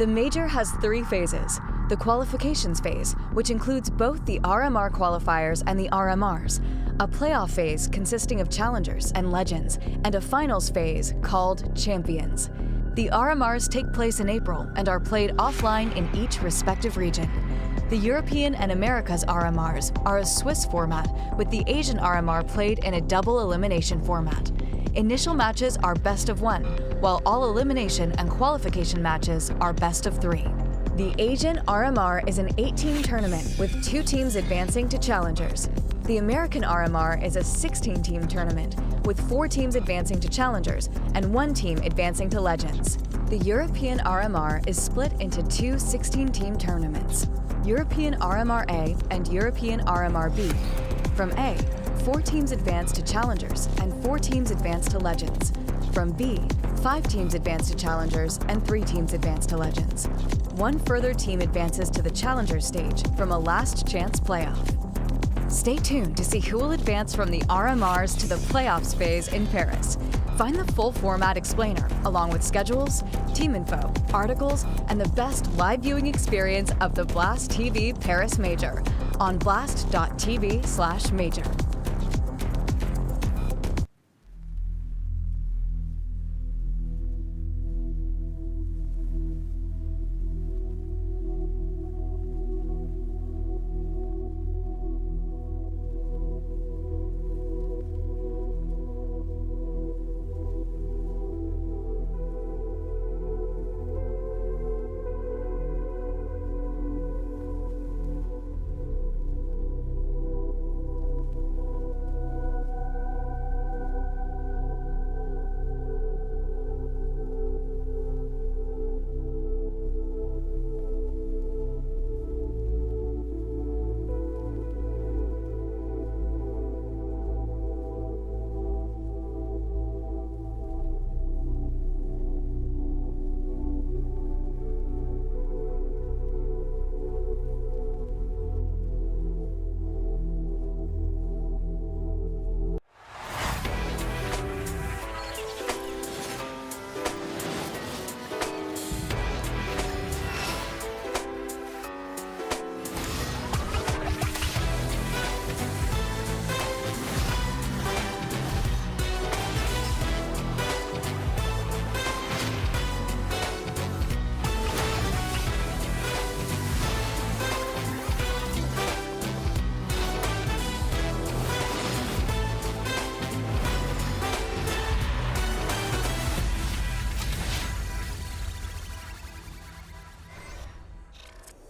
The Major has 3 phases. The qualifications phase, which includes both the RMR qualifiers and the RMRs, a playoff phase consisting of challengers and legends, and a finals phase called champions. The RMRs take place in April and are played offline in each respective region. The European and Americas RMRs are a Swiss format, with the Asian RMR played in a double elimination format. Initial matches are best of 1, while all elimination and qualification matches are best of 3. The Asian RMR is an 8-team tournament with 2 teams advancing to challengers. The American RMR is a 16-team tournament with 4 teams advancing to challengers and 1 team advancing to legends. The European RMR is split into 2 16-team tournaments, European RMR A and European RMR B. From A, 4 teams advance to challengers and 4 teams advance to legends. From B, 5 teams advance to challengers and 3 teams advance to legends. 1 further team advances to the challengers stage from a last chance playoff. Stay tuned to see who will advance from the RMRs to the playoffs phase in Paris. Find the full format explainer, along with schedules, team info, articles, and the best live viewing experience of the Blast TV Paris Major on blast.tv/major.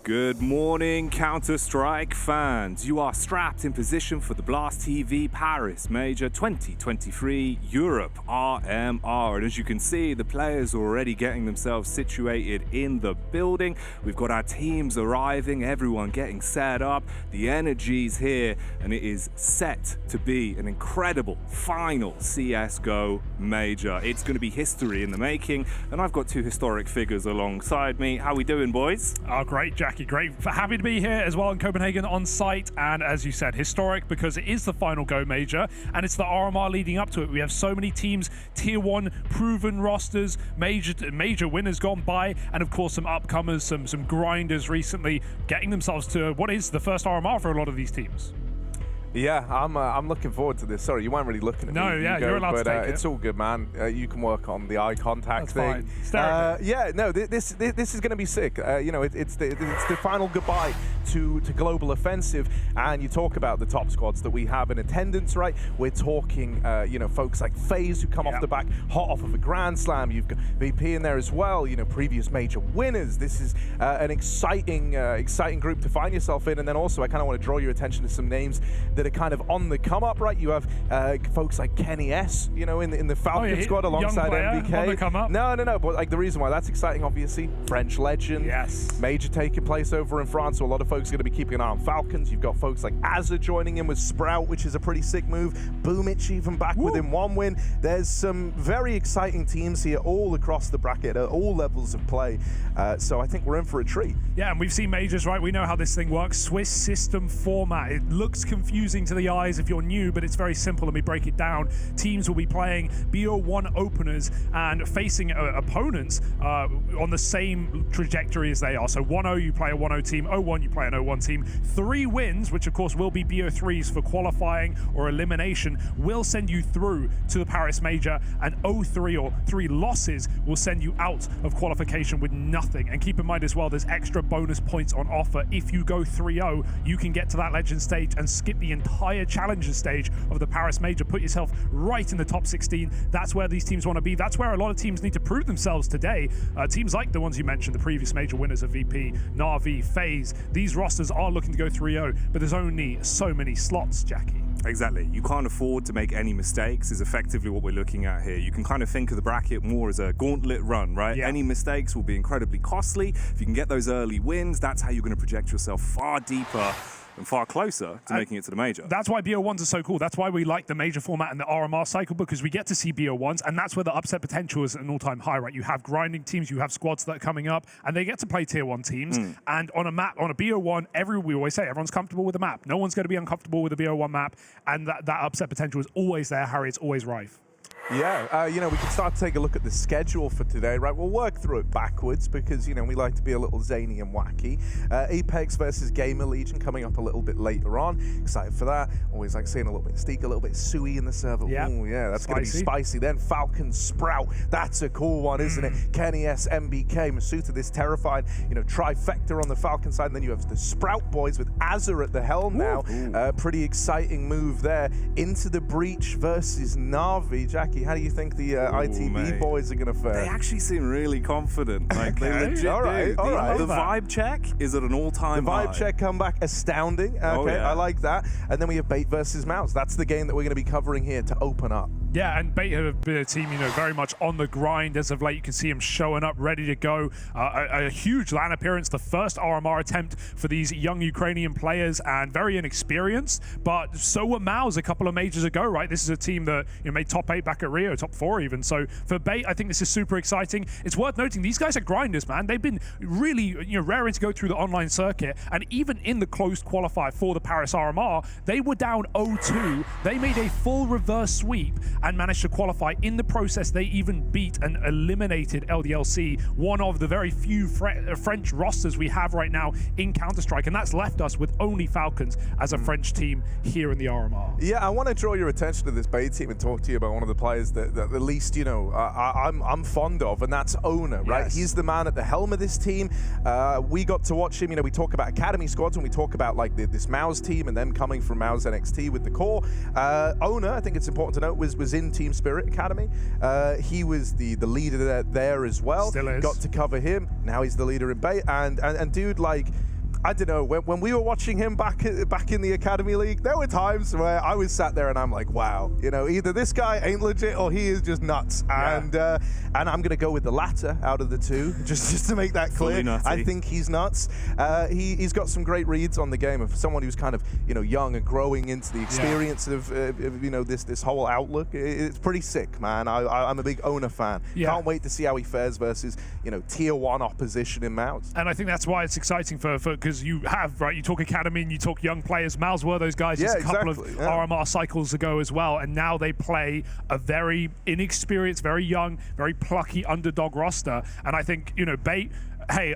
Good morning, Counter-Strike fans. You are strapped in position for the Blast TV Paris Major 2023 Europe RMR. And as you can see, the players are already getting themselves situated in the building. We've got our teams arriving, everyone getting set up. The energy's here, and it is set to be an incredible final CSGO Major. It's going to be history in the making, and I've got 2 historic figures alongside me. How we doing, boys? Oh, great, Jackie. Great. Happy to be here as well in Copenhagen on site. And as you said, historic because it is the final Go Major and it's the RMR leading up to it. We have so many teams, tier 1 proven rosters, major winners gone by, and of course some upcomers, some grinders recently getting themselves to what is the first RMR for a lot of these teams. Yeah, I'm looking forward to this. Sorry, you weren't really looking at me. No, yeah, you're allowed to take it. It's all good, man. You can work on the eye contact thing. Fine. Yeah, no, this is going to be sick. You know, it's the final goodbye to Global Offensive, and you talk about the top squads that we have in attendance, right? We're talking, you know, folks like FaZe who come off the back, hot off of a Grand Slam. You've got VP in there as well. You know, previous major winners. This is an exciting group to find yourself in, and then also I kind of want to draw your attention to some names that are kind of on the come up, right? You have folks like Kenny S, you know, in the Falcons squad alongside MVK. On the come up. No, but like the reason why that's exciting, obviously, French legend. Yes. Major taking place over in France, so a lot of folks are going to be keeping an eye on Falcons. You've got folks like Azza joining in with Sprout, which is a pretty sick move. Boomich even back within 1 win. There's some very exciting teams here all across the bracket at all levels of play. So I think we're in for a treat. Yeah, and we've seen majors, right? We know how this thing works. Swiss system format. It looks confusing to the eyes if you're new, but it's very simple. Let me break it down. Teams will be playing BO1 openers and facing opponents on the same trajectory as they are. So 1-0, you play a 1-0 team. 0-1, you play an 0-1 team. 3 wins, which of course will be BO3s for qualifying or elimination, will send you through to the Paris Major, and 0-3 or 3 losses will send you out of qualification with nothing. And keep in mind as well, there's extra bonus points on offer. If you go 3-0, you can get to that legend stage and skip the entire challenger stage of the Paris Major, put yourself right in the top 16. That's where these teams want to be. That's where a lot of teams need to prove themselves today. Teams like the ones you mentioned, the previous major winners of VP, NAVI, FaZe, these rosters are looking to go 3-0, but there's only so many slots, Jackie. Exactly. You can't afford to make any mistakes is effectively what we're looking at here. You can kind of think of the bracket more as a gauntlet run, right? Yeah. Any mistakes will be incredibly costly. If you can get those early wins, that's how you're going to project yourself far deeper and far closer to making it to the major. That's why BO1s are so cool. That's why we like the major format and the RMR cycle, because we get to see BO1s, and that's where the upset potential is at an all-time high, right? You have grinding teams, you have squads that are coming up, and they get to play tier 1 teams. And on a map, on a BO1, we always say everyone's comfortable with the map. No one's going to be uncomfortable with the BO1 map, and that upset potential is always there, Harry. It's always rife. Yeah, you know, we can start to take a look at the schedule for today, right? We'll work through it backwards because, you know, we like to be a little zany and wacky. Apeks versus GamerLegion coming up a little bit later on. Excited for that. Always like seeing a little bit of Steak, a little bit of Suey in the server. Yeah. Ooh, yeah, that's going to be spicy. Then Falcons Sprout. That's a cool one, isn't it? Kenny S, MBK, Masuta, this terrifying, you know, trifecta on the Falcon side. And then you have the Sprout boys with Azza at the helm now. Pretty exciting move there. Into the Breach versus Navi. Jackie, how do you think the ITV boys are going to fare? They actually seem really confident. Like, they legit all right, do. all right. The vibe check is at an all-time high. The vibe check comeback, astounding. Okay, I like that. And then we have Bait versus MOUZ. That's the game that we're going to be covering here to open up. Yeah, and Bait have been a team, you know, very much on the grind as of late. You can see them showing up, ready to go. A huge LAN appearance, the first RMR attempt for these young Ukrainian players, and very inexperienced. But so were MOUZ a couple of majors ago, right? This is a team that, you know, made top 8 back at Rio, top 4 even. So for Bait, I think this is super exciting. It's worth noting these guys are grinders, man. They've been really, you know, raring to go through the online circuit, and even in the closed qualifier for the Paris RMR, they were down 0-2. They made a full reverse sweep and managed to qualify. In the process, they even beat and eliminated LDLC, one of the very few French rosters we have right now in Counter-Strike, and that's left us with only Falcons as a French team here in the RMR. Yeah, I want to draw your attention to this Bait team and talk to you about one of the players that at least, you know, I'm fond of, and that's Owner, right? Yes. He's the man at the helm of this team. We got to watch him. You know, we talk about academy squads when we talk about like this MOUZ team and them coming from MOUZ NXT with the core. Owner, I think it's important to note, was in Team Spirit Academy. He was the leader there as well. Still is. Got to cover him. Now he's the leader in Bait, and dude, like, I don't know, when we were watching him back in the Academy League, there were times where I was sat there and I'm like, wow, you know, either this guy ain't legit or he is just nuts. Yeah. And I'm going to go with the latter out of the two, just to make that clear. I think he's nuts. He's got some great reads on the game of someone who's kind of, you know, young and growing into the experience of you know, this whole outlook. It's pretty sick, man. I'm a big Owner fan. Yeah. Can't wait to see how he fares versus, you know, tier 1 opposition in MOUZ. And I think that's why it's exciting for because you have, right, you talk academy and you talk young players. MOUZ were those guys just a couple of RMR cycles ago as well, and now they play a very inexperienced, very young, very plucky underdog roster. And I think, you know, Bait, hey,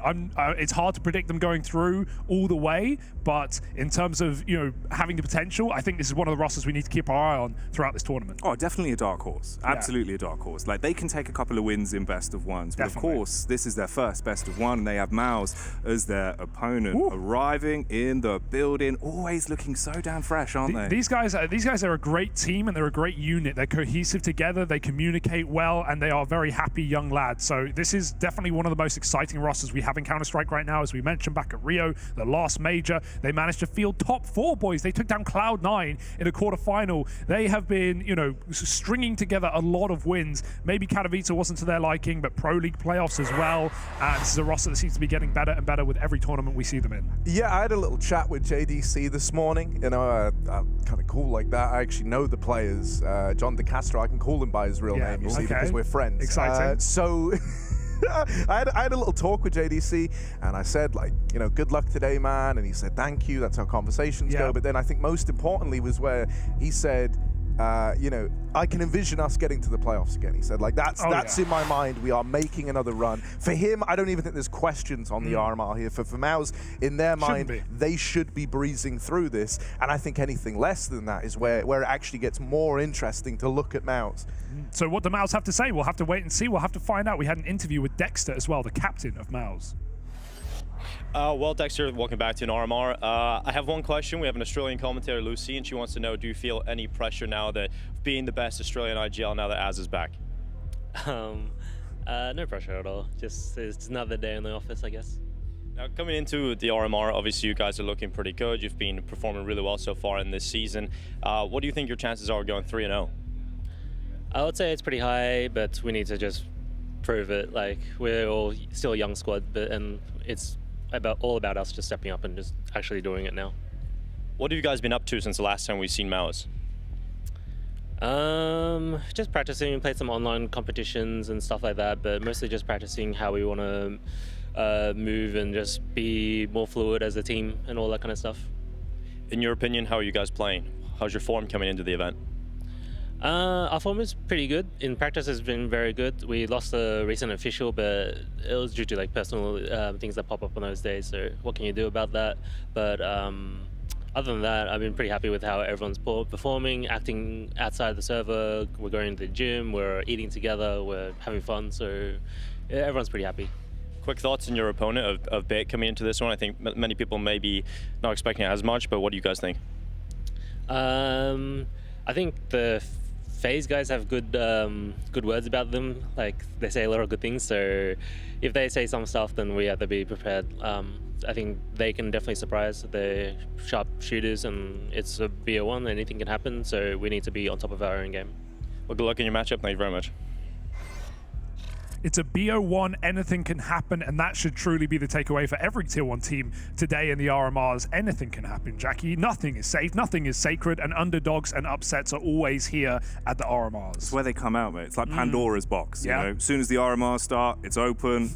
it's hard to predict them going through all the way, but in terms of, you know, having the potential, I think this is one of the rosters we need to keep our eye on throughout this tournament. Oh, definitely a dark horse. Absolutely a dark horse. Like, they can take a couple of wins in best of ones, but of course, this is their first best of one, and they have MOUZ as their opponent. Arriving in the building, always looking so damn fresh, aren't they? These guys are a great team, and they're a great unit. They're cohesive together, they communicate well, and they are very happy young lads. So this is definitely one of the most exciting rosters rosters we have in Counter-Strike right now. As we mentioned back at Rio, the last major, they managed to field top 4, boys. They took down Cloud9 in a quarterfinal. They have been, you know, stringing together a lot of wins. Maybe Katowice wasn't to their liking, but Pro League playoffs as well. And this is a roster that seems to be getting better and better with every tournament we see them in. Yeah, I had a little chat with JDC this morning. You know, kind of cool like that. I actually know the players. John DeCastro, I can call him by his real name, you see, because we're friends. Exciting. So I had a little talk with JDC, and I said, like, you know, good luck today, man. And he said, thank you. That's how conversations go. But then I think most importantly was where he said, you know, I can envision us getting to the playoffs again. He said, like, that's in my mind. We are making another run. For him, I don't even think there's questions on the RMR here. For MOUZ, in their mind, they should be breezing through this. And I think anything less than that is where it actually gets more interesting to look at MOUZ. So what do MOUZ have to say? We'll have to wait and see. We'll have to find out. We had an interview with Dexter as well, the captain of MOUZ. Well, Dexter, welcome back to an RMR. I have one question. We have an Australian commentator, Lucy, and she wants to know, do you feel any pressure now that being the best Australian IGL now that Az is back? No pressure at all. Just it's another day in the office, I guess. Now, coming into the RMR, obviously you guys are looking pretty good. You've been performing really well so far in this season. What do you think your chances are going 3-0? I would say it's pretty high, but we need to just prove it. Like, we're all still a young squad, and it's all about us just stepping up and just actually doing it now. What have you guys been up to since the last time we've seen MOUZ? Just practicing, played some online competitions and stuff like that, but mostly just practicing how we want to move and just be more fluid as a team and all that kind of stuff. In your opinion, how are you guys playing? How's your form coming into the event? Our form is pretty good. In practice, it's been very good. We lost a recent official, but it was due to like personal things that pop up on those days. So what can you do about that? But other than that, I've been pretty happy with how everyone's performing, acting outside the server. We're going to the gym, we're eating together, we're having fun. So yeah, everyone's pretty happy. Quick thoughts on your opponent of Bait coming into this one. I think many people may be not expecting it as much, but what do you guys think? I think the FaZe guys have good words about them. Like, they say a lot of good things, so if they say some stuff, then we have to be prepared. I think they can definitely surprise. They're sharp shooters, and it's a BO1, anything can happen, so we need to be on top of our own game. Well, good luck in your matchup. Thank you very much. It's a BO1, anything can happen, and that should truly be the takeaway for every Tier 1 team today in the RMRs. Anything can happen, Jackie. Nothing is safe, nothing is sacred, and underdogs and upsets are always here at the RMRs. It's where they come out, mate. It's like Pandora's box. You know? As soon as the RMRs start, it's open.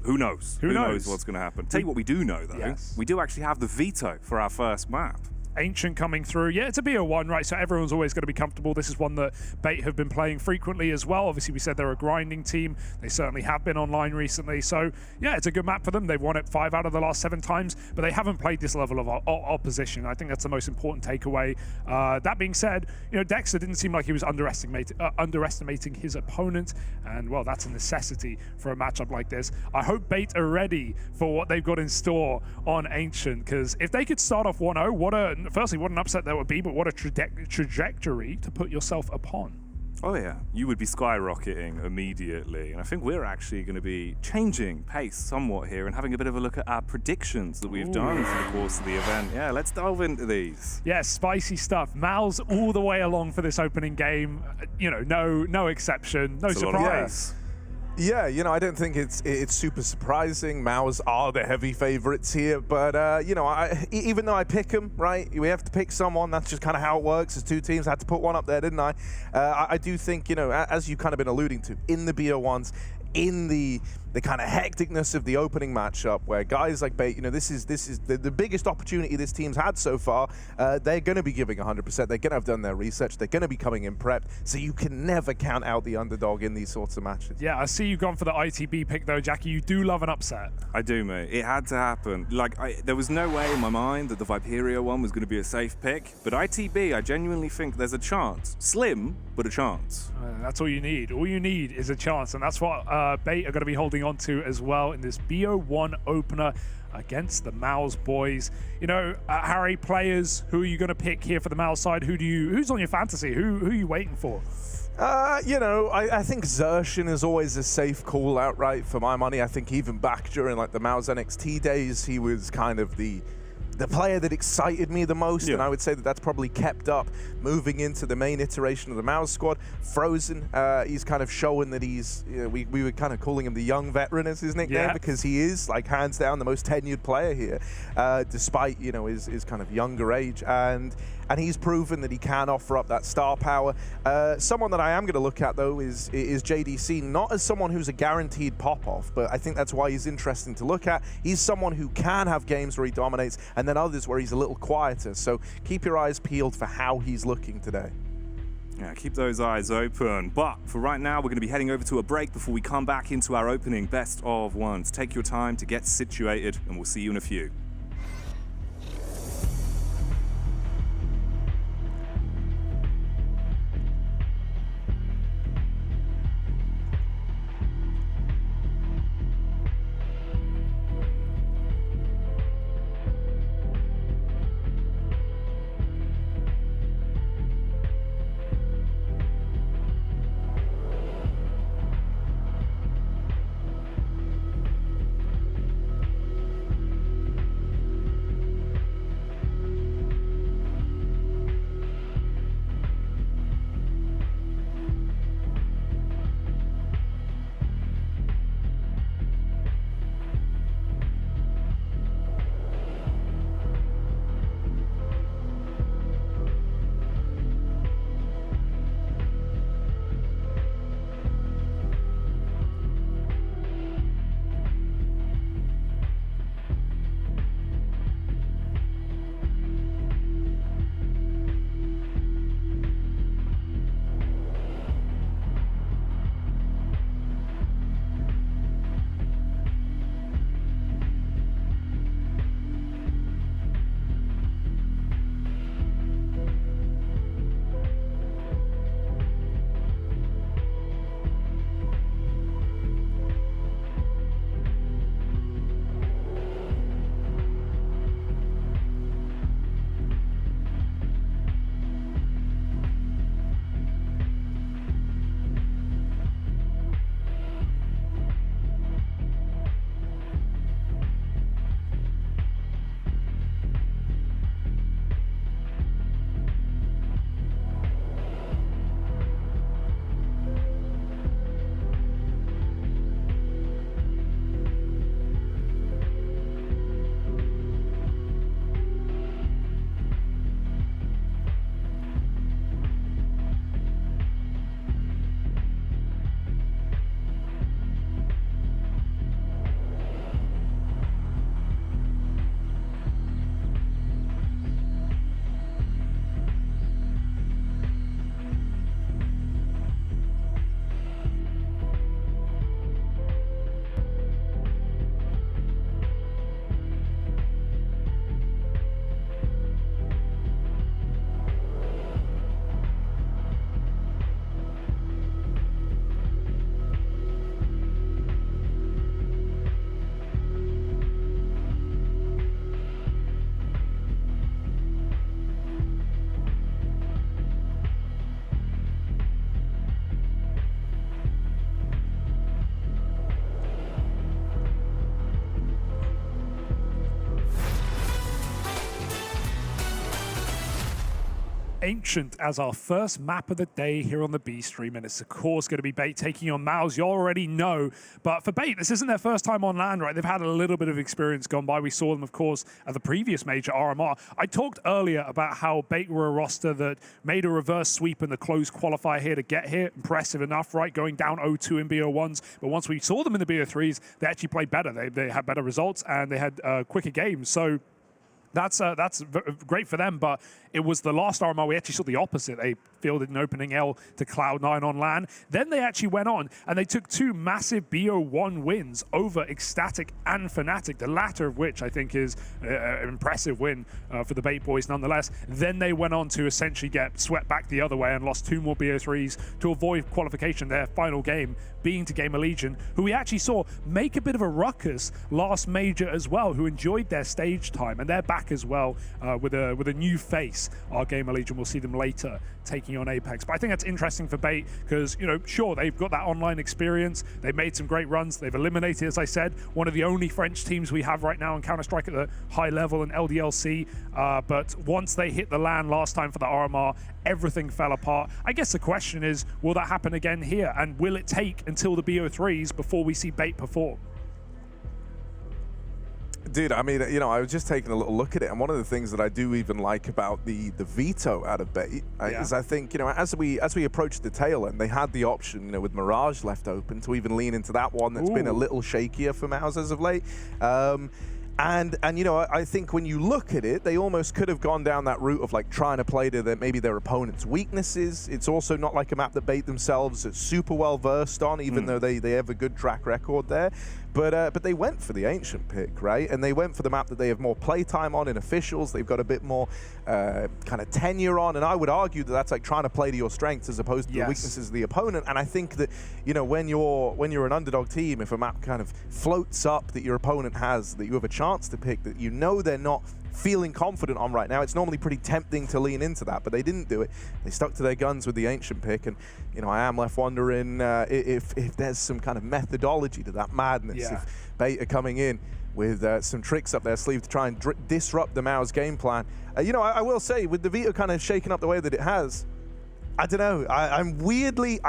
Who knows? Who knows what's going to happen? Tell you what we do know, though. Yes. We do actually have the veto for our first map. Ancient coming through. Yeah, it's a BO1, right? So everyone's always going to be comfortable. This is one that Bait have been playing frequently as well. Obviously, we said they're a grinding team. They certainly have been online recently. So, yeah, it's a good map for them. They've won it 5 out of the last 7 times, but they haven't played this level of opposition. I think that's the most important takeaway. That being said, you know, Dexter didn't seem like he was underestimating his opponent, and, well, that's a necessity for a matchup like this. I hope Bait are ready for what they've got in store on Ancient, because if they could start off 1-0, firstly, what an upset that would be, but what a trajectory to put yourself upon. Oh yeah, you would be skyrocketing immediately. And I think we're actually going to be changing pace somewhat here and having a bit of a look at our predictions that we've done for the course of the event. Yeah, let's delve into these. Yeah, spicy stuff. MOUZ all the way along for this opening game. You know, no exception, no surprise. Yeah, you know, I don't think it's super surprising. MOUZ are the heavy favorites here, but you know, even though I pick them, right, we have to pick someone. That's just kind of how it works. There's 2 teams. I had to put one up there, didn't I? I do think, you know, as you've kind of been alluding to, in the BO1s, in the kind of hecticness of the opening matchup, where guys like Bait, you know, this is the biggest opportunity this team's had so far. They're going to be giving 100%. They're going to have done their research. They're going to be coming in prepped. So you can never count out the underdog in these sorts of matches. Yeah, I see you've gone for the ITB pick though, Jackie. You do love an upset. I do, mate. It had to happen. Like, there was no way in my mind that the Viperio one was going to be a safe pick. But ITB, I genuinely think there's a chance. Slim, but a chance. That's all you need. All you need is a chance, and that's what Bait are going to be holding on to as well in this BO1 opener against the MOUZ boys. You know, Harry, players, who are you going to pick here for the MOUZ side? Who's on your fantasy? Who are you waiting for? You know, I think Xerxin is always a safe call out, right, for my money. I think even back during like the MOUZ NXT days, he was kind of the player that excited me the most, and I would say that that's probably kept up moving into the main iteration of the MOUZ squad. Frozen, he's kind of showing that he's, you know, we were kind of calling him the young veteran as his nickname, because he is, like, hands down the most tenured player here, despite, you know, his kind of younger age. And he's proven that he can offer up that star power. Someone that I am going to look at, though, is JDC, not as someone who's a guaranteed pop-off, but I think that's why he's interesting to look at. He's someone who can have games where he dominates, and then others where he's a little quieter. So keep your eyes peeled for how he's looking today. Yeah, keep those eyes open. But for right now, we're going to be heading over to a break before we come back into our opening best of ones. Take your time to get situated, and we'll see you in a few. Ancient as our first map of the day here on the B stream, and it's of course going to be Bait taking on MOUZ. You already know, but for Bait, this isn't their first time on land, right? They've had a little bit of experience gone by. We saw them, of course, at the previous major, RMR. I talked earlier about how Bait were a roster that made a reverse sweep in the closed qualifier here to get here. Impressive enough, right? Going down 0-2 in BO1s, but once we saw them in the BO3s, they actually played better. They had better results, and they had quicker games. So That's great for them, but it was the last RMR we actually saw the opposite. They fielded an opening L to Cloud9 on LAN. Then they actually went on and they took 2 massive BO1 wins over Ecstatic and Fnatic, the latter of which I think is an impressive win for the Bait Boys nonetheless. Then they went on to essentially get swept back the other way and lost 2 more BO3s to avoid qualification, their final game being to GamerLegion, who we actually saw make a bit of a ruckus last major as well, who enjoyed their stage time, and they're back as well with a new face. Our GamerLegion, we'll see them later taking on Apeks. But I think that's interesting for Bait because, you know, sure, they've got that online experience. They've made some great runs. They've eliminated, as I said, one of the only French teams we have right now in Counter-Strike at the high level in LDLC. But once they hit the LAN last time for the RMR, everything fell apart. I guess the question is, will that happen again here? And will it take until the BO3s before we see Bait perform? Dude, I mean, you know, I was just taking a little look at it, and one of the things that I do even like about the veto out of Bait is I think, you know, as we approach the tail end, they had the option, you know, with Mirage left open to even lean into that one that's been a little shakier for MOUZ as of late. And you know, I think when you look at it, they almost could have gone down that route of like trying to play to maybe their opponent's weaknesses. It's also not like a map that Bait themselves are super well versed on, even though they have a good track record there. But they went for the Ancient pick, right? And they went for the map that they have more playtime on in officials. They've got a bit more kind of tenure on, and I would argue that that's like trying to play to your strengths as opposed to the weaknesses of the opponent. And I think that, you know, when you're an underdog team, if a map kind of floats up that your opponent has, that you have a chance to pick, that you know they're not feeling confident on right now, it's normally pretty tempting to lean into that, but they didn't do it. They stuck to their guns with the Ancient pick, and, you know, I am left wondering if there's some kind of methodology to that madness. If Bait are coming in with some tricks up their sleeve to try and disrupt the MOUZ game plan. You know, I will say, with the veto kind of shaking up the way that it has, I don't know. I'm weirdly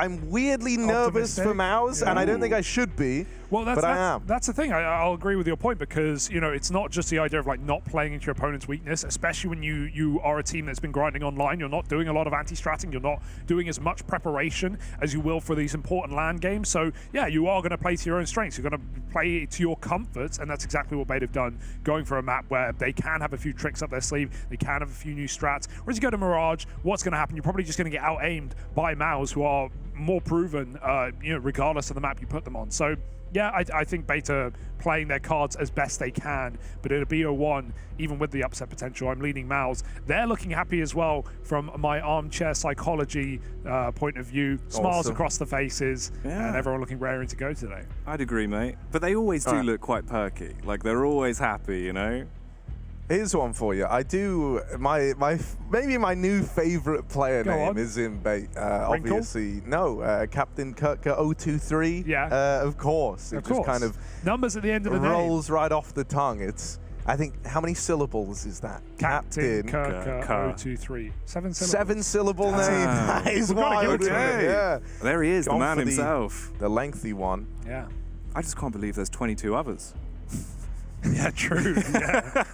nervous for MOUZ, and I don't think I should be. Well, but I am. That's the thing. I'll agree with your point because, you know, it's not just the idea of like not playing into your opponent's weakness, especially when you are a team that's been grinding online. You're not doing a lot of anti-stratting. You're not doing as much preparation as you will for these important LAN games. So yeah, you are going to play to your own strengths. You're going to play to your comforts, and that's exactly what Bait have done, going for a map where they can have a few tricks up their sleeve. They can have a few new strats. Whereas you go to Mirage, what's going to happen? You're probably just going to get out-aimed by MOUZ, who are more proven, you know, regardless of the map you put them on. So yeah, I think Bait are playing their cards as best they can, but in a BO1, even with the upset potential, I'm leaning MOUZ. They're looking happy as well from my armchair psychology point of view. Smiles across the faces, and everyone looking raring to go today. I'd agree, mate. But they always do look quite perky. Like, they're always happy, you know? Here's one for you. I do maybe my new favorite player name is in Bait. Obviously, no, Captain Kirka 023. Yeah, of course. It just kind of numbers at the end of the rolls right off the tongue. It's, I think, how many syllables is that? Captain Kirka 023. 7 syllables. 7 syllable name. That is wild. Yeah. There he is, the man himself. The lengthy one. Yeah. I just can't believe there's 22 others. Yeah, true. Yeah.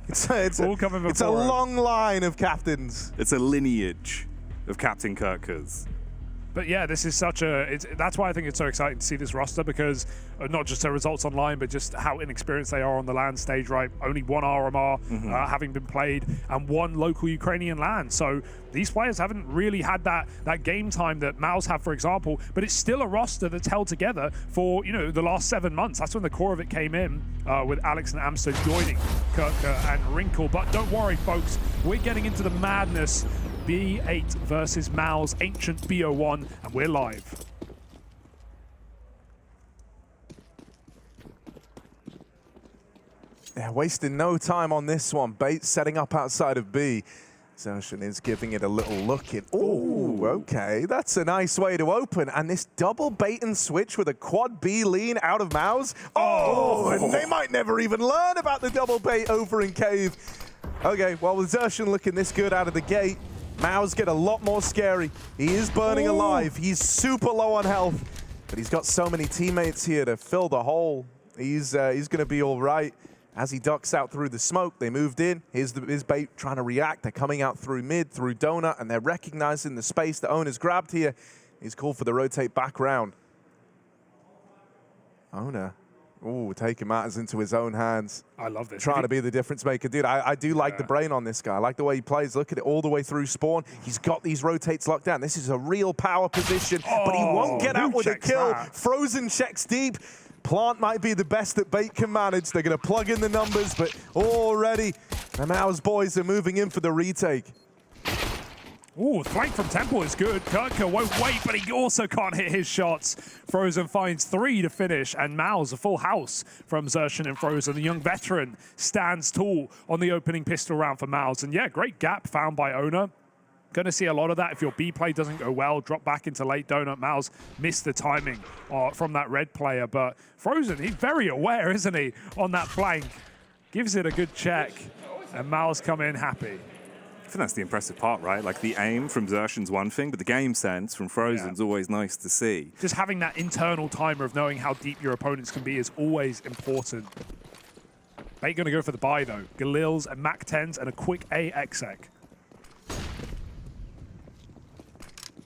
it's a long line of captains. It's a lineage of Captain Kirkas. But yeah, this is such a... that's why I think it's so exciting to see this roster, because not just their results online, but just how inexperienced they are on the LAN stage, right? Only one RMR having been played, and one local Ukrainian LAN. So these players haven't really had that game time that MOUZ have, for example, but it's still a roster that's held together for, you know, the last 7 months. That's when the core of it came in, with Alex and Amster joining Kirka and Wrinkle. But don't worry, folks, we're getting into the madness. B8 versus MOUZ, Ancient BO1, and we're live. Yeah, wasting no time on this one. Bait setting up outside of B. Zershan is giving it a little look in. Ooh, okay, that's a nice way to open. And this double bait and switch with a quad B lean out of MOUZ. Oh, and they might never even learn about the double bait over in Cave. Okay, well, with Zershan looking this good out of the gate, MOUZ get a lot more scary. He is burning alive. He's super low on health, but he's got so many teammates here to fill the hole. He's going to be all right. As he ducks out through the smoke, they moved in. Here's Bait trying to react. They're coming out through mid, through Donut, and they're recognizing the space that Ona's grabbed here. He's called for the rotate back round. Ona Ooh, taking matters into his own hands. I love this. Trying to be the difference maker. Dude, I do like the brain on this guy. I like the way he plays. Look at it all the way through spawn. He's got these rotates locked down. This is a real power position, but he won't get out with a kill. That? Frozen checks deep. Plant might be the best that Bait can manage. They're going to plug in the numbers, but already the MOUZ boys are moving in for the retake. Ooh, flank from Temple is good. Kirka won't wait, but he also can't hit his shots. Frozen finds 3 to finish, and MOUZ a full house from Xerxen and Frozen. The young veteran stands tall on the opening pistol round for MOUZ. And yeah, great gap found by Owner. Going to see a lot of that if your B play doesn't go well. Drop back into late donut. MOUZ missed the timing from that red player, but Frozen, he's very aware, isn't he, on that flank. Gives it a good check, and MOUZ come in happy. I think that's the impressive part, right? Like the aim from Xerxen's one thing, but the game sense from Frozen's always nice to see. Just having that internal timer of knowing how deep your opponents can be is always important. Bait going to go for the buy though. Galil's and Mac 10s and a quick A exec.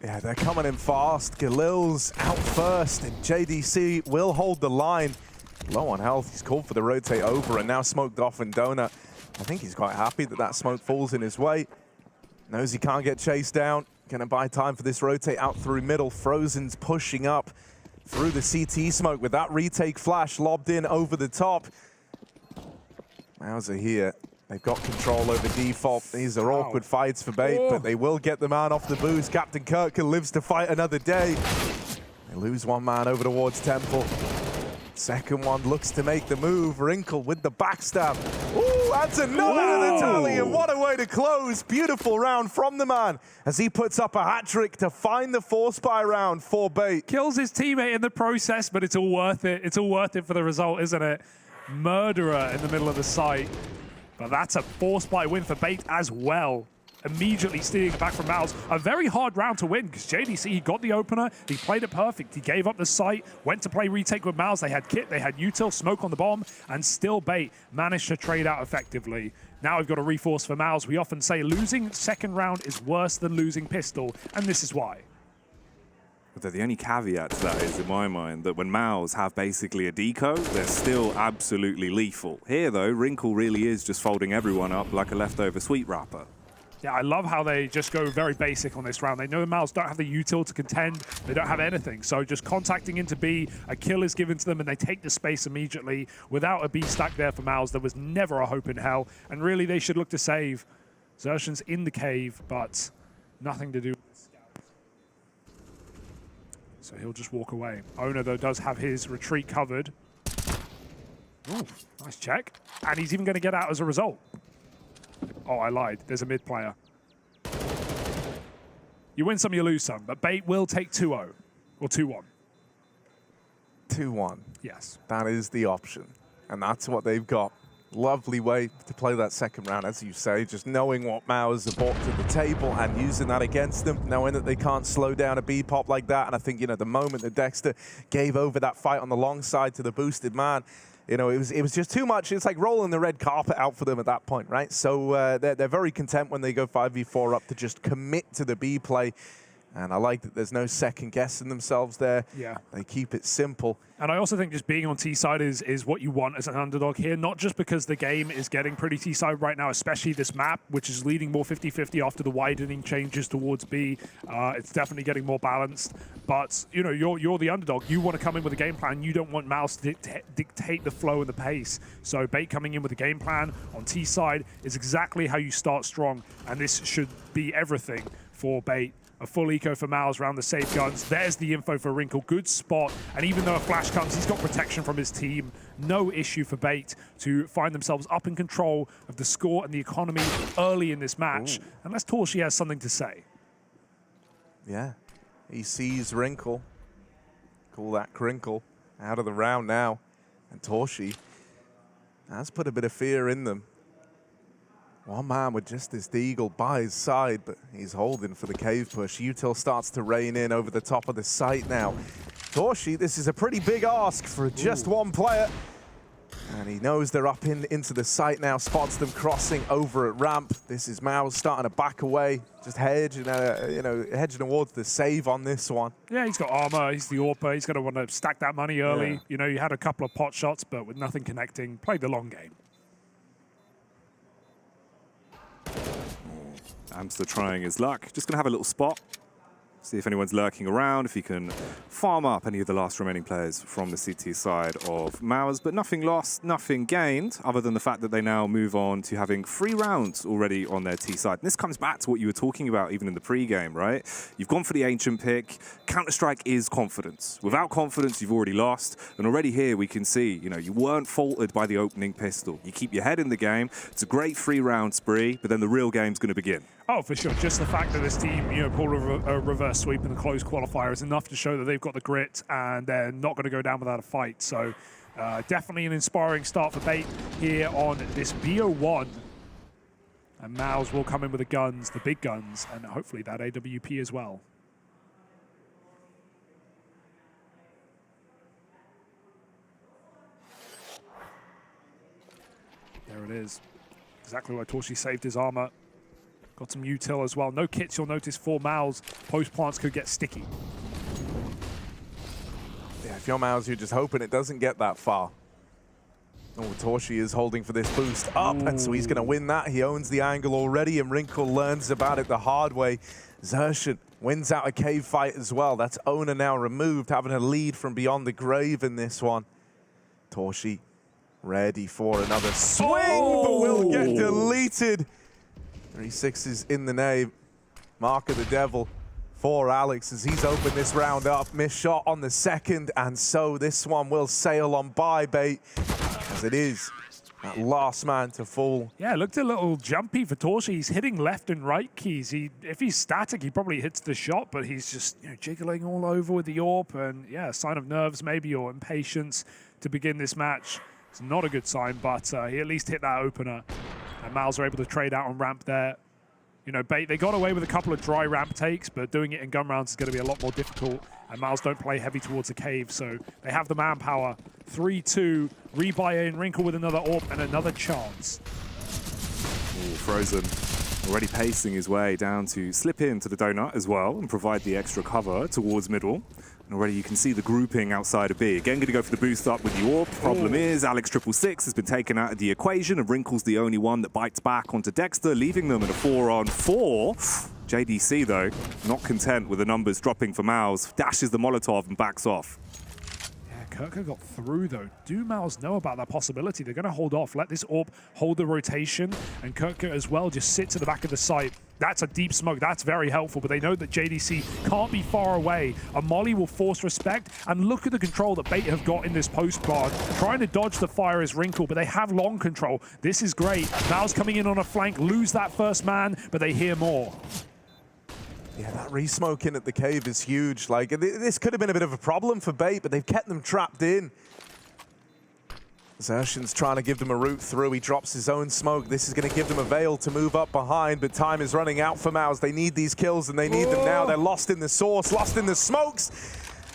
Yeah, they're coming in fast. Galil's out first, and JDC will hold the line. Low on health, he's called for the rotate over and now smoked off in donut. I think he's quite happy that that smoke falls in his way. Knows he can't get chased down. Gonna buy time for this rotate out through middle. Frozen's pushing up through the CT smoke with that retake flash lobbed in over the top. MOUZ are here. They've got control over default. These are awkward fights for Bait, but they will get the man off the boost. Captain Kirka lives to fight another day. They lose one man over towards Temple. Second one looks to make the move. Wrinkle with the backstab. Ooh, that's another to the tally, and what a way to close. Beautiful round from the man as he puts up a hat-trick to find the 4-spy round for Bait. Kills his teammate in the process, but it's all worth it. It's all worth it for the result, isn't it? Murderer in the middle of the site. But that's a 4-spy win for Bait as well. Immediately stealing it back from MOUZ. A very hard round to win because JDC, he got the opener, he played it perfect, he gave up the site, went to play retake with MOUZ. They had kit, they had util, smoke on the bomb, and still Bait managed to trade out effectively. Now we've got a reforce for MOUZ. We often say losing second round is worse than losing pistol, and this is why. But the only caveat to that is, in my mind, that when MOUZ have basically a deco, they're still absolutely lethal. Here, though, Wrinkle really is just folding everyone up like a leftover sweet wrapper. Yeah, I love how they just go very basic on this round. They know the MOUZ don't have the util to contend. They don't have anything. So just contacting into B, a kill is given to them, and they take the space immediately. Without a B stack there for MOUZ, there was never a hope in hell. And really, they should look to save. Xerxen's in the cave, but nothing to do with the scout. So he'll just walk away. Owner, though, does have his retreat covered. Ooh, nice check. And he's even going to get out as a result. Oh, I lied. There's a mid player. You win some, you lose some. But Bait will take 2-0. Or 2-1. 2-1. Yes. That is the option. And that's what they've got. Lovely way to play that second round, as you say. Just knowing what MOUZ have brought to the table and using that against them. Knowing that they can't slow down a B-pop like that. And I think, you know, the moment that Dexter gave over that fight on the long side to the boosted man, you know, it was just too much. It's like rolling the red carpet out for them at that point, right? So they're very content when they go 5v4 up to just commit to the B play. And I like that there's no second guessing themselves there. Yeah. They keep it simple. And I also think just being on T-side is what you want as an underdog here, not just because the game is getting pretty T-side right now, especially this map, which is leading more 50-50 after the widening changes towards B. It's definitely getting more balanced. But, you know, you're the underdog. You want to come in with a game plan. You don't want MOUZ to dictate the flow and the pace. So Bait coming in with a game plan on T-side is exactly how you start strong. And this should be everything for Bait. A full eco for MOUZ around the safe guns. There's the info for Wrinkle. Good spot. And even though a flash comes, he's got protection from his team. No issue for Bait to find themselves up in control of the score and the economy early in this match. Ooh. Unless Torshi has something to say. Yeah. He sees Wrinkle. Call that Crinkle. Out of the round now. And Torshi has put a bit of fear in them. One man with just this deagle by his side, but he's holding for the cave push. Util starts to rain in over the top of the site now. Torshi, this is a pretty big ask for just one player. And he knows they're up into the site now, spots them crossing over at ramp. This is MOUZ starting to back away, just hedging towards the save on this one. Yeah, he's got armor, he's the AWPer, he's going to want to stack that money early. Yeah. You know, you had a couple of pot shots, but with nothing connecting, played the long game. Amster trying his luck. Just going to have a little spot. See if anyone's lurking around, if he can farm up any of the last remaining players from the CT side of MOUZ. But nothing lost, nothing gained, other than the fact that they now move on to having 3 rounds already on their T side. And this comes back to what you were talking about even in the pre-game, right? You've gone for the ancient pick. Counter-Strike is confidence. Without confidence, you've already lost. And already here we can see, you know, you weren't faltered by the opening pistol. You keep your head in the game. It's a great 3-round spree, but then the real game's going to begin. Oh, for sure. Just the fact that this team, you know, pulled a reverse sweep in the close qualifier is enough to show that they've got the grit and they're not going to go down without a fight. So definitely an inspiring start for Bait here on this BO1. And MOUZ will come in with the guns, the big guns, and hopefully that AWP as well. There it is. Exactly why Torshi saved his armor. Got some util as well. No kits, you'll notice, for MOUZ. Post plants could get sticky. Yeah, if you're MOUZ, you're just hoping it doesn't get that far. Oh, Torshi is holding for this boost up, and so he's going to win that. He owns the angle already, and Wrinkle learns about it the hard way. Xerxen wins out a cave fight as well. That's owner now removed, having a lead from beyond the grave in this one. Torshi ready for another swing, but will get deleted. 3-6s in the name. Mark of the Devil for Alex as he's opened this round up. Missed shot on the second, and so this one will sail on by, Bait, as it is that last man to fall. Yeah, it looked a little jumpy for Torshi. He's hitting left and right keys. If he's static, he probably hits the shot, but he's just, you know, jiggling all over with the AWP, and yeah, a sign of nerves maybe or impatience to begin this match. It's not a good sign, but he at least hit that opener. And MOUZ are able to trade out on ramp there. You know, Bait, they got away with a couple of dry ramp takes, but doing it in gun rounds is going to be a lot more difficult. And MOUZ don't play heavy towards the cave, so they have the manpower. 3-2, rebuy in, Wrinkle with another AWP and another chance. Ooh, Frozen already pacing his way down to slip into the donut as well and provide the extra cover towards middle. And already you can see the grouping outside of B. Again, going to go for the boost up with the AWP. Problem is, Alex 666 has been taken out of the equation, and Wrinkle's the only one that bites back onto Dexter, leaving them in a 4-on-4. JDC, though, not content with the numbers dropping for MOUZ, dashes the Molotov and backs off. Kirker got through, though. Do MOUZ know about that possibility? They're going to hold off, let this AWP hold the rotation, and Kirker as well just sits at the back of the site. That's a deep smoke. That's very helpful, but they know that JDC can't be far away. A molly will force respect, and look at the control that Bait have got in this post bar. Trying to dodge the fire is Wrinkle, but they have long control. This is great. MOUZ coming in on a flank, lose that first man, but they hear more. Yeah, that re-smoking at the cave is huge. Like, this could have been a bit of a problem for Bait, but they've kept them trapped in. Xerxen's trying to give them a route through. He drops his own smoke. This is going to give them a veil to move up behind, but time is running out for MOUZ. They need these kills, and they need them now. They're lost in the source, lost in the smokes.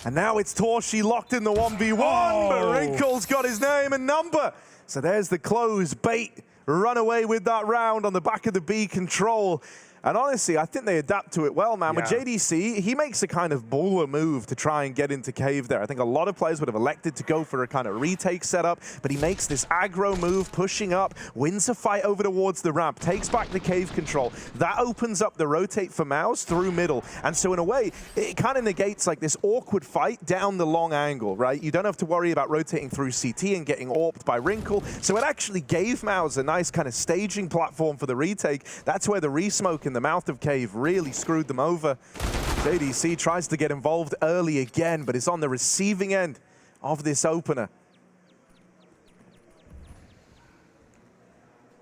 And now it's Torshi locked in the 1v1, but Wrinkle's got his name and number. So there's the close. Bait run away with that round on the back of the B control. And honestly, I think they adapt to it well, man. With JDC, he makes a kind of baller move to try and get into cave there. I think a lot of players would have elected to go for a kind of retake setup, but he makes this aggro move, pushing up, wins a fight over towards the ramp, takes back the cave control. That opens up the rotate for MOUZ through middle. And so in a way, it kind of negates like this awkward fight down the long angle, right? You don't have to worry about rotating through CT and getting AWP'd by Wrinkle. So it actually gave MOUZ a nice kind of staging platform for the retake. That's where the re-smoke in the mouth of cave really screwed them over. JDC tries to get involved early again, but is on the receiving end of this opener.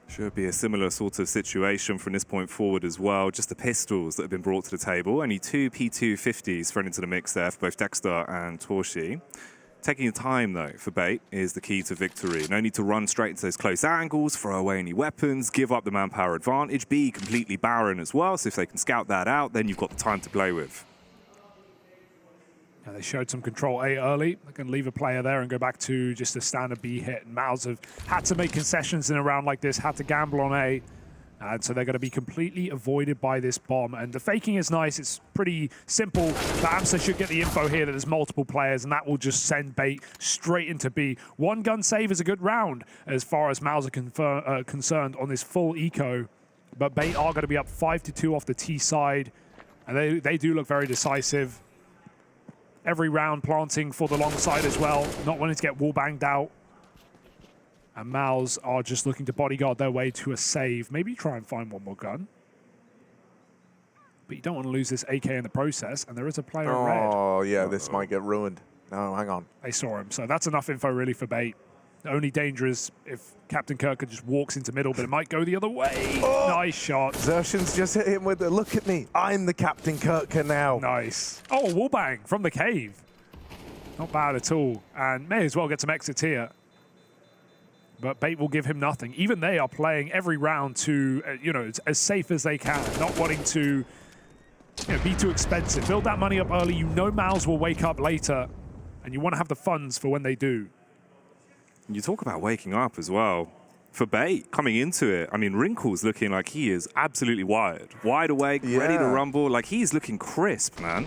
Should be a similar sort of situation from this point forward as well. Just the pistols that have been brought to the table. Only 2 P250s thrown into the mix there for both Dexter and Torshi. Taking your time, though, for Bait is the key to victory. No need to run straight into those close angles, throw away any weapons, give up the manpower advantage. B completely barren as well, so if they can scout that out, then you've got the time to play with. And they showed some control A early. They can leave a player there and go back to just a standard B hit. And MOUZ have had to make concessions in a round like this, had to gamble on A. And so they're going to be completely avoided by this bomb. And the faking is nice. It's pretty simple. The Amsa should get the info here that there's multiple players, and that will just send Bait straight into B. One gun save is a good round as far as MOUZ are concerned on this full eco. But Bait are going to be up 5-2 off the T side. And they do look very decisive. Every round planting for the long side as well, not wanting to get wall banged out. And MOUZ are just looking to bodyguard their way to a save. Maybe try and find one more gun. But you don't want to lose this AK in the process, and there is a player in red. Oh, yeah, this might get ruined. No, hang on. They saw him, so that's enough info really for Bait. The only danger is if Captain Kirker just walks into middle, but it might go the other way. Oh! Nice shot. Xerxion's just hit him with the, look at me, I'm the Captain Kirker now. Nice. Oh, wallbang from the cave. Not bad at all. And may as well get some exits here. But Bait will give him nothing. Even they are playing every round to, you know, as safe as they can, not wanting to be too expensive. Build that money up early. You know MOUZ will wake up later, and you want to have the funds for when they do. You talk about waking up as well. For Bait, coming into it, I mean, Wrinkle's looking like he is absolutely wired. Wide awake, ready to rumble. Like, he's looking crisp, man.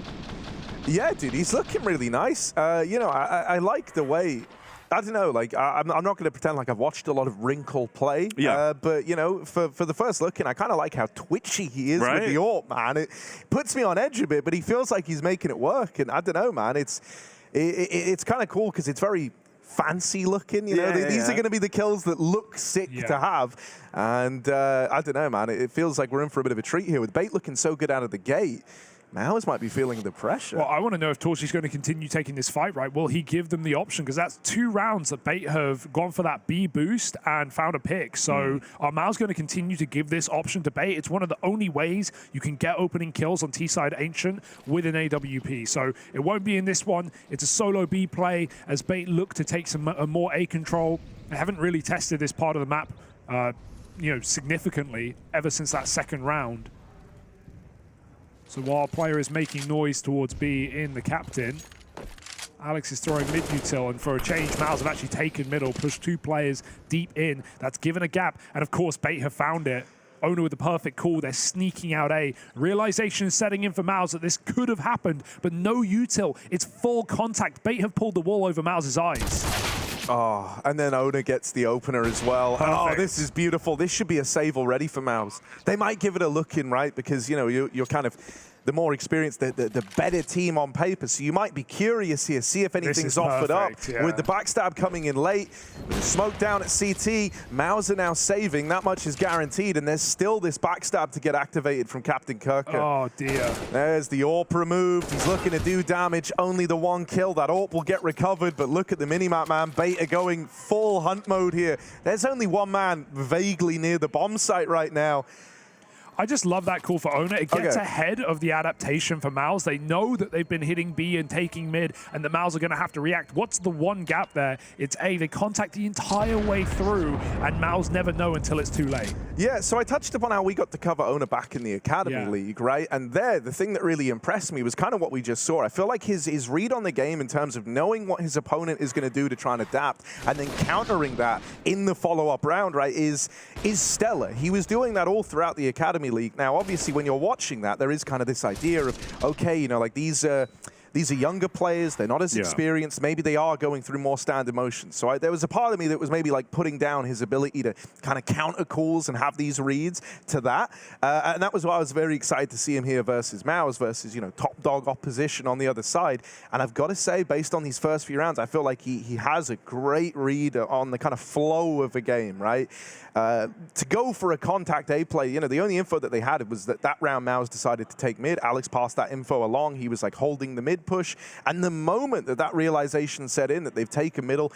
Yeah, dude, he's looking really nice. You know, I like the way... I don't know, like, I'm not going to pretend like I've watched a lot of Wrinkle play. Yeah. But, you know, for the first look in, I kind of like how twitchy he is with the AWP, man. It puts me on edge a bit, but he feels like he's making it work. And I don't know, man, it's kind of cool because it's very fancy looking, you know. These are going to be the kills that look sick to have. And I don't know, man, it feels like we're in for a bit of a treat here with Bait looking so good out of the gate. MOUZ might be feeling the pressure. Well, I want to know if Torchy's going to continue taking this fight, right? Will he give them the option? Because that's 2 rounds that Bait have gone for that B boost and found a pick. So are MOUZ going to continue to give this option to Bait? It's one of the only ways you can get opening kills on T-side Ancient with an AWP. So it won't be in this one. It's a solo B play as Bait look to take some more A control. They haven't really tested this part of the map, you know, significantly ever since that second round. So while player is making noise towards B in the captain, Alex is throwing mid-util, and for a change, MOUZ have actually taken middle, pushed 2 players deep in. That's given a gap, and of course, Bait have found it. Owner with the perfect call, they're sneaking out A. Realization is setting in for MOUZ that this could have happened, but no util. It's full contact. Bait have pulled the wall over MOUZ's eyes. Oh, and then Owner gets the opener as well. Perfect. Oh, this is beautiful. This should be a save already for MOUZ. They might give it a look in, right? Because, you know, you're kind of the more experienced, the better team on paper. So you might be curious here, see if anything's offered up. With the backstab coming in late, with the smoke down at CT, MOUZ are now saving. That much is guaranteed, and there's still this backstab to get activated from Captain Kirker. Oh, dear. There's the AWP removed. He's looking to do damage. Only the 1 kill. That AWP will get recovered, but look at the minimap, man. Bait are going full hunt mode here. There's only 1 man vaguely near the bomb site right now. I just love that call for Owner. It gets ahead of the adaptation for MOUZ. They know that they've been hitting B and taking mid, and the MOUZ are going to have to react. What's the one gap there? It's A, they contact the entire way through, and MOUZ never know until it's too late. Yeah, so I touched upon how we got to cover Owner back in the Academy League, right? And there, the thing that really impressed me was kind of what we just saw. I feel like his read on the game in terms of knowing what his opponent is going to do to try and adapt, and then countering that in the follow-up round, right, is stellar. He was doing that all throughout the Academy League. Now, obviously, when you're watching that, there is kind of this idea of, okay, you know, like these are younger players, they're not as experienced, maybe they are going through more standard motions. So there was a part of me that was maybe like putting down his ability to kind of counter calls and have these reads to that. And that was why I was very excited to see him here versus MOUZ, versus, you know, top dog opposition on the other side. And I've got to say, based on these first few rounds, I feel like he has a great read on the kind of flow of a game, right? To go for a contact A play, you know, the only info that they had was that round MOUZ decided to take mid. Alex passed that info along. He was like holding the mid push. And the moment that realization set in, that they've taken middle,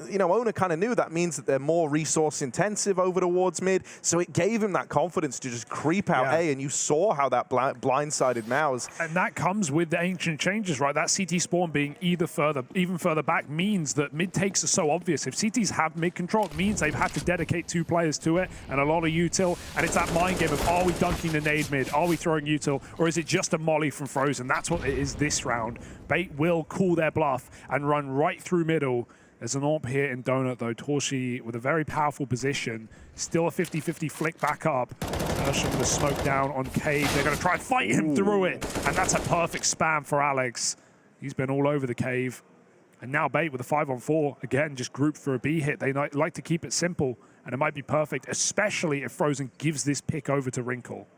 you know, Owner kind of knew that means that they're more resource intensive over towards mid. So it gave him that confidence to just creep out A, and you saw how that blindsided MOUZ. And that comes with the Ancient changes, right? That CT spawn being even further back means that mid takes are so obvious. If CTs have mid control, it means they've had to dedicate 2 players to it and a lot of util. And it's that mind game of, are we dunking the nade mid? Are we throwing util? Or is it just a molly from Frozen? That's what it is this round. Bait will call their bluff and run right through middle. There's an AWP here in Donut, though. Torshi with a very powerful position. Still a 50-50 flick back up. Urshan with a smoke down on Cave. They're going to try and fight him through it. And that's a perfect spam for Alex. He's been all over the Cave. And now Bait with a 5-on-4. Again, just grouped for a B hit. They like to keep it simple. And it might be perfect, especially if Frozen gives this pick over to Wrinkle.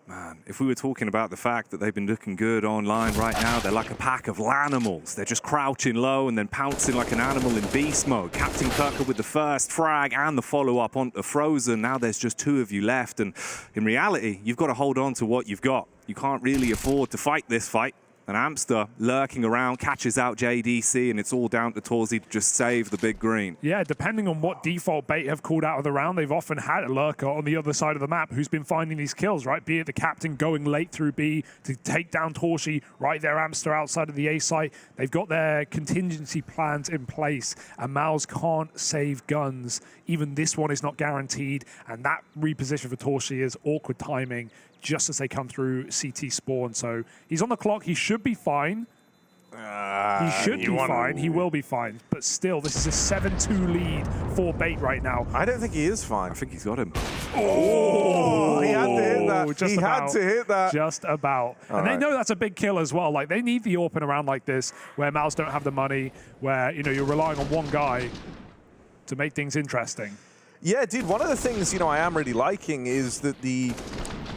Man, if we were talking about the fact that they've been looking good online right now, they're like a pack of lanimals. They're just crouching low and then pouncing like an animal in beast mode. Captain Kirker with the first frag and the follow-up onto Frozen. Now there's just 2 of you left. And in reality, you've got to hold on to what you've got. You can't really afford to fight this fight. And Amster lurking around, catches out JDC, and it's all down to Torzy to just save the big green. Yeah, depending on what default Bait have called out of the round, they've often had a lurker on the other side of the map who's been finding these kills, right? Be it the captain going late through B to take down Torshi, right there Amster outside of the A site. They've got their contingency plans in place, and MOUZ can't save guns. Even this one is not guaranteed, and that reposition for Torshi is awkward timing just as they come through CT spawn. So he's on the clock. He should be fine. He should be fine. He will be fine. But still, this is a 7-2 lead for Bait right now. I don't think he is fine. I think he's got him. Oh, he had to hit that. He had to hit that. Just about. And they know that's a big kill as well. Like, they need the AWP around like this, where MOUZ don't have the money, where, you know, you're relying on one guy to make things interesting. Yeah, dude, one of the things, you know, I am really liking is that the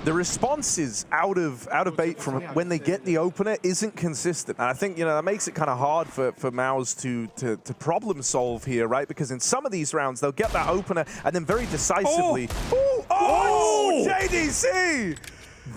responses out of Bait from when they get the opener isn't consistent. And I think, you know, that makes it kind of hard for MOUZ to problem solve here, right? Because in some of these rounds, they'll get that opener and then very decisively... Oh, JDC!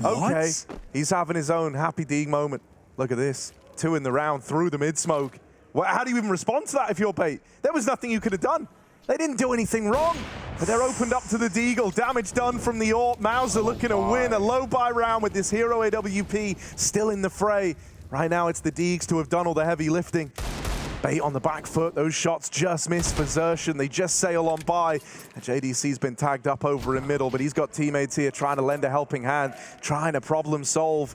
What? Okay, he's having his own happy D moment. Look at this. 2 in the round through the mid-smoke. Well, how do you even respond to that if you're Bait? There was nothing you could have done. They didn't do anything wrong, but they're opened up to the Deagle. Damage done from the AWP. MOUZ are looking to win a low buy round with this hero AWP still in the fray. Right now, it's the Deags to have done all the heavy lifting. Bait on the back foot. Those shots just miss for Xerxan. They just sail on by. And JDC's been tagged up over in middle, but he's got teammates here trying to lend a helping hand, trying to problem solve.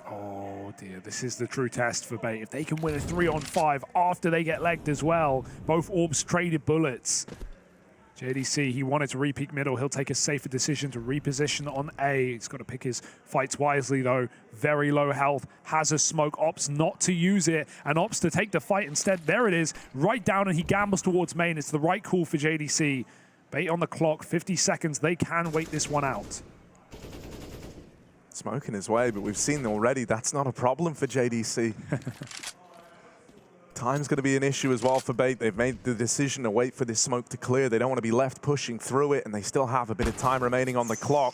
Oh dear, this is the true test for Bait. If they can win a 3-on-5 after they get legged as well, both AWPs traded bullets. JDC, he wanted to re-peek middle. He'll take a safer decision to reposition on A. He's got to pick his fights wisely though. Very low health, has a smoke. Ops not to use it, and Ops to take the fight instead. There it is, right down, and he gambles towards main. It's the right call for JDC. Bait on the clock, 50 seconds. They can wait this one out. Smoking his way, but we've seen already that's not a problem for JDC. Time's going to be an issue as well for Bait. They've made the decision to wait for this smoke to clear. They don't want to be left pushing through it, and they still have a bit of time remaining on the clock.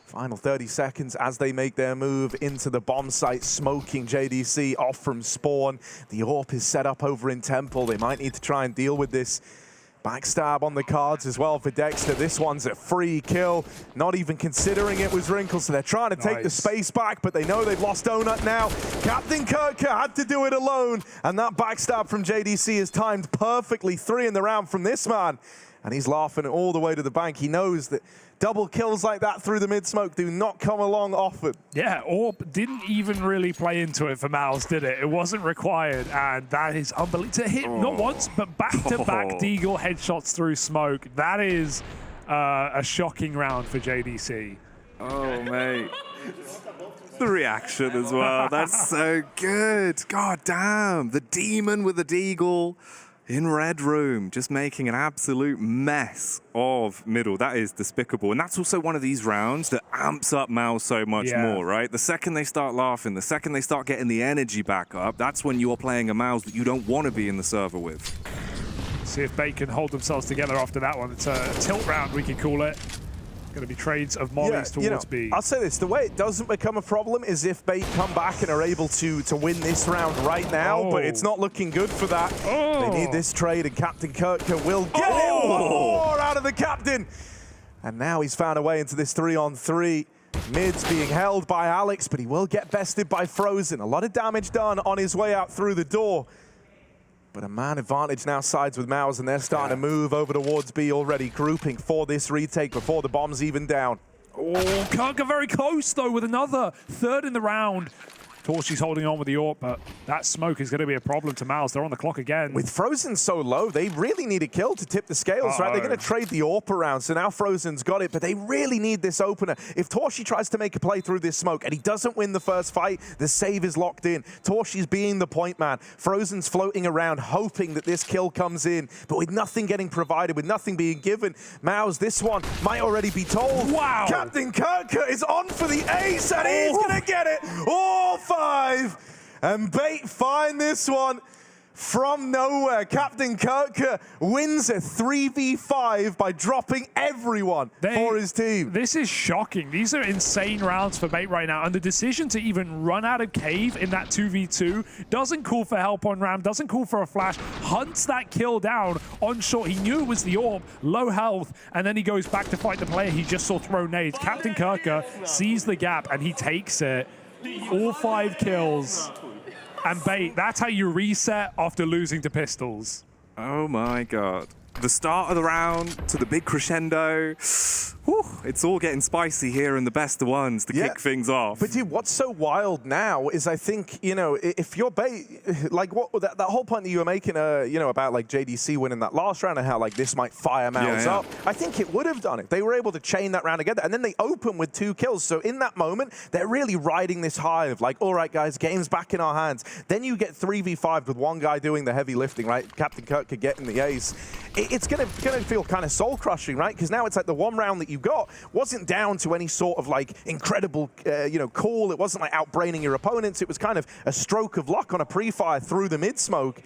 Final 30 seconds as they make their move into the bomb site, smoking JDC off from spawn. The AWP is set up over in Temple. They might need to try and deal with this. Backstab on the cards as well for Dexter. This one's a free kill. Not even considering it was Wrinkle, so they're trying to take the space back, but they know they've lost Donut now. Captain Kirker had to do it alone, and that backstab from JDC is timed perfectly. 3 in the round from this man, and he's laughing all the way to the bank. He knows that double kills like that through the mid-smoke do not come along often. Yeah, AWP didn't even really play into it for MOUZ, did it? It wasn't required, and that is unbelievable. To hit not once, but back-to-back Deagle headshots through smoke. That is a shocking round for JDC. Oh, mate. The reaction as well. That's so good. God damn. The demon with the Deagle in Red Room, just making an absolute mess of middle. That is despicable. And that's also one of these rounds that amps up MOUZ so much more, right? The second they start laughing, the second they start getting the energy back up, that's when you're playing a MOUZ that you don't want to be in the server with. See if Bait can hold themselves together after that one. It's a tilt round, we could call it. Going to be trades of mollies towards B. I'll say this, the way it doesn't become a problem is if Bait come back and are able to win this round right now, but it's not looking good for that. They need this trade, and Captain Kirker will get it. 1 more out of the captain. And now he's found a way into this 3-on-3. Mid's being held by Alex, but he will get bested by Frozen. A lot of damage done on his way out through the door. But a man advantage now sides with MOUZ, and they're starting to move over towards B already, grouping for this retake before the bomb's even down. Oh, Kirker very close, though, with another 3rd in the round. Torchy's holding on with the AWP, but that smoke is going to be a problem to MOUZ. They're on the clock again. With Frozen so low, they really need a kill to tip the scales, right? They're going to trade the AWP around, so now Frozen's got it, but they really need this opener. If Torchy tries to make a play through this smoke and he doesn't win the first fight, the save is locked in. Torchy's being the point man. Frozen's floating around, hoping that this kill comes in, but with nothing getting provided, with nothing being given, MOUZ, this one might already be told. Wow! Captain Kirker is on for the ace, and he's going to get it all 5. And Bait find this one from nowhere. Captain Kirker wins a 3v5 by dropping everyone for his team. This is shocking. These are insane rounds for Bait right now. And the decision to even run out of cave in that 2v2 doesn't call for help on Ram, doesn't call for a flash, hunts that kill down on short. He knew it was the AWP, low health, and then he goes back to fight the player he just saw throw nades. Captain Kirker sees the gap and he takes it. All 5 kills. And Bait, that's how you reset after losing to Pistols. Oh my god. The start of the round to the big crescendo. Whew, it's all getting spicy here in the best of ones to kick things off. But dude, what's so wild now is I think, you know, if you're Bait, like what that whole point that you were making, you know, about like JDC winning that last round and how like this might fire MOUZ up, I think it would have done it. They were able to chain that round together and then they open with 2 kills. So in that moment, they're really riding this high of like, all right, guys, game's back in our hands. Then you get 3v5 with one guy doing the heavy lifting, right? Captain Kirk could get in the ace. It's gonna feel kind of soul crushing, right? Because now it's like the one round that you got wasn't down to any sort of like incredible, you know, call. It wasn't like outbraining your opponents. It was kind of a stroke of luck on a pre-fire through the mid smoke,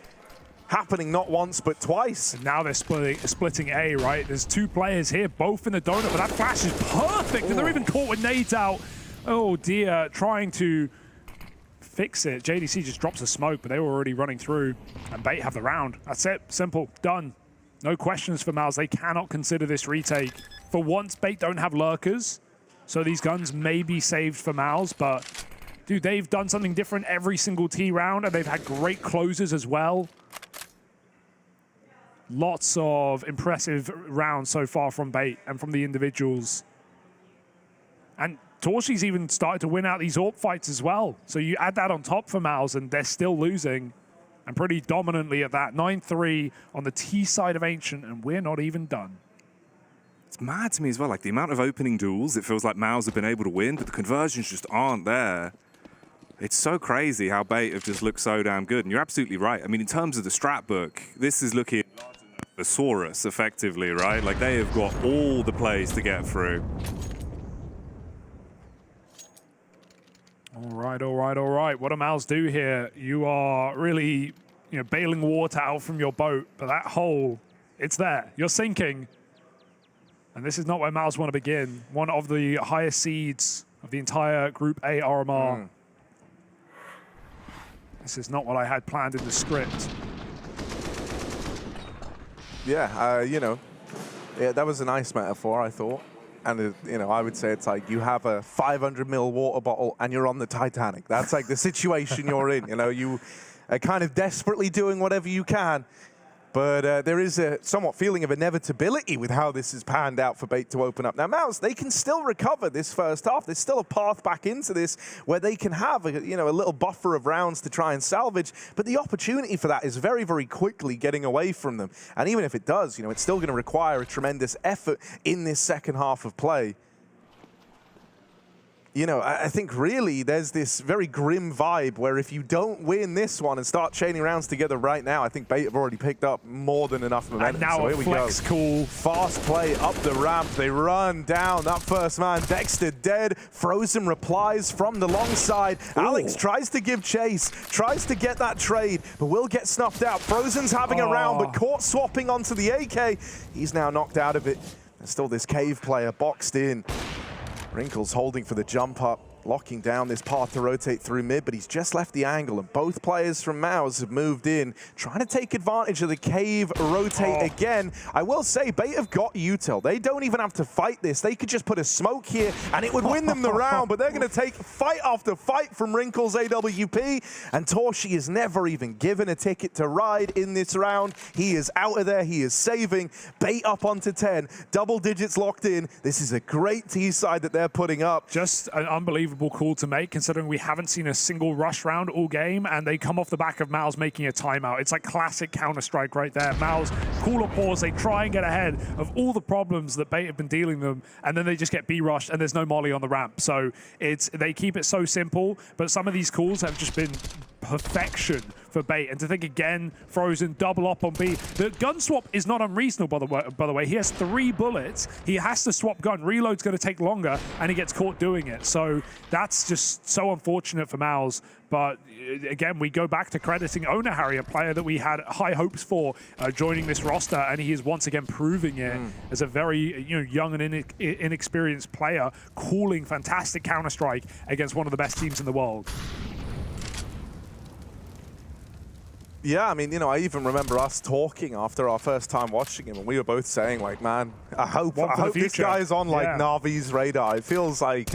happening not once but twice. And now they're splitting A, right? There's 2 players here, both in the donut, but that flash is perfect, and they're even caught with nades out. Oh dear, trying to fix it. JDC just drops a smoke, but they were already running through, and Bait have the round. That's it, simple, done. No questions for MOUZ. They cannot consider this retake. For once, Bait don't have lurkers, so these guns may be saved for MOUZ, but dude, they've done something different every single T round, and they've had great closes as well. Lots of impressive rounds so far from Bait and from the individuals. And Torchy's even started to win out these AWP fights as well. So you add that on top for MOUZ, and they're still losing. And pretty dominantly at that. 9-3 on the T side of Ancient, and we're not even done. It's mad to me as well, like the amount of opening duels, it feels like MOUZ have been able to win, but the conversions just aren't there. It's so crazy how Bait have just looked so damn good. And you're absolutely right. I mean, in terms of the strat book, this is looking a Saurus, effectively, right? Like, they have got all the plays to get through. All right, all right, all right. What do MOUZ do here? You are really, you know, bailing water out from your boat, but that hole, it's there. You're sinking. And this is not where MOUZ want to begin. One of the highest seeds of the entire Group A RMR. This is not what I had planned in the script. Yeah, you know, that was a nice metaphor, I thought. And, you know, I would say it's like you have a 500 ml water bottle and you're on the Titanic. That's like the situation you're in. You know, you are kind of desperately doing whatever you can. But there is a somewhat feeling of inevitability with how this has panned out for Bait to open up. Now, MOUZ, they can still recover this first half. There's still a path back into this where they can have a, you know, a little buffer of rounds to try and salvage. But the opportunity for that is very, very quickly getting away from them. And even if it does, you know, it's still going to require a tremendous effort in this second half of play. You know, I think really there's this very grim vibe where if you don't win this one and start chaining rounds together right now, I think Bait have already picked up more than enough momentum. And now so a flex call. Fast play up the ramp. They run down. That first man, Dexter, dead. Frozen replies from the long side. Ooh. Alex tries to give chase, tries to get that trade, but will get snuffed out. Frozen's having a round, but caught swapping onto the AK. He's now knocked out of it. There's still this cave player boxed in. Wrinkles holding for the jump up, locking down this path to rotate through mid, but he's just left the angle, and both players from MOUZ have moved in, trying to take advantage of the cave rotate again. I will say, Bait have got util. They don't even have to fight this. They could just put a smoke here, and it would win them the round, but they're going to take fight after fight from Wrinkles AWP, and Torchy is never even given a ticket to ride in this round. He is out of there. He is saving. Bait up onto 10. Double digits locked in. This is a great T side that they're putting up. Just an unbelievable unbelievable call to make, considering we haven't seen a single rush round all game, and they come off the back of MOUZ making a timeout. It's like classic Counter-Strike right there. MOUZ call a pause, they try and get ahead of all the problems that Bait have been dealing them, and then they just get B-rushed, and there's no molly on the ramp. So they keep it so simple, but some of these calls have just been perfection for Bait. And to think again, Frozen double up on B. The gun swap is not unreasonable, by the way. He has 3 bullets. He has to swap gun. Reload's going to take longer, and he gets caught doing it. So that's just so unfortunate for MOUZ. But again, we go back to crediting Onahari, a player that we had high hopes for joining this roster, and he is once again proving it as a very young and inexperienced player, calling fantastic Counter-Strike against one of the best teams in the world. Yeah, I mean, I even remember us talking after our first time watching him, and we were both saying, like, man, I hope this guy's on like Navi's radar. It feels like,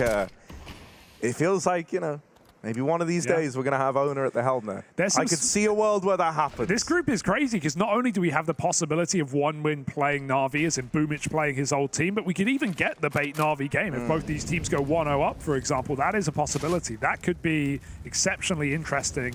maybe one of these days we're going to have Owner at the helm there. I could see a world where that happens. This group is crazy because not only do we have the possibility of one win playing Na'Vi, as in Boomich playing his old team, but we could even get the Bait Na'Vi game. If both these teams go 1-0 up, for example, that is a possibility. That could be exceptionally interesting.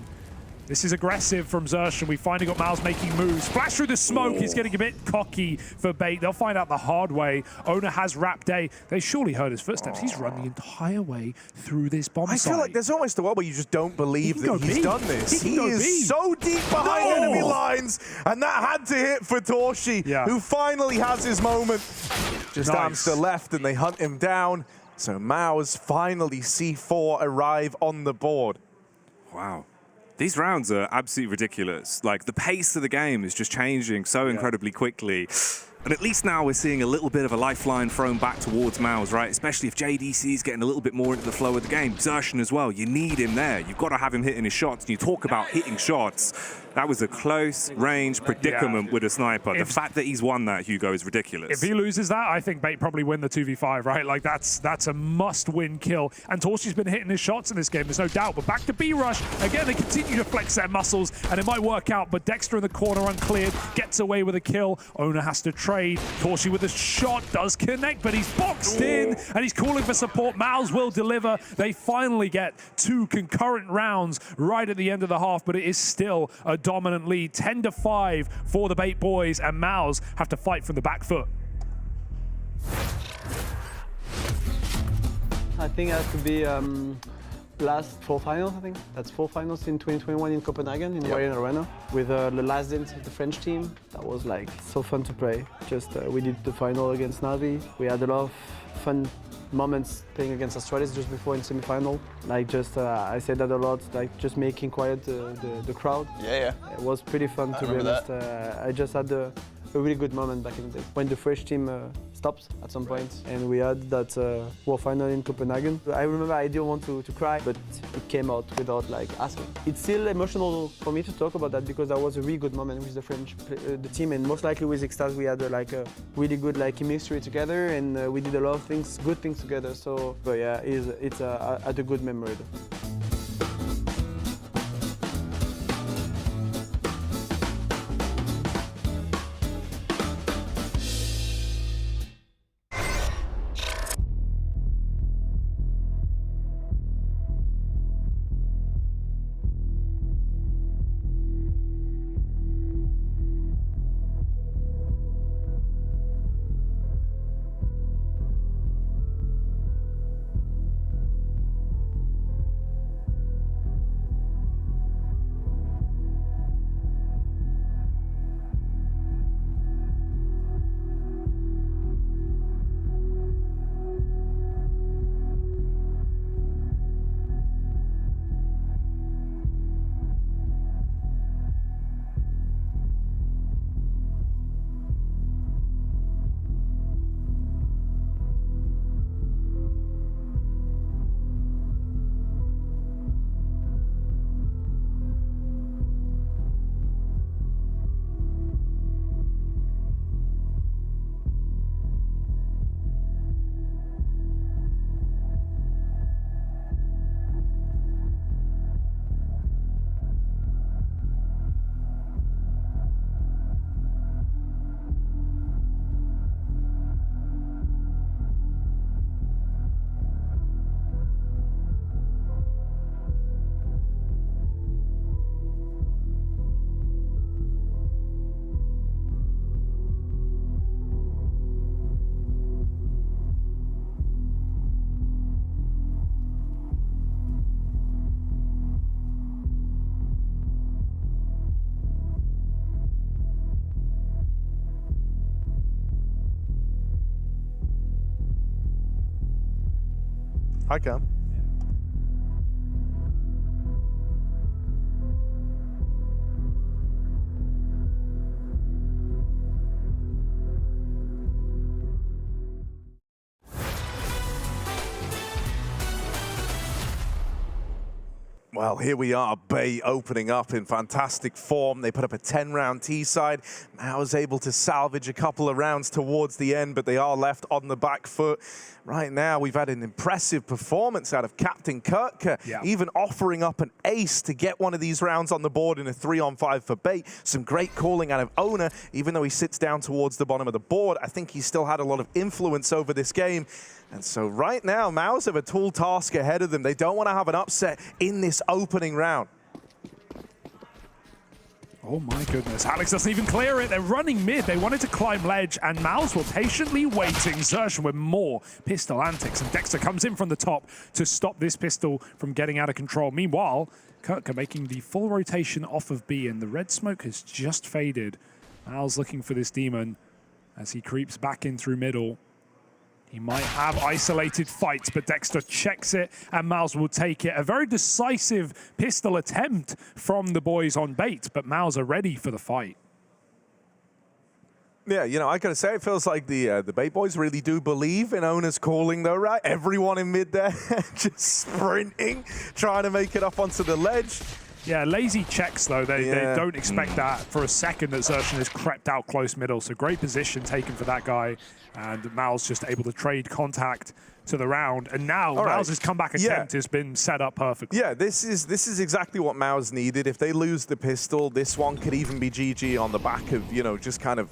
This is aggressive from Zersh, and we finally got MOUZ making moves. Flash through the smoke. He's getting a bit cocky for Bait. They'll find out the hard way. Owner has wrapped A. They surely heard his footsteps. He's run the entire way through this bomb site. I feel like there's almost a world where you just don't believe that he's done this. He is so deep behind enemy lines, and that had to hit for Torshi, who finally has his moment. Just Amster left, and they hunt him down. So MOUZ finally C4 arrive on the board. Wow. These rounds are absolutely ridiculous. Like, the pace of the game is just changing so incredibly quickly. And at least now we're seeing a little bit of a lifeline thrown back towards MOUZ, right? Especially if JDC is getting a little bit more into the flow of the game. Xertion as well, you need him there. You've got to have him hitting his shots. And you talk about hitting shots. That was a close range predicament with a sniper. The fact that he's won that, Hugo, is ridiculous. If he loses that, I think Bait probably win the 2v5, right? Like, that's a must-win kill. And Torshi's been hitting his shots in this game, there's no doubt. But back to B-Rush. Again, they continue to flex their muscles, and it might work out. But Dexter in the corner uncleared, gets away with a kill. Owner has to trade. Torshi with a shot, does connect, but he's boxed in, and he's calling for support. MOUZ will deliver. They finally get 2 concurrent rounds right at the end of the half, but it is still a dominant lead, 10-5 for the Bait boys, and MOUZ have to fight from the back foot. I think it has to be last 4 finals, I think. That's 4 finals in 2021 in Copenhagen, in the Arena, with the last dance of the French team. That was like so fun to play. Just we did the final against Navi. We had a lot of fun moments playing against Australis just before in semi-final. Like just, I said that a lot, like just making quiet the crowd. Yeah. It was pretty fun to be honest. I just had a really good moment back in the day. When the French team stopped at some point and we had that World Final in Copenhagen. I remember I didn't want to cry, but it came out without like asking. It's still emotional for me to talk about that because that was a really good moment with the French the team, and most likely with Extase we had like a really good like chemistry together, and we did a lot of things, good things together. So, but yeah, it's a good memory. I can. Well, here we are, Bay opening up in fantastic form. They put up a 10-round T-side. MOUZ able to salvage a couple of rounds towards the end, but they are left on the back foot. Right now, we've had an impressive performance out of Captain Kurtka, even offering up an ace to get one of these rounds on the board in a 3-on-5 for Bait. Some great calling out of Owner, even though he sits down towards the bottom of the board. I think he still had a lot of influence over this game. And so right now, MOUZ have a tall task ahead of them. They don't want to have an upset in this opening round. Oh my goodness, Alex doesn't even clear it. They're running mid. They wanted to climb ledge, and MOUZ were patiently waiting. Xerxes with more pistol antics, and Dexter comes in from the top to stop this pistol from getting out of control. Meanwhile, Kurtka making the full rotation off of B, and the red smoke has just faded. MOUZ looking for this demon as he creeps back in through middle. He might have isolated fights, but Dexter checks it, and MOUZ will take it. A very decisive pistol attempt from the boys on Bait, but MOUZ are ready for the fight. Yeah, you know, I gotta say, it feels like the Bait boys really do believe in Owner's calling, though, right? Everyone in mid there just sprinting, trying to make it up onto the ledge. Yeah, lazy checks, though. They don't expect that for a second that Xerxes has crept out close middle. So great position taken for that guy. And MOUZ just able to trade contact to the round. And now MOUZ's comeback attempt has been set up perfectly. Yeah, this is exactly what MOUZ needed. If they lose the pistol, this one could even be GG on the back of, you know, just kind of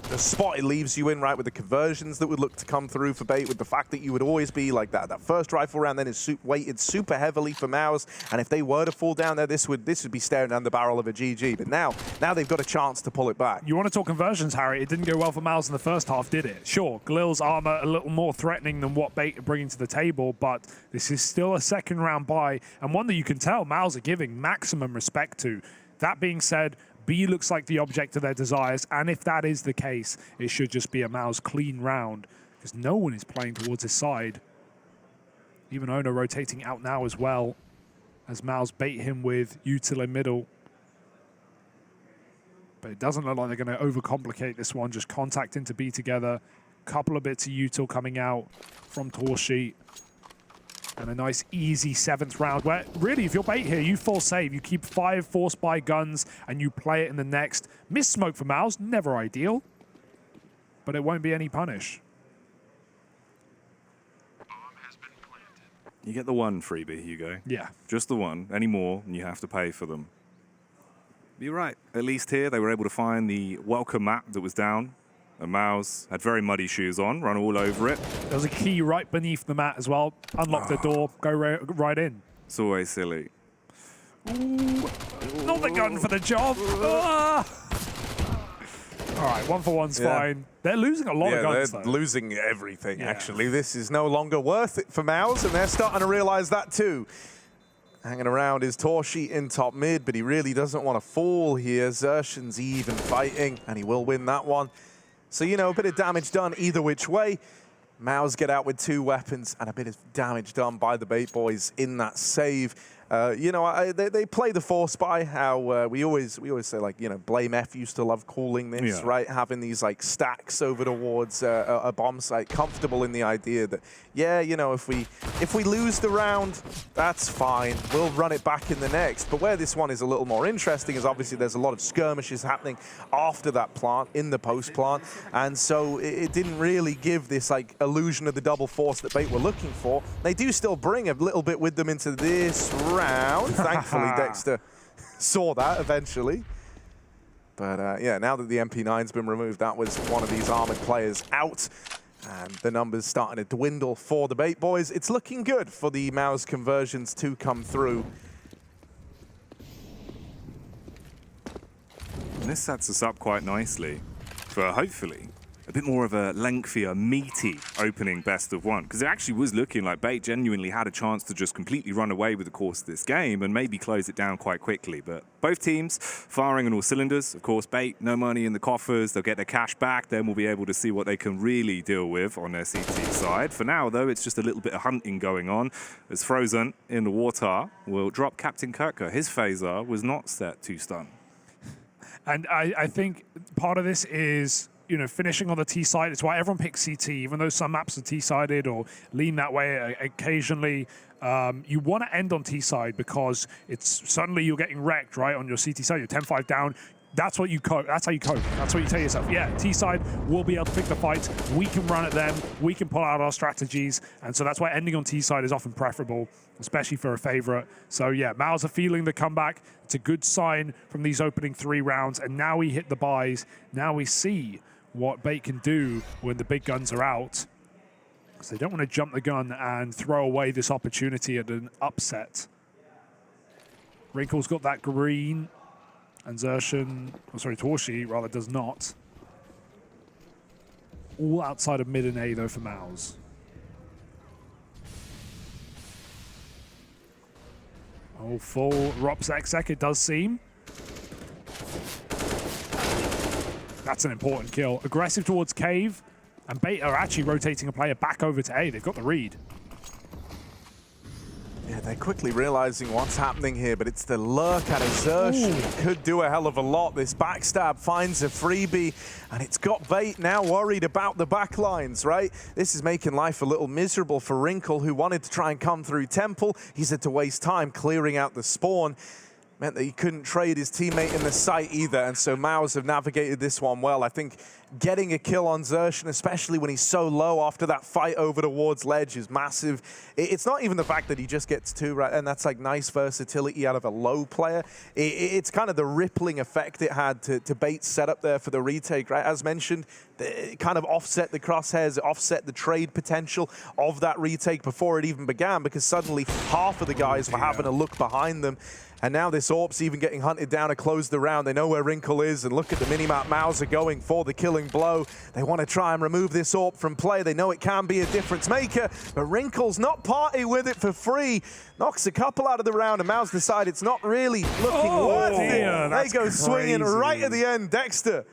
the spot it leaves you in, right, with the conversions that would look to come through for Bait, with the fact that you would always be like that first rifle round then is weighted super heavily for MOUZ, and if they were to fall down there, this would be staring down the barrel of a GG. But now they've got a chance to pull it back. You want to talk conversions, Harry? It didn't go well for MOUZ in the first half, did it? Sure, Glil's armor a little more threatening than what Bait are bringing to the table, but this is still a second round buy, and one that you can tell MOUZ are giving maximum respect to. That being said, B looks like the object of their desires, and if that is the case, it should just be a MOUZ clean round, because no one is playing towards his side. Even Owner rotating out now as well, as MOUZ bait him with util in middle. But it doesn't look like they're going to overcomplicate this one, just contact into B together. Couple of bits of util coming out from Torshi. And a nice, easy 7th round where, really, if you're Bait here, you full save. You keep 5 force buy guns, and you play it in the next. Miss smoke for MOUZ, never ideal. But it won't be any punish. You get the one freebie, Hugo. Yeah. Just the one. Any more, and you have to pay for them. You're right. At least here, they were able to find the welcome map that was down. And MOUZ had very muddy shoes on, run all over it. There was a key right beneath the mat as well. Unlock the door, go right in. It's always silly. Ooh, not the gun for the job. Ah. All right, 1 for 1's fine. They're losing a lot of guns, they're though. losing everything, actually. This is no longer worth it for MOUZ, and they're starting to realize that too. Hanging around is Torshi in top mid, but he really doesn't want to fall here. Xerxes even fighting, and he will win that one. So, you know, a bit of damage done either which way. MOUZ get out with 2 weapons, and a bit of damage done by the Bait boys in that save. You know, they play the force buy, how we always say, like, you know, Blame F used to love calling this, right? Having these, like, stacks over towards a bomb site, comfortable in the idea that, yeah, you know, if we lose the round, that's fine. We'll run it back in the next. But where this one is a little more interesting is obviously there's a lot of skirmishes happening after that plant, in the post plant, and so it didn't really give this, like, illusion of the double force that Bait were looking for. They do still bring a little bit with them into this round. Thankfully, Dexter saw that eventually. But yeah, now that the MP9's been removed, that was one of these armored players out. And the numbers starting to dwindle for the Bait boys. It's looking good for the MOUZ conversions to come through. And this sets us up quite nicely for, hopefully, a bit more of a lengthier, meaty opening best of one, because it actually was looking like Bait genuinely had a chance to just completely run away with the course of this game and maybe close it down quite quickly. But both teams firing on all cylinders. Of course, Bait, no money in the coffers. They'll get their cash back. Then we'll be able to see what they can really deal with on their CT side. For now, though, it's just a little bit of hunting going on as Frozen in the water will drop Captain Kirker. His phaser was not set to stun. And I think part of this is, you know, finishing on the T side. It's why everyone picks CT, even though some maps are T-sided or lean that way occasionally. You want to end on T side because it's suddenly you're getting wrecked, right, on your CT side. You're 10-5 down. That's what you cope. That's how you cope. That's what you tell yourself. Yeah, T side will be able to pick the fights. We can run at them. We can pull out our strategies. And so that's why ending on T side is often preferable, especially for a favorite. So yeah, MOUZ are feeling the comeback. It's a good sign from these opening 3 rounds. And now we hit the buys. Now we see what Bait can do when the big guns are out. Because they don't want to jump the gun and throw away this opportunity at an upset. Wrinkle's got that green. And Xertion, oh sorry, Torshi rather does not. All outside of mid and A though for MOUZ. Oh, full Ropsek it does seem. That's an important kill. Aggressive towards Cave. And Bait are actually rotating a player back over to A. They've got the read. Yeah, they're quickly realizing what's happening here, but it's the lurk at Xertion. Could do a hell of a lot. This backstab finds a freebie, and it's got Bait now worried about the backlines, right? This is making life a little miserable for Wrinkle, who wanted to try and come through Temple. He's had to waste time clearing out the spawn. Meant that he couldn't trade his teammate in the site either, and so MOUZ have navigated this one well. I think getting a kill on Xertion, especially when he's so low after that fight over towards ledge, is massive. It's not even the fact that he just gets 2, right, and that's like nice versatility out of a low player. It's kind of the rippling effect it had to Bait's setup there for the retake, right? As mentioned, it kind of offset the crosshairs, it offset the trade potential of that retake before it even began, because suddenly half of the guys were having a look behind them. And now this AWP's even getting hunted down to close the round. They know where Wrinkle is, and look at the minimap. MOUZ are going for the killing blow. They want to try and remove this AWP from play. They know it can be a difference maker, but Wrinkle's not party with it for free. Knocks a couple out of the round, and MOUZ decide it's not really looking worth it. They go swinging right at the end. Dexter,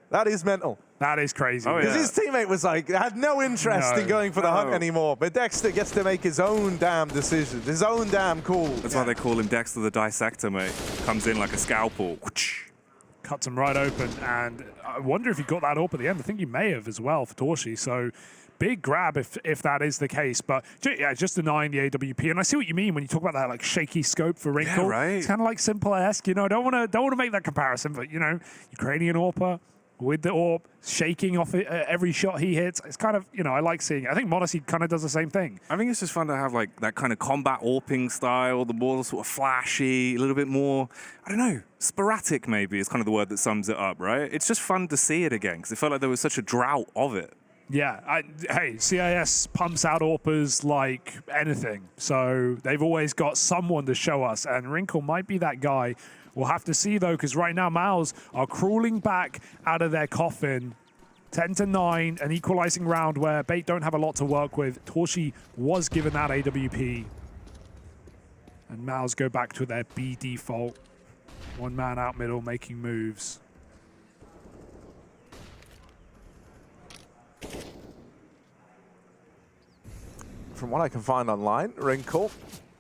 that is mental. That is crazy. Because his teammate was like, had no interest in going for the hunt anymore. But Dexter gets to make his own damn decisions, his own damn call. That's why they call him Dexter the Dissector, mate. Comes in like a scalpel. Cuts him right open. And I wonder if he got that up at the end. I think he may have as well for Torshi. So big grab if that is the case. But yeah, just denying the AWP. And I see what you mean when you talk about that like shaky scope for Wrinkle. Yeah, right. It's kind of like Simple-esque. You know, don't want to make that comparison. But, you know, Ukrainian AWPer with the AWP, shaking off it every shot he hits. It's kind of, you know, I like seeing it. I think Modesty kind of does the same thing. I think it's just fun to have like that kind of combat AWPing style, the more sort of flashy, a little bit more, I don't know, sporadic maybe is kind of the word that sums it up, right? It's just fun to see it again because it felt like there was such a drought of it. Yeah, hey, CIS pumps out AWPers like anything. So they've always got someone to show us, and Wrinkle might be that guy. We'll have to see, though, because right now MOUZ are crawling back out of their coffin. 10-9, an equalizing round where Bait don't have a lot to work with. Torshi was given that AWP. And MOUZ go back to their B default. One man out middle making moves. From what I can find online, Wrinkle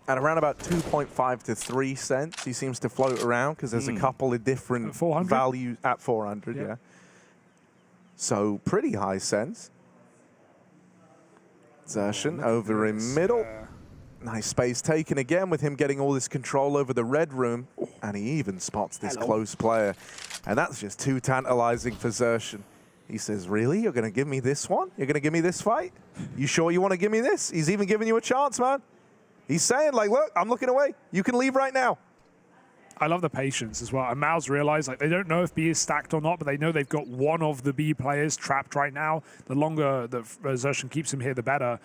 at around about 2.5 to 3 cents. He seems to float around because there's a couple of different values at 400, yeah. So pretty high cents. Xertion over in middle. Nice space taken again with him getting all this control over the red room. And he even spots this close player. And that's just too tantalizing for Xertion. He says, really? You're going to give me this one? You're going to give me this fight? You sure you want to give me this? He's even giving you a chance, man. He's saying, like, look, I'm looking away. You can leave right now. I love the patience as well. And MOUZ realize, like, they don't know if B is stacked or not, but they know they've got one of the B players trapped right now. The longer that Xertion keeps him here, the better.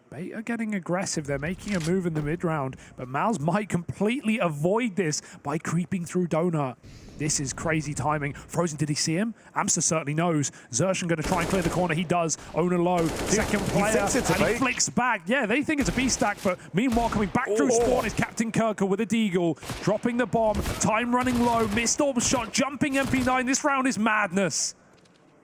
Bait are getting aggressive. They're making a move in the mid round, but MOUZ might completely avoid this by creeping through Donut. This is crazy timing. Frozen, did he see him? Amster certainly knows. Zershan going to try and clear the corner. He does. Owner low. Second player. And he flicks back. Yeah, they think it's a B-stack, but meanwhile coming back through spawn is Captain Kirker with a deagle. Dropping the bomb. Time running low. Missed orb shot. Jumping MP9. This round is madness.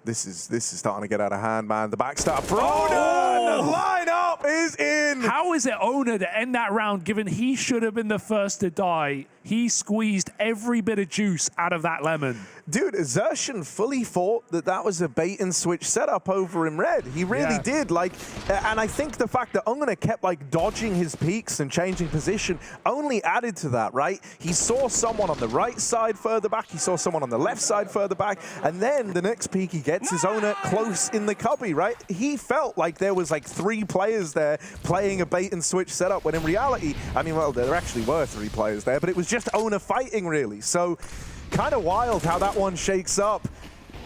This is starting to get out of hand, man. The backstab for Owner! The lineup is in! How is it Owner to end that round, given he should have been the first to die? He squeezed every bit of juice out of that lemon. Dude, Zershan fully thought that that was a bait and switch setup over in red. He really did. Like, and I think the fact that Owner kept like dodging his peaks and changing position only added to that, right? He saw someone on the right side further back. He saw someone on the left side further back. And then the next peak he gets his Owner close in the cubby, right? He felt like there was like 3 players there playing a bait and switch setup, when in reality, I mean, well, there actually were 3 players there, but it was just Owner fighting, really. So kind of wild how that one shakes up.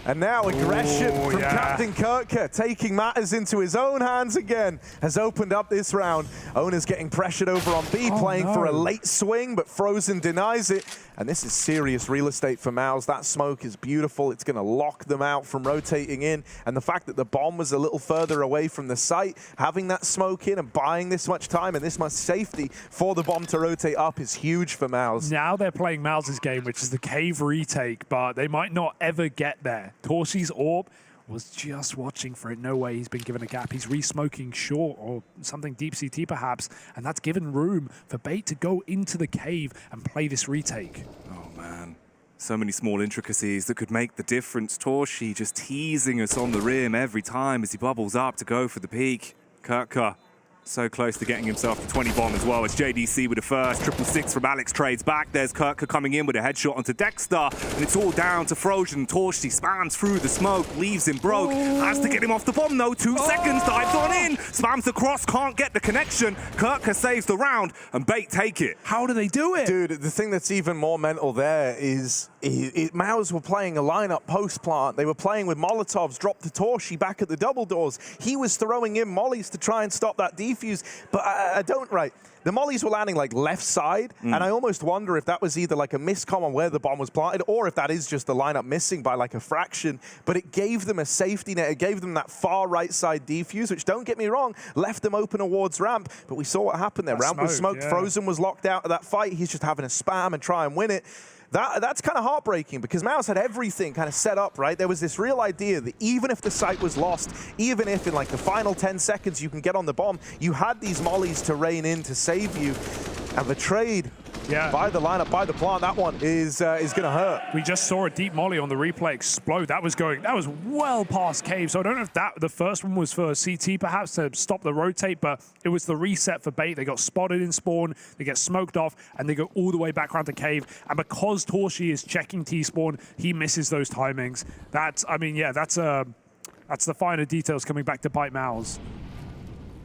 And now aggression from Captain Kirker, taking matters into his own hands again, has opened up this round. Owner's getting pressured over on B, playing for a late swing, but Frozen denies it. And this is serious real estate for MOUZ. That smoke is beautiful. It's going to lock them out from rotating in. And the fact that the bomb was a little further away from the site, having that smoke in and buying this much time and this much safety for the bomb to rotate up is huge for MOUZ. Now they're playing MOUZ's game, which is the cave retake, but they might not ever get there. Torshi's orb was just watching for it. No way he's been given a gap. He's re-smoking short or something deep CT perhaps, and that's given room for Bait to go into the cave and play this retake. Oh man, so many small intricacies that could make the difference. Torshi just teasing us on the rim every time as he bubbles up to go for the peak. Kirker so close to getting himself the 20 bomb as well. It's JDC with the first. 666 from Apeks trades back. There's Kirker coming in with a headshot onto Dexter. And it's all down to Frozen. Torshi spams through the smoke, leaves him broke. Has to get him off the bomb though. 2 seconds, dives on in. Spams the cross, can't get the connection. Kirker saves the round and Bait take it. How do they do it? Dude, the thing that's even more mental there is MOUZ were playing a lineup post-plant. They were playing with Molotovs, dropped to Torshi back at the double doors. He was throwing in mollies to try and stop that defuse, but I don't, right. The mollies were landing like left side, and I almost wonder if that was either like a miscomm on where the bomb was planted, or if that is just the lineup missing by like a fraction. But it gave them a safety net. It gave them that far right side defuse, which, don't get me wrong, left them open towards ramp. But we saw what happened there. Ramp was smoked. Frozen was locked out of that fight. He's just having to spam and try and win it. That's kind of heartbreaking, because MOUZ had everything kind of set up, right? There was this real idea that even if the site was lost, even if in like the final 10 seconds you can get on the bomb, you had these mollies to rain in to save you. And the trade by the lineup, by the plant, that one is going to hurt. We just saw a deep molly on the replay explode. That was well past cave. So I don't know if the first one was for CT perhaps to stop the rotate, but it was the reset for Bait. They got spotted in spawn, they get smoked off, and they go all the way back around to cave. And because Torshi is checking T-spawn, he misses those timings. That's the finer details coming back to bite MOUZ.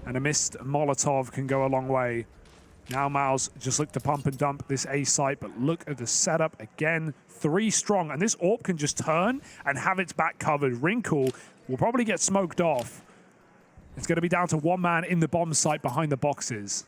And a missed Molotov can go a long way. Now MOUZ just look to pump and dump this A site, but look at the setup again. 3 strong, and this AWP can just turn and have its back covered. Wrinkle will probably get smoked off. It's going to be down to 1 man in the bomb site behind the boxes.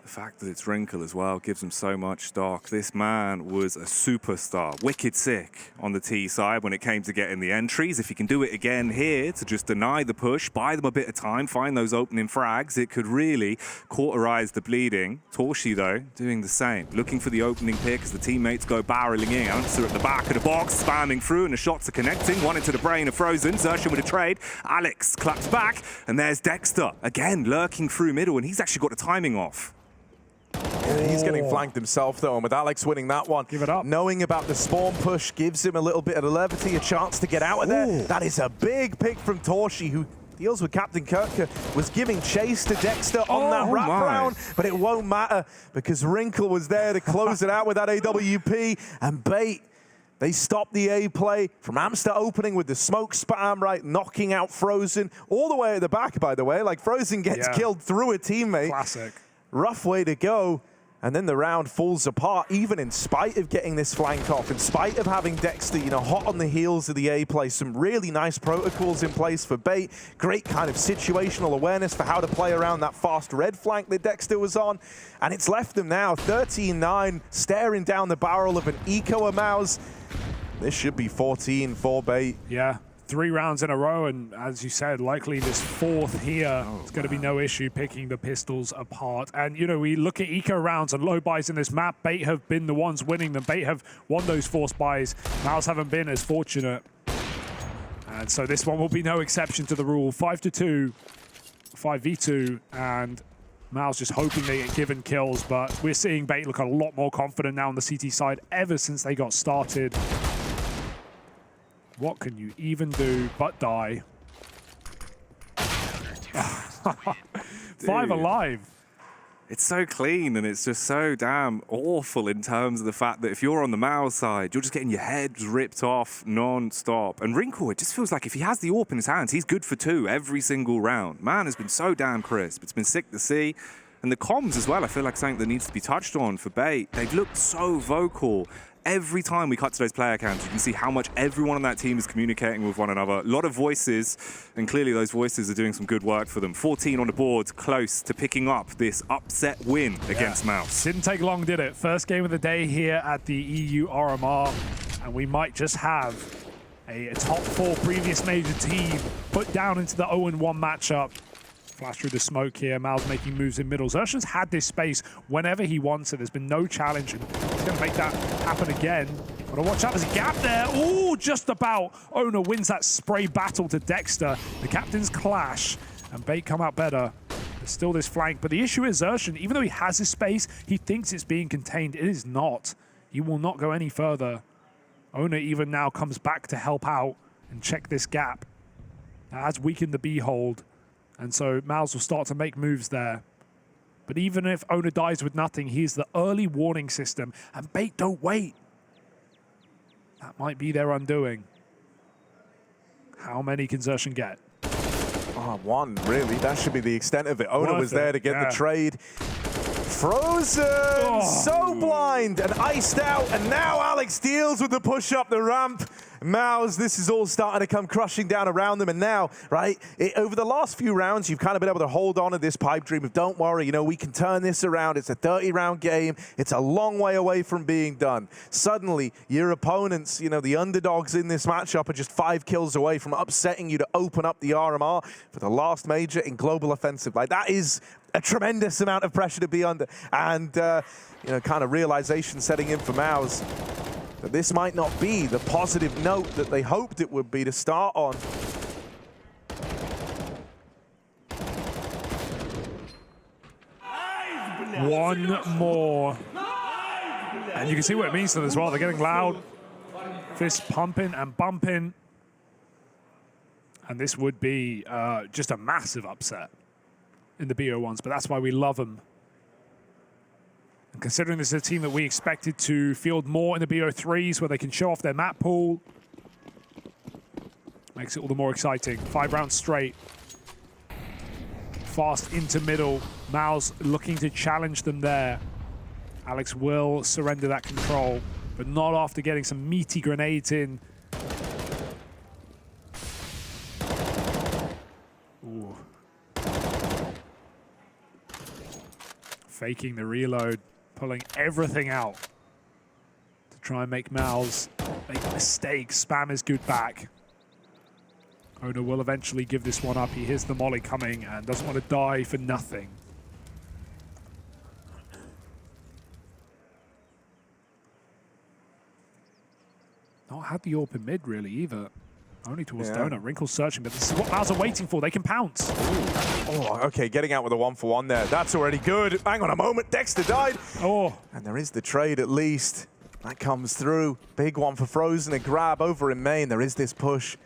The fact that it's Wrinkle as well gives him so much stock. This man was a superstar, wicked sick on the T side when it came to getting the entries. If he can do it again here to just deny the push, buy them a bit of time, find those opening frags, it could really cauterize the bleeding. Torshi, though, doing the same, looking for the opening pick as the teammates go barreling in. Answer at the back of the box, spamming through, and the shots are connecting. One into the brain of Frozen. Zershan with a trade. Alex claps back, and there's Dexter again lurking through middle, and he's actually got the timing off. He's getting flanked himself, though, and with Alex winning that one, give it up. Knowing about the spawn push gives him a little bit of levity, a chance to get out of there. That is a big pick from Torshi, who deals with Captain Kirker, was giving chase to Dexter on that wraparound, but it won't matter because Wrinkle was there to close it out with that AWP, and Bait, they stopped the A play from Amster opening with the smoke spam, right, knocking out Frozen all the way at the back, by the way. Like, Frozen gets killed through a teammate. Classic. Rough way to go. And then the round falls apart, even in spite of getting this flank off, in spite of having Dexter, you know, hot on the heels of the A play. Some really nice protocols in place for Bait. Great kind of situational awareness for how to play around that fast red flank that Dexter was on. And it's left them now 13-9, staring down the barrel of an eco MOUZ. This should be 14 for Bait. Yeah. 3 rounds in a row, and as you said, likely this 4th here. It's going to be no issue picking the pistols apart. And, you know, we look at eco rounds and low buys in this map. Bait have been the ones winning them. Bait have won those forced buys. MOUZ haven't been as fortunate. And so this one will be no exception to the rule. 5-2, 5v2, and MOUZ just hoping they get given kills. But we're seeing Bait look a lot more confident now on the CT side ever since they got started. What can you even do but die? 5 alive. It's so clean, and it's just so damn awful in terms of the fact that if you're on the MOUZ side, you're just getting your head ripped off non-stop. And Wrinkle, it just feels like if he has the AWP in his hands, he's good for 2 every single round. Man has been so damn crisp. It's been sick to see. And the comms as well, I feel like something that needs to be touched on for Bait. They've looked so vocal. Every time we cut to those player cams, you can see how much everyone on that team is communicating with one another. A lot of voices, and clearly those voices are doing some good work for them. 14 on the board, close to picking up this upset win against MOUZ. Didn't take long, did it? First game of the day here at the EU RMR, and we might just have a top 4 previous major team put down into the 0-1 matchup. Flash through the smoke here. MOUZ making moves in middle. Xerxion's had this space whenever he wants it. There's been no challenge, and he's going to make that happen again. Gotta watch out. There's a gap there. Ooh, just about. Owner wins that spray battle to Dexter. The captains clash, and Bait come out better. There's still this flank, but the issue is Xerxion, even though he has his space, he thinks it's being contained. It is not. He will not go any further. Owner even now comes back to help out and check this gap. That has weakened the B hold. And so MOUZ will start to make moves there. But even if Owner dies with nothing, he's the early warning system. And Bait don't wait. That might be their undoing. How many can Xerxion get? Oh, 1, really. That should be the extent of it. Owner was there to get the trade. Frozen! So blind and iced out. And now Alex deals with the push up the ramp. MOUZ, this is all starting to come crushing down around them. And now, right, over the last few rounds, you've kind of been able to hold on to this pipe dream of don't worry, you know, we can turn this around. It's a 30-round game. It's a long way away from being done. Suddenly, your opponents, you know, the underdogs in this matchup are just 5 kills away from upsetting you to open up the RMR for the last major in global offensive. Like, that is a tremendous amount of pressure to be under. And, you know, kind of realization setting in for MOUZ. But this might not be the positive note that they hoped it would be to start on. One more. And you can see what it means to them as well. They're getting loud. Fists pumping and bumping. And this would be just a massive upset in the BO1s, but that's why we love them. And considering this is a team that we expected to field more in the BO3s where they can show off their map pool, makes it all the more exciting. 5 rounds straight. Fast into middle. MOUZ looking to challenge them there. Alex will surrender that control, but not after getting some meaty grenades in. Ooh. Faking the reload. Pulling everything out to try and make MOUZ make mistakes. Spam is good back. Owner will eventually give this one up. He hears the molly coming and doesn't want to die for nothing. Not had the AWP in mid really either. Only towards Donut. Wrinkle's searching, but this is what MOUZ are waiting for. They can pounce. Oh, okay, getting out with a 1-for-1 there. That's already good. Hang on a moment, Dexter died. Oh. And there is the trade at least. That comes through. Big one for Frozen, a grab over in main. There is this push.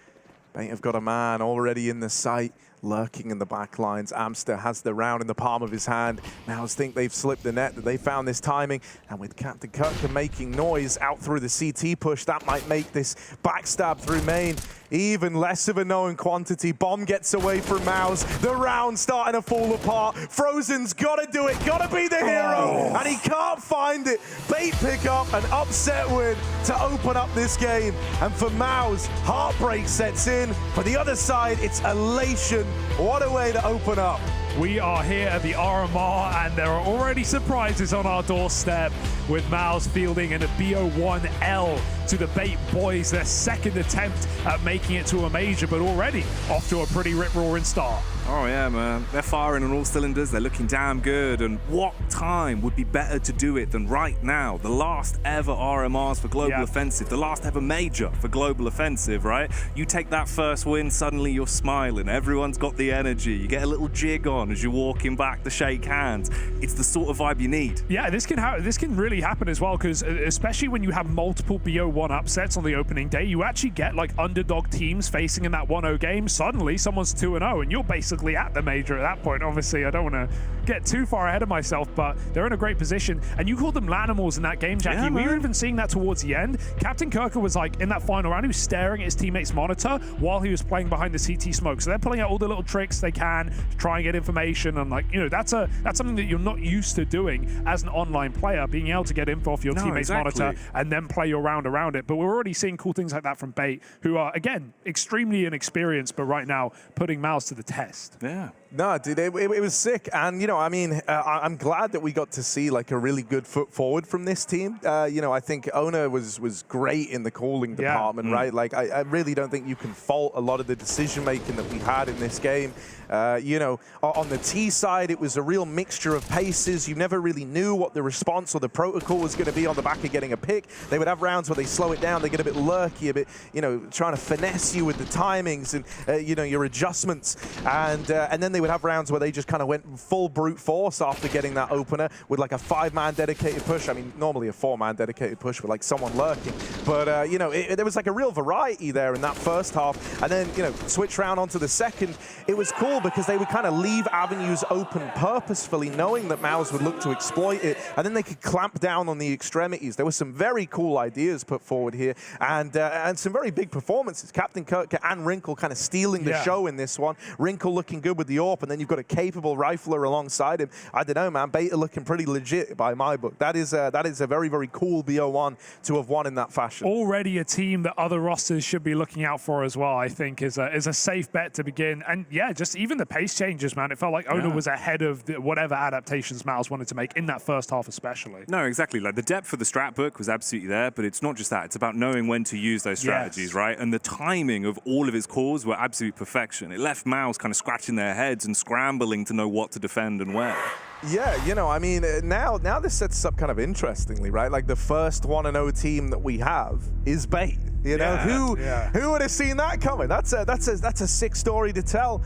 Bait have got a man already in the sight. lurking in the back lines. Amster has the round in the palm of his hand. MOUZ think they've slipped the net, that they found this timing. And with Captain Kirker making noise out through the CT push, that might make this backstab through main even less of a known quantity. Bomb gets away from MOUZ. The round starting to fall apart. Frozen's got to do it, got to be the hero, and he can't find it. Bait pick up an upset win to open up this game. And for MOUZ, heartbreak sets in. For the other side, it's elation. What a way to open up. We are here at the RMR, and there are already surprises on our doorstep, with MOUZ fielding in a BO1L to the Bait boys, their second attempt at making it to a major, but already off to a pretty rip-roaring start. Oh yeah, man. They're firing on all cylinders. They're looking damn good. And what time would be better to do it than right now? The last ever RMRs for Global Offensive. The last ever major for Global Offensive, right? You take that first win, suddenly you're smiling. Everyone's got the energy. You get a little jig on as you're walking back to shake hands. It's the sort of vibe you need. Yeah, this can really happen as well, because especially when you have multiple BO1 upsets on the opening day, you actually get like underdog teams facing in that 1-0 game. Suddenly someone's 2-0 and you're basically at the major at that point. Obviously, I don't want to get too far ahead of myself, but they're in a great position. And you called them Lanimals in that game, Jackie. Yeah, we were even seeing that towards the end. Captain Kirker was like in that final round, he was staring at his teammate's monitor while he was playing behind the CT smoke. So they're pulling out all the little tricks they can to try and get information. And like, you know, that's something that you're not used to doing as an online player, being able to get info off your teammate's monitor and then play your round around it. But we're already seeing cool things like that from Bait, who are, again, extremely inexperienced, but right now putting MOUZ to the test. Yeah. No, dude, it was sick. And, you know, I mean, I'm glad that we got to see like a really good foot forward from this team. You know, I think Ona was great in the calling department, right? Like, I really don't think you can fault a lot of the decision making that we had in this game. You know, on the T side, it was a real mixture of paces. You never really knew what the response or the protocol was going to be on the back of getting a pick. They would have rounds where they slow it down, they get a bit lurky, a bit, you know, trying to finesse you with the timings and, you know, your adjustments. And then they would have rounds where they just kind of went full brute force after getting that opener with like a 5-man dedicated push. I mean, normally a 4-man dedicated push with like someone lurking. But, you know, there was like a real variety there in that first half. And then, you know, switch round onto the second. It was cool because they would kind of leave avenues open purposefully, knowing that MOUZ would look to exploit it, and then they could clamp down on the extremities. There were some very cool ideas put forward here, and some very big performances. Captain Kirker and Wrinkle kind of stealing the show in this one. Wrinkle looking good with the AWP, and then you've got a capable rifler alongside him. I don't know, man. Beta looking pretty legit by my book. That is a very, very cool BO1 to have won in that fashion. Already a team that other rosters should be looking out for as well, I think, is a safe bet to begin. And yeah, just even the pace changes, man. It felt like Ona was ahead of whatever adaptations MOUZ wanted to make in that first half especially. No, exactly. Like the depth of the strat book was absolutely there, but it's not just that. It's about knowing when to use those strategies, right? And the timing of all of his calls were absolute perfection. It left MOUZ kind of scratching their heads and scrambling to know what to defend and where. Yeah, you know, I mean, now this sets us up kind of interestingly, right? Like the first 1-0 team that we have is Bait. You know, who would have seen that coming? That's a sick story to tell.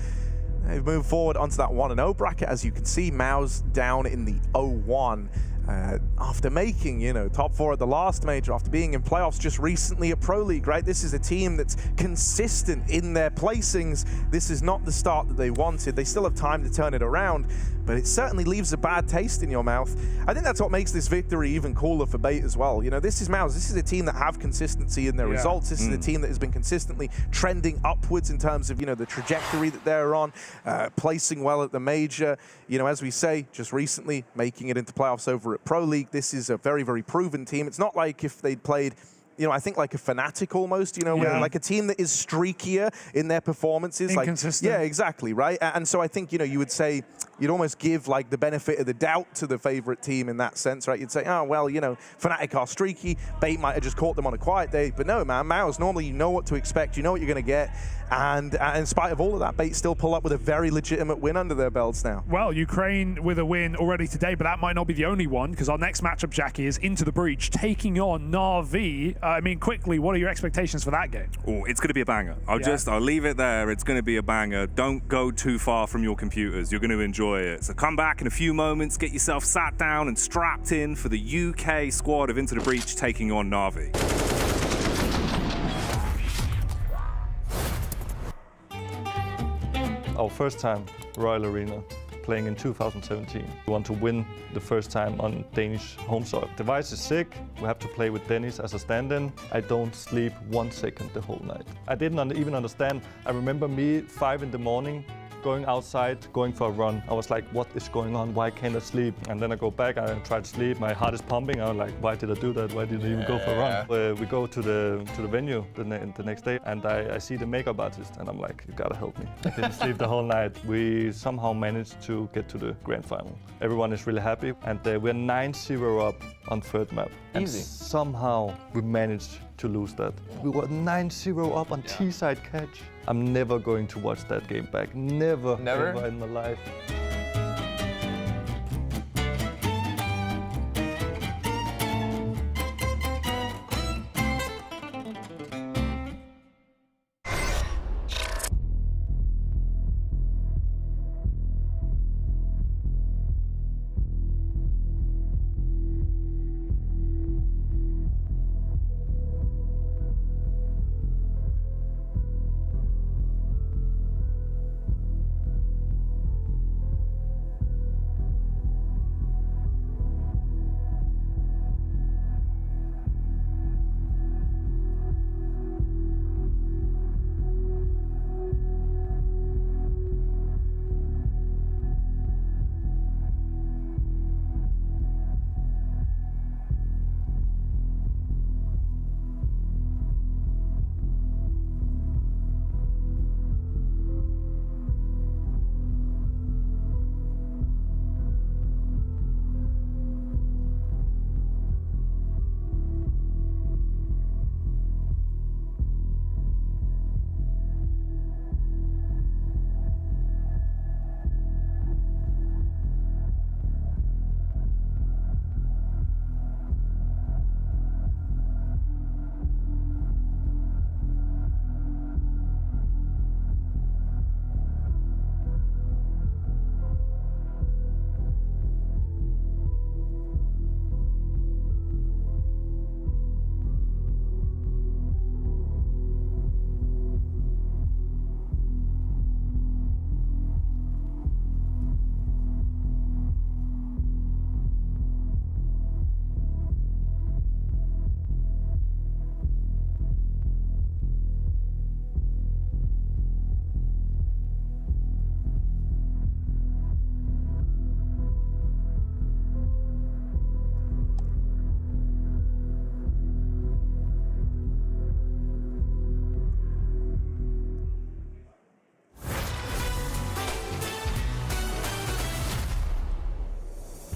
They've moved forward onto that 1-0 bracket. As you can see, MOUZ down in the 0-1 after making, you know, top 4 at the last major, after being in playoffs just recently at Pro League, right? This is a team that's consistent in their placings. This is not the start that they wanted. They still have time to turn it around, but it certainly leaves a bad taste in your mouth. I think that's what makes this victory even cooler for Bait as well. You know, this is MOUZ. This is a team that have consistency in their results. This is a team that has been consistently trending upwards in terms of, you know, the trajectory that they're on, placing well at the major. You know, as we say, just recently making it into playoffs over at Pro League. This is a very, very proven team. It's not like if they'd played, you know, I think like a Fnatic almost, you know, like a team that is streakier in their performances. Inconsistent. Like, yeah, exactly, right? And so I think, you know, you would say, you'd almost give like the benefit of the doubt to the favorite team in that sense, right? You'd say, oh, well, you know, Fnatic are streaky. Bait might have just caught them on a quiet day. But no, man, MOUZ, normally you know what to expect. You know what you're going to get. And in spite of all of that, Bait still pull up with a very legitimate win under their belts now. Well, Ukraine with a win already today, but that might not be the only one, because our next matchup, Jackie, is Into the Breach, taking on NAVI. I mean, quickly, what are your expectations for that game? Oh, it's going to be a banger. I'll leave it there. It's going to be a banger. Don't go too far from your computers. You're going to enjoy it. So come back in a few moments, get yourself sat down and strapped in for the UK squad of Into the Breach taking on NAVI. Our first time Royal Arena, playing in 2017. We want to win the first time on Danish home soil. Device is sick. We have to play with Dennis as a stand-in. I don't sleep 1 second the whole night. I didn't even understand. I remember me 5 in the morning, going outside, going for a run. I was like, what is going on? Why can't I sleep? And then I go back, I try to sleep. My heart is pumping. I was like, why did I do that? Why did I even go for a run? We go to the venue the next day, and I see the makeup artist, and I'm like, you gotta help me. I didn't sleep the whole night. We somehow managed to get to the grand final. Everyone is really happy, and we're 9-0 up on third map. Easy. And somehow we managed to lose that. We were 9-0 up on T-side catch. I'm never going to watch that game back. Never ever in my life.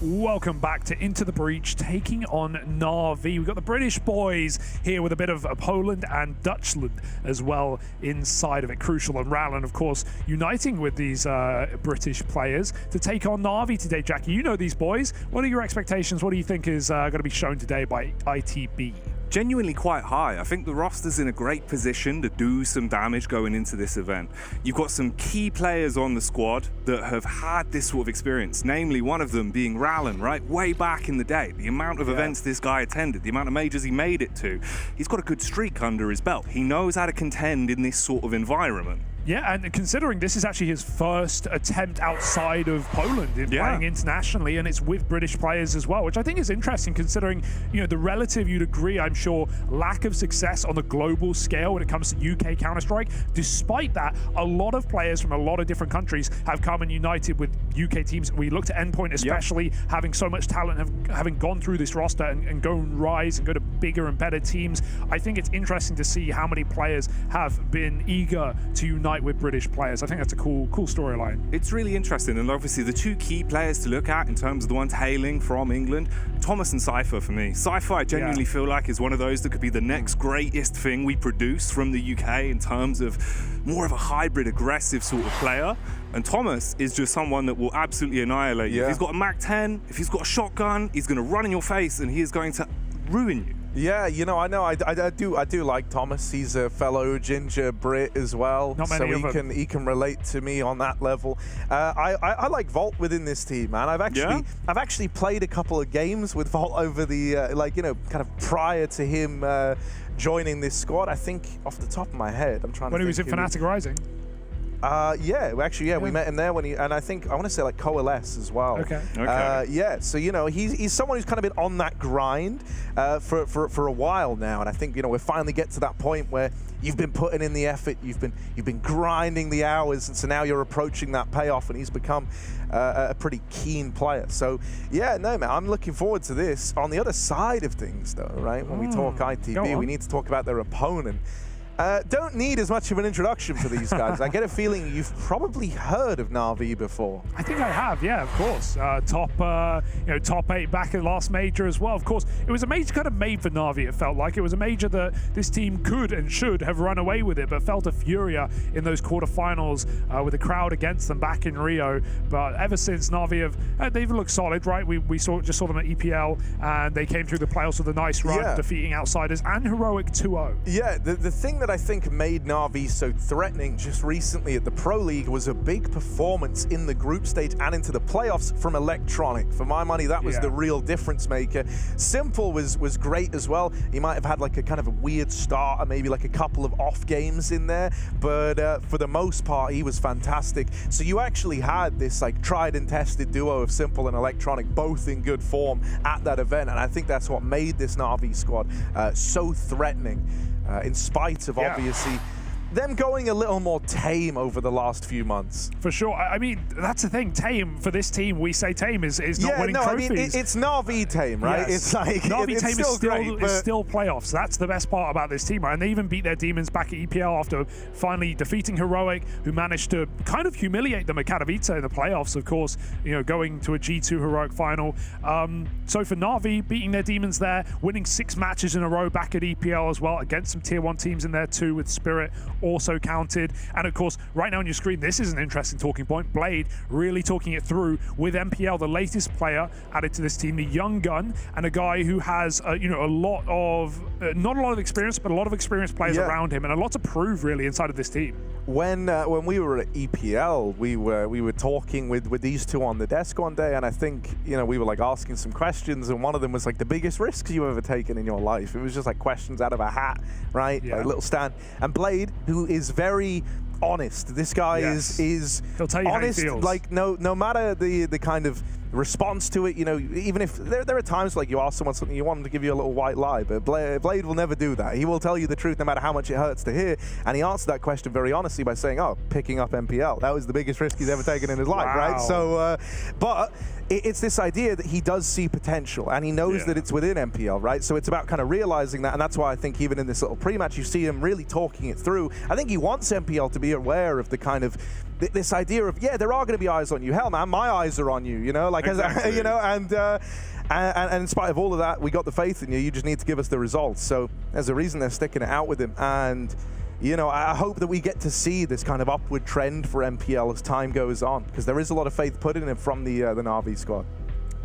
Welcome back to Into the Breach, taking on NAVI. We've got the British boys here with a bit of Poland and Dutchland as well inside of it. Crucial and Rallen, of course, uniting with these British players to take on NAVI today. Jackie, you know these boys. What are your expectations? What do you think is going to be shown today by ITB? Genuinely quite high. I think the roster's in a great position to do some damage going into this event. You've got some key players on the squad that have had this sort of experience, namely one of them being Rallen, right? Way back in the day. The amount of events this guy attended, the amount of majors he made it to. He's got a good streak under his belt. He knows how to contend in this sort of environment. Yeah, and considering this is actually his first attempt outside of Poland in playing internationally, and it's with British players as well, which I think is interesting considering, you know, the relative, you'd agree, I'm sure, lack of success on the global scale when it comes to UK Counter-Strike. Despite that, a lot of players from a lot of different countries have come and united with UK teams. We looked at Endpoint especially, having so much talent, having gone through this roster and go and rise and go to bigger and better teams. I think it's interesting to see how many players have been eager to unite with British players. I think that's a cool storyline. It's really interesting, and obviously the two key players to look at in terms of the ones hailing from England, Thomas and Cypher for me. Cypher, I genuinely feel like is one of those that could be the next greatest thing we produce from the UK in terms of more of a hybrid, aggressive sort of player. And Thomas is just someone that will absolutely annihilate you. If he's got a Mac-10, if he's got a shotgun, he's going to run in your face and he is going to ruin you. Yeah, you know, I do like Thomas. He's a fellow ginger Brit as well, Not many so he can relate to me on that level. I like Volt within this team, man. I've actually played a couple of games with Volt over the kind of prior to him joining this squad. I think off the top of my head, I'm trying to. When he was in Fnatic Rising. Yeah, actually, yeah, we met him there when he, and I think, I want to say like Coalesce as well. Okay. Yeah, so, you know, he's someone who's kind of been on that grind for a while now, and I think, you know, we finally get to that point where you've been putting in the effort, you've been grinding the hours, and so now you're approaching that payoff, and he's become a pretty keen player. So, yeah, no, man, I'm looking forward to this. On the other side of things, though, right, when we talk ITB, we need to talk about their opponent. Don't need as much of an introduction for these guys. I get a feeling you've probably heard of NAVI before. I think I have, yeah, of course. Top 8 back at last major as well. Of course, it was a major kind of made for NAVI, it felt like. It was a major that this team could and should have run away with it, but felt a furia in those quarterfinals with the crowd against them back in Rio. But ever since, NAVI they've looked solid, right? We just saw them at EPL, and they came through the playoffs with a nice run, defeating Outsiders and Heroic 2-0. Yeah, the thing that I think made NAVI so threatening just recently at the Pro League was a big performance in the group stage and into the playoffs from Electronic. For my money, that was the real difference maker. Simple was great as well. He might have had like a kind of a weird start and maybe like a couple of off games in there, but for the most part, he was fantastic. So you actually had this like tried and tested duo of Simple and Electronic, both in good form at that event, and I think that's what made this NAVI squad so threatening. In spite of obviously them going a little more tame over the last few months. For sure. I mean, that's the thing. Tame, for this team, we say tame is not winning trophies. I mean, it's NAVI tame, right? Yes. It's like, NAVI it's tame still is still, great, is still playoffs. That's the best part about this team, right? And they even beat their demons back at EPL after finally defeating Heroic, who managed to kind of humiliate them at Katowice in the playoffs, of course, you know, going to a G2 Heroic final. So for NAVI, beating their demons there, winning 6 matches in a row back at EPL as well, against some tier 1 teams in there too, with Spirit also counted. And of course, right now on your screen, this is an interesting talking point. Blade really talking it through with MPL, the latest player added to this team, the young gun, and a guy who has you know, a lot of not a lot of experience, but a lot of experienced players around him, and a lot to prove really inside of this team. When we were at EPL, we were talking with these two on the desk one day, and I think, you know, we were like asking some questions, and one of them was like the biggest risks you've ever taken in your life. It was just like questions out of a hat, right? Like a little stand. And Blade, who is very honest. This guy is He'll tell you honest, how he feels. like no matter the kind of response to it, you know, even if there are times like you ask someone something, you want them to give you a little white lie, but Blade will never do that. He will tell you the truth no matter how much it hurts to hear, and he answered that question very honestly by saying, oh, picking up MPL. That was the biggest risk he's ever taken in his life, right? So, but it's this idea that he does see potential, and he knows that it's within MPL, right? So it's about kind of realizing that, and that's why I think even in this little pre-match, you see him really talking it through. I think he wants MPL to be aware of the kind of this idea of, yeah, there are going to be eyes on you. Hell, man, my eyes are on you, you know, like, exactly. You know, and in spite of all of that, we got the faith in you. You just need to give us the results. So there's a reason they're sticking it out with him. And, you know, I hope that we get to see this kind of upward trend for MPL as time goes on, because there is a lot of faith put in it from the NAVI squad.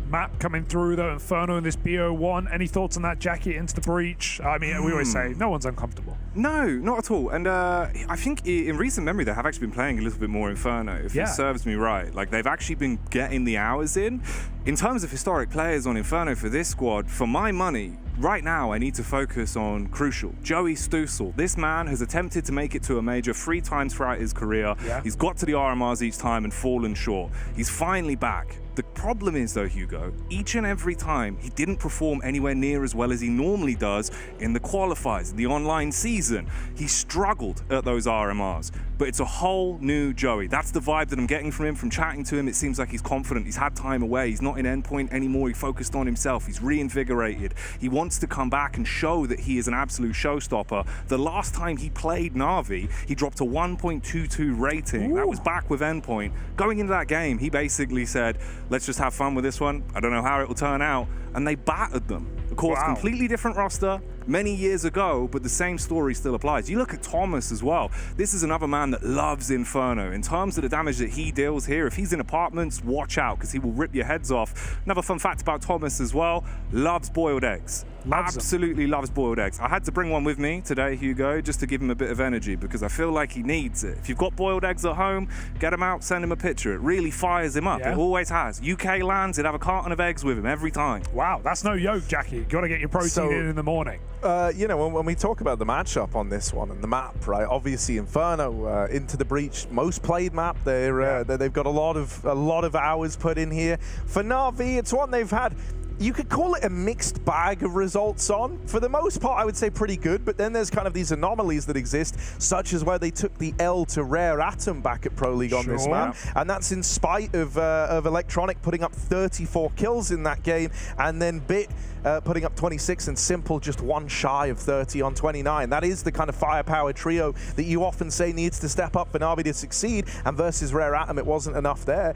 Map coming through though, Inferno in this BO1. Any thoughts on that jacket into the breach? I mean, we always say no one's uncomfortable. No, not at all. And I think in recent memory, they have actually been playing a little bit more Inferno, if it serves me right. Like, they've actually been getting the hours in. In terms of historic players on Inferno for this squad, for my money, right now, I need to focus on Crucial. Joey Stoessel. This man has attempted to make it to a major 3 times throughout his career. He's got to the RMRs each time and fallen short. He's finally back. The problem is, though, Hugo, each and every time he didn't perform anywhere near as well as he normally does in the qualifiers, the online season. He struggled at those RMRs, but it's a whole new Joey. That's the vibe that I'm getting from him, from chatting to him. It seems like he's confident. He's had time away. He's not in endpoint anymore. He focused on himself. He's reinvigorated. He wants to come back and show that he is an absolute showstopper. The last time he played NAVI, he dropped a 1.22 rating. Ooh. That was back with endpoint. Going into that game, he basically said, let's just have fun with this one. I don't know how it will turn out. And they battered them. Of course, completely different roster many years ago, but the same story still applies. You look at Thomas as well. This is another man that loves Inferno. In terms of the damage that he deals here, if he's in apartments, watch out, because he will rip your heads off. Another fun fact about Thomas as well, loves boiled eggs. Absolutely loves boiled eggs. I had to bring one with me today, Hugo, just to give him a bit of energy because I feel like he needs it. If you've got boiled eggs at home, get them out, send him a picture. It really fires him up. Yeah. It always has. UK lands, he'd have a carton of eggs with him every time. Wow, that's no joke, Jackie. Got to get your protein in the morning. You know, when we talk about the matchup on this one and the map, right? Obviously, Inferno, Into the Breach, most played map. They've got a lot of hours put in here. For NAVI, it's one they've had. You could call it a mixed bag of results on. For the most part, I would say pretty good, but then there's kind of these anomalies that exist, such as where they took the L to Rare Atom back at Pro League on this map, and that's in spite of Electronic putting up 34 kills in that game, and then Bit putting up 26 and Simple just one shy of 30 on 29. That is the kind of firepower trio that you often say needs to step up for NAVI to succeed, and versus Rare Atom, it wasn't enough there.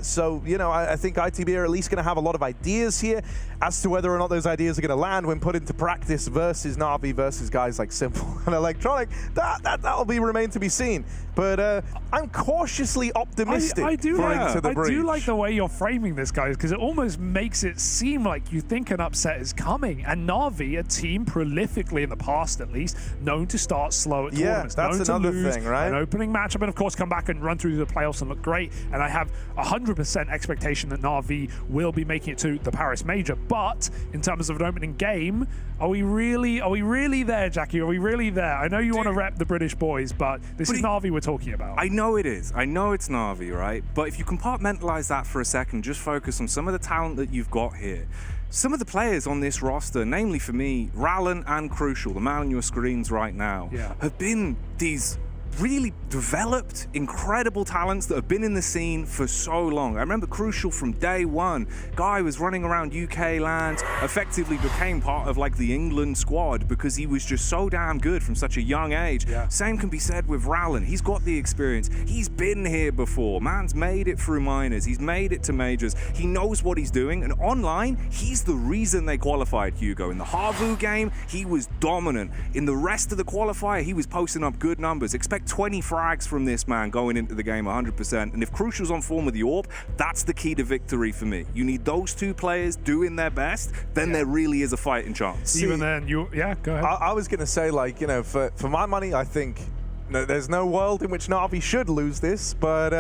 So, you know, I think ITB are at least going to have a lot of ideas here as to whether or not those ideas are going to land when put into practice versus NAVI versus guys like Simple and Electronic. That'll remain to be seen. But I'm cautiously optimistic I do Into the Breach. do like the way you're framing this, guys, because it almost makes it seem like you think an upset is coming. And NAVI, a team prolifically in the past at least, known to start slow at tournaments. That's known another to lose thing, right? An opening matchup, and of course come back and run through the playoffs and look great. And I have 100% expectation that NAVI will be making it to the Paris Major. But in terms of an opening game, are we really there, Jackie? Are we really there? I know you want to rep the British boys, but this is NAVI we're talking about. I know it is. I know it's NAVI, right? But if you compartmentalize that for a second, just focus on some of the talent that you've got here. Some of the players on this roster, namely for me, Rallen and Crucial, the man on your screens right now, have been these really developed, incredible talents that have been in the scene for so long. I remember Crucial from day one. Guy was running around UK lands, effectively became part of like the England squad because he was just so damn good from such a young age. Same can be said with Rallen. He's got the experience. He's been here before. Man's made it through minors. He's made it to majors. He knows what he's doing. And online, he's the reason they qualified, Hugo. In the Havu game, he was dominant. In the rest of the qualifier, he was posting up good numbers. Expect 20 frags from this man going into the game 100%. And if Crucial's on form with the AWP, that's the key to victory for me. You need those two players doing their best, then there really is a fighting chance. Even then, go ahead. I was going to say, like, you know, for my money, I think there's no world in which NAVI should lose this, but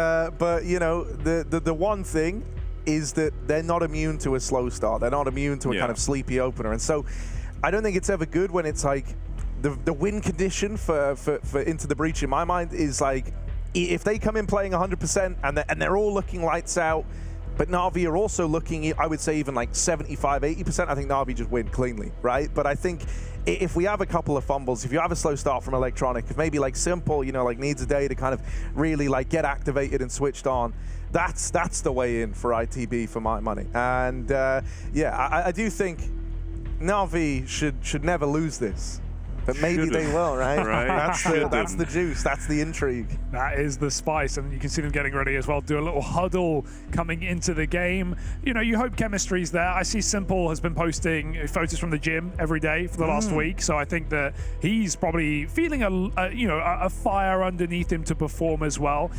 you know, the one thing is that they're not immune to a slow start. They're not immune to a kind of sleepy opener. And so I don't think it's ever good when it's like the win condition for Into the Breach in my mind is like if they come in playing 100% and they're all looking lights out, but NAVI are also looking, I would say even like 75, 80%, I think NAVI just win cleanly, right? But I think if we have a couple of fumbles, if you have a slow start from Electronic, if maybe like Simple, you know, like needs a day to kind of really like get activated and switched on, that's the way in for ITB for my money. And I do think NAVI should never lose this. But maybe they will, right? That's the juice. That's the intrigue. That is the spice, and you can see them getting ready as well. Do a little huddle coming into the game. You know, you hope chemistry's there. I see Simple has been posting photos from the gym every day for the last week, so I think that he's probably feeling a fire underneath him to perform as well,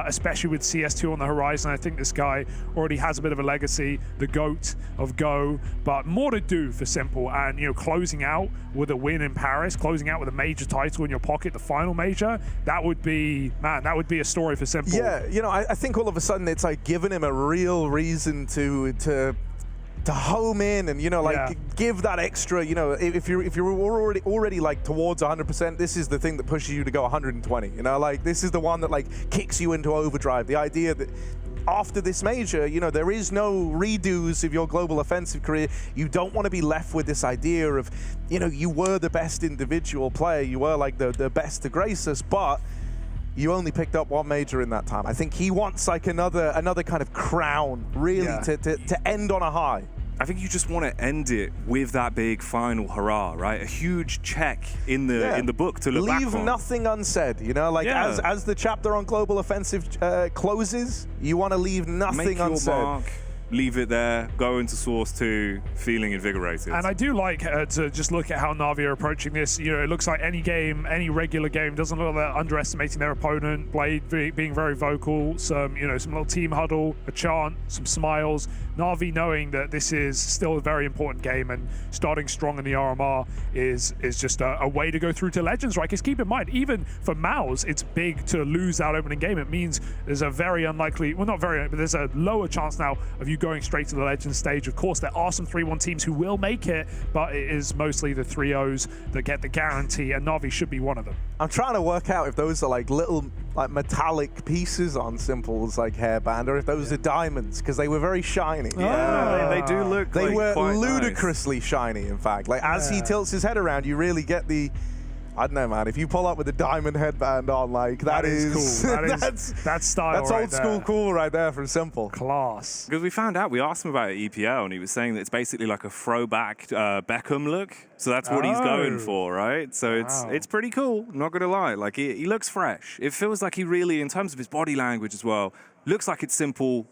especially with CS2 on the horizon. I think this guy already has a bit of a legacy, the GOAT of Go, but more to do for Simple, and you know, closing out with a win in Paris, closing out with a major title in your pocket, the final major, that would be a story for Simple. Yeah, you know, I think all of a sudden it's like giving him a real reason to home in and, you know, like give that extra, you know, if you're already like towards 100%, this is the thing that pushes you to go 120, you know, like this is the one that like kicks you into overdrive. The idea that after this major, you know, there is no redos of your global offensive career. You don't want to be left with this idea of, you know, you were the best individual player, you were like the best to grace us, but you only picked up one major in that time. I think he wants like another kind of crown, really, to end on a high. I think you just want to end it with that big final hurrah, right? A huge check in the book to look back on. Leave nothing unsaid, you know, like as the chapter on global offensive closes, you want to leave nothing unsaid. Make your mark. leave it there, go into Source 2, feeling invigorated. And I do like to just look at how NAVI are approaching this. You know, it looks like any game, any regular game, doesn't look like they're underestimating their opponent. Blade being very vocal, some little team huddle, a chant, some smiles. NAVI knowing that this is still a very important game and starting strong in the RMR is just a way to go through to Legends, right? Because keep in mind, even for MOUZ, it's big to lose that opening game. It means there's a very unlikely, well, not very, but there's a lower chance now of you going straight to the Legends stage. Of course, there are some 3-1 teams who will make it, but it is mostly the 3-0s that get the guarantee, and NAVI should be one of them. I'm trying to work out if those are like little metallic pieces on Simple's like hairband, or if those are diamonds, because they were very shiny. Yeah, they do look. They were quite ludicrously shiny. In fact, like as he tilts his head around, you really get the. I don't know, man. If you pull up with a diamond headband on, like that is cool. That's style. That's right old school there. cool right there from Simple. Class. Because we found out, we asked him about EPL, and he was saying that it's basically like a throwback Beckham look. So that's what he's going for, right? So it's pretty cool. Not gonna lie, like he looks fresh. It feels like he really, in terms of his body language as well, looks like it's simple,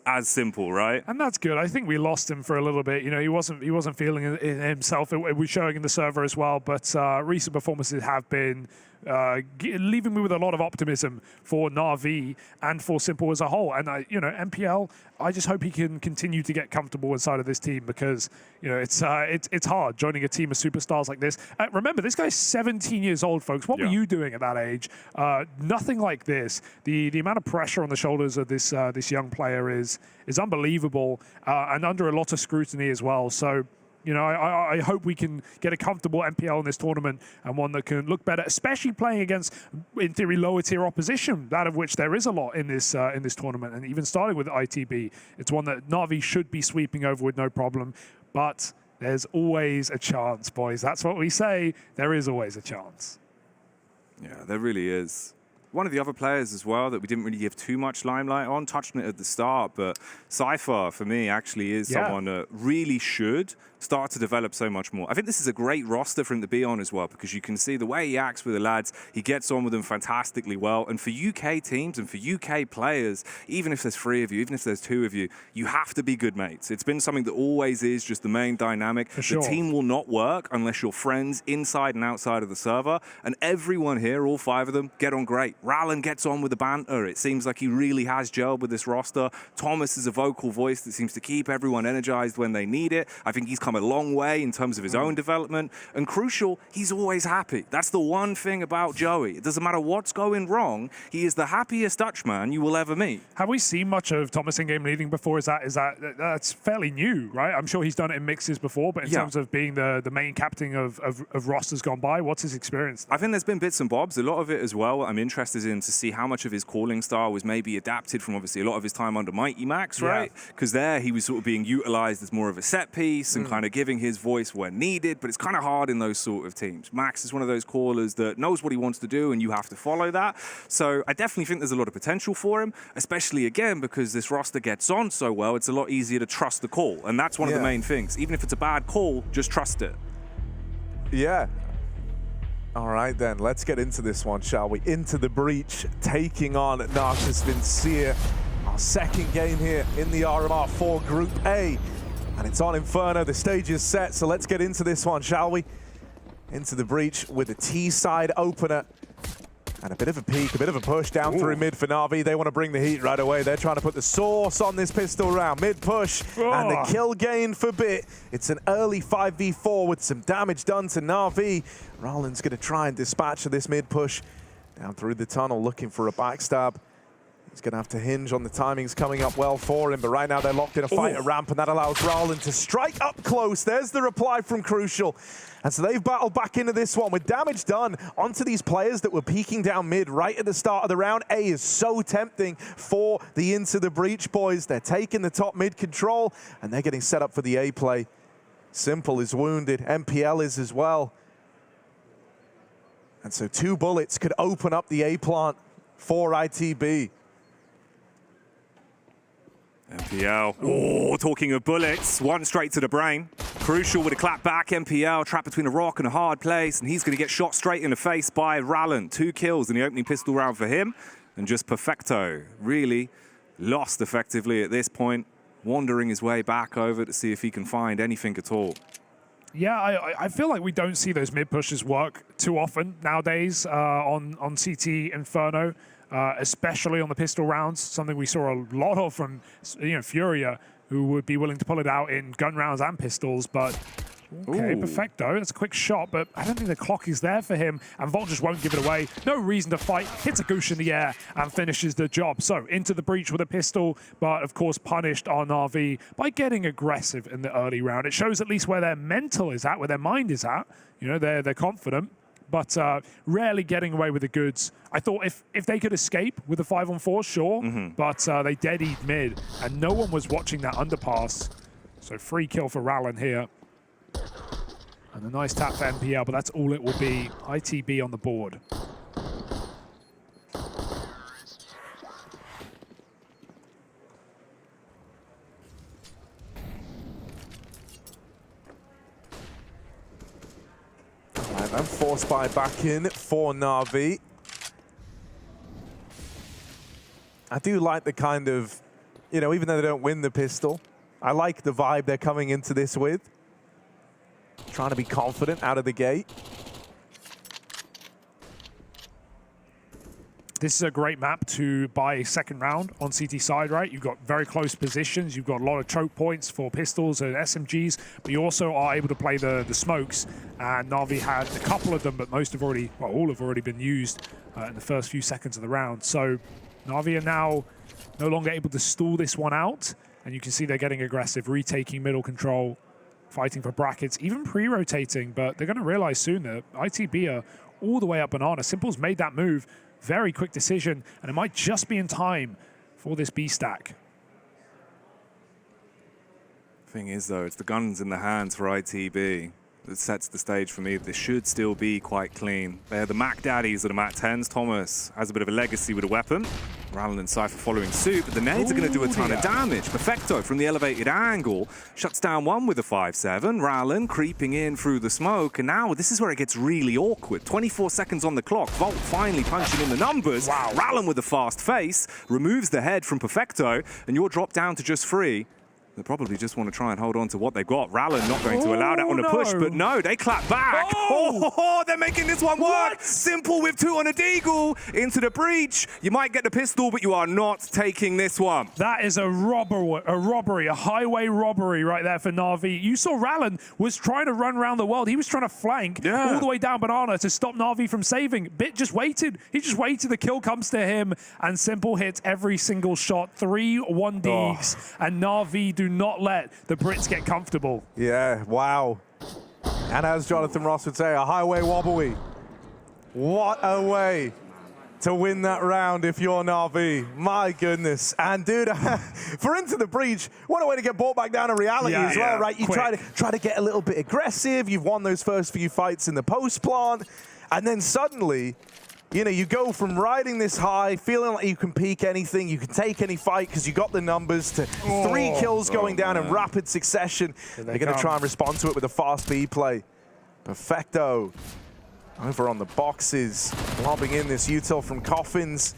right? And that's good. I think we lost him for a little bit. You know, he wasn't feeling it himself. It was showing in the server as well. But recent performances have been leaving me with a lot of optimism for NAVI and for Simple as a whole. And MPL, I just hope he can continue to get comfortable inside of this team, because it's hard joining a team of superstars like this. Remember, this guy's 17 years old, folks. What were you doing at that age? Nothing like this. The amount of pressure on the shoulders of this young player is unbelievable, and under a lot of scrutiny as well. So, I hope we can get a comfortable MPL in this tournament, and one that can look better, especially playing against, in theory, lower tier opposition, that of which there is a lot in this tournament. And even starting with ITB, it's one that NAVI should be sweeping over with no problem. But there's always a chance, boys. That's what we say. There is always a chance. Yeah, there really is. One of the other players as well that we didn't really give too much limelight on, touched on it at the start, but Cypher, for me, actually is someone that really should start to develop so much more. I think this is a great roster for him to be on as well, because you can see the way he acts with the lads, he gets on with them fantastically well. And for UK teams and for UK players, even if there's 3 of you, even if there's 2 of you, you have to be good mates. It's been something that always is just the main dynamic. For sure. The team will not work unless you're friends inside and outside of the server. And everyone here, all 5 of them, get on great. Rallen gets on with the banter. It seems like he really has gelled with this roster. Thomas is a vocal voice that seems to keep everyone energized when they need it. I think he's come a long way in terms of his own development. And crucial, he's always happy. That's the one thing about Joey. It doesn't matter what's going wrong, he is the happiest Dutchman you will ever meet. Have we seen much of Thomas in game leading before? That's fairly new, right? I'm sure he's done it in mixes before, but in terms of being the main captain of rosters gone by, what's his experience? I think there's been bits and bobs, a lot of it as well. I'm interested in to see how much of his calling style was maybe adapted from obviously a lot of his time under Mighty Max, right? Because there he was sort of being utilized as more of a set piece and kind of giving his voice when needed, but it's kind of hard in those sort of teams. Max is one of those callers that knows what he wants to do and you have to follow that. So I definitely think there's a lot of potential for him, especially again because this roster gets on so well, it's a lot easier to trust the call. And that's one of the main things. Even if it's a bad call, just trust it. Yeah. All right, then, let's get into this one, shall we? Into the breach, taking on Narcus Vincere. Our second game here in the RMR for Group A. And it's on Inferno, the stage is set, so let's get into this one, shall we? Into the breach with a T-side opener. And a bit of a peek, a bit of a push down through mid for Navi. They want to bring the heat right away. They're trying to put the sauce on this pistol round. Mid push and the kill gain for Bit. It's an early 5v4 with some damage done to Navi. Rallen's going to try and dispatch of this mid push down through the tunnel, looking for a backstab. He's going to have to hinge on the timings coming up well for him, but right now they're locked in a fight at ramp, and that allows Rallen to strike up close. There's the reply from Crucial. And so they've battled back into this one with damage done onto these players that were peeking down mid right at the start of the round. A is so tempting for the Into the Breach boys. They're taking the top mid control, and they're getting set up for the A play. Simple is wounded. MPL is as well. And so 2 bullets could open up the A plant for ITB. MPL, talking of bullets, one straight to the brain. Crucial with a clap back, MPL trapped between a rock and a hard place, and he's going to get shot straight in the face by Rallen. 2 kills in the opening pistol round for him, and just Perfecto really lost effectively at this point. wandering his way back over to see if he can find anything at all. Yeah, I feel like we don't see those mid pushes work too often nowadays on CT Inferno, especially on the pistol rounds. Something we saw a lot of from Furia, who would be willing to pull it out in gun rounds and pistols. But okay, Ooh. Perfecto. That's a quick shot, but I don't think the clock is there for him, and Volt just won't give it away. No reason to fight. Hits a goosh in the air and finishes the job. So into the breach with a pistol, but of course punished on NAVI by getting aggressive in the early round. It shows at least where their mental is at, where their mind is at. They're confident, but rarely getting away with the goods. I thought if they could escape with a 5-on-4, sure, but they dead-eat mid, and no one was watching that underpass. So free kill for Rallen here. And a nice tap for MPL, but that's all it will be. ITB on the board. Right, and force buy back in for NAVI. I do like the kind of, even though they don't win the pistol, I like the vibe they're coming into this with. Trying to be confident out of the gate. This is a great map to buy a second round on CT side, right? You've got very close positions. You've got a lot of choke points for pistols and SMGs, but you also are able to play the smokes. And NAVI had a couple of them, but most have already, well, all have already been used in the first few seconds of the round. So NAVI are now no longer able to stall this one out. And you can see they're getting aggressive, retaking middle control, fighting for brackets, even pre-rotating, but they're going to realize soon that ITB are all the way up banana. Simple's made that move. Very quick decision, and it might just be in time for this B stack. Thing is, though, it's the guns in the hands for ITB that sets the stage for me. This should still be quite clean. They're the Mac Daddies of the Mac 10s. Thomas has a bit of a legacy with a weapon. Rallen and Cypher following suit, but the nades are going to do a ton of damage. Perfecto from the elevated angle shuts down one with a 5-7. Rallen creeping in through the smoke, and now this is where it gets really awkward. 24 seconds on the clock. Volt finally punching in the numbers. Wow. Rallen with a fast face removes the head from Perfecto, and you're dropped down to just 3. They probably just want to try and hold on to what they've got. Rallen not going to allow that on a push, but no, they clap back. Oh, they're making this one work. Simple with 2 on a deagle into the breach. You might get the pistol, but you are not taking this one. That is a robbery, a highway robbery right there for NAVI. You saw Rallen was trying to run around the world. He was trying to flank all the way down banana to stop NAVI from saving. Bit just waited. He just waited. The kill comes to him, and Simple hits every single shot. 3 1Ds, and NAVI do not let the Brits get comfortable. Yeah, wow. And as Jonathan Ross would say, a highway wobbly. What a way to win that round if you're NAVI. My goodness. And dude, for Into the Breach, what a way to get brought back down to reality as well, right? You try to get a little bit aggressive. You've won those first few fights in the post plant, and then suddenly, you go from riding this high, feeling like you can peak anything, you can take any fight because you got the numbers, to 3 kills going down in rapid succession. They're going to try and respond to it with a fast B play. Perfecto over on the boxes, lobbing in this util from Coffins.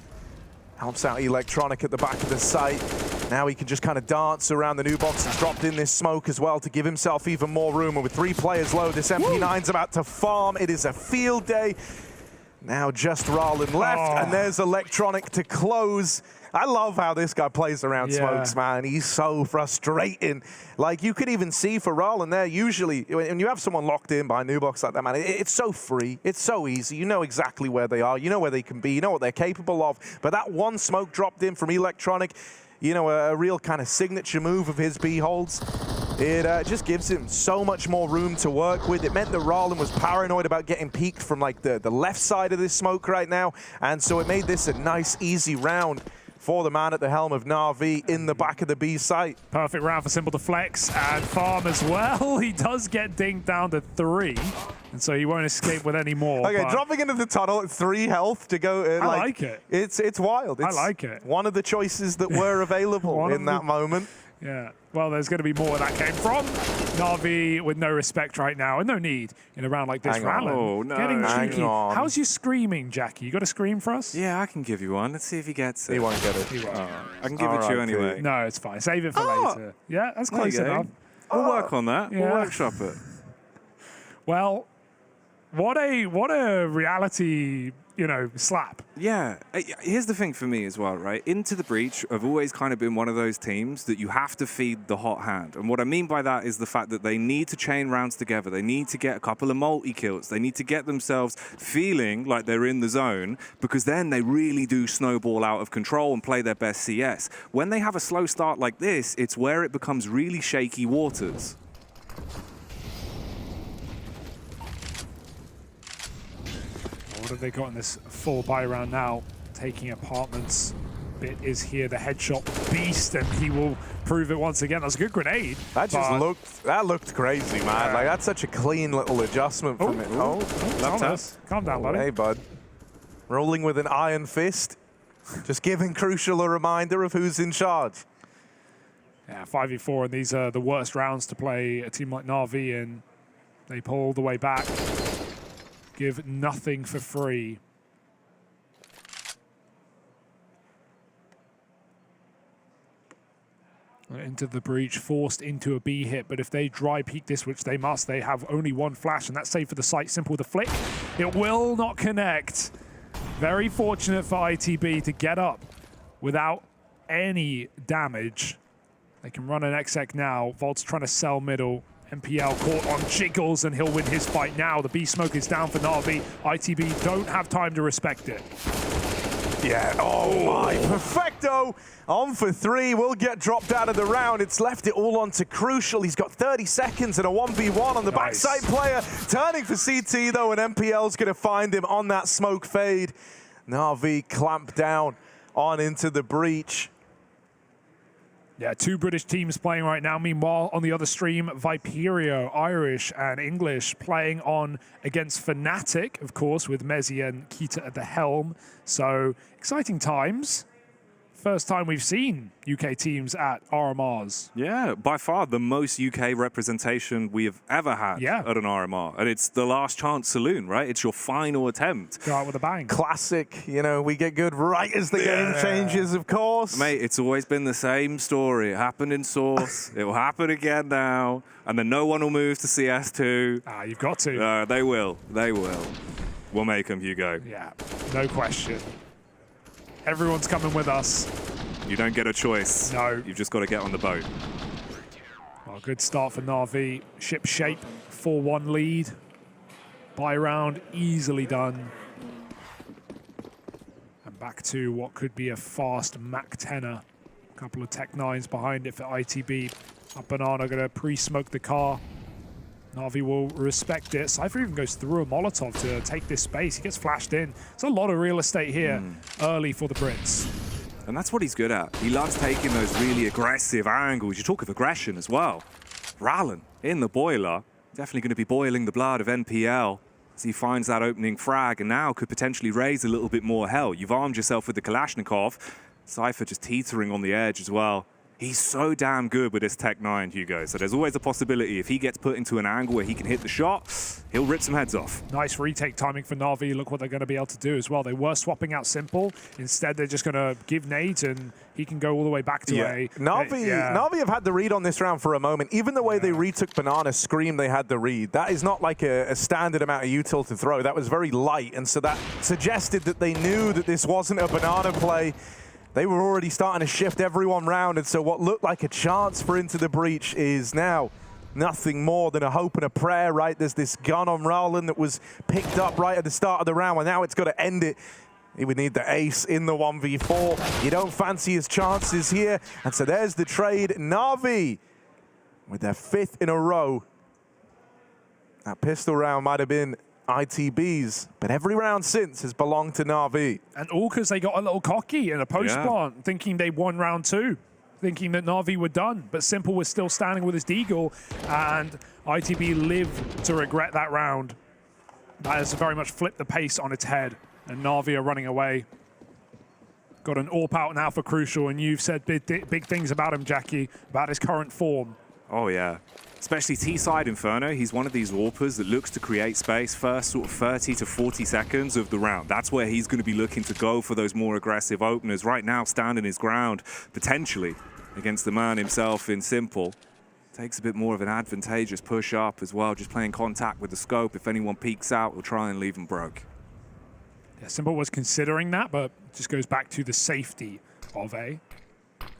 Helps out Electronic at the back of the site. Now he can just kind of dance around the new box. He's dropped in this smoke as well to give himself even more room. And with 3 players low, this MP9's about to farm. It is a field day. Now just Rallen left, and there's Electronic to close. I love how this guy plays around smokes, man. He's so frustrating. Like, you could even see for Rallen there, usually, when you have someone locked in by a new box like that, man, it's so free. It's so easy. You know exactly where they are. You know where they can be. You know what they're capable of. But that one smoke dropped in from Electronic, a real kind of signature move of his B holds. It just gives him so much more room to work with. It meant that Rallen was paranoid about getting peeked from like the left side of this smoke right now. And so it made this a nice, easy round for the man at the helm of NAVI in the back of the B site. Perfect round for Simple to flex and farm as well. He does get dinged down to 3, and so he won't escape with any more. Okay, dropping into the tunnel at 3 health to go. I like it. It's wild. I like it. One of the choices that were available in that moment. Yeah. Well, there's going to be more where that came from. Navi with no respect right now, and no need in a round like this. Hang on. Rallen Oh, no. getting Hang cheeky. on. How's your screaming, Jackie? You got a scream for us? Yeah, I can give you one. Let's see if he gets it. He won't get it. He won't. I can give it to you R.I.P. anyway. No, it's fine. Save it for later. Yeah, that's There you close go. enough. We'll work on that. We'll Yeah. workshop it. Well, what a reality, slap. Yeah, here's the thing for me as well, right? Into the Breach have always kind of been one of those teams that you have to feed the hot hand. And what I mean by that is the fact that they need to chain rounds together. They need to get a couple of multi-kills. They need to get themselves feeling like they're in the zone, because then they really do snowball out of control and play their best CS. When they have a slow start like this, it's where it becomes really shaky waters. What have they got in this full buy round now? Taking apartments. Bit is here, the headshot beast, and he will prove it once again. That's a good grenade. That just looked crazy, man. Yeah. Like, that's such a clean little adjustment from it. Thomas, calm down, buddy. Hey, bud. Rolling with an iron fist. Just giving Crucial a reminder of who's in charge. Yeah, 5v4, and these are the worst rounds to play a team like NAVI, and they pull all the way back. Give nothing for free. Into the breach, forced into a B hit, but if they dry peek this, which they must, they have only one flash, and that's safe for the site. Simple with a flick. It will not connect. Very fortunate for ITB to get up without any damage. They can run an exec now. Volt's trying to sell middle. MPL caught on Jiggles, and he'll win his fight now. The B smoke is down for Navi. ITB don't have time to respect it. Yeah, oh my, perfecto. On for 3, will get dropped out of the round. It's left it all on to Crucial. He's got 30 seconds and a 1v1 on the backside player. Turning for CT though, and MPL's gonna find him on that smoke fade. Navi clamp down on into the breach. Yeah, 2 British teams playing right now. Meanwhile, on the other stream, Viperio, Irish and English, playing on against Fnatic, of course, with Mezzi and Kita at the helm. So, exciting times. First time we've seen UK teams at RMRs. Yeah, by far the most UK representation we have ever had at an RMR. And it's the last chance saloon, right? It's your final attempt. Go out with a bang. Classic, you know, we get good right as the game changes, of course. Mate, it's always been the same story. It happened in Source. It will happen again now. And then no one will move to CS2. Ah, you've got to. They will. They will. We'll make them, Hugo. Yeah, no question. Everyone's coming with us. You don't get a choice. No. You've just got to get on the boat. Well, good start for Navi. Ship shape, 4-1 lead. Buy round, easily done. And back to what could be a fast Mac 10er. A couple of Tech 9s behind it for ITB. Up Banana going to pre-smoke the car. Navi will respect it. Cypher even goes through a Molotov to take this space. He gets flashed in. It's a lot of real estate here early for the Brits. And that's what he's good at. He loves taking those really aggressive angles. You talk of aggression as well. Rallen in the boiler. Definitely going to be boiling the blood of NPL as he finds that opening frag, and now could potentially raise a little bit more hell. You've armed yourself with the Kalashnikov. Cypher just teetering on the edge as well. He's so damn good with this Tech 9, Hugo. So there's always a possibility if he gets put into an angle where he can hit the shot, he'll rip some heads off. Nice retake timing for Navi. Look what they're going to be able to do as well. They were swapping out Simple. Instead, they're just going to give nades, and he can go all the way back to a... Navi have had the read on this round for a moment. Even the way they retook Banana, screamed they had the read. That is not like a standard amount of util to throw. That was very light, and so that suggested that they knew that this wasn't a Banana play. They were already starting to shift everyone round, and so what looked like a chance for Into the Breach is now nothing more than a hope and a prayer, right? There's this gun on Rowland that was picked up right at the start of the round, and now it's got to end it. He would need the ace in the 1v4. You don't fancy his chances here, and so there's the trade. Navi with their 5th in a row. That pistol round might have been ITB's, but every round since has belonged to Navi. And all because they got a little cocky in a post plant, thinking they won round 2, thinking that Navi were done, but Simple was still standing with his deagle, and ITB lived to regret that round. That has very much flipped the pace on its head, and Navi are running away. Got an AWP out now for Crucial, and you've said big things about him, Jackie, about his current form. Oh, yeah. Especially T-side Inferno, he's one of these AWPers that looks to create space first sort of 30 to 40 seconds of the round. That's where he's going to be looking to go for those more aggressive openers. Right now, standing his ground, potentially, against the man himself in Simple. Takes a bit more of an advantageous push up as well, just playing contact with the scope. If anyone peeks out, we'll try and leave them broke. Yeah, Simple was considering that, but just goes back to the safety of A.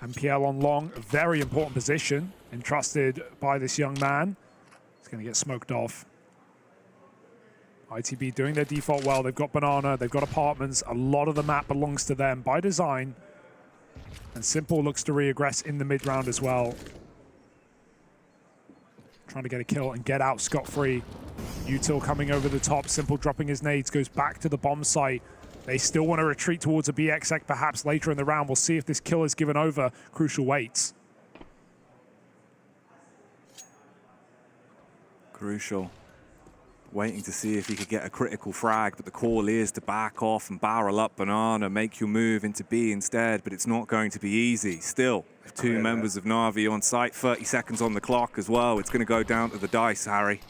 MPL on long, a very important position, entrusted by this young man. He's going to get smoked off. ITB doing their default well. They've got Banana, they've got apartments. A lot of the map belongs to them by design. And Simple looks to re-aggress in the mid-round as well. Trying to get a kill and get out scot-free. Util coming over the top. Simple dropping his nades, goes back to the bomb site. They still want to retreat towards a BXX perhaps later in the round. We'll see if this kill is given over. Crucial waits. Crucial. Waiting to see if he could get a critical frag, but the call is to back off and barrel up Banana, make your move into B instead, but it's not going to be easy. Still, two members of NAVI on site, 30 seconds on the clock as well. It's going to go down to the dice, Harry.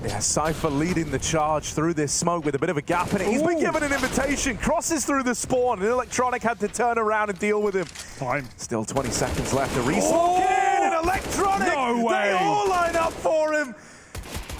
Yeah, Cypher leading the charge through this smoke with a bit of a gap in it. He's been given an invitation, crosses through the spawn, and Electronic had to turn around and deal with him. Time. Still 20 seconds left. A resmoke in, and Electronic, No way. They all line up for him.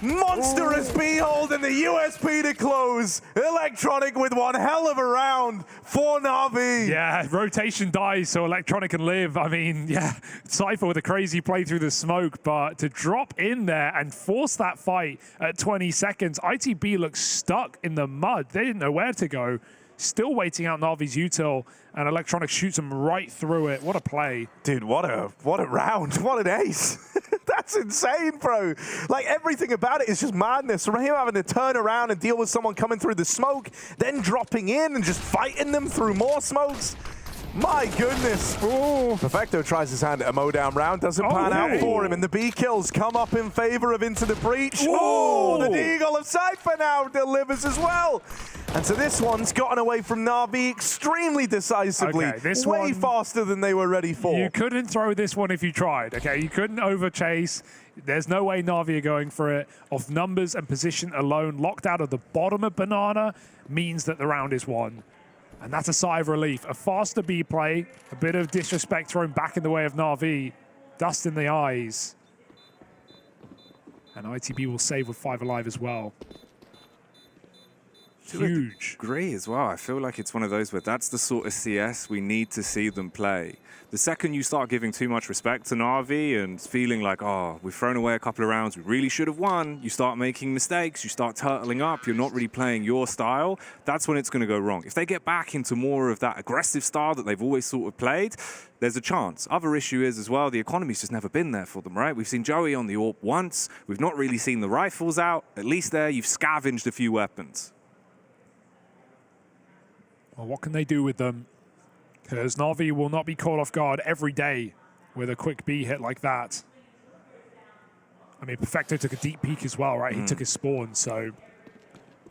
Monstrous behold and the USP to close. Electronic with one hell of a round for Navi. Yeah, rotation dies so Electronic can live. I mean, yeah, Cypher with a crazy play through the smoke, but to drop in there and force that fight at 20 seconds, ITB looks stuck in the mud. They didn't know where to go. Still waiting out Navi's util, and Electronic shoots him right through it. What a play. Dude, what a round. What an ace. That's insane, bro. Like, everything about it is just madness. From him having to turn around and deal with someone coming through the smoke, then dropping in and just fighting them through more smokes. My goodness. Ooh. Perfecto tries his hand at a mowdown round. Doesn't pan out for him. And the B kills come up in favor of Into the Breach. Oh, the Eagle of Cypher now delivers as well. And so this one's gotten away from Navi extremely decisively. Okay, this way one, faster than they were ready for. You couldn't throw this one if you tried, okay? You couldn't overchase. There's no way Navi are going for it. Off numbers and position alone, locked out of the bottom of Banana means that the round is won. And that's a sigh of relief. A faster B play, a bit of disrespect thrown back in the way of Navi. Dust in the eyes. And ITB will save with 5 alive as well. Huge. Agree as well. I feel like it's one of those where that's the sort of CS we need to see them play. The second you start giving too much respect to Navi and feeling like, oh, we've thrown away a couple of rounds, we really should have won, you start making mistakes, you start turtling up, you're not really playing your style, that's when it's going to go wrong. If they get back into more of that aggressive style that they've always sort of played, there's a chance. Other issue is as well, the economy's just never been there for them, right? We've seen Joey on the AWP once, we've not really seen the rifles out. At least there, you've scavenged a few weapons. Well, what can they do with them? Because Navi will not be caught off guard every day with a quick B hit like that. I mean, Perfecto took a deep peek as well, right? He took his spawn, so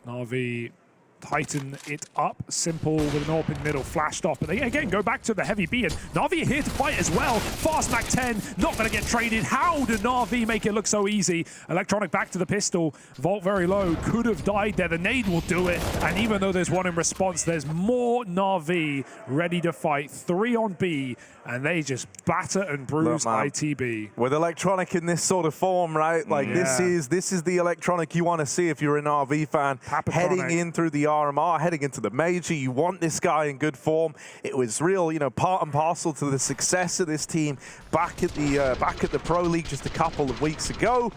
Navi tighten it up. Simple with an AWP in middle, flashed off. But they, again, go back to the heavy B. And Navi are here to fight as well. Fast Mac 10, not going to get traded. How did Navi make it look so easy? Electronic back to the pistol. Vault very low. Could have died there. The nade will do it. And even though there's one in response, there's more Navi ready to fight. 3 on B. And they just batter and bruise ITB. With Electronic in this sort of form, right? Like, this is the Electronic you want to see if you're an RV fan. Heading in through the RMR, heading into the major. You want this guy in good form. It was real, you know, part and parcel to the success of this team back at the Pro League just a couple of weeks ago.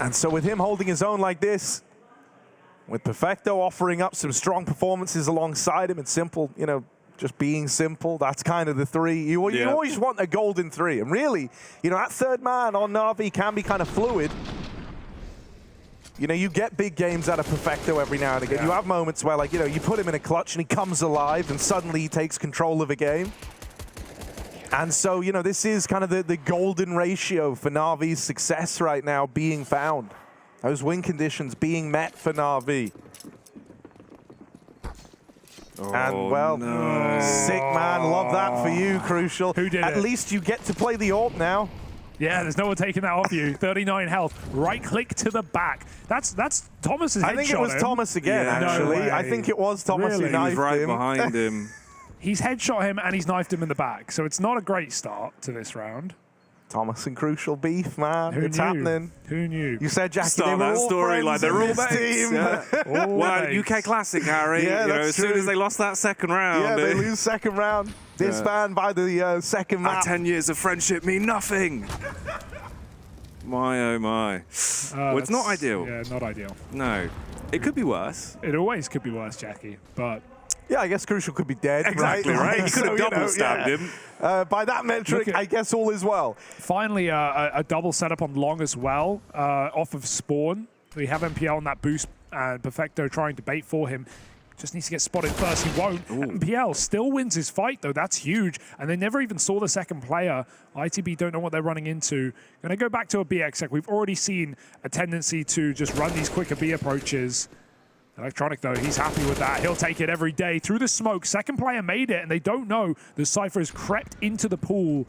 And so with him holding his own like this, with Perfecto offering up some strong performances alongside him, and Simple, you know, just being simple, that's kind of the 3. You always want a golden 3. And really, you know, that third man on Navi can be kind of fluid. You know, you get big games out of Perfecto every now and again. You have moments where, like, you know, you put him in a clutch and he comes alive and suddenly he takes control of a game. And so, you know, this is kind of the golden ratio for Navi's success right now being found. Those win conditions being met for Navi. And, well, sick, man. Love that for you, Crucial. Who did At it? least you get to play the AWP now. Yeah, there's no one taking that off you. 39 health. Right click to the back. That's Thomas's headshot. I think it was Thomas again, actually. No way. I think it was Thomas who Really? knifed He was right him. behind him. He's headshot him and he's knifed him in the back. So it's not a great start to this round. Thomas and Crucial beef, man. Who it's knew? happening. Who knew? You said, Jackie, they Start were that all story friends like they're in all this mates. team. Yeah. All Well, mates. UK Classic, Harry. Yeah, you know, that's as soon true. as they lost that second round, Yeah, they lose second round. Disband by the second our map. 10 years of friendship mean nothing. My, oh my. Well, it's not That's- ideal. Yeah, not ideal. No. It could be worse. It always could be worse, Jackie, but Yeah, I guess Crucial could be dead. Exactly, right? He could have So, double stabbed him. By that metric, Look at- I guess all is well. finally a double setup on Long as well, off of Spawn. We have MPL on that boost, and Perfecto trying to bait for him. Just needs to get spotted first. He won't. MPL still wins his fight, though. That's huge. And they never even saw the second player. ITB don't know what they're running into. Going to go back to a B exec. We've already seen a tendency to just run these quicker B approaches. Electronic, though, he's happy with that. He'll take it every day. Through the smoke, second player made it, and they don't know the Cypher has crept into the pool.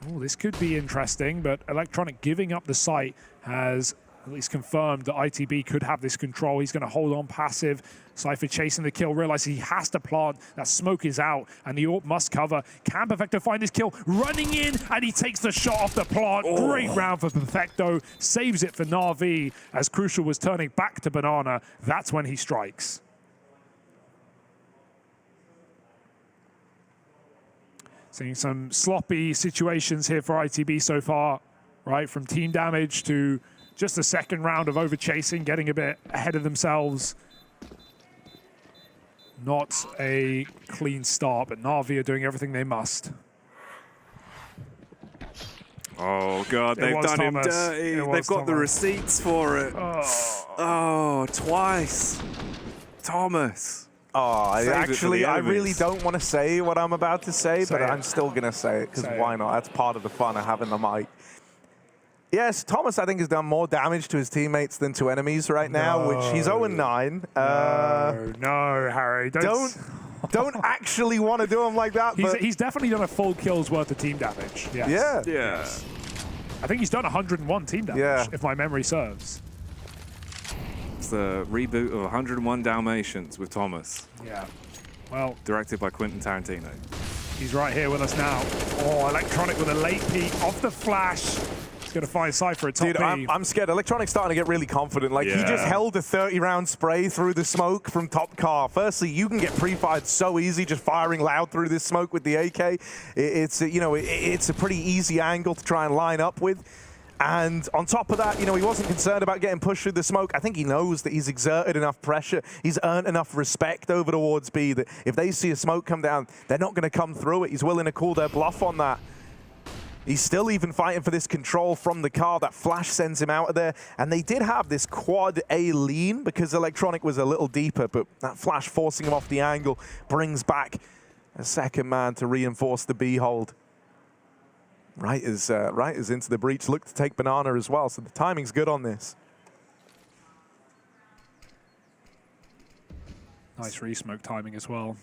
Oh, this could be interesting, but Electronic giving up the site has at least confirmed that ITB could have this control. He's going to hold on passive. Cypher chasing the kill, realizes he has to plant. That smoke is out, and the AWP must cover. Can Perfecto find this kill? Running in, and he takes the shot off the plant. Great round for Perfecto. Saves it for NAVI as Crucial was turning back to Banana. That's when he strikes. Seeing some sloppy situations here for ITB so far, right? From team damage to just the second round of over-chasing, getting a bit ahead of themselves. Not a clean start, but NAVI are doing everything they must. Oh, God, It they've was done Thomas. him dirty. It They've was got the Thomas. receipts for it. Oh, twice. Thomas. Oh, Save it for actually, the I enemies. really don't want to say what I'm about to say, Say but it. I'm still going to say it, because Say why it. not? That's part of the fun of having the mic. Yes, Thomas, I think, has done more damage to his teammates than to enemies right now, which he's 0-9. No, Harry. Don't actually want to do him like that, but He's definitely done a full kill's worth of team damage. Yes. yeah. Yeah. I think he's done 101 team damage, Yeah. if my memory serves. It's the reboot of 101 Dalmatians with Thomas, Yeah. Well, directed by Quentin Tarantino. he's right here with us now. Oh, Electronic with a late peek off the flash. He's going to find Cypher at top Dude, B. I'm scared. Electronic's starting to get really confident. Like, he just Yeah. held a 30-round spray through the smoke from top car. Firstly, you can get pre-fired so easy just firing loud through this smoke with the AK. It's a pretty easy angle to try and line up with. And on top of that, he wasn't concerned about getting pushed through the smoke. I think he knows that he's exerted enough pressure. He's earned enough respect over towards B that if they see a smoke come down, they're not going to come through it. He's willing to call their bluff on that. He's still even fighting for this control from the car. That flash sends him out of there. And they did have this quad A lean because Electronic was a little deeper, but that flash forcing him off the angle brings back a second man to reinforce the B hold. Right as into the breach, look to take Banana as well, so the timing's good on this. Nice resmoke timing as well.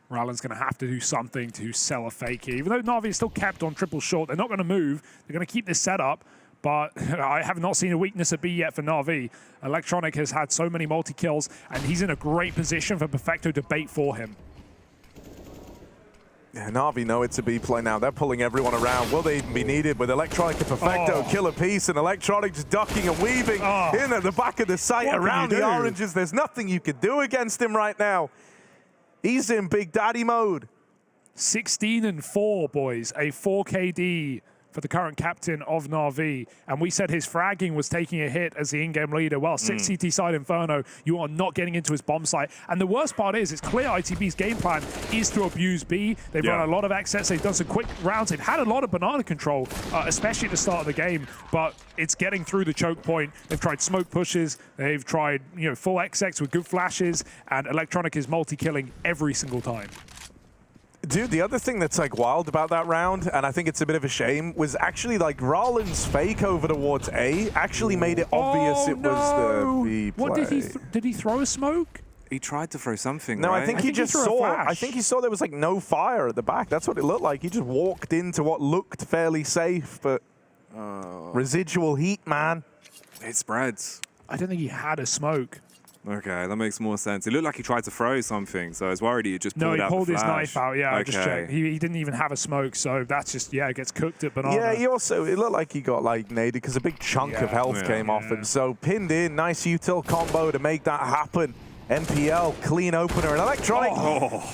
Rallen's going to have to do something to sell a fake here. Even though Navi is still kept on triple short, they're not going to move. They're going to keep this setup, but I have not seen a weakness at B yet for Navi. Electronic has had so many multi-kills, and he's in a great position for Perfecto to bait for him. Yeah, Navi know it's a B play now. They're pulling everyone around. Will they even be needed with Electronic and Perfecto? Kill a piece, and Electronic just ducking and weaving in at the back of the site What can around you the do? oranges. There's nothing you could do against him right now. He's in Big Daddy mode. 16-4, boys. A 4KD for the current captain of Navi. And we said his fragging was taking a hit as the in-game leader. Well, 6 CT side Inferno, you are not getting into his bomb site. And the worst part is, it's clear ITB's game plan is to abuse B. They've run a lot of access. They've done some quick rounds. They've had a lot of banana control, especially at the start of the game. But it's getting through the choke point. They've tried smoke pushes. They've tried, full XX with good flashes. And Electronic is multi-killing every single time. Dude, the other thing that's wild about that round, and I think it's a bit of a shame, was actually Rallen's fake over towards A actually made it obvious it was the B play. What did he throw a smoke? He tried to throw something, No, right? I think he think he just threw a saw. flash. I think he saw there was no fire at the back. That's what it looked like. He just walked into what looked fairly safe, but Residual heat, man. It spreads. I don't think he had a smoke. Okay, that makes more sense. It looked like he tried to throw something, so I was worried he had just pulled No, out he pulled the his flash. knife out. Yeah, I just Okay. checked. He didn't even have a smoke, so that's just, yeah, it gets cooked at Banana. Yeah, he also, it looked like he got like naded because a big chunk of health came off him. So pinned in, nice util combo to make that happen. NPL, clean opener, and Electronic.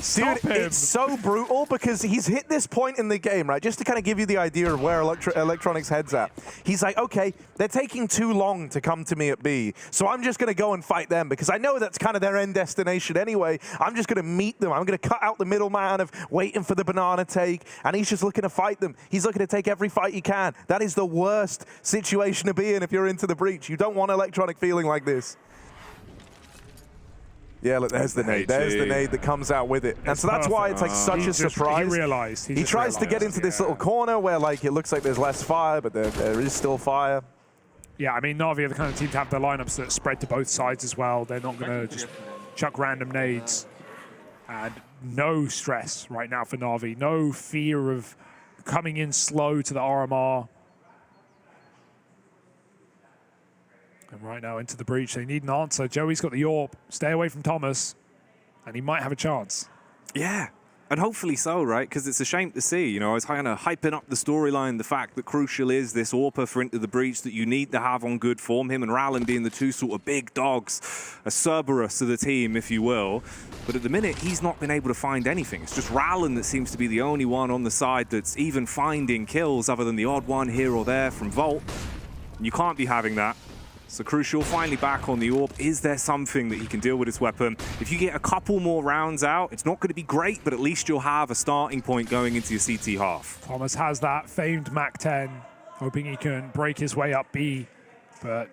Stop Dude, him. it's so brutal because he's hit this point in the game, right? Just to kind of give you the idea of where Electronic's head's at. He's like, okay, they're taking too long to come to me at B, so I'm just going to go and fight them because I know that's kind of their end destination anyway. I'm just going to meet them. I'm going to cut out the middleman of waiting for the banana take, and he's just looking to fight them. He's looking to take every fight he can. That is the worst situation to be in if you're into the breach. You don't want Electronic feeling like this. Yeah, look, there's the nade. There's the nade that comes out with it. And so that's why it's like such a surprise. He realized. He tries to get into this little corner where like it looks like there's less fire, but there is still fire. Yeah, I mean, NAVI are the kind of team to have their lineups that spread to both sides as well. They're not going to just chuck random nades. And no stress right now for NAVI. No fear of coming in slow to the RMR. And right now into the breach, they need an answer. Joey's got the AWP. Stay away from Thomas, and he might have a chance. Yeah, and hopefully so, right? Because it's a shame to see. You know, I was kind of hyping up the storyline, the fact that Crucial is this AWPer for Into the Breach that you need to have on good form. Him and Rallen being the two sort of big dogs, a Cerberus of the team, if you will. But at the minute, he's not been able to find anything. It's just Rallen that seems to be the only one on the side that's even finding kills other than the odd one here or there from Volt. And you can't be having that. So Crucial finally back on the AWP. Is there something that he can deal with his weapon? If you get a couple more rounds out, it's not going to be great, but at least you'll have a starting point going into your CT half. Thomas has that famed Mach 10, hoping he can break his way up B, but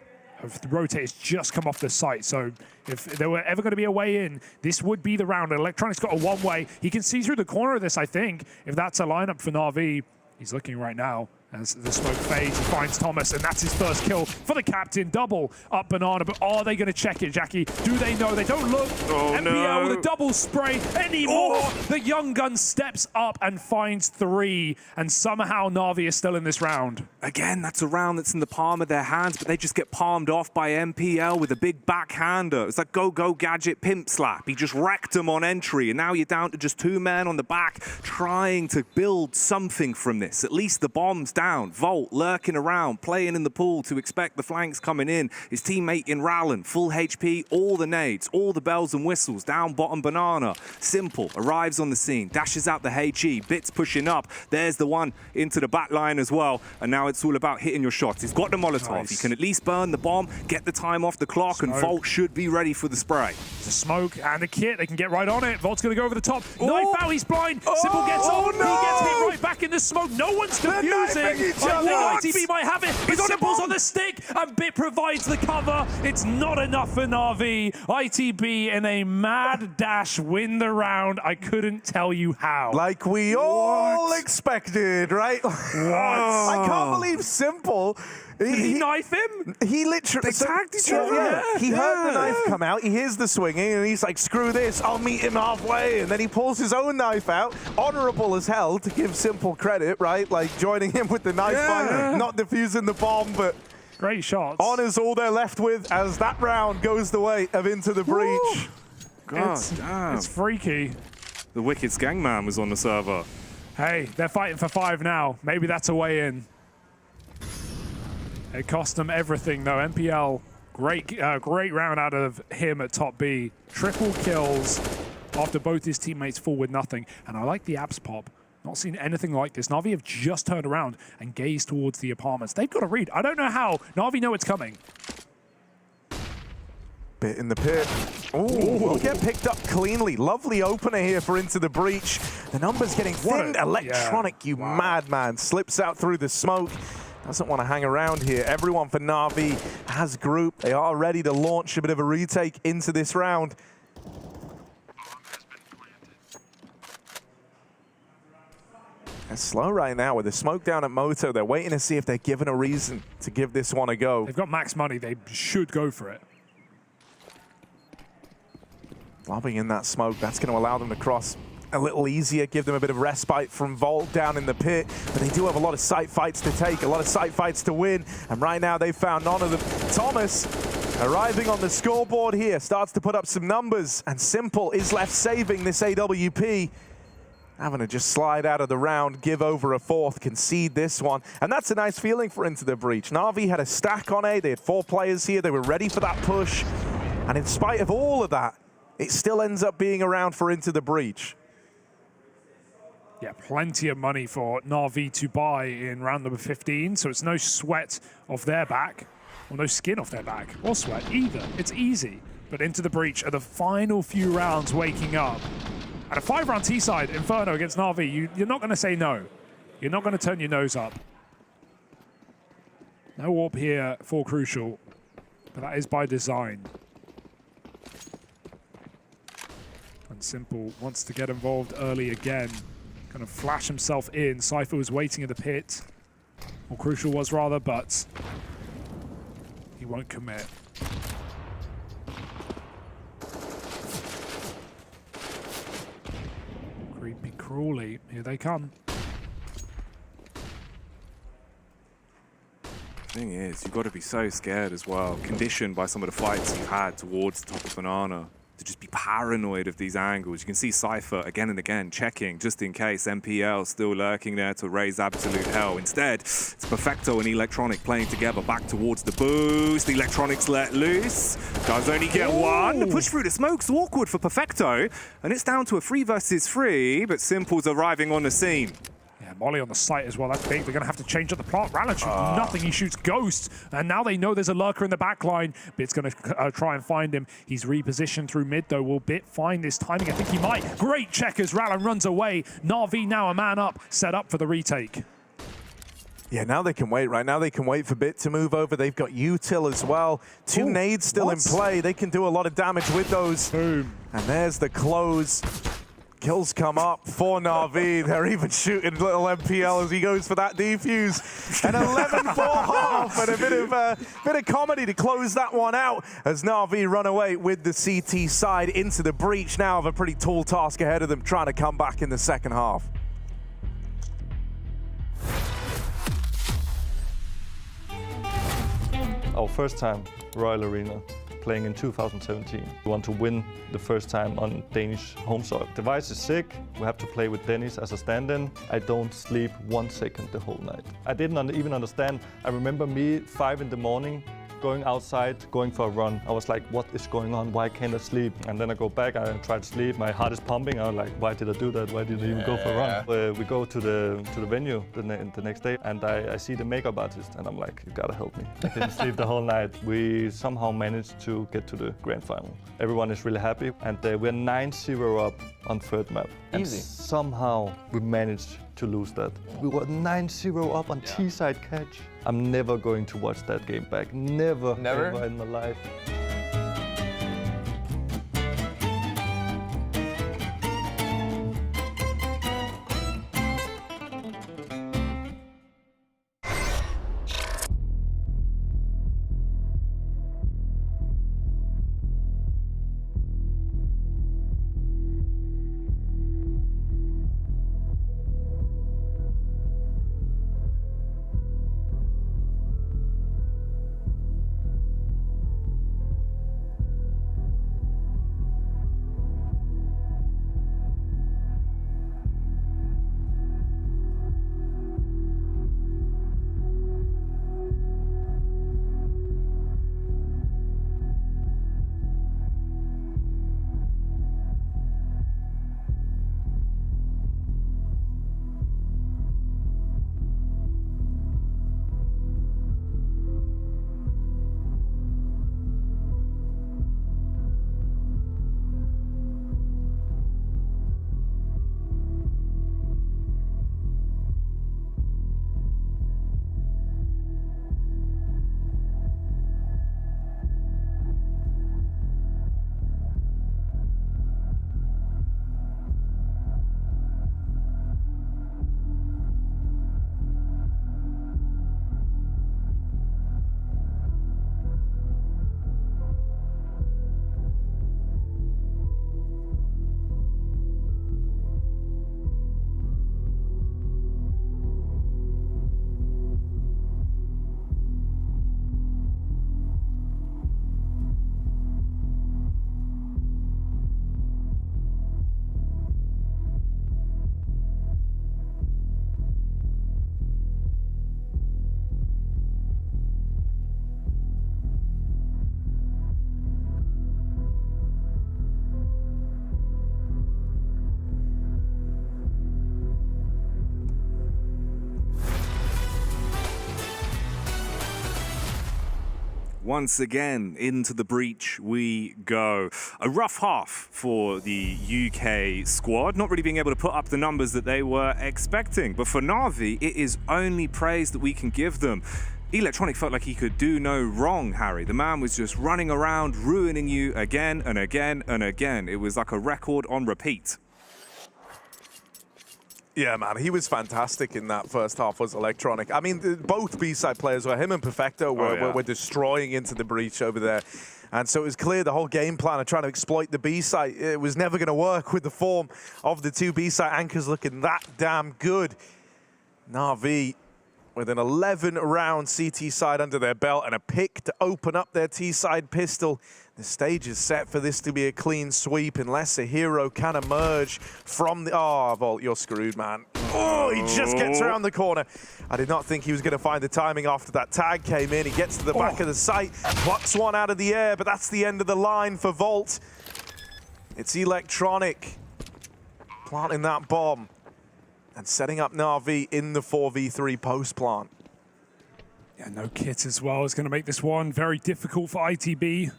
the rotate's just come off the site, so if there were ever going to be a way in, this would be the round. Electronic's got a one-way. He can see through the corner of this, I think, if that's a lineup for NAVI. He's looking right now. As the smoke fades, he finds Thomas, and that's his first kill for the captain. Double up Banana, but are they going to check it, Jackie? Do they know? They don't look. Oh, NPL no. with a double spray anymore. The young gun steps up and finds 3, and somehow NAVI is still in this round. Again, that's a round that's in the palm of their hands, but they just get palmed off by NPL with a big backhander. It's like go gadget pimp slap. He just wrecked them on entry, and now you're down to just 2 men on the back trying to build something from this. At least the bomb's down. Volt lurking around, playing in the pool to expect the flanks coming in. His teammate in Rallen, full HP, all the nades, all the bells and whistles, down bottom Banana. Simple arrives on the scene, dashes out the HE, Bits pushing up. There's the one into the back line as well. And now it's all about hitting your shots. He's got the Molotov. Nice. He can at least burn the bomb, get the time off the clock, and Volt should be ready for the spray. The smoke and the kit, they can get right on it. Volt's going to go over the top. Knife out, he's blind. Simple gets on. no! He gets hit right back in the smoke. No one's defusing. I think ITB might have it. But Simple's on the stick, and Bit provides the cover. It's not enough for NAVI. ITB in a mad dash win the round. I couldn't tell you how. Like we all expected, right? What? I can't believe Simple. Did he knife him? He literally tagged each other. Yeah. He heard the knife come out. He hears the swinging, and he's like, "Screw this! I'll meet him halfway." And then he pulls his own knife out. Honorable as hell, to give Simple credit, right? Like joining him with the knife fight, not defusing the bomb, but Great shots. honors all they're left with as that round goes the way of Into the Breach. God damn. It's freaky. The Wicked Skangman was on the server. Hey, they're fighting for 5 now. Maybe that's a way in. It cost them everything, though. NPL, great round out of him at top B. Triple kills after both his teammates fall with nothing. And I like the Apeks pop. Not seen anything like this. NAVI have just turned around and gazed towards the apartments. They've got a read. I don't know how. NAVI know it's coming. Bit in the pit. Oh, will get picked up cleanly. Lovely opener here for Into the Breach. The numbers getting thin. Electronic, you madman. Slips out through the smoke. Doesn't want to hang around here. Everyone for NAVI has group. They are ready to launch a bit of a retake into this round. They're slow right now with the smoke down at Moto. They're waiting to see if they're given a reason to give this one a go. They've got max money. They should go for it. Lobbing in that smoke, that's going to allow them to cross a little easier, give them a bit of respite from Volt down in the pit, but they do have a lot of site fights to take, a lot of site fights to win, and right now they've found none of them. Thomas, arriving on the scoreboard here, starts to put up some numbers, and Simple is left saving this AWP. Having to just slide out of the round, give over a fourth, concede this one. And that's a nice feeling for Into the Breach. Na'Vi had a stack on A, they had 4 players here, they were ready for that push. And in spite of all of that, it still ends up being around for Into the Breach. Yeah, plenty of money for NAVI to buy in round number 15, so it's no sweat off their back, or no skin off their back, or sweat either. It's easy. But Into the Breach are the final few rounds waking up. And a 5-round T-side Inferno against NAVI, you're not going to say no. You're not going to turn your nose up. No warp here for Crucial, but that is by design. And Simple wants to get involved early again. Kind of flash himself in. Cypher was waiting in the pit. Or Crucial was rather, but he won't commit. Creepy crawly, here they come. The thing is, you've got to be so scared as well, conditioned by some of the fights you've had towards the top of Banana, to just be paranoid of these angles. You can see Cypher again and again checking, just in case MPL still lurking there to raise absolute hell. Instead, it's Perfecto and Electronic playing together back towards the boost. The Electronics let loose. Does only get one. The push through the smoke's awkward for Perfecto, and it's down to a 3 versus 3, but Simple's arriving on the scene. Yeah, Molly on the site as well, that's big. They're going to have to change up the plot. Rallen shoots nothing, he shoots Ghost. And now they know there's a lurker in the back line. Bit's going to try and find him. He's repositioned through mid though. Will Bit find this timing? I think he might. Great check as Rallen runs away. Na'Vi now a man up, set up for the retake. Yeah, now they can wait, right? Now they can wait for Bit to move over. They've got Util as well. 2 nades still in play. They can do a lot of damage with those. Boom. And there's the close. Kills come up for Na'Vi. They're even shooting little MPL as he goes for that defuse. An 11-4 half and a bit of comedy to close that one out as Na'Vi run away with the CT side. Into the Breach now have a pretty tall task ahead of them, trying to come back in the second half. Our first time Royal Arena, playing in 2017. We want to win the first time on Danish home soil. Device is sick. We have to play with Dennis as a stand-in. I don't sleep 1 second the whole night. I didn't even understand. I remember me 5 in the morning, going outside, going for a run. I was like, what is going on? Why can't I sleep? And then I go back, I try to sleep. My heart is pumping. I was like, why did I do that? Why did I even go for a run? We go to the venue the next day, and I see the makeup artist, and I'm like, you gotta help me. I didn't sleep the whole night. We somehow managed to get to the grand final. Everyone is really happy, and we're 9-0 up on third map. And somehow we managed to lose that. We were 9-0 up on T-side catch. I'm never going to watch that game back. Never ever in my life. once again, into the breach we go. A rough half for the UK squad, not really being able to put up the numbers that they were expecting. But for NAVI, it is only praise that we can give them. Electronic felt like he could do no wrong, Harry. The man was just running around, ruining you again and again and again. It was like a record on repeat. Yeah, man, he was fantastic in that first half, was Electronic. I mean, both B-side players, him and Perfecto, were destroying into the breach over there. And so it was clear the whole game plan of trying to exploit the B-side, it was never going to work with the form of the two B-side anchors looking that damn good. NAVI with an 11-round CT side under their belt and a pick to open up their T-side pistol. The stage is set for this to be a clean sweep unless a hero can emerge from the... Oh, Volt, you're screwed, man. Oh, he just gets around the corner. I did not think he was going to find the timing after that tag came in. He gets to the back of the site, plucks one out of the air, but that's the end of the line for Volt. It's Electronic planting that bomb and setting up NAVI in the 4v3 post plant. Yeah, no kit as well is going to make this one very difficult for ITB.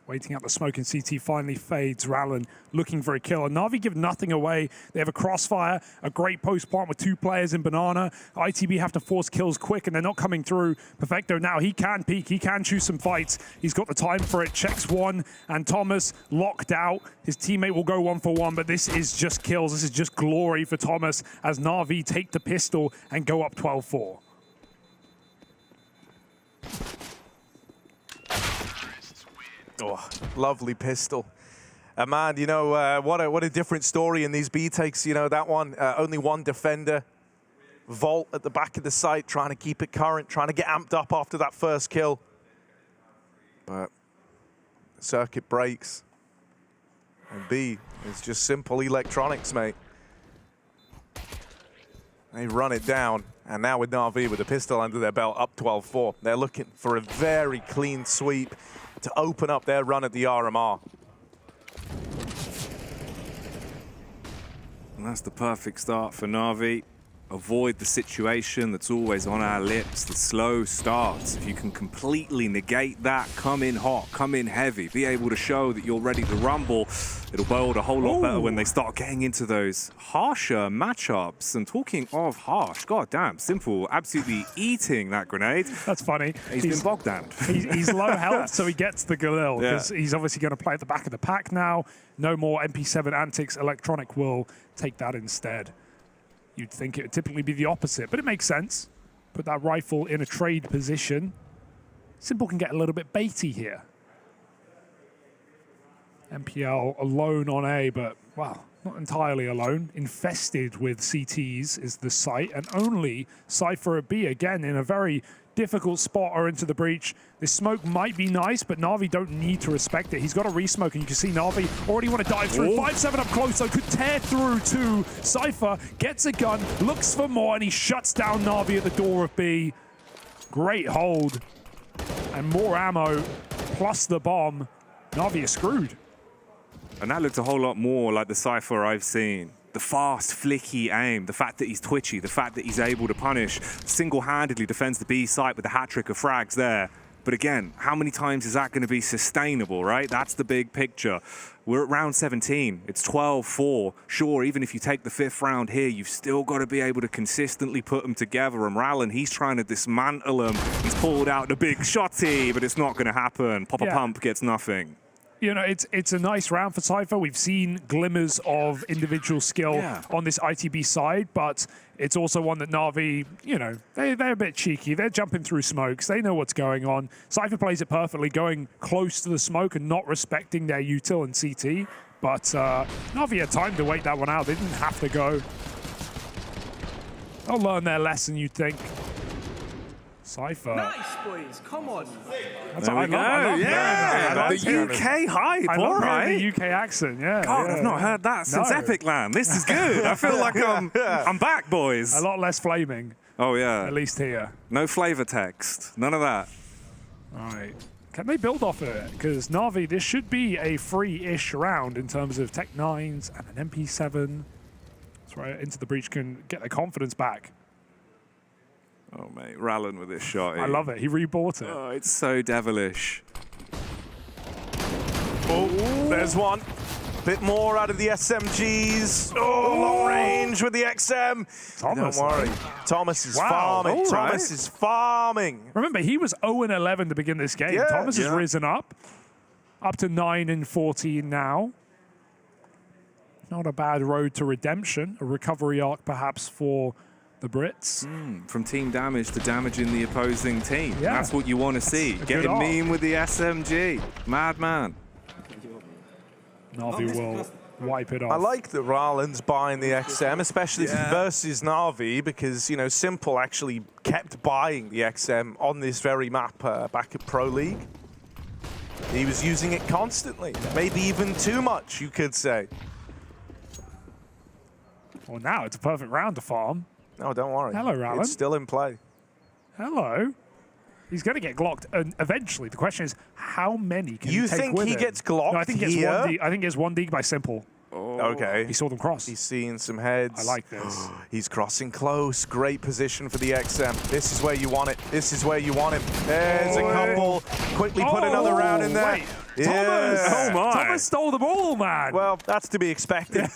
Waiting out the smoke in CT, finally fades. Rallen looking for a kill. And NAVI give nothing away. They have a crossfire, a great post plant with 2 players in Banana. ITB have to force kills quick and they're not coming through. Perfecto now, he can peek, he can choose some fights. He's got the time for it, checks one, and Thomas locked out. His teammate will go 1-for-1, but this is just kills. This is just glory for Thomas as NAVI take the pistol and go up 12-4. Oh, lovely pistol. Man, you know, what a different story in these B takes. You know, that one, only one defender. Volt at the back of the site, trying to keep it current, trying to get amped up after that first kill. But the circuit breaks. And B is just simple electronics, mate. They run it down. And now with NAVI with a pistol under their belt, up 12-4. They're looking for a very clean sweep to open up their run at the RMR. And that's the perfect start for NAVI. Avoid the situation that's always on our lips, the slow starts. If you can completely negate that, come in hot, come in heavy, be able to show that you're ready to rumble, it'll bode a whole lot better when they start getting into those harsher matchups. And talking of harsh, god damn, Simple absolutely eating that grenade. That's funny. He's been bogged down. He's low health, so he gets the Galil, because he's obviously going to play at the back of the pack now. No more MP7 antics. Electronic will take that instead. You'd think it would typically be the opposite, but it makes sense. Put that rifle in a trade position. Simple can get a little bit baity here. MPL alone on A, but, well, not entirely alone. Infested with CTs is the site, and only Cypher at B, again, in a very difficult spot or into the breach. This smoke might be nice, but NAVI don't need to respect it. He's got a resmoke, and you can see NAVI already want to dive through. 5-7 up close, so could tear through to Cypher, gets a gun, looks for more, and he shuts down NAVI at the door of B. Great hold. And more ammo, plus the bomb. NAVI is screwed. And that looked a whole lot more like the Cypher I've seen. The fast, flicky aim, the fact that he's twitchy, the fact that he's able to punish, single-handedly defends the B site with a hat-trick of frags there. But again, how many times is that going to be sustainable, right? That's the big picture. We're at round 17. It's 12-4. Sure, even if you take the 5th round here, you've still got to be able to consistently put them together. And Rallen, he's trying to dismantle them. He's pulled out the big shotty, but it's not going to happen. Pop a pump gets nothing. You know, it's a nice round for Cypher. We've seen glimmers of individual skill on this ITB side, but it's also one that NAVI, you know, they're a bit cheeky. They're jumping through smokes. They know what's going on. Cypher plays it perfectly, going close to the smoke and not respecting their util and CT. But NAVI had time to wait that one out. They didn't have to go. They'll learn their lesson, you'd think. Cypher. Nice, boys. Come on. That's what I love. The UK hype, all right. The UK accent, God, I've not heard that since Epic Land. This is good. I feel like I'm back, boys. A lot less flaming. Oh, yeah. At least here. No flavor text. None of that. All right. Can they build off of it? Because NAVI, this should be a free-ish round in terms of Tech 9s and an MP7. That's right, into the breach can get their confidence back. Oh, mate, Rallen with this shot. I love it. He rebought it. Oh, it's so devilish. Oh, there's one. Bit more out of the SMGs. Oh, long range with the XM. Thomas, Don't worry. Thomas is Wow, farming. all right. Thomas is farming. Remember, he was 0-11 to begin this game. Yeah, Thomas has yeah. risen up to 9-14 now. Not a bad road to redemption. A recovery arc, perhaps, for the Brits. From team damage to damaging the opposing team. Yeah. That's what you want to see. a Get good him arc. mean with the SMG. Madman. Navi will wipe it off. I like that Rallen's buying the XM, especially versus Navi, because, you know, Simple actually kept buying the XM on this very map back at Pro League. He was using it constantly, maybe even too much, you could say. Well, now it's a perfect round to farm. No, don't worry. Hello, Rallen. It's still in play. Hello. He's going to get glocked, and eventually the question is, how many can You he take think with he him? gets glocked No, I think it's here? I think it's one dig by Simple. Okay. He saw them cross. He's seeing some heads. I like this. He's crossing close. Great position for the XM. This is where you want it. This is where you want him. There's a couple. Quickly put another round in there. Wait. Thomas! Oh, my. Thomas stole the ball, man. Well, that's to be expected.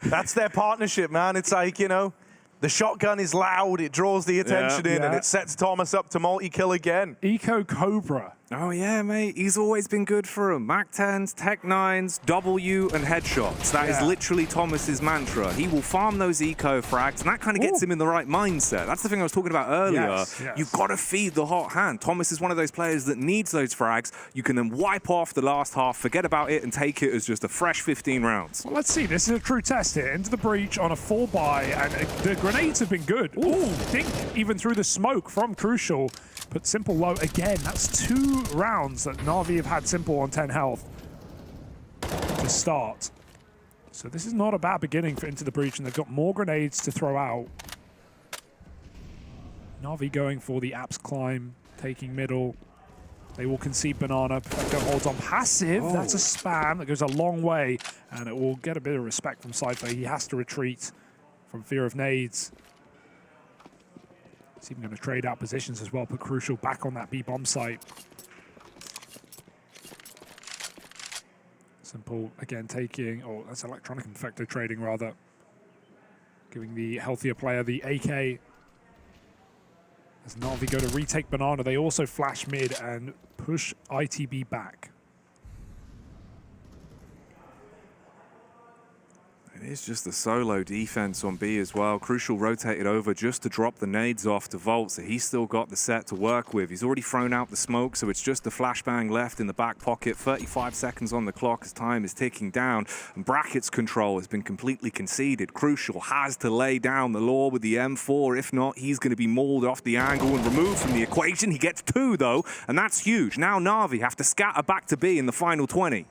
That's their partnership, man. It's like, you know, the shotgun is loud. It draws the attention in, and it sets Thomas up to multi-kill again. Eco Cobra. Oh, yeah, mate. He's always been good for him. Mac 10s, Tech 9s, W, and headshots. That is literally Thomas's mantra. He will farm those eco frags, and that kind of gets him in the right mindset. That's the thing I was talking about earlier. Yes. You've got to feed the hot hand. Thomas is one of those players that needs those frags. You can then wipe off the last half, forget about it, and take it as just a fresh 15 rounds. Well, let's see. This is a true test here. Into the breach on a 4-buy, and the grenades have been good. Ooh, Dink even through the smoke from Crucial. But Simple low again. That's 2 rounds that Navi have had Simple on 10 health to start. So this is not a bad beginning for Into the Breach, and they've got more grenades to throw out. Navi going for the Apeks climb, taking middle. They will concede banana. Perfecto holds on passive. That's a spam that goes a long way, and it will get a bit of respect from Cypher. He has to retreat from fear of nades. He's even going to trade out positions as well, put Crucial back on that B-bomb site. Simple, again, taking... Oh, that's Electronic Infector trading, rather. Giving the healthier player the AK. As Navi go to retake Banana, they also flash mid and push ITB back. It is just the solo defense on B as well. Crucial rotated over just to drop the nades off to Volt, so he's still got the set to work with. He's already thrown out the smoke, so it's just the flashbang left in the back pocket. 35 seconds on the clock as time is ticking down, and Bracket's control has been completely conceded. Crucial has to lay down the law with the M4. If not, he's going to be mauled off the angle and removed from the equation. He gets 2, though, and that's huge. Now Navi have to scatter back to B in the final 20.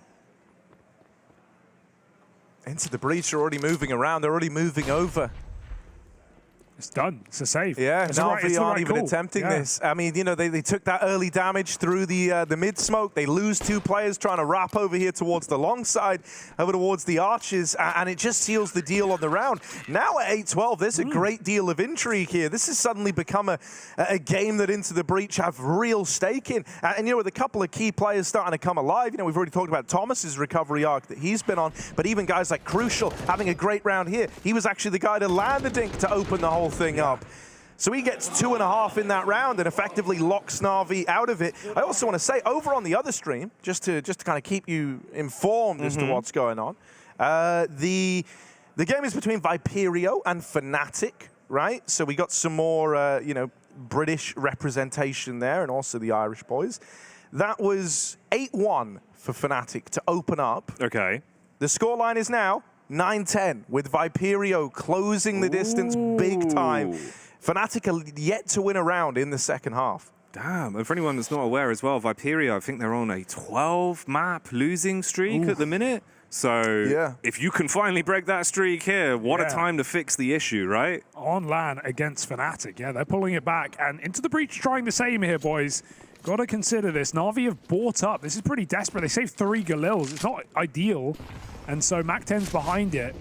Into the breach, they're already moving around. They're already moving over. It's done. It's a save. Yeah, it's Navi aren't even call. attempting this. I mean, you know, they took that early damage through the mid-smoke. They lose 2 players trying to wrap over here towards the long side, over towards the arches, and it just seals the deal on the round. Now at 8-12, there's a great deal of intrigue here. This has suddenly become a game that Into the Breach have real stake in. And, you know, with a couple of key players starting to come alive, you know, we've already talked about Thomas's recovery arc that he's been on, but even guys like Crucial having a great round here. He was actually the guy to land the dink to open the whole thing up. So he gets 2.5 in that round and effectively locks Navi out of it. I also want to say, over on the other stream, just to kind of keep you informed as to what's going on, the game is between Viperio and Fnatic, right? So we got some more, you know, British representation there, and also the Irish boys. That was 8-1 for Fnatic to open up. Okay. The scoreline is now 9-10, with Viperio closing the distance big time. Fnatic are yet to win a round in the second half. Damn, and for anyone that's not aware as well, Viperio, I think they're on a 12-map losing streak at the minute. So if you can finally break that streak here, what a time to fix the issue, right? On LAN against Fnatic. Yeah, they're pulling it back. And Into the Breach trying the same here, boys. Got to consider this. Navi have bought up. This is pretty desperate. They saved 3 Galils. It's not ideal. And so Mac 10's behind it.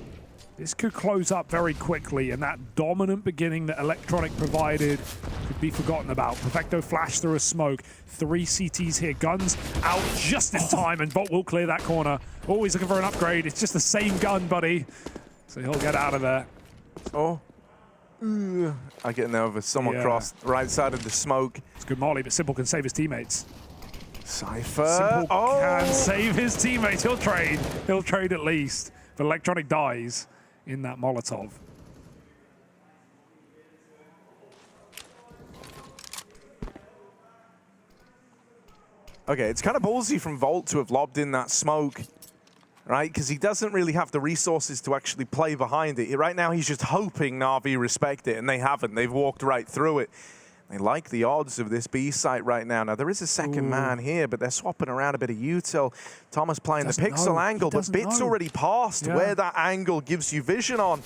This could close up very quickly, and that dominant beginning that Electronic provided could be forgotten about. Perfecto flashed through a smoke. 3 CTs here. Guns out just in time, and Bolt will clear that corner. Always looking for an upgrade. It's just the same gun, buddy. So he'll get out of there. Oh. I get nervous. Someone crossed right side of the smoke. It's good molly, but Simple can save his teammates. Cypher. Simple can save his teammates. He'll trade. He'll trade at least. But Electronic dies in that Molotov. Okay, it's kind of ballsy from Volt to have lobbed in that smoke, right? Because he doesn't really have the resources to actually play behind it. Right now, he's just hoping Na'Vi respect it, and they haven't. They've walked right through it. They like the odds of this B site right now. Now, there is a second man here, but they're swapping around a bit of util. Thomas playing the pixel angle, but Bit's already passed where that angle gives you vision on.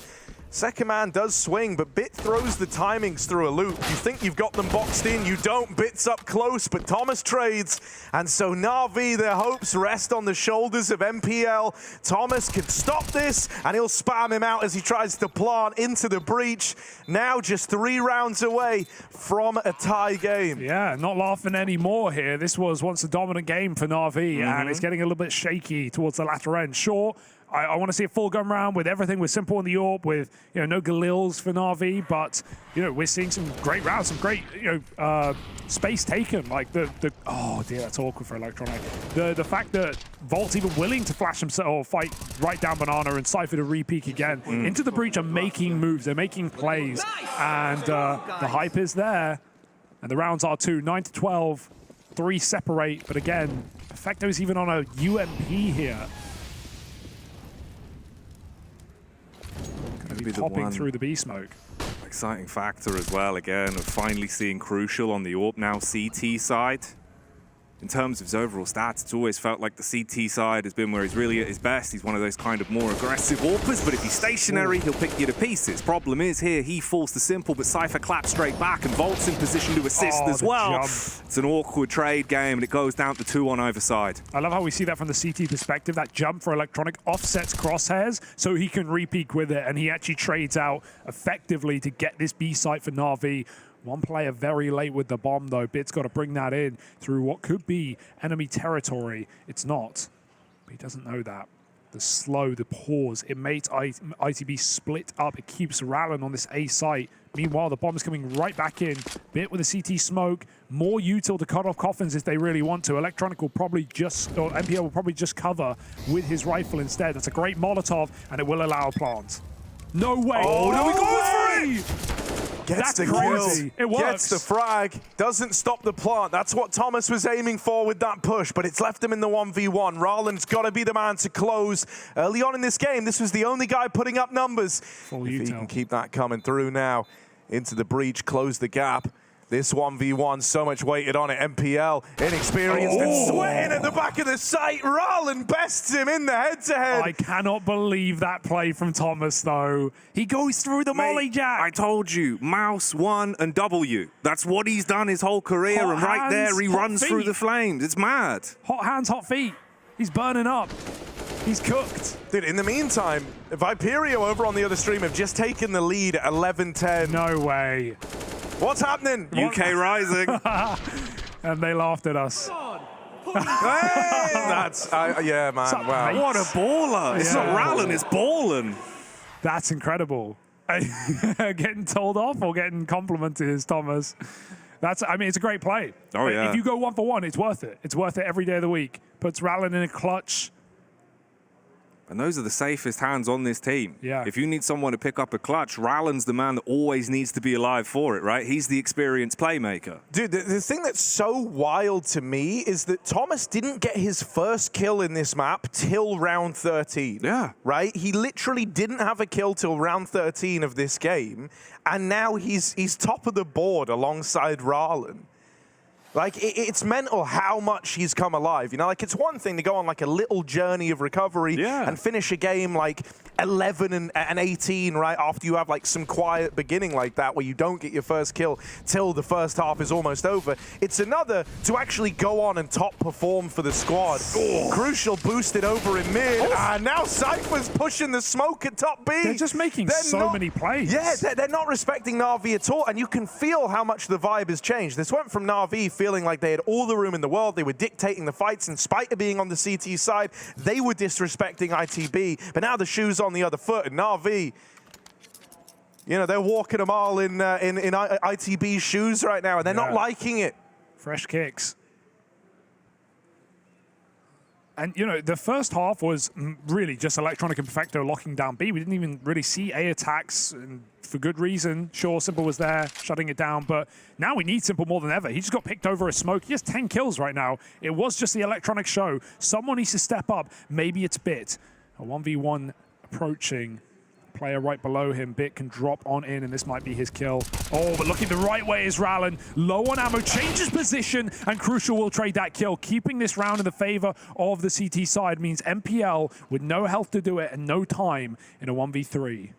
Second man does swing, but Bit throws the timings through a loop. You think you've got them boxed in, you don't. Bit's up close, but Thomas trades. And so Na'Vi, their hopes rest on the shoulders of MPL. Thomas can stop this, and he'll spam him out as he tries to plant into the breach. Now just 3 rounds away from a tie game. Yeah, not laughing anymore here. This was once a dominant game for Na'Vi, and it's getting a little bit shaky towards the latter end. Sure, I want to see a full gun round with everything with Simple in the AWP, with no Galils for Na'Vi, but we're seeing some great rounds, some great space taken. Like oh dear, that's awkward for Electronic. The fact that Volt's even willing to flash himself or fight right down Banana and Cypher to re-peek again into the breach are making moves, they're making plays, and the hype is there, and the rounds are 2, 9-12, 3 separate, but again, Perfecto's even on a UMP here. Be popping through the B smoke. Exciting factor as well, again, of finally seeing Crucial on the AWP now CT side. In terms of his overall stats, it's always felt like the CT side has been where he's really at his best. He's one of those kind of more aggressive AWPers, but if he's stationary, he'll pick you to pieces. Problem is here, he falls to Simple, but Cypher claps straight back, and Volt's in position to assist as well. Jump. It's an awkward trade game, and it goes down to 2 on either side. I love how we see that from the CT perspective. That jump for Electronic offsets Crosshairs, so he can re-peek with it, and he actually trades out effectively to get this B site for Na'Vi. One player very late with the bomb, though. Bit's got to bring that in through what could be enemy territory. It's not, but he doesn't know that. The slow, the pause, it makes ITB split up. It keeps Rallen on this A site. Meanwhile, the bomb is coming right back in. Bit with a CT smoke. More util to cut off coffins if they really want to. Electronic will probably just, or MPL will probably just cover with his rifle instead. That's a great Molotov, and it will allow a plant. No way. Oh, no, he goes for it! Gets the crazy. kill, It works. gets the frag, doesn't stop the plant. That's what Thomas was aiming for with that push, but it's left him in the 1v1. Rallen's got to be the man to close. Early on in this game, this was the only guy putting up numbers. If he can keep that coming through now, into the breach, close the gap. This 1v1, so much weighted on it. MPL, inexperienced and sweating at the back of the site. Rallen bests him in the head-to-head. I cannot believe that play from Thomas, though. He goes through the molly jack. I told you, mouse, 1, and W. That's what he's done his whole career, Hot and right hands, there he hot runs through feet. the flames. It's mad. Hot hands, hot feet. He's burning up. He's cooked. Dude, in the meantime, Viperio over on the other stream have just taken the lead at 11-10. No way. What's happening? UK Rising. And they laughed at us. Hey, that's, yeah, man, wow. What a baller. It's not Rallen, it's ballin'. That's incredible. Getting told off or getting complimented is Thomas. I mean, it's a great play. Oh, yeah. If you go 1 for 1, it's worth it. It's worth it every day of the week. Puts Rallen in a clutch. And those are the safest hands on this team. Yeah. If you need someone to pick up a clutch, Rallen's the man that always needs to be alive for it, right? He's the experienced playmaker. Dude, the thing that's so wild to me is that Thomas didn't get his first kill in this map till round 13. Yeah. Right? He literally didn't have a kill till round 13 of this game, and now he's top of the board alongside Rallen. Like, it's mental how much he's come alive. Like, it's one thing to go on, like, a little journey of recovery and finish a game, like, 11 and 18, right, after you have like some quiet beginning like that where you don't get your first kill till the first half is almost over. It's another to actually go on and top perform for the squad. Crucial boosted over in mid, and now Cypher's pushing the smoke at top B. They're just making many plays. Yeah, they're not respecting NAVI at all, and you can feel how much the vibe has changed. This went from NAVI feeling like they had all the room in the world, they were dictating the fights in spite of being on the CT side, they were disrespecting ITB, but now the shoe's on the other foot, and NAVI, you know, they're walking them all in ITB's shoes right now, and they're not liking it. Fresh kicks. And, you know, the first half was really just Electronic and Perfecto locking down B. We didn't even really see A attacks, and for good reason. Sure, Simple was there, shutting it down, but now we need Simple more than ever. He just got picked over a smoke. He has 10 kills right now. It was just the Electronic show. Someone needs to step up. Maybe it's Bit. A 1v1 approaching. Player right below him. Bit can drop on in, and this might be his kill. Oh, but looking the right way is Rallen. Low on ammo, changes position, and Crucial will trade that kill. Keeping this round in the favor of the CT side means MPL with no health to do it and no time in a 1v3.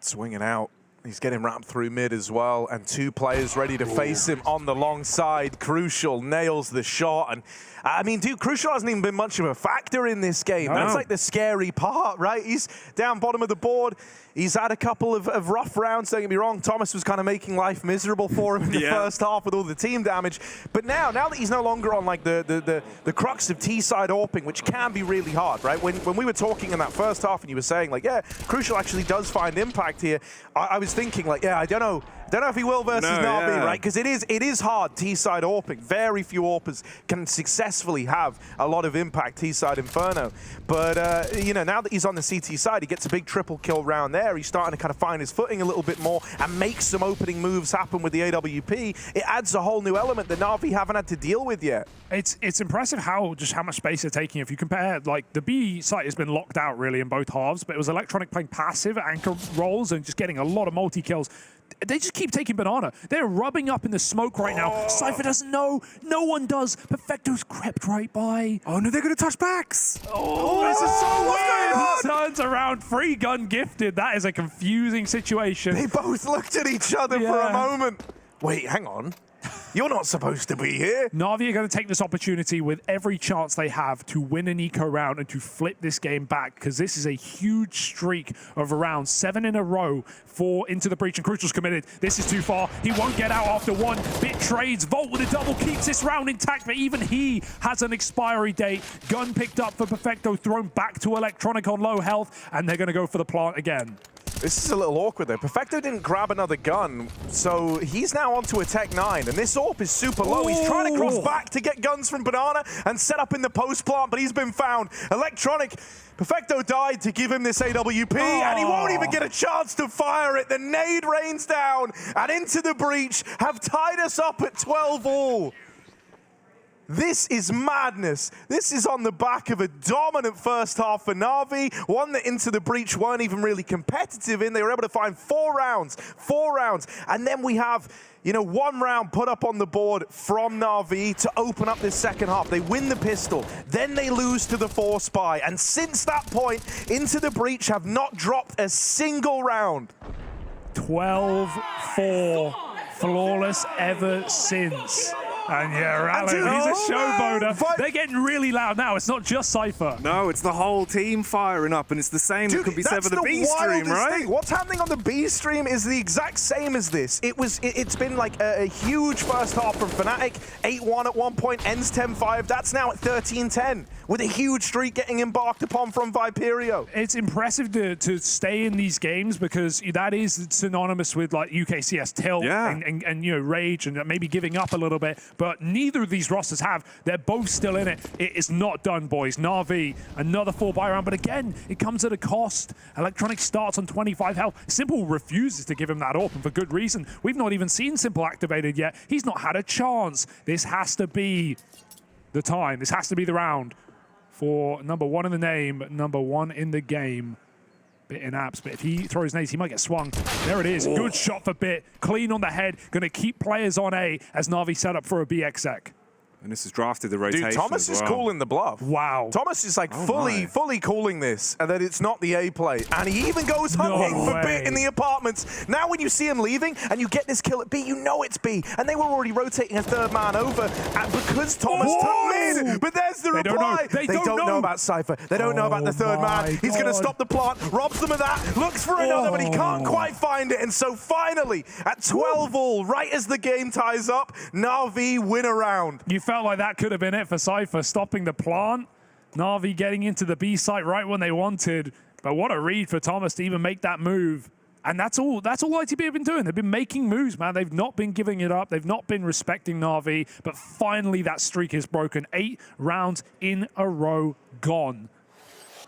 Swinging out. He's getting wrapped through mid as well, and two players ready to face him on the long side. Crucial nails the shot, and I mean, dude, Crucial hasn't even been much of a factor in this game. No. That's like the scary part, right? He's down bottom of the board. He's had a couple of rough rounds, don't get me wrong. Thomas was kind of making life miserable for him in the first half with all the team damage. But now that he's no longer on like the crux of T-side AWPing, which can be really hard, right? When we were talking in that first half and you were saying like, yeah, Crucial actually does find impact here, I was thinking like, yeah, I don't know if he will versus NAVI, right? Because it is hard T-side AWPing. Very few AWPers can successfully have a lot of impact T-side Inferno. But, you know, now that he's on the CT side, he gets a big triple kill round there. He's starting to kind of find his footing a little bit more and make some opening moves happen with the AWP. It adds a whole new element that NAVI haven't had to deal with yet. It's impressive how much space they're taking. If you compare, like, the B site has been locked out really in both halves, but it was Electronic playing passive anchor roles and just getting a lot of multi-kills. They just keep taking Banana. They're rubbing up in the smoke right now. Cypher doesn't know. No one does. Perfecto's crept right by. Oh no, they're going to touch backs. Oh, this is so weird. Turns around, free gun gifted. That is a confusing situation. They both looked at each other for a moment. Wait, hang on. You're not supposed to be here. NAVI are going to take this opportunity with every chance they have to win an eco round and to flip this game back, because this is a huge streak of rounds. 7 in a row for Into the Breach, and Crucial's committed. This is too far. He won't get out after one. Bit trades. Volt with a double keeps this round intact, but even he has an expiry date. Gun picked up for Perfecto, thrown back to Electronic on low health, and they're going to go for the plant again. This is a little awkward though. Perfecto didn't grab another gun, so he's now onto a Tech 9, and this AWP is super low. He's trying to cross back to get guns from Banana and set up in the post plant, but he's been found. Electronic, Perfecto died to give him this AWP, and he won't even get a chance to fire it. The nade rains down, and Into the Breach have tied us up at 12 all. This is madness. This is on the back of a dominant first half for NAVI, one that Into the Breach weren't even really competitive in. They were able to find 4 rounds, and then we have, you know, 1 round put up on the board from NAVI to open up this second half. They win the pistol, then they lose to the 4 spy, and since that point, Into the Breach have not dropped a single round. 12-4, flawless ever since. And yeah, Rallo, he's a showboater. They're getting really loud now. It's not just Cypher. No, it's the whole team firing up, and it's the same that could be said for the B stream, right? What's happening on the B stream is the exact same as this. It's been like a huge first half from Fnatic. 8-1 at one point, ends 10-5. That's now at 13-10, with a huge streak getting embarked upon from Viperio. It's impressive to stay in these games, because that is synonymous with like UKCS tilt and you know, rage and maybe giving up a little bit. But neither of these rosters have. They're both still in it. It is not done, boys. NAVI, another 4-buy round. But again, it comes at a cost. Electronic starts on 25 health. Simple refuses to give him that AWP, and for good reason. We've not even seen Simple activated yet. He's not had a chance. This has to be the time. This has to be the round for number 1 in the name, number 1 in the game. Bit in Apps, but if he throws nades, he might get swung. There it is. Good shot for Bit. Clean on the head. Going to keep players on A as NAVI set up for a BXX. And this has drafted the rotation. Dude, Thomas as is well. calling the bluff. Wow. Thomas is like fully calling this, and then it's not the A play. And he even goes hunting for B in the apartments. Now when you see him leaving and you get this kill at B, you know it's B. And they were already rotating a third man over because Thomas took mid. But there's the reply. They don't know about Cypher. They don't know about the third man. He's going to stop the plant, robs them of that, looks for another, but he can't quite find it. And so finally, at 12 all, right as the game ties up, NAVI win a round. You felt like that could have been it for Cypher, stopping the plant. NAVI getting into the B site right when they wanted. But what a read for Thomas to even make that move. And that's all ITB have been doing. They've been making moves, man. They've not been giving it up. They've not been respecting NAVI. But finally, that streak is broken. 8 rounds in a row gone.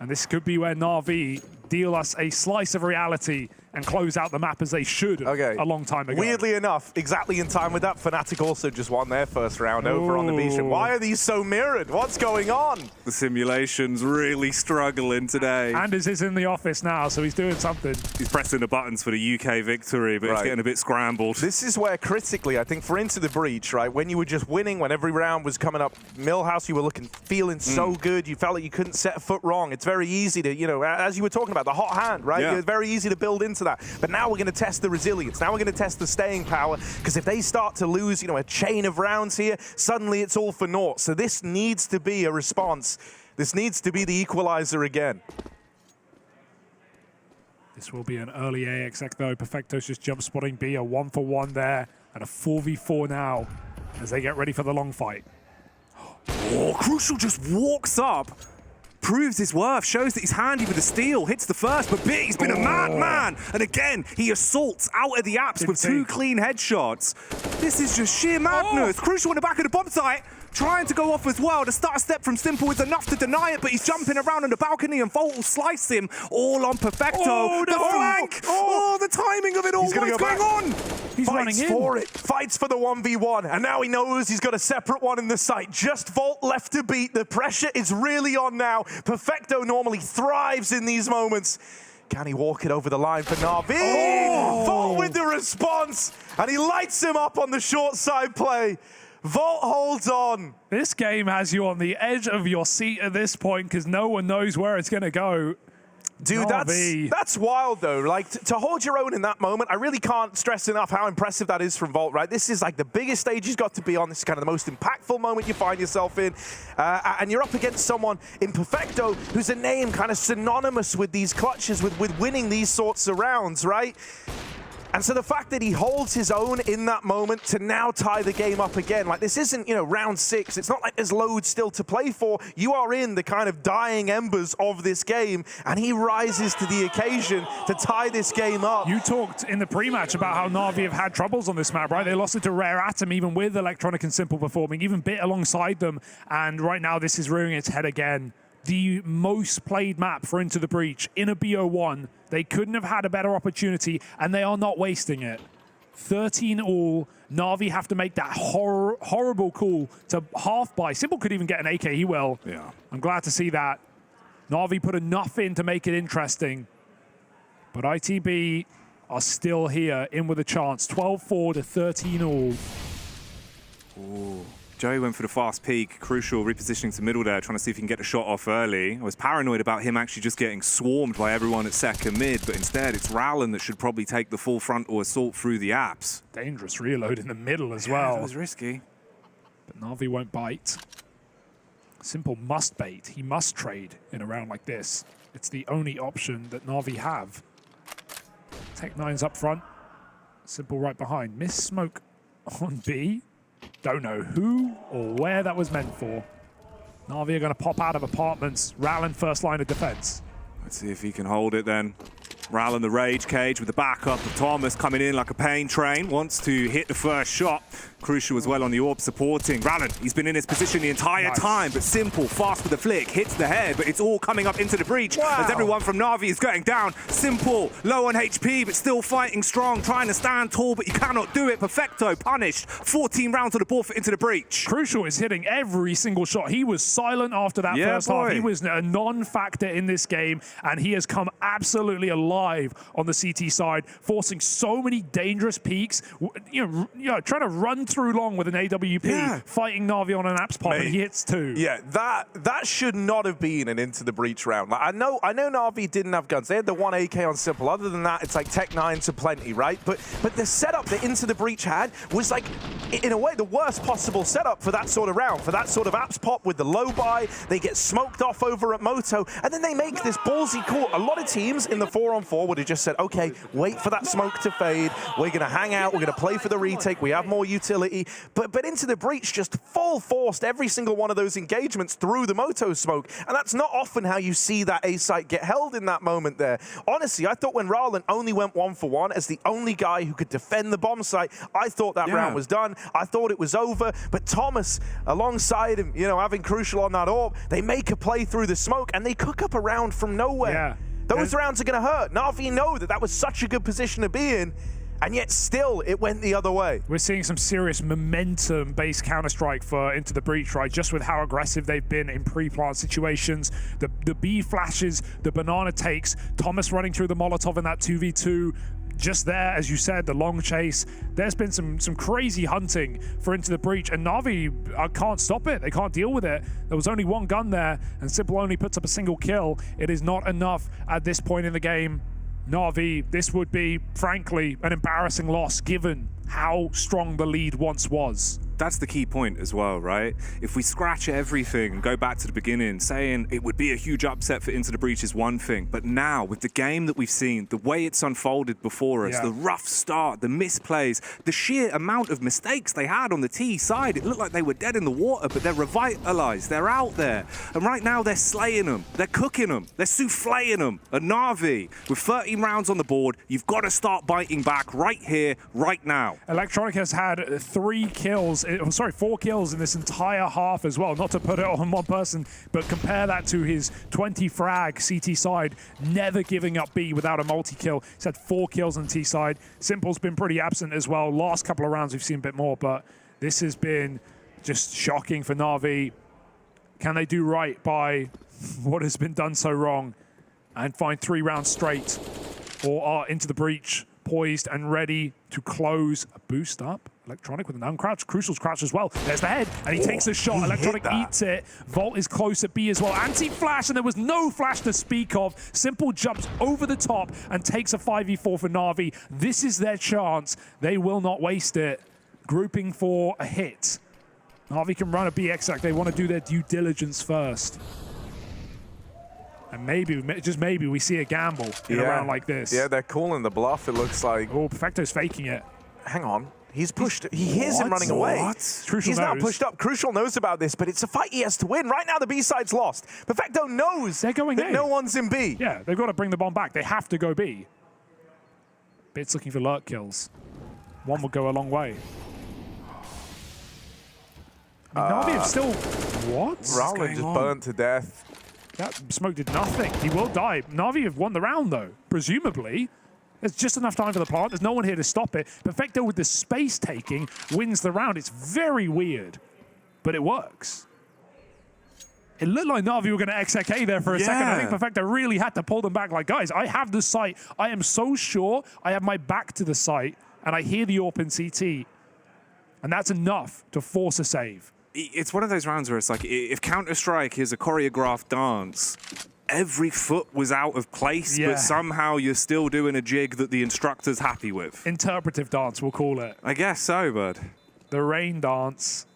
And this could be where NAVI deal us a slice of reality and close out the map as they should a long time ago. Weirdly enough, exactly in time with that, Fnatic also just won their first round over on the B strip. Why are these so mirrored? What's going on? The simulation's really struggling today. Anders is in the office now, so he's doing something. He's pressing the buttons for the UK victory, but it's getting a bit scrambled. This is where critically, I think, for Into the Breach, right, when you were just winning, when every round was coming up, Millhouse, you were feeling so good, you felt like you couldn't set a foot wrong. It's very easy to, you know, as you were talking about, the hot hand, right? It's very easy to build into that. But now we're going to test the resilience. Now we're going to test the staying power, because if they start to lose, you know, a chain of rounds here, suddenly it's all for naught. So this needs to be a response. This needs to be the equalizer again. This will be an early AXX though. Perfecto's just jump spotting B, a 1-for-1 there, and a 4v4 now as they get ready for the long fight. Oh, Crucial just walks up, proves his worth, shows that he's handy with the steal, hits the first, but B's been a madman. And again, he assaults out of the apps with 2 clean headshots. This is just sheer madness. Crucial in the back of the bomb site, trying to go off as well. The start step from Simple is enough to deny it, but he's jumping around on the balcony and Volt will slice him all on Perfecto. The flank! Oh, the timing of it all. What's going on? He's running in. For it. Fights for the 1v1. And now he knows he's got a separate one in the site. Just Volt left to beat. The pressure is really on now. Perfecto normally thrives in these moments. Can he walk it over the line for NAVI? Volt with the response. And he lights him up on the short side play. Volt holds on. This game has you on the edge of your seat at this point because no one knows where it's going to go. Dude, that's wild, though. Like, to hold your own in that moment, I really can't stress enough how impressive that is from Volt, right? This is like the biggest stage he's got to be on. This is kind of the most impactful moment you find yourself in. And you're up against someone in Perfecto who's a name kind of synonymous with these clutches, with winning these sorts of rounds, right? And so the fact that he holds his own in that moment to now tie the game up again, like this isn't, you know, round 6. It's not like there's loads still to play for. You are in the kind of dying embers of this game, and he rises to the occasion to tie this game up. You talked in the pre-match about how NAVI have had troubles on this map, right? They lost it to Rare Atom, even with Electronic and Simple performing, even Bit alongside them. And right now, this is rearing its head again. The most played map for Into the Breach in a BO1. They couldn't have had a better opportunity, and they are not wasting it. 13 all. NAVI have to make that horrible call to half buy. Simple could even get an AK, he will. Yeah. I'm glad to see that. NAVI put enough in to make it interesting. But ITB are still here, in with a chance. 12-4 to 13 all. Ooh. Joey went for the fast peek, Crucial repositioning to middle there, trying to see if he can get the shot off early. I was paranoid about him actually just getting swarmed by everyone at second mid, but instead it's Rowland that should probably take the full frontal assault through the apps. Dangerous reload in the middle as well. That was risky. But NAVI won't bite. Simple must bait. He must trade in a round like this. It's the only option that NAVI have. Tech9's up front. Simple right behind. Miss smoke on B. Don't know who or where that was meant for. NAVI are going to pop out of apartments. Rowland first line of defense. Let's see if he can hold it then. Rowland the rage cage with the backup of Thomas coming in like a pain train. Wants to hit the first shot. Crucial as well on the orb supporting. Rowland, he's been in his position the entire time, but Simple, fast with the flick, hits the head, but it's all coming up into the breach as everyone from NAVI is going down. Simple, low on HP, but still fighting strong, trying to stand tall, but you cannot do it. Perfecto, punished. 14 rounds on the board for Into the Breach. Crucial is hitting every single shot. He was silent after that first half. He was a non-factor in this game, and he has come absolutely alive alive on the CT side, forcing so many dangerous peaks. Trying to run through long with an AWP, fighting Navi on an Apeks pop, and he hits 2. Yeah, that should not have been an Into the Breach round. Like, I know Navi didn't have guns. They had the 1 AK on Simple. Other than that, it's like Tech 9 to plenty, right? But the setup that Into the Breach had was like, in a way, the worst possible setup for that sort of round, for that sort of Apeks pop with the low buy. They get smoked off over at Moto, and then they make this ballsy call. A lot of teams in the 4-on-4 would have just said, okay, wait for that smoke to fade. We're going to hang out. We're going to play for the retake. We have more utility. But Into the Breach just full forced every single one of those engagements through the Moto smoke, and that's not often how you see that A site get held in that moment there. Honestly, I thought when Rowland only went 1-for-1 as the only guy who could defend the bomb site, I thought that round was done. I thought it was over, but Thomas, alongside him, having Crucial on that AWP, they make a play through the smoke, and they cook up a round from nowhere. Yeah. Those rounds are going to hurt. Na'Vi know that was such a good position to be in, and yet still it went the other way. We're seeing some serious momentum-based Counter-Strike for Into the Breach, right? Just with how aggressive they've been in pre-plant situations. The B flashes, the banana takes, Thomas running through the Molotov in that 2v2. Just there, as you said, the long chase. There's been some crazy hunting for Into the Breach, and Navi can't stop it. They can't deal with it. There was only one gun there, and Simple only puts up a single kill. It is not enough at this point in the game. Navi, this would be, frankly, an embarrassing loss given how strong the lead once was. That's the key point as well, right? If we scratch everything and go back to the beginning, saying it would be a huge upset for Into the Breach is one thing, but now with the game that we've seen, the way it's unfolded before us, the rough start, the misplays, the sheer amount of mistakes they had on the T side, it looked like they were dead in the water, but they're revitalized, they're out there. And right now they're slaying them, they're cooking them, they're souffleing them. And Navi, with 13 rounds on the board, you've got to start biting back right here, right now. Electronic has had 4 kills in this entire half as well. Not to put it on one person, but compare that to his 20 frag CT side, never giving up B without a multi-kill. He's had 4 kills on T side. Simple's been pretty absent as well. Last couple of rounds we've seen a bit more, but this has been just shocking for Navi. Can they do right by what has been done so wrong and find 3 rounds straight? Or are Into the Breach poised and ready to close a boost up? Electronic with an uncrouch. Crucial's crouch as well. There's the head, and he takes the shot. Electronic eats it. Volt is close at B as well. Anti-flash, and there was no flash to speak of. Simple jumps over the top and takes a 5v4 for Navi. This is their chance. They will not waste it. Grouping for a hit. Navi can run a B exec. They want to do their due diligence first. And maybe, just maybe, we see a gamble in a round like this. Yeah, they're calling the bluff, it looks like. Oh, Perfecto's faking it. Hang on. He's pushed. He hears him running away. He's now pushed up. Crucial knows about this, but it's a fight he has to win. Right now, the B side's lost. Perfecto knows they're going that no one's in B. Yeah, they've got to bring the bomb back. They have to go B. Bits looking for lurk kills. One will go a long way. Navi have still... What? Rowland just burnt to death. That smoke did nothing. He will die. Navi have won the round, though, presumably. There's just enough time for the plant. There's no one here to stop it. Perfecto with the space taking wins the round. It's very weird, but it works. It looked like Navi were going to XXA there for a second. I think Perfecto really had to pull them back. Like, guys, I have the site. I am so sure I have my back to the site, and I hear the AWP in CT, and that's enough to force a save. It's one of those rounds where it's like, if Counter-Strike is a choreographed dance, every foot was out of place, but somehow you're still doing a jig that the instructor's happy with. Interpretive dance, we'll call it. I guess so, bud. The rain dance.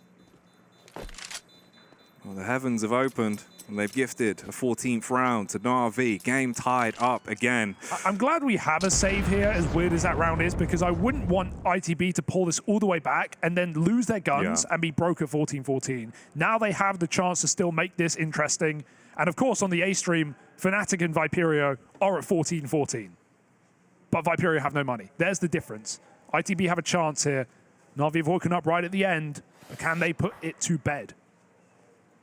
Well, the heavens have opened, and they've gifted a 14th round to NAVI. Game tied up again. I'm glad we have a save here, as weird as that round is, because I wouldn't want ITB to pull this all the way back and then lose their guns and be broke at 14-14. Now they have the chance to still make this interesting. And of course, on the A stream, Fnatic and Viperio are at 14-14. But Viperio have no money. There's the difference. ITB have a chance here. Navi have woken up right at the end. But can they put it to bed?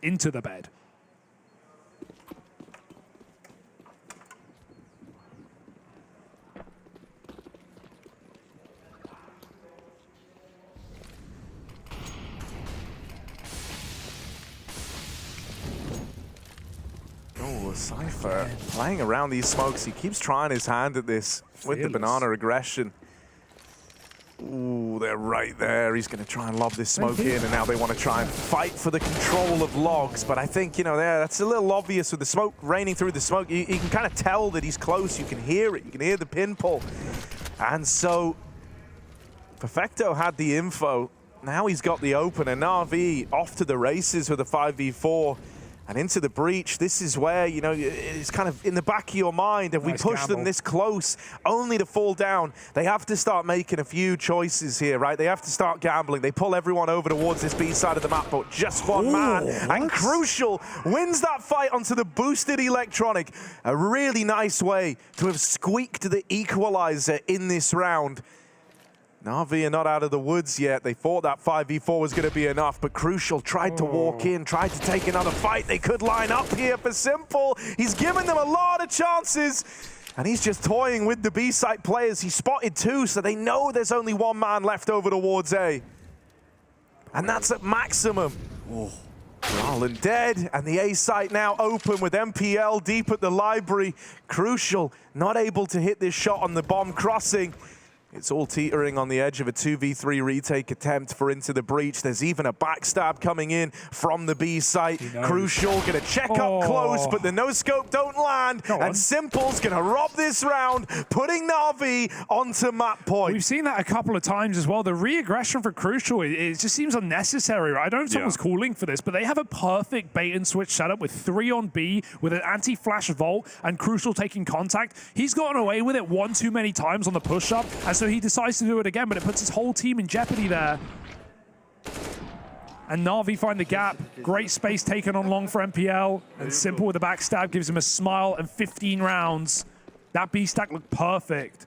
Into the bed. Cypher playing around these smokes. He keeps trying his hand at this with the banana aggression. Ooh, they're right there. He's going to try and lob this smoke in, and now they want to try and fight for the control of logs. But I think, you know, that's a little obvious with the smoke raining through the smoke. You can kind of tell that he's close. You can hear it. You can hear the pin pull. And so Perfecto had the info. Now he's got the open, and NAVI off to the races with a 5v4 and into the breach. This is where, you know, it's kind of in the back of your mind. If we push them this close, only to fall down, they have to start making a few choices here, right? They have to start gambling. They pull everyone over towards this B side of the map, but just one man. And Crucial wins that fight onto the boosted Electronic. A really nice way to have squeaked the equalizer in this round. NAVI are not out of the woods yet. They thought that 5v4 was going to be enough, but Crucial tried to walk in, tried to take another fight. They could line up here for Simple. He's given them a lot of chances, and he's just toying with the B-site players. He spotted two, so they know there's only one man left over towards A. And that's at maximum. Roland dead, and the A site now open with MPL deep at the library. Crucial not able to hit this shot on the bomb crossing. It's all teetering on the edge of a 2v3 retake attempt for into the breach. There's even a backstab coming in from the B site. Crucial gonna check up close, but the no-scope don't land. And Simple's gonna rob this round, putting NAVI onto map point. We've seen that a couple of times as well. The re-aggression for Crucial, it just seems unnecessary, right? I don't know if someone's calling for this, but they have a perfect bait and switch setup with 3 on B, with an anti-flash vault, and Crucial taking contact. He's gotten away with it one too many times on the push-up, and so he decides to do it again, but it puts his whole team in jeopardy there. And NAVI find the gap. Great space taken on long for MPL. And Simple with the backstab gives him a smile and 15 rounds. That B stack looked perfect.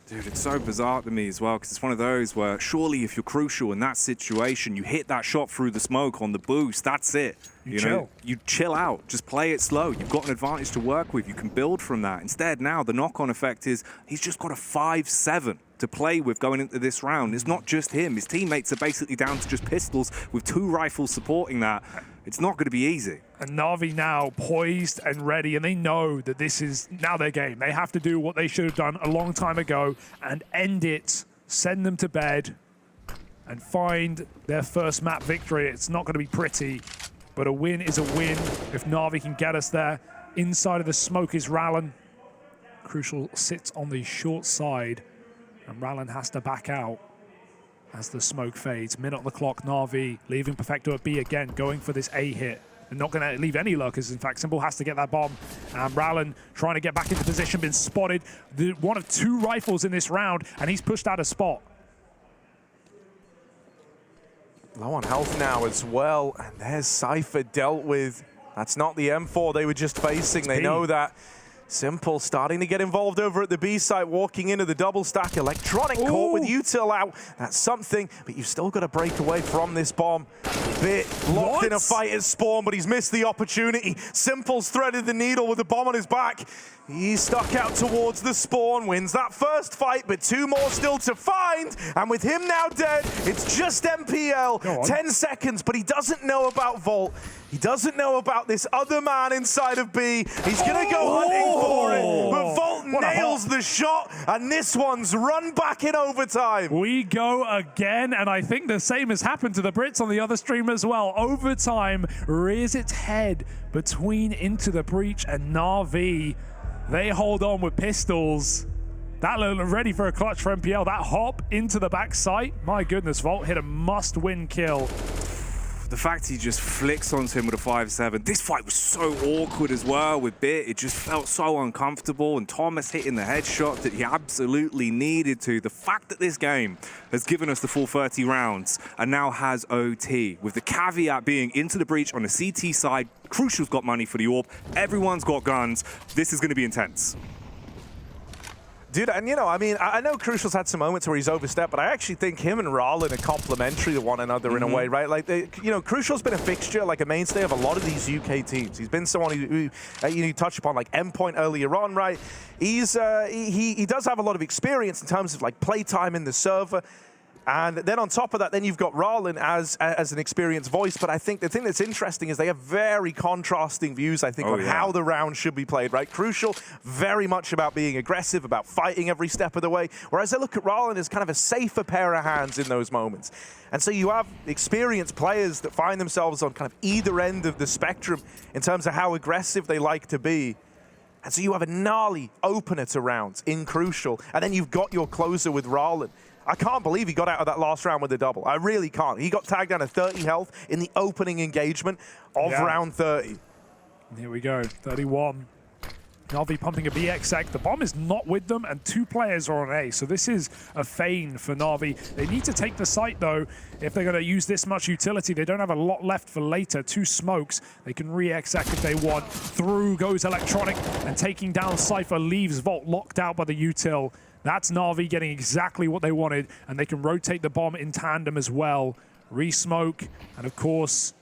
Dude, it's so bizarre to me as well, because it's one of those where surely if you're Crucial in that situation, you hit that shot through the smoke on the boost, that's it. You know, you chill out, just play it slow. You've got an advantage to work with. You can build from that. Instead, now the knock-on effect is he's just got a 5-7 to play with going into this round. It's not just him. His teammates are basically down to just pistols with 2 rifles supporting that. It's not going to be easy. And NAVI now poised and ready, and they know that this is now their game. They have to do what they should have done a long time ago and end it, send them to bed, and find their first map victory. It's not going to be pretty, but a win is a win if NAVI can get us there. Inside of the smoke is Rallen. Crucial sits on the short side, and Rallen has to back out as the smoke fades. Minute on the clock, NAVI leaving Perfecto at B again, going for this A hit. They're not going to leave any lurkers. In fact, Simple has to get that bomb. And Rallen trying to get back into position, been spotted. One of 2 rifles in this round, and he's pushed out a spot. Low on health now as well, and there's Cypher dealt with. That's not the M4 they were just facing. They know that. Simple starting to get involved over at the B site, walking into the double stack. Electronic caught with util out. That's something, but you've still got to break away from this bomb. Bit locked in a fight at spawn, but he's missed the opportunity. Simple's threaded the needle with the bomb on his back. He's stuck out towards the spawn, wins that first fight, but 2 more still to find. And with him now dead, it's just MPL. 10 seconds, but he doesn't know about Vault. He doesn't know about this other man inside of B. He's going to go hunting for it, but Vault nails the shot, and this one's run back in overtime. We go again, and I think the same has happened to the Brits on the other stream as well. Overtime rears its head between Into the Breach and NAVI. They hold on with pistols. That looked ready for a clutch for MPL. That hop into the back sight. My goodness, Vault hit a must-win kill. The fact he just flicks onto him with a 5-7. This fight was so awkward as well with Bit. It just felt so uncomfortable, and Thomas hitting the headshot that he absolutely needed to. The fact that this game has given us the full 30 rounds and now has OT, with the caveat being Into the Breach on the CT side, Crucial's got money for the AWP, everyone's got guns. This is going to be intense. Dude, and you know, I mean, I know Crucial's had some moments where he's overstepped, but I actually think him and Rallen are complementary to one another in a way, right? Like, you know, Crucial's been a fixture, like a mainstay of a lot of these UK teams. He's been someone who you touched upon, like Endpoint earlier on, right? He's he does have a lot of experience in terms of like playtime in the server. And then on top of that, then you've got Ralin as an experienced voice. But I think the thing that's interesting is they have very contrasting views, I think, on how the round should be played, right? Crucial, very much about being aggressive, about fighting every step of the way. Whereas I look at Ralin as kind of a safer pair of hands in those moments. And so you have experienced players that find themselves on kind of either end of the spectrum in terms of how aggressive they like to be. And so you have a gnarly opener to rounds in Crucial. And then you've got your closer with Ralin. I can't believe he got out of that last round with a double. I really can't. He got tagged down to 30 health in the opening engagement of round 30. Here we go, 31. NAVI pumping a BXX. The bomb is not with them, and 2 players are on A. So this is a feign for NAVI. They need to take the site, though, if they're going to use this much utility. They don't have a lot left for later. 2 smokes. They can re-exec if they want. Through goes Electronic, and taking down Cypher leaves Vault locked out by the util. That's NAVI getting exactly what they wanted, and they can rotate the bomb in tandem as well. Re-smoke, and of course,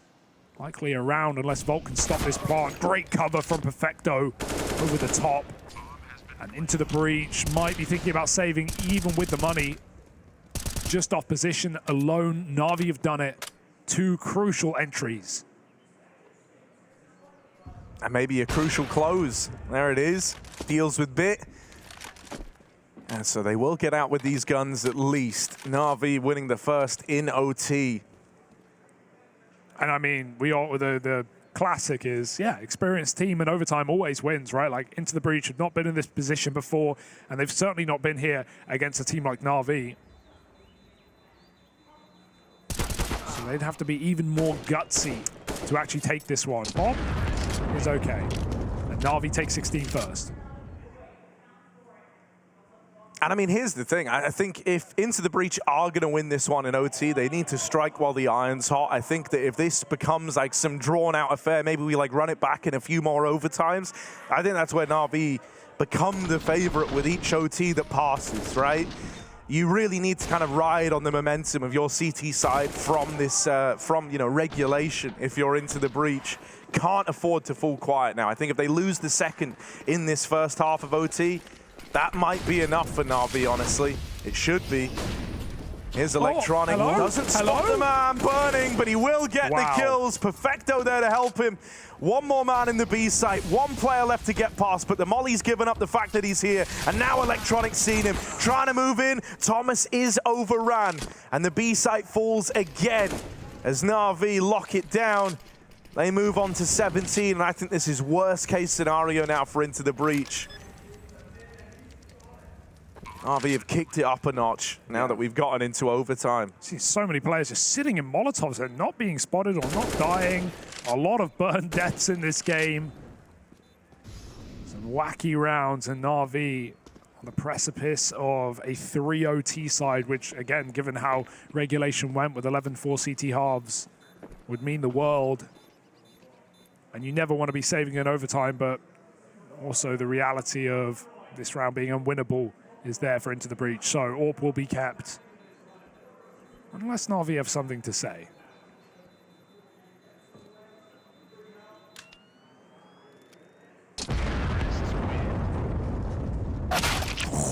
likely around unless Vault can stop this plant. Great cover from Perfecto over the top and into the breach. Might be thinking about saving even with the money. Just off position alone, NAVI have done it. 2 crucial entries. And maybe a crucial close. There it is. Deals with Bit. And so they will get out with these guns at least. NAVI winning the first in OT. And I mean, the classic is, experienced team in overtime always wins, right? Like, Into the Breach have not been in this position before, and they've certainly not been here against a team like NAVI. So they'd have to be even more gutsy to actually take this one. Bomb is okay. And NAVI takes 16 first. And I mean, here's the thing. I think if Into the Breach are going to win this one in OT, they need to strike while the iron's hot. I think that if this becomes like some drawn-out affair, maybe we like run it back in a few more overtimes, I think that's where NAVI become the favorite with each OT that passes, right? You really need to kind of ride on the momentum of your CT side from this, regulation if you're Into the Breach. Can't afford to fall quiet now. I think if they lose the second in this first half of OT, that might be enough for NAVI, honestly. It should be. Here's Electronic. Doesn't stop the man burning, but he will get the kills. Perfecto there to help him. One more man in the B site. 1 player left to get past, but the Molly's given up the fact that he's here. And now Electronic's seen him. Trying to move in. Thomas is overran. And the B site falls again as NAVI lock it down. They move on to 17, and I think this is worst case scenario now for Into the Breach. NAVI have kicked it up a notch now that we've gotten into overtime. See so many players just sitting in Molotovs and not being spotted or not dying. A lot of burn deaths in this game. Some wacky rounds, and NAVI on the precipice of a 3 OT side, which again, given how regulation went with 11-4 CT halves, would mean the world. And you never want to be saving in overtime, but also the reality of this round being unwinnable is there for Into the Breach. So AWP will be kept, unless NAVI have something to say.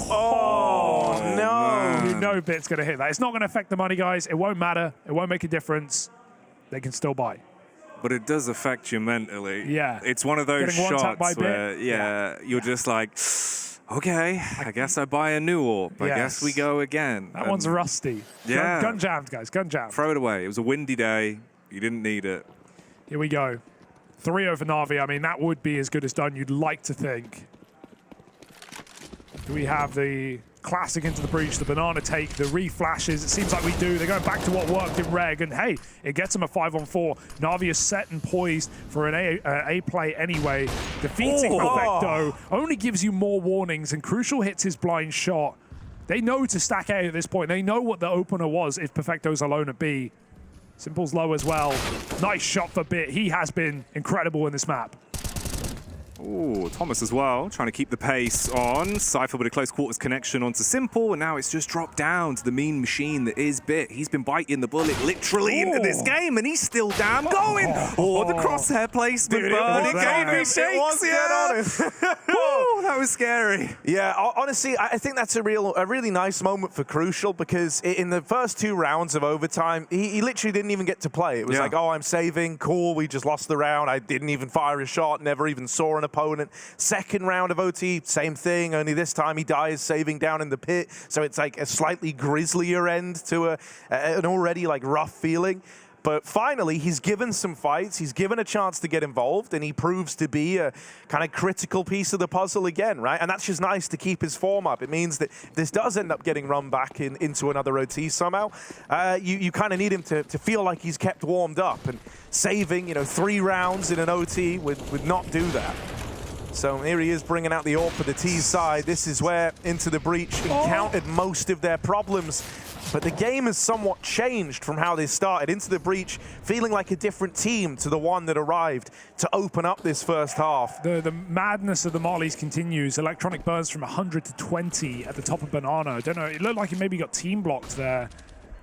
Oh, no. You know Bit's going to hit that. It's not going to affect the money, guys. It won't matter. It won't make a difference. They can still buy. But it does affect you mentally. Yeah. It's one of those shots where, you're just like, okay, I guess I buy a new AWP. I guess we go again. That one's rusty. Yeah. Gun jammed, guys. Gun jammed. Throw it away. It was a windy day. You didn't need it. Here we go. 3-0 for NAVI. I mean, that would be as good as done, you'd like to think. Do we have the classic Into the Breach, the banana take, the re-flashes? It seems like we do. They're going back to what worked in Reg, and hey, it gets them a 5-on-4. NAVI is set and poised for an A play anyway. Defeating Perfecto only gives you more warnings, and Crucial hits his blind shot. They know to stack A at this point. They know what the opener was if Perfecto's alone at B. Simple's low as well. Nice shot for Bit. He has been incredible in this map. Ooh, Thomas as well, trying to keep the pace on. Cypher with a close quarters connection onto Simple, and now it's just dropped down to the mean machine that is Bit. He's been biting the bullet literally into this game, and he's still damn going. Oh, the crosshair placement, but it gave me shakes. Woo, that was scary. Yeah, honestly, I think that's a really nice moment for Crucial, because in the first 2 rounds of overtime, he literally didn't even get to play. It was like, oh, I'm saving, cool, we just lost the round. I didn't even fire a shot, never even saw an opponent. Second round of OT, same thing, only this time he dies saving down in the pit. So it's like a slightly grislier end to an already like rough feeling. But finally, he's given some fights, he's given a chance to get involved, and he proves to be a kind of critical piece of the puzzle again, right? And that's just nice to keep his form up. It means that if this does end up getting run back into another OT somehow, you kind of need him to feel like he's kept warmed up, and saving, 3 rounds in an OT would not do that. So here he is bringing out the AWP for the T side. This is where Into the Breach encountered most of their problems. But the game has somewhat changed from how they started. Into the Breach feeling like a different team to the one that arrived to open up this first half. The madness of the Mollies continues. Electronic burns from 100 to 20 at the top of Banana. I don't know, it looked like he maybe got team blocked there.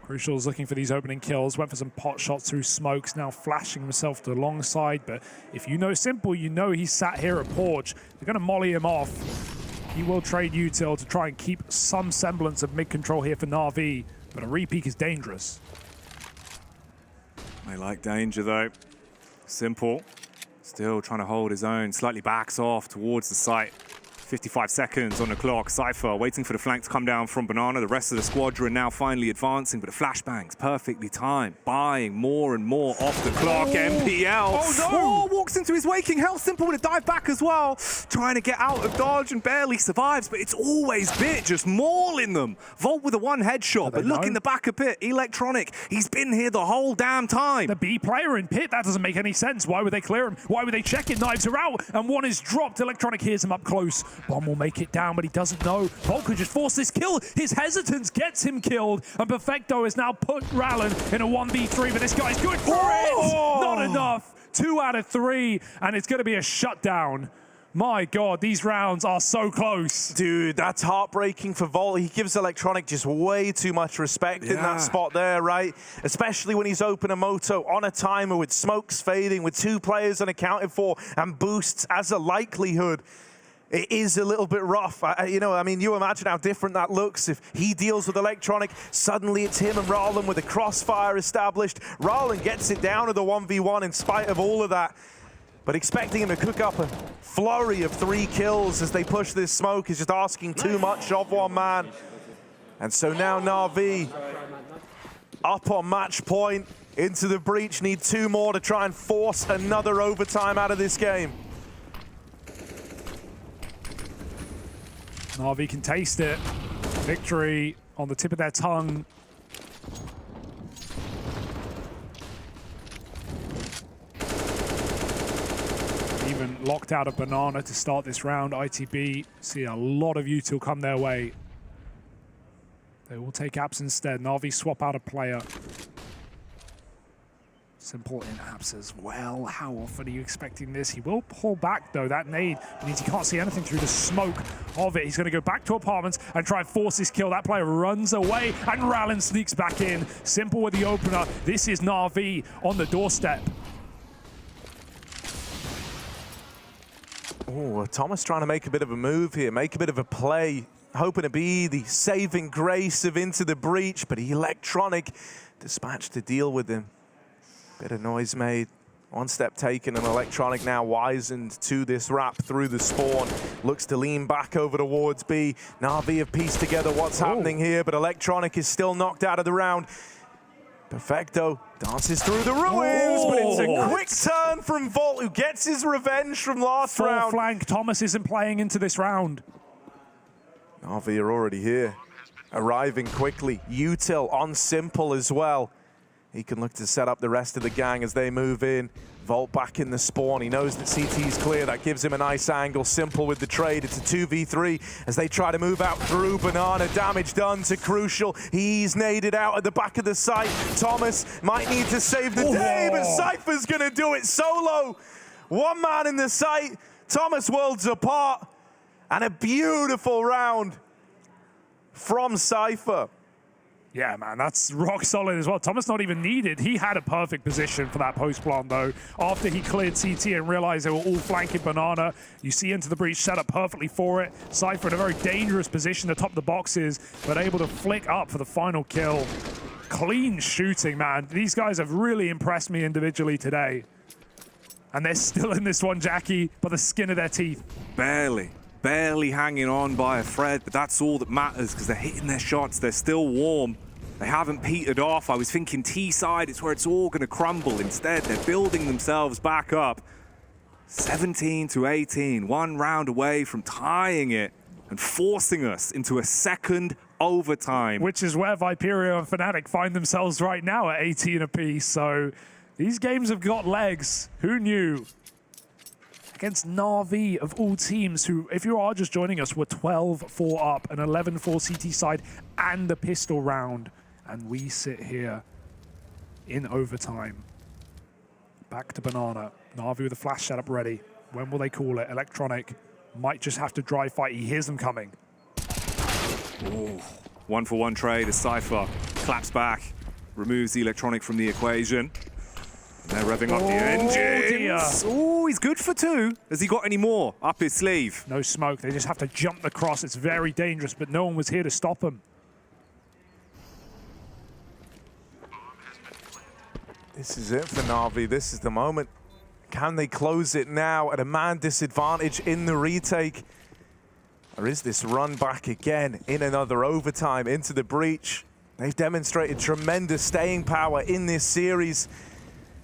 Crucial's looking for these opening kills, went for some pot shots through smokes, now flashing himself to the long side. But if you know Simple, you know he's sat here at Porch. They're going to molly him off. He will trade util to try and keep some semblance of mid-control here for NAVI, but a re-peek is dangerous. They like danger though. Simple, still trying to hold his own, slightly backs off towards the site. 55 seconds on the clock. Cypher waiting for the flank to come down from Banana. The rest of the squadron now finally advancing, but the flashbangs perfectly timed, buying more and more off the clock. MPL. Oh no! Oh, walks into his waking health. Simple with a dive back as well, trying to get out of dodge and barely survives, but it's always Bit just mauling them. Volt with a 1 headshot, but look in the back of Pit. Electronic, he's been here the whole damn time. The B player in Pit, that doesn't make any sense. Why would they clear him? Why would they check it? Knives are out, and 1 is dropped. Electronic hears him up close. Bomb will make it down, but he doesn't know. Volt could just force this kill. His hesitance gets him killed, and Perfecto has now put Rallen in a 1v3, but this guy's good for it! Not enough! 2 out of 3, and it's going to be a shutdown. My God, these rounds are so close. Dude, that's heartbreaking for Volt. He gives Electronic just way too much respect in that spot there, right? Especially when he's open a moto on a timer with smokes fading, with 2 players unaccounted for, and boosts as a likelihood. It is a little bit rough. You imagine how different that looks if he deals with Electronic. Suddenly it's him and Rallen with a crossfire established. Rallen gets it down to the 1v1 in spite of all of that. But expecting him to cook up a flurry of 3 kills as they push this smoke is just asking too much of one man. And so now NAVI up on match point. Into the Breach need 2 more to try and force another overtime out of this game. NAVI can taste it. Victory on the tip of their tongue. Even locked out of Banana to start this round. ITB see a lot of util come their way. They will take Apps instead. NAVI swap out a player. Simple in Apps as well. How often are you expecting this? He will pull back though. That nade means he can't see anything through the smoke of it. He's going to go back to apartments and try and force this kill. That player runs away and Rallen sneaks back in. Simple with the opener. This is NAVI on the doorstep. Oh, Thomas trying to make a bit of a move here, make a bit of a play, hoping to be the saving grace of Into the Breach, but Electronic dispatched to deal with him. Bit of noise made, 1 step taken, and Electronic now wizened to this wrap through the spawn. Looks to lean back over towards B. NAVI have pieced together what's happening here, but Electronic is still knocked out of the round. Perfecto dances through the ruins, but it's a quick turn from Volt, who gets his revenge from last round. Flank, Thomas isn't playing into this round. NAVI are already here, arriving quickly. Util on Simple as well. He can look to set up the rest of the gang as they move in. Volt back in the spawn. He knows that CT's clear. That gives him a nice angle. Simple with the trade. It's a 2v3 as they try to move out through Banana. Damage done to Crucial. He's naded out at the back of the site. Thomas might need to save the day, but Cypher's going to do it solo. 1 man in the site Thomas worlds apart, and a beautiful round from Cypher. Yeah, man, that's rock solid as well. Thomas not even needed. He had a perfect position for that post plant, though. After he cleared CT and realized they were all flanking Banana, you see into the breach, set up perfectly for it. Cypher in a very dangerous position to top the boxes, but able to flick up for the final kill. Clean shooting, man. These guys have really impressed me individually today. And they're still in this one, Jackie, by the skin of their teeth. Barely hanging on by a thread, but that's all that matters because they're hitting their shots. They're still warm. They haven't petered off. I was thinking T-side, it's where it's all going to crumble. Instead, they're building themselves back up. 17-18, one round away from tying it and forcing us into a second overtime. Which is where Viperio and Fnatic find themselves right now at 18 apiece. So these games have got legs. Who knew? Against NAVI of all teams who, if you are just joining us, were 12-4 up, an 11-4 CT side and a pistol round. And we sit here in overtime. Back to Banana. NAVI with a flash setup ready. When will they call it? Electronic might just have to dry fight. He hears them coming. Ooh. 1-for-1 trade as Cypher claps back, removes the Electronic from the equation. They're revving up the engines. Oh, he's good for 2. Has he got any more up his sleeve? No smoke. They just have to jump the cross. It's very dangerous, but no one was here to stop him. This is it for Navi. This is the moment. Can they close it now at a man disadvantage in the retake? Or is this run back again in another overtime into the breach? They've demonstrated tremendous staying power in this series.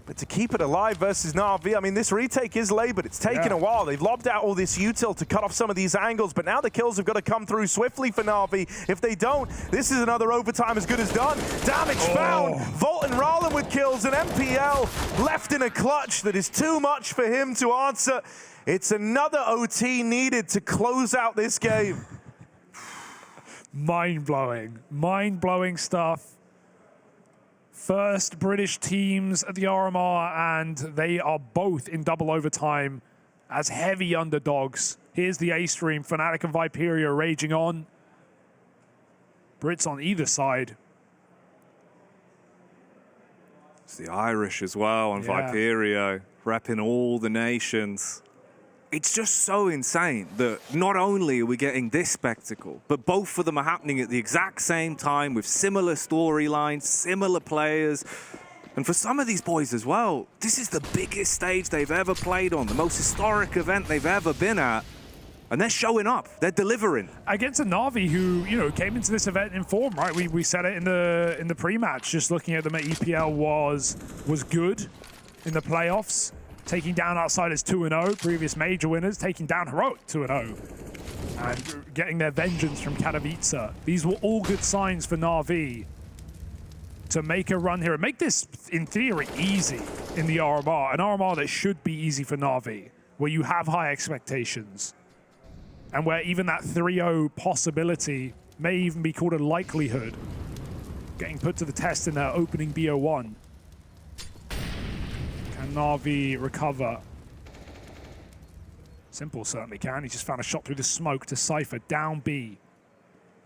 But to keep it alive versus Navi, I mean, this retake is labored. It's taken a while. They've lobbed out all this util to cut off some of these angles, but now the kills have got to come through swiftly for Navi. If they don't, this is another overtime as good as done. Damage found. Volt and Rallen with kills, and MPL left in a clutch that is too much for him to answer. It's another OT needed to close out this game. Mind-blowing stuff. First British teams at the RMR, and they are both in double overtime as heavy underdogs. Here's the A stream, Fnatic and Viperio raging on. Brits on either side. It's the Irish as well on Viperio, repping all the nations. It's just so insane that not only are we getting this spectacle, but both of them are happening at the exact same time with similar storylines, similar players. And for some of these boys as well, this is the biggest stage they've ever played on, the most historic event they've ever been at. And they're showing up, they're delivering. Against a Navi who, you know, came into this event in form, right? We said it in the pre-match, just looking at them at EPL was good in the playoffs. Taking down Outsiders 2-0, previous major winners, taking down Heroic 2-0, and getting their vengeance from Katowice. These were all good signs for Navi to make a run here and make this, in theory, easy in the RMR. An RMR that should be easy for Navi, where you have high expectations, and where even that 3-0 possibility may even be called a likelihood, getting put to the test in their opening BO1. Can Navi recover? Simple certainly can. He just found a shot through the smoke to Cypher, down B.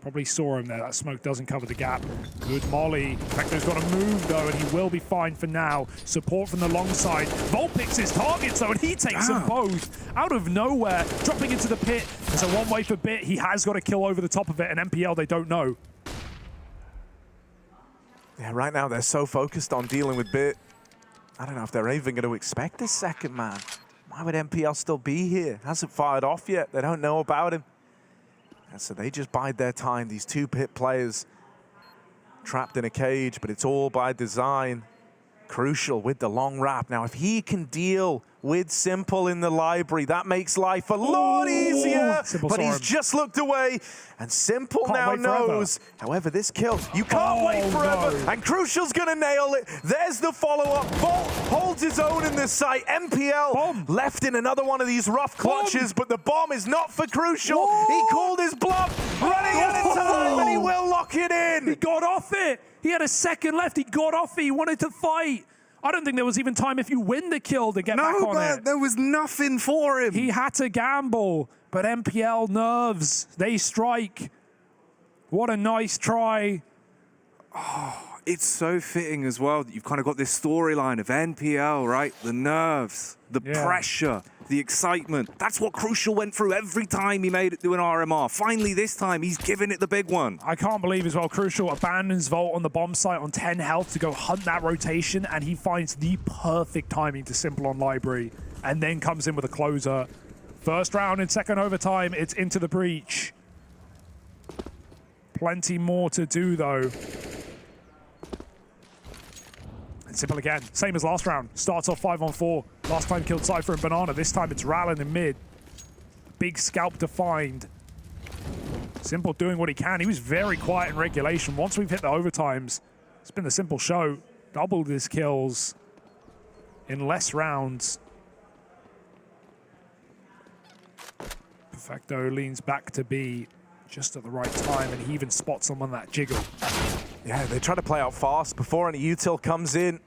Probably saw him there. That smoke doesn't cover the gap. Good molly. Vector's got to move though, and he will be fine for now. Support from the long side. Volt picks his targets though, and he takes them both out of nowhere, dropping into the pit. There's a one-way for Bit. He has got a kill over the top of it, and MPL, they don't know. Yeah, right now they're so focused on dealing with Bit. I don't know if they're even going to expect this second man. Why would MPL still be here? Hasn't fired off yet. They don't know about him. And so they just bide their time. These two pit players trapped in a cage, but it's all by design. Crucial with the long wrap. Now, if he can deal with Simple in the library, that makes life a lot easier. But he's just looked away, and Simple now knows. However, this kill, you can't wait forever, and Crucial's gonna nail it. There's the follow-up. Bolt holds his own in this site. MPL left in another one of these rough clutches, but the bomb is not for Crucial. He called his bluff, running out of time, and he will lock it in. He got off it. He had a second left. He got off it. He wanted to fight. I don't think there was even time if you win the kill to get back on it. There was nothing for him. He had to gamble, but MPL nerves, they strike. What a nice try. Oh, it's so fitting as well that you've kind of got this storyline of NPL, right? The nerves, the pressure, the excitement. That's what Crucial went through every time he made it to an RMR. Finally, this time, he's giving it the big one. I can't believe as well, Crucial abandons Volt on the bomb site on 10 health to go hunt that rotation, and he finds the perfect timing to simple on Library, and then comes in with a closer. First round in second overtime, it's into the breach. Plenty more to do, though. And Simple again, same as last round. Starts off 5-on-4. Last time killed Cypher and Banana. This time it's Rallen in mid. Big scalp to find. Simple doing what he can. He was very quiet in regulation. Once we've hit the overtimes, it's been the Simple show. Doubled his kills in less rounds. Perfecto leans back to B just at the right time, and he even spots someone that jiggle. Yeah, they try to play out fast before any util comes in,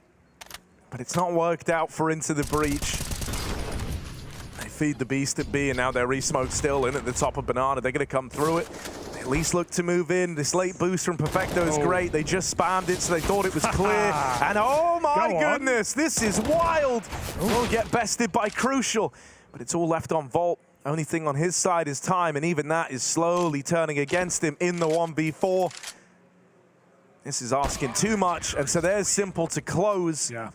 but it's not worked out for Into the Breach. They feed the beast at B, and now they're re-smoked still in at the top of Banana. They're going to come through it. They at least look to move in. This late boost from Perfecto is great. They just spammed it, so they thought it was clear. And oh my goodness, this is wild. We'll get bested by Crucial, but it's all left on Volt. Only thing on his side is time, and even that is slowly turning against him in the 1v4. This is asking too much, and so there's Simple to close. Yeah.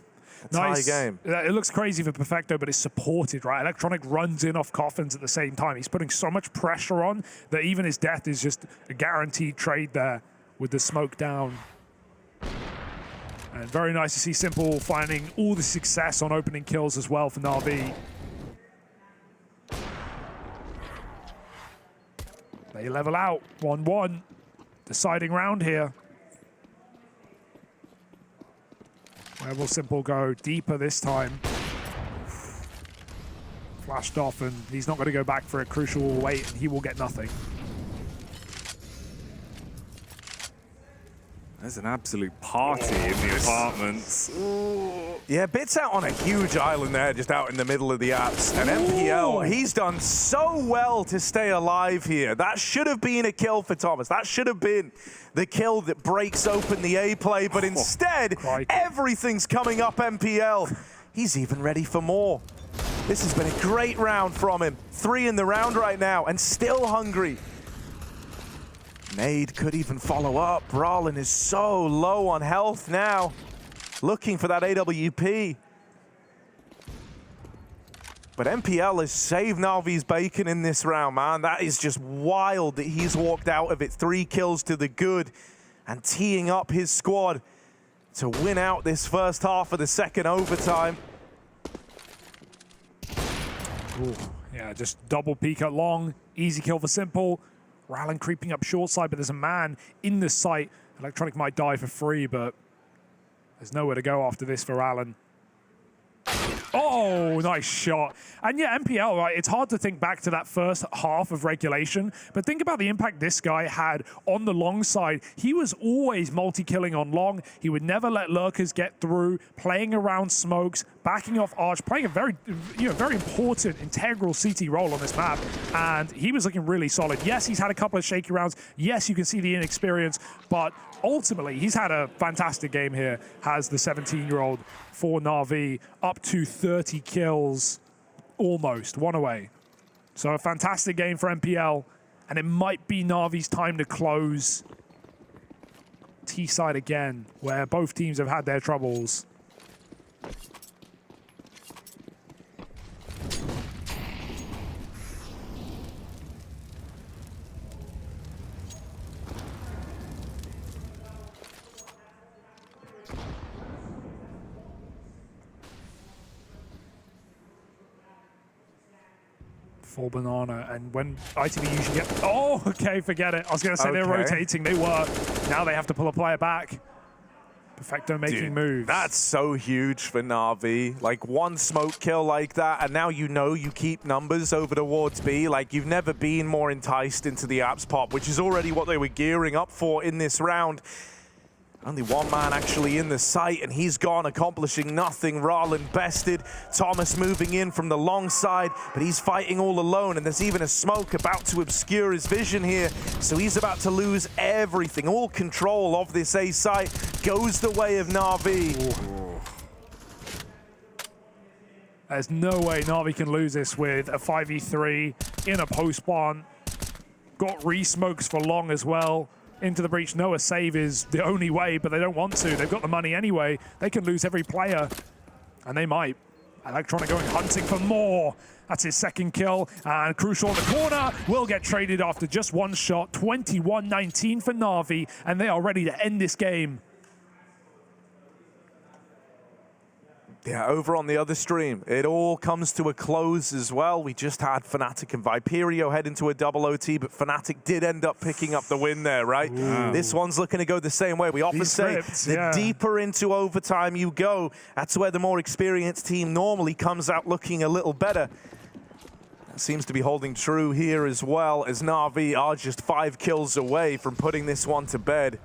Nice game. It looks crazy for Perfecto, but it's supported, right? Electronic runs in off Coffins at the same time. He's putting so much pressure on that even his death is just a guaranteed trade there with the smoke down. And very nice to see Simple finding all the success on opening kills as well for NAVI. They level out, 1-1. Deciding round here. Where will Simple go? Deeper this time. Flashed off, and he's not going to go back for it. Crucial will wait, and he will get nothing. There's an absolute party in the apartments. Yeah, Bit's out on a huge island there, just out in the middle of the apps. And MPL, he's done so well to stay alive here. That should have been a kill for Thomas. That should have been the kill that breaks open the A play, but instead, everything's coming up MPL. He's even ready for more. This has been a great round from him. 3 in the round right now, and still hungry. Nade could even follow up. Rallen is so low on health now. Looking for that AWP. But MPL has saved Navi's bacon in this round, man. That is just wild that he's walked out of it. 3 kills to the good and teeing up his squad to win out this first half of the second overtime. Ooh, yeah, just double peek at long. Easy kill for Simple. Rallen creeping up short side, but there's a man in the site. Electronic might die for free, but there's nowhere to go after this for Rallen. Oh, nice shot. And yeah, MPL, right, it's hard to think back to that first half of regulation, but think about the impact this guy had on the long side. He was always multi-killing on long. He would never let lurkers get through, playing around smokes, backing off Arch, playing a very, very important, integral CT role on this map, and he was looking really solid. Yes, he's had a couple of shaky rounds. Yes, you can see the inexperience, but ultimately, he's had a fantastic game here, has the 17-year-old for NAVI, up to 30 kills, almost, 1 away. So a fantastic game for MPL, and it might be NAVI's time to close. T-side again, where both teams have had their troubles. Full Banana, and when ITV usually get... Oh, okay, forget it. I was going to say they're rotating. They were. Now they have to pull a player back. Perfecto making moves. That's so huge for NAVI. Like, 1 smoke kill like that, and now you know you keep numbers over towards B. Like, you've never been more enticed into the apps pop, which is already what they were gearing up for in this round. Only one man actually in the site, and he's gone, accomplishing nothing. Ralin bested. Thomas moving in from the long side, but he's fighting all alone, and there's even a smoke about to obscure his vision here. So he's about to lose everything. All control of this A site goes the way of NAVI. Ooh. There's no way NAVI can lose this with a 5v3 in a post barn. Got re-smokes for long as well. Into the breach, no, a save is the only way, but they don't want to. They've got the money anyway. They can lose every player, and they might. Electronic going hunting for more. That's his second kill, and Crucial in the corner will get traded after just one shot. 21-19 for NAVI, and they are ready to end this game. Yeah, over on the other stream, it all comes to a close as well. We just had Fnatic and Viperio head into a double OT, but Fnatic did end up picking up the win there, right? This one's looking to go the same way. We often say the deeper into overtime you go, that's where the more experienced team normally comes out looking a little better. That seems to be holding true here as well, as NAVI are just 5 kills away from putting this one to bed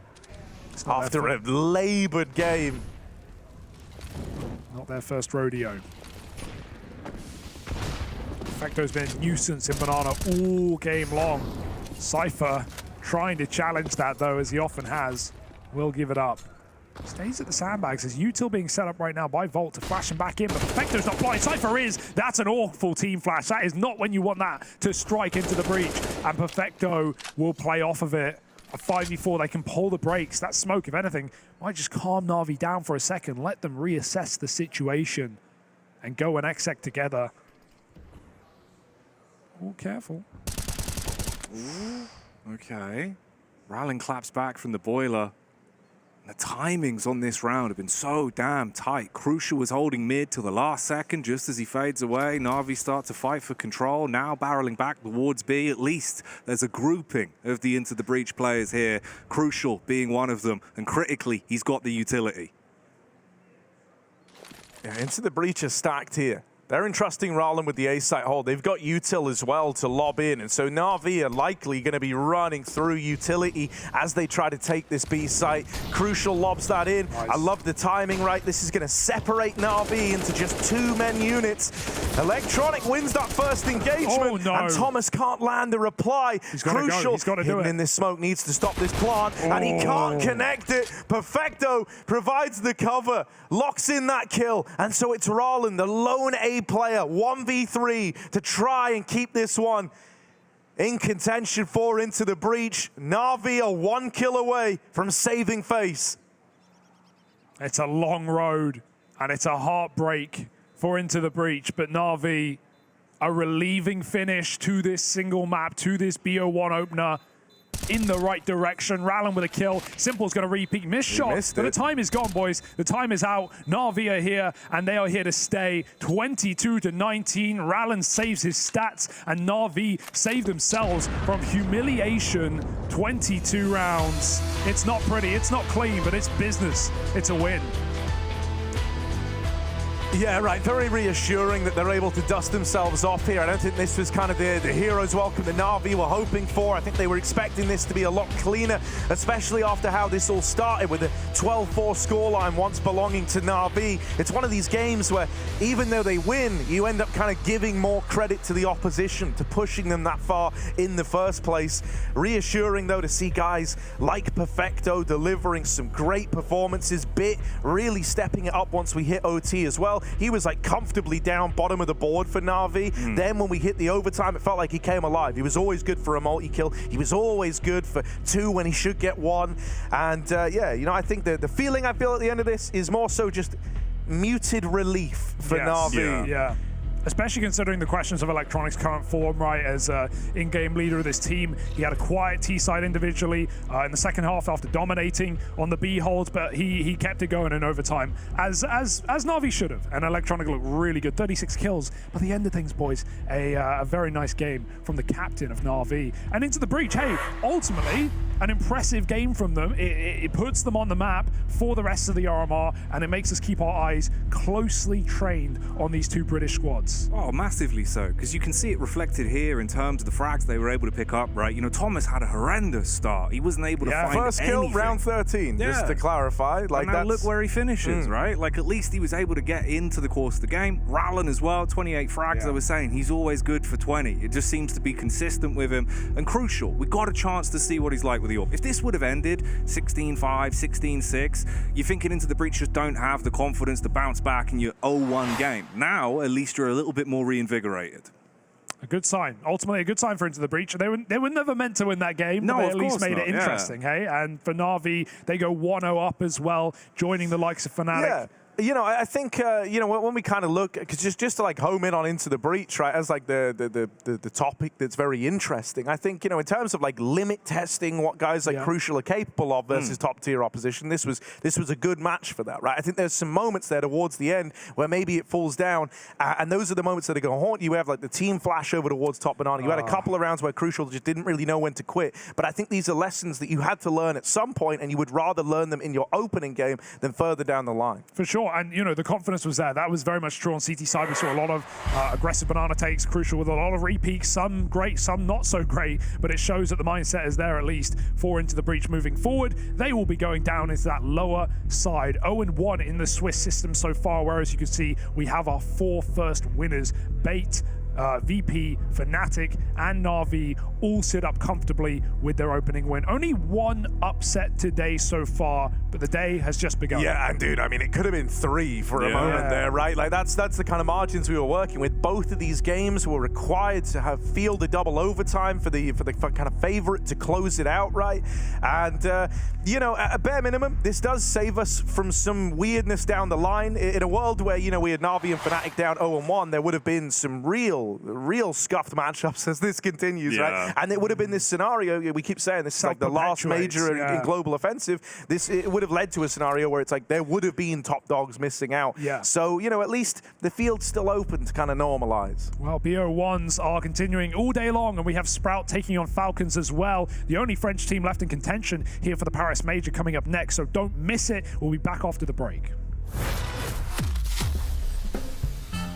after a labored game. Not their first rodeo. Perfecto's been a nuisance in Banana all game long. Cypher trying to challenge that though, as he often has. Will give it up. Stays at the sandbags. There's util being set up right now by Volt to flash him back in, but Perfecto's not blind. Cypher is. That's an awful team flash. That is not when you want that to strike into the breach. And Perfecto will play off of it. A 5v4, they can pull the brakes. That smoke, if anything, might just calm NAVI down for a second, let them reassess the situation, and go and exec together. Oh, careful. Ooh, okay. Ralin claps back from the boiler. The timings on this round have been so damn tight. Crucial was holding mid till the last second, just as he fades away. NAVI start to fight for control, now barreling back towards B. At least there's a grouping of the Into the Breach players here, Crucial being one of them, and critically, he's got the utility. Yeah, Into the Breach is stacked here. They're entrusting Ralin with the A site hold. They've got util as well to lob in, and so NAVI are likely going to be running through utility as they try to take this B site. Crucial lobs that in. Nice. I love the timing, right? This is going to separate NAVI into just 2 men units. Electronic wins that first engagement, and Thomas can't land the reply. Crucial hidden in this smoke needs to stop this plant, and he can't connect it. Perfecto provides the cover, locks in that kill, and so it's Ralin, the lone A player, 1v3 to try and keep this one in contention for Into the Breach. NAVI are 1 kill away from saving FaZe. It's a long road, and it's a heartbreak for Into the Breach, but NAVI, a relieving finish to this single map, to this BO1 opener, in the right direction. Ralin with a kill. Simple's going to repeat. Missed shot, but the time is gone, boys. The time is out. NAVI are here, and they are here to stay. 22-19. Ralin saves his stats, and NAVI save themselves from humiliation. 22 rounds. It's not pretty, it's not clean, but it's business. It's a win. Yeah, right. Very reassuring that they're able to dust themselves off here. I don't think this was kind of the hero's welcome that NAVI were hoping for. I think they were expecting this to be a lot cleaner, especially after how this all started with a 12-4 scoreline once belonging to NAVI. It's one of these games where even though they win, you end up kind of giving more credit to the opposition, to pushing them that far in the first place. Reassuring, though, to see guys like Perfecto delivering some great performances. Bit really stepping it up once we hit OT as well. He was like comfortably down bottom of the board for NAVI. Then when we hit the overtime, it felt like he came alive. He was always good for a multi-kill. He was always good for 2 when he should get 1. And yeah, you know, I think the feeling I feel at the end of this is more so just muted relief for NAVI. Yeah. Especially considering the questions of Electronic's current form, right? As in-game leader of this team, he had a quiet T-side individually in the second half after dominating on the B holds, but he kept it going in overtime, as NAVI should have. And Electronic looked really good, 36 kills. But the end of things, boys, a very nice game from the captain of NAVI. And Into the Breach, hey, ultimately, an impressive game from them. It puts them on the map for the rest of the RMR, and it makes us keep our eyes closely trained on these 2 British squads. points. Oh, massively so, because you can see it reflected here in terms of the frags they were able to pick up, right? You know, Thomas had a horrendous start. He wasn't able to find first kill, anything. round 13, just to clarify. Like, and now look where he finishes, right? Like, at least he was able to get into the course of the game. Rallen as well, 28 frags, I was saying. He's always good for 20. It just seems to be consistent with him. And crucial, we got a chance to see what he's like with the AWP. If this would have ended 16-5, 16-6, you're thinking Into the Breach just don't have the confidence to bounce back in your 0-1 game. Now, at least you're a little bit more reinvigorated. A good sign. Ultimately, a good sign for Into the Breach. They were never meant to win that game, but No, they of at least course made not, it interesting, hey? And for NAVI, they go 1-0 up as well, joining the likes of Fnatic. Yeah. You know, I think, you know, when we kind of look, because just to like home in on Into the Breach, right, as like the topic that's very interesting, I think, you know, in terms of like limit testing what guys like Crucial are capable of versus top tier opposition, this was a good match for that, right? I think there's some moments there towards the end where maybe it falls down, and those are the moments that are going to haunt you. You have like the team flash over towards top banana. You had a couple of rounds where Crucial just didn't really know when to quit, but I think these are lessons that you had to learn at some point, and you would rather learn them in your opening game than further down the line. For sure, and you know, the confidence was there. That was very much true on CT side. We saw a lot of aggressive banana takes, Crucial with a lot of repeaks, some great, some not so great, but it shows that the mindset is there at least for Into the Breach moving forward. They will be going down into that lower side. 0-1 in the Swiss system so far, whereas you can see we have our 4 first winners. Bait, VP, Fnatic, and NAVI all sit up comfortably with their opening win. Only one upset today so far, but the day has just begun. Yeah, and dude, I mean, it could have been 3 for a moment there, right? Like, that's the kind of margins we were working with. Both of these games were required to have field a double overtime for the kind of favorite to close it out, right? And you know, at a bare minimum, this does save us from some weirdness down the line. In a world where, you know, we had NAVI and Fnatic down 0-1, there would have been some real scuffed matchups as this continues, right? And it would have been this scenario, we keep saying this is like the last major in global offensive. It would have led to a scenario where it's like there would have been top dogs missing out. So, you know, at least the field's still open to kind of normalize. Well, BO1s are continuing all day long, and we have Sprout taking on Falcons as well. The only French team left in contention here for the Paris Major coming up next, so don't miss it. We'll be back after the break.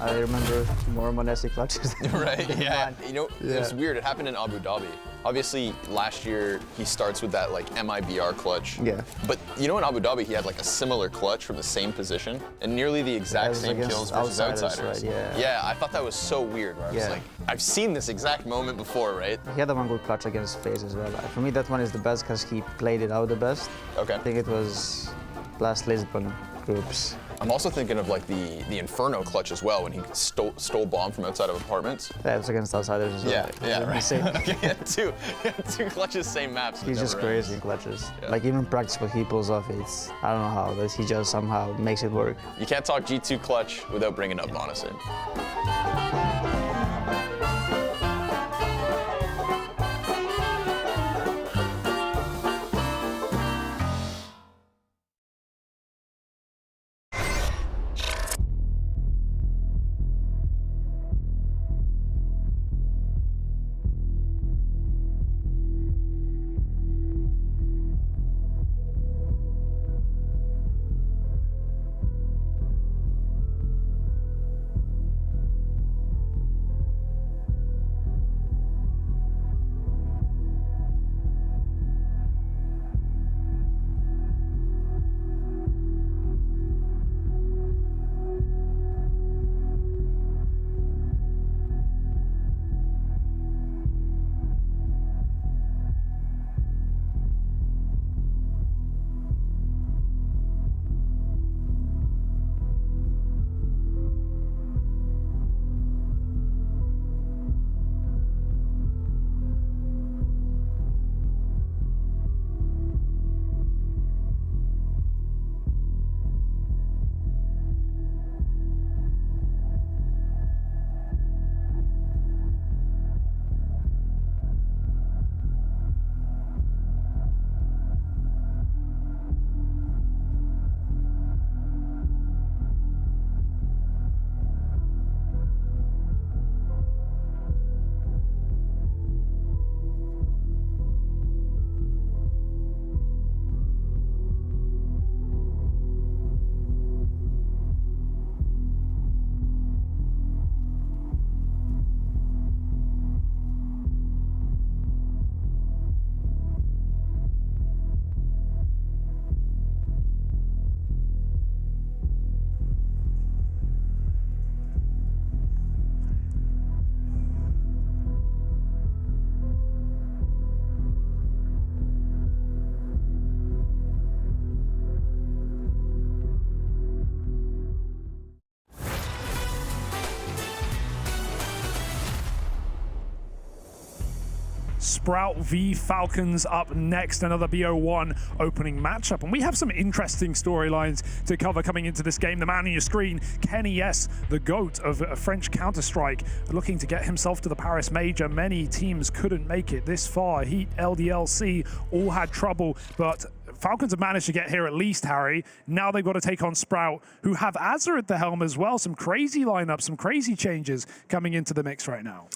I remember more Monesi clutches. Right, yeah. You know, it was weird. It happened in Abu Dhabi. Obviously, last year, he starts with that, like, MIBR clutch. Yeah. But, you know, in Abu Dhabi, he had, like, a similar clutch from the same position, and nearly the exact same kills versus outsiders. Right, yeah, I thought that was so weird, where I was like, I've seen this exact moment before, right? He had one good clutch against FaZe as well. For me, that one is the best because he played it out the best. Okay. I think it was last Lisbon groups. I'm also thinking of like the Inferno clutch as well, when he stole bomb from outside of apartments. Yeah, it was against outsiders as well. Yeah, right. Okay, two clutches, same maps. He's just crazy in clutches. Like even practice what he pulls off, it's, I don't know how, but he just somehow makes it work. You can't talk G2 clutch without bringing up Monosin. Sprout v Falcons up next, another BO1 opening matchup. And we have some interesting storylines to cover coming into this game. The man on your screen, Kenny S, the GOAT of French Counter-Strike, looking to get himself to the Paris Major. Many teams couldn't make it this far. Heat, LDLC, all had trouble, but Falcons have managed to get here at least, Harry. Now they've got to take on Sprout, who have Azza at the helm as well. Some crazy lineups, some crazy changes coming into the mix right now.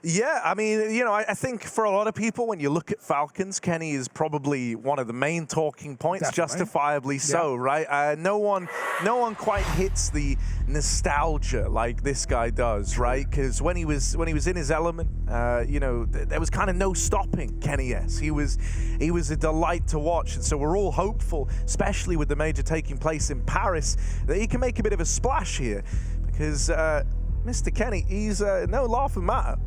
Yeah, I mean, you know, I think for a lot of people, when you look at Falcons, Kenny is probably one of the main talking points, justifiably so, right? No one quite hits the nostalgia like this guy does, right? Because when he was in his element, you know, there was kind of no stopping Kenny S. He was a delight to watch, and so we're all hopeful, especially with the major taking place in Paris, that he can make a bit of a splash here, because Mr. Kenny, he's no laughing matter.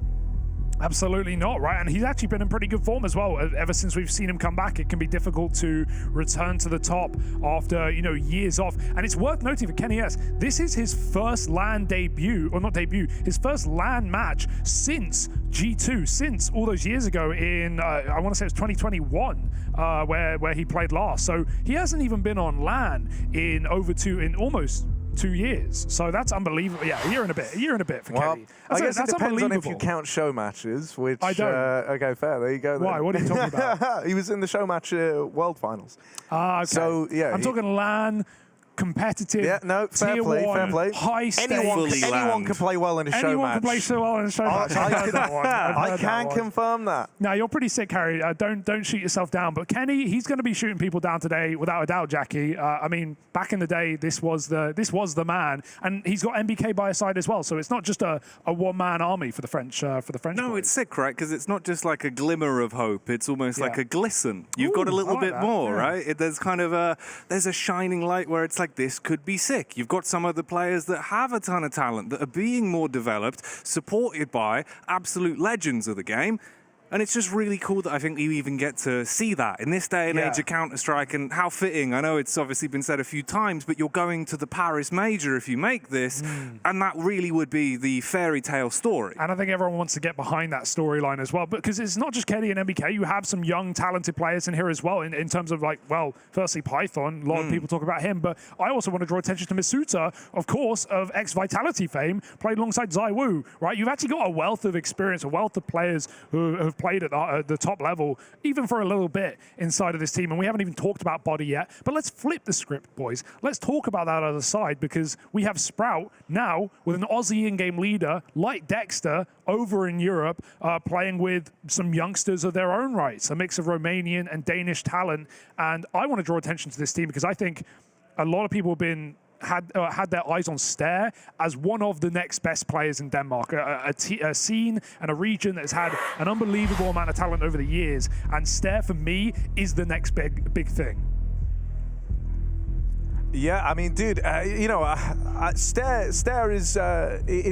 Absolutely not, right? And he's actually been in pretty good form as well. Ever since we've seen him come back, it can be difficult to return to the top after, you know, years off. And it's worth noting for Kenny S, this is his first LAN debut, or not debut, his first LAN match since G2, since all those years ago in, I want to say it was 2021, where he played last. So he hasn't even been on LAN in almost 2 years. So that's unbelievable. Yeah, a year and a bit for Kenny. I guess it depends on if you count show matches, which... I don't. Okay, fair. There you go. Why? What are you talking about? He was in the show match World Finals. Okay. So, yeah. I'm talking LAN, competitive, yeah, no, fair play. High stakes. Anyone can play well in a show match. Anyone can play so well in a show match. I can confirm that. Now, you're pretty sick, Harry. Don't shoot yourself down. But Kenny, he's going to be shooting people down today, without a doubt, Jackie. I mean, back in the day, this was the man, and he's got MBK by his side as well. So it's not just a one-man army for the French. No, boys. it's sick, right? Because it's not just like a glimmer of hope. It's almost like a glisten. You've got a little bit more, right? There's kind of there's a shining light where it's like, this could be sick. You've got some of the players that have a ton of talent, that are being more developed, supported by absolute legends of the game. And it's just really cool that I think you even get to see that in this day and age of Counter-Strike, and how fitting. I know it's obviously been said a few times, but you're going to the Paris Major if you make this, and that really would be the fairy tale story. And I think everyone wants to get behind that storyline as well, because it's not just Kenny and MBK. You have some young, talented players in here as well, in terms of, like, well, firstly, Python. A lot of people talk about him, but I also want to draw attention to Misuta, of course, of ex-Vitality fame, played alongside ZywOo, right? You've actually got a wealth of experience, a wealth of players who have played at the top level, even for a little bit inside of this team. And we haven't even talked about Body yet, but let's flip the script, boys. Let's talk about that other side, because we have Sprout now with an Aussie in-game leader like Dexter over in Europe, playing with some youngsters of their own rights, a mix of Romanian and Danish talent. And I want to draw attention to this team, because I think a lot of people have had their eyes on Stare as one of the next best players in Denmark, a scene and a region that's had an unbelievable amount of talent over the years, and Stare for me is the next big thing. Yeah, I mean, dude, you know, Stare is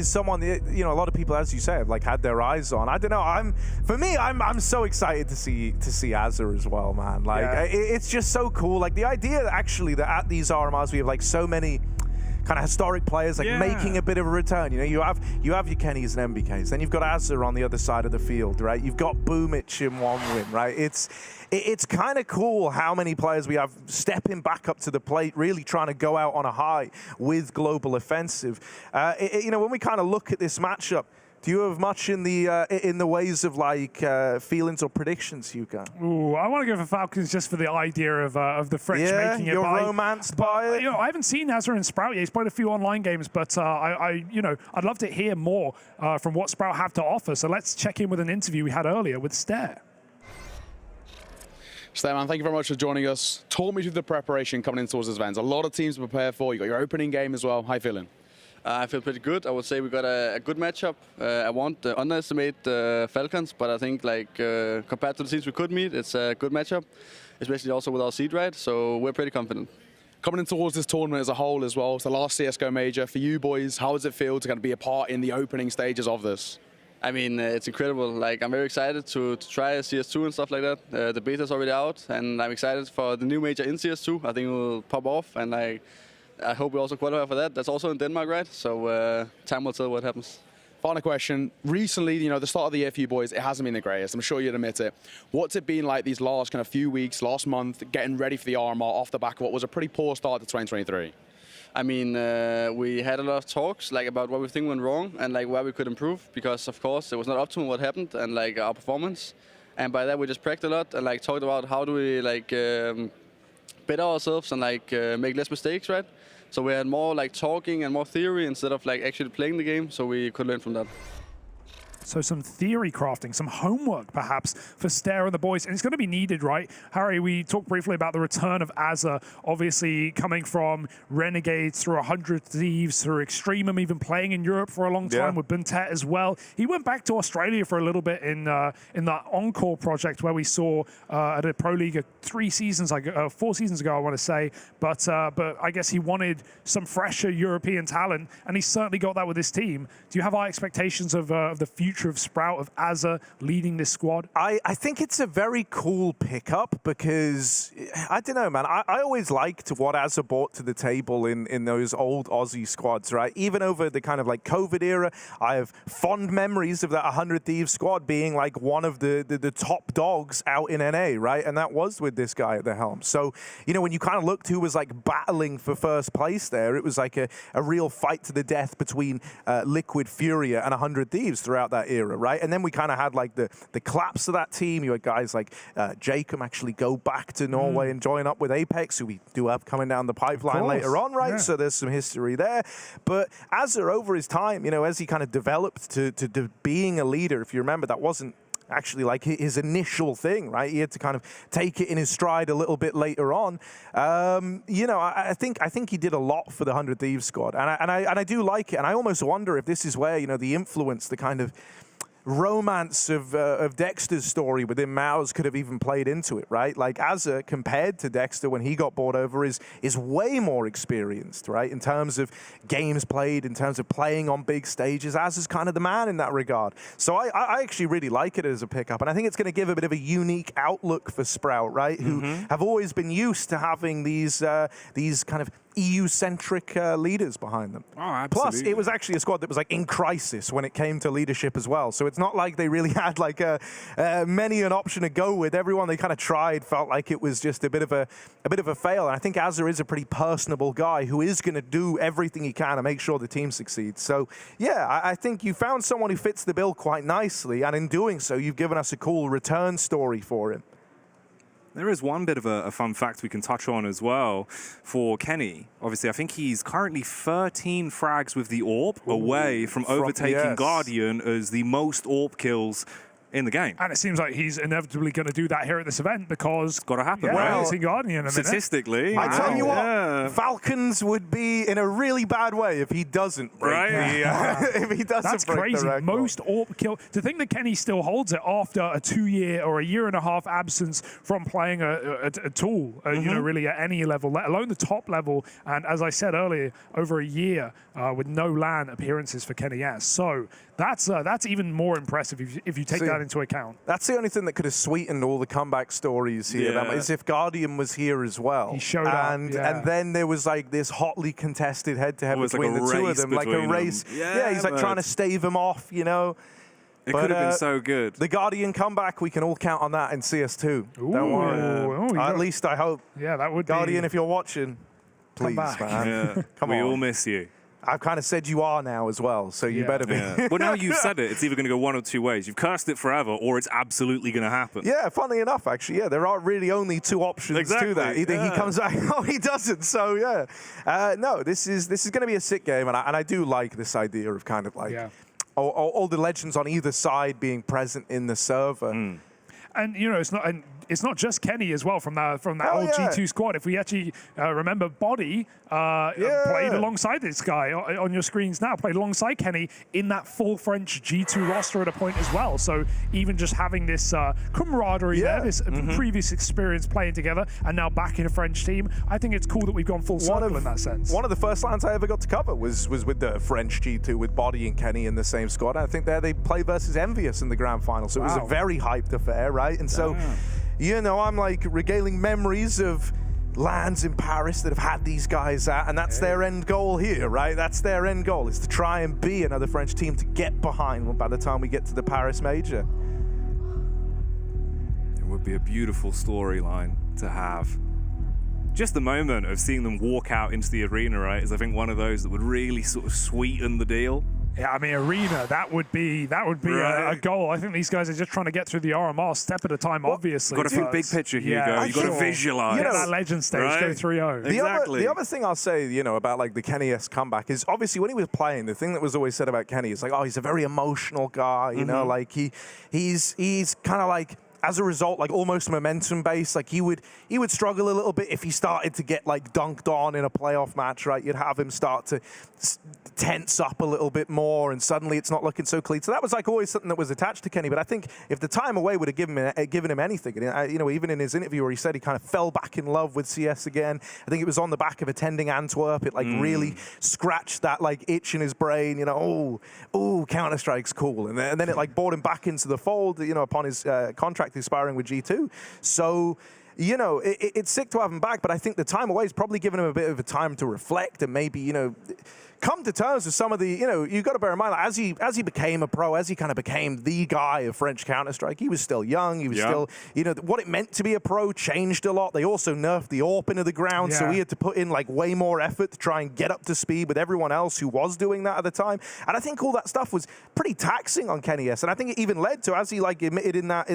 someone that, you know, a lot of people, as you say, have like had their eyes on. I don't know. I'm so excited to see Azza as well, man. Like, it's just so cool. Like the idea that actually that at these RMRs we have like so many kind of historic players like making a bit of a return. You know, you have your Kennys and MBKs, then you've got Azza on the other side of the field, right? You've got Boomich in one win, right? It's kind of cool how many players we have stepping back up to the plate, really trying to go out on a high with global offensive. You know, when we kind of look at this matchup, do you have much in the ways of like feelings or predictions, Yuka? Ooh, I want to go for Falcons just for the idea of the French making it. You're romanced by it. You know, I haven't seen Azza and Sprout yet. He's played a few online games, but you know, I'd love to hear more from what Sprout have to offer. So let's check in with an interview we had earlier with Stare. Stare, man, thank you very much for joining us. Talk me through the preparation coming in towards this event. A lot of teams to prepare for. You got your opening game as well. How you feeling? I feel pretty good. I would say we got a good matchup. I won't underestimate Falcons, but I think like compared to the teams we could meet, it's a good matchup, especially also with our seed right. So we're pretty confident. Coming in towards this tournament as a whole as well, it's the last CSGO major for you boys. How does it feel to kind of be a part in the opening stages of this? I mean, it's incredible. Like, I'm very excited to try CS2 and stuff like that. The beta's already out, and I'm excited for the new major in CS2. I think it will pop off, and I hope we also qualify for that. That's also in Denmark, right? So time will tell what happens. Final question. Recently, you know, the start of the year for you boys, it hasn't been the greatest. I'm sure you'd admit it. What's it been like these last kind of few weeks, last month, getting ready for the RMR off the back of what was a pretty poor start to 2023? I mean, we had a lot of talks like about what we think went wrong and like where we could improve, because of course it was not optimal what happened and like our performance. And by that we just practiced a lot and like talked about how do we like better ourselves and like make less mistakes, right? So we had more like talking and more theory instead of like actually playing the game, so we could learn from that. So some theory crafting, some homework perhaps for Stair and the boys, and it's going to be needed, right? Harry, we talked briefly about the return of Azza, obviously coming from Renegades through 100 Thieves, through Extremum, even playing in Europe for a long time with Buntet as well. He went back to Australia for a little bit in the Encore project where we saw at a Pro League 4 seasons ago, I want to say. But I guess he wanted some fresher European talent, and he certainly got that with his team. Do you have high expectations of the future of Sprout, of Azza leading this squad? I think it's a very cool pickup because, I don't know, man, I always liked what Azza brought to the table in those old Aussie squads, right? Even over the kind of like COVID era, I have fond memories of that 100 Thieves squad being like one of the top dogs out in NA, right? And that was with this guy at the helm. So, you know, when you kind of looked who was like battling for first place there, it was like a real fight to the death between Liquid Furia and 100 Thieves throughout that era, right? And then we kind of had like the collapse of that team. You had guys like Jacob actually go back to Norway and join up with Apeks, who we do have coming down the pipeline later on, right? Yeah. So there's some history there. But Azza, over his time, you know, as he kind of developed to being a leader, if you remember, that wasn't actually like his initial thing, right? He had to kind of take it in his stride a little bit later on. You know, I think he did a lot for the 100 Thieves squad, and I do like it. And I almost wonder if this is where, you know, the influence, the kind of romance of Dexter's story within MOUZ could have even played into it, right? Like Azza, compared to Dexter when he got brought over, is way more experienced, right? In terms of games played, in terms of playing on big stages, Azza's kind of the man in that regard. So I actually really like it as a pickup, and I think it's going to give a bit of a unique outlook for Sprout, right? Who have always been used to having these kind of EU-centric leaders behind them. Oh, absolutely. Plus, it was actually a squad that was like in crisis when it came to leadership as well. So it's not like they really had like many an option to go with. Everyone they kind of tried felt like it was just a bit of a fail. And I think Azza is a pretty personable guy who is going to do everything he can to make sure the team succeeds. So yeah, I think you found someone who fits the bill quite nicely, and in doing so, you've given us a cool return story for him. There is one bit of a fun fact we can touch on as well for Kenny. Obviously, I think he's currently 13 frags with the AWP away from overtaking Guardian as the most AWP kills in the game. And it seems like he's inevitably going to do that here at this event because... It's got to happen, right? Well, Guardian in a statistically. I tell you what, Falcons would be in a really bad way if he doesn't break if he doesn't That's break crazy. the record. Most AWP kill. To think that Kenny still holds it after a 2-year or a year-and-a-half absence from playing a tool, you know, really at any level, let alone the top level. And as I said earlier, over a year with no LAN appearances for Kenny S. So that's even more impressive if you take that into account. That's the only thing that could have sweetened all the comeback stories here. Is if Guardian was here as well. He showed up, and then there was like this hotly contested head-to-head between the two of them, like a race. Yeah, he's like trying to stave him off, you know. It could have been so good. The Guardian comeback, we can all count on that in CS2. Ooh, don't worry. At least I hope. Yeah, that would Guardian, be... if you're watching, please, man. Yeah. Come on. We all miss you. I've kind of said you are now as well, so you better be. Well, now you've said it, it's either going to go one of two ways. You've cursed it forever, or it's absolutely going to happen. Yeah, funny enough, actually, there are really only two options to that. Either he comes back or he doesn't, so yeah. No, this is going to be a sick game, and I do like this idea of kind of like all the legends on either side being present in the server. And, you know, it's not just Kenny as well from that old G2 squad. If we actually remember, Body played alongside this guy on your screens now, played alongside Kenny in that full French G2 roster at a point as well. So even just having this camaraderie there, this previous experience playing together, and now back in a French team, I think it's cool that we've gone full circle in that sense. One of the first lands I ever got to cover was with the French G2 with Body and Kenny in the same squad. I think they played versus Envious in the grand final, so it was a very hyped affair, right? And so, you know, I'm like regaling memories of lands in Paris that have had these guys at, and that's their end goal here, right? That's their end goal, is to try and be another French team to get behind by the time we get to the Paris Major. It would be a beautiful storyline to have. Just the moment of seeing them walk out into the arena, right, is I think one of those that would really sort of sweeten the deal. Yeah, I mean, arena, that would be right. a goal. I think these guys are just trying to get through the RMR step at a time, obviously. Got to think big picture here, yeah, You've got to visualize. Get that legend stage, right? go 3-0. Exactly. The other thing I'll say, you know, about like the Kenny-esque comeback is obviously when he was playing, the thing that was always said about Kenny is like, oh, he's a very emotional guy, you know, like he's kind of like, as a result, like almost momentum based, like he would struggle a little bit if he started to get like dunked on in a playoff match, right? You'd have him start to tense up a little bit more, and suddenly it's not looking so clean. So that was like always something that was attached to Kenny. But I think if the time away would have given him anything, and you know, even in his interview where he said he kind of fell back in love with CS again, I think it was on the back of attending Antwerp. It like really scratched that like itch in his brain, you know, oh, Counter-Strike's cool, and then it like brought him back into the fold, you know, upon his contract expiring with G2. So, you know, it's sick to have him back, but I think the time away is probably given him a bit of a time to reflect and maybe, you know, come to terms with some of the, you know, you've got to bear in mind, like, as he became a pro, as he kind of became the guy of French Counter-Strike, he was still young, he was still, you know, what it meant to be a pro changed a lot. They also nerfed the AWP into the ground, so he had to put in like way more effort to try and get up to speed with everyone else who was doing that at the time. And I think all that stuff was pretty taxing on Kenny S. And I think it even led to, as he like admitted in that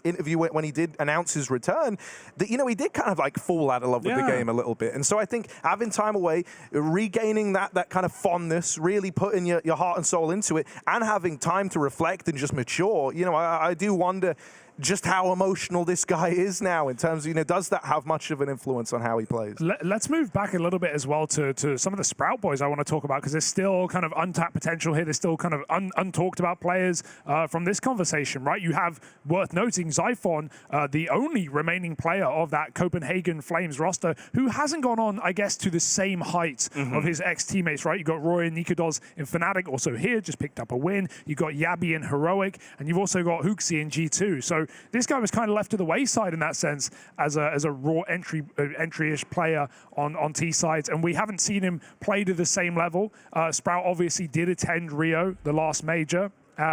interview when he did announce his return, that, you know, he did kind of like fall out of love with the game a little bit. And so I think having time away, regaining that kind of fondness, really putting your heart and soul into it, and having time to reflect and just mature, you know, I do wonder just how emotional this guy is now in terms of, you know, does that have much of an influence on how he plays? Let's move back a little bit as well to some of the Sprout boys I want to talk about, because there's still kind of untapped potential here. There's still kind of untalked about players from this conversation, right? You have, worth noting, Zyphon, the only remaining player of that Copenhagen Flames roster who hasn't gone on, I guess, to the same height of his ex-teammates, right? You got Roy and Nikodos in Fnatic, also here, just picked up a win. You got Yabi in Heroic, and you've also got Huxi in G2. So this guy was kind of left to the wayside in that sense as a raw entry-ish player on T sides, and we haven't seen him play to the same level. Sprout obviously did attend Rio, the last major,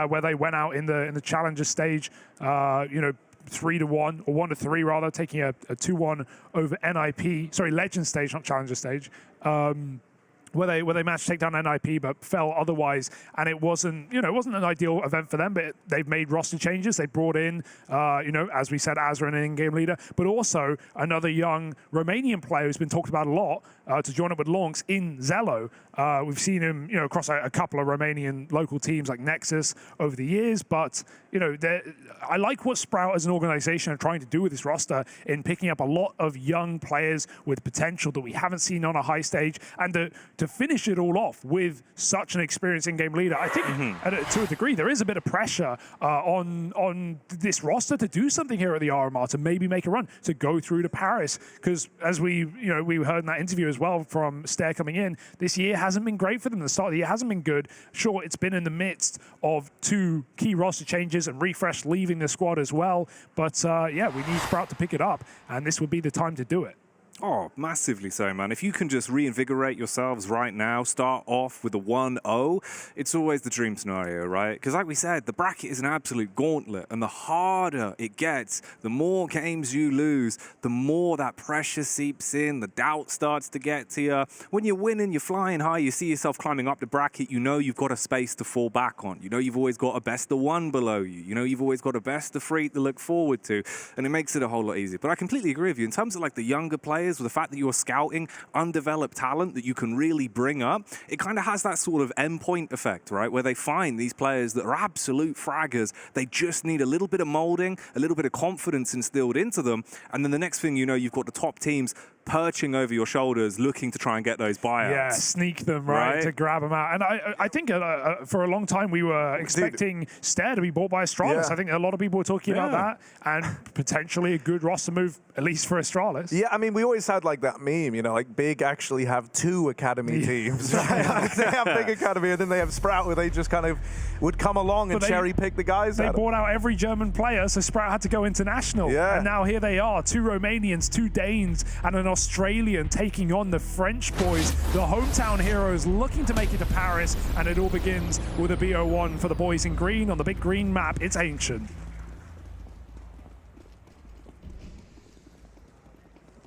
where they went out in the challenger stage, you know, 3-1 or 1-3 rather, taking a 2-1 over NIP. Sorry, Legend stage, not challenger stage. Where they managed to take down NIP but fell otherwise, and it wasn't, you know, it wasn't an ideal event for them, but they've made roster changes. They brought in, you know, as we said, Azra, an in-game leader, but also another young Romanian player who's been talked about a lot to join up with Lonks in Zello. We've seen him, you know, across a couple of Romanian local teams like Nexus over the years, but, you know, I like what Sprout as an organization are trying to do with this roster in picking up a lot of young players with potential that we haven't seen on a high stage, and to finish it all off with such an experienced in-game leader. I think to a degree there is a bit of pressure on this roster to do something here at the RMR, to maybe make a run, to go through to Paris, because as we heard in that interview as well from Stair coming in, this year hasn't been great for them. The start of the year hasn't been good. Sure, it's been in the midst of 2 key roster changes and Refresh leaving the squad as well, but yeah, we need Sprout to pick it up, and this would be the time to do it. Oh, massively so, man. If you can just reinvigorate yourselves right now, start off with a 1-0, it's always the dream scenario, right? Because like we said, the bracket is an absolute gauntlet, and the harder it gets, the more games you lose, the more that pressure seeps in, the doubt starts to get to you. When you're winning, you're flying high, you see yourself climbing up the bracket, you know you've got a space to fall back on. You know you've always got a best of 1 below you. You know you've always got a best of 3 to look forward to, and it makes it a whole lot easier. But I completely agree with you. In terms of like the younger players, with the fact that you're scouting undeveloped talent that you can really bring up, it kind of has that sort of endpoint effect, right? Where they find these players that are absolute fraggers. They just need a little bit of molding, a little bit of confidence instilled into them. And then the next thing you know, you've got the top teams perching over your shoulders, looking to try and get those buyouts. Yeah, sneak them, right? To grab them out. And I think for a long time we were expecting Stair to be bought by Astralis. I think a lot of people were talking about that, and potentially a good roster move, at least for Astralis. Yeah, I mean, we always had like that meme, you know, like Big actually have 2 academy teams. Right? They have Big Academy, and then they have Sprout, where they just kind of would come along and cherry pick the guys. They bought out every German player, so Sprout had to go international. And now here they are, 2 Romanians, 2 Danes, and an Australian taking on the French boys, the hometown heroes looking to make it to Paris, and it all begins with a BO1 for the boys in green on the big green map. It's Ancient.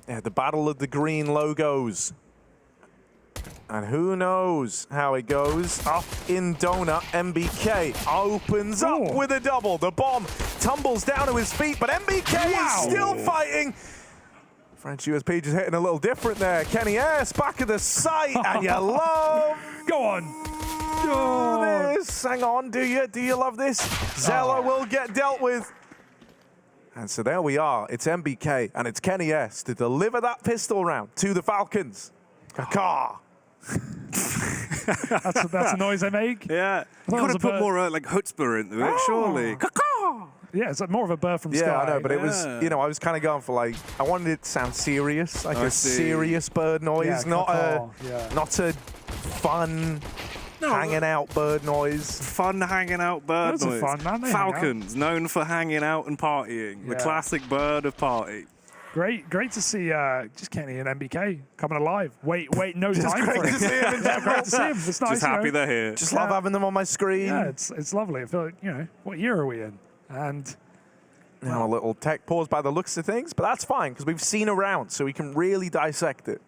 Yeah, the battle of the green logos. And who knows how it goes. Up in Donut, MBK opens up with a double. The bomb tumbles down to his feet, but MBK is still fighting. French USP just hitting a little different there. Kenny S back of the site, and you love. Go on. This. Hang on, do you? Do you love this? Zella will get dealt with. And so there we are. It's MBK and it's Kenny S to deliver that pistol round to the Falcons. Caw. That's a noise I make. Yeah, you got to put more like chutzpah into it, surely. Yeah, it's like more of a bird from Sky. Yeah, I know, but it was, you know, I was kind of going for like, I wanted it to sound serious, like a serious bird noise, not a fun hanging out bird noise. Fun hanging out bird noise. Fun, man. Falcons, known for hanging out and partying. The classic bird of party. Great to see just Kenny and MBK coming alive. Wait no time for it. Great to see him in general. Great to see him. It's nice. Just happy they're here. Just love having them on my screen. Yeah, it's lovely. I feel like, you know, what year are we in? And now a little tech pause by the looks of things, but that's fine because we've seen a round, so we can really dissect it.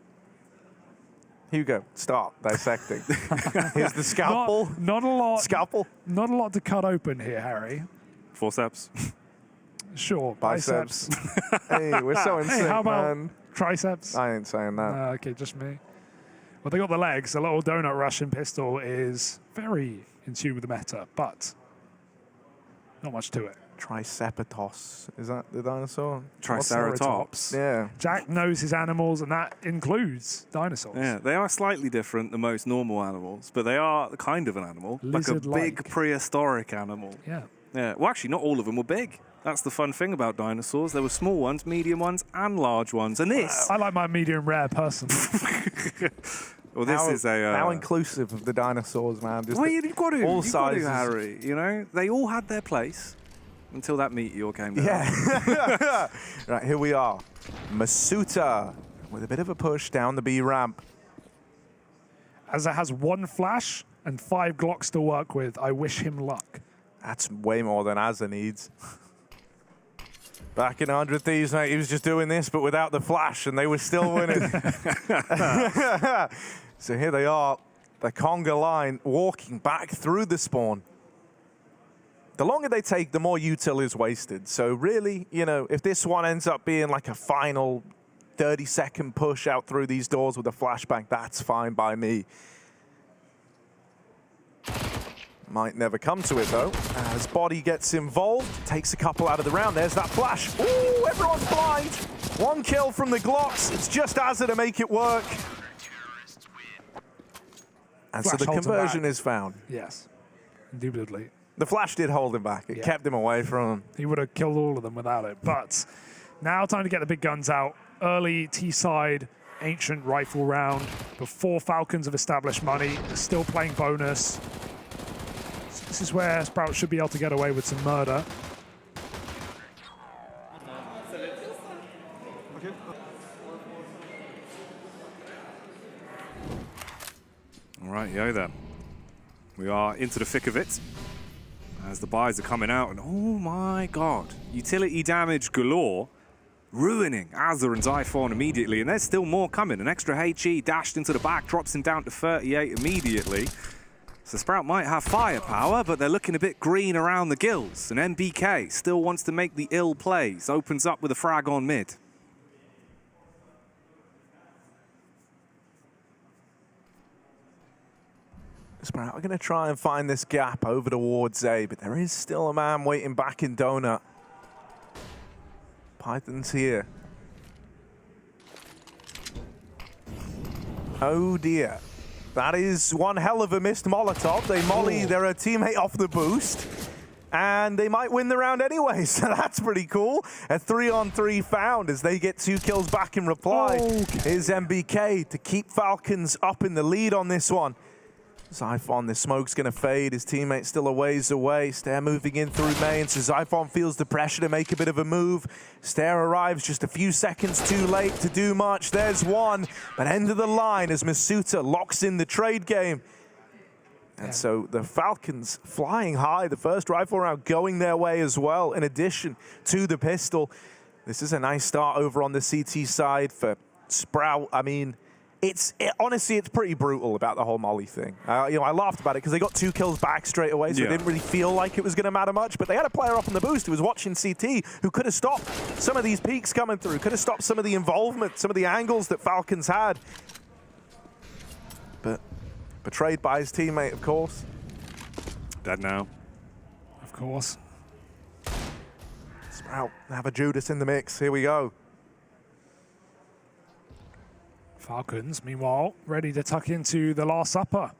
Hugo, start dissecting. Here's the scalpel. Not a lot. Scalpel. Not a lot to cut open here, Harry. Forceps. Sure. Biceps. Hey, we're so in sync, how about man. Triceps? I ain't saying that. Okay, just me. Well, they got the legs. A little donut Russian pistol is very in tune with the meta, but not much to it. Tricepatos. Is that the dinosaur? Triceratops. Yeah. Jack knows his animals, and that includes dinosaurs. Yeah, they are slightly different than most normal animals, but they are kind of an animal. Lizard-like. Like a big prehistoric animal. Yeah. Yeah. Well, actually, not all of them were big. That's the fun thing about dinosaurs. There were small ones, medium ones, and large ones. And this... I like my medium rare personally. Well, this is a... how inclusive of the dinosaurs, man. Just well, you've got to. All sizes. Harry. You know, they all had their place until that meteor came down. Yeah. Right, here we are. Masuta with a bit of a push down the B ramp. As it has 1 flash and 5 Glocks to work with, I wish him luck. That's way more than Azza needs. Back in 100 Thieves, mate, he was just doing this, but without the flash, and they were still winning. So here they are, the conga line, walking back through the spawn. The longer they take, the more util is wasted. So really, you know, if this one ends up being like a final 30-second push out through these doors with a flashbang, that's fine by me. Might never come to it, though. As Body gets involved, takes a couple out of the round. There's that flash. Ooh, everyone's blind. 1 kill from the Glocks. It's just Azza to make it work. And so the conversion is found. Yes, indubitably. The flash did hold him back. It kept him away from him. He would have killed all of them without it. But now time to get the big guns out. Early T-side Ancient rifle round before Falcons have established money. Still playing bonus. This is where Sprout should be able to get away with some murder. All right, yo then. We are into the thick of it as the buys are coming out, and oh my god, utility damage galore, ruining Azza and Zyphon immediately, and there's still more coming. An extra HE dashed into the back, drops him down to 38 immediately. So Sprout might have firepower, but they're looking a bit green around the gills, and MBK still wants to make the ill plays, opens up with a frag on mid. Sprout are going to try and find this gap over towards A, but there is still a man waiting back in Donut. Python's here. Oh dear. That is one hell of a missed Molotov. They molly their teammate off the boost, and they might win the round anyway, so that's pretty cool. A 3-on-3 found as they get 2 kills back in reply. Is MBK to keep Falcons up in the lead on this one. Zyphon, the smoke's going to fade. His teammate's still a ways away. Stair moving in through main, so Zyphon feels the pressure to make a bit of a move. Stair arrives just a few seconds too late to do much. There's one, but end of the line as Masuta locks in the trade game. And so the Falcons flying high, the first rifle round going their way as well, in addition to the pistol. This is a nice start over on the CT side for Sprout. I mean, honestly, it's pretty brutal about the whole Molly thing. You know, I laughed about it because they got 2 kills back straight away, so it didn't really feel like it was going to matter much. But they had a player up on the boost who was watching CT who could have stopped some of these peaks coming through, could have stopped some of the involvement, some of the angles that Falcons had. But betrayed by his teammate, of course. Dead now. Of course. Sprout, have a Judas in the mix. Here we go. Falcons, meanwhile, ready to tuck into the Last Supper.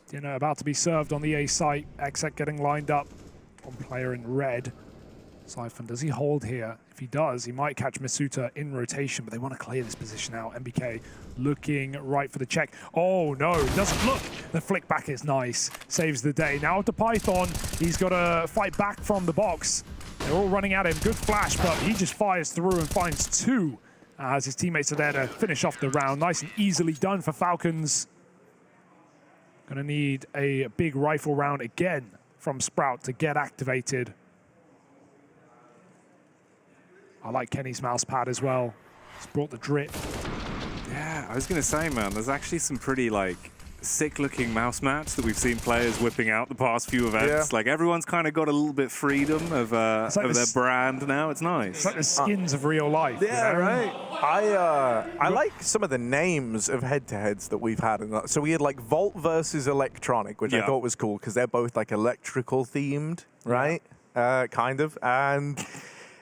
Dinner about to be served on the A site. Exec getting lined up. One player in red. Zyphon, does he hold here? If he does, he might catch Masuta in rotation, but they want to clear this position out. MBK looking right for the check. Oh no, doesn't look. The flick back is nice. Saves the day. Now to Python. He's got to fight back from the box. They're all running at him. Good flash, but he just fires through and finds 2. As his teammates are there to finish off the round. Nice and easily done for Falcons. Gonna need a big rifle round again from Sprout to get activated. I like Kenny's mouse pad as well. It's brought the drip. Yeah, I was gonna say, man, there's actually some pretty like sick-looking mouse mats that we've seen players whipping out the past few events. Like everyone's kind of got a little bit freedom of like their brand now. It's nice. It's like the skins of real life. Yeah, you know? right. I like some of the names of head-to-heads that we've had. So we had like Volt versus Electronic, which I thought was cool because they're both like electrical themed, right? Kind of. And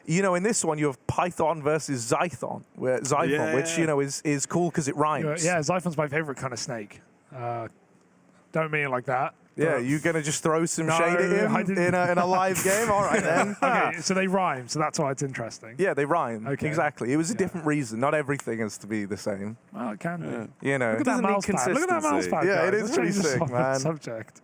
you know, in this one, you have Python versus Zyphon, which, you know, is cool because it rhymes. Yeah, Zyphon's my favorite kind of snake. Don't mean it like that. Yeah, you're going to just throw some shade at him in a live game? All right, then. Okay, so they rhyme, so that's why it's interesting. Yeah, they rhyme. Okay. Exactly. It was a different reason. Not everything has to be the same. Well, it can be. You know. Look at that mouse pad. Look at that mouse pad. Yeah, guys. it is Let's pretty change sick, man. Subject.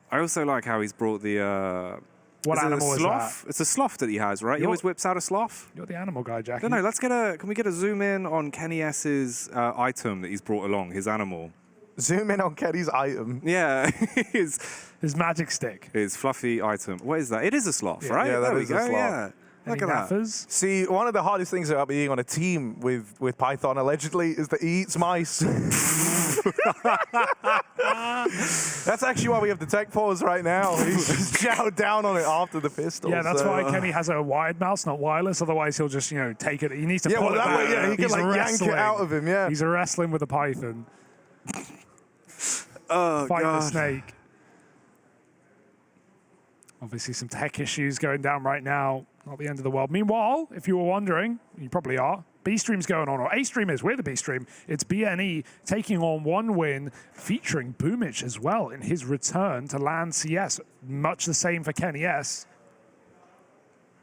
I also like how he's brought the... What animal is sloth? that? It's a sloth that he has, right? He always whips out a sloth. You're the animal guy, Jackie. No, let's get can we get a zoom in on Kenny S's item that he's brought along, his animal? Zoom in on Kenny's item. Yeah. His magic stick. His fluffy item. What is that? It is a sloth, right? Yeah, there that we is go. a sloth. Yeah. Look at that. See, one of the hardest things about being on a team with Python, allegedly, is that he eats mice. That's actually why we have the tech pause right now. He's chowed down on it after the pistol. Yeah, that's why Kenny has a wired mouse, not wireless. Otherwise, he'll just, you know, take it. He needs to pull it back. Way, he can like yank it out of him, yeah. He's wrestling with a python. Oh, Fight God. the snake. Obviously, some tech issues going down right now. Not the end of the world. Meanwhile, if you were wondering, you probably are, B stream's going on, or A stream is, we're the B stream. It's BNE taking on one win, featuring Boomich as well in his return to land CS. Much the same for Kenny S.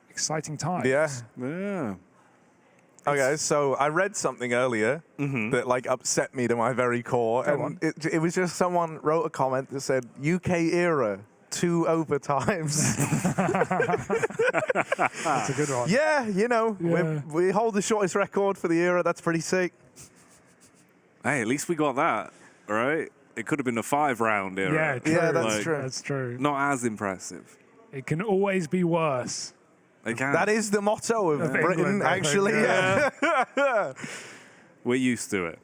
Exciting times. Yeah. Okay, so I read something earlier that like upset me to my very core, and it was just someone wrote a comment that said UK era 2 overtimes. That's a good one. Yeah, you know, we hold the shortest record for the era. That's pretty sick. Hey, at least we got that, right? It could have been a 5-round era. Yeah, true. Yeah, that's true. That's true. Not as impressive. It can always be worse. They can. That is the motto of Britain, England, actually. Yeah. We're used to it.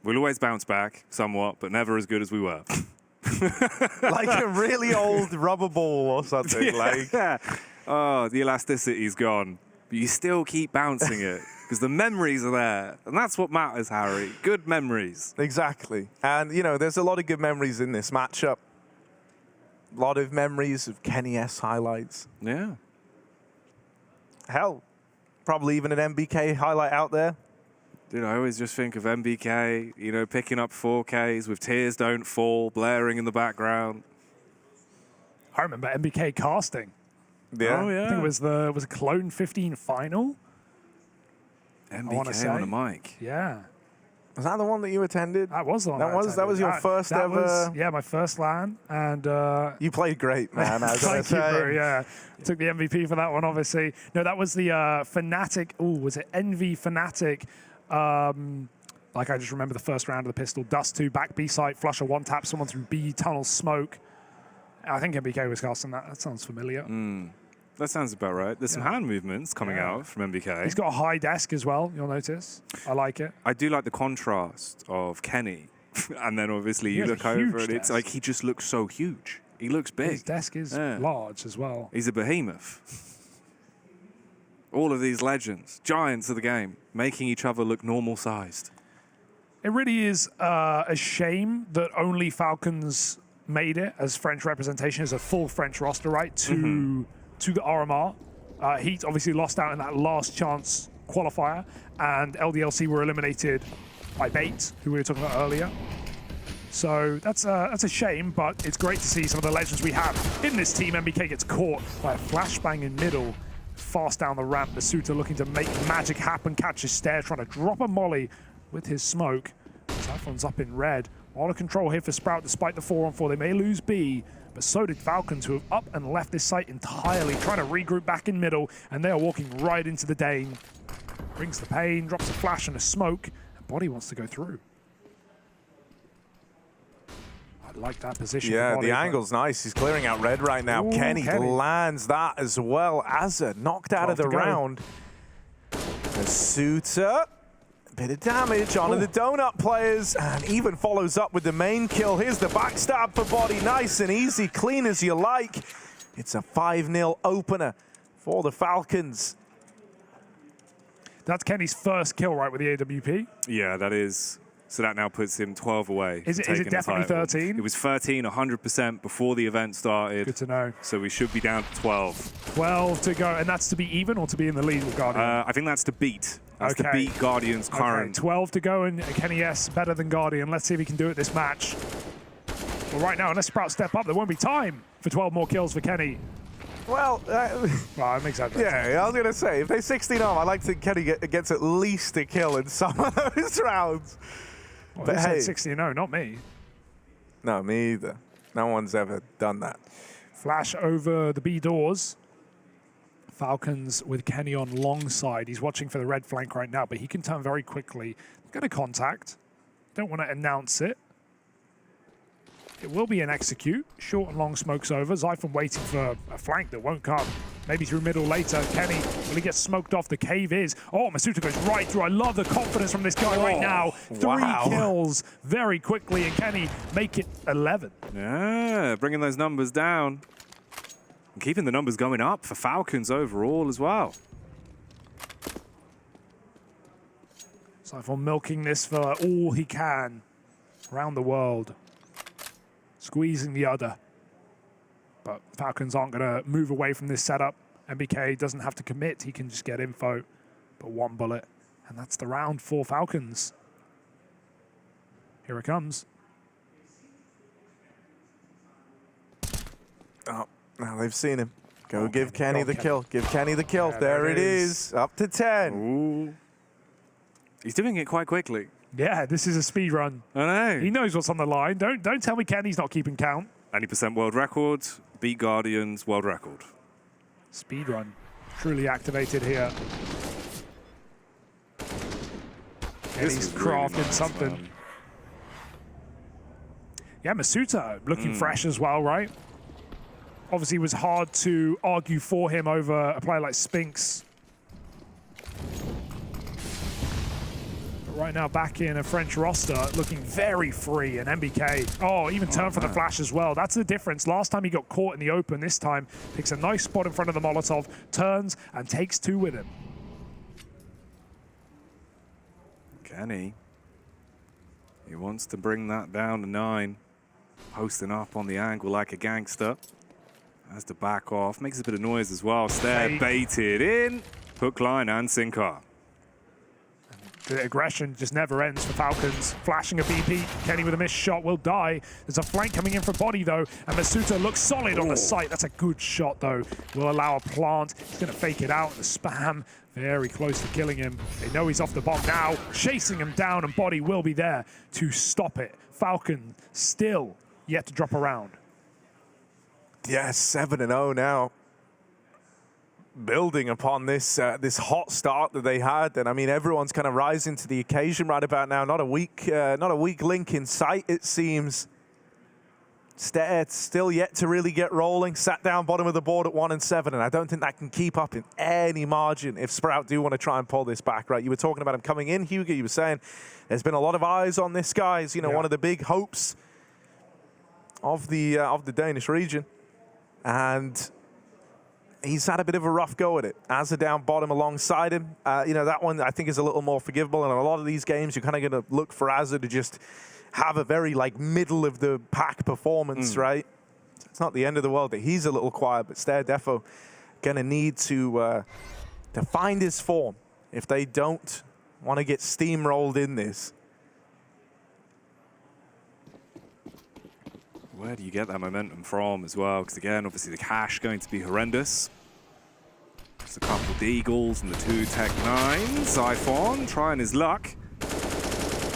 We'll always bounce back somewhat, but never as good as we were. Like a really old rubber ball or something. Yeah. Oh, the elasticity's gone. But you still keep bouncing it because the memories are there. And that's what matters, Harry. Good memories. Exactly. And, you know, there's a lot of good memories in this matchup. A lot of memories of Kenny S highlights. Yeah. Hell, probably even an MBK highlight out there. Dude, I always just think of MBK, you know, picking up 4Ks with Tears Don't Fall, blaring in the background. I remember MBK casting. Yeah. Oh, yeah. I think it was Clone 15 final. MBK on a mic. Yeah. Was that the one that you attended? That was the one. That was your first ever. Yeah, my first LAN, and you played great, man. Thank you, bro. Yeah, took the MVP for that one, obviously. No, that was the Fnatic. Oh, was it Envy Fnatic? Like I just remember the first round of the pistol. Dust 2, back B site, flusher 1 tap, someone through B tunnel smoke. I think MBK was casting that. That sounds familiar. That sounds about right. There's some hand movements coming out from MBK. He's got a high desk as well, you'll notice. I like it. I do like the contrast of Kenny. And then obviously you look over and it's like he just looks so huge. He looks big. His desk is large as well. He's a behemoth. All of these legends, giants of the game, making each other look normal-sized. It really is a shame that only Falcons made it as French representation, as a full French roster, right, to the RMR. Heat obviously lost out in that last chance qualifier, and LDLC were eliminated by Bait, who we were talking about earlier. So that's a shame, but it's great to see some of the legends we have in this team. MBK gets caught by a flashbang in middle, fast down the ramp. Masuta looking to make magic happen, catch his stare, trying to drop a molly with his smoke. Zyphon's up in red. All of control here for Sprout despite the 4-on-4. They may lose B, but so did Falcons, who have up and left this site entirely, trying to regroup back in middle, and they are walking right into the Dane. Brings the pain, drops a flash and a smoke, and Body wants to go through. I like that position. Yeah, Body, the angle's nice. He's clearing out red right now. Ooh, Kenny lands that as well. Azza knocked out of the round. Masuta. Bit of damage onto the donut players, and even follows up with the main kill. Here's the backstab for Body. Nice and easy, clean as you like. It's a 5-0 opener for the Falcons. That's Kenny's first kill, right, with the AWP? Yeah, that is. So that now puts him 12 away. Is it definitely 13? It was 13, 100% before the event started. Good to know. So we should be down to 12. 12 to go, and that's to be even or to be in the lead with Guardian? I think that's to beat. That's to beat Guardian's current. 12 to go, and Kenny S better than Guardian. Let's see if he can do it this match. Well, right now, unless Sprout step up, there won't be time for 12 more kills for Kenny. Well, it makes sense. Yeah, I was going to say, if they're 16 off, I'd like to think Kenny gets at least a kill in some of those rounds. Well, but hey, said 16-0, not me. No, me either. No one's ever done that. Flash over the B doors. Falcons with Kenny on long side. He's watching for the red flank right now, but he can turn very quickly. Got a contact. Don't want to announce it. It will be an execute. Short and long smokes over. Zyphon waiting for a flank that won't come. Maybe through middle later. Kenny, will he get smoked off? The cave is. Oh, Masuta goes right through. I love the confidence from this guy right now. 3 kills very quickly, and Kenny make it 11. Yeah, bringing those numbers down. And keeping the numbers going up for Falcons overall as well. Zyphon milking this for all he can around the world. Squeezing the udder. But Falcons aren't going to move away from this setup. MBK doesn't have to commit. He can just get info. But 1 bullet. And that's the round for Falcons. Here it comes. Oh, now they've seen him. Go give Kenny the kill. Give Kenny the kill. Yeah, there it is. Up to 10. Ooh. He's doing it quite quickly. Yeah, this is a speed run. I know. He knows what's on the line. Don't tell me Kenny's not keeping count. 90% world record, beat Guardians world record. Speed run, truly activated here. Kenny's crafting really nice, something. Man. Yeah, Masuta looking fresh as well, right? Obviously, it was hard to argue for him over a player like Spinks. Right now, back in a French roster, looking very free, and MBK, even turned for the flash as well. That's the difference. Last time he got caught in the open, this time picks a nice spot in front of the Molotov, turns and takes 2 with him. Kenny, he wants to bring that down to 9. Posting up on the angle like a gangster. Has to back off, makes a bit of noise as well. Stare baited in, hook, line and sinker. The aggression just never ends for Falcons. Flashing a BP, Kenny with a missed shot will die. There's a flank coming in for Body though, and Masuta looks solid on the site. That's a good shot though. Will allow a plant. He's gonna fake it out. The spam very close to killing him. They know he's off the bomb now, chasing him down, and Body will be there to stop it. Falcon still yet to drop a round. Yeah, 7-0 now. Building upon this this hot start that they had, and I mean everyone's kind of rising to the occasion right about now. Not a weak link in sight, it seems. Still yet to really get rolling. Sat down bottom of the board at 1-7, and I don't think that can keep up in any margin if Sprout do want to try and pull this back. Right? You were talking about him coming in, Hugo. You were saying there's been a lot of eyes on this guy. You know, one of the big hopes of the Danish region, and he's had a bit of a rough go at it. As a down bottom alongside him, you know, that one I think is a little more forgivable. And a lot of these games, you're kind of going to look for Azza to just have a very like middle of the pack performance, right? It's not the end of the world that he's a little quiet, but Stair defo going to need to find his form if they don't want to get steamrolled in this. Where do you get that momentum from as well? Because again, obviously the cash going to be horrendous. Just a couple of Eagles and the 2 Tech 9s. Zyphon trying his luck.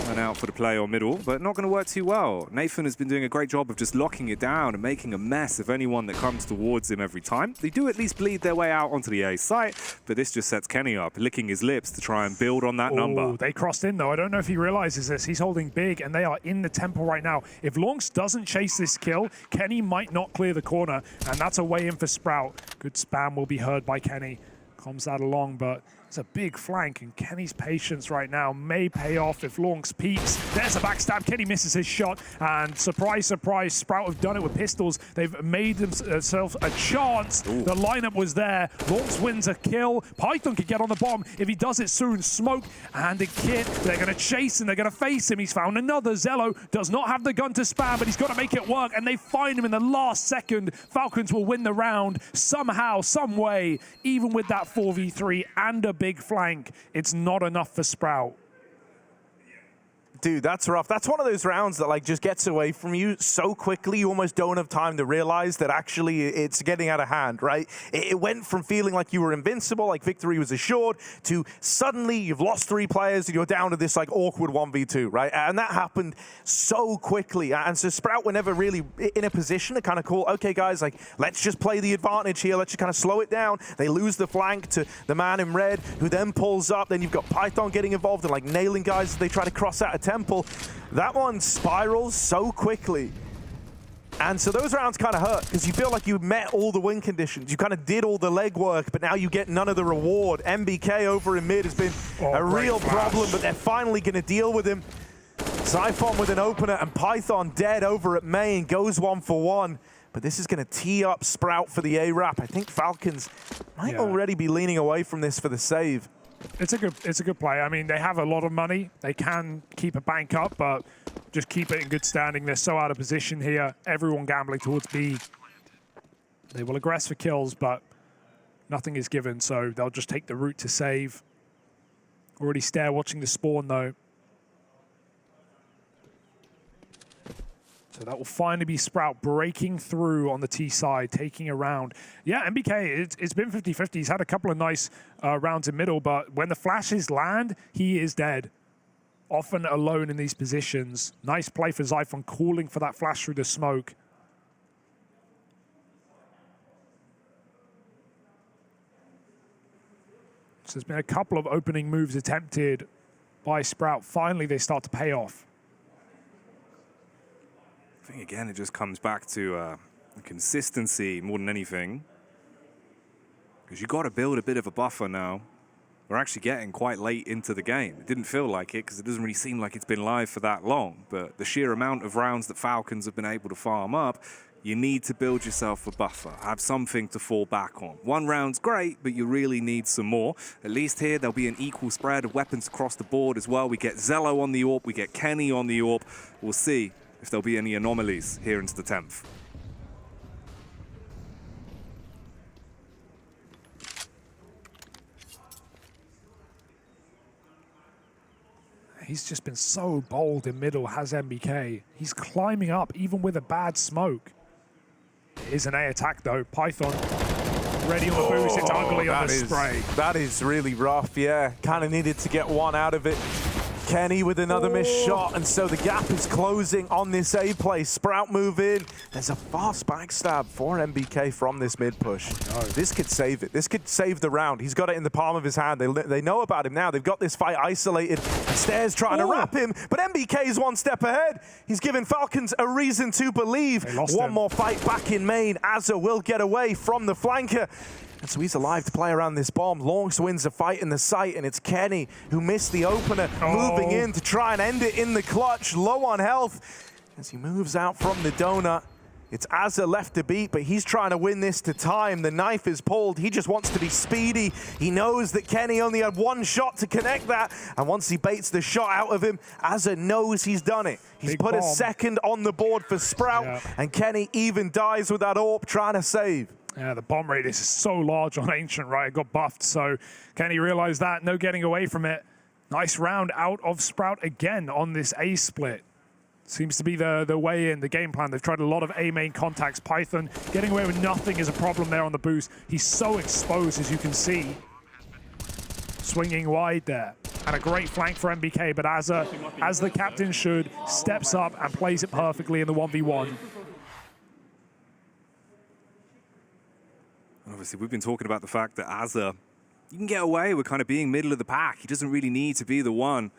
Went out for the play on middle, but not going to work too well. Nathan has been doing a great job of just locking it down and making a mess of anyone that comes towards him every time. They do at least bleed their way out onto the A site, but this just sets Kenny up, licking his lips to try and build on that number. They crossed in though. I don't know if he realizes this. He's holding big, and they are in the temple right now. If Lonks doesn't chase this kill, Kenny might not clear the corner, and that's a way in for Sprout. Good spam will be heard by Kenny. Comes that along, but it's a big flank, and Kenny's patience right now may pay off if Lonks peeks. There's a backstab. Kenny misses his shot, and surprise, surprise, Sprout have done it with pistols. They've made themselves a chance. The lineup was there. Lonks wins a kill. Python could get on the bomb if he does it soon. Smoke and a kit. They're going to chase him. They're going to face him. He's found another. Zello does not have the gun to spam, but he's got to make it work, and they find him in the last second. Falcons will win the round somehow, some way, even with that 4v3 and a big flank. It's not enough for Sprout. Dude, that's rough. That's one of those rounds that like just gets away from you so quickly you almost don't have time to realize that actually it's getting out of hand, right? It went from feeling like you were invincible, like victory was assured, to suddenly you've lost 3 players and you're down to this like awkward 1v2, right? And that happened so quickly. And so Sprout were never really in a position to kind of call, okay guys, like let's just play the advantage here. Let's just kind of slow it down. They lose the flank to the man in red, who then pulls up. Then you've got Python getting involved and like nailing guys as they try to cross out a temple. That one spirals so quickly. And so those rounds kind of hurt because you feel like you met all the win conditions. You kind of did all the legwork, but now you get none of the reward. MBK over in mid has been a real problem, but they're finally going to deal with him. Zyphon with an opener and Python dead over at main. Goes 1 for 1. But this is going to tee up Sprout for the A-Rap. I think Falcons might already be leaning away from this for the save. It's a good play. I mean, they have a lot of money. They can keep a bank up, but just keep it in good standing. They're so out of position here. Everyone gambling towards B. They will aggress for kills, but nothing is given, so they'll just take the route to save. Already Stair watching the spawn, though. So that will finally be Sprout breaking through on the T side, taking a round. Yeah, MBK, it's been 50-50. He's had a couple of nice rounds in middle, but when the flashes land, he is dead. Often alone in these positions. Nice play for Zyphon, calling for that flash through the smoke. So there's been a couple of opening moves attempted by Sprout. Finally, they start to pay off. I think, again, it just comes back to consistency more than anything. Because you've got to build a bit of a buffer now. We're actually getting quite late into the game. It didn't feel like it because it doesn't really seem like it's been live for that long. But the sheer amount of rounds that Falcons have been able to farm up, you need to build yourself a buffer, have something to fall back on. 1 round's great, but you really need some more. At least here, there'll be an equal spread of weapons across the board as well. We get Zello on the AWP, we get Kenny on the AWP. We'll see if there'll be any anomalies here into the 10th. He's just been so bold in middle, has MBK. He's climbing up, even with a bad smoke. It is an A attack, though. Python ready on the boost. It's ugly on the spray. That is really rough, yeah. Kind of needed to get one out of it. Kenny with another missed shot, and so the gap is closing on this A play. Sprout move in. There's a fast backstab for MBK from this mid push. This could save it. This could save the round. He's got it in the palm of his hand. They know about him now. They've got this fight isolated. Stairs trying to wrap him, but MBK is one step ahead. He's given Falcons a reason to believe. One more fight back in main. Azza will get away from the flanker. And so he's alive to play around this bomb. Longs wins the fight in the site, and it's Kenny who missed the opener, moving in to try and end it in the clutch, low on health. As he moves out from the donut, it's Azza left to beat, but he's trying to win this to time. The knife is pulled. He just wants to be speedy. He knows that Kenny only had one shot to connect that, and once he baits the shot out of him, Azza knows he's done it. He's put a second on the board for Sprout, and Kenny even dies with that AWP trying to save. Yeah, the bomb radius is so large on Ancient, right? It got buffed, so Kenny realized that. No getting away from it. Nice round out of Sprout again on this A split. Seems to be the way in, the game plan. They've tried a lot of A main contacts. Python getting away with nothing is a problem there on the boost. He's so exposed, as you can see. Swinging wide there. And a great flank for MBK, but Azza, as the captain should, steps up and plays it perfectly in the 1v1. Obviously, we've been talking about the fact that Azza, you can get away with kind of being middle of the pack. He doesn't really need to be the one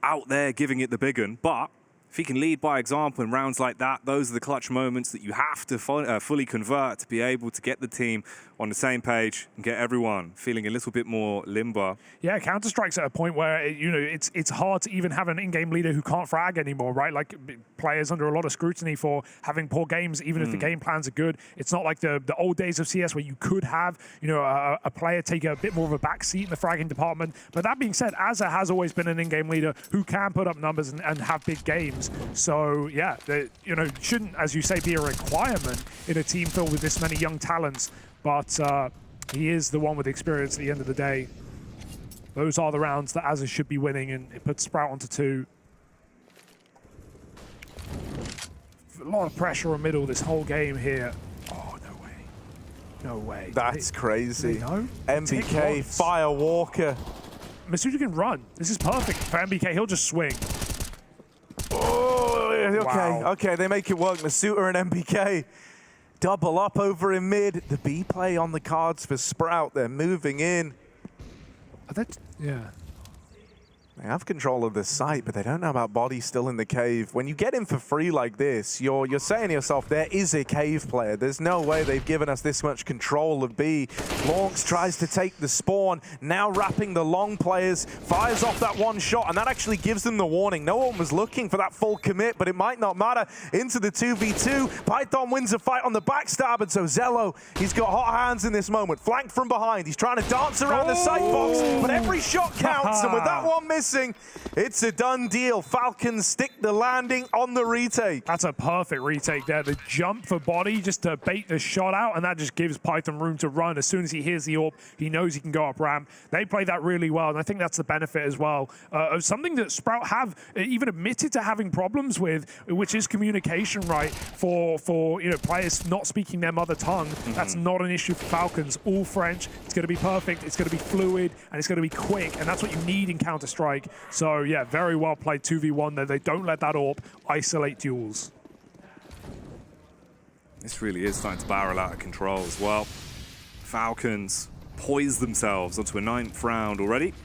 out there giving it the big one. But if he can lead by example in rounds like that, those are the clutch moments that you have to fully convert to be able to get the team on the same page and get everyone feeling a little bit more limber. Yeah, Counter-Strike's at a point where, it's hard to even have an in-game leader who can't frag anymore, right? Like, players under a lot of scrutiny for having poor games, even if the game plans are good. It's not like the old days of CS where you could have, a player take a bit more of a back seat in the fragging department. But that being said, Azza has always been an in-game leader who can put up numbers and have big games. So, yeah, shouldn't, as you say, be a requirement in a team filled with this many young talents. But he is the one with experience at the end of the day. Those are the rounds that Azza should be winning, and it puts Sprout onto 2. A lot of pressure on middle this whole game here. Oh, no way. No way. That's crazy. No? MBK, Firewalker. Masuda can run. This is perfect for MBK. He'll just swing. Oh, okay. Wow. Okay, they make it work. Masuda and MBK. Double up over in mid. The B play on the cards for Sprout. They're moving in. Yeah. They have control of the site, but they don't know about Body still in the cave. When you get in for free like this, you're saying to yourself, there is a cave player. There's no way they've given us this much control of B. Lonks tries to take the spawn, now wrapping the long players, fires off that one shot, and that actually gives them the warning. No one was looking for that full commit, but it might not matter. Into the 2v2, Python wins a fight on the backstab, and so Zello, he's got hot hands in this moment, flanked from behind. He's trying to dance around the sight box, but every shot counts, and with that one miss, it's a done deal. Falcons stick the landing on the retake. That's a perfect retake there. The jump for Body just to bait the shot out, and that just gives Python room to run. As soon as he hears the AWP, he knows he can go up ramp. They play that really well, and I think that's the benefit as well. Something that Sprout have even admitted to having problems with, which is communication, right? For players not speaking their mother tongue. That's not an issue for Falcons. All French. It's going to be perfect. It's going to be fluid, and it's going to be quick, and that's what you need in Counter-Strike. So, yeah, very well played 2v1 there. They don't let that AWP isolate duels. This really is starting to barrel out of control as well. Falcons poise themselves onto a 9th round already.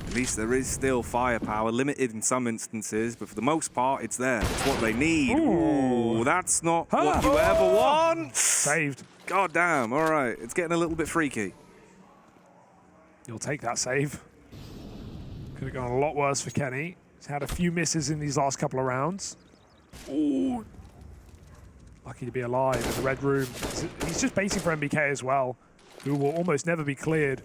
At least there is still firepower, limited in some instances, but for the most part, it's there. It's what they need. Ooh, that's not what you ever want. Saved. God damn, all right. It's getting a little bit freaky. You'll take that save. Could have gone a lot worse for Kenny. He's had a few misses in these last couple of rounds. Ooh. Lucky to be alive in the red room. He's just baiting for MBK as well, who will almost never be cleared.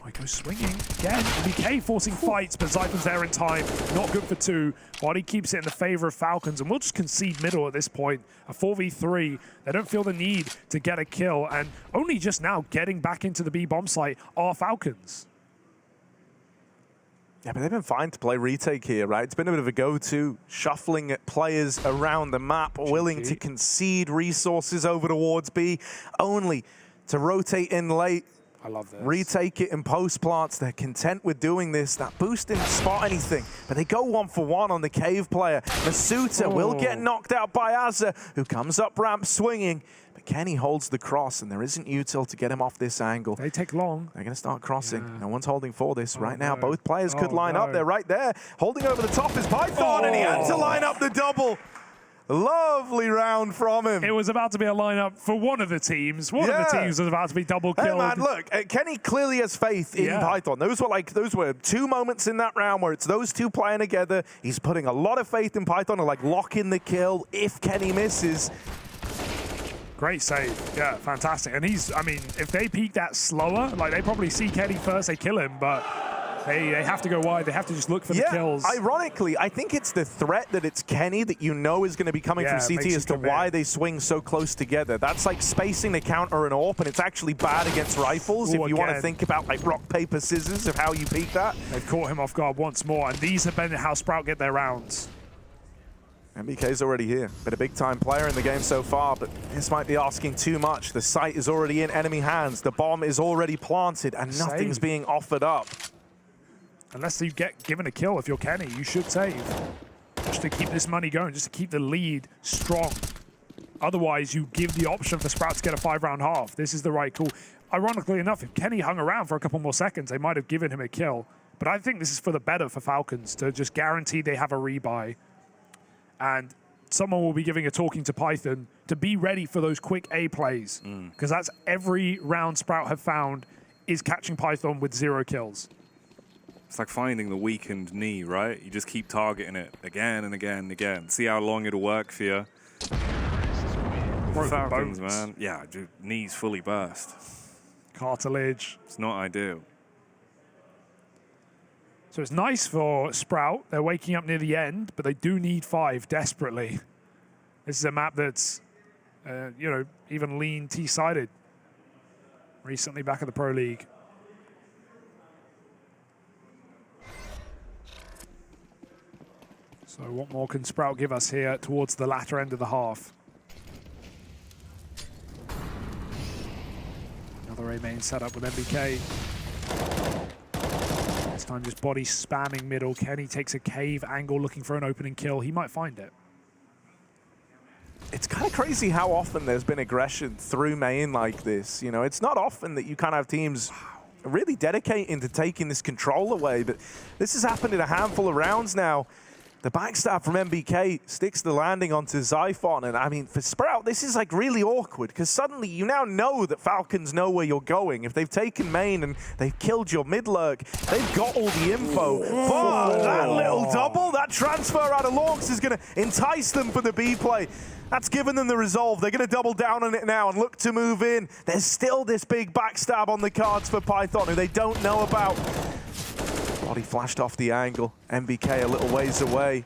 Oh, he goes swinging again. MBK forcing fights, but Zypher's there in time. Not good for 2. Body keeps it in the favor of Falcons, and we'll just concede middle at this point. A 4v3. They don't feel the need to get a kill, and only just now getting back into the B bomb site are Falcons. Yeah, but they've been fine to play retake here, right? It's been a bit of a go-to, shuffling players around the map, willing to concede resources over towards B, only to rotate in late. I love this. Retake it in post plants. They're content with doing this. That boost didn't spot anything, but they go 1-for-1 on the cave player. Masuta will get knocked out by Azza, who comes up ramp swinging. But Kenny holds the cross, and there isn't util to get him off this angle. They take long. They're going to start crossing. No one's holding for this right now. Both players could line up. They're right there. Holding over the top is Python, and he had to line up the double. Lovely round from him. It was about to be a lineup for one of the teams. One of the teams was about to be double killed. Hey man, look, Kenny clearly has faith in Python. Those were 2 moments in that round where it's those two playing together. He's putting a lot of faith in Python to like lock in the kill if Kenny misses. Great save. Yeah, fantastic. And he's, I mean, if they peek that slower, like they probably see Kenny first, they kill him, but they have to go wide. They have to just look for the kills. Ironically, I think it's the threat that it's Kenny that you know is going to be coming from CT as to why they swing so close together. That's like spacing the counter and AWP, and it's actually bad against rifles if you want to think about like rock, paper, scissors of how you peek that. They've caught him off guard once more, and these have been how Sprout get their rounds. MBK's already here. Been a big-time player in the game so far, but this might be asking too much. The site is already in enemy hands. The bomb is already planted, and nothing's being offered up. Unless you get given a kill, if you're Kenny, you should save. Just to keep this money going, just to keep the lead strong. Otherwise, you give the option for Sprout to get a 5-round half. This is the right call. Ironically enough, if Kenny hung around for a couple more seconds, they might have given him a kill. But I think this is for the better for Falcons, to just guarantee they have a rebuy. And someone will be giving a talking to Python to be ready for those quick A plays. Because that's every round Sprout have found is catching Python with 0 kills. It's like finding the weakened knee, right? You just keep targeting it again and again and again. See how long it'll work for you. Falcons, man. Yeah, dude, knees fully burst. Cartilage. It's not ideal. So it's nice for Sprout. They're waking up near the end, but they do need 5 desperately. This is a map that's, you know, even lean T-sided. Recently back at the Pro League. So what more can Sprout give us here towards the latter end of the half? Another A main setup with MBK. This time just body spamming middle. Kenny takes a cave angle looking for an opening kill. He might find it. It's kind of crazy how often there's been aggression through main like this. You know, it's not often that you kind of have teams really dedicating to taking this control away, but this has happened in a handful of rounds now. The backstab from MBK sticks the landing onto Zyphon, and I mean, for Sprout, this is like really awkward, because suddenly you now know that Falcons know where you're going. If they've taken main and they've killed your mid lurk, they've got all the info. But that little double, that transfer out of Lorx is going to entice them for the B play. That's given them the resolve. They're going to double down on it now and look to move in. There's still this big backstab on the cards for Python, who they don't know about. Body flashed off the angle. MBK a little ways away.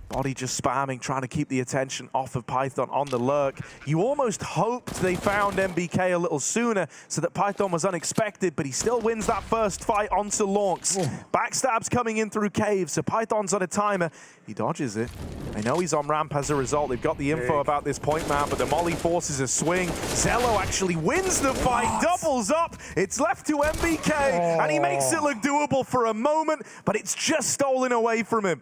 Body just spamming, trying to keep the attention off of Python on the lurk. You almost hoped they found MBK a little sooner so that Python was unexpected, but he still wins that first fight onto Lorx. Backstab's coming in through caves, so Python's on a timer. He dodges it. They know he's on ramp as a result. They've got the info about this point map, but the molly forces a swing. Zello actually wins the fight, doubles up. It's left to MBK, and he makes it look doable for a moment, but it's just stolen away from him.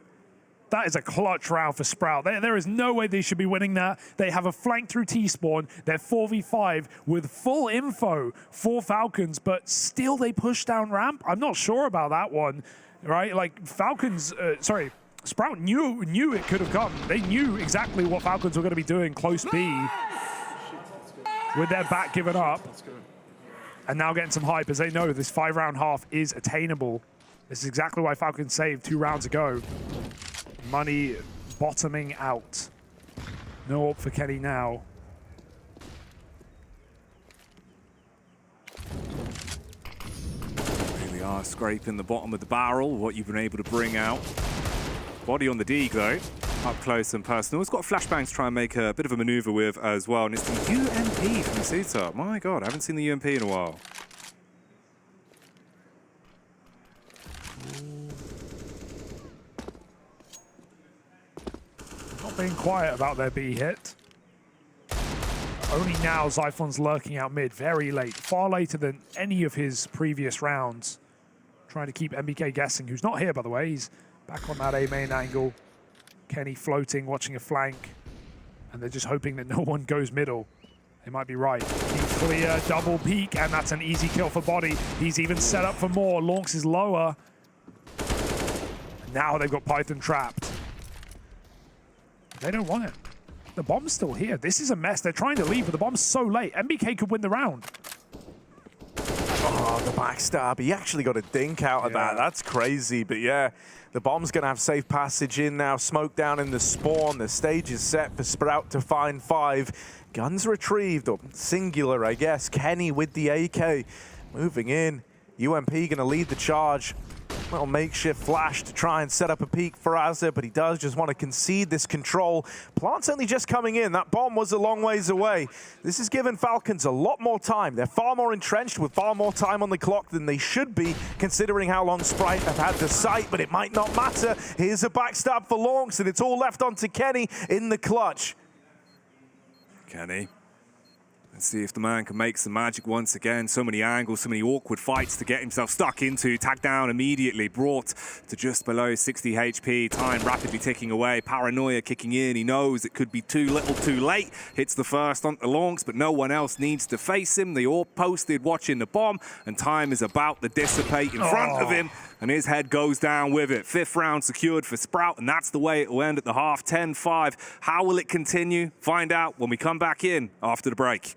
That is a clutch round for Sprout. There is no way they should be winning that. They have a flank through T-spawn. They're 4v5 with full info for Falcons, but still they push down ramp. I'm not sure about that one, right? Like Falcons, Sprout knew it could have come. They knew exactly what Falcons were going to be doing close B with their back given up. And now getting some hype as they know this 5-round half is attainable. This is exactly why Falcons saved 2 rounds ago. Money bottoming out. No up for Kenny now. Really are scraping the bottom of the barrel, what you've been able to bring out. Body on the Deeg though, up close and personal. It's got flashbangs to try and make a bit of a maneuver with as well, and it's the UMP from Masuta. My God, I haven't seen the UMP in a while. staying quiet about their B hit. Only now Zyphon's lurking out mid very late, far later than any of his previous rounds. Trying to keep MBK guessing, who's not here by the way. He's back on that A main angle. Kenny floating, watching a flank. And they're just hoping that no one goes middle. They might be right. Clear, double peek, and that's an easy kill for Body. He's even set up for more. Launx is lower. And now they've got Python trapped. They don't want it. The bomb's still here. This is a mess. They're trying to leave, but the bomb's so late. MBK could win the round. Oh, the backstab. He actually got a dink out of that. That's crazy. But yeah, the bomb's going to have safe passage in now. Smoke down in the spawn. The stage is set for Sprout to find 5. Guns retrieved, or singular, I guess. Kenny with the AK. Moving in. UMP going to lead the charge. Little makeshift flash to try and set up a peak for Azza, but he does just want to concede this control. Plant's only just coming in. That bomb was a long ways away. This has given Falcons a lot more time. They're far more entrenched with far more time on the clock than they should be, considering how long Sprite have had the site, but it might not matter. Here's a backstab for Launx, and it's all left onto Kenny in the clutch. Kenny. Let's see if the man can make some magic once again. So many angles, so many awkward fights to get himself stuck into. Tagged down immediately, brought to just below 60 HP. Time rapidly ticking away. Paranoia kicking in. He knows it could be too little too late. Hits the first on the Launx, but no one else needs to face him. They all posted watching the bomb, and time is about to dissipate in front of him, and his head goes down with it. 5th round secured for Sprout, and that's the way it will end at the half. 10-5. How will it continue? Find out when we come back in after the break.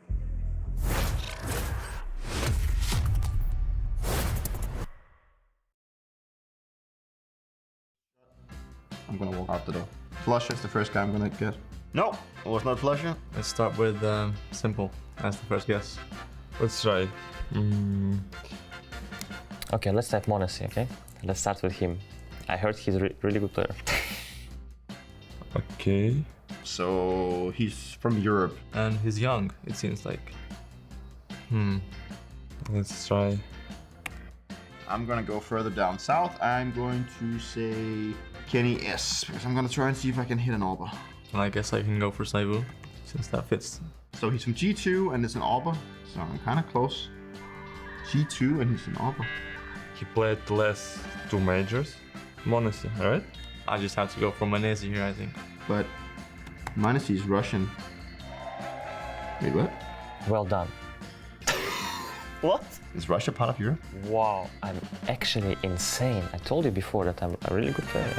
I'm gonna walk out the door. Flusher is the first guy I'm gonna get. No, it was not Flusher. Let's start with Simple as the first guess. Let's try. Okay, let's type Monacy, okay? Let's start with him. I heard he's a really good player. Okay. So he's from Europe. And he's young, it seems like. Let's try. I'm gonna go further down south. I'm going to say Kenny S, because I'm gonna try and see if I can hit an Arbor. And I guess I can go for Saibu, since that fits. So he's from G2 and it's an Arbor, so I'm kind of close. G2 and he's an Arbor. He played the last 2 majors. Monacy, alright? I just have to go for Manesi here, I think. But Manesi is Russian. Wait, what? Well done. What? Is Russia part of Europe? Wow, I'm actually insane. I told you before that I'm a really good player.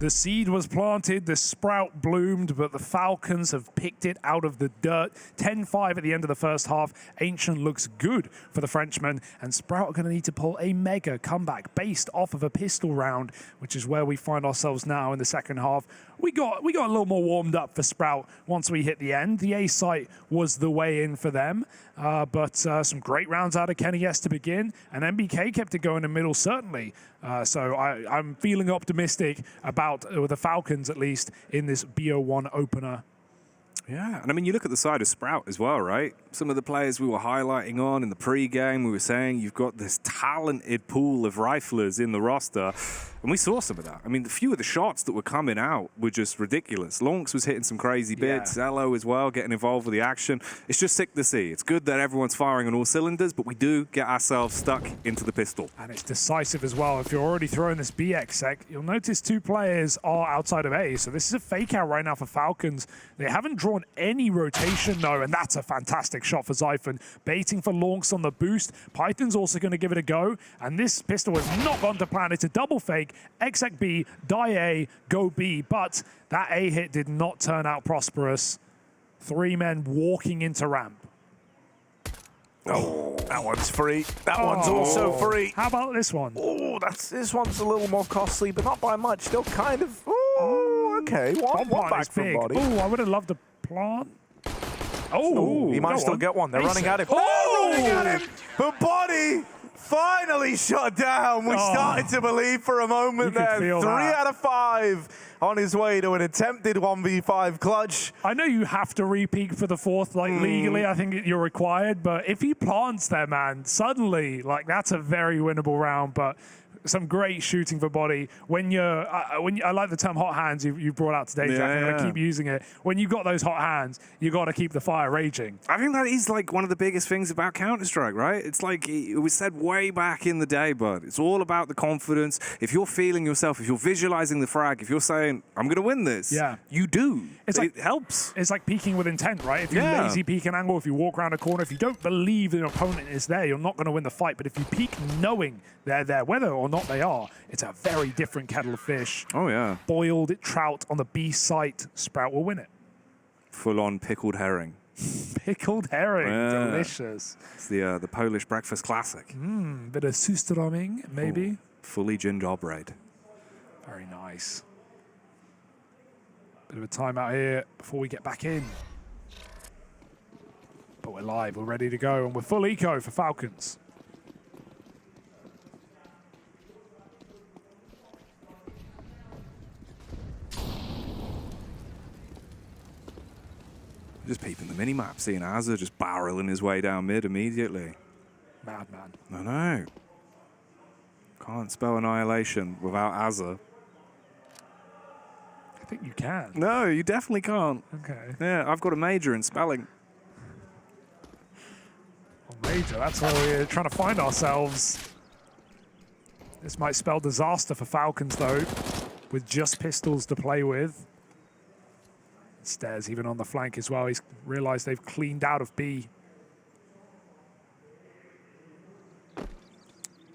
The seed was planted, the sprout bloomed, but the Falcons have picked it out of the dirt. 10-5 at the end of the first half. Ancient looks good for the Frenchman, and Sprout are going to need to pull a mega comeback based off of a pistol round, which is where we find ourselves now in the second half. We got a little more warmed up for Sprout once we hit the end. The A site was the way in for them, but some great rounds out of Kenny S to begin, and MBK kept it going in the middle, certainly. So I'm feeling optimistic about the Falcons, at least, in this BO1 opener. Yeah, and I mean, you look at the side of Sprout as well, right? Some of the players we were highlighting on in the pre-game, we were saying you've got this talented pool of riflers in the roster, and we saw some of that. I mean, a few of the shots that were coming out were just ridiculous. Lonks was hitting some crazy bits, Zello as well, getting involved with the action. It's just sick to see. It's good that everyone's firing on all cylinders, but we do get ourselves stuck into the pistol. And it's decisive as well. If you're already throwing this BX sec, you'll notice 2 players are outside of A, so this is a fake out right now for Falcons. They haven't drawn any rotation though, and that's a fantastic shot for Zyphon. Baiting for Lonks on the boost. Python's also going to give it a go, and this pistol has not gone to plan. It's a double fake. Exec B, die A, go B, but that A hit did not turn out prosperous. 3 men walking into ramp. Oh, that one's free. That one's also free. How about this one? Oh, this one's a little more costly, but not by much. Still kind of. Oh, okay. One back from body. Oh, I would have loved to plant. Oh, he might still get one. They're running at him. Oh, running at him. But body finally shut down. We started to believe for a moment there. 3 out of 5 on his way to an attempted 1v5 clutch. I know you have to re-peek for the 4th, like legally, I think you're required, but if he plants there, man, suddenly, like, that's a very winnable round, but some great shooting for body. When you're, I like the term hot hands you brought out today, Jack. I'm going to keep using it. When you've got those hot hands, you got to keep the fire raging. I think that is like one of the biggest things about Counter-Strike, right? It's like it was said way back in the day, bud. It's all about the confidence. If you're feeling yourself, if you're visualizing the frag, if you're saying, I'm going to win this, you do. It helps. It's like peeking with intent, right? If you lazy peek an angle, if you walk around a corner, if you don't believe your opponent is there, you're not going to win the fight. But if you peek knowing they're there, whether or not they are, it's a very different kettle of fish. Oh, yeah. Boiled trout on the B site. Sprout will win it. Full-on pickled herring. Pickled herring. Delicious. It's the Polish breakfast classic. Bit of surströmming, maybe. Ooh, fully gingerbread. Very nice. Bit of a timeout here before we get back in. But we're live, we're ready to go, and we're full eco for Falcons. Just peeping the mini-map, seeing Azza just barreling his way down mid immediately. Madman. I know. Can't spell annihilation without Azza. I think you can. No, you definitely can't. Okay. Yeah, I've got a major in spelling. Well, major, that's where we're trying to find ourselves. This might spell disaster for Falcons, though, with just pistols to play with. Stairs even on the flank as well. He's realized they've cleaned out of B.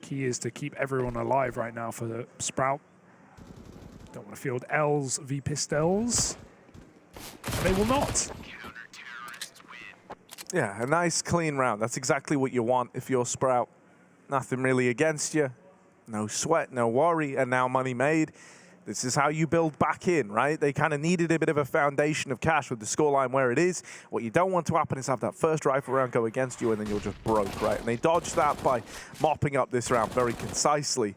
Key is to keep everyone alive right now for the Sprout. Don't want to field L's v pistols. They will not. Yeah, a nice clean round. That's exactly what you want if you're Sprout. Nothing really against you. No sweat, no worry, and now money made. This is how you build back in, right? They kind of needed a bit of a foundation of cash with the scoreline where it is. What you don't want to happen is have that first rifle round go against you and then you're just broke, right? And they dodged that by mopping up this round very concisely.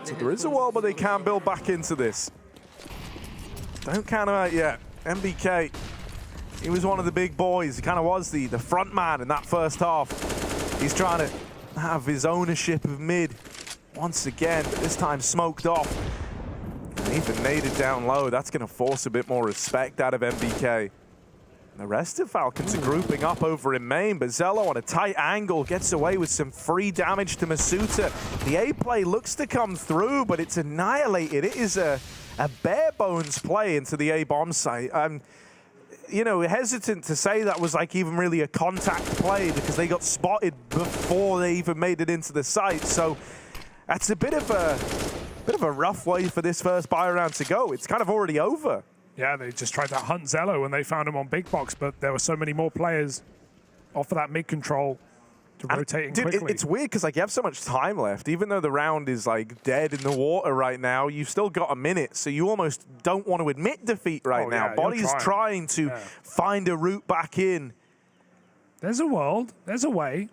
So there is a wall, but they can build back into this. Don't count him out yet. MBK, he was one of the big boys. He kind of was the front man in that first half. He's trying to have his ownership of mid once again, but this time smoked off. And even naded down low. That's going to force a bit more respect out of MBK. The rest of Falcons are grouping up over in main, but Zello on a tight angle gets away with some free damage to Masuta. The A play looks to come through, but it's annihilated. It is a bare bones play into the A bomb site. you know, hesitant to say that was like even really a contact play because they got spotted before they even made it into the site. So that's a bit of a rough way for this first buy round to go. It's kind of already over. Yeah, they just tried to hunt Zello when they found him on big box, but there were so many more players off of that mid control to rotating quickly. It's weird because like you have so much time left. Even though the round is like dead in the water right now, you've still got a minute, so you almost don't want to admit defeat right now. Yeah, Body's trying to find a route back in. There's a world. There's a way.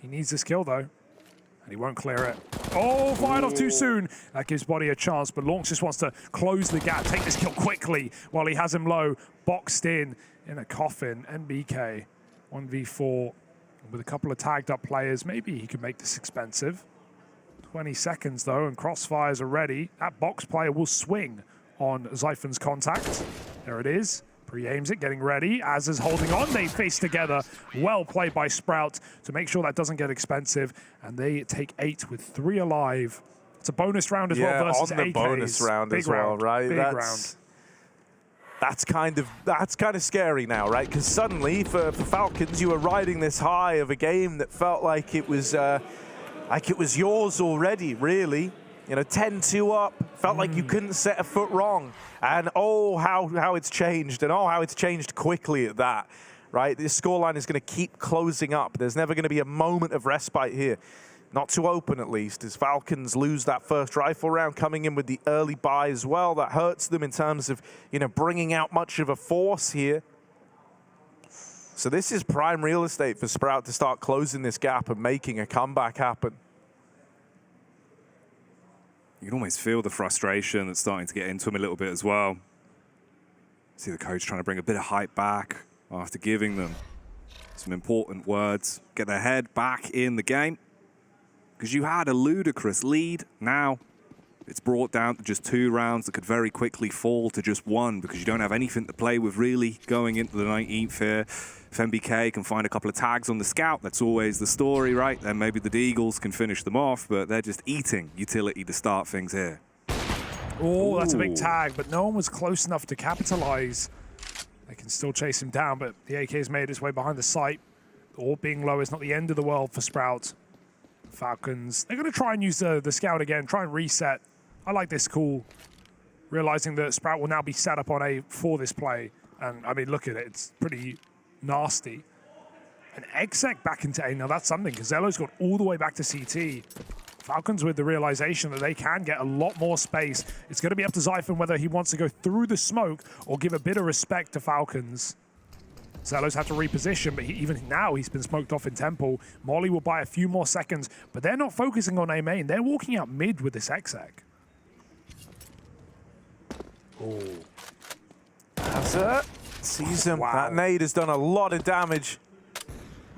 He needs this kill though, and he won't clear it. Oh, fired off too soon. That gives Body a chance, but Launch just wants to close the gap, take this kill quickly while he has him low, boxed in a coffin. NBK 1v4 with a couple of tagged up players. Maybe he could make this expensive. 20 seconds though, and crossfires are ready. That box player will swing on Zyphon's contact. There it is. Pre-aims it, getting ready. Az is holding on. They face together. Well played by Sprout to make sure that doesn't get expensive. And they take 8 with 3 alive. It's a bonus round as well versus on the AKs. bonus round as well, right? Big round. That's kind of scary now, right? Because suddenly for Falcons, you were riding this high of a game that felt like it was yours already, really. You know, 10-2 up, felt like you couldn't set a foot wrong. And oh, how it's changed, and oh, how it's changed quickly at that, right? This scoreline is going to keep closing up. There's never going to be a moment of respite here. Not too open, at least, as Falcons lose that first rifle round, coming in with the early buy as well. That hurts them in terms of, you know, bringing out much of a force here. So this is prime real estate for Sprout to start closing this gap and making a comeback happen. You can almost feel the frustration that's starting to get into him a little bit as well. See the coach trying to bring a bit of hype back after giving them some important words. Get their head back in the game. Because you had a ludicrous lead. Now it's brought down to just 2 rounds that could very quickly fall to just 1 because you don't have anything to play with really going into the 19th here. If MBK can find a couple of tags on the scout, that's always the story, right? Then maybe the Deagles can finish them off, but they're just eating utility to start things here. Oh, that's a big tag, but no one was close enough to capitalize. They can still chase him down, but the AK has made its way behind the site. All being low is not the end of the world for Sprout. Falcons, they're going to try and use the scout again, try and reset. I like this call, realizing that Sprout will now be set up on A for this play. And I mean, look at it, it's pretty nasty. An exec back into A, now that's something, because Zello's got all the way back to CT. Falcons with the realization that they can get a lot more space. It's going to be up to Zyphon whether he wants to go through the smoke or give a bit of respect to Falcons. Zello's had to reposition, but even now he's been smoked off in Temple. Molly will buy a few more seconds, but they're not focusing on A main. They're walking out mid with this exec. Oh. That's it. Sees him. Wow. That nade has done a lot of damage.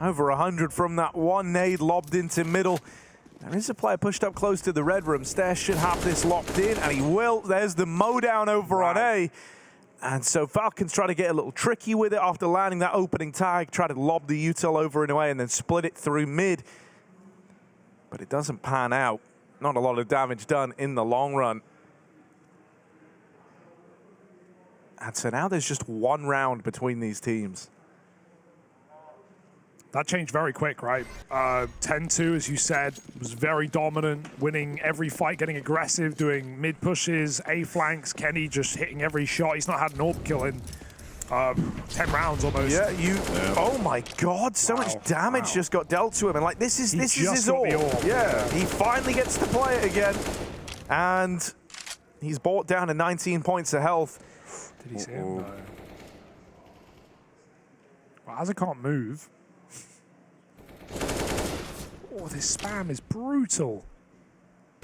Over 100 from that one nade lobbed into middle. There is a player pushed up close to the red room. Stair should have this locked in, and he will. There's the mowdown over on A. And so Falcons try to get a little tricky with it after landing that opening tag, try to lob the util over in a way and then split it through mid. But it doesn't pan out. Not a lot of damage done in the long run. And so now there's just 1 round between these teams. That changed very quick, right? 10-2, as you said, was very dominant, winning every fight, getting aggressive, doing mid pushes, A flanks. Kenny just hitting every shot. He's not had an AWP kill in 10 rounds almost. Yeah, oh my God, so much damage just got dealt to him. And like, this is his all. Yeah, he finally gets to play it again. And he's brought down to 19 points of health. Did he see him? No. Well, Azza can't move. Oh, this spam is brutal.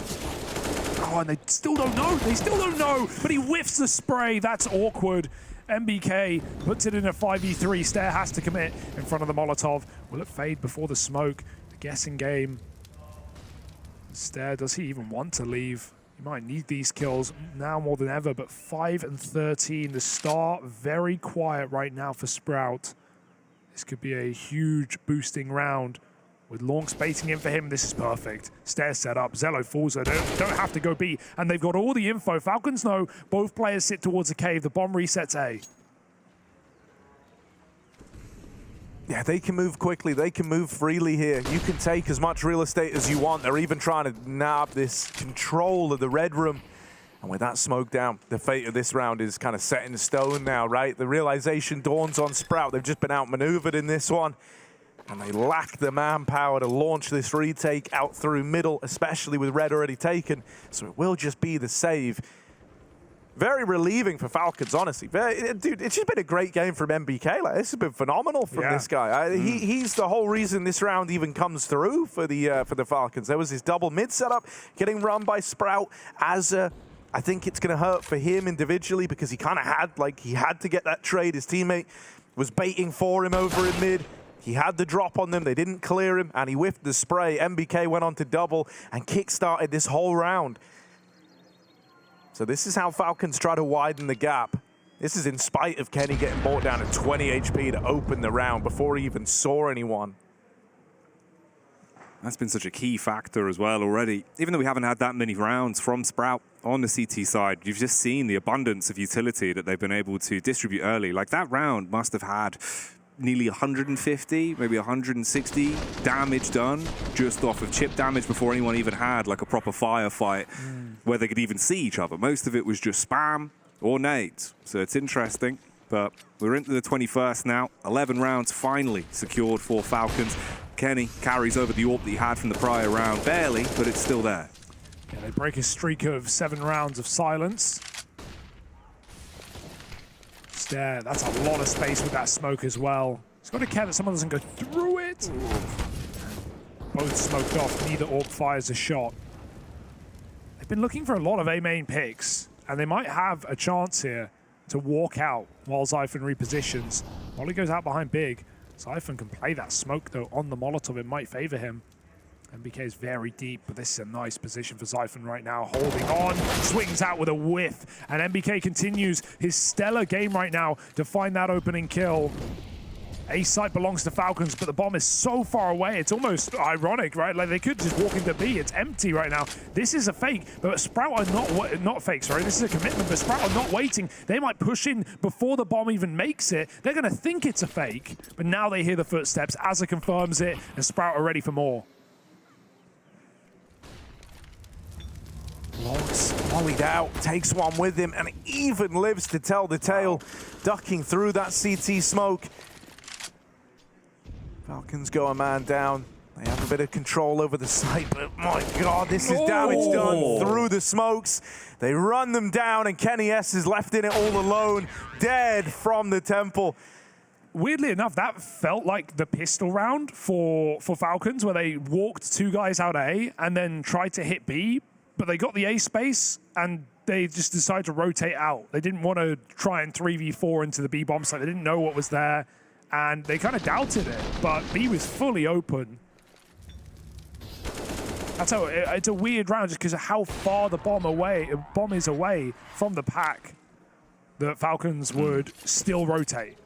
Oh, and they still don't know. They still don't know. But he whiffs the spray. That's awkward. MBK puts it in a 5v3. Stair has to commit in front of the Molotov. Will it fade before the smoke? The guessing game. Stair, does he even want to leave? He might need these kills now more than ever, but 5 and 13. The start very quiet right now for Sprout. This could be a huge boosting round. With Lonks baiting in for him, this is perfect. Stair set up, Zello falls, they don't have to go B, and they've got all the info. Falcons know both players sit towards a cave, the bomb resets A. Yeah, they can move quickly. They can move freely here. You can take as much real estate as you want. They're even trying to nab this control of the red room. And with that smoke down, the fate of this round is kind of set in stone now, right? The realization dawns on Sprout. They've just been outmaneuvered in this one. And they lack the manpower to launch this retake out through middle, especially with red already taken. So it will just be the save. Very relieving for Falcons, honestly. Dude, it's just been a great game from MBK. Like, this has been phenomenal from this guy. He's the whole reason this round even comes through for the Falcons. There was this double mid setup getting run by Sprout. As I think it's going to hurt for him individually because he kind of had to get that trade. His teammate was baiting for him over in mid. He had the drop on them. They didn't clear him, and he whiffed the spray. MBK went on to double and kick-started this whole round. So this is how Falcons try to widen the gap. This is in spite of Kenny getting brought down at 20 HP to open the round before he even saw anyone. That's been such a key factor as well already. Even though we haven't had that many rounds from Sprout on the CT side, you've just seen the abundance of utility that they've been able to distribute early. Like, that round must have had nearly 150, maybe 160 damage done just off of chip damage before anyone even had like a proper firefight where they could even see each other. Most of it was just spam or nades. So it's interesting, but we're into the 21st now. 11 rounds finally secured for Falcons. Kenny carries over the AWP that he had from the prior round, barely, but it's still there. Yeah, they break a streak of 7 rounds of silence. There, that's a lot of space with that smoke as well. It's got to care that someone doesn't go through it. Both smoked off, neither AWP fires a shot. They've been looking for a lot of A main picks, and they might have a chance here to walk out while Zyphon repositions. Molly goes out behind Big. Zyphon can play that smoke though on the Molotov. It might favor him. MBK is very deep, but this is a nice position for Zyphon right now. Holding on, swings out with a whiff, and MBK continues his stellar game right now to find that opening kill. A site belongs to Falcons, but the bomb is so far away, it's almost ironic, right? Like, they could just walk into B. It's empty right now. This is a fake, but Sprout are not fake, sorry. This is a commitment, but Sprout are not waiting. They might push in before the bomb even makes it. They're going to think it's a fake, but now they hear the footsteps. Azza confirms it, and Sprout are ready for more. Logs volleyed out, takes one with him, and even lives to tell the tale, ducking through that CT smoke. Falcons go a man down. They have a bit of control over the site, but my God, this is damage done through the smokes. They run them down, and Kenny S is left in it all alone, dead from the temple. Weirdly enough, that felt like the pistol round for Falcons, where they walked 2 guys out A and then tried to hit B, but they got the A space and they just decided to rotate out. They didn't want to try and 3v4 into the B bomb site. They didn't know what was there, and they kind of doubted it, but B was fully open. That's how it's a weird round just because of how far the bomb is away from the pack that Falcons would still rotate.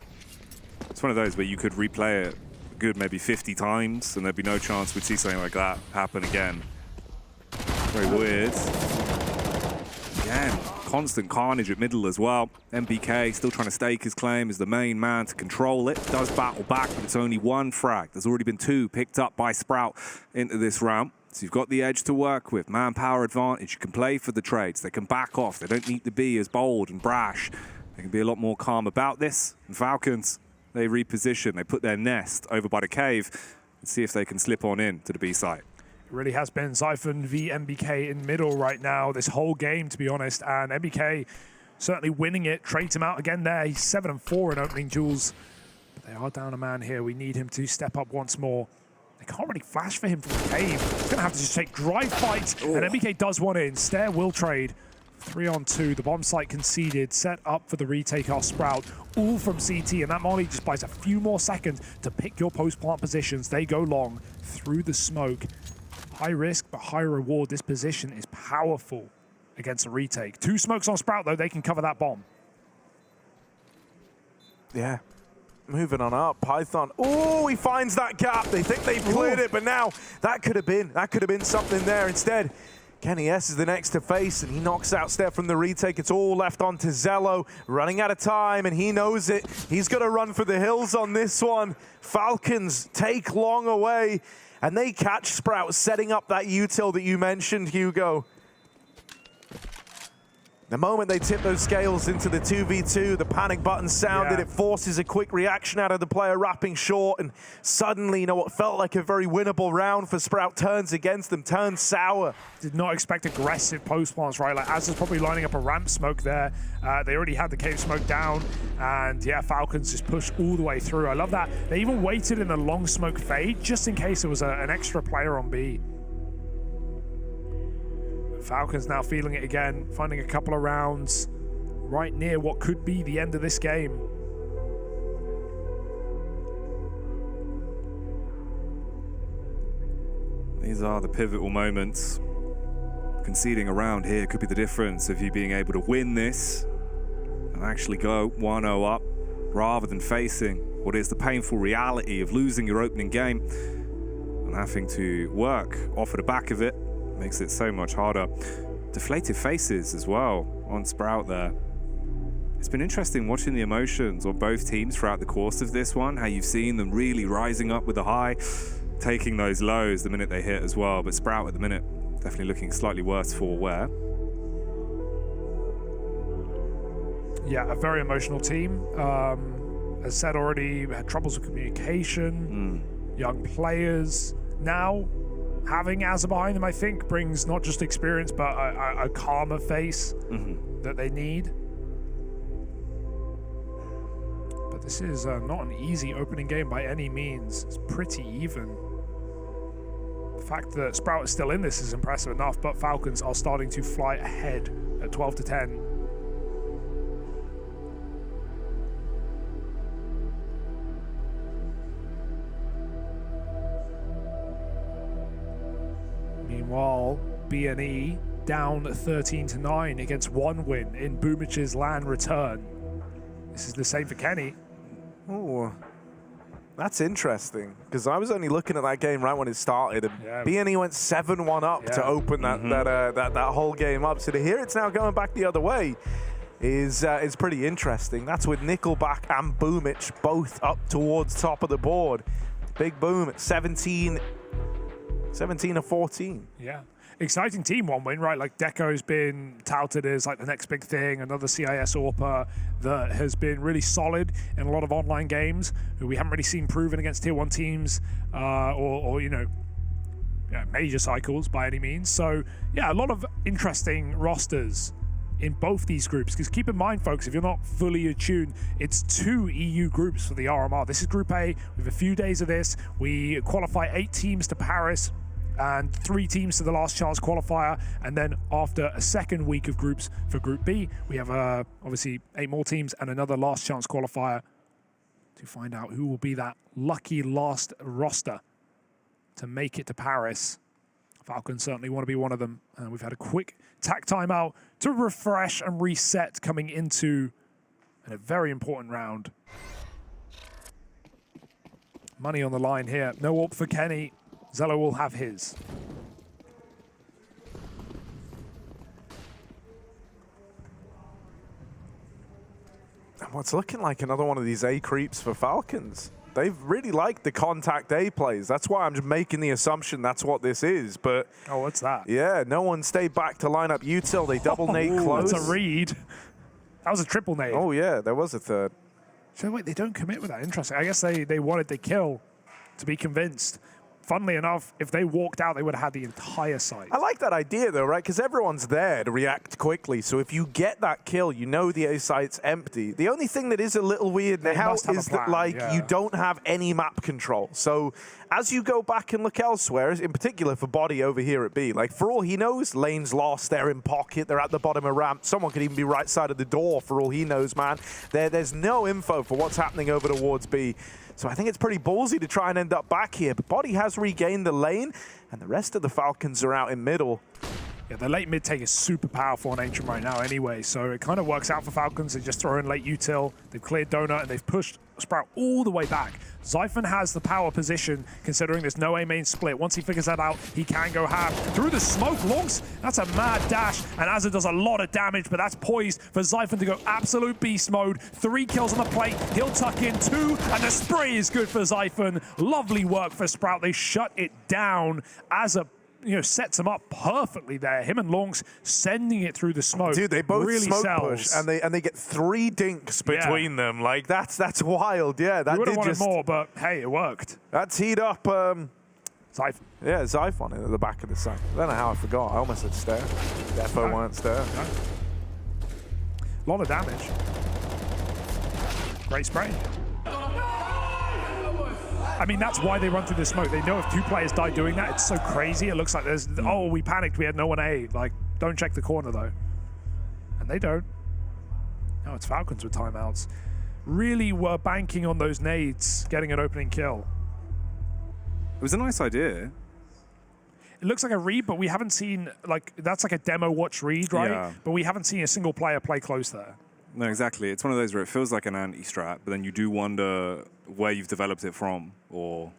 It's one of those where you could replay it good maybe 50 times and there'd be no chance we'd see something like that happen again. Very weird. Again, constant carnage at middle as well. MBK still trying to stake his claim as the main man to control it. Does battle back, but it's only 1 frag. There's already been 2 picked up by Sprout into this round. So you've got the edge to work with. Manpower advantage. You can play for the trades. They can back off. They don't need to be as bold and brash. They can be a lot more calm about this. And Falcons, they reposition. They put their nest over by the cave and see if they can slip on in to the B site. It really has been Zyphon v MBK in middle right now, this whole game, to be honest. And MBK certainly winning it. Trades him out again there. He's 7-4 in opening duels. But they are down a man here. We need him to step up once more. They can't really flash for him from the cave. He's going to have to just take drive fights. And MBK does one in. Stair will trade. 3-on-2. The bomb site conceded. Set up for the retake off Sprout. All from CT. And that Molly just buys a few more seconds to pick your post-plant positions. They go long through the smoke. High risk, but high reward. This position is powerful against a retake. 2 smokes on Sprout, though. They can cover that bomb. Yeah. Moving on up. Python. Oh, he finds that gap. They think they've cleared it, but now that could have been something there. Instead, Kenny S is the next to face, and he knocks out Steph from the retake. It's all left on to Zello, running out of time, and he knows it. He's got to run for the hills on this one. Falcons take long away, and they catch Sprout setting up that util that you mentioned, Hugo. The moment they tip those scales into the 2v2, the panic button sounded. It forces a quick reaction out of the player wrapping short, and suddenly, you know, what felt like a very winnable round for Sprout turns against them, turns sour. Did not expect aggressive post plants, right? Like, Az is probably lining up a ramp smoke there. They already had the cave smoke down, and yeah, Falcons just pushed all the way through. I love that. They even waited in the long smoke fade just in case there was an extra player on B. Falcons now feeling it again, finding a couple of rounds right near what could be the end of this game. These are the pivotal moments. Conceding a round here could be the difference of you being able to win this and actually go 1-0 up rather than facing what is the painful reality of losing your opening game and having to work off of the back of it. Makes it so much harder. Deflated faces as well on Sprout there. It's been interesting watching the emotions on both teams throughout the course of this one, how you've seen them really rising up with a high, taking those lows the minute they hit as well. But Sprout at the minute definitely looking slightly worse for wear. Yeah, a very emotional team. As said already, we had troubles with communication, young players. Now, having Azza behind them, I think, brings not just experience, but a calmer face that they need. But this is not an easy opening game by any means. It's pretty even. The fact that Sprout is still in this is impressive enough, but Falcons are starting to fly ahead at 12-10. Meanwhile, BNE down 13-9 against one win in Boomich's LAN return. This is the same for Kenny. Oh, that's interesting, because I was only looking at that game right when it started, and BNE went 7-1 up to open that whole game up. So to hear it's now going back the other way is pretty interesting. That's with Nickelback and Boomich both up towards top of the board. Big Boom at 17 of 14. Yeah. Exciting team one win, right? Like Deco's been touted as like the next big thing, another CIS AWPer that has been really solid in a lot of online games, who we haven't really seen proven against tier 1 teams or you know, major cycles by any means. So yeah, a lot of interesting rosters in both these groups, because keep in mind, folks, if you're not fully attuned, it's 2 EU groups for the RMR. This is Group A. We have a few days of this. We qualify 8 teams to Paris and 3 teams to the last chance qualifier, and then after a second week of groups for Group B, we have obviously 8 more teams and another last chance qualifier to find out who will be that lucky last roster to make it to Paris. Falcons certainly want to be one of them. We've had a quick tack timeout to refresh and reset coming into a very important round. Money on the line here. No AWP for Kenny. Zello will have his. And what's looking like another one of these A creeps for Falcons. They've really liked the contact A plays. That's why I'm just making the assumption that's what this is. But oh, what's that? Yeah, no one stayed back to line up util. They double nade close. That's a read. That was a triple nade. Oh yeah, there was a third. So wait, they don't commit with that. Interesting. I guess they wanted the kill to be convinced. Funnily enough, if they walked out, they would have had the entire site. I like that idea, though, right? Because everyone's there to react quickly. So if you get that kill, you know the A site's empty. The only thing that is a little weird now is that, like, you don't have any map control. So as you go back and look elsewhere, in particular for Body over here at B, like, for all he knows, lane's lost, they're in pocket, they're at the bottom of ramp. Someone could even be right side of the door for all he knows, man. There's no info for what's happening over towards B. So I think it's pretty ballsy to try and end up back here. But Body has regained the lane, and the rest of the Falcons are out in middle. Yeah, the late mid take is super powerful on Ancient right now anyway, so it kind of works out for Falcons. They just throw in late util, they've cleared Donut, and they've pushed Sprout all the way back. Zyphon has the power position, considering there's no A main split. Once he figures that out, he can go ham. Through the smoke, Longs, that's a mad dash, and Azza does a lot of damage, but that's poised for Zyphon to go absolute beast mode. 3 kills on the plate, he'll tuck in 2, and the spray is good for Zyphon. Lovely work for Sprout, they shut it down. Azza sets him up perfectly there. Him and Longs sending it through the smoke. Dude, they both really smoke sells. push, and they get 3 dinks between them. Like that's wild. Yeah, that would have did wanted just more, but hey, it worked. That teed up. Zyphon. Yeah, Zyphon at the back of the side. I don't know how I forgot. I almost said Stair. Defo weren't Stair. No. A lot of damage. Great spray. I mean, that's why they run through the smoke. They know if 2 players die doing that, it's so crazy. It looks like there's, oh, we panicked. We had no one A. Like, don't check the corner, though. And they don't. No, it's Falcons with timeouts. Really were banking on those nades, getting an opening kill. It was a nice idea. It looks like a read, but we haven't seen, like, that's like a demo watch read, right? Yeah. But we haven't seen a single player play close there. No, exactly. It's one of those where it feels like an anti-strat, but then you do wonder where you've developed it from, or...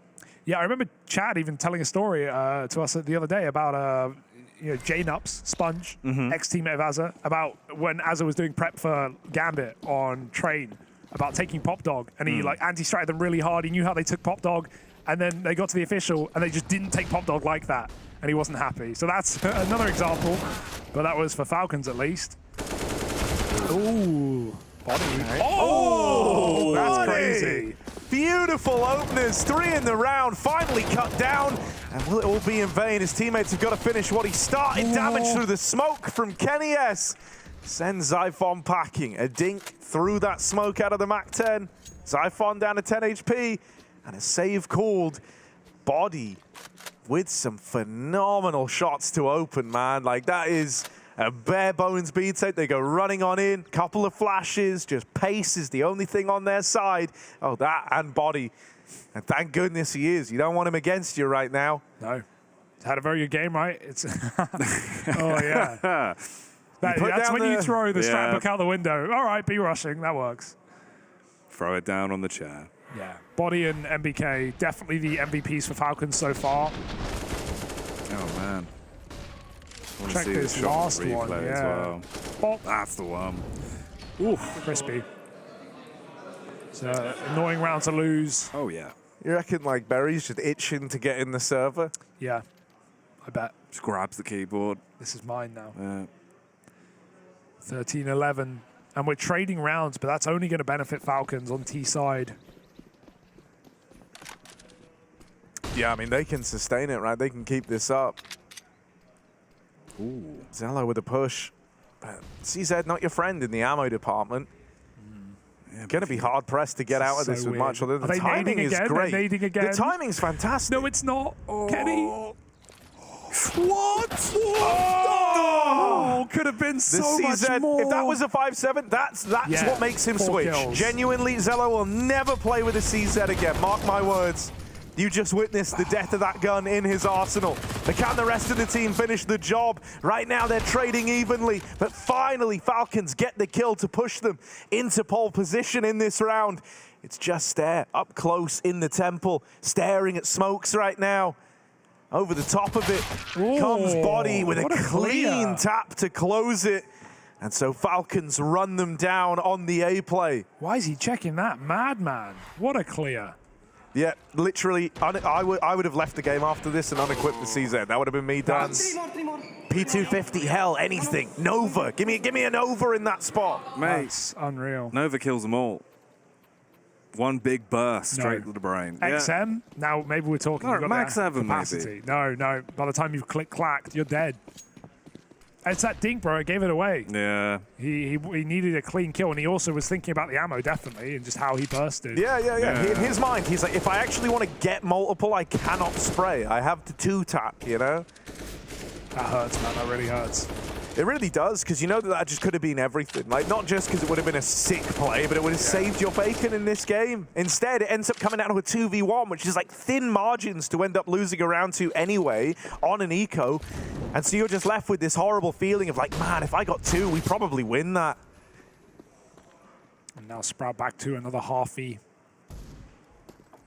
Yeah, I remember Chad even telling a story to us the other day about J-Nups, Sponge, ex-teammate of Azza, about when Azza was doing prep for Gambit on Train, about taking Pop Dog, and he like anti-stratted them really hard. He knew how they took Pop Dog, and then they got to the official, and they just didn't take Pop Dog like that, and he wasn't happy. So that's another example, but that was for Falcons at least. Ooh, body. Oh, that's crazy. Beautiful openers, 3 in the round, finally cut down. And will it all be in vain? His teammates have got to finish what he started. Damage through the smoke from Kenny S. Sends Zyphon packing. A dink through that smoke out of the MAC-10. Zyphon down to 10 HP. And a save called. Body with some phenomenal shots to open, man. Like, that is a bare bones beat set. They go running on in, couple of flashes, just pace is the only thing on their side. Oh, that and Body. And thank goodness he is. You don't want him against you right now. No. He's had a very good game, right? It's oh, yeah. That's when you throw the strat book out the window. All right, be rushing. That works. Throw it down on the chair. Yeah. Body and MBK, definitely the MVPs for Falcons so far. Oh, man. Check this last one, as well. Oh, that's the one. Ooh, crispy. It's an annoying round to lose. Oh, yeah. You reckon, like, Berry's just itching to get in the server? Yeah, I bet. Just grabs the keyboard. This is mine now. Yeah. 13-11. And we're trading rounds, but that's only going to benefit Falcons on T side. Yeah, I mean, they can sustain it, right? They can keep this up. Ooh. Zello with a push. CZ, not your friend in the ammo department. Yeah, going to be hard-pressed to get out of this with much. Although the timing is great. The timing's fantastic. No, it's not. Kenny. What? Oh, could have been so much more. If that was a 5-7, that's what makes him switch. Kills. Genuinely, Zello will never play with a CZ again. Mark my words. You just witnessed the death of that gun in his arsenal. But can the rest of the team finish the job? Right now, they're trading evenly. But finally, Falcons get the kill to push them into pole position in this round. It's just Stair up close in the temple, staring at smokes right now. Over the top of it comes Body with a clean tap to close it. And so Falcons run them down on the A play. Why is he checking that? Madman. What a clear. Yeah, literally, I would have left the game after this and unequipped the CZ. That would have been me done. P250, hell, anything. Nova, give me a Nova in that spot. Mate, that's unreal. Nova kills them all. One big burst straight to the brain. XM, now maybe we're talking. No, Max 7 maybe. No, by the time you've clacked, you're dead. It's that dink, bro. It gave it away. Yeah. He needed a clean kill, and he also was thinking about the ammo, definitely, and just how he bursted. Yeah. In his mind, he's like, if I actually want to get multiple, I cannot spray. I have to 2-tap, you know? That hurts, man. That really hurts. It really does, because you know that just could have been everything. Like, not just because it would have been a sick play, but it would have saved your bacon in this game. Instead, it ends up coming down to a 2v1, which is like thin margins to end up losing a round to anyway on an eco. And so you're just left with this horrible feeling of like, man, if I got 2, we probably win that. And now Sprout back to another halfie.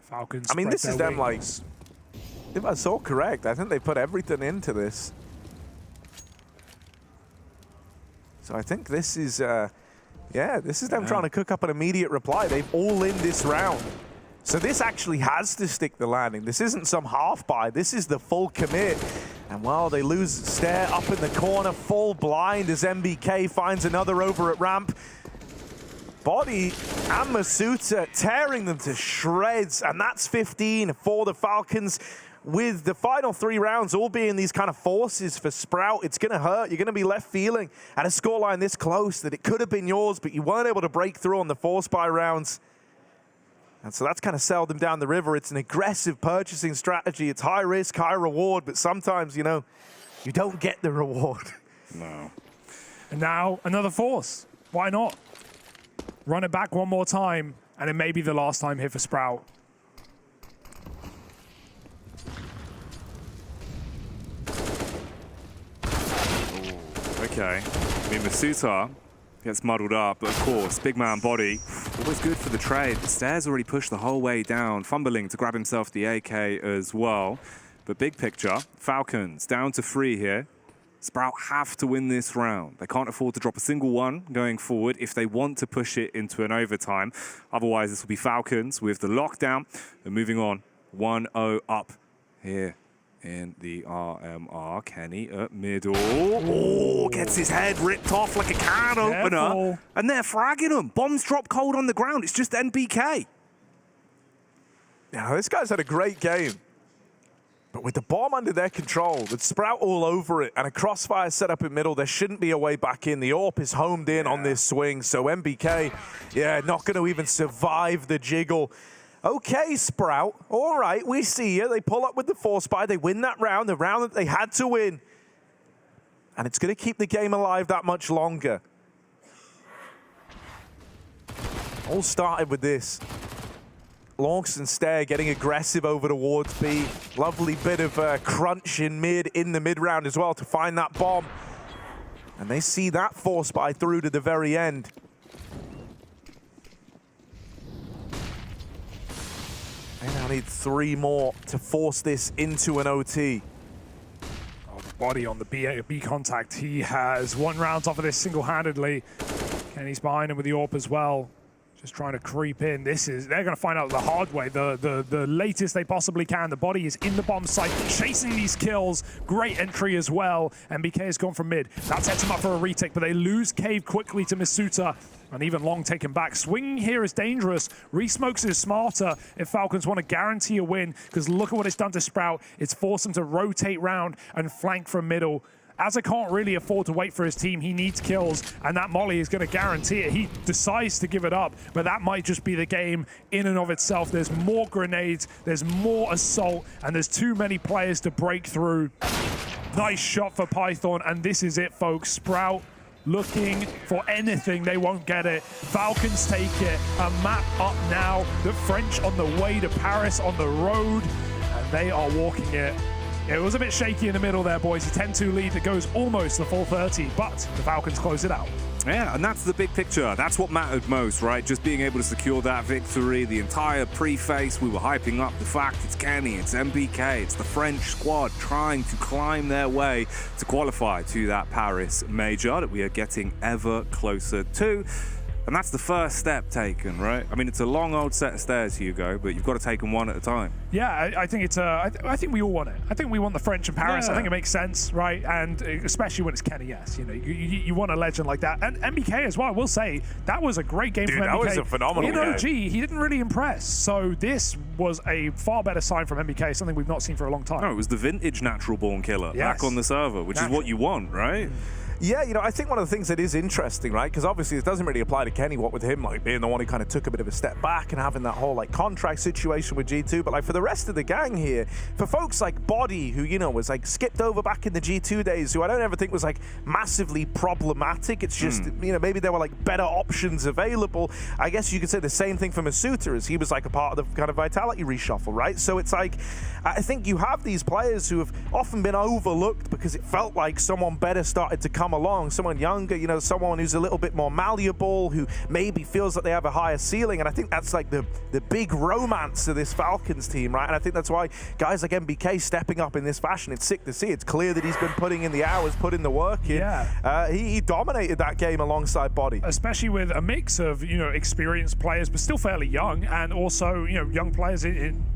Falcons. I mean, this is them wings. like, if I saw correct, I think they put everything into this. So I think this is, yeah, this is them trying to cook up an immediate reply. They've all in this round. So this actually has to stick the landing. This isn't some half buy. This is the full commit. And while they lose Stare up in the corner, full blind as MBK finds another over at ramp. Body and Masuta tearing them to shreds, and that's 15 for the Falcons. With the final 3 rounds all being these kind of forces for Sprout, it's going to hurt. You're going to be left feeling at a scoreline this close that it could have been yours, but you weren't able to break through on the force buy rounds. And so that's kind of sailed them down the river. It's an aggressive purchasing strategy. It's high risk, high reward, but sometimes, you know, you don't get the reward. No. And now another force. Why not? Run it back one more time, and it may be the last time here for Sprout. Okay. I mean, Masuta gets muddled up, but of course, big man body. Always good for the trade. The Stairs already pushed the whole way down, fumbling to grab himself the AK as well. But big picture, Falcons down to 3 here. Sprout have to win this round. They can't afford to drop a single one going forward if they want to push it into an overtime. Otherwise, this will be Falcons with the lockdown. And moving on, 1-0 up here in the RMR. Kenny at middle. Oh, gets his head ripped off like a can opener. And they're fragging him. Bombs drop cold on the ground. It's just NBK. Yeah, this guy's had a great game. But with the bomb under their control, with Sprout all over it, and a crossfire set up in middle, there shouldn't be a way back in. The AWP is homed in on this swing, so MBK, yeah, not going to even survive the jiggle. Okay, Sprout, all right, we see you. They pull up with the force buy. They win that round, the round that they had to win. And it's going to keep the game alive that much longer. All started with this. Lonks and Stare getting aggressive over towards B. Lovely bit of crunch in the mid round as well to find that bomb. And they see that force buy through to the very end. They now need 3 more to force this into an OT. Oh, the body on the B contact. He has 1 round off of this single-handedly. Kenny's behind him with the AWP as well. Just trying to creep in. They're going to find out the hard way, the latest they possibly can. The body is in the bomb site, chasing these kills. Great entry as well. MBK has gone from mid. That sets him up for a retake, but they lose Cave quickly to Masuta. And even Long taken back. Swinging here is dangerous. Re-smokes is smarter if Falcons want to guarantee a win, because look at what it's done to Sprout. It's forced him to rotate round and flank from middle. Azza can't really afford to wait for his team. He needs kills, and that molly is going to guarantee it. He decides to give it up, but that might just be the game in and of itself. There's more grenades, there's more assault, and there's too many players to break through. Nice shot for Python, and this is it, folks. Sprout looking for anything, they won't get it. Falcons take it. A map up now. The French on the way to Paris on the road, and they are walking it. It was a bit shaky in the middle there, boys. A 10-2 lead that goes almost the full 30, but the Falcons close it out. Yeah, and that's the big picture. That's what mattered most, right? Just being able to secure that victory. The entire pre-face, we were hyping up the fact it's Kenny, it's MBK, it's the French squad trying to climb their way to qualify to that Paris major that we are getting ever closer to. And that's the first step taken, right? I mean, it's a long old set of stairs, Hugo, but you've got to take them one at a time. Yeah, I think it's I think we all want it. I think we want the French in Paris. Yeah. I think it makes sense, right? And especially when it's Kenny, yes. You know, you want a legend like that. And MBK as well, I will say, that was a great game from MBK. That was a phenomenal game. In OG, he didn't really impress. So this was a far better sign from MBK, something we've not seen for a long time. No, it was the vintage natural born killer back on the server, which is what you want, right? Yeah, you know, I think one of the things that is interesting, right, because obviously it doesn't really apply to Kenny, what with him, like, being the one who kind of took a bit of a step back and having that whole, like, contract situation with G2, but, like, for the rest of the gang here, for folks like Body, who, you know, was, like, skipped over back in the G2 days, who I don't ever think was, like, massively problematic, it's just, you know, maybe there were, like, better options available. I guess you could say the same thing for Masuta, as he was, like, a part of the kind of Vitality reshuffle, right? So it's like, I think you have these players who have often been overlooked because it felt like someone better started to come along, someone younger, you know, someone who's a little bit more malleable, who maybe feels that they have a higher ceiling, and I think that's like the big romance of this Falcons team, right? And I think that's why guys like MBK stepping up in this fashion, it's sick to see. It's clear that he's been putting in the hours, putting the work in. Yeah. He dominated that game alongside Body. Especially with a mix of, you know, experienced players, but still fairly young, and also, you know, young players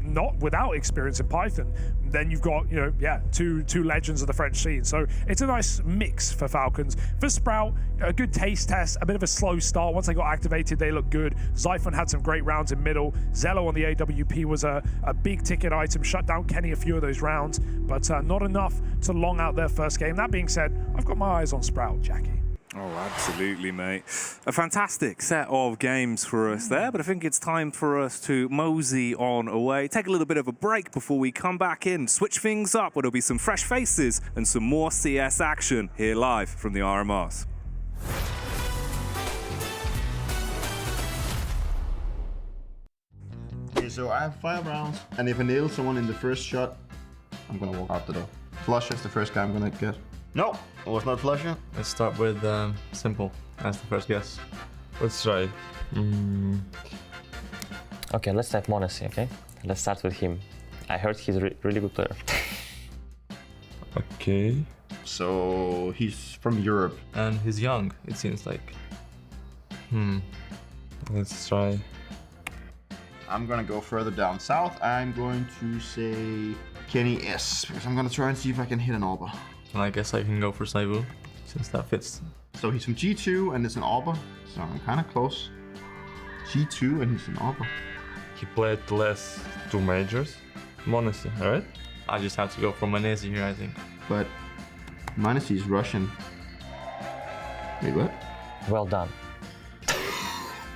not without experience in Python. Then you've got, you know, yeah, two legends of the French scene. So it's a nice mix for Falcons. For Sprout, a good taste test, a bit of a slow start. Once they got activated, they looked good. Zyphon had some great rounds in middle. Zello on the AWP was a big ticket item, shut down Kenny a few of those rounds, but not enough to long out their first game. That being said, I've got my eyes on Sprout, Jackie. Oh, absolutely, mate. A fantastic set of games for us there, but I think it's time for us to mosey on away, take a little bit of a break before we come back in, switch things up, where there'll be some fresh faces and some more CS action here live from the RMRs. Okay, so I have 5 rounds, and if I nail someone in the first shot, I'm gonna walk out the door. Flusha is the first guy I'm gonna get. No, it was not Flusha. Let's start with Simple as the first guess. Let's try. Okay, let's type Monacy, okay? Let's start with him. I heard he's a really good player. Okay. So he's from Europe. And he's young, it seems like. Let's try. I'm gonna go further down south. I'm going to say Kenny S, because I'm gonna try and see if I can hit an Arbor. And I guess I can go for Saibu, since that fits. So he's from G2 and it's an Arbor, so I'm kind of close. G2 and he's an Arbor. He played the last 2 majors. Monacy, alright? I just have to go for Manesi here, I think. But Manesi is Russian. Wait, what? Well done.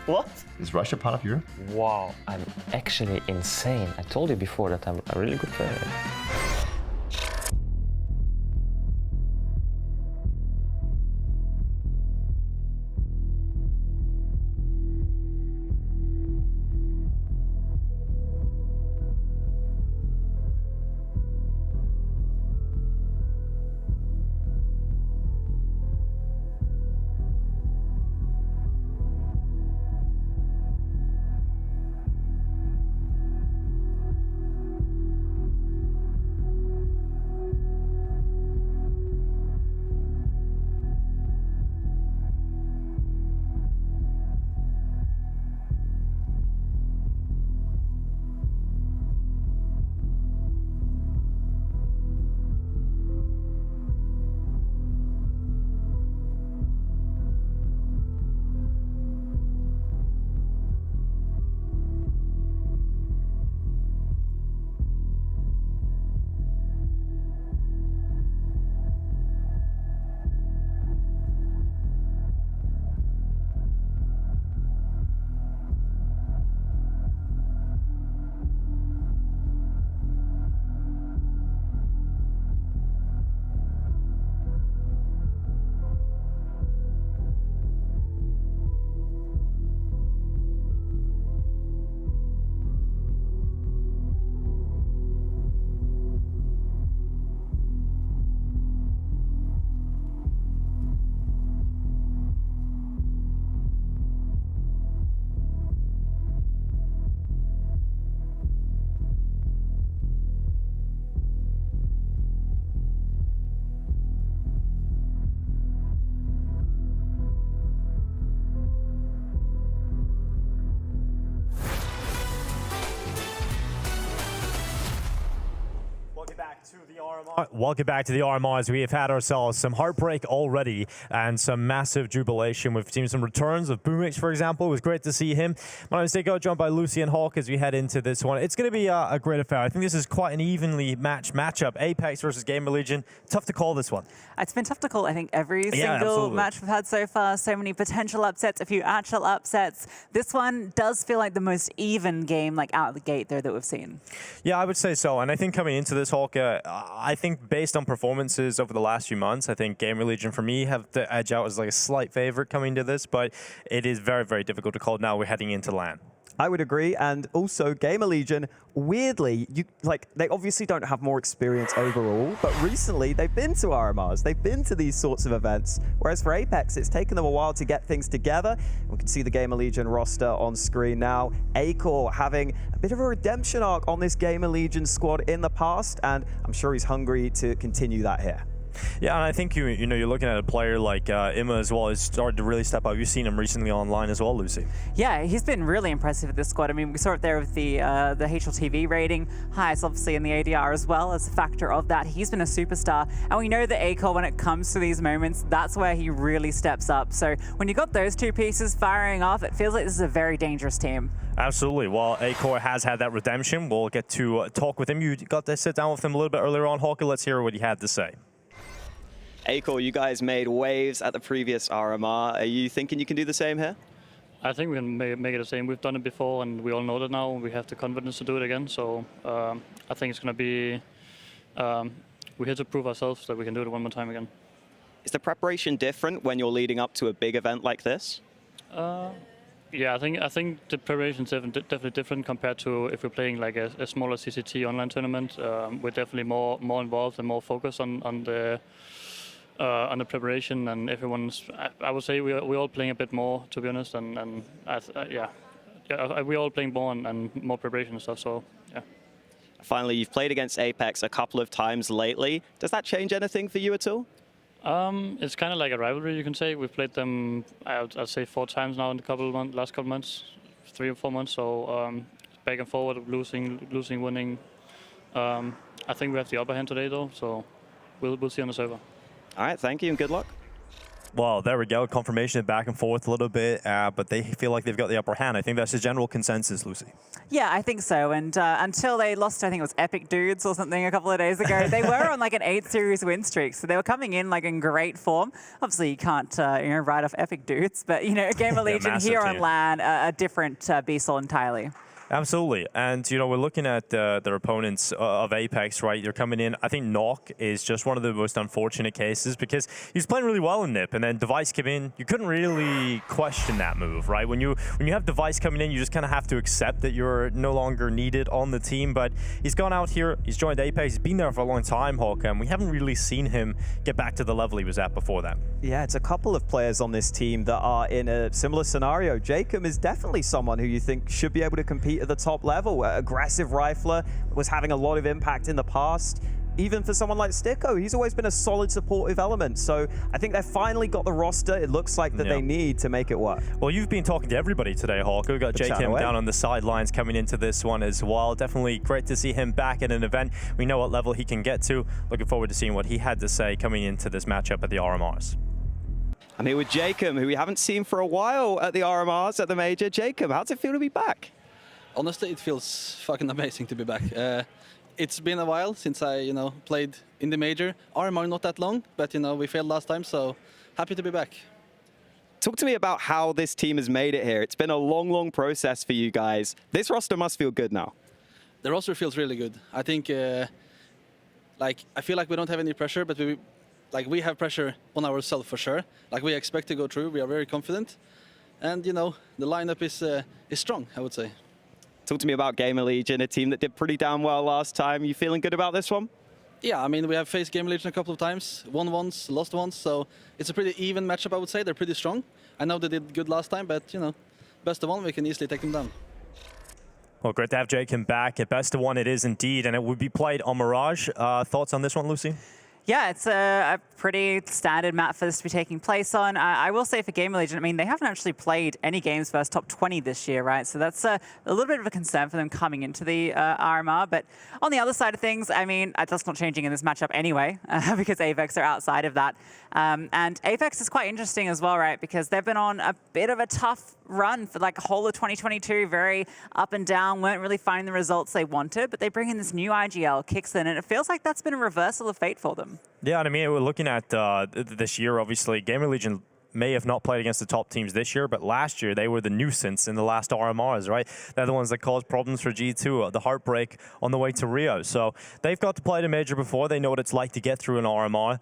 What? Is Russia part of Europe? Wow, I'm actually insane. I told you before that I'm a really good player. RMR. Welcome back to the RMRs. We have had ourselves some heartbreak already and some massive jubilation. We've seen some returns of Boomix, for example. It was great to see him. My name is Nico, joined by Lucy and Hawk as we head into this one. It's going to be a great affair. I think this is quite an evenly matched matchup. Apeks versus GamerLegion. Tough to call this one. It's been tough to call, I think, every single match we've had so far. So many potential upsets, a few actual upsets. This one does feel like the most even game, like out of the gate there, that we've seen. Yeah, I would say so. And I think coming into this, Hawk, I think based on performances over the last few months, I think GamerLegion for me have the edge out as like a slight favorite coming to this, but it is very, very difficult to call now. We're heading into LAN. I would agree, and also GamerLegion, weirdly, they obviously don't have more experience overall, but recently they've been to RMRs, they've been to these sorts of events, whereas for Apeks, it's taken them a while to get things together. We can see the GamerLegion roster on screen now. Acor having a bit of a redemption arc on this GamerLegion squad in the past, and I'm sure he's hungry to continue that here. Yeah, and I think you know you're looking at a player like Emma as well. He's started to really step up. You've seen him recently online as well, Lucy. Yeah, he's been really impressive with this squad. I mean, we saw it there with the HLTV rating, highest obviously in the ADR as well as a factor of that. He's been a superstar, and we know that Acor, when it comes to these moments, that's where he really steps up. So when you got those two pieces firing off, it feels like this is a very dangerous team. Absolutely. Well, Acor has had that redemption. We'll get to talk with him. You got to sit down with him a little bit earlier on, Hawker. Let's hear what he had to say. Acor, you guys made waves at the previous RMR. Are you thinking you can do the same here? I think we can make it the same. We've done it before, and we all know that now. We have the confidence to do it again. So I think it's going to be, we're here to prove ourselves that we can do it one more time again. Is the preparation different when you're leading up to a big event like this? Yeah, I think the preparation is definitely different compared to if we're playing like a smaller CCT online tournament. We're definitely more involved and more focused on the preparation, and everyone's. I would say we're all playing a bit more, to be honest, and we're all playing more and more preparation and stuff. So yeah. Finally, you've played against Apeks a couple of times lately. Does that change anything for you at all? It's kind of like a rivalry, you can say. We've played them, I'd say 4 times now in the last couple of months, 3 or 4 months. So back and forward, losing, winning. I think we have the upper hand today, though. So we'll see on the server. All right, thank you and good luck. Well, there we go. Confirmation back and forth a little bit, but they feel like they've got the upper hand. I think that's the general consensus, Lucy. Yeah, I think so. And until they lost, I think it was Epic Dudes or something a couple of days ago, they were on like an 8 series win streak. So they were coming in like in great form. Obviously, you can't write off Epic Dudes, but GamerLegion here on LAN, a different beast entirely. Absolutely. And, we're looking at their opponents of Apeks, right? They're coming in. I think Knock is just one of the most unfortunate cases because he's playing really well in NIP, and then Device came in. You couldn't really question that move, right? When you have Device coming in, you just kind of have to accept that you're no longer needed on the team. But he's gone out here. He's joined Apeks. He's been there for a long time, Hawk, and we haven't really seen him get back to the level he was at before that. Yeah, it's a couple of players on this team that are in a similar scenario. Jacob is definitely someone who you think should be able to compete at the top level. Aggressive rifler, was having a lot of impact in the past. Even for someone like Sticko, he's always been a solid supportive element. So I think they've finally got the roster it looks like that they need to make it work. Well, you've been talking to everybody today, Hawk. We've got Jacob down on the sidelines coming into this one as well. Definitely great to see him back at an event. We know what level he can get to. Looking forward to seeing what he had to say coming into this matchup at the RMRs. I'm here with Jacob, who we haven't seen for a while at the RMRs at the Major. Jacob, how's it feel to be back? Honestly, it feels fucking amazing to be back. It's been a while since I, played in the Major. RMR not that long, but, we failed last time, so happy to be back. Talk to me about how this team has made it here. It's been a long, long process for you guys. This roster must feel good now. The roster feels really good. I think, I feel like we don't have any pressure, but we have pressure on ourselves for sure. Like, we expect to go through. We are very confident. And, the lineup is strong, I would say. Talk to me about GamerLegion, a team that did pretty damn well last time. You feeling good about this one? Yeah, I mean, we have faced GamerLegion a couple of times, won once, lost once, so it's a pretty even matchup, I would say. They're pretty strong. I know they did good last time, but, best of one, we can easily take them down. Well, great to have Jacob back. At best of one, it is indeed, and it would be played on Mirage. Thoughts on this one, Lucy? Yeah, it's a pretty standard map for this to be taking place on. I will say for GamerLegion, I mean, they haven't actually played any games versus top 20 this year, right? So that's a little bit of a concern for them coming into the RMR. But on the other side of things, I mean, that's not changing in this matchup anyway, because Apeks are outside of that. And Apeks is quite interesting as well, right? Because they've been on a bit of a tough run for like the whole of 2022, very up and down, weren't really finding the results they wanted, but they bring in this new IGL, kicks in, and it feels like that's been a reversal of fate for them. Yeah, and I mean, we're looking at this year, obviously, GamerLegion may have not played against the top teams this year, but last year they were the nuisance in the last RMRs, right? They're the ones that caused problems for G2, the heartbreak on the way to Rio. So they've got to play the major before. They know what it's like to get through an RMR.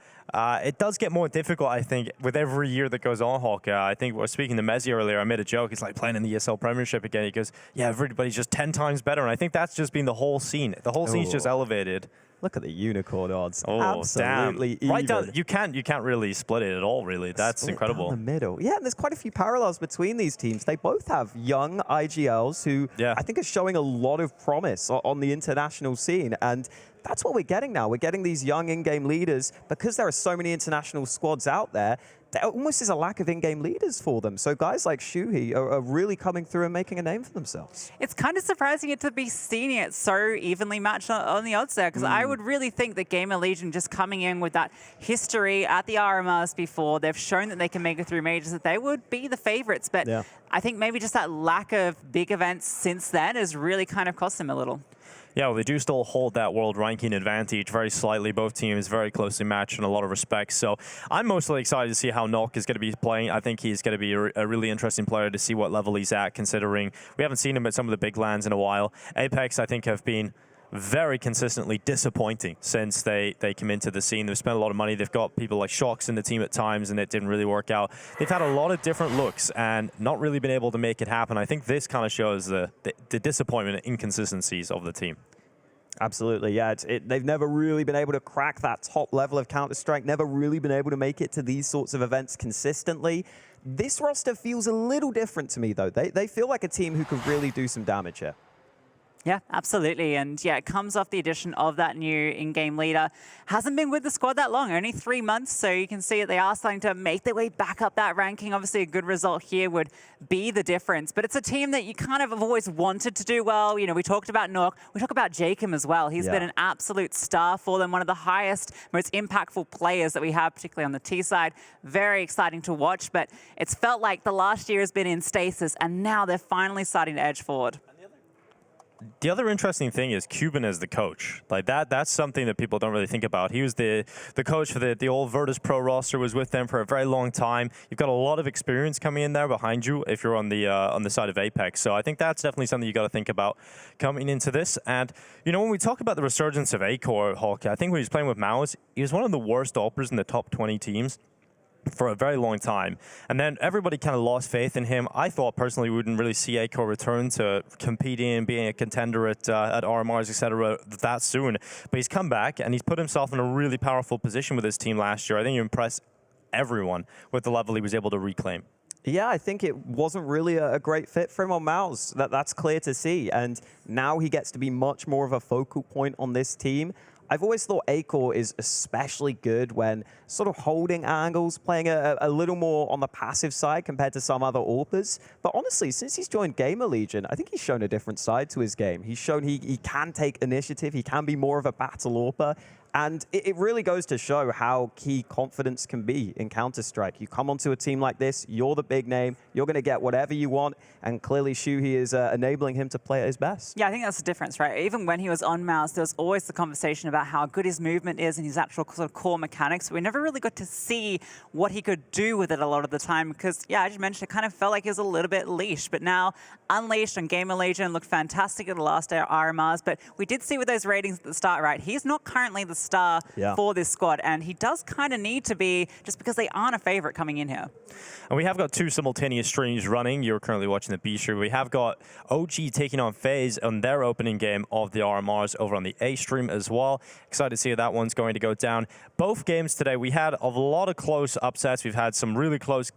It does get more difficult, I think, with every year that goes on, Hawk. I think we were speaking to Mezzi earlier. I made a joke. It's like playing in the ESL Premiership again. He goes, yeah, everybody's just 10 times better. And I think that's just been the whole scene. The whole scene's just elevated. Look at the unicorn odds. Oh, absolutely damn. Right even. down, you can't really split it at all, really. That's Split incredible. down the middle. Yeah, and there's quite a few parallels between these teams. They both have young IGLs who I think are showing a lot of promise on the international scene. And that's what we're getting now. We're getting these young in-game leaders because there are so many international squads out there. There almost is a lack of in-game leaders for them. So guys like Shuhei are really coming through and making a name for themselves. It's kind of surprising it to be seeing it so evenly matched on the odds there, because I would really think that GamerLegion just coming in with that history at the RMRs before, they've shown that they can make it through majors, that they would be the favorites. But I think maybe just that lack of big events since then has really kind of cost them a little. Yeah, well, they do still hold that world ranking advantage very slightly. Both teams very closely matched in a lot of respects. So I'm mostly excited to see how Nok is going to be playing. I think he's going to be a really interesting player to see what level he's at, considering we haven't seen him at some of the big lands in a while. Apeks, I think, have been very consistently disappointing since they came into the scene. They've spent a lot of money. They've got people like Shocks in the team at times, and it didn't really work out. They've had a lot of different looks and not really been able to make it happen. I think this kind of shows the disappointment and inconsistencies of the team. Absolutely, yeah. They've never really been able to crack that top level of Counter-Strike, never really been able to make it to these sorts of events consistently. This roster feels a little different to me, though. They feel like a team who could really do some damage here. Yeah, absolutely. And yeah, it comes off the addition of that new in-game leader. Hasn't been with the squad that long, only 3 months. So you can see that they are starting to make their way back up that ranking. Obviously, a good result here would be the difference. But it's a team that you kind of have always wanted to do well. You know, we talked about Nok. We talk about Jacob as well. He's been an absolute star for them. One of the highest, most impactful players that we have, particularly on the T side. Very exciting to watch. But it's felt like the last year has been in stasis. And now they're finally starting to edge forward. The other interesting thing is Cuban as the coach. Like that's something that people don't really think about. He was the coach for the old Virtus.pro roster, was with them for a very long time. You've got a lot of experience coming in there behind you if you're on the side of Apeks. So I think that's definitely something you got to think about coming into this. And you know, when we talk about the resurgence of Acor, Hawk, I think when he was playing with MOUZ, he was one of the worst oppers in the top 20 teams for a very long time. And then everybody kind of lost faith in him. I thought personally we wouldn't really see Acor return to competing, being a contender at RMRs, etc. that soon. But he's come back and he's put himself in a really powerful position with his team last year. I think he impressed everyone with the level he was able to reclaim. Yeah, I think it wasn't really a great fit for him on MOUZ. That's clear to see. And now he gets to be much more of a focal point on this team. I've always thought Acor is especially good when sort of holding angles, playing a little more on the passive side compared to some other AWPers. But honestly, since he's joined GamerLegion, I think he's shown a different side to his game. He's shown he can take initiative, he can be more of a battle AWPer. And it really goes to show how key confidence can be in Counter-Strike. You come onto a team like this, you're the big name, you're going to get whatever you want, and clearly Shuhei is enabling him to play at his best. Yeah, I think that's the difference, right? Even when he was on MOUZ, there was always the conversation about how good his movement is and his actual sort of core mechanics. We never really got to see what he could do with it a lot of the time because, yeah, as you mentioned, it kind of felt like he was a little bit leashed. But now, unleashed on GamerLegion, looked fantastic at the last RMRs. But we did see with those ratings at the start, right? He's not currently the star for this squad, and he does kind of need to be just because they aren't a favorite coming in here. And we have got 2 simultaneous streams running. You're currently watching the B stream. We have got OG taking on FaZe on their opening game of the RMRs over on the A stream as well. Excited to see how that one's going to go down. Both games today, we had a lot of close upsets. We've had some really close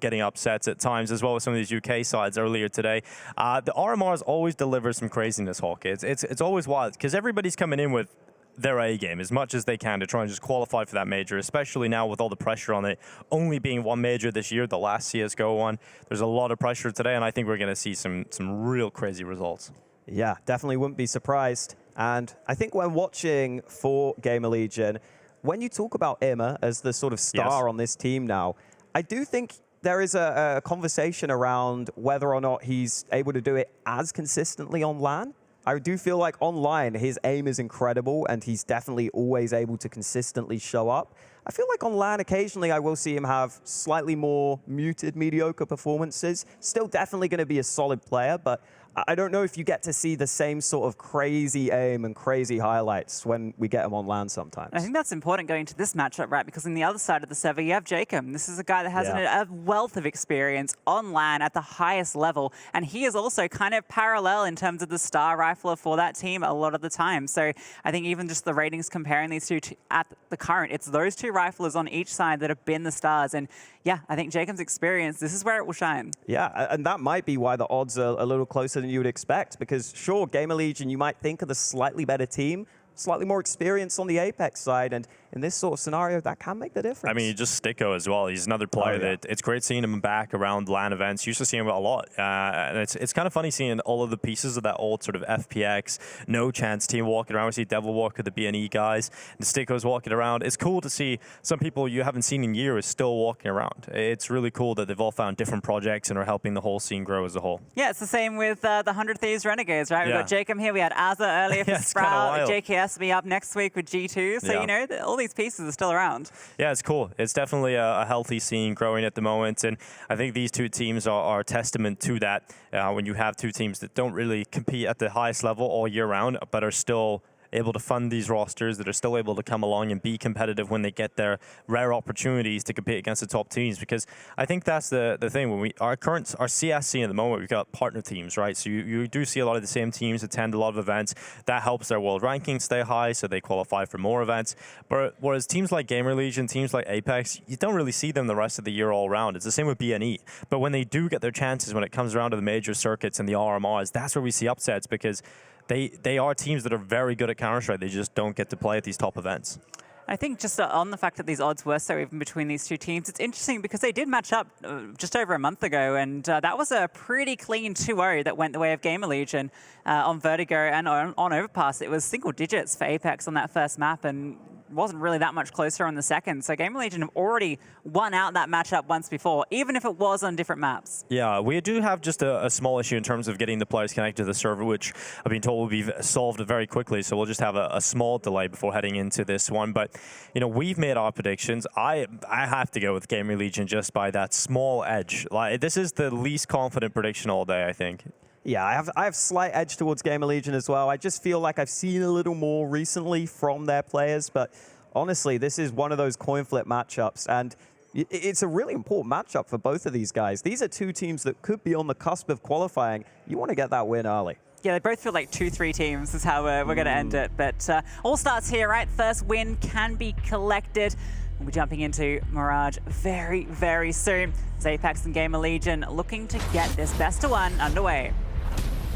getting upsets at times, as well as some of these UK sides earlier today. The RMRs always deliver some craziness, Hawk. It's always wild because everybody's coming in with their A game as much as they can to try and just qualify for that major, especially now with all the pressure on it only being one major this year, the last CSGO one. There's a lot of pressure today, and I think we're going to see some real crazy results. Yeah, definitely wouldn't be surprised. And I think when watching for GamerLegion, when you talk about Emma as the sort of star on this team now, I do think there is a conversation around whether or not he's able to do it as consistently on LAN. I do feel like online, his aim is incredible, and he's definitely always able to consistently show up. I feel like on LAN, occasionally I will see him have slightly more muted, mediocre performances. Still definitely going to be a solid player, but I don't know if you get to see the same sort of crazy aim and crazy highlights when we get him on LAN sometimes. I think that's important going into this matchup, right? Because on the other side of the server, you have Jacob. This is a guy that has a wealth of experience on LAN at the highest level. And he is also kind of parallel in terms of the star rifler for that team a lot of the time. So I think even just the ratings comparing these two at the current, it's those two riflers on each side that have been the stars. And yeah, I think Jacob's experience, this is where it will shine. Yeah, and that might be why the odds are a little closer than you would expect, because sure, GamerLegion, you might think of the slightly better team, slightly more experience on the Apeks side, and in this sort of scenario, that can make the difference. I mean, just Sticko as well. He's another player that it's great seeing him back around LAN events. Used to see him a lot. And it's kind of funny seeing all of the pieces of that old sort of FPX, no chance team walking around. We see Devil Walker, the BNE guys, and Sticko's walking around. It's cool to see some people you haven't seen in years still walking around. It's really cool that they've all found different projects and are helping the whole scene grow as a whole. Yeah, it's the same with the 100 Thieves Renegades, right? We've got Jacob here. We had Azza earlier for Sprout. JKS will be up next week with G2. So, you know, all these pieces are still around. Yeah, it's cool. It's definitely a healthy scene growing at the moment, and I think these two teams are a testament to that. When you have two teams that don't really compete at the highest level all year round, but are still able to fund these rosters, that are still able to come along and be competitive when they get their rare opportunities to compete against the top teams. Because I think that's the thing. When our CS scene at the moment, we've got partner teams, right? So you do see a lot of the same teams attend a lot of events. That helps their world rankings stay high, so they qualify for more events. But whereas teams like GamerLegion, teams like Apeks, you don't really see them the rest of the year all around. It's the same with BNE. But when they do get their chances, when it comes around to the major circuits and the RMRs, that's where we see upsets, because they are teams that are very good at Counter-Strike. They just don't get to play at these top events. I think just on the fact that these odds were so even between these two teams, it's interesting because they did match up just over a month ago, and that was a pretty clean 2-0 that went the way of GamerLegion on Vertigo and on Overpass. It was single digits for Apeks on that first map, and wasn't really that much closer on the second. So GamerLegion have already won out that matchup once before, even if it was on different maps. Yeah, we do have just a small issue in terms of getting the players connected to the server, which I've been told will be solved very quickly. So we'll just have a small delay before heading into this one. But, you know, we've made our predictions. I have to go with GamerLegion just by that small edge. Like, this is the least confident prediction all day, I think. Yeah, I have slight edge towards GamerLegion as well. I just feel like I've seen a little more recently from their players, but honestly, this is one of those coin flip matchups, and it's a really important matchup for both of these guys. These are two teams that could be on the cusp of qualifying. You want to get that win early. Yeah, they both feel like 2-3 teams is how we're going to end it. But all starts here, right? First win can be collected. We'll be jumping into Mirage very, very soon. As Apeks and GamerLegion looking to get this best of one underway.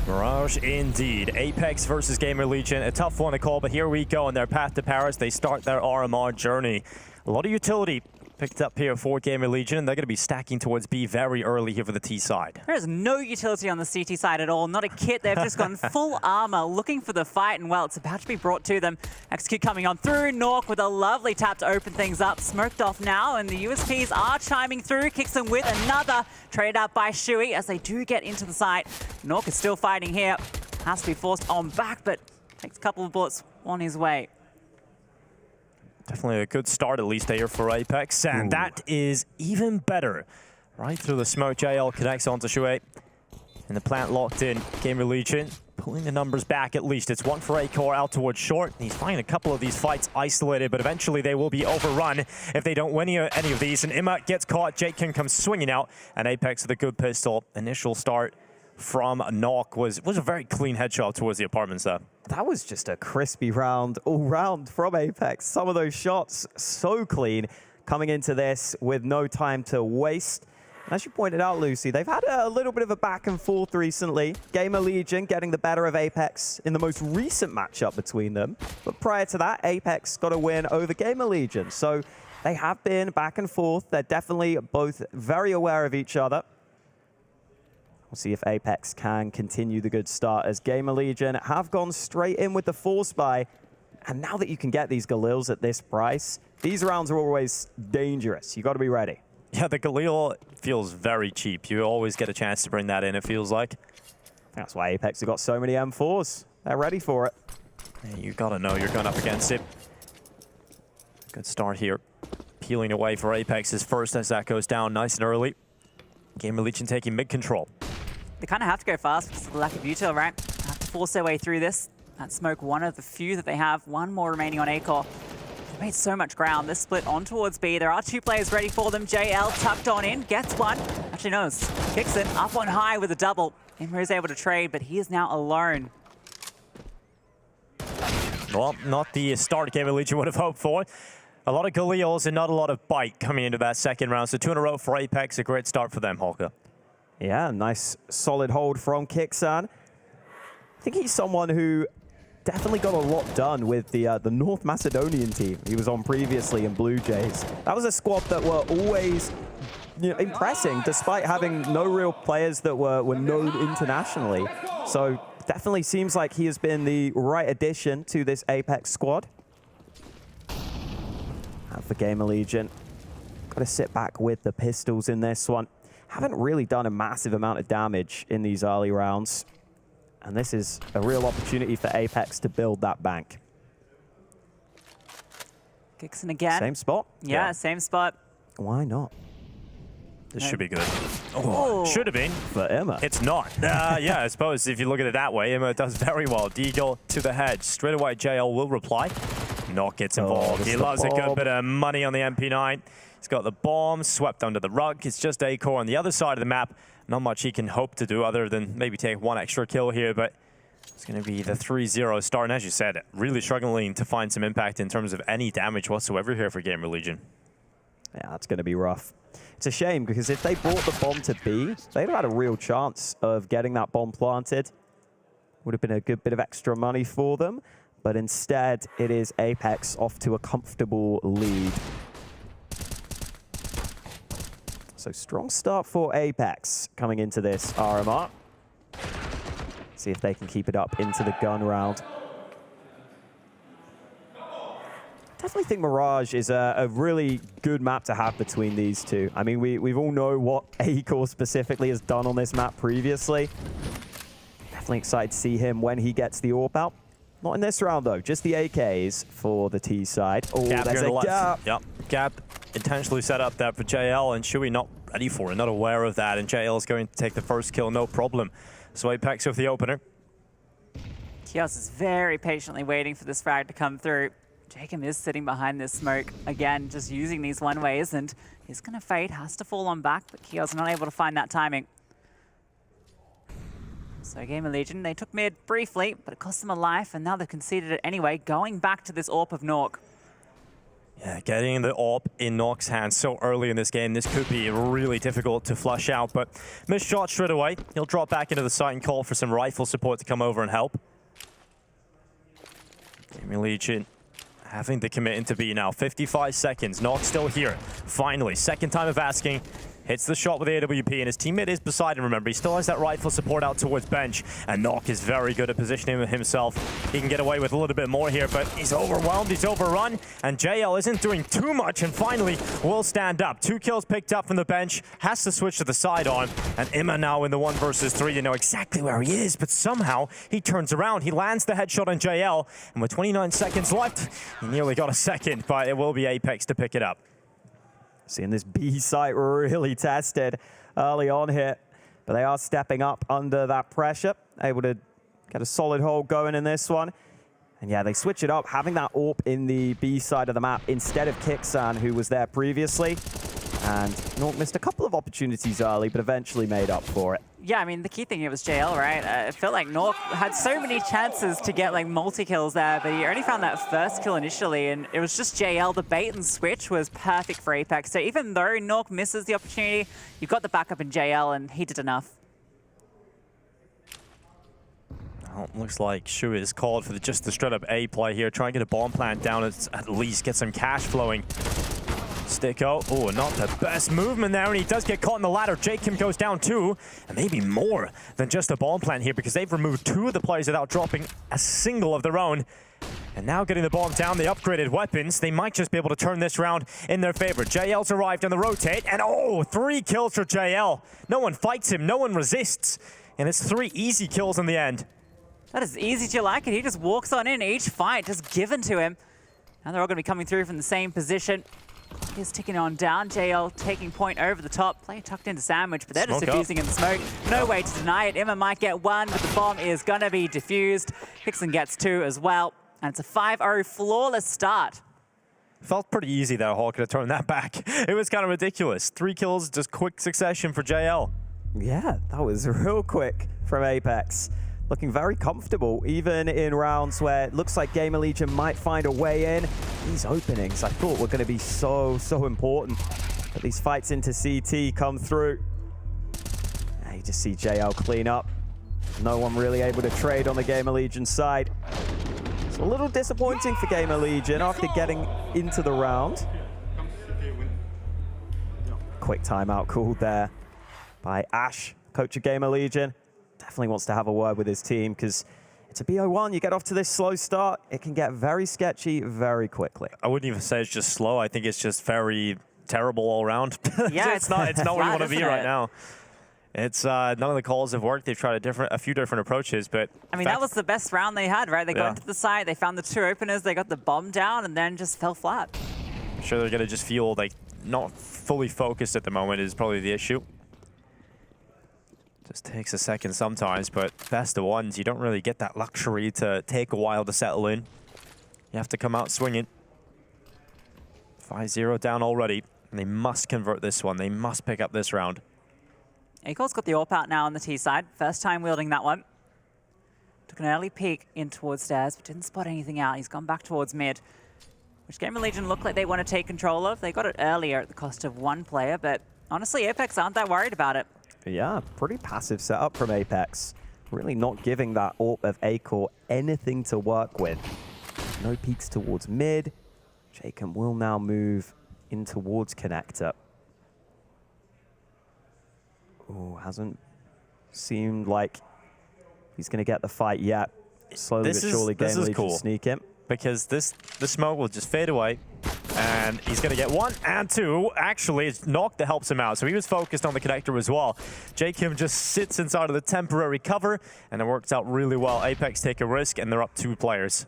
Mirage indeed. Apeks versus GamerLegion. A tough one to call, but here we go on their path to Paris. They start their RMR journey. A lot of utility picked up here for GamerLegion, and they're going to be stacking towards B very early here for the T side. There is no utility on the CT side at all. Not a kit. They've just gone full armor, looking for the fight, and well, it's about to be brought to them. Execute coming on through. Nork with a lovely tap to open things up. Smoked off now, and the USPs are chiming through. Kicks them with another. Traded out by Shui as they do get into the site. Nork is still fighting here. Has to be forced on back, but takes a couple of bullets on his way. Definitely a good start, at least here for Apeks, and that is even better. Right through the smoke, JL connects onto Shui, and the plant locked in. GamerLegion pulling the numbers back at least. It's one for A-Core out towards short. He's finding a couple of these fights isolated, but eventually they will be overrun if they don't win any of these. And Imma gets caught, Jakekin comes swinging out, and Apeks with a good pistol. Initial start from Knock was a very clean headshot towards the apartments there. That was just a crispy round all round from Apeks. Some of those shots so clean, coming into this with no time to waste. And as you pointed out, Lucy, they've had a little bit of a back and forth recently. GamerLegion getting the better of Apeks in the most recent matchup between them. But prior to that, Apeks got a win over GamerLegion. So they have been back and forth. They're definitely both very aware of each other. We'll see if Apeks can continue the good start, as GamerLegion have gone straight in with the force buy. And now that you can get these Galils at this price, these rounds are always dangerous. You got to be ready. Yeah, the Galil feels very cheap. You always get a chance to bring that in, it feels like. That's why Apeks have got so many M4s. They're ready for it. Yeah, you got to know you're going up against it. Good start here. Peeling away for Apeks' first as that goes down nice and early. GamerLegion taking mid-control. They kind of have to go fast because of the lack of util, right? They have to force their way through this. That smoke, one of the few that they have. One more remaining on A-Core. They've made so much ground. They're split on towards B. There are two players ready for them. JL tucked on in, gets one. Actually, no, kicks it up on high with a double. Imra is able to trade, but he is now alone. Well, not the start GamerLegion would have hoped for. A lot of Galils and not a lot of bite coming into that second round. So 2 in a row for Apeks, a great start for them, Holger. Yeah, nice solid hold from Kixan. I think he's someone who definitely got a lot done with the North Macedonian team he was on previously in Blue Jays. That was a squad that were always, you know, impressing despite having no real players that were known internationally. So definitely seems like he has been the right addition to this Apeks squad. And for GamerLegion, got to sit back with the pistols in this one. Haven't really done a massive amount of damage in these early rounds. And this is a real opportunity for Apeks to build that bank. Kixan again. Same spot? Yeah, same spot. Why not? This should be good. Oh, should have been. For Emma. It's not. Yeah, I suppose if you look at it that way, Emma does very well. Deagle to the hedge. Straight away, JL will reply. Nock gets involved. He loves a good bit of money on the MP9. He's got the bomb swept under the rug. It's just A-Core on the other side of the map. Not much he can hope to do other than maybe take one extra kill here, but it's going to be the 3-0 start. And as you said, really struggling to find some impact in terms of any damage whatsoever here for GamerLegion. Yeah, that's going to be rough. It's a shame because if they brought the bomb to B, they'd have had a real chance of getting that bomb planted. Would have been a good bit of extra money for them, but instead it is Apeks off to a comfortable lead. So strong start for Apeks coming into this RMR. See if they can keep it up into the gun round. Definitely think Mirage is a really good map to have between these two. I mean, we've all know what A-Core specifically has done on this map previously. Definitely excited to see him when he gets the AWP out. Not in this round, though. Just the AKs for the T side. Oh, there's a gap. Yep, gap intentionally set up there for JL, and Shui not ready for it, not aware of that, and JL is going to take the first kill, no problem. So Apeks with the opener. Kios is very patiently waiting for this frag to come through. Jacob is sitting behind this smoke, again, just using these one-ways, and he's going to fade, has to fall on back, but Kios not able to find that timing. So GamerLegion, they took mid briefly, but it cost them a life, and now they've conceded it anyway, going back to this AWP of Nork. Yeah, getting the AWP in Nock's hands so early in this game, this could be really difficult to flush out, but missed shot straight away. He'll drop back into the site and call for some rifle support to come over and help. GamerLegion having to commit into B now. 55 seconds. Nock still here. Finally, second time of asking. Hits the shot with the AWP, and his teammate is beside him, remember. He still has that rifle support out towards bench, and Nock is very good at positioning himself. He can get away with a little bit more here, but he's overwhelmed, he's overrun, and JL isn't doing too much, and finally will stand up. 2 kills picked up from the bench, has to switch to the sidearm, and Imma now in the 1 versus 3. You know exactly where he is, but somehow he turns around. He lands the headshot on JL, and with 29 seconds left, he nearly got a second, but it will be Apeks to pick it up. Seeing this B site really tested early on here, but they are stepping up under that pressure, able to get a solid hold going in this one. And yeah, they switch it up, having that AWP in the B side of the map instead of Kixan, who was there previously. And Nork missed a couple of opportunities early, but eventually made up for it. Yeah, I mean, the key thing here was JL, right? I feel like Nork had so many chances to get like multi-kills there, but he only found that first kill initially, and it was just JL. The bait and switch was perfect for Apeks. So even though Nork misses the opportunity, you've got the backup in JL, and he did enough. Well, looks like Shu is called for just the straight-up A play here. Try and get a bomb plant down, at least get some cash flowing. Sticko, oh, not the best movement there, and he does get caught in the ladder. Jacob goes down too, and maybe more than just a bomb plant here, because they've removed 2 of the players without dropping a single of their own. And now getting the bomb down, they upgraded weapons. They might just be able to turn this round in their favor. JL's arrived on the rotate, and oh, 3 kills for JL. No one fights him, no one resists, and it's 3 easy kills in the end. That is easy to like it. He just walks on in each fight, just given to him. Now they're all going to be coming through from the same position. He's ticking on down. JL taking point over the top. Player tucked into sandwich, but they're just diffusing in the smoke. No way to deny it. Emma might get 1, but the bomb is going to be diffused. Hickson gets 2 as well. And it's a 5-0 flawless start. Felt pretty easy there, Hawk, to turn that back. It was kind of ridiculous. 3 kills, just quick succession for JL. Yeah, that was real quick from Apeks. Looking very comfortable, even in rounds where it looks like GamerLegion might find a way in. These openings I thought were going to be so important. But these fights into CT come through. Now you just see JL clean up. No one really able to trade on the GamerLegion side. It's a little disappointing for GamerLegion after getting into the round. Quick timeout called there by Ash, coach of GamerLegion. Definitely wants to have a word with his team, because it's a BO1. You get off to this slow start, it can get very sketchy very quickly. I wouldn't even say it's just slow. I think it's just very terrible all around. Yeah, it's not where you want to be right now. It's none of the calls have worked. They've tried a few different approaches, but I mean, that was the best round they had, right? They got into the site, they found the 2 openers, they got the bomb down, and then just fell flat. I'm sure they're gonna just feel like not fully focused at the moment is probably the issue. Just takes a second sometimes, but best of ones, you don't really get that luxury to take a while to settle in. You have to come out swinging. 5-0 down already, and they must convert this one. They must pick up this round. Akol's got the AWP out now on the T side. First time wielding that one. Took an early peek in towards stairs, but didn't spot anything out. He's gone back towards mid, which GamerLegion look like they want to take control of. They got it earlier at the cost of 1 player, but honestly, Apeks aren't that worried about it. Yeah, pretty passive setup from Apeks. Really not giving that AWP of Akor anything to work with. No peeks towards mid. Jacob will now move in towards connector. Oh, hasn't seemed like he's going to get the fight yet. Slowly but surely, GamerLegion cool. Sneak him. Because the smoke will just fade away, and he's going to get 1 and 2. Actually, it's Nock that helps him out, so he was focused on the connector as well. Jacob just sits inside of the temporary cover, and it works out really well. Apeks take a risk, and they're up 2 players.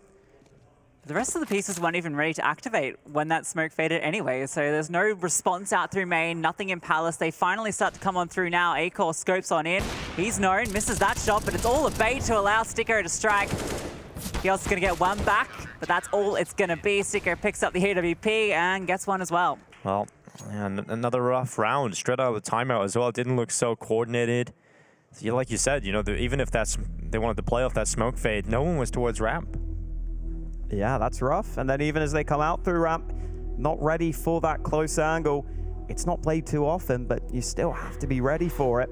The rest of the pieces weren't even ready to activate when that smoke faded anyway, so there's no response out through main, nothing in Palace. They finally start to come on through now. Akor scopes on in. He's known, misses that shot, but it's all a bait to allow Sticko to strike. He also going to get 1 back, but that's all it's going to be. Sticko picks up the AWP and gets 1 as well. Well, and another rough round. Straight out of the timeout as well. It didn't look so coordinated. Like you said, you know, even if they wanted to play off that smoke fade, no one was towards ramp. Yeah, that's rough. And then even as they come out through ramp, not ready for that close angle. It's not played too often, but you still have to be ready for it.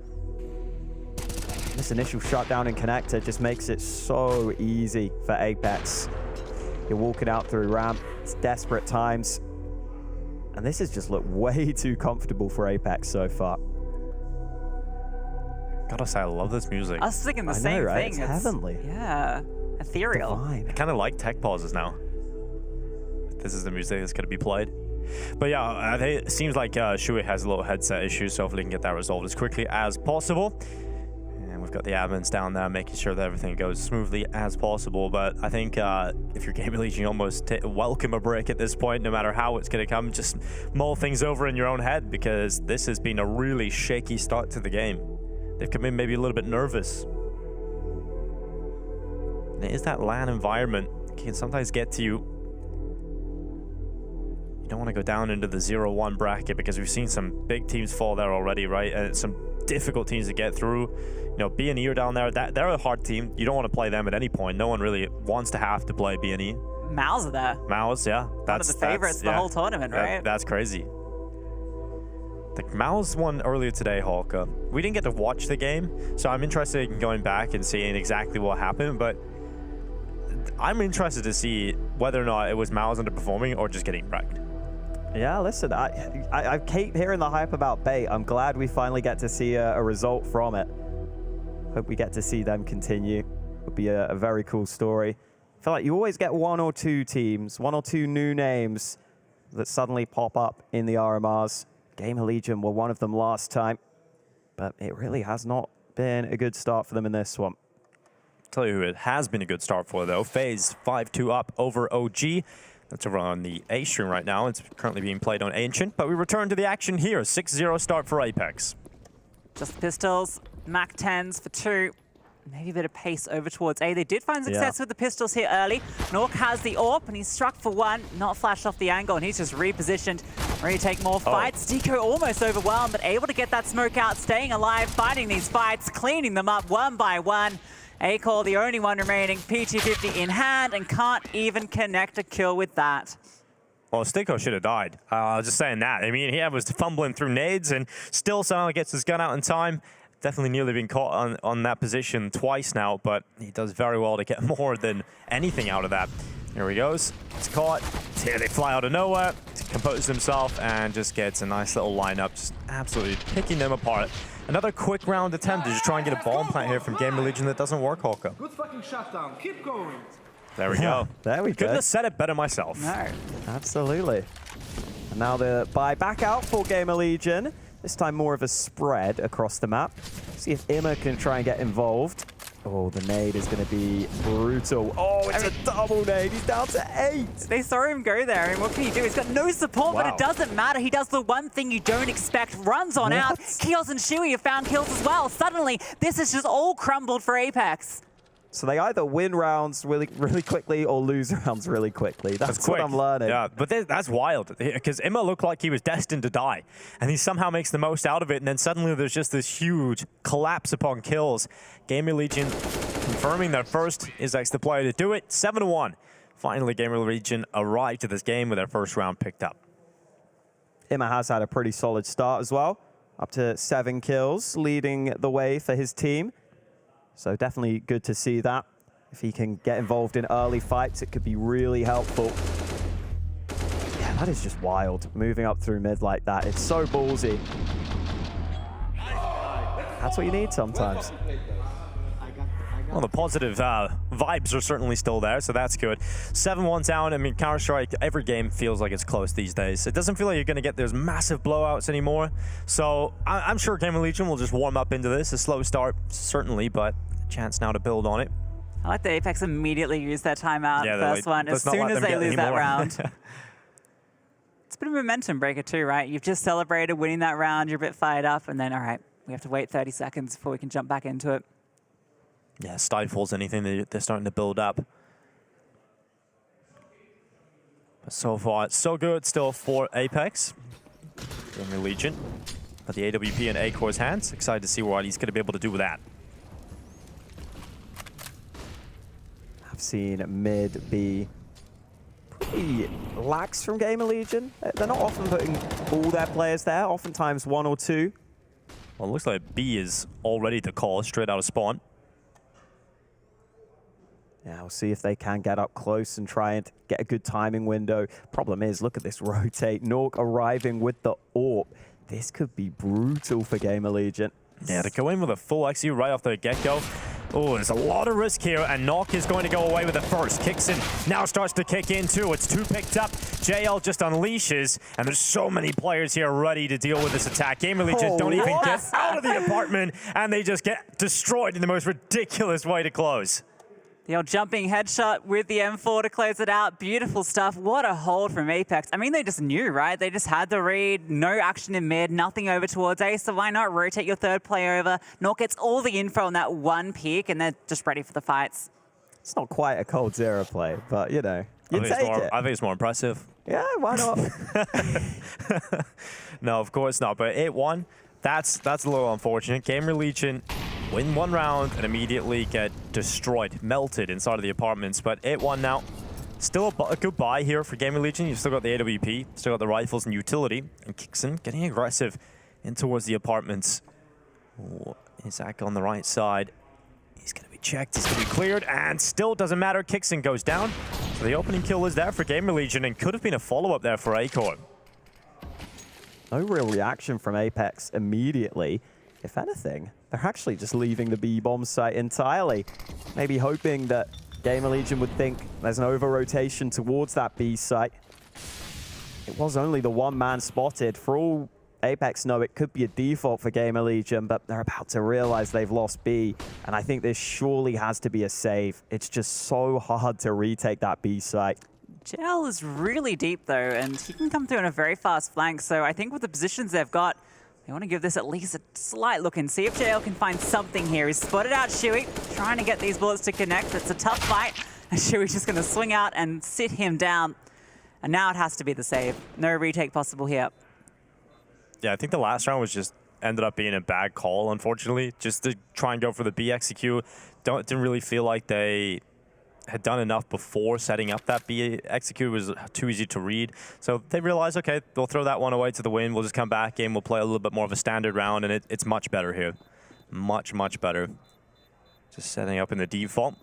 This initial shutdown in connector just makes it so easy for Apeks. You're walking out through ramp, it's desperate times. And this has just looked way too comfortable for Apeks so far. Gotta say, I love this music. I was thinking the same thing. It's heavenly. Yeah, ethereal. Divine. I kind of like tech pauses now. This is the music that's going to be played. But yeah, it seems like Shui has a little headset issue, so hopefully we can get that resolved as quickly as possible. And we've got the admins down there making sure that everything goes smoothly as possible. But I think if you're GamerLegion, you almost welcome a break at this point, no matter how it's going to come. Just mull things over in your own head, because this has been a really shaky start to the game. They've come in maybe a little bit nervous. And it is that LAN environment. It can sometimes get to you. you don't want to go down into the 0-1 bracket because we've seen some big teams fall there already, right? And some difficult teams to get through. You know, B&E are down there. They're a hard team. You don't want to play them at any point. No one really wants to have to play B&E. MOUZ are there. MOUZ, yeah. That's one of the favorites the whole tournament, right? That's crazy. The MOUZ won earlier today, Hulk. We didn't get to watch the game, so I'm interested in going back and seeing exactly what happened, but I'm interested to see whether or not it was MOUZ underperforming or just getting wrecked. Yeah, listen, I keep hearing the hype about Bait. I'm glad we finally get to see a result from it. Hope we get to see them continue. Would be a very cool story. I feel like you always get one or two teams, one or two new names that suddenly pop up in the RMRs. GamerLegion were one of them last time, but it really has not been a good start for them in this one. Tell you who it has been a good start for, though. FaZe 5-2 up over OG. That's over on the A stream right now. It's currently being played on Ancient, but we return to the action here. 6-0 start for Apeks. Just pistols, Mac 10s for 2. Maybe a bit of pace over towards A. They did find success with the pistols here early. Nork has the AWP, and he's struck for 1. Not flashed off the angle, and he's just repositioned. Ready to take more fights. Deco almost overwhelmed, but able to get that smoke out, staying alive, fighting these fights, cleaning them up one by one. A-Core, the only one remaining, P250 in hand, and can't even connect a kill with that. Well, Stiko should have died. Just saying that. I mean, he was fumbling through nades and still somehow gets his gun out in time. Definitely nearly been caught on that position twice now, but he does very well to get more than anything out of that. Here he goes. It's caught. Here they fly out of nowhere. Composes himself and just gets a nice little lineup, just absolutely picking them apart. Another quick round attempt to just try and get a bomb plant here from GamerLegion that doesn't work, Holka. Good fucking shutdown. Keep going. There we go. There we go. Couldn't have said it better myself. No. Absolutely. And now the buy back out for GamerLegion. This time more of a spread across the map. See if Imma can try and get involved. Oh, the nade is going to be brutal. Oh, it's a double nade. He's down to 8. They saw him go there, and what can he do? He's got no support, but it doesn't matter. He does the one thing you don't expect, runs on out. Kios and Shui have found kills as well. Suddenly, this is just all crumbled for Apeks. So they either win rounds really quickly or lose rounds really quickly. That's what I'm learning. Yeah, but that's wild, because Imma looked like he was destined to die, and he somehow makes the most out of it, and then suddenly there's just this huge collapse upon kills. GamerLegion confirming their first is the player to do it, 7-1. Finally, GamerLegion arrived to this game with their first round picked up. Imma has had a pretty solid start as well, up to 7 kills, leading the way for his team. So definitely good to see that. If he can get involved in early fights, it could be really helpful. Yeah, that is just wild, moving up through mid like that. It's so ballsy. That's what you need sometimes. Well, the positive vibes are certainly still there, so that's good. 7-1 down. I mean, Counter-Strike, every game feels like it's close these days. It doesn't feel like you're going to get those massive blowouts anymore. So I'm sure GamerLegion will just warm up into this. A slow start, certainly, but a chance now to build on it. I like that Apeks immediately used their timeout first one as soon as they lose that round. It's a bit of a momentum breaker too, right? You've just celebrated winning that round, you're a bit fired up, and then, all right, we have to wait 30 seconds before we can jump back into it. Yeah, stifles anything they're starting to build up. But so far, it's so good still for Apeks. GamerLegion. But the AWP in A-Core's hands. Excited to see what he's going to be able to do with that. I've seen mid be pretty lax from GamerLegion. They're not often putting all their players there, oftentimes 1 or 2. Well, it looks like B is all ready to call straight out of spawn. Yeah, we'll see if they can get up close and try and get a good timing window. Problem is, look at this rotate. Nork arriving with the AWP. This could be brutal for GamerLegion. Yeah, to go in with a full XU right off the get-go. Oh, there's a lot of risk here, and Nok is going to go away with the first. Kicks in, now starts to kick in too. It's 2 picked up. JL just unleashes, and there's so many players here ready to deal with this attack. GamerLegion don't even get out of the apartment, and they just get destroyed in the most ridiculous way to close. The old jumping headshot with the M4 to close it out. Beautiful stuff. What a hold from Apeks. I mean, they just knew, right? They just had the read, no action in mid, nothing over towards A, so why not rotate your third player over? Nork gets all the info on that one peak, and they're just ready for the fights. It's not quite a cold zero play, but you know, you take it. I think it's more impressive. Yeah, why not? No, of course not. But 8-1, that's a little unfortunate. GamerLegion win one round and immediately get destroyed, melted inside of the apartments. But 8-1 now. Still a good buy here for GamerLegion. You've still got the AWP, still got the rifles and utility. And Kixon getting aggressive in towards the apartments. Oh, Isaac on the right side. He's going to be checked, he's going to be cleared, and still doesn't matter. Kixon goes down. So the opening kill is there for GamerLegion and could have been a follow-up there for Acorn. No real reaction from Apeks immediately. If anything, they're actually just leaving the B-bomb site entirely. Maybe hoping that GamerLegion would think there's an over-rotation towards that B site. It was only the one man spotted. For all Apeks know, it could be a default for GamerLegion, but they're about to realize they've lost B, and I think this surely has to be a save. It's just so hard to retake that B site. JL is really deep though, and he can come through on a very fast flank, so I think with the positions they've got, they want to give this at least a slight look and see if JL can find something here. He's spotted out Shuey, trying to get these bullets to connect. It's a tough fight, and Shuey's just going to swing out and sit him down. And now it has to be the save. No retake possible here. Yeah, I think the last round was just ended up being a bad call, unfortunately. Just to try and go for the B execute. Didn't really feel like they had done enough before setting up that B execute. It was too easy to read. So they realized, okay, they'll throw that one away to the win. We'll just come back in. We'll play a little bit more of a standard round, and it's much better here. Much, much better. Just setting up in the default.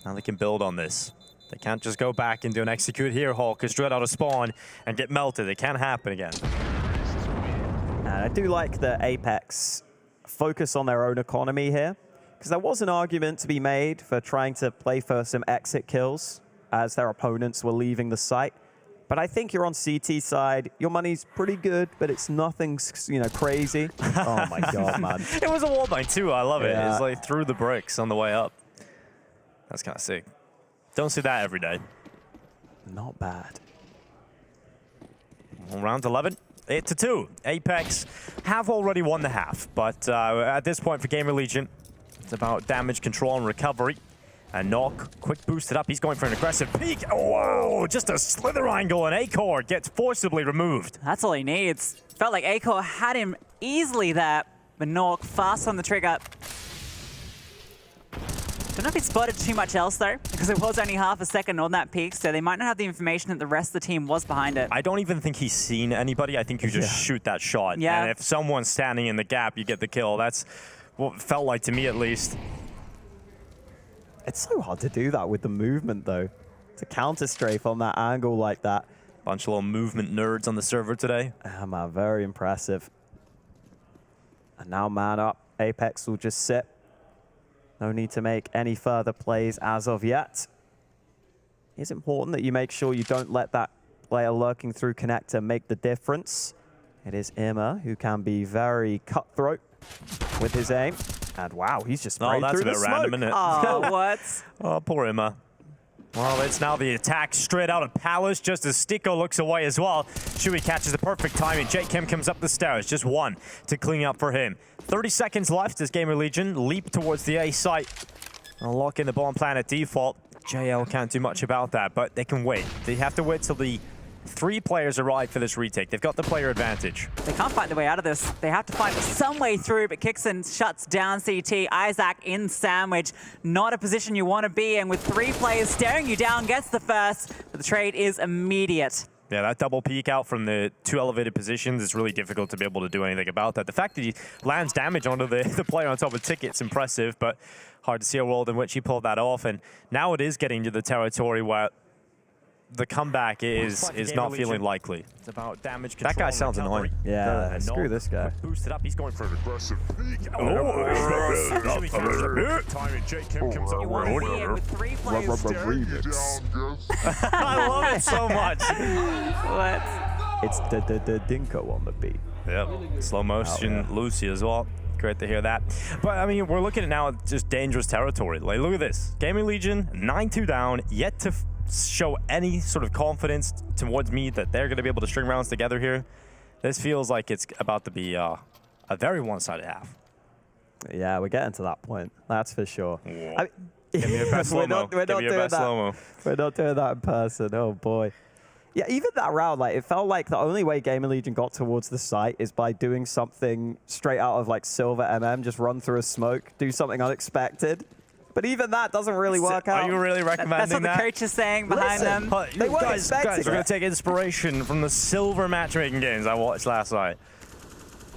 Now they can build on this. They can't just go back and do an execute here, Hulk, because straight out of spawn and get melted. It can't happen again. And I do like the Apeks focus on their own economy here, because there was an argument to be made for trying to play for some exit kills as their opponents were leaving the site. But I think you're on CT side. Your money's pretty good, but it's nothing, you know, crazy. Oh my God, man. It was a wallbang too. I love it. Yeah. It's like through the bricks on the way up. That's kind of sick. Don't see that every day. Not bad. Well, round 11, 8-2. Apeks have already won the half, but at this point for GamerLegion, it's about damage control and recovery. And Knock, quick boosted up. He's going for an aggressive peek. Oh, wow, just a slither angle, and Acor gets forcibly removed. That's all he needs. Felt like Acor had him easily there, but Knock fast on the trigger. Don't know if he spotted too much else though, because it was only half a second on that peak, so they might not have the information that the rest of the team was behind it. I don't even think he's seen anybody. I think you just shoot that shot. Yeah. And if someone's standing in the gap, you get the kill. That's what it felt like to me, at least. It's so hard to do that with the movement, though. To counter-strafe on that angle like that. Bunch of little movement nerds on the server today. Oh, man, very impressive. And now man up. Apeks will just sit. No need to make any further plays as of yet. It's important that you make sure you don't let that player lurking through connector make the difference. It is Irma who can be very cutthroat with his aim. And wow, he's just sprayed through the smoke. Oh, that's a bit random, isn't it? Oh, what? Oh, poor Emma. Well, it's now the attack straight out of Palace, just as Sticko looks away as well. Shuey catches the perfect timing. Jake Kim comes up the stairs, just one to clean up for him. 30 seconds left as GamerLegion leap towards the A site. They'll lock in the bomb plan at default. JL can't do much about that, but they can wait. They have to wait till the 3 players arrive for this retake. They've got the player advantage. They can't find their way out of this. They have to find some way through, but Kixon shuts down CT. Isaac in sandwich. Not a position you want to be in with 3 players staring you down. Gets the first, but the trade is immediate. Yeah, that double peek out from the 2 elevated positions is really difficult to be able to do anything about that. The fact that he lands damage onto the player on top of Ticket's impressive, but hard to see a world in which he pulled that off. And now it is getting to the territory where the comeback is not feeling likely. It's about damage control. That guy sounds annoying. Yeah, screw this guy. Boosted up, he's going for an aggressive peek. I love it so much. What? It's the Dinko on the beat. Yep, slow motion Lucy as well. Great to hear that. But I mean, we're looking at now just dangerous territory. Like, look at this. GamerLegion 9-2 down, yet to show any sort of confidence towards me that they're going to be able to string rounds together here. This feels like it's about to be a very one-sided half. Yeah, we're getting to that point. That's for sure. Give me a best slow-mo. We're not doing that. We're not doing that in person. Oh, boy. Yeah, even that round, like, it felt like the only way GamerLegion got towards the site is by doing something straight out of, like, Silver MM, just run through a smoke, do something unexpected. But even that doesn't really work out. Are you really recommending that? That's what the coach is saying behind them. They weren't guys are going to take inspiration from the silver matchmaking games I watched last night.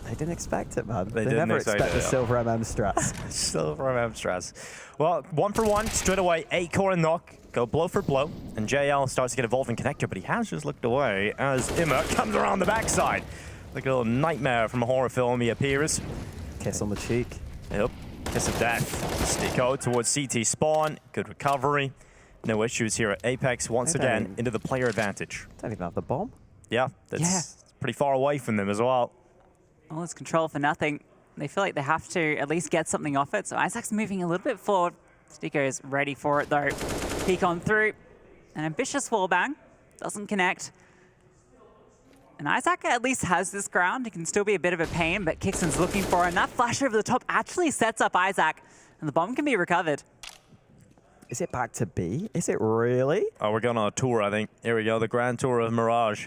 They didn't expect it, man. They didn't never expect the Silver MM strats. Silver MM strats. Well, 1 for 1, straight away. A-Core and Knock go blow for blow. And JL starts to get involved in connector, but he has just looked away as Imma comes around the backside. Like a little nightmare from a horror film, he appears. Kiss on the cheek. Yep. Kiss of death. Stico towards CT spawn. Good recovery. No issues here at Apeks. Once again, into the player advantage. Don't even have the bomb. Yeah, that's pretty far away from them as well. All this control for nothing. They feel like they have to at least get something off it. So Isaac's moving a little bit forward. Stico is ready for it though. Peek on through. An ambitious wallbang. Doesn't connect. And Isaac at least has this ground. It can still be a bit of a pain, but Kixon's looking for it. And that flash over the top actually sets up Isaac. And the bomb can be recovered. Is it back to B? Is it really? Oh, we're going on a tour, I think. Here we go, the grand tour of Mirage.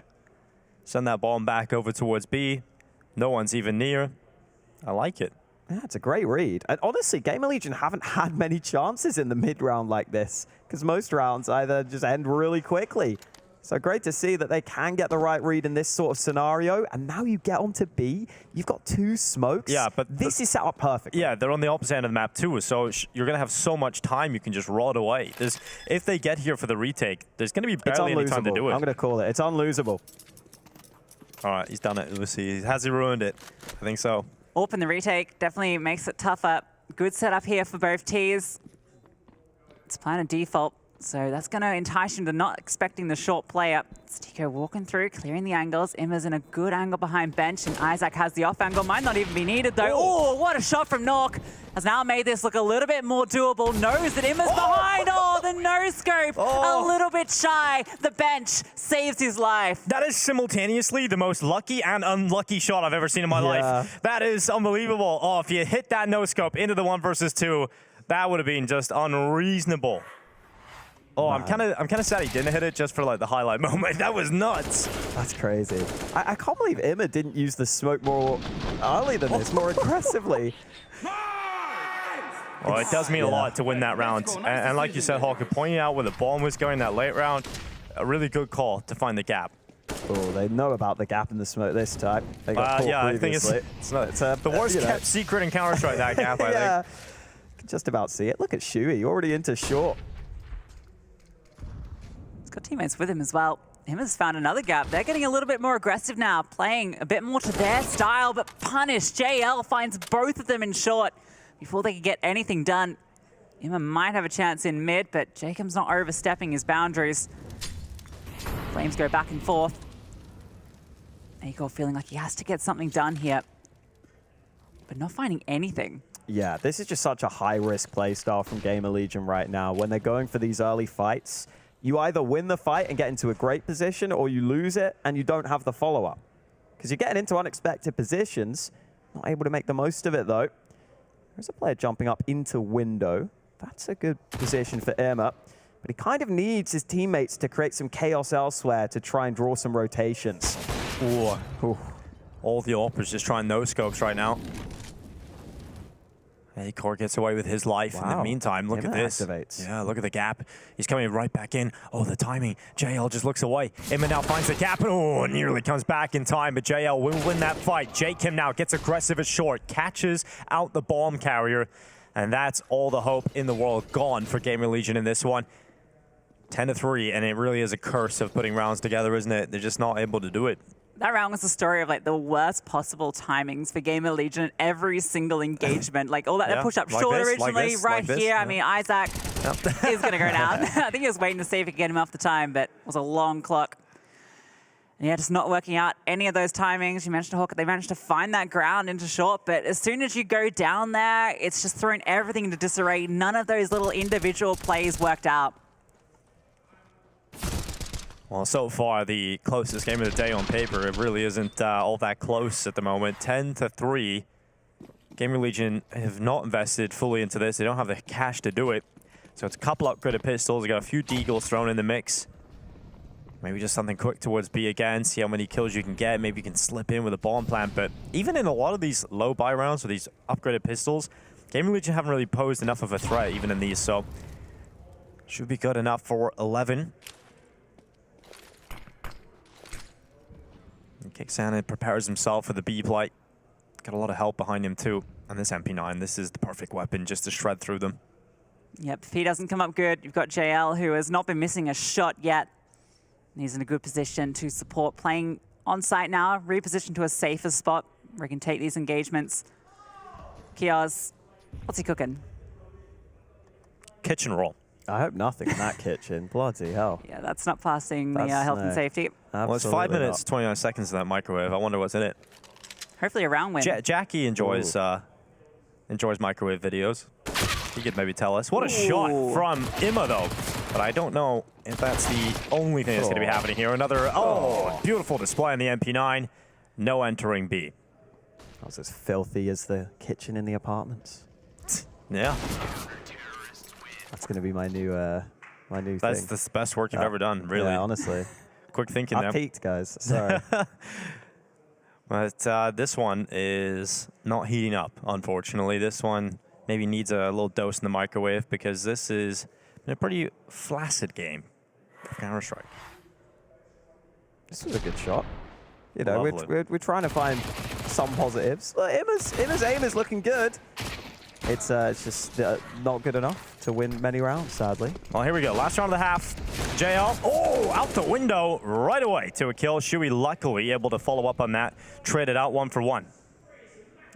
Send that bomb back over towards B. No one's even near. I like it. Yeah, it's a great read. And honestly, GamerLegion haven't had many chances in the mid-round like this, because most rounds either just end really quickly. So great to see that they can get the right read in this sort of scenario. And now you get onto B, you've got 2 smokes. Yeah, but this is set up perfectly. Yeah, they're on the opposite end of the map too, so you're going to have so much time you can just rot away. If they get here for the retake, there's going to be barely any time to do it. I'm going to call it. It's unlosable. All right, he's done it. Let's see. Has he ruined it? I think so. Open the retake definitely makes it tougher. Good setup here for both teams. It's plan of default, so that's going to entice him to not expecting the short play up. Stico walking through, clearing the angles. Imma's in a good angle behind bench, and Isaac has the off angle. Might not even be needed though. Oh, what a shot from Nork. Has now made this look a little bit more doable. Knows that Imma's behind. Oh, the no-scope. A little bit shy. The bench saves his life. That is simultaneously the most lucky and unlucky shot I've ever seen in my life. That is unbelievable. Oh, if you hit that no-scope into the 1 versus 2, that would have been just unreasonable. Oh, I'm kind of sad he didn't hit it just for like the highlight moment. That was nuts. That's crazy. I can't believe Imma didn't use the smoke more early than this, more aggressively. Well, it does mean a lot to win that round. And like you said, Hawker, pointing out where the bomb was going that late round, a really good call to find the gap. Oh, they know about the gap in the smoke this time. They got caught yeah, previously. I think it's the worst kept secret in Counter-Strike, that gap, I think. Can just about see it. Look at Shuey, already into short. He's got teammates with him as well. Imma's found another gap. They're getting a little bit more aggressive now, playing a bit more to their style, but punish. JL finds both of them in short before they can get anything done. Imma might have a chance in mid, but Jacob's not overstepping his boundaries. Flames go back and forth. A-Core feeling like he has to get something done here, but not finding anything. Yeah, this is just such a high-risk play style from GamerLegion right now. When they're going for these early fights, you either win the fight and get into a great position, or you lose it and you don't have the follow-up. Because you're getting into unexpected positions, not able to make the most of it though. There's a player jumping up into window. That's a good position for Imma. But he kind of needs his teammates to create some chaos elsewhere to try and draw some rotations. Ooh. All the AWPers just trying no-scopes right now. A-Core gets away with his life. In the meantime, look at this. Activates. Yeah, look at the gap. He's coming right back in. Oh, the timing. JL just looks away. Imma now finds the gap. Oh, nearly comes back in time, but JL will win that fight. Jacob now gets aggressive as short, catches out the bomb carrier, and that's all the hope in the world gone for GamerLegion in this one. 10-3, and it really is a curse of putting rounds together, isn't it? They're just not able to do it. That round was the story of like the worst possible timings for GamerLegion in every single engagement. Like all that, they push up short originally, right here. I mean, Isaac is going to go down. I think he was waiting to see if he could get him off the time, but it was a long clock. And yeah, just not working out any of those timings. You mentioned Hawk, they managed to find that ground into short, but as soon as you go down there, it's just thrown everything into disarray. None of those little individual plays worked out. Well, so far, the closest game of the day on paper, it really isn't all that close at the moment. 10-3. GamerLegion have not invested fully into this. They don't have the cash to do it. So it's a couple upgraded pistols. We got a few deagles thrown in the mix. Maybe just something quick towards B again, see how many kills you can get. Maybe you can slip in with a bomb plant. But even in a lot of these low buy rounds with these upgraded pistols, GamerLegion haven't really posed enough of a threat even in these. So should be good enough for 11. And Kixana prepares himself for the B play. Got a lot of help behind him too. And this MP9, this is the perfect weapon just to shred through them. Yep, if he doesn't come up good, you've got JL, who has not been missing a shot yet. He's in a good position to support, playing on site now, repositioned to a safer spot where he can take these engagements. Kios, what's he cooking? Kitchen roll. I hope nothing in that kitchen. Bloody hell. Yeah, that's not passing the health and safety. Well, it's 5 minutes, 29 seconds in that microwave. I wonder what's in it. Hopefully a round win. Jackie enjoys microwave videos. He could maybe tell us. What a shot from Imma, though. But I don't know if that's the only thing that's going to be happening here. Another, beautiful display on the MP9. No entering B. That was as filthy as the kitchen in the apartments. Yeah. That's going to be my new thing. That's the best work you've ever done, really. Yeah, honestly. Quick thinking I there. peaked, guys. Sorry. But this one is not heating up, unfortunately. This one maybe needs a little dose in the microwave because this is a pretty flaccid game of Counter-Strike. This was a good shot. You know, we're trying to find some positives. Look, Imma's aim is looking good. It's just not good enough to win many rounds, sadly. Well, here we go. Last round of the half. JL, out the window right away to a kill. Shui luckily able to follow up on that. Traded out 1 for 1.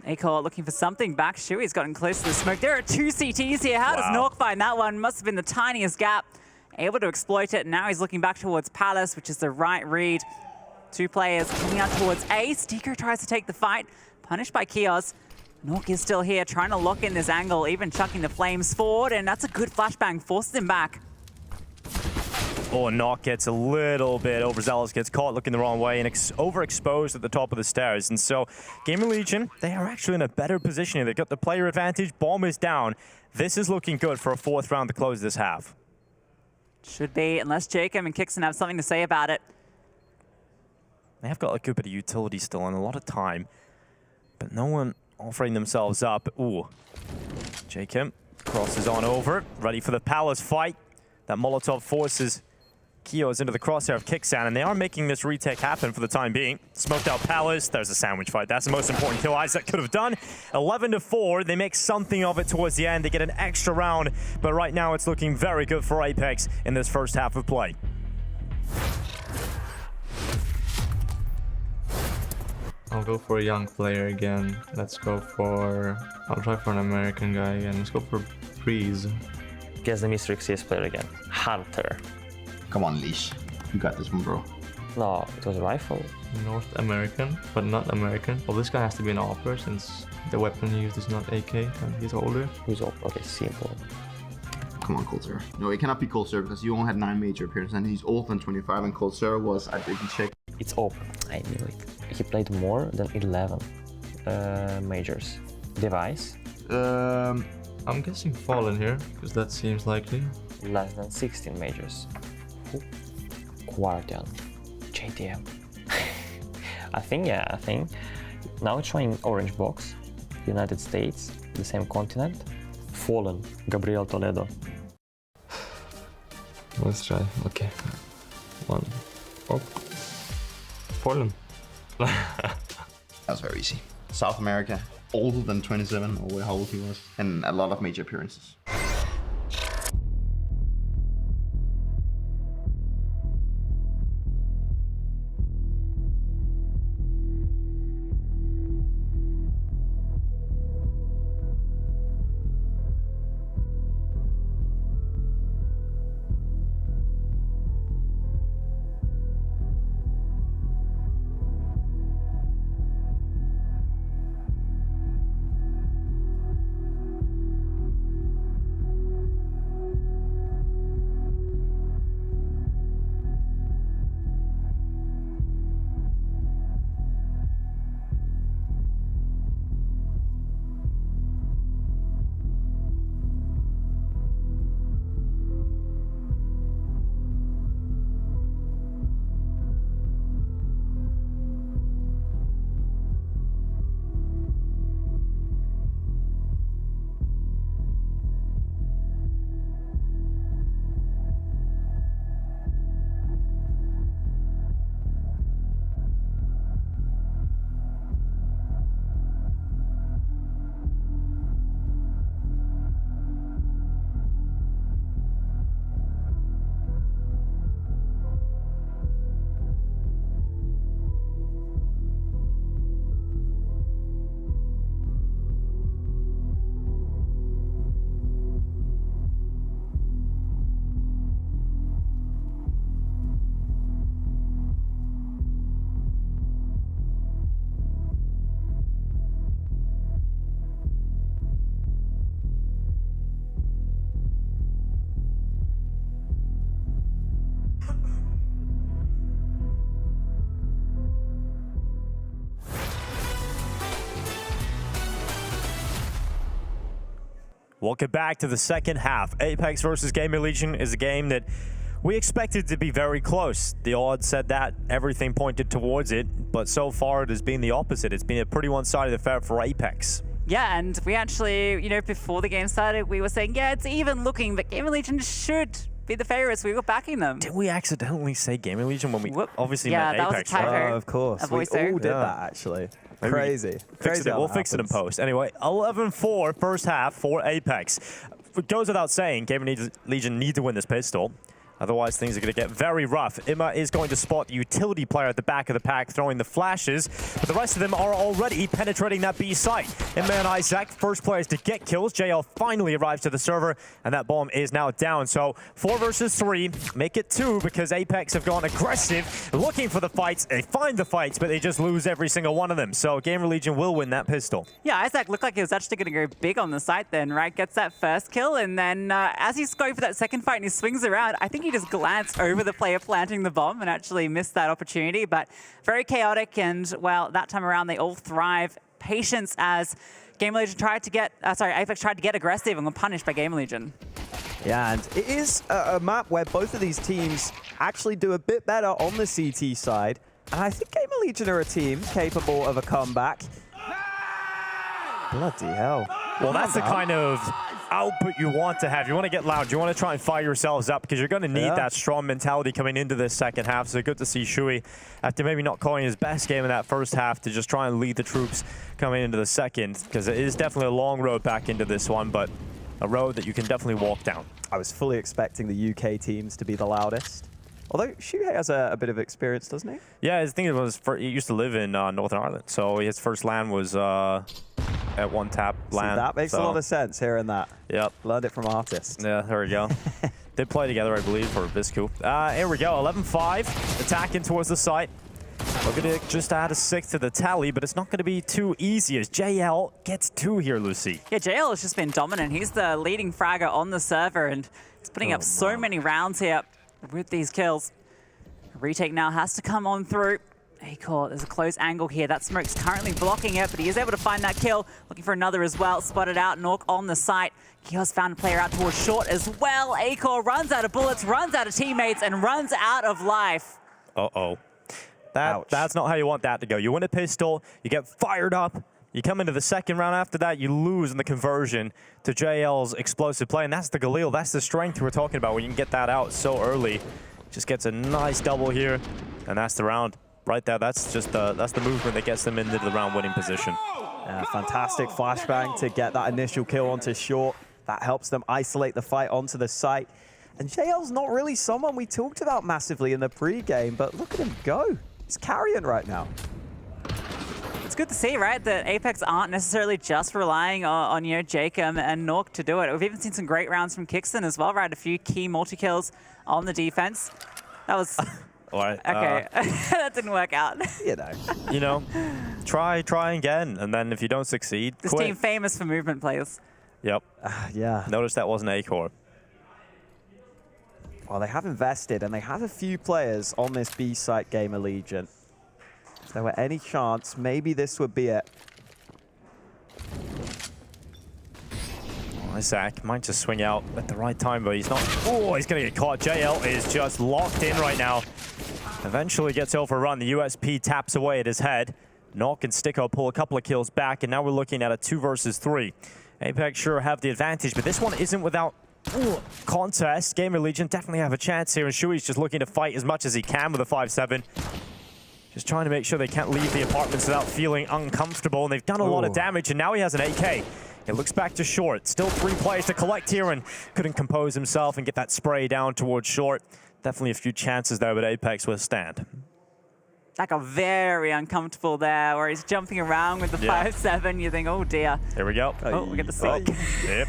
Acor looking for something back. Shui's gotten close to the smoke. There are 2 CTs here. How does Nork find that one? Must have been the tiniest gap. Able to exploit it. Now he's looking back towards Palace, which is the right read. 2 players coming out towards A. Steeker tries to take the fight. Punished by Kios. Nork is still here, trying to lock in this angle, even chucking the flames forward, and that's a good flashbang. Forces him back. Oh, Nork gets a little bit overzealous, gets caught looking the wrong way, and overexposed at the top of the stairs. And so, GamerLegion, they are actually in a better position here. They've got the player advantage, bomb is down. This is looking good for a 4th round to close this half. Should be, unless Jacob and Kixon have something to say about it. They have got a good bit of utility still and a lot of time, but no one offering themselves up. Ooh. Jacob crosses on over, ready for the Palace fight. That Molotov forces Kios into the crosshair of Kixan, and they are making this retake happen for the time being. Smoked out Palace. There's a sandwich fight. That's the most important kill Isaac could have done. 11-4. They make something of it towards the end. They get an extra round, but right now it's looking very good for Apeks in this first half of play. I'll go for a young player again. I'll try for an American guy again. Let's go for Breeze. Guess the Mystery CS player again. Hunter. Come on, Leash. You got this one, bro. No, it was a rifle. North American, but not American. Well, this guy has to be an AWPer since the weapon he used is not AK and he's older. Who's old? Okay, simple. Come on, Cold Zero. No, it cannot be Cold Zero because you only had 9 major appearances and he's older than 25 and Cold Zero was, I didn't check. It's open. I knew it. He played more than 11 majors. Device? I'm guessing Fallen here, because that seems likely. Less than 16 majors. Guardian. JDM. I think. Now it's showing orange box. United States, the same continent. Fallen. Gabriel Toledo. Let's try. Okay. 1. Oh. Fallen. That was very easy. South America, older than 27, or how old he was, and a lot of major appearances. Welcome back to the second half. Apeks versus GamerLegion is a game that we expected to be very close. The odds said that, everything pointed towards it, but so far it has been the opposite. It's been a pretty one-sided affair for Apeks. Yeah, and we actually, you know, before the game started, we were saying, yeah, it's even looking, but GamerLegion should be the favorites. We were backing them. Did we accidentally say GamerLegion when we obviously meant Apeks? Yeah, that was a typo. Of course. We all did that, actually. Crazy. We'll fix it in post. Anyway, 11-4 first half for Apeks. It goes without saying, GamerLegion need to win this pistol. Otherwise, things are going to get very rough. Ima is going to spot the utility player at the back of the pack, throwing the flashes, but the rest of them are already penetrating that B site. Ima and Isaac, first players to get kills. JL finally arrives to the server, and that bomb is now down. So 4 versus 3, make it 2, because Apeks have gone aggressive, looking for the fights. They find the fights, but they just lose every single one of them. So GamerLegion will win that pistol. Yeah, Isaac looked like he was actually going to go big on the site then, right? Gets that first kill, and then as he's going for that second fight and he swings around, I think he just glanced over the player planting the bomb and actually missed that opportunity. But very chaotic, and well, that time around they all thrive. Patience as GamerLegion tried to get, Apeks tried to get aggressive and were punished by GamerLegion. Yeah, and it is a map where both of these teams actually do a bit better on the CT side. And I think GamerLegion are a team capable of a comeback. Bloody hell. Well, that's the kind of output you want to have. You want to get loud. You want to try and fire yourselves up because you're going to need that strong mentality coming into this second half. So good to see Shui, after maybe not calling his best game in that first half, to just try and lead the troops coming into the second, because it is definitely a long road back into this one, but a road that you can definitely walk down. I was fully expecting the UK teams to be the loudest. Although Shuhei has a bit of experience, doesn't he? Yeah, his thing was he used to live in Northern Ireland, so his first LAN was at One Tap LAN. That makes a lot of sense, hearing that. Yep. Learned it from artists. Yeah, there we go. They play together, I believe, for Biscu. Here we go, 11-5, attacking towards the site. We're going to just add a 6 to the tally, but it's not going to be too easy as JL gets 2 here, Lucy. Yeah, JL has just been dominant. He's the leading fragger on the server, and he's putting up so many rounds here with these kills. A retake now has to come on through. Acor, there's a close angle here. That smoke's currently blocking it, but he is able to find that kill. Looking for another as well. Spotted out, Nork on the site. Kios found a player out towards short as well. Acor runs out of bullets, runs out of teammates, and runs out of life. Uh-oh. That's not how you want that to go. You win a pistol, you get fired up, you come into the second round after that, you lose in the conversion to JL's explosive play, and that's the Galil, that's the strength we're talking about, when you can get that out so early. Just gets a nice double here, and that's the round. Right there, that's just that's the movement that gets them into the round-winning position. Yeah, fantastic flashbang to get that initial kill onto short. That helps them isolate the fight onto the site. And JL's not really someone we talked about massively in the pre-game, but look at him go. He's carrying right now. It's good to see, right, that Apeks aren't necessarily just relying on you know, Jacob and Nork to do it. We've even seen some great rounds from Kixon as well, right? A few key multi-kills on the defense. That was... All right. Okay, that didn't work out. You know, try again, and then if you don't succeed, this quit. team famous for movement plays. Yep. Yeah. Notice that wasn't Acor. Well, they have invested, and they have a few players on this B site GamerLegion. If there were any chance, maybe this would be it. Isaac might just swing out at the right time, but he's not. Oh, he's going to get caught. JL is just locked in right now. Eventually gets overrun. The USP taps away at his head. Nock and Sticko pull a couple of kills back, and now we're looking at a 2 versus 3. Apeks sure have the advantage, but this one isn't without contest. GamerLegion definitely have a chance here, and Shui's just looking to fight as much as he can with a 5-7. Just trying to make sure they can't leave the apartments without feeling uncomfortable, and they've done a lot of damage, and now he has an AK. It looks back to short. Still 3 players to collect here, and couldn't compose himself and get that spray down towards short. Definitely a few chances there, but Apeks withstand. That got very uncomfortable there, where he's jumping around with the 5-7. You think, oh dear. Here we go. Oh, we get the sneak. Yep.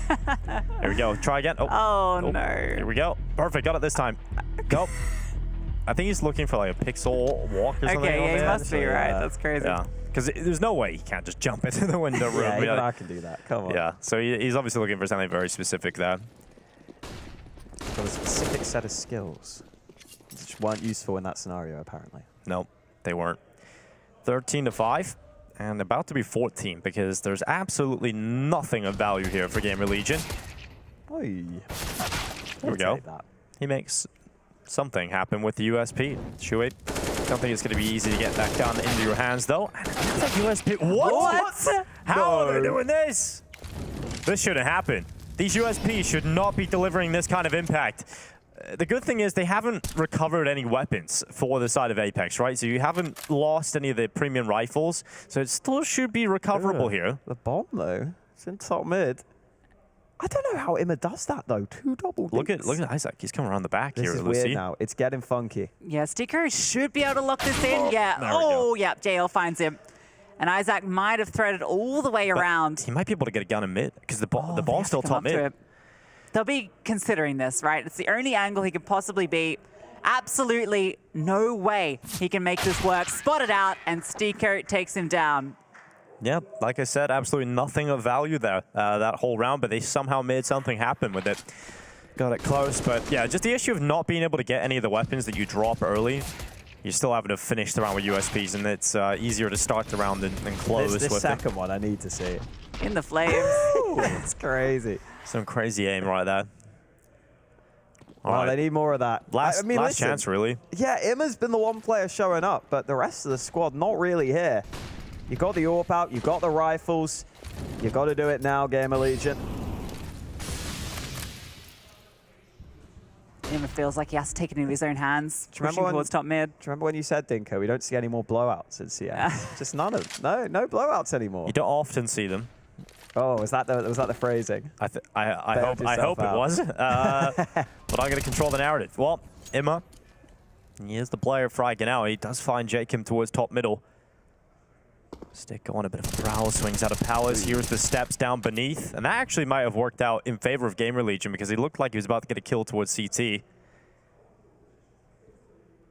Here we go. Try again. Oh, no. Here we go. Perfect. Got it this time. Go. I think he's looking for like a pixel walk or something. Okay, yeah, he must be right. That's crazy. Yeah. Because there's no way he can't just jump into the window room. Yeah, even I can do that. Come on. Yeah, so he's obviously looking for something very specific there. Got a specific set of skills, which weren't useful in that scenario, apparently. Nope, they weren't. 13-5, and about to be 14, because there's absolutely nothing of value here for GamerLegion. Oy. There we go. He makes something happen with the USP. Shui, don't think it's going to be easy to get that gun into your hands, though. USP. What? How are they doing this? This shouldn't happen. These USPs should not be delivering this kind of impact. The good thing is they haven't recovered any weapons for the side of Apeks, right? So you haven't lost any of the premium rifles, so it still should be recoverable here. The bomb, though, it's in top mid. I don't know how Imma does that, though. 2 double dinks. Look at Isaac. He's coming around the back this here. This is weird now. It's getting funky. Yeah, Sticker should be able to lock this in. Yeah. Yeah. JL finds him. And Isaac might have threaded all the way around. He might be able to get a gun in mid because the bomb's still top mid. They'll be considering this, right? It's the only angle he could possibly be. Absolutely no way he can make this work. Spotted out, and Stico takes him down. Yeah, like I said, absolutely nothing of value there that whole round, but they somehow made something happen with it. Got it close, but yeah, just the issue of not being able to get any of the weapons that you drop early. You're still having to finish the round with USPs, and it's easier to start the round than close with this second one, I need to see it. In the flames. It's crazy. Some crazy aim right there. Well, they need more of that. Last listen, chance, really. Yeah, Imma's been the one player showing up, but the rest of the squad not really here. You got the AWP out, you got the rifles. You got to do it now, GamerLegion. Imma feels like he has to take it into his own hands. Pushing towards top mid. Do you remember when you said, Dinko, we don't see any more blowouts in CS? Just none of them. No blowouts anymore. You don't often see them. Oh, was that the phrasing? I hope it was. But I'm going to control the narrative. Well, Imma, he is the player fragging out. He does find Jacob towards top middle. Stick on a bit of a prowl, swings out of powers. Here's the steps down beneath. And that actually might have worked out in favor of GamerLegion because he looked like he was about to get a kill towards CT.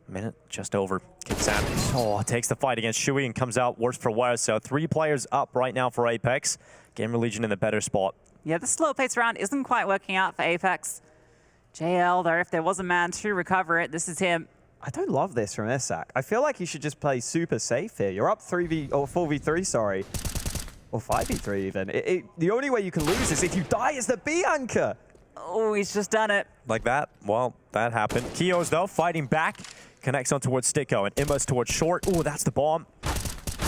Minute just over. Takes the fight against Shui and comes out worse for wear. So 3 players up right now for Apeks. GamerLegion in the better spot. Yeah, the slow pace round isn't quite working out for Apeks. JL, though, if there was a man to recover it, this is him. I don't love this from Isak. I feel like you should just play super safe here. You're up 4v3, sorry. Or 5v3 even. The only way you can lose is if you die as the B anchor. Oh, he's just done it. Like that? Well, that happened. Kios, though, fighting back. Connects on towards Sticko, and Imma's towards short. Oh, that's the bomb.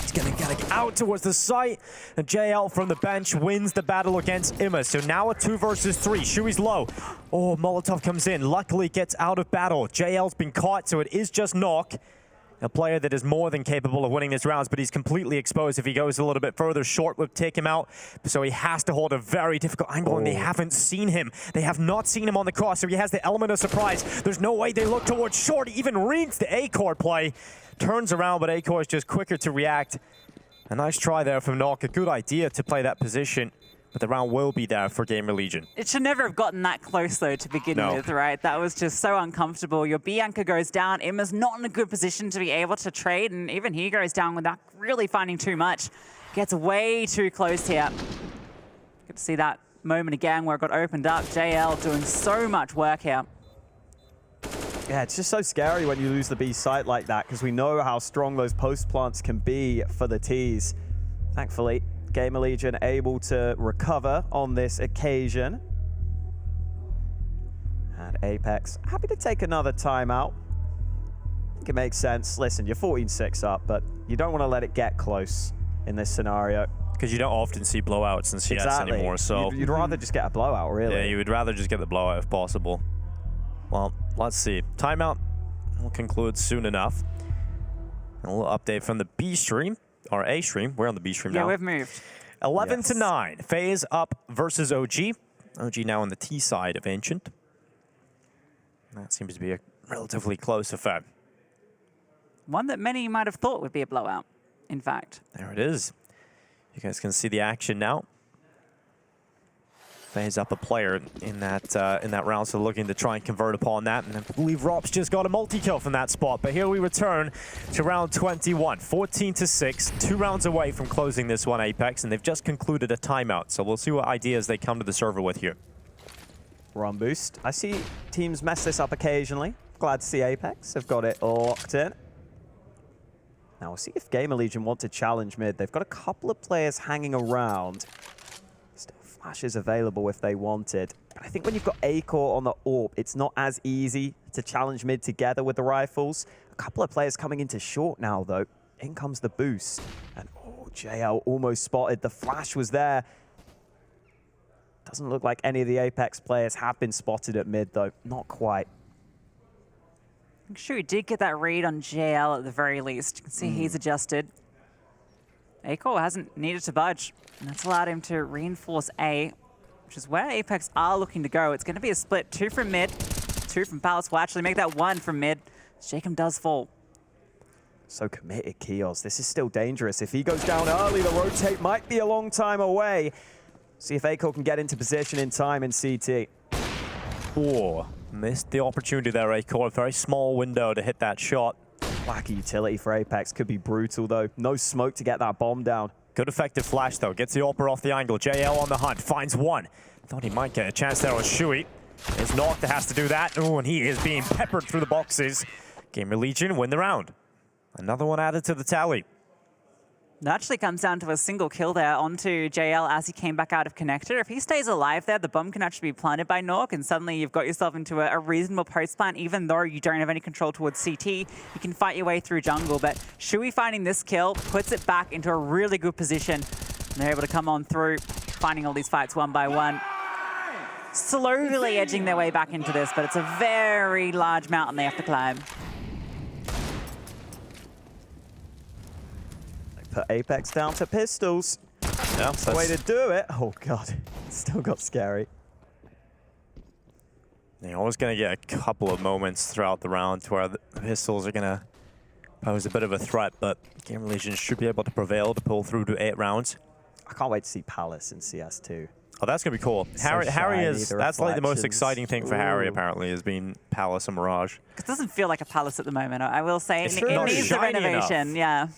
He's gonna get out towards the site, and JL from the bench wins the battle against Imma. So now a 2 versus 3. Shui's low. Oh, Molotov comes in. Luckily gets out of battle. JL's been caught, so it is just Knock. A player that is more than capable of winning this rounds, but he's completely exposed if he goes a little bit further. Short would take him out, so he has to hold a very difficult angle, and they haven't seen him. They have not seen him on the cross, so he has the element of surprise. There's no way they look towards short. He even reads the A-core play. Turns around, but A-core is just quicker to react. A nice try there from Knock. A good idea to play that position. But the round will be there for GamerLegion. It should never have gotten that close, though, to begin with, right? That was just so uncomfortable. Your B anchor goes down. Imma's not in a good position to be able to trade, and even he goes down without really finding too much. Gets way too close here. Good to see that moment again where it got opened up. JL doing so much work here. Yeah, it's just so scary when you lose the B site like that, because we know how strong those post plants can be for the Ts. Thankfully, GamerLegion able to recover on this occasion. And Apeks happy to take another timeout. I think it makes sense. Listen, you're 14-6 up, but you don't want to let it get close in this scenario. Because you don't often see blowouts in CS anymore, so... You'd rather just get a blowout, really. Yeah, you would rather just get the blowout if possible. Well, let's see. Timeout will conclude soon enough. A little update from the B stream. Or A stream. We're on the B stream now. Yeah, we've moved. 11 to 9. FaZe up versus OG. OG now on the T side of Ancient. That seems to be a relatively close affair. One that many might have thought would be a blowout, in fact. There it is. You guys can see the action now. FaZe up a player in that round, so looking to try and convert upon that. And I believe Rops just got a multi-kill from that spot. But here we return to round 21, 14-6, 2 rounds away from closing this one, Apeks, and they've just concluded a timeout. So we'll see what ideas they come to the server with here. Run boost. I see teams mess this up occasionally. Glad to see Apeks have got it locked in. Now we'll see if GamerLegion want to challenge mid. They've got a couple of players hanging around. Still flashes available if they wanted. But I think when you've got Acor on the AWP, it's not as easy to challenge mid together with the rifles. A couple of players coming into short now, though. In comes the boost. And oh, JL almost spotted. The flash was there. Doesn't look like any of the Apeks players have been spotted at mid, though. Not quite. I'm sure he did get that read on JL at the very least. You can see he's adjusted. Acor hasn't needed to budge, and that's allowed him to reinforce A, which is where Apeks are looking to go. It's going to be a split. 2 from mid, 2 from Palace. Will actually make that 1 from mid. Jacob does fall. So committed, Kios. This is still dangerous. If he goes down early, the rotate might be a long time away. See if Acor can get into position in time in CT. Oh, missed the opportunity there, Acor. Very small window to hit that shot. Lack of utility for Apeks could be brutal, though. No smoke to get that bomb down. Good effective flash, though. Gets the AWPer off the angle. JL on the hunt. Finds one. Thought he might get a chance there on Shui. It's Nock that has to do that. Oh, and he is being peppered through the boxes. GamerLegion win the round. Another one added to the tally. That actually comes down to a single kill there onto JL as he came back out of connector. If he stays alive there, the bomb can actually be planted by Nock, and suddenly you've got yourself into a reasonable post plant, even though you don't have any control towards CT. You can fight your way through jungle, but Shui finding this kill puts it back into a really good position. And they're able to come on through, finding all these fights one by one. Slowly edging their way back into this, but it's a very large mountain they have to climb. Put Apeks down to pistols. Yeah, that's the way to do it. Oh, God. Still got scary. You're always going to get a couple of moments throughout the round where the pistols are going to pose a bit of a threat, but GamerLegion should be able to prevail to pull through to 8 rounds. I can't wait to see Palace in CS2. Oh, that's going to be cool. Harry is, that's like the most exciting thing for Harry, apparently, is being Palace and Mirage. It doesn't feel like a Palace at the moment, I will say. It's it needs a renovation, yeah.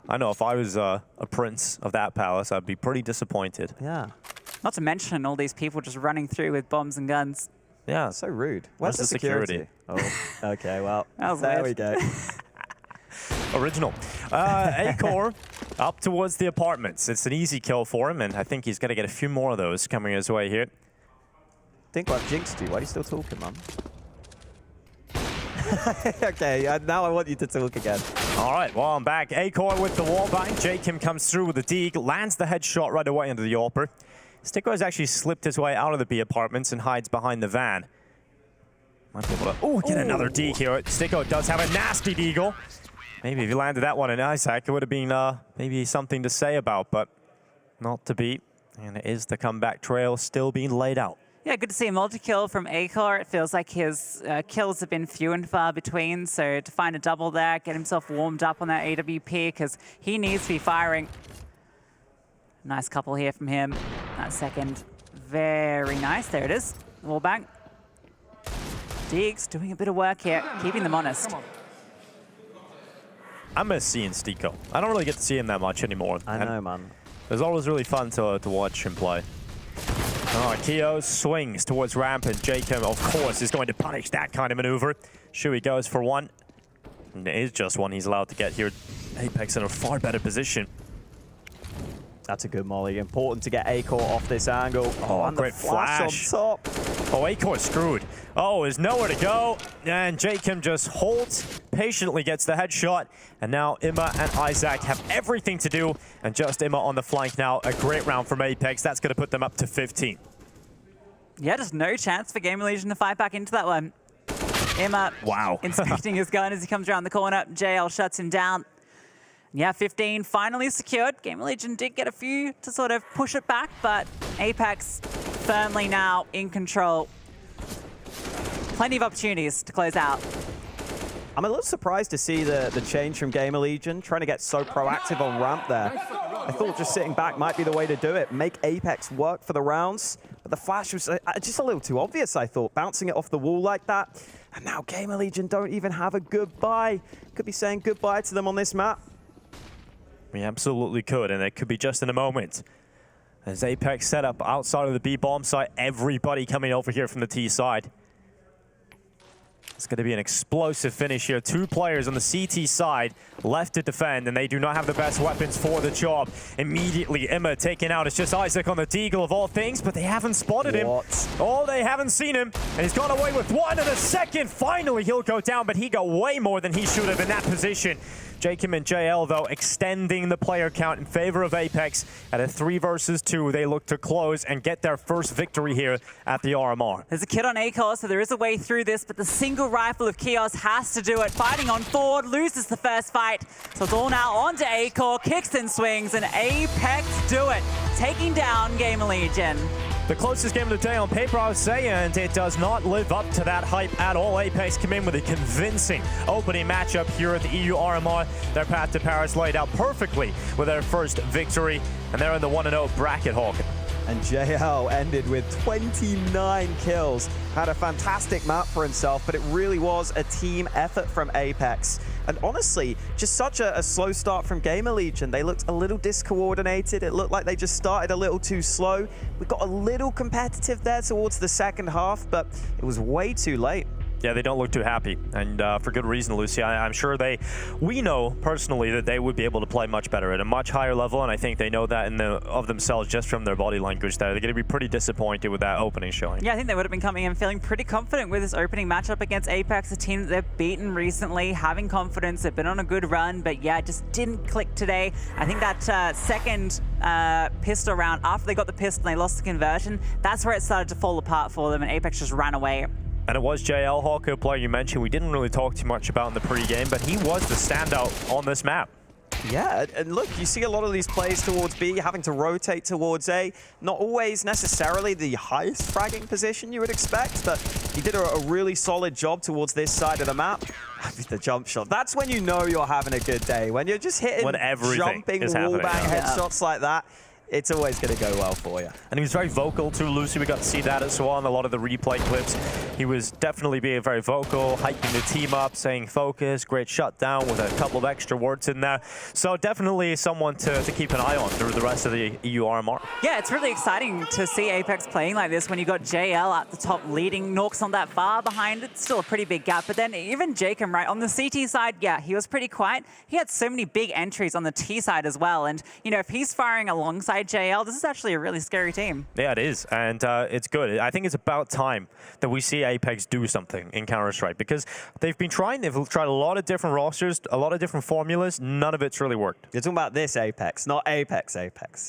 I know if I was a prince of that palace, I'd be pretty disappointed. Yeah. Not to mention all these people just running through with bombs and guns. Yeah. So rude. Where's the security? Oh, okay, well, there we go. Original. Acor up towards the apartments. It's an easy kill for him, and I think he's going to get a few more of those coming his way here. Think I've jinxed you. Why are you still talking, man? Okay, now I want you to talk again. All right, well, I'm back. Acor with the wallbang. Jakim comes through with the dig, lands the headshot right away into the AWPer. Sticko has actually slipped his way out of the B apartments and hides behind the van. Might be able to get another dig here. Sticko does have a nasty deagle. Maybe if he landed that one in Isaac, it would have been maybe something to say about, but not to be. And it is the comeback trail still being laid out. Yeah, good to see a multi-kill from Acor. It feels like his kills have been few and far between, so to find a double there, get himself warmed up on that AWP, because he needs to be firing. Nice couple here from him. That second, very nice. There it is, wallbang. Diggs doing a bit of work here, keeping them honest. I miss seeing Sticko. I don't really get to see him that much anymore. I know, man. It was always really fun to watch him play. Oh, Keo swings towards ramp, and Jacob, of course, is going to punish that kind of maneuver. Shui goes for one. And it is just one he's allowed to get here. Apeks in a far better position. That's a good molly. Important to get Acor off this angle. Oh, and great the flash on top. Oh, Acor screwed. Oh, there's nowhere to go. And Jacob just holds, patiently gets the headshot. And now Imma and Isaac have everything to do. And just Imma on the flank now. A great round from Apeks. That's going to put them up to 15. Yeah, just no chance for GamerLegion to fight back into that one. Imma inspecting his gun as he comes around the corner. JL shuts him down. Yeah, 15 finally secured. GamerLegion did get a few to sort of push it back, but Apeks firmly now in control. Plenty of opportunities to close out. I'm a little surprised to see the change from GamerLegion, trying to get so proactive on ramp there. I thought just sitting back might be the way to do it, make Apeks work for the rounds, but the flash was just a little too obvious, I thought, bouncing it off the wall like that. And now GamerLegion don't even have a goodbye. Could be saying goodbye to them on this map. We absolutely could, and it could be just in a moment. As Apeks set up outside of the B bomb site, everybody coming over here from the T side. It's going to be an explosive finish here. 2 players on the CT side left to defend, and they do not have the best weapons for the job. Immediately, Emma taken out. It's just Isaac on the Deagle of all things, but they haven't spotted him. Oh, they haven't seen him, and he's gone away with 1 in a second. Finally, he'll go down, but he got way more than he should have in that position. Jacob and JL, though, extending the player count in favor of Apeks. At a 3 versus 2, they look to close and get their first victory here at the RMR. There's a kid on Acor, so there is a way through this, but the single rifle of Chaos has to do it. Fighting on forward, loses the first fight. So it's all now onto Acor, kicks and swings, and Apeks do it, taking down GamerLegion. The closest game of the day on paper, I would say, and it does not live up to that hype at all. Apeks come in with a convincing opening matchup here at the EU RMR. Their path to Paris laid out perfectly with their first victory, and they're in the 1-0 bracket, Hawk. And JL ended with 29 kills. Had a fantastic map for himself, but it really was a team effort from Apeks. And honestly, just such a slow start from GamerLegion. They looked a little discoordinated. It looked like they just started a little too slow. We got a little competitive there towards the second half, but it was way too late. Yeah, they don't look too happy, and for good reason, Lucy. I'm sure we know personally that they would be able to play much better at a much higher level, and I think they know that of themselves just from their body language there. They're going to be pretty disappointed with that opening showing. Yeah, I think they would have been coming in feeling pretty confident with this opening matchup against Apeks, a team that they've beaten recently, having confidence. They've been on a good run, but yeah, it just didn't click today. I think that second pistol round, after they got the pistol and they lost the conversion, that's where it started to fall apart for them, and Apeks just ran away. And it was JL, Hawker, player you mentioned. We didn't really talk too much about in the pre-game, but he was the standout on this map. Yeah, and look, you see a lot of these plays towards B having to rotate towards A. Not always necessarily the highest fragging position you would expect, but he did a really solid job towards this side of the map. The jump shot. That's when you know you're having a good day. When you're just hitting jumping wallbang headshots like that. It's always going to go well for you. And he was very vocal too, Lucy. We got to see that as well in a lot of the replay clips. He was definitely being very vocal, hyping the team up, saying focus, great shutdown with a couple of extra words in there. So definitely someone to keep an eye on through the rest of the EU RMR. Yeah, it's really exciting to see Apeks playing like this when you got JL at the top leading. Nork's not that far behind. It's still a pretty big gap. But then even Jacob, right, on the CT side, yeah, he was pretty quiet. He had so many big entries on the T side as well. And, you know, if he's firing alongside JL, this is actually a really scary team. Yeah, it is, and it's good. I think it's about time that we see Apeks do something in Counter-Strike, because they've tried a lot of different rosters, a lot of different formulas. None of it's really worked. You're talking about this Apeks, not Apeks.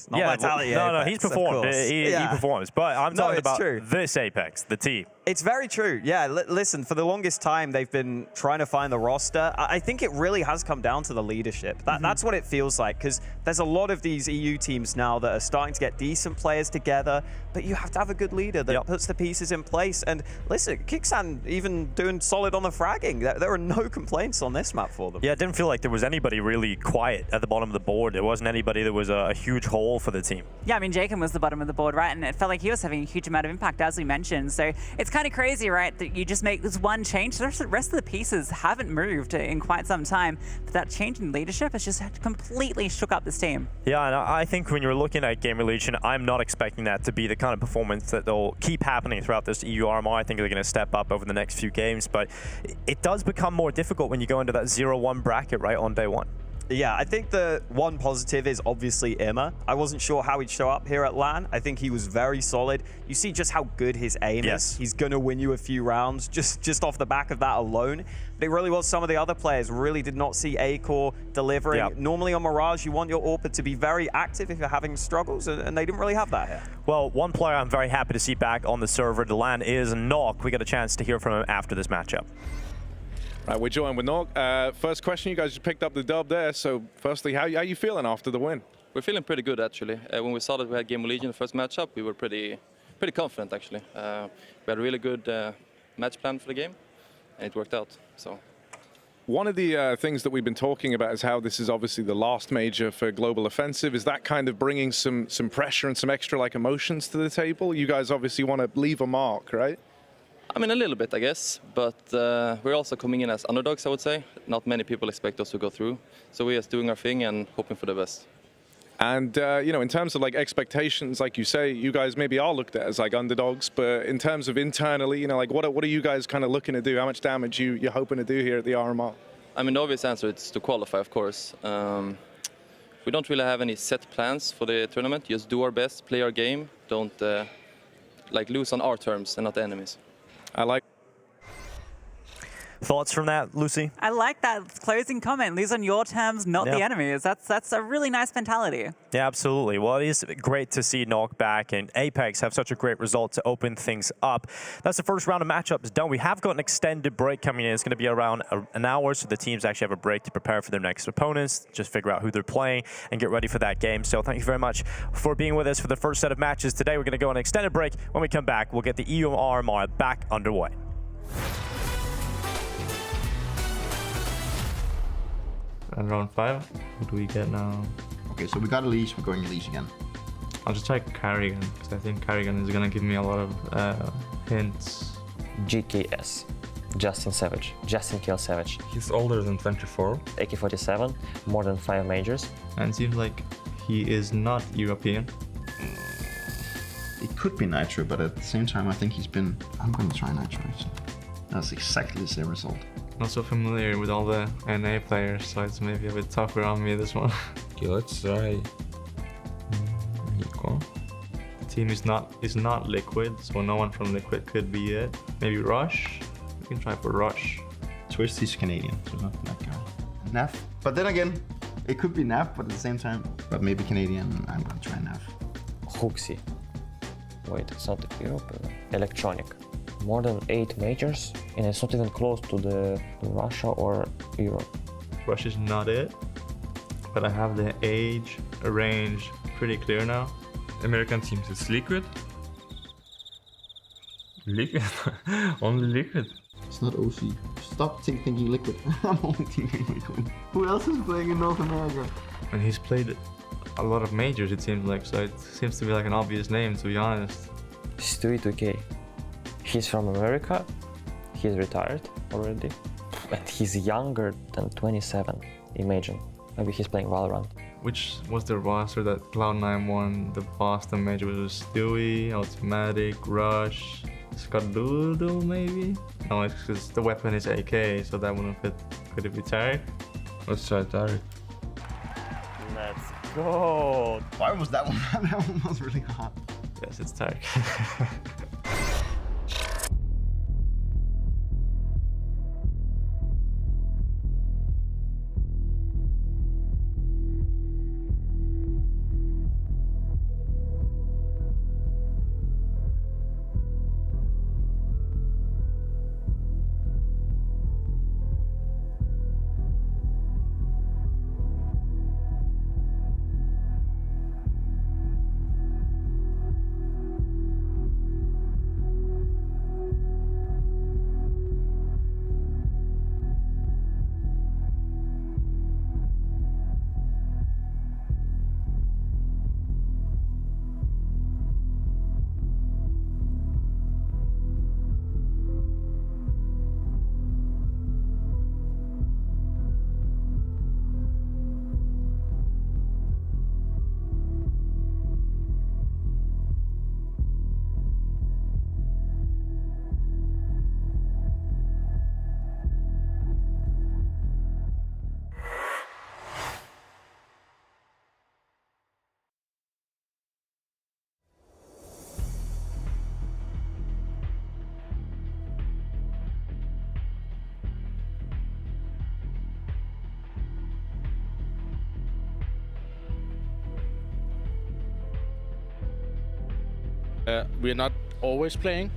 Not Vitality no, Apeks, no, he's performed. He performs, but I'm talking about this Apeks, the team. It's very true. Yeah, listen, for the longest time, they've been trying to find the roster. I think it really has come down to the leadership. That's what it feels like, because there's a lot of these EU teams now that are starting to get decent players together, but you have to have a good leader that puts the pieces in place. And listen, Kixan even doing solid on the fragging. There are no complaints on this map for them. Yeah, it didn't feel like there was anybody really quiet at the bottom of the board. There wasn't anybody that was a huge hole for the team. Yeah, I mean, Jacob was the bottom of the board, right? And it felt like he was having a huge amount of impact, as we mentioned. So it's kind of crazy, right, that you just make this one change. The rest of the pieces haven't moved in quite some time, but that change in leadership has just completely shook up this team. Yeah, and I think when you're looking at GamerLegion, I'm not expecting that to be the kind of performance that they'll keep happening throughout this EU RMR. I think they're going to step up over the next few games, but it does become more difficult when you go into that 0-1 bracket, right, on day one. Yeah, I think the one positive is obviously Emma. I wasn't sure how he'd show up here at LAN. I think he was very solid. You see just how good his aim is. He's going to win you a few rounds just off the back of that alone. But it really was some of the other players really did not see Acor delivering. Normally on Mirage, you want your AWPer to be very active if you're having struggles, and they didn't really have that here. Well, one player I'm very happy to see back on the server, the LAN, is Nok. We got a chance to hear from him after this matchup. Right, we're joined with Nog. First question, you guys just picked up the dub there. So firstly, how are you feeling after the win? We're feeling pretty good, actually. When we saw that we had GamerLegion the first matchup, we were pretty confident, actually. We had a really good match plan for the game, and it worked out. So. One of the things that we've been talking about is how this is obviously the last major for Global Offensive. Is that kind of bringing some pressure and some extra emotions to the table? You guys obviously want to leave a mark, right? I mean, a little bit, I guess, but we're also coming in as underdogs, I would say. Not many people expect us to go through, so we're just doing our thing and hoping for the best. And, you know, in terms of like expectations, like you say, you guys maybe are looked at as like underdogs, but in terms of internally, you know, like what are you guys kind of looking to do? How much damage you're hoping to do here at the RMR? I mean, the obvious answer is to qualify, of course. We don't really have any set plans for the tournament. Just do our best, play our game. Don't like lose on our terms and not the enemies. I like. Thoughts from that, Lucy? I like that closing comment. Lose on your terms, not the Yeah. enemies. That's a really nice mentality. Yeah, absolutely. Well, it is great to see Knock back and Apeks have such a great result to open things up. That's the first round of matchups done. We have got an extended break coming in. It's going to be around an hour, so the teams actually have a break to prepare for their next opponents, just figure out who they're playing and get ready for that game. So thank you very much for being with us for the first set of matches today. We're going to go on an extended break. When we come back, we'll get the EU RMR back underway. And round 5, who do we get now? Okay, so we got Elise, we're going Elise again. I'll just try Carrigan, because I think Carrigan is gonna give me a lot of hints. GKS, Justin Savage, Justin Kill Savage. He's older than 24. AK-47, more than 5 majors. And it seems like he is not European. It could be Nitro, but at the same time, I think he's been... I'm gonna try Nitro. That's exactly the same result. Not so familiar with all the NA players, so it's maybe a bit tougher on me this one. Okay, let's try Nico. The team is not Liquid, so no one from Liquid could be it. Maybe Rush? We can try for Rush. Twist is Canadian, so not that guy. NAV. But then again, it could be NAV, but at the same time, but maybe Canadian, I'm gonna try NAV. Hooksy. Wait, it's not Europe. Electronic. More than 8 majors, and it's not even close to the Russia or Europe. Rush is not it, but I have the age range pretty clear now. American teams, it's Liquid. Liquid? Only Liquid. It's not OC. Stop thinking Liquid. I'm only thinking Liquid. Who else is playing in North America? And he's played a lot of majors, it seems like, so it seems to be like an obvious name, to be honest. Stewie 2K. He's from America, he's retired already, and he's younger than 27, imagine. Maybe he's playing Valorant. Which was the roster that Cloud9 won the Boston major? Was it Stewie, Automatic, Rush, Skadoodle maybe? No, it's because the weapon is AK, so that wouldn't fit. Could it be Tarek? Let's try Tarek. Let's go! Why was that one? That one was really hot. Yes, it's Tarek. We're not always playing.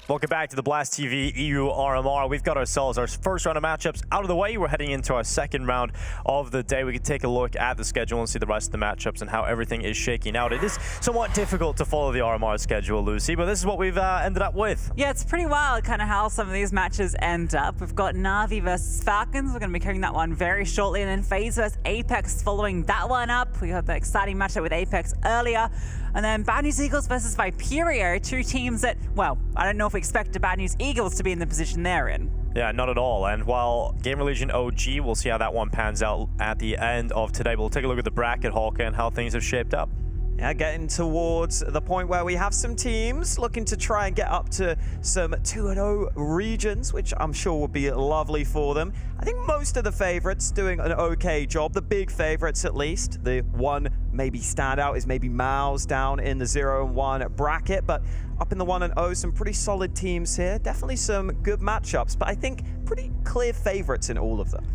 Welcome back to the Blast TV EU RMR. We've got ourselves our first round of matchups out of the way. We're heading into our second round of the day. We can take a look at the schedule and see the rest of the matchups and how everything is shaking out. It is somewhat difficult to follow the RMR schedule, Lucy, but this is what we've ended up with. Yeah, it's pretty wild kind of how some of these matches end up. We've got NAVI versus Falcons. We're going to be covering that one very shortly. And then FaZe versus Apeks following that one up. We had the exciting matchup with Apeks earlier. And then Bad News Eagles versus Viperio, two teams that, well, I don't know if we expect the Bad News Eagles to be in the position they're in. Yeah, not at all. And while GamerLegion OG, we'll see how that one pans out at the end of today. We'll take a look at the bracket, Hawker, and how things have shaped up. Yeah, getting towards the point where we have some teams looking to try and get up to some 2-0 regions, which I'm sure would be lovely for them. I think most of the favorites doing an okay job, the big favorites at least. The one maybe standout is maybe MOUZ down in the 0-1 bracket, but up in the 1-0, some pretty solid teams here. Definitely some good matchups, but I think pretty clear favorites in all of them.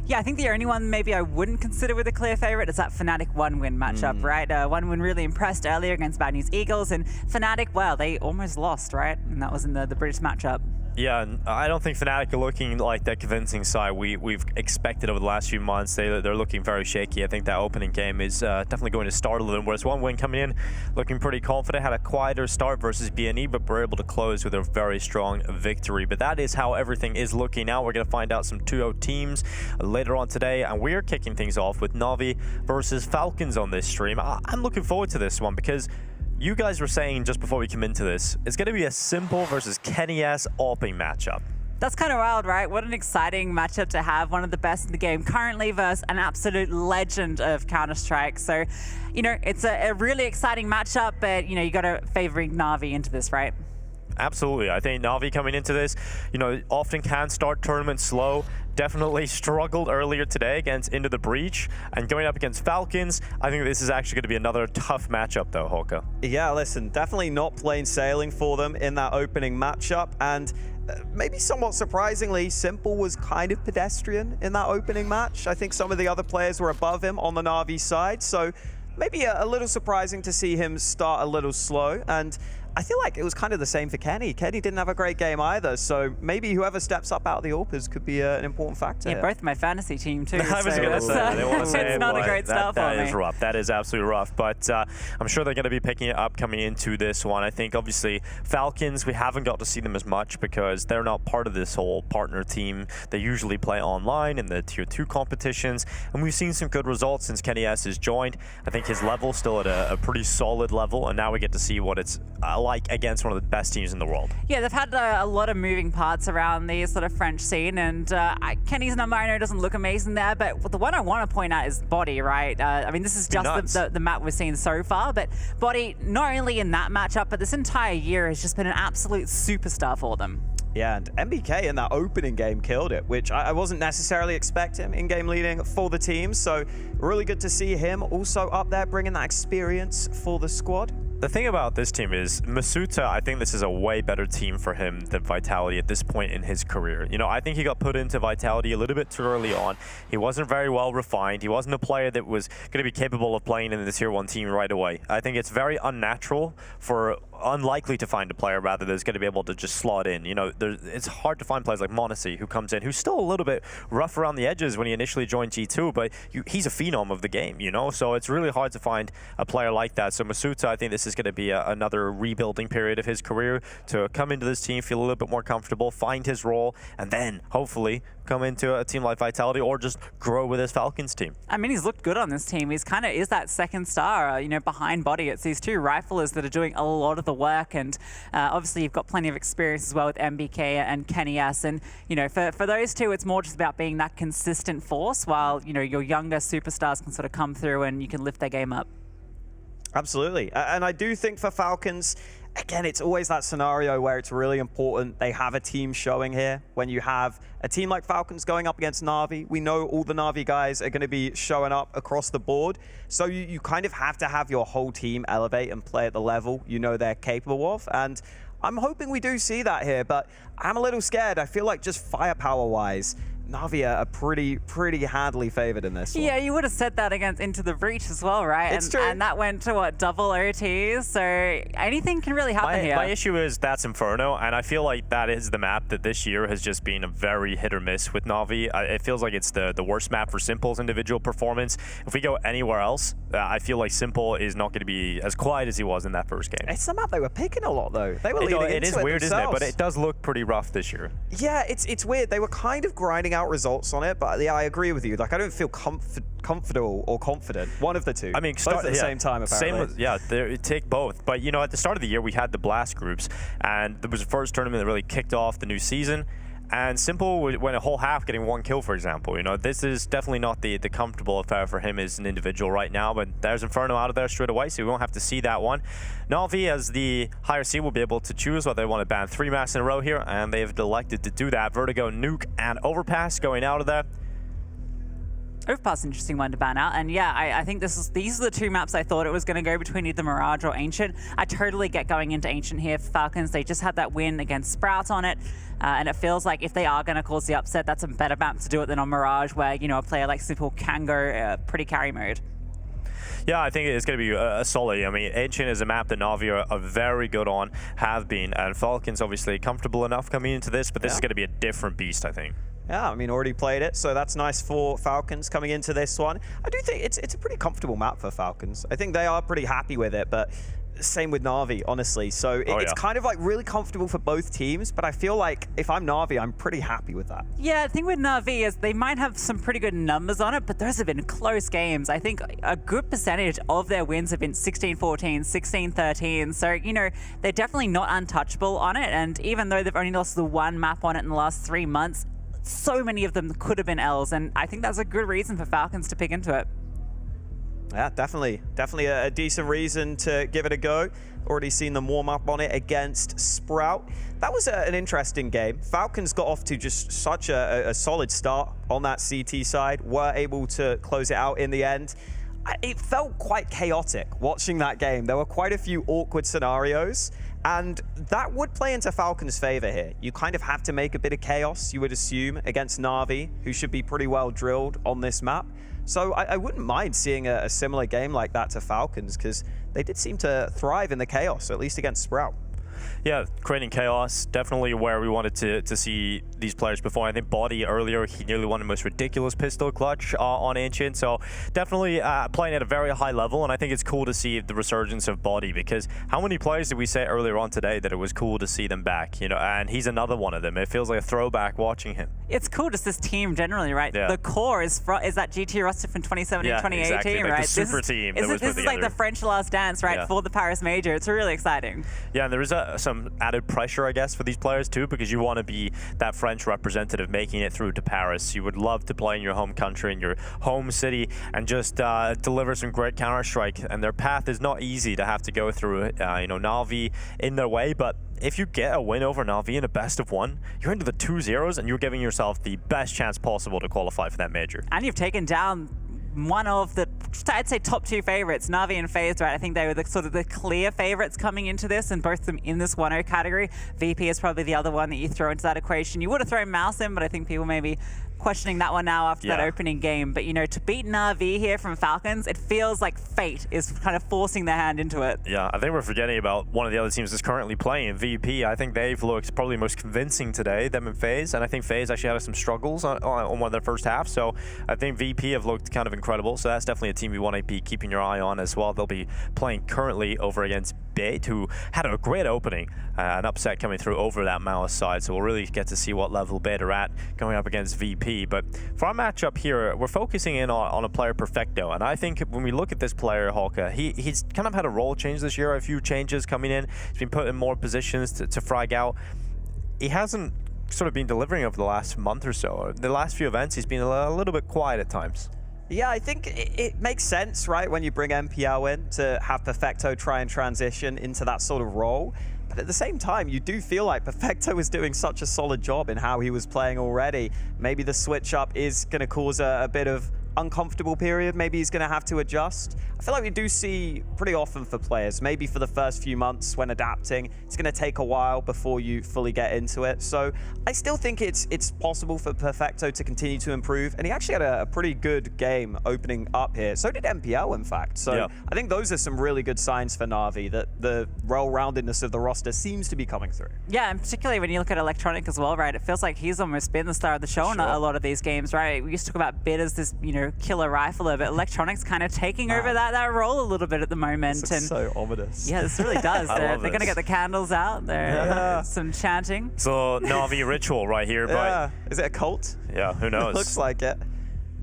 Yeah, I think the only one maybe I wouldn't consider with a clear favorite is that Fnatic 1-win matchup, right? 1-win really impressed earlier against Bad News Eagles, and Fnatic, well, they almost lost, right? And that was in the British matchup. Yeah, and I don't think Fnatic are looking like that convincing side we've expected over the last few months. They're looking very shaky. I think that opening game is definitely going to startle them, whereas 1-win coming in looking pretty confident, had a quieter start versus BNE, but were able to close with a very strong victory. But that is how everything is looking now. We're going to find out some 2-0 teams later on today, and we're kicking things off with NAVI versus Falcons on this stream. I'm looking forward to this one because you guys were saying just before we come into this, it's going to be a Simple versus Kenny S AWPing matchup. That's kind of wild, right? What an exciting matchup to have. One of the best in the game currently versus an absolute legend of Counter-Strike. So, you know, it's a really exciting matchup, but, you know, you got to favoring NAVI into this, right? Absolutely. I think NAVI coming into this, you know, often can start tournaments slow. Definitely struggled earlier today against Into the Breach, and going up against Falcons, I think this is actually going to be another tough matchup though, Hoka. Yeah, listen, definitely not plain sailing for them in that opening matchup, and maybe somewhat surprisingly, Simple was kind of pedestrian in that opening match. I think some of the other players were above him on the NAVI side, so maybe a little surprising to see him start a little slow. And I feel like it was kind of the same for Kenny. Kenny didn't have a great game either, so maybe whoever steps up out of the AWPers could be an important factor. Yeah, here. both my fantasy team too. I was going to say, they want to say it's not a great start for me. That is rough. That is absolutely rough, but I'm sure they're going to be picking it up coming into this one. I think obviously Falcons, we haven't got to see them as much because they're not part of this whole partner team. They usually play online in the Tier 2 competitions, and we've seen some good results since Kenny S has joined. I think his level's still at a pretty solid level, and now we get to see what it's like against one of the best teams in the world. Yeah, they've had a lot of moving parts around the sort of French scene, and Kenny's number I know doesn't look amazing there, but the one I want to point out is Body, right? I mean, this is just the map we've seen so far, but Body, not only in that matchup, but this entire year has just been an absolute superstar for them. Yeah, and MBK in that opening game killed it, which I wasn't necessarily expecting in game leading for the team, so really good to see him also up there bringing that experience for the squad. The thing about this team is Masuta, I think this is a way better team for him than Vitality at this point in his career. You know, I think he got put into Vitality a little bit too early on. He wasn't very well refined. He wasn't a player that was going to be capable of playing in the Tier 1 team right away. I think it's very unnatural for unlikely to find a player rather that's going to be able to just slot in. You know, it's hard to find players like Monacy who comes in, who's still a little bit rough around the edges when he initially joined G2, but he's a phenom of the game, you know, so it's really hard to find a player like that. So Masuta, I think this is going to be another rebuilding period of his career to come into this team, feel a little bit more comfortable, find his role, and then hopefully come into a team like Vitality or just grow with his Falcons team. I mean, he's looked good on this team. He's kind of is that second star, you know, behind Body. It's these two riflers that are doing a lot of the work, and obviously you've got plenty of experience as well with MBK and Kenny S. And, you know, for those two, it's more just about being that consistent force while, you know, your younger superstars can sort of come through and you can lift their game up. Absolutely. And I do think for Falcons, again, it's always that scenario where it's really important they have a team showing here. When you have a team like Falcons going up against NAVI, we know all the NAVI guys are going to be showing up across the board. So you kind of have to have your whole team elevate and play at the level you know they're capable of. And I'm hoping we do see that here, but I'm a little scared. I feel like just firepower-wise, Na'Vi are pretty handily favored in this one. Yeah, you would have said that against Into the Breach as well, right? It's true. And that went to, what, double OTs? So anything can really happen here. My issue is that's Inferno, and I feel like that is the map that this year has just been a very hit or miss with Na'Vi. It feels like it's the worst map for Simple's individual performance. If we go anywhere else, I feel like Simple is not going to be as quiet as he was in that first game. It's the map they were picking a lot, though. They were leading into it. It is weird, themselves. isn't it? But it does look pretty rough this year. Yeah, it's weird. They were kind of grinding out results on it, but yeah, I agree with you. Like, I don't feel comfortable or confident. One of the two. I mean, both at the same time, apparently. Take both. But, you know, at the start of the year, we had the Blast groups, and there was the first tournament that really kicked off the new season. And Simple went a whole half getting 1 kill, for example. You know, this is definitely not the comfortable affair for him as an individual right now, but there's Inferno out of there straight away, so we won't have to see that one. Na'Vi, as the higher seed, will be able to choose whether they want to ban 3 maps in a row here, and they've elected to do that. Vertigo, Nuke, and Overpass going out of there. Overpass, interesting one to ban out, and yeah, I think these are the 2 maps I thought it was going to go between either Mirage or Ancient. I totally get going into Ancient here for Falcons. They just had that win against Sprout on it, and it feels like if they are going to cause the upset, that's a better map to do it than on Mirage, where, you know, a player like Simple can go pretty carry mode. Yeah, I think it's going to be a solid. I mean, Ancient is a map that Na'Vi are very good on, have been, and Falcons obviously comfortable enough coming into this, but this is going to be a different beast, I think. Yeah, I mean, already played it, so that's nice for Falcons coming into this one. I do think it's a pretty comfortable map for Falcons. I think they are pretty happy with it, but same with Na'Vi, honestly. So it's kind of like really comfortable for both teams, but I feel like if I'm Na'Vi, I'm pretty happy with that. Yeah, the thing with Na'Vi is they might have some pretty good numbers on it, but those have been close games. I think a good percentage of their wins have been 16-14, 16-13. So, you know, they're definitely not untouchable on it. And even though they've only lost the 1 map on it in the last 3 months, so many of them could have been L's, and I think that's a good reason for Falcons to pick into it. Yeah, definitely a decent reason to give it a go. Already seen them warm up on it against Sprout. That was an interesting game. Falcons got off to just such a solid start on that CT side, were able to close it out in the end. It felt quite chaotic watching that game. There were quite a few awkward scenarios, and that would play into Falcons' favor here. You kind of have to make a bit of chaos, you would assume, against Na'Vi, who should be pretty well drilled on this map. So I wouldn't mind seeing a similar game like that to Falcons, because they did seem to thrive in the chaos, at least against Sprout. Yeah, creating chaos, definitely where we wanted to see these players before. I think Body earlier, he nearly won the most ridiculous pistol clutch on Ancient, so definitely playing at a very high level, and I think it's cool to see the resurgence of Body, because how many players did we say earlier on today that it was cool to see them back, you know, and he's another one of them. It feels like a throwback watching him. It's cool, just this team generally, right? Yeah. The core is that GT roster from 2017, 2018, exactly. Like right? The super team that was put This is like the French Last Dance, right, for the Paris Major. It's really exciting. Yeah, and there is some added pressure, I guess, for these players too, because you want to be that French representative making it through to Paris. You would love to play in your home country, in your home city, and just deliver some great Counter-Strike. And their path is not easy to have to go through, you know, Na'Vi in their way, but if you get a win over Na'Vi in a best of 1, you're into the 2-0s, and you're giving yourself the best chance possible to qualify for that major. And you've taken down one of the, I'd say, top 2 favorites, Navi and FaZe, right? I think they were the sort of the clear favorites coming into this, and both of them in this 1-0 category. VP is probably the other one that you throw into that equation. You would have thrown MOUZ in, but I think people may be questioning that one now after that opening game. But, you know, to beat Navi here from Falcons, it feels like fate is kind of forcing their hand into it. Yeah, I think we're forgetting about one of the other teams that's currently playing, VP. I think they've looked probably most convincing today, them and FaZe, and I think FaZe actually had some struggles on one of their first halves, so I think VP have looked kind of incredible, so that's definitely a team you want to be keeping your eye on as well. They'll be playing currently over against Bait, who had a great opening, an upset coming through over that MOUZ side, so we'll really get to see what level Bait are at going up against VP. But for our matchup here, we're focusing in on a player Perfecto, and I think when we look at this player, Hawka, he's kind of had a role change this year, a few changes coming in. He's been put in more positions to frag out. He hasn't sort of been delivering over the last month or so. The last few events, he's been a little bit quiet at times. Yeah, I think it makes sense, right, when you bring MPL in to have Perfecto try and transition into that sort of role. But at the same time, you do feel like Perfecto was doing such a solid job in how he was playing already. Maybe the switch up is going to cause a bit of uncomfortable period. Maybe he's going to have to adjust. I feel like we do see pretty often for players, maybe for the first few months when adapting, it's going to take a while before you fully get into it. So I still think it's possible for Perfecto to continue to improve. And he actually had a pretty good game opening up here. So did MPL, in fact. So I think those are some really good signs for Na'Vi that the well-roundedness of the roster seems to be coming through. Yeah, and particularly when you look at Electronic as well, right? It feels like he's almost been the star of the show in a lot of these games, right? We used to talk about Bit as this, you know, killer rifler, but Electronic's kind of taking over that role a little bit at the moment. This looks so ominous. Yeah, this really does. They're going to get the candles out. There's some chanting. So Na'Vi ritual right here. Yeah. Is it a cult? Yeah, who knows? Looks like it.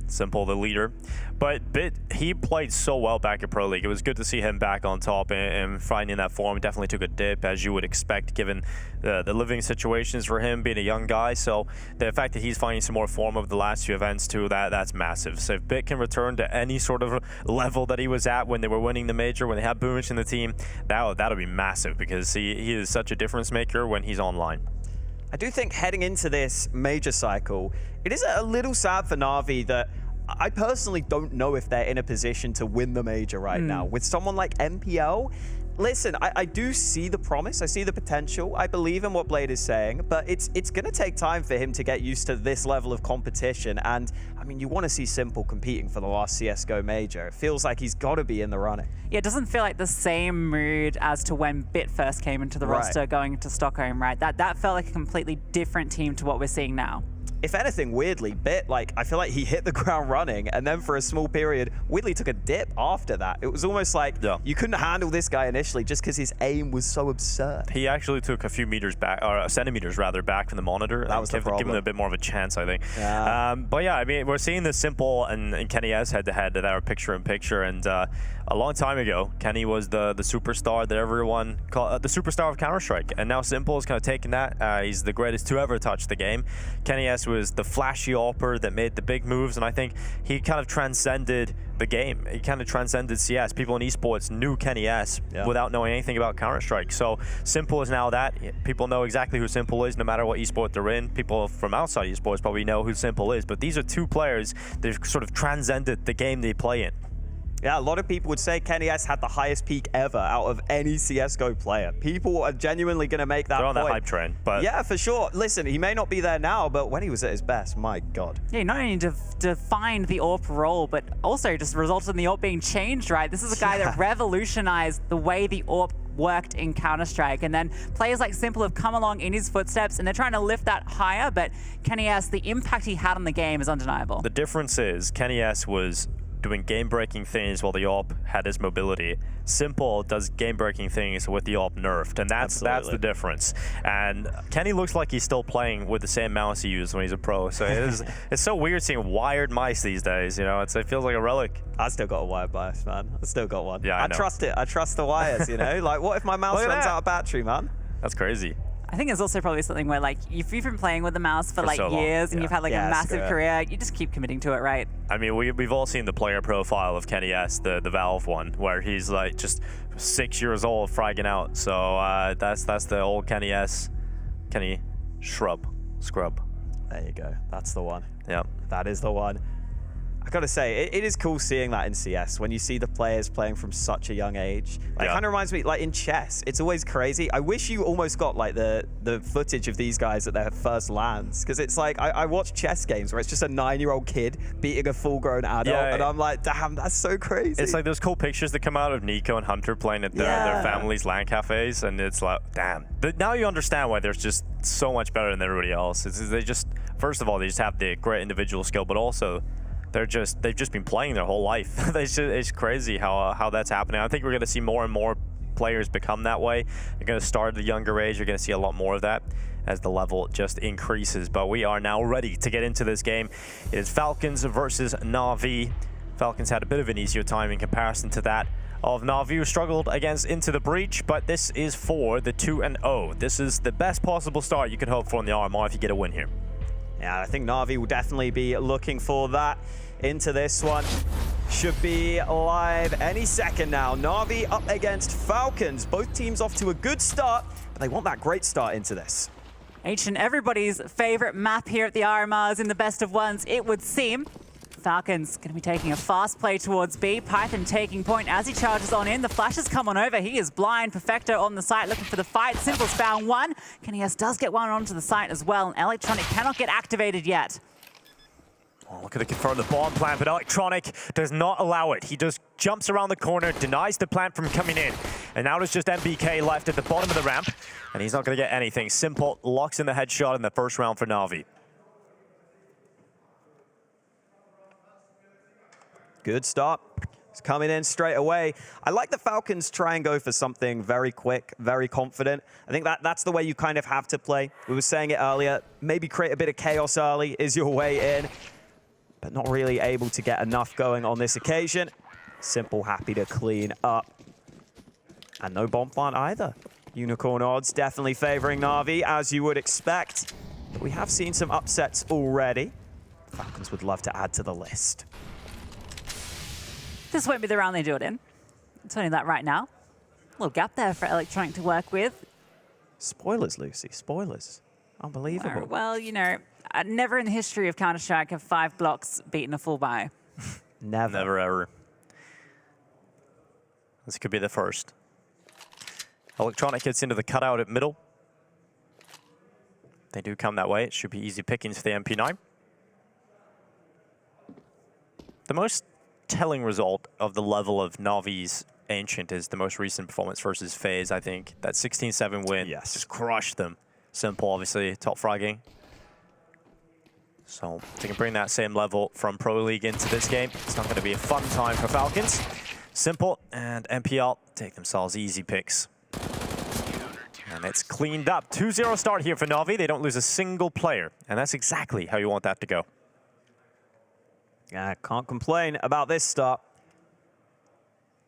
Simple, the leader. But Bit, he played so well back at Pro League. It was good to see him back on top and finding that form. Definitely took a dip, as you would expect, given the living situations for him, being a young guy. So the fact that he's finding some more form over the last few events too, that's massive. So if Bit can return to any sort of level that he was at when they were winning the major, when they had Boomich in the team, that'll be massive, because he is such a difference maker when he's online. I do think heading into this major cycle, it is a little sad for Na'Vi that I personally don't know if they're in a position to win the major right now. With someone like MPL, listen, I do see the promise, I see the potential, I believe in what Blade is saying, but it's going to take time for him to get used to this level of competition. And I mean, you want to see Simple competing for the last CSGO major. It feels like he's got to be in the running. Yeah, it doesn't feel like the same mood as to when Bit first came into the roster going into Stockholm, right? That felt like a completely different team to what we're seeing now. If anything, weirdly, Bit, like, I feel like he hit the ground running, and then for a small period, weirdly took a dip after that. It was almost like you couldn't handle this guy initially just because his aim was so absurd. He actually took a few meters back, or centimeters rather, back from the monitor. That was the problem. Give him a bit more of a chance, I think. Yeah. But yeah, I mean, we're seeing the Simple and Kenny S head-to-head that are picture-in-picture, and a long time ago, Kenny was the superstar that everyone called the superstar of Counter-Strike, and now Simple is kind of taking that. He's the greatest to ever touch the game. Kenny S was the flashy AWPer that made the big moves, and I think he kind of transcended the game. He kind of transcended CS. People in esports knew Kenny S without knowing anything about Counter-Strike. So Simple is now that. People know exactly who Simple is, no matter what esport they're in. People from outside esports probably know who Simple is, but these are two players that sort of transcended the game they play in. Yeah, a lot of people would say Kenny S had the highest peak ever out of any CSGO player. People are genuinely going to make that They're on point. that hype train, but yeah, for sure. Listen, he may not be there now, but when he was at his best, my God. Yeah, not only defined the AWP role, but also just resulted in the AWP being changed, right? This is a guy that revolutionized the way the AWP worked in Counter-Strike, and then players like Simple have come along in his footsteps, and they're trying to lift that higher, but Kenny S, the impact he had on the game is undeniable. The difference is Kenny S was doing game-breaking things while the AWP had his mobility. Simple does game-breaking things with the AWP nerfed, and that's the difference. And Kenny looks like he's still playing with the same mouse he used when he's a pro. So it's so weird seeing wired mice these days. You know, it feels like a relic. I still got a wired mouse, man. I still got one. Yeah, I know. Trust it. I trust the wires. You know, like what if my mouse runs out of battery, man? That's crazy. I think it's also probably something where, like, if you've been playing with the mouse for like so years long, and you've had like a massive career, you just keep committing to it, right? I mean, we've all seen the player profile of Kenny S, the Valve one, where he's like just 6 years old fragging out. So that's the old Kenny S, Kenny Scrub. There you go. That's the one. Yeah. That is the one. I gotta say, it is cool seeing that in CS when you see the players playing from such a young age. Like, it kind of reminds me, like in chess, it's always crazy. I wish you almost got like the footage of these guys at their first LANs, because it's like I watch chess games where it's just a 9-year-old kid beating a full-grown adult, and I'm like, damn, that's so crazy. It's like those cool pictures that come out of Nico and Hunter playing at their family's LAN cafes, and it's like, damn. But now you understand why they're just so much better than everybody else. They just, first of all, they just have the great individual skill, but also they've just been playing their whole life. It's crazy how that's happening. I think we're going to see more and more players become that way. They're going to start at a younger age. You're going to see a lot more of that as the level just increases. But we are now ready to get into this game. It is Falcons versus NAVI. Falcons had a bit of an easier time in comparison to that of NAVI, who struggled against Into the Breach, but this is for the 2-0. This is the best possible start you could hope for in the RMR if you get a win here. Yeah, I think NAVI will definitely be looking for that into this one. Should be live any second now. NAVI up against Falcons. Both teams off to a good start, but they want that great start into this. Each and everybody's favorite map here at the RMRs in the best of ones, it would seem. Falcons going to be taking a fast play towards B. Python taking point as he charges on in. The flashes come on over. He is blind. Perfecto on the site looking for the fight. Simple's found one. Kenny does get one onto the site as well. And Electronic cannot get activated yet. Oh, look at the confirm the bomb plant, but Electronic does not allow it. He just jumps around the corner, denies the plant from coming in. And now there's just MBK left at the bottom of the ramp, and he's not going to get anything. Simple locks in the headshot in the first round for Navi. Good start. It's coming in straight away. I like the Falcons try and go for something very quick, very confident. I think that's the way you kind of have to play. We were saying it earlier, maybe create a bit of chaos early is your way in, but not really able to get enough going on this occasion. Simple happy to clean up. And no bomb plant either. Unicorn odds definitely favoring Navi, as you would expect. But we have seen some upsets already. Falcons would love to add to the list. This won't be the round they do it in. I'm telling you that right now. A little gap there for Electronic to work with. Spoilers, Lucy, spoilers. Unbelievable. Well, you know, never in the history of Counter-Strike have 5 blocks beaten a full buy. Never. Never, ever. This could be the first. Electronic gets into the cutout at middle. They do come that way. It should be easy pickings for the MP9. The most telling result of the level of Navi's Ancient is the most recent performance versus FaZe, I think. That 16-7 win just crushed them. Simple, obviously, top fragging. So if they can bring that same level from Pro League into this game, it's not going to be a fun time for Falcons. Simple and MPL take themselves easy picks. And it's cleaned up. 2-0 start here for Navi. They don't lose a single player. And that's exactly how you want that to go. Yeah, can't complain about this start.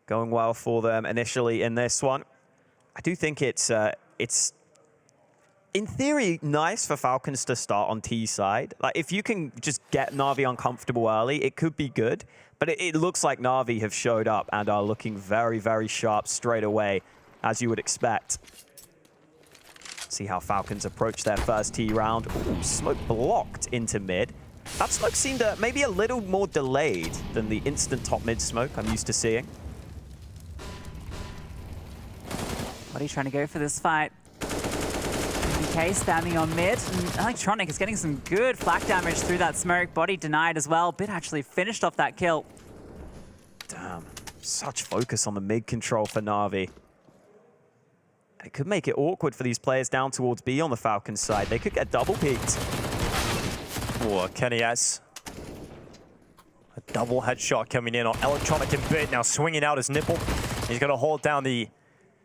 Going well for them initially in this one. I do think it's in theory nice for Falcons to start on T side. Like if you can just get Navi uncomfortable early, it could be good. But it looks like Navi have showed up and are looking very, very sharp straight away, as you would expect. See how Falcons approach their first T round. Ooh, smoke blocked into mid. That smoke seemed maybe a little more delayed than the instant top mid smoke I'm used to seeing. What are you trying to go for this fight? MBK standing on mid, and Electronic is getting some good flak damage through that smoke. Body denied as well. Bit actually finished off that kill. Damn, such focus on the mid control for Navi. It could make it awkward for these players down towards B on the Falcons side. They could get double peeked. Oh, Kenny S. A double headshot coming in on Electronic and Bit. Now swinging out his nipple. He's going to hold down the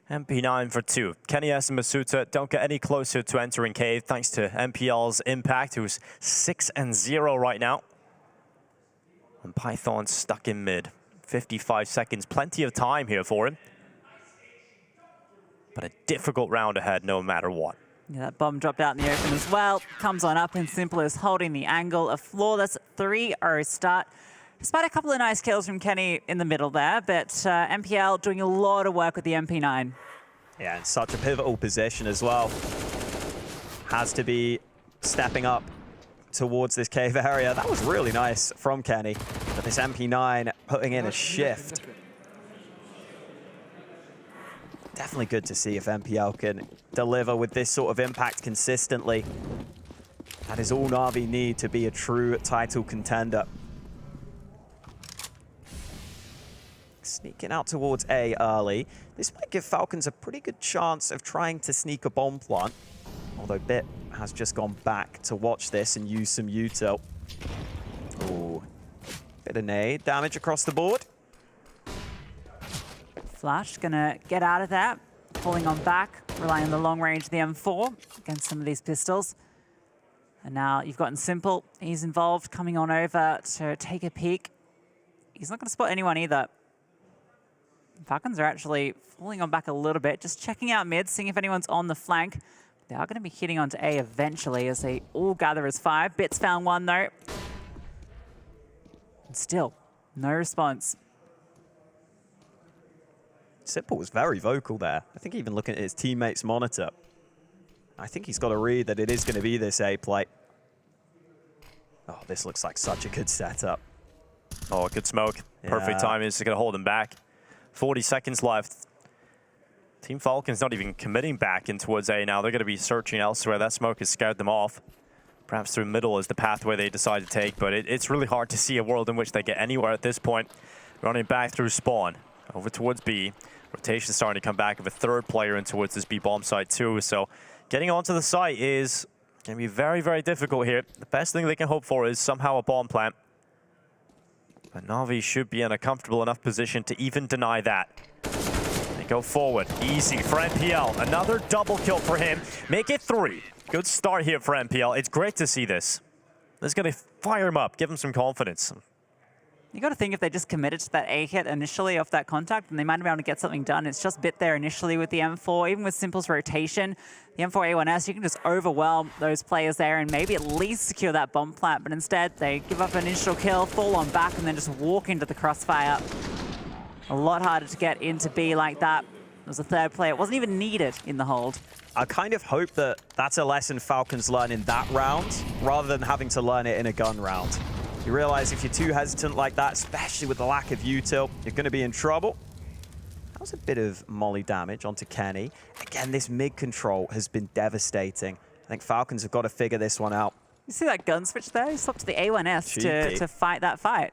MP9 for 2. Kenny S and Masuta don't get any closer to entering Cave thanks to MPL's Impact, who's 6-0 right now. And Python stuck in mid. 55 seconds. Plenty of time here for him. But a difficult round ahead no matter what. Yeah, that bomb dropped out in the open as well. Comes on up and Simple is holding the angle. A flawless 3-0 start. Despite a couple of nice kills from Kenny in the middle there, but MPL doing a lot of work with the MP9. Yeah, in such a pivotal position as well. Has to be stepping up towards this cave area. That was really nice from Kenny. But this MP9 putting in a shift. Definitely good to see if MPL can deliver with this sort of impact consistently. That is all Navi need to be a true title contender. Sneaking out towards A early. This might give Falcons a pretty good chance of trying to sneak a bomb plant. Although Bit has just gone back to watch this and use some util. Ooh, bit of nade damage across the board. Flash gonna get out of that. Pulling on back, relying on the long range of the M4 against some of these pistols. And now you've gotten Simple. He's involved, coming on over to take a peek. He's not gonna spot anyone either. Falcons are actually falling on back a little bit, just checking out mid, seeing if anyone's on the flank. They are going to be hitting onto A eventually as they all gather as 5. Bit's found one though. And still, no response. Simple was very vocal there. I think even looking at his teammate's monitor. I think he's got a read that it is going to be this A play. Oh, this looks like such a good setup. Oh, good smoke. Perfect timing is going to hold him back. 40 seconds left. Team Falcons not even committing back in towards A now. They're going to be searching elsewhere. That smoke has scared them off. Perhaps through middle is the pathway they decide to take, but it's really hard to see a world in which they get anywhere at this point. Running back through spawn, over towards B. Rotation starting to come back with a third player in towards this B bomb site too, so getting onto the site is going to be very, very difficult here. The best thing they can hope for is somehow a bomb plant. But Navi should be in a comfortable enough position to even deny that. They go forward. Easy for NPL. Another double kill for him. Make it 3. Good start here for NPL. It's great to see this. This is going to fire him up, give him some confidence. You got to think if they just committed to that A hit initially off that contact, then they might be able to get something done. It's just bit there initially with the M4, even with Simple's rotation. The M4A1S, you can just overwhelm those players there and maybe at least secure that bomb plant, but instead they give up an initial kill, fall on back, and then just walk into the crossfire. A lot harder to get into B like that. There's a third player. It wasn't even needed in the hold. I kind of hope that that's a lesson Falcons learn in that round, rather than having to learn it in a gun round. You realize if you're too hesitant like that, especially with the lack of util, you're going to be in trouble. That was a bit of molly damage onto Kenny. Again, this mid control has been devastating. I think Falcons have got to figure this one out. You see that gun switch there? He swapped to the A1S to fight that fight.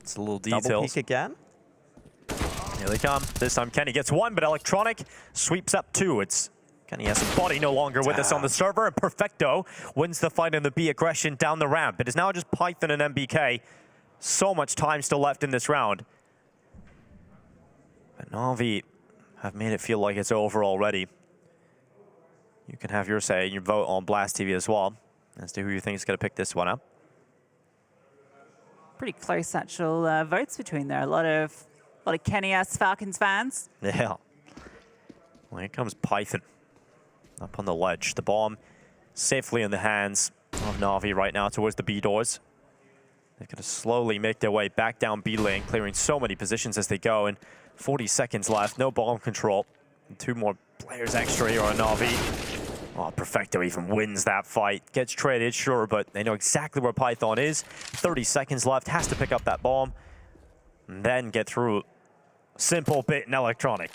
It's a little details. Double peek again. Here they come. This time Kenny gets 1, but Electronic sweeps up 2. It's Kenny has a body no longer with us on the server, and Perfecto wins the fight in the B aggression down the ramp. It is now just Python and MBK. So much time still left in this round. But Navi have made it feel like it's over already. You can have your say, your vote on Blast TV as well, as to who you think is going to pick this one up. Pretty close actual votes between there. A lot of Kenny-S Falcons fans. Yeah. Well, here comes Python. Up on the ledge. The bomb safely in the hands of Navi right now towards the B doors. They're going to slowly make their way back down B lane, clearing so many positions as they go. And 40 seconds left. No bomb control. And 2 more players extra here on Navi. Oh, Perfecto even wins that fight. Gets traded, sure, but they know exactly where Python is. 30 seconds left. Has to pick up that bomb. And then get through Simple bit and Electronic.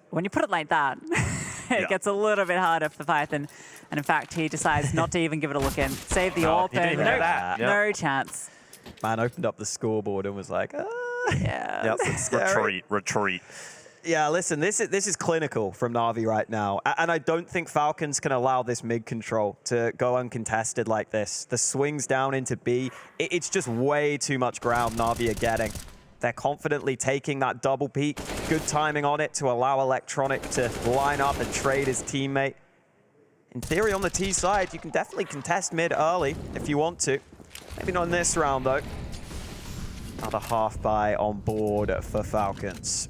When you put it like that, it gets a little bit harder for Python. And in fact, he decides not to even give it a look in. Save the AWP. No chance. Man opened up the scoreboard and was like, yeah. Retreat. Yeah, listen, this is clinical from Navi right now. And I don't think Falcons can allow this mid control to go uncontested like this. The swings down into B, it's just way too much ground Navi are getting. They're confidently taking that double peek. Good timing on it to allow Electronic to line up and trade his teammate. In theory, on the T side, you can definitely contest mid early if you want to. Maybe not in this round, though. Another half buy on board for Falcons.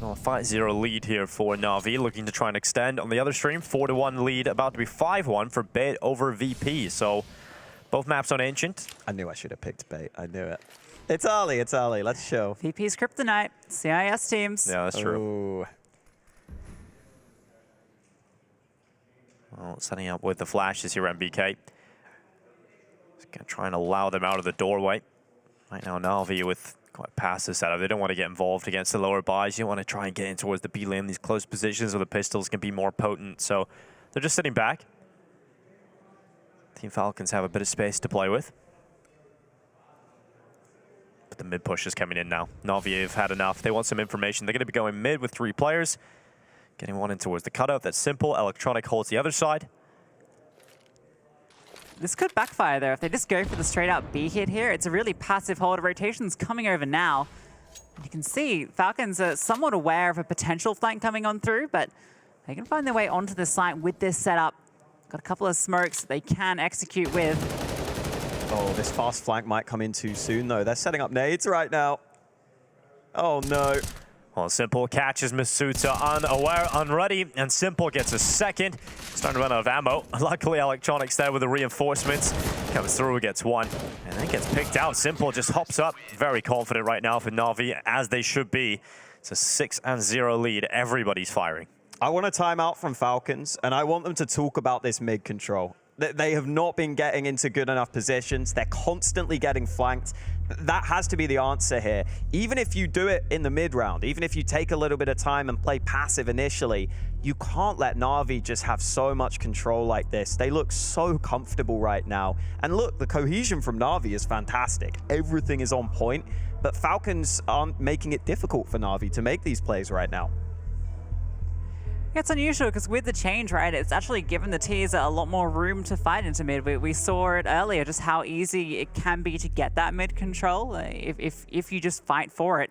Oh, a 5-0 lead here for Navi, looking to try and extend. On the other stream, 4-1 lead, about to be 5-1 for Bait over VP. So both maps on Ancient. I knew I should have picked Bait. I knew it. It's early. Let's show. VP's Kryptonite. CIS teams. Yeah, that's true. Ooh. Well, setting up with the flashes here, MBK. Just gonna try and allow them out of the doorway. Right now, Navi with quite passive setup. They don't want to get involved against the lower buys. You want to try and get in towards the B lane. These close positions where the pistols can be more potent. So they're just sitting back. Team Falcons have a bit of space to play with. But the mid push is coming in now. Navi have had enough. They want some information. They're going to be going mid with 3 players. Getting one in towards the cutout. That's simple. Electronic holds the other side. This could backfire there. If they just go for the straight out B hit here, it's a really passive hold. Rotation's coming over now. And you can see Falcons are somewhat aware of a potential flank coming on through, but they can find their way onto the site with this setup. Got a couple of smokes they can execute with. Oh, this fast flank might come in too soon, though. They're setting up nades right now. Oh, no. Well, Simple catches Masuta unaware, unready, and Simple gets a second. Starting to run out of ammo. Luckily, Electronics there with the reinforcements. Comes through, gets 1, and then gets picked out. Simple just hops up. Very confident right now for Navi, as they should be. It's a 6-0 lead. Everybody's firing. I want a timeout from Falcons, and I want them to talk about this mid control. They have not been getting into good enough positions. They're constantly getting flanked. That has to be the answer here. Even if you do it in the mid round, even if you take a little bit of time and play passive initially, you can't let Na'Vi just have so much control like this. They look so comfortable right now. And look, the cohesion from Na'Vi is fantastic. Everything is on point, but Falcons aren't making it difficult for Na'Vi to make these plays right now. It's unusual because with the change, right, it's actually given the Tiers a lot more room to fight into mid. We saw it earlier, just how easy it can be to get that mid control if you just fight for it.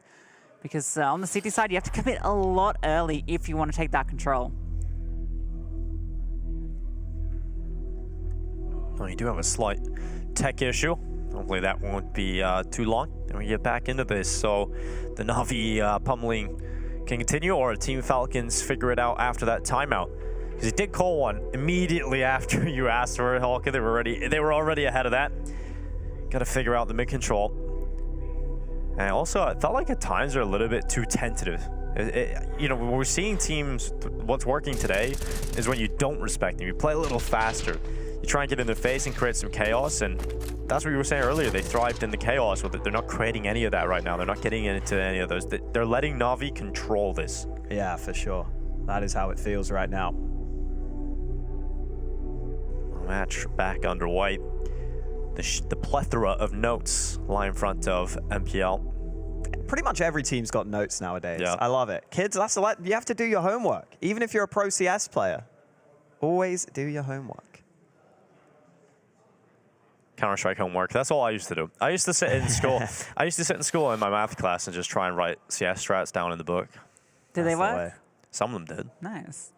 Because on the City side, you have to commit a lot early if you want to take that control. Well, you do have a slight tech issue. Hopefully that won't be too long. And we get back into this. So the Na'Vi pummeling can continue, or Team Falcons figure it out after that timeout. Because he did call one immediately after you asked for it, Hulk. They were already ahead of that. Got to figure out the mid control. And also, I felt like at times they're a little bit too tentative. You know, when we're seeing teams, what's working today is when you don't respect them. You play a little faster. You try and get in their face and create some chaos, and that's what you were saying earlier. They thrived in the chaos with it. They're not creating any of that right now. They're not getting into any of those. They're letting Na'Vi control this. Yeah, for sure. That is how it feels right now. Match back underway. The plethora of notes lie in front of MPL. Pretty much every team's got notes nowadays. Yeah. I love it. Kids, you have to do your homework. Even if you're a pro CS player, always do your homework. Counter-Strike homework. That's all I used to do. I used to sit in school. I used to sit in school in my math class and just try and write CS strats down in the book. Did they work? Some of them did. Nice.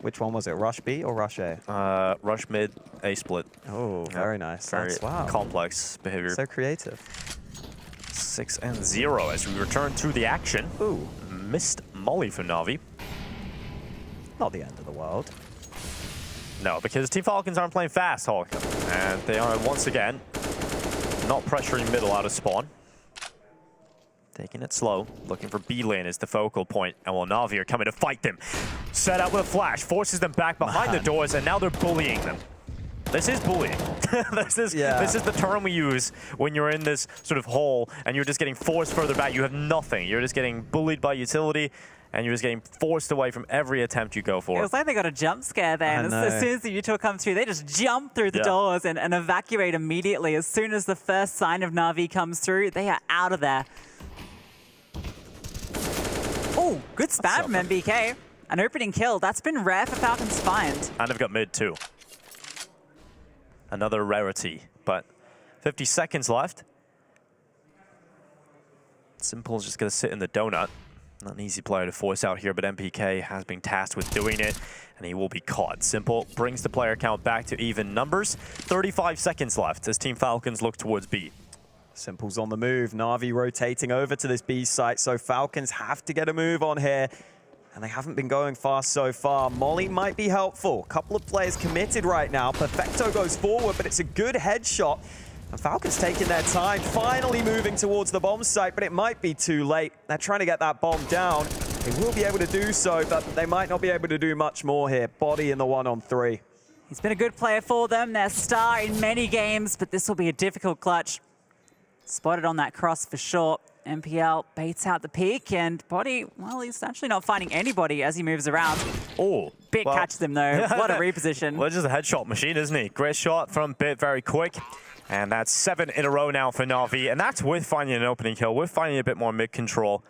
Which one was it? Rush B or Rush A? Rush mid, A split. Oh, very nice. Very wow. complex behavior. So creative. 6-0 as we return to the action. Ooh. Missed Molly for Na'Vi. Not the end of the world. No, because Team Falcons aren't playing fast, Hulk. And they are, once again, not pressuring middle out of spawn. Taking it slow, looking for B lane as the focal point. And while Na'Vi are coming to fight them. Set up with a flash, forces them back behind the doors, and now they're bullying them. This is bullying. This is the term we use when you're in this sort of hole and you're just getting forced further back. You have nothing. You're just getting bullied by utility, and you're just getting forced away from every attempt you go for. It was like they got a jump scare there, and as soon as the Utah comes through, they just jump through the doors and evacuate immediately. As soon as the first sign of Na'Vi comes through, they are out of there. Oh, good spam from MBK. An opening kill. That's been rare for Falcons to find. And they've got mid too. Another rarity, but 50 seconds left. Simple's just going to sit in the donut. Not an easy player to force out here, but MPK has been tasked with doing it, and he will be caught. Simple brings the player count back to even numbers. 35 seconds left as Team Falcons look towards B. Simple's on the move. Na'Vi rotating over to this B site, so Falcons have to get a move on here. And they haven't been going fast so far. Molly might be helpful. A couple of players committed right now. Perfecto goes forward, but it's a good headshot. And Falcons taking their time, finally moving towards the bomb site, but it might be too late. They're trying to get that bomb down. They will be able to do so, but they might not be able to do much more here. Body in the 1-on-3. He's been a good player for them. Their star in many games, but this will be a difficult clutch. Spotted on that cross for sure. MPL baits out the peak, and Body, well, he's actually not finding anybody as he moves around. Oh, Bit catches them though. What a reposition. Well, just a headshot machine, isn't he? Great shot from Bit, very quick. And that's 7 in a row now for Na'Vi, and that's with finding an opening kill, with finding a bit more mid-control.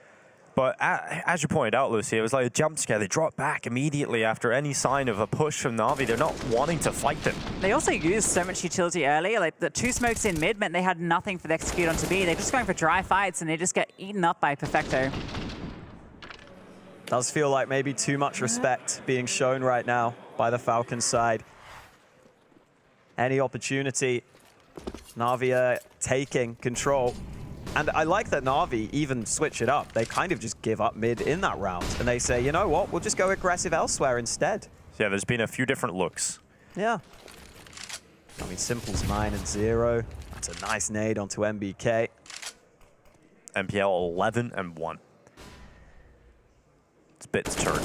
But as you pointed out, Lucy, it was like a jump scare. They dropped back immediately after any sign of a push from Na'Vi. They're not wanting to fight them. They also used so much utility earlier. Like the 2 smokes in mid meant they had nothing for the execute onto B. They're just going for dry fights, and they just get eaten up by Perfecto. Does feel like maybe too much respect being shown right now by the Falcons side. Any opportunity, Na'Vi are taking control. And I like that Na'Vi even switch it up. They kind of just give up mid in that round. And they say, you know what, we'll just go aggressive elsewhere instead. Yeah, there's been a few different looks. Yeah. I mean, Simple's 9-0. That's a nice nade onto MBK. MPL 11-1. It's Bit's turn.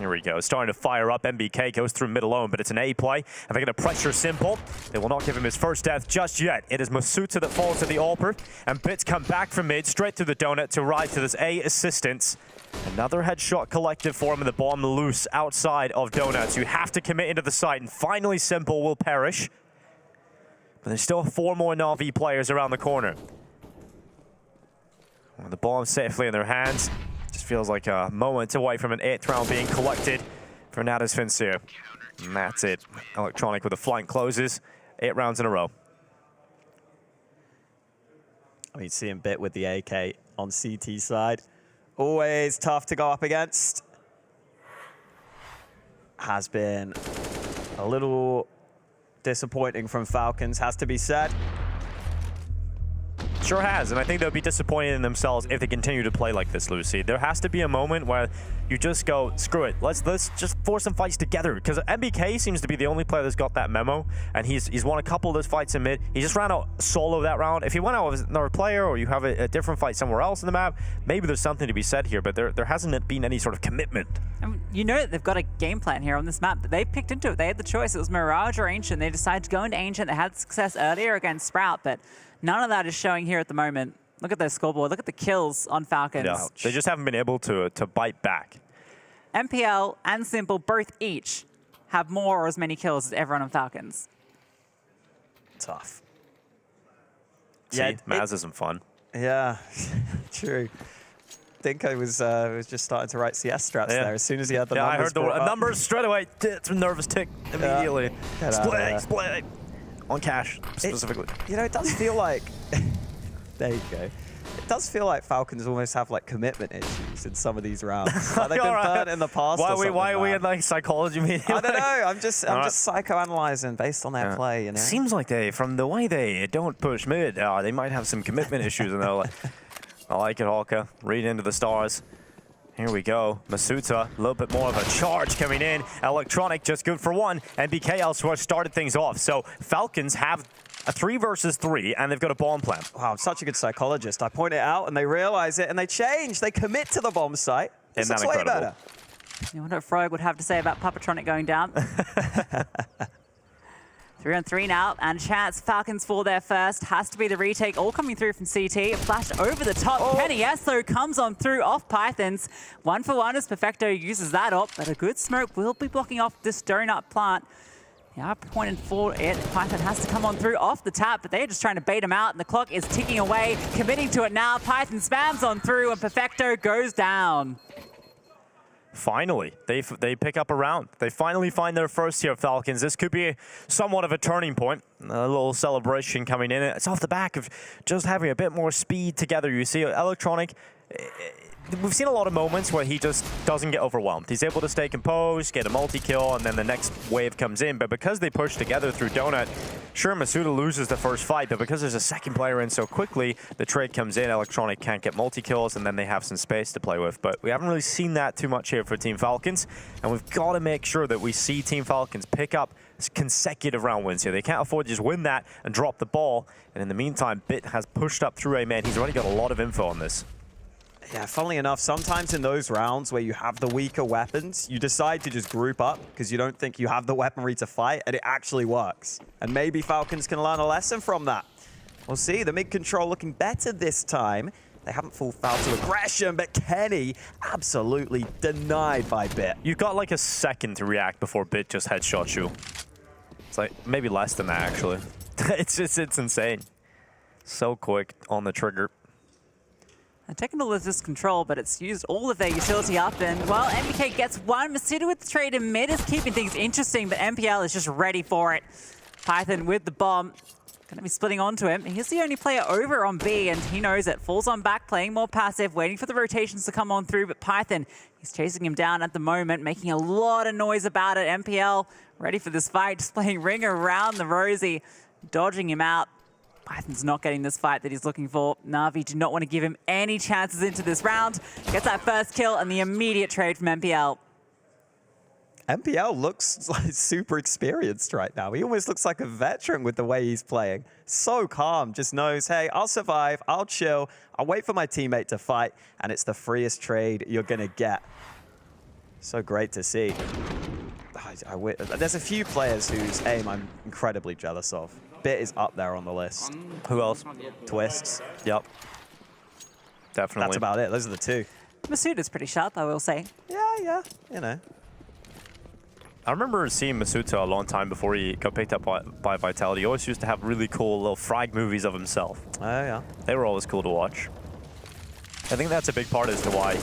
Here we go. Starting to fire up. MBK goes through mid alone, but it's an A play. And they're going to pressure Simple. They will not give him his first death just yet. It is MOUZ that falls to the AWPer. And Bits come back from mid, straight through the donut to rise to this A assistance. Another headshot collected for him, and the bomb loose outside of donuts. You have to commit into the site, and finally Simple will perish. But there's still 4 more NAVI players around the corner. With the bomb safely in their hands. Just feels like a moment away from an 8th round being collected for Nadas Finseer. And that's it. Electronic with the flank closes. 8 rounds in a row. I mean, seeing Bit with the AK on CT side. Always tough to go up against. Has been a little disappointing from Falcons, has to be said. Sure has, and I think they'll be disappointed in themselves if they continue to play like this, Lucy. There has to be a moment where you just go, screw it, let's just force some fights together, because MBK seems to be the only player that's got that memo, and he's won a couple of those fights in mid. He just ran out solo that round. If he went out with another player, or you have a different fight somewhere else in the map, maybe there's something to be said here, but there hasn't been any sort of commitment. You know that they've got a game plan here on this map. They picked into it. They had the choice. It was Mirage or Ancient. They decided to go into Ancient. They had success earlier against Sprout, but none of that is showing here at the moment. Look at their scoreboard. Look at the kills on Falcons. Yeah, they just haven't been able to bite back. MPL and Simple both each have more or as many kills as everyone on Falcons. Tough. See, yeah, MOUZ isn't fun. Yeah, true. Dinko was just starting to write CS strats there as soon as he had the numbers. I heard the numbers straight away. It's a nervous tick immediately. Split on cash specifically. You know, it does feel like there you go. It does feel like Falcons almost have like commitment issues in some of these rounds. Like they've been burnt in the past. Why are we in like psychology meeting? I don't know. I'm just psychoanalyzing based on their play. You know, seems like from the way they don't push mid, they might have some commitment issues, and they're like, I like it, Halka. Read into the stars. Here we go. MOUZ, a little bit more of a charge coming in. Electronic just good for 1. And BK elsewhere started things off. So Falcons have a 3 versus 3, and they've got a bomb plan. Wow, I'm such a good psychologist. I point it out, and they realize it, and they change. They commit to the bomb site. This looks way better. You wonder what Frog would have to say about Pupatronic going down. 3-on-3 now, and chance Falcons fall there first. Has to be the retake, all coming through from CT. Flashed over the top. Kenny S, though, comes on through off Pythons. 1 for 1 as Perfecto uses that up, but a good smoke will be blocking off this donut plant. Yeah, pointed for it. Python has to come on through off the tap, but they're just trying to bait him out, and the clock is ticking away. Committing to it now. Python spams on through, and Perfecto goes down. Finally, they pick up a round. They finally find their first here, Falcons. This could be somewhat of a turning point. A little celebration coming in. It's off the back of just having a bit more speed together. You see Electronic, we've seen a lot of moments where he just doesn't get overwhelmed. He's able to stay composed, get a multi-kill, and then the next wave comes in. But because they push together through Donut, sure, MOUZ loses the first fight, but because there's a second player in so quickly, the trade comes in. Electronic can't get multi-kills, and then they have some space to play with. But we haven't really seen that too much here for Team Falcons, and we've got to make sure that we see Team Falcons pick up consecutive round wins here. They can't afford to just win that and drop the ball. And in the meantime, Bit has pushed up through A man. He's already got a lot of info on this. Yeah, funnily enough, sometimes in those rounds where you have the weaker weapons, you decide to just group up because you don't think you have the weaponry to fight, and it actually works. And maybe Falcons can learn a lesson from that. We'll see. The mid-control looking better this time. They haven't full foul to aggression, but Kenny absolutely denied by Bit. You've got like a second to react before Bit just headshots you. It's like maybe less than that, actually. it's insane. So quick on the trigger. Technical is this control, but it's used all of their utility up, and while MBK gets 1, Masita with the trade in mid is keeping things interesting, but MPL is just ready for it. Python with the bomb, gonna be splitting onto him. He's the only player over on B, and he knows it. Falls on back, playing more passive, waiting for the rotations to come on through, but Python, he's chasing him down at the moment, making a lot of noise about it. MPL ready for this fight, just playing ring around the Rosie, dodging him out. Python's not getting this fight that he's looking for. Navi do not want to give him any chances into this round. Gets that first kill and the immediate trade from MPL. MPL looks like super experienced right now. He almost looks like a veteran with the way he's playing. So calm, just knows, hey, I'll survive, I'll chill, I'll wait for my teammate to fight, and it's the freest trade you're gonna get. So great to see. There's a few players whose aim I'm incredibly jealous of. Bit is up there on the list. Who else? Twists. Yep. Definitely. That's about it. Those are the two. MOUZ is pretty sharp, I will say. Yeah. You know. I remember seeing MOUZ a long time before he got picked up by Vitality. He always used to have really cool little frag movies of himself. Oh, yeah. They were always cool to watch. I think that's a big part as to why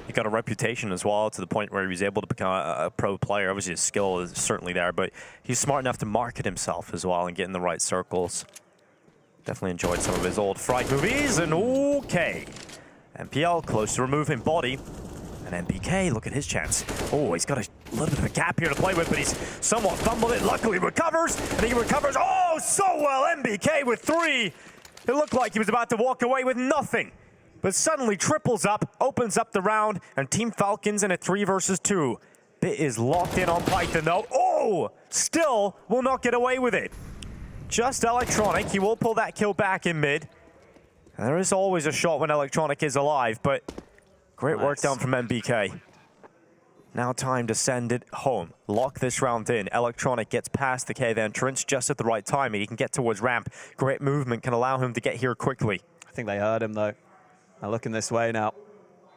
he got a reputation as well, to the point where he was able to become a pro player. Obviously, his skill is certainly there, but he's smart enough to market himself as well and get in the right circles. Definitely enjoyed some of his old frag movies, and okay. MPL close to removing body. And MBK, look at his chance. Oh, he's got a little bit of a gap here to play with, but he's somewhat fumbled it. Luckily recovers, and he recovers, oh, so well. MBK with 3. It looked like he was about to walk away with nothing, but suddenly triples up, opens up the round, and Team Falcons in a 3 versus 2. Bit is locked in on Python, though. Oh, still will not get away with it. Just Electronic. He will pull that kill back in mid. And there is always a shot when Electronic is alive, but great work done from MBK. Now time to send it home. Lock this round in. Electronic gets past the cave entrance just at the right time. He can get towards ramp. Great movement can allow him to get here quickly. I think they heard him, though. They're looking this way now.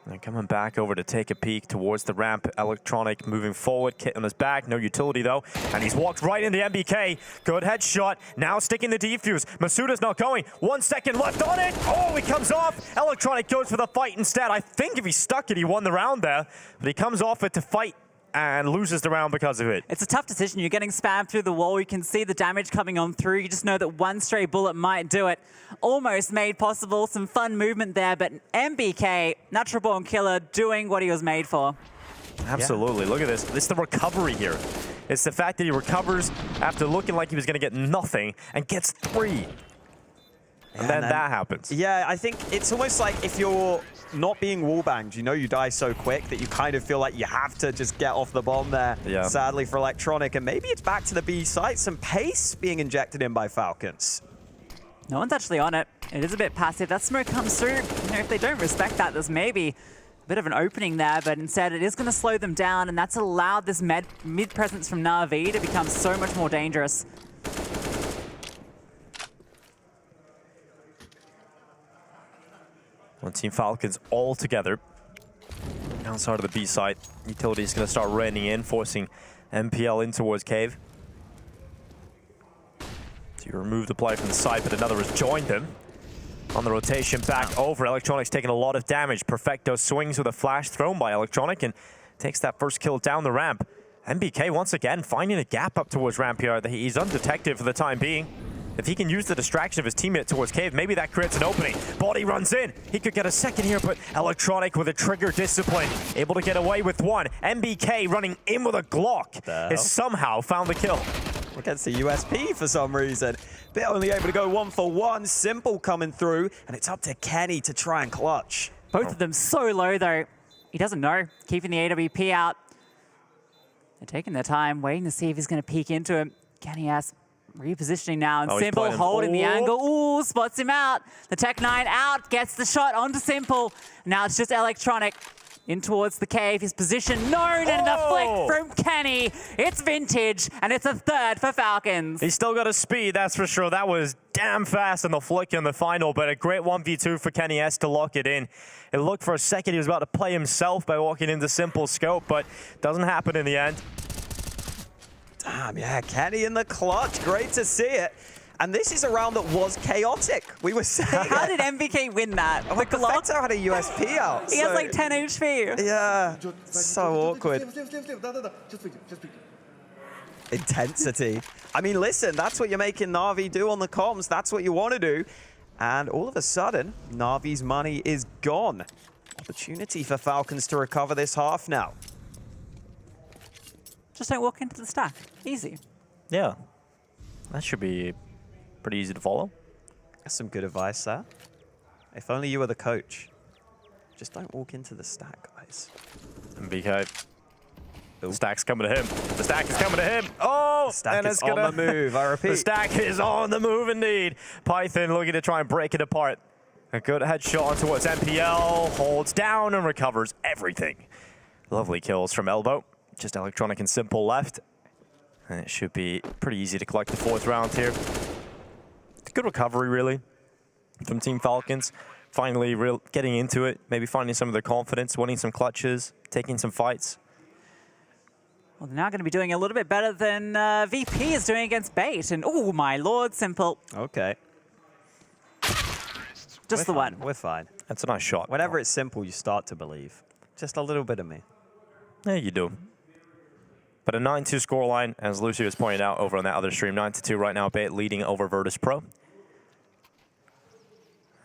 And coming back over to take a peek towards the ramp. Electronic moving forward. Kit on his back. No utility, though. And he's walked right into MBK. Good headshot. Now sticking the defuse. Masuda's not going. 1 second left on it. Oh, he comes off. Electronic goes for the fight instead. I think if he stuck it, he won the round there. But he comes off it to fight and loses the round because of it. It's a tough decision. You're getting spammed through the wall. You can see the damage coming on through. You just know that one stray bullet might do it. Almost made possible. Some fun movement there, but MBK, natural born killer, doing what he was made for. Absolutely. Yeah. Look at this. This is the recovery here. It's the fact that he recovers after looking like he was going to get nothing and gets 3. And then that happens. Yeah, I think it's almost like if you're not being wallbanged, you know you die so quick that you kind of feel like you have to just get off the bomb there, sadly for Electronic. And maybe it's back to the B site, some pace being injected in by Falcons. No one's actually on it. It is a bit passive. That smoke comes through. You know, if they don't respect that, there's maybe a bit of an opening there, but instead it is going to slow them down, and that's allowed this mid presence from NAVI to become so much more dangerous. One Team Falcons all together. Outside of the B site, utility is going to start raining in, forcing MPL in towards cave. So you remove the player from the site, but another has joined him. On the rotation back over, Electronic's taking a lot of damage. Perfecto swings with a flash thrown by Electronic and takes that first kill down the ramp. MBK once again finding a gap up towards ramp here. He's undetected for the time being. If he can use the distraction of his teammate towards cave, maybe that creates an opening. Body runs in. He could get a second here, but Electronic with a trigger discipline, able to get away with 1. MBK running in with a Glock has somehow found the kill. Against the USP for some reason. Bit only able to go 1 for 1. Simple coming through, and it's up to Kenny to try and clutch. Both of them so low, though. He doesn't know. Keeping the AWP out. They're taking their time, waiting to see if he's going to peek into him. Kenny has repositioning now, and Simple holding the angle. Ooh, spots him out. The Tech-9 out, gets the shot onto Simple. Now it's just Electronic in towards the cave. His position known, and the flick from Kenny. It's vintage, and it's a 3rd for Falcons. He's still got a speed, that's for sure. That was damn fast in the flick in the final, but a great 1v2 for Kenny S to lock it in. It looked for a second he was about to play himself by walking into Simple scope, but doesn't happen in the end. Damn, yeah, Kenny in the clutch. Great to see it. And this is a round that was chaotic. We were saying. How did MBK win that? The Perfecto had a USP out. He has like 10 HP. Yeah, so awkward. Intensity. I mean, listen, that's what you're making Na'Vi do on the comms. That's what you want to do. And all of a sudden, Na'Vi's money is gone. Opportunity for Falcons to recover this half now. Just don't walk into the stack. Easy. Yeah. That should be pretty easy to follow. That's some good advice there. If only you were the coach. Just don't walk into the stack, guys. MBK. The stack's coming to him. The stack is coming to him. Oh! The stack is on the move, I repeat. The stack is on the move indeed. Python looking to try and break it apart. A good headshot on towards MPL. Holds down and recovers everything. Lovely kills from Elbow. Just Electronic and Simple left. And it should be pretty easy to collect the 4th round here. Good recovery, really, from Team Falcons. Finally getting into it, maybe finding some of their confidence, winning some clutches, taking some fights. Well, they're now going to be doing a little bit better than VP is doing against Bait. And, oh, my lord, Simple. Okay. Just the one. We're fine. That's a nice shot. Whenever it's Simple, you start to believe. Just a little bit of me. Yeah, you do. But a 9-2 scoreline, as Lucy was pointing out over on that other stream, 9-2 right now, Bait leading over Virtus.pro.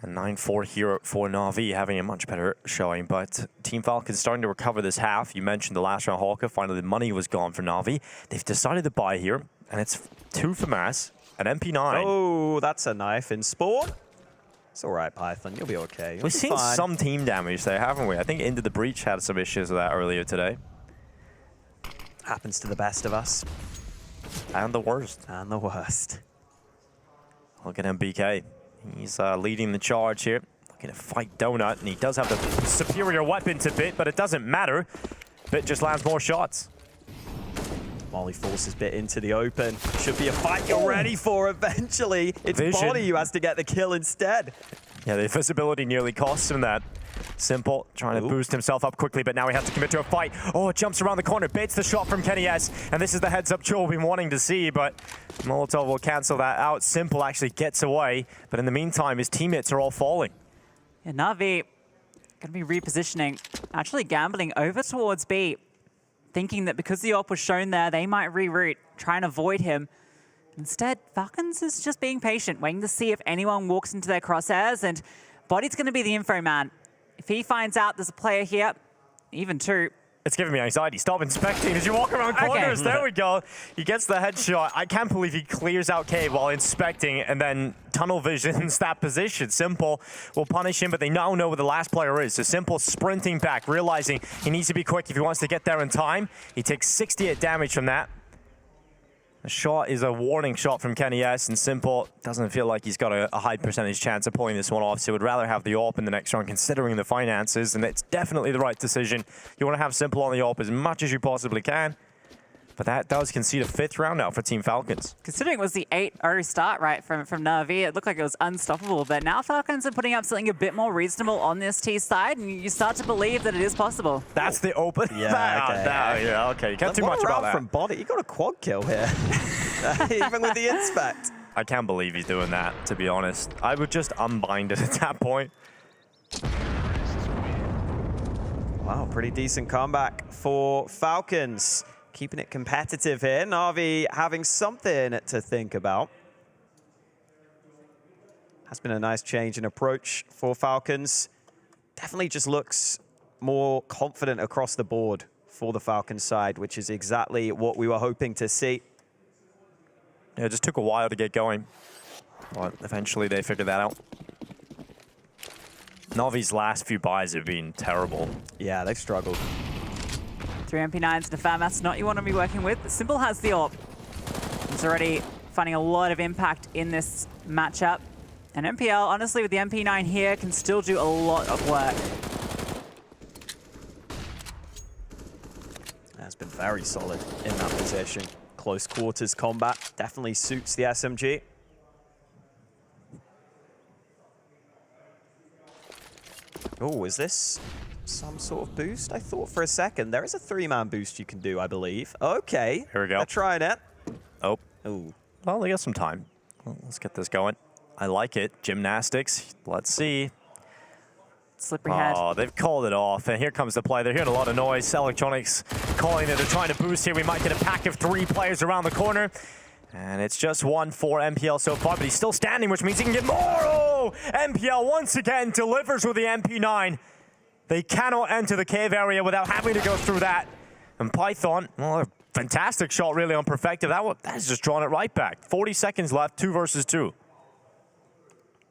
And 9-4 here for NAVI, having a much better showing. But Team Falcons starting to recover this half. You mentioned the last round Hawker. Finally, the money was gone for NAVI. They've decided to buy here, and it's 2 for MOUZ, an MP9. Oh, that's a knife in Sport. It's all right, Python. You'll be okay. We've seen some team damage there, haven't we? I think Into the Breach had some issues with that earlier today. Happens to the best of us. And the worst. And the worst. Look at him, BK. He's leading the charge here. Looking to fight Donut, and he does have the superior weapon to Bit, but it doesn't matter. Bit just lands more shots. Molly forces Bit into the open. Should be a fight you're ready for eventually. It's Vision. Body who has to get the kill instead. Yeah, the visibility nearly costs him that. Simple, trying to boost himself up quickly, but now he has to commit to a fight. Oh, it jumps around the corner, baits the shot from Kenny S, and this is the heads-up Joe we've been wanting to see, but Molotov will cancel that out. Simple actually gets away, but in the meantime, his teammates are all falling. Yeah, NAVI going to be repositioning, actually gambling over towards B, thinking that because the AWP was shown there, they might reroute, try and avoid him. Instead, Falcons is just being patient, waiting to see if anyone walks into their crosshairs, and Body's going to be the info man. If he finds out there's a player here, even 2. It's giving me anxiety. Stop inspecting as you walk around corners. Okay. There we go. He gets the headshot. I can't believe he clears out Cave while inspecting and then tunnel visions that position. Simple will punish him, but they now know where the last player is. So Simple sprinting back, realizing he needs to be quick if he wants to get there in time. He takes 68 damage from that. The shot is a warning shot from Kenny S, and Simple doesn't feel like he's got a high percentage chance of pulling this one off, so would rather have the AWP in the next round, considering the finances, and it's definitely the right decision. You want to have Simple on the AWP as much as you possibly can, but that does concede a 5th round now for Team Falcons. Considering it was the 8-0 start, right, from NAVI, it looked like it was unstoppable, but now Falcons are putting up something a bit more reasonable on this T side, and you start to believe that it is possible. That's the open. Yeah, okay. You can't do much about that. From Body, he got a quad kill here, even with the inspect. I can't believe he's doing that, to be honest. I would just unbind it at that point. Wow, pretty decent comeback for Falcons. Keeping it competitive here. NAVI having something to think about. Has been a nice change in approach for Falcons. Definitely just looks more confident across the board for the Falcons side, which is exactly what we were hoping to see. Yeah, it just took a while to get going, but eventually they figured that out. Navi's last few buys have been terrible. Yeah, they've struggled. 3 MP9s to FAMAS, not you want to be working with, but Simple has the AWP. He's already finding a lot of impact in this matchup. And MPL, honestly, with the MP9 here, can still do a lot of work. That's been very solid in that position. Close quarters combat definitely suits the SMG. Oh, is this some sort of boost? I thought for a second. There is a 3-man boost you can do, I believe. Okay. Here we go. They're trying it. Oh. Ooh. Well, they got some time. Well, let's get this going. I like it. Gymnastics. Let's see. Slippery head. Oh, they've called it off. And here comes the play. They're hearing a lot of noise. Electronics calling it. They're trying to boost here. We might get a pack of 3 players around the corner. And it's just 1 for MPL so far, but he's still standing, which means he can get more. Oh! MPL once again delivers with the MP9. They cannot enter the cave area without having to go through that. And Python, well, a fantastic shot really on Perfective. That's just drawing it right back. 40 seconds left, 2 versus 2.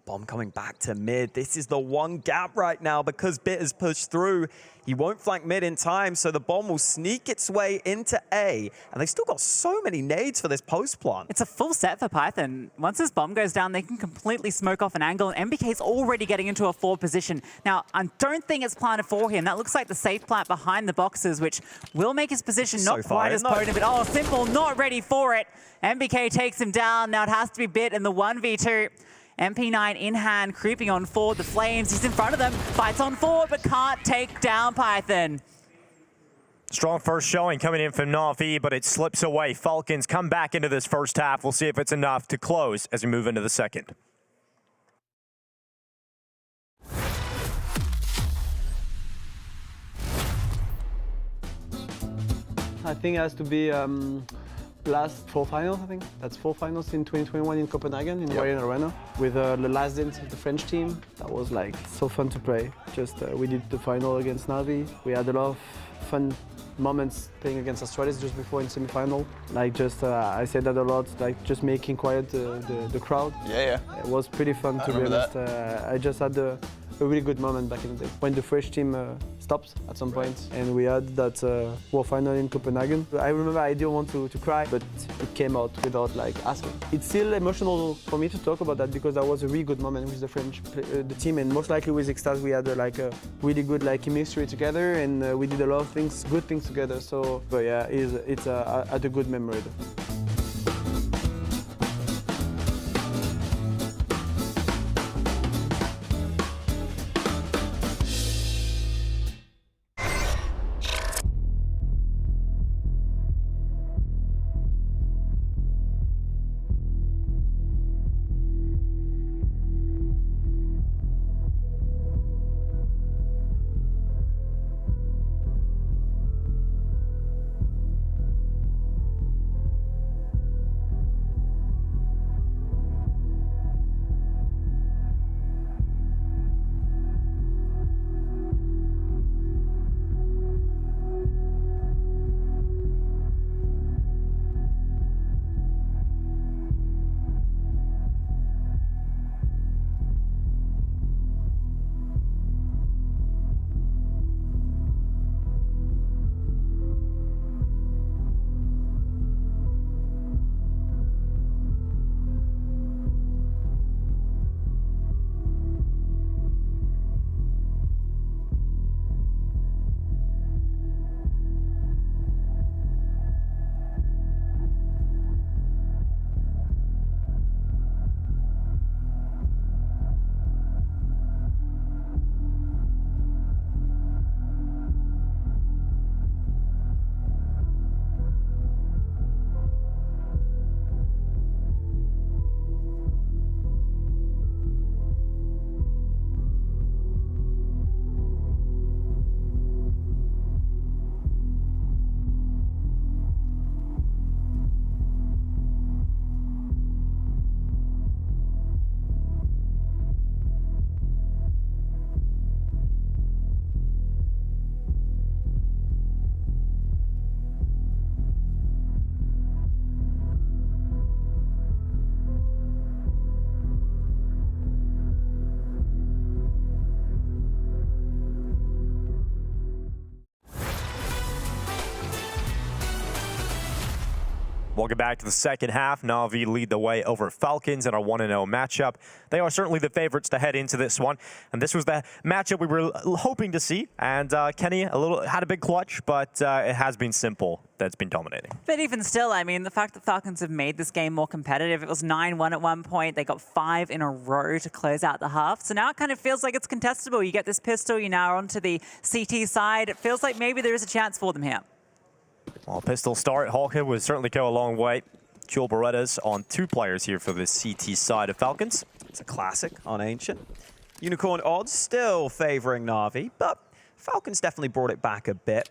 Bomb coming back to mid. This is the one gap right now because Bit has pushed through. He won't flank mid in time, so the bomb will sneak its way into A. And they've still got so many nades for this post plant. It's a full set for Python. Once this bomb goes down, they can completely smoke off an angle, and MBK's already getting into a forward position. Now, I don't think it's planted for him. That looks like the safe plant behind the boxes, which will make his position not quite as potent, but oh, Simple not ready for it. MBK takes him down. Now it has to be Bit in the 1v2. MP9 in hand, creeping on forward. The Flames, he's in front of them, fights on forward, but can't take down Python. Strong first showing coming in from NAVI, but it slips away. Falcons come back into this first half. We'll see if it's enough to close as we move into the second. I think it has to be last 4 finals, I think. That's 4 finals in 2021 in Copenhagen, in the EU Arena. With the last dance of the French team. That was like so fun to play. Just we did the final against NAVI. We had a lot of fun moments playing against Australis just before in semi-final. Like just, I said that a lot, like just making quiet the crowd. Yeah. It was pretty fun to be honest. I just had a really good moment back in the day. When the French team stopped at some point and we had that World Final in Copenhagen. I remember I didn't want to cry, but it came out without like asking. It's still emotional for me to talk about that because that was a really good moment with the French the team, and most likely with Extase we had like a really good like chemistry together, and we did a lot of things, good things together. So, but yeah, it's a good memory. Welcome back to the second half. NAVI lead the way over Falcons in our 1-0 matchup. They are certainly the favorites to head into this one. And this was the matchup we were hoping to see. And Kenny had a big clutch, but it has been Simple that's been dominating. But even still, I mean, the fact that Falcons have made this game more competitive, it was 9-1 at one point. They got 5 in a row to close out the half. So now it kind of feels like it's contestable. You get this pistol, you're now onto the CT side. It feels like maybe there is a chance for them here. Well, pistol start, Hawker would certainly go a long way. Dual Berettas on 2 players here for the CT side of Falcons. It's a classic on Ancient. Unicorn odds still favoring NAVI, but Falcons definitely brought it back a bit,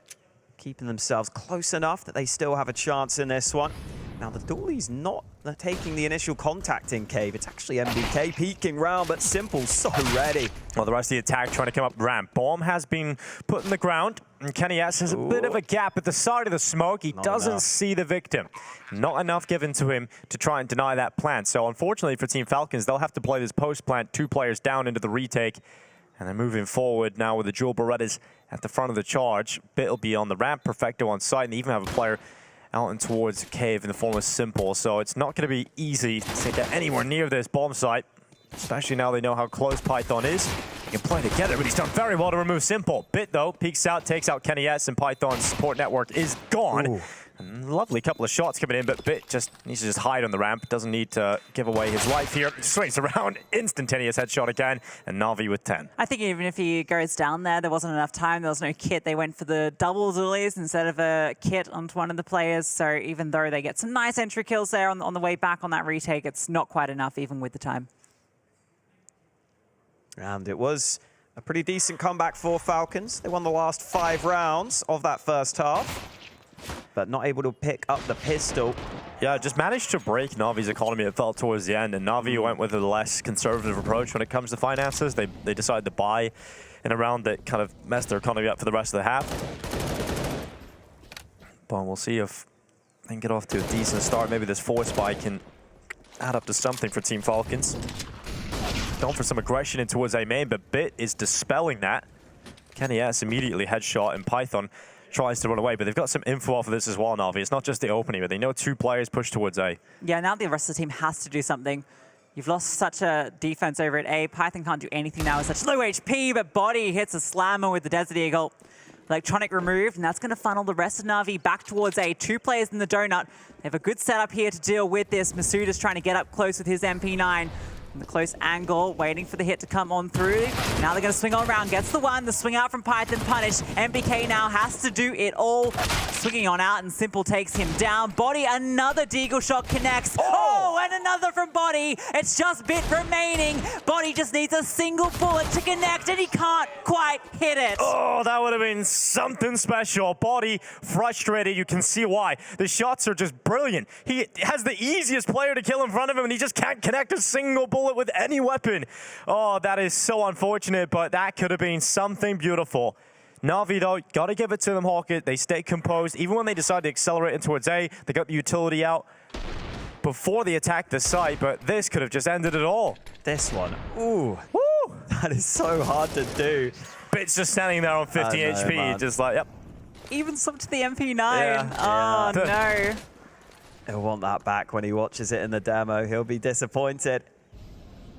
keeping themselves close enough that they still have a chance in this one. Now, the Dooley's not taking the initial contact in Cave. It's actually MBK peeking round, but Simple's so ready. Well, the rest of the attack trying to come up ramp. Bomb has been put in the ground, and Kenny S has a bit of a gap at the side of the smoke. He doesn't see the victim. Not enough given to him to try and deny that plant. So unfortunately for Team Falcons, they'll have to play this post plant, 2 players down into the retake. And they're moving forward now with the dual Berettas at the front of the charge. Bit will be on the ramp, Perfecto on site, and they even have a player out and towards Cave in the form of Simple. So it's not going to be easy to get anywhere near this bomb site, especially now they know how close Python is. They can play together, but he's done very well to remove Simple. Bit, though, peeks out, takes out Kenny S, and Python's support network is gone. And lovely couple of shots coming in, but Bit just needs to just hide on the ramp. Doesn't need to give away his life here. Swings around, instantaneous headshot again, and Navi with 10. I think even if he goes down there wasn't enough time. There was no kit. They went for the double dualies instead of a kit onto one of the players. So even though they get some nice entry kills there on the way back on that retake, it's not quite enough even with the time. And it was a pretty decent comeback for Falcons. They won the last 5 rounds of that first half, but not able to pick up the pistol. Yeah, just managed to break Navi's economy, it felt, towards the end, and Navi went with a less conservative approach when it comes to finances. They decided to buy in a round that kind of messed their economy up for the rest of the half. But we'll see if they can get off to a decent start. Maybe this forward spike can add up to something for Team Falcons. Going for some aggression in towards A main, but Bit is dispelling that. Kenny S immediately headshot, and Python tries to run away, but they've got some info off of this as well, Navi. It's not just the opening, but they know 2 players push towards A. Yeah, now the rest of the team has to do something. You've lost such a defense over at A. Python can't do anything now with such low HP, but Body hits a slammer with the Desert Eagle. Electronic removed, and that's going to funnel the rest of Navi back towards A. 2 players in the donut. They have a good setup here to deal with this. MOUZ is trying to get up close with his MP9. From the close angle, waiting for the hit to come on through. Now they're going to swing all around. Gets the one. The swing out from Python punished. MBK now has to do it all. Swinging on out, and Simple takes him down. Body, another Deagle shot connects. Oh, and another from Body. It's just Bit remaining. Body just needs a single bullet to connect, and he can't quite hit it. Oh, that would have been something special. Body frustrated. You can see why. The shots are just brilliant. He has the easiest player to kill in front of him, and he just can't connect a single bullet with any weapon. Oh, that is so unfortunate, but that could have been something beautiful. Navi, though, got to give it to them, Hawkett. They stay composed. Even when they decide to accelerate in towards A, they got the utility out before they attacked the site, but this could have just ended it all. This one, ooh. Woo! That is so hard to do. Bit's just standing there on 50 HP, man. just like, yep. Even sub to the MP9. Yeah. Oh, no. He'll want that back when he watches it in the demo. He'll be disappointed.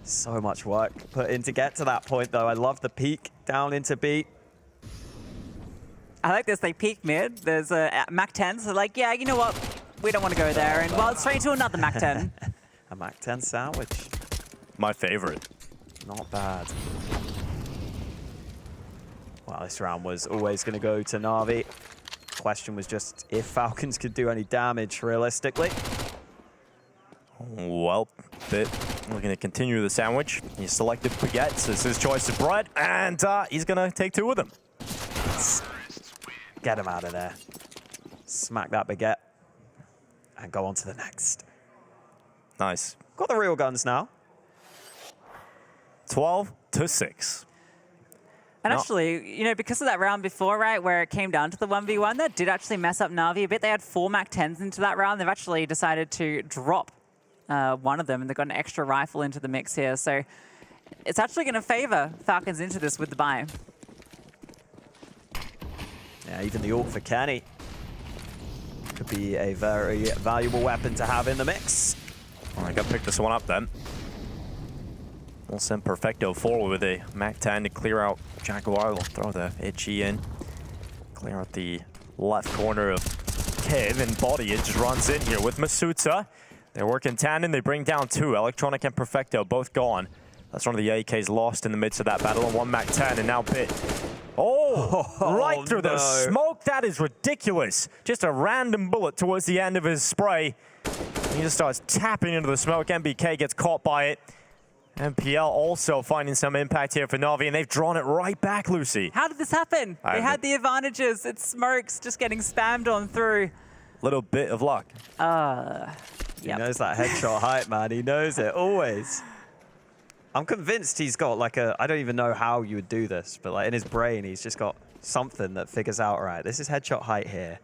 So much work put in to get to that point, though. I love the peek down into B. I like this. They peek mid. There's a Mac 10, so like, yeah, you know what? We don't want to go there. And well, straight to another Mac 10. A Mac 10 sandwich. My favorite. Not bad. Well, this round was always going to go to Navi. Question was just if Falcons could do any damage realistically. Well, Bit looking to continue the sandwich. He selected baguettes as his choice of bread, and he's going to take 2 of them. Get him out of there. Smack that baguette and go on to the next. Nice. Got the real guns now. 12-6. And actually, you know, because of that round before, right, where it came down to the 1v1, that did actually mess up Navi a bit. They had 4 Mac 10s into that round. They've actually decided to drop one of them, and they've got an extra rifle into the mix here. So it's actually going to favor Falcons into this with the buy. Yeah, even the ult for Kenny could be a very valuable weapon to have in the mix. Well, I got to pick this one up then. We'll send Perfecto forward with a Mac 10 to clear out Jaguar. We'll throw the HE in. Clear out the left corner of Kev, and Body it just runs in here with MOUZ. They work in tandem. They bring down 2. Electronic and Perfecto both gone. That's one of the AKs lost in the midst of that battle, and 1 Mac 10, and now Bit. Oh, right through the smoke. That is ridiculous. Just a random bullet towards the end of his spray. He just starts tapping into the smoke. MBK gets caught by it. MPL also finding some impact here for Navi, and they've drawn it right back, Lucy. How did this happen? They had the advantages. It's Smokes just getting spammed on through. little bit of luck. He knows that headshot height, man. He knows it, always. I'm convinced he's got like a, I don't even know how you would do this, but like in his brain, he's just got something that figures out, right, this is headshot height here.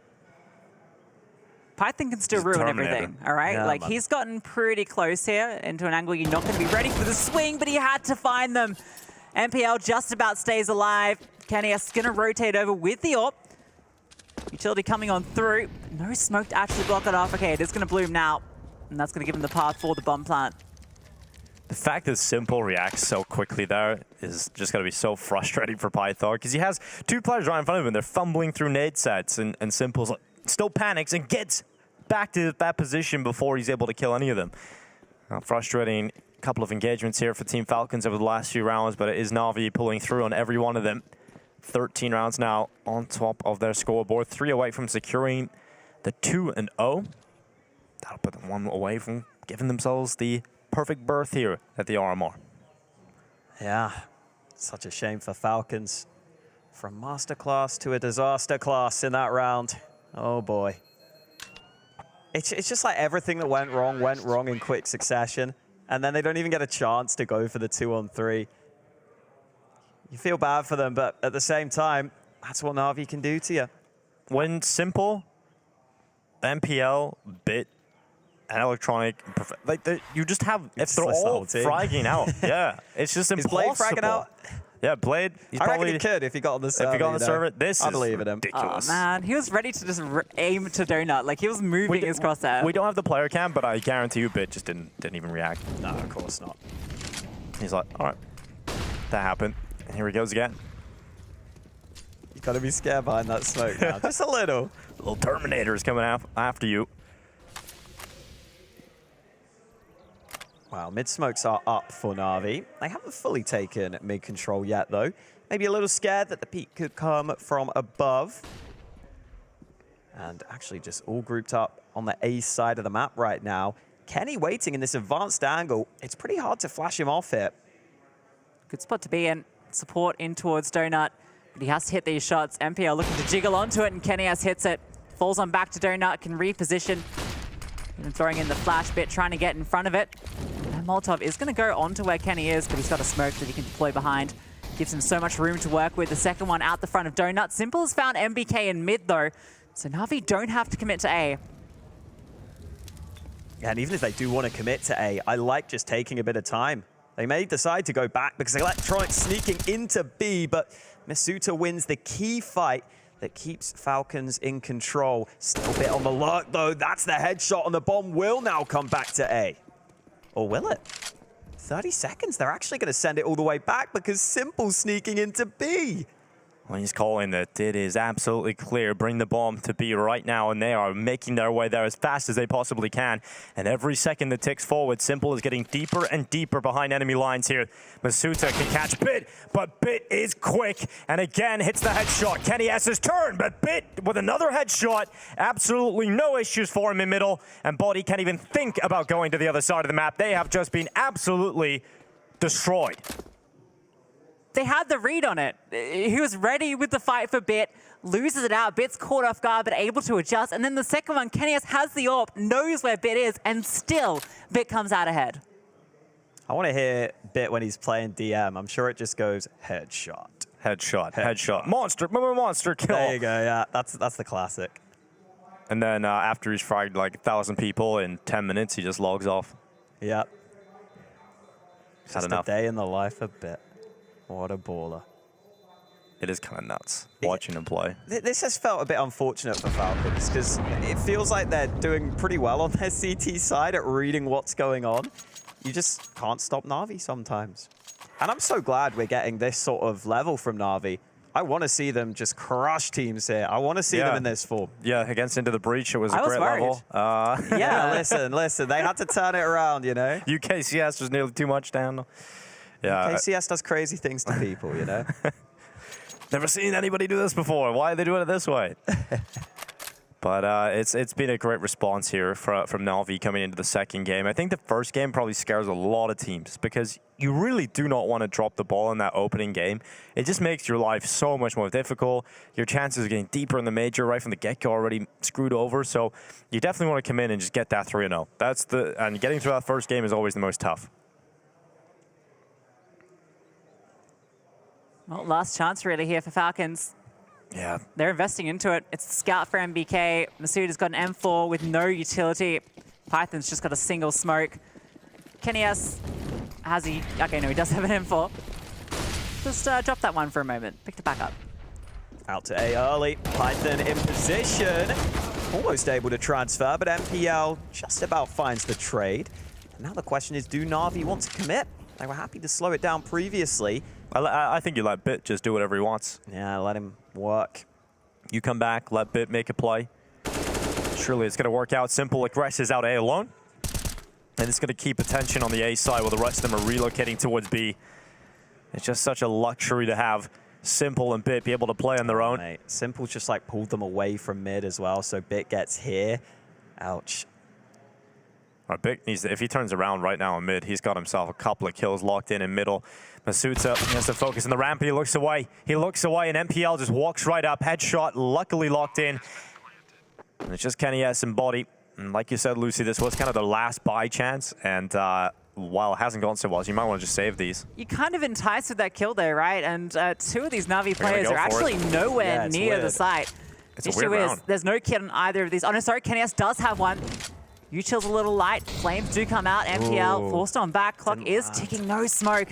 Python can still ruin everything, all right? Yeah, like, man. he's gotten pretty close here into an angle you're not going to be ready for the swing, but he had to find them. MPL just about stays alive. Kenny's going to rotate over with the AWP. Utility coming on through. No smoke to actually block it off. Okay, it is going to bloom now, and that's going to give him the path for the bomb plant. The fact that Simple reacts so quickly there is just going to be so frustrating for Python, because he has two players right in front of him. They're fumbling through nade sets, and Simple's like, still panics and gets back to that position before he's able to kill any of them. Frustrating couple of engagements here for Team Falcons over the last few rounds, but it is NAVI pulling through on every one of them. 13 rounds now on top of their scoreboard, 3 away from securing the 2-0. That'll put them 1 away from giving themselves the perfect berth here at the RMR. Yeah, such a shame for Falcons. From masterclass to a disaster class in that round. Oh boy. It's just like everything that went wrong in quick succession, and then they don't even get a chance to go for the 2-on-3. You feel bad for them, but at the same time, that's what Navi can do to you. When Simple, MPL, Bit, and Electronic, like you just have, if they're all fragging out, yeah, it's just impossible. Is Blade fragging out? Yeah, Blade, he's I probably... reckon he could if he got on the server. If he got on the server, this I is believe in him. ridiculous. Oh, man, he was ready to just aim to Donut. Like, he was moving his crosshair. We don't have the player cam, but I guarantee you Bit just didn't even react. No, of course not. He's like, all right, that happened. And here he goes again. You got to be scared behind that smoke now, just a little. Little Terminator's coming after you. Wow, mid-smokes are up for Navi. They haven't fully taken mid-control yet, though. Maybe a little scared that the peak could come from above. And actually just all grouped up on the A side of the map right now. Kenny waiting in this advanced angle. It's pretty hard to flash him off here. Good spot to be in. Support in towards Donut. But he has to hit these shots. MPL looking to jiggle onto it, and Kenny hits it. Falls on back to Donut, can reposition. Even throwing in the flash bit, trying to get in front of it. And Molotov is going to go onto where Kenny is, but he's got a smoke that he can deploy behind. Gives him so much room to work with. The second one out the front of Donut. Simple has found MBK in mid, though. So Navi don't have to commit to A. Yeah, and even if they do want to commit to A, I like just taking a bit of time. They may decide to go back because Electronic sneaking into B, but Masuta wins the key fight that keeps Falcons in control. Still a bit on the luck, though. That's the headshot, and the bomb will now come back to A. Or will it? 30 seconds. They're actually going to send it all the way back because Simple's sneaking into B. Well, he's calling that it is absolutely clear. Bring the bomb to B right now, and they are making their way there as fast as they possibly can. And every second that ticks forward, Simple is getting deeper and deeper behind enemy lines here. Masuta can catch Bit, but Bit is quick, and again hits the headshot. Kenny has his turn, but Bit with another headshot. Absolutely no issues for him in middle, and Body can't even think about going to the other side of the map. They have just been absolutely destroyed. They had the read on it. He was ready with the fight for Bit, loses it out. Bit's caught off guard, but able to adjust. And then the second one, Kenny has the AWP, knows where Bit is, and still Bit comes out ahead. I want to hear Bit when he's playing DM. I'm sure it just goes headshot. Headshot. Monster kill. There you go, yeah. That's the classic. And then after he's fragged like 1,000 people in 10 minutes, he just logs off. Yep. Had enough. A day in the life of Bit. What a baller. It is kind of nuts watching him play. This has felt a bit unfortunate for Falcons because it feels like they're doing pretty well on their CT side at reading what's going on. You just can't stop Navi sometimes. And I'm so glad we're getting this sort of level from Navi. I want to see them just crush teams here. I want to see them in this form. Yeah, against Into the Breach, it was a great level. Yeah, listen. They had to turn it around, you know? UKCS was nearly too much down. Yeah. KCS does crazy things to people, you know? Never seen anybody do this before. Why are they doing it this way? But it's been a great response here from NAVI coming into the second game. I think the first game probably scares a lot of teams because you really do not want to drop the ball in that opening game. It just makes your life so much more difficult. Your chances of getting deeper in the major right from the get-go already screwed over. So you definitely want to come in and just get that 3-0. And getting through that first game is always the most tough. Well, last chance really here for Falcons. Yeah. They're investing into it. It's the scout for MBK. MOUZ has got an M4 with no utility. Python's just got a single smoke. Kenny S, has he? Okay, no, he does have an M4. Just drop that one for a moment. Picked it back up. Out to A early. Python in position. Almost able to transfer, but MPL just about finds the trade. And now the question is, do NAVI want to commit? They were happy to slow it down previously. I think you let Bit just do whatever he wants. Yeah, let him work. You come back, let Bit make a play. Surely it's going to work out. Simple aggresses out A alone. And it's going to keep attention on the A side while the rest of them are relocating towards B. It's just such a luxury to have Simple and Bit be able to play on their own. Mate, Simple just like pulled them away from mid as well, so Bit gets here. Ouch. Bit needs to, if he turns around right now in mid, he's got himself a couple of kills locked in middle. Masuta has to focus on the ramp, and he looks away. He looks away, and MPL just walks right up. Headshot, luckily locked in. And it's just Kenny S and Body. And like you said, Lucy, this was kind of the last buy chance. And while it hasn't gone so well, you might want to just save these. You're kind of enticed with that kill there, right? And two of these NAVI players are actually nowhere near the site. It's a weird round. There's no kid on either of these. Oh, no, sorry, Kenny S does have one. U-Chill's a little light. Flames do come out. MPL forced on back. Clock is ticking. No smoke.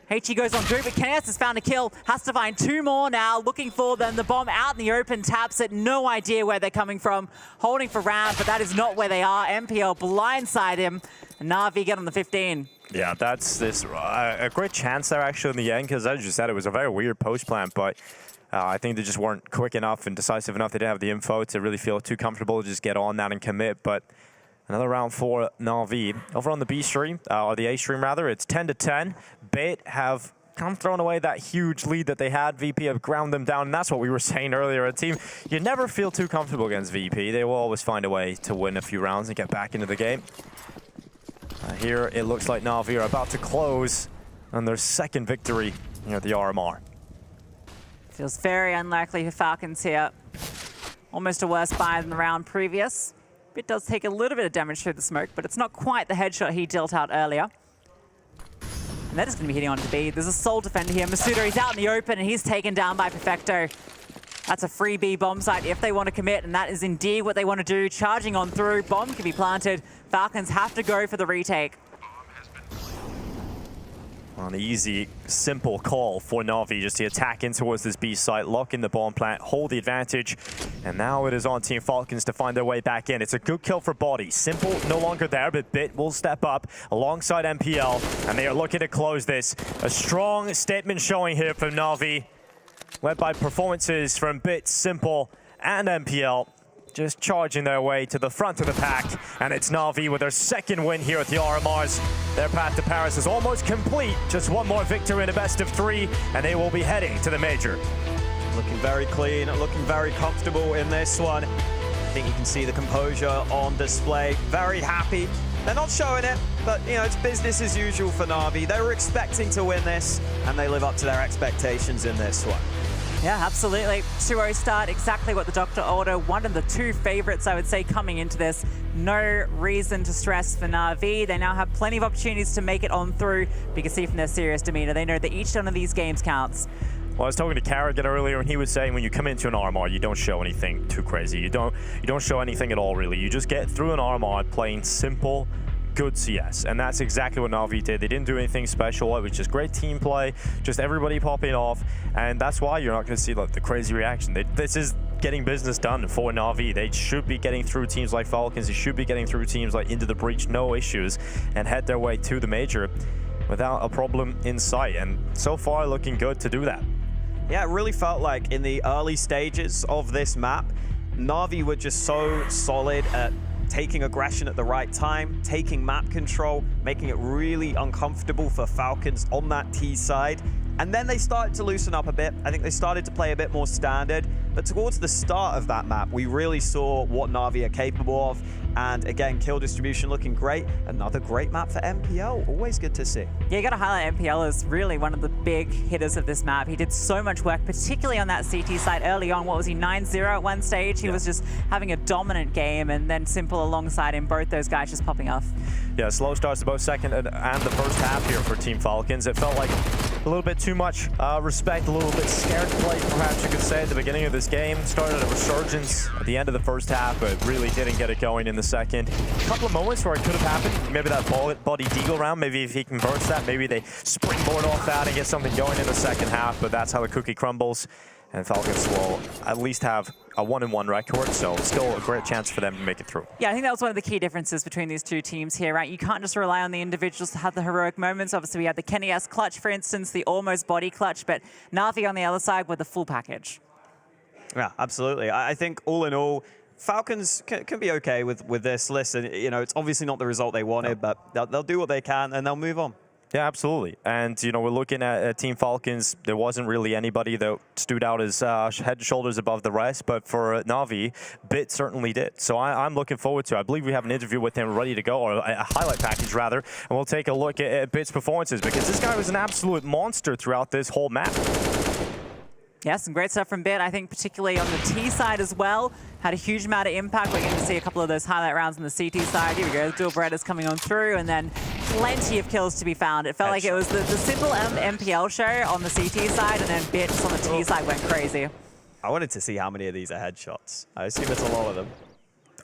HE goes on through, but Kenny S has found a kill. Has to find two more now. Looking for them. The bomb out in the open. Taps it. No idea where they're coming from. Holding for ramp, but that is not where they are. MPL blindside him. And NAVI get on the 15. Yeah, that's a great chance there actually in the end, because as you said, it was a very weird post plan, but I think they just weren't quick enough and decisive enough. They didn't have the info to really feel too comfortable to just get on that and commit. But another round for NAVI. Over on the B stream, or the A stream rather, it's 10-10. Bit have kind of thrown away that huge lead that they had. VP have ground them down, and that's what we were saying earlier. A team, you never feel too comfortable against VP. They will always find a way to win a few rounds and get back into the game. Here, it looks like NAVI are about to close on their second victory here at the RMR. Feels very unlikely for Falcons here. Almost a worse buy than the round previous. It does take a little bit of damage through the smoke, but it's not quite the headshot he dealt out earlier. And they're just going to be hitting on to B. There's a Soul Defender here. Masuda, he's out in the open, and he's taken down by Perfecto. That's a free B bomb site if they want to commit, and that is indeed what they want to do. Charging on through. Bomb can be planted. Falcons have to go for the retake. An easy, simple call for NAVI just to attack in towards this B site, lock in the bomb plant, hold the advantage, and now it is on Team Falcons to find their way back in. It's a good kill for Body. Simple no longer there, but Bit will step up alongside MPL, and they are looking to close this. A strong statement showing here from NAVI, led by performances from Bit, Simple, and MPL. Just charging their way to the front of the pack, and it's NAVI with their second win here at the RMRs. Their path to Paris is almost complete. Just one more victory in a best of 3, and they will be heading to the major. Looking very clean, looking very comfortable in this one. I think you can see the composure on display. Very happy. They're not showing it, but you know, it's business as usual for NAVI. They were expecting to win this, and they live up to their expectations in this one. Yeah, absolutely. 2-0 start, exactly what the doctor ordered. One of the two favorites, I would say, coming into this. No reason to stress for NAVI. They now have plenty of opportunities to make it on through. But you can see from their serious demeanor, they know that each one of these games counts. Well, I was talking to Carrigan earlier, and he was saying when you come into an RMR, you don't show anything too crazy. You don't show anything at all, really. You just get through an RMR playing simple, good CS, and that's exactly what NAVI did. They didn't do anything special. It was just great team play, just everybody popping off, and that's why you're not going to see like the crazy reaction. This is getting business done for NAVI. They should be getting through teams like Falcons. They should be getting through teams like Into the Breach, no issues, and head their way to the major without a problem in sight, and so far looking good to do that. Yeah, it really felt like in the early stages of this map, NAVI were just so solid at taking aggression at the right time, taking map control, making it really uncomfortable for Falcons on that T side. And then they started to loosen up a bit. I think they started to play a bit more standard. But towards the start of that map, we really saw what NAVI are capable of. And again, kill distribution looking great. Another great map for MPL. Always good to see. Yeah, you got to highlight MPL as really one of the big hitters of this map. He did so much work, particularly on that CT side early on. What was he, 9-0 at one stage? He was just having a dominant game, and then Simple alongside him, both those guys just popping off. Yeah, slow starts to both second and the first half here for Team Falcons. It felt like a little bit too much respect, a little bit scared play, perhaps you could say, at the beginning of this game. Started a resurgence at the end of the first half, but really didn't get it going in the second. A couple of moments where it could have happened. Maybe that body deagle round, maybe if he converts that, maybe they springboard off that and get something going in the second half, but that's how the cookie crumbles. And Falcons will at least have a 1-1 record, so still a great chance for them to make it through. Yeah, I think that was one of the key differences between these two teams here, right? You can't just rely on the individuals to have the heroic moments. Obviously, we had the Kenny S clutch, for instance, the almost body clutch, but Navi on the other side with the full package. Yeah, absolutely. I think all in all, Falcons can be okay with this. Listen, you know, it's obviously not the result they wanted, but they'll do what they can and they'll move on. Yeah, absolutely. And, you know, we're looking at Team Falcons. There wasn't really anybody that stood out as head and shoulders above the rest. But for Navi, Bit certainly did. So I'm looking forward to it. I believe we have an interview with him ready to go, or a highlight package, rather. And we'll take a look at Bit's performances, because this guy was an absolute monster throughout this whole map. Yeah, some great stuff from Bit. I think particularly on the T side as well, had a huge amount of impact. We're going to see a couple of those highlight rounds on the CT side. Here we go, dual Berettas coming on through, and then plenty of kills to be found. It felt like it was the simple MPL show on the CT side, and then Bit on the T side went crazy. I wanted to see how many of these are headshots. I assume it's a lot of them.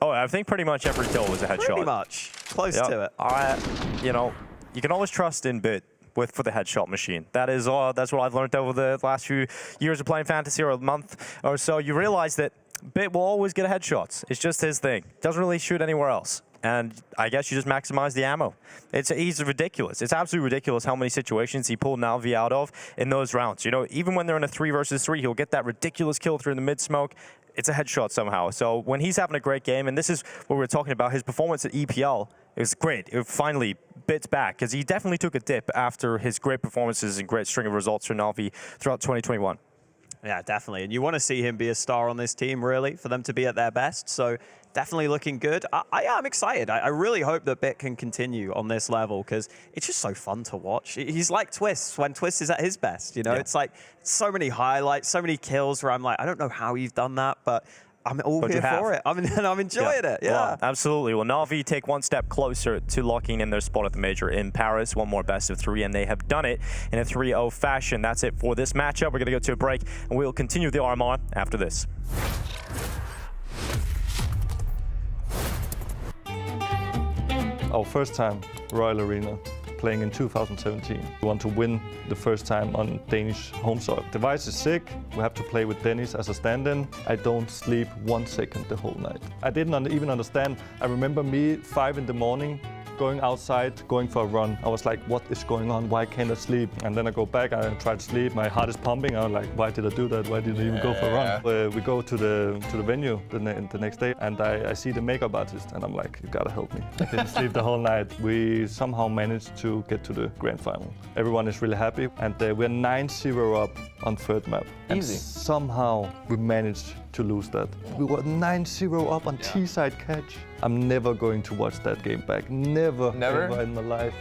Oh, I think pretty much every kill was a headshot. Pretty much. Close to it. You know, you can always trust in Bit for the headshot machine. That's what I've learned over the last few years of playing Fantasy, or a month or so. You realize that Bit will always get headshots. It's just his thing. Doesn't really shoot anywhere else. And I guess you just maximize the ammo. He's ridiculous. It's absolutely ridiculous how many situations he pulled Navi out of in those rounds. You know, even when they're in a 3 versus 3, he'll get that ridiculous kill through the mid smoke. It's a headshot somehow. So when he's having a great game, and this is what we're talking about, his performance at EPL, it was great. It finally Bit's back, because he definitely took a dip after his great performances and great string of results for Navi throughout 2021. Yeah, definitely. And you want to see him be a star on this team, really, for them to be at their best. So definitely looking good. I'm excited. I really hope that Bit can continue on this level, because it's just so fun to watch. He's like Twist when Twist is at his best. You know, It's like so many highlights, so many kills where I'm like, I don't know how you've done that, but I'm all here for it. I'm enjoying it. Yeah, well, absolutely. Well, Navi take one step closer to locking in their spot at the major in Paris. One more best of 3, and they have done it in a 3-0 fashion. That's it for this matchup. We're going to go to a break, and we'll continue the RMR after this. Our first time Royal Arena, playing in 2017. We want to win the first time on Danish home soil. Device is sick. We have to play with Dennis as a stand-in. I don't sleep 1 second the whole night. I didn't even understand. I remember me 5 in the morning, going outside, going for a run. I was like, what is going on? Why can't I sleep? And then I go back, I try to sleep. My heart is pumping. I was like, why did I do that? Why did I even go for a run? We go to the venue the next day, and I see the makeup artist, and I'm like, you gotta help me. I didn't sleep the whole night. We somehow managed to get to the grand final. Everyone is really happy, and we're 9-0 up on third map. Easy. And somehow we managed to lose that. We were 9-0 up on T-side catch. I'm never going to watch that game back. Never ever in my life.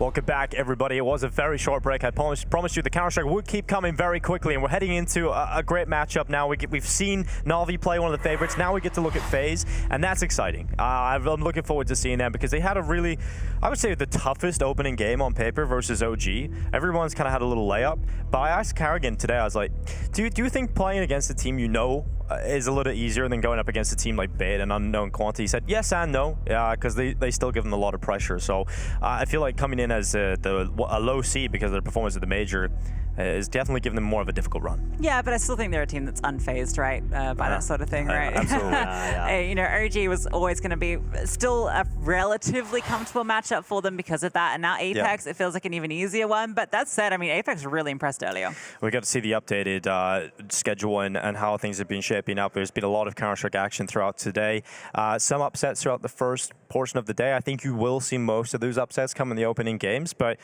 Welcome back, everybody. It was a very short break. I promised you the Counter-Strike would keep coming very quickly, and we're heading into a great matchup now. We've seen NAVI play one of the favorites. Now we get to look at FaZe, and that's exciting. I'm looking forward to seeing them because they had a really, I would say, the toughest opening game on paper versus OG. Everyone's kind of had a little layup, but I asked Carrigan today, I was like, do you think playing against a team you know is a little easier than going up against a team like Bait, an unknown quantity? He said yes and no, because they still give them a lot of pressure. So I feel like coming in as a low seed because of their performance at the major is definitely giving them more of a difficult run. Yeah, but I still think they're a team that's unfazed, right, by that sort of thing, right? Absolutely. You know, OG was always going to be still a relatively comfortable matchup for them because of that, and now Apeks, it feels like an even easier one. But that said, I mean, Apeks really impressed earlier. We got to see the updated schedule and how things have been shaping up. There's been a lot of Counter-Strike action throughout today. Some upsets throughout the first portion of the day. I think you will see most of those upsets come in the opening games, but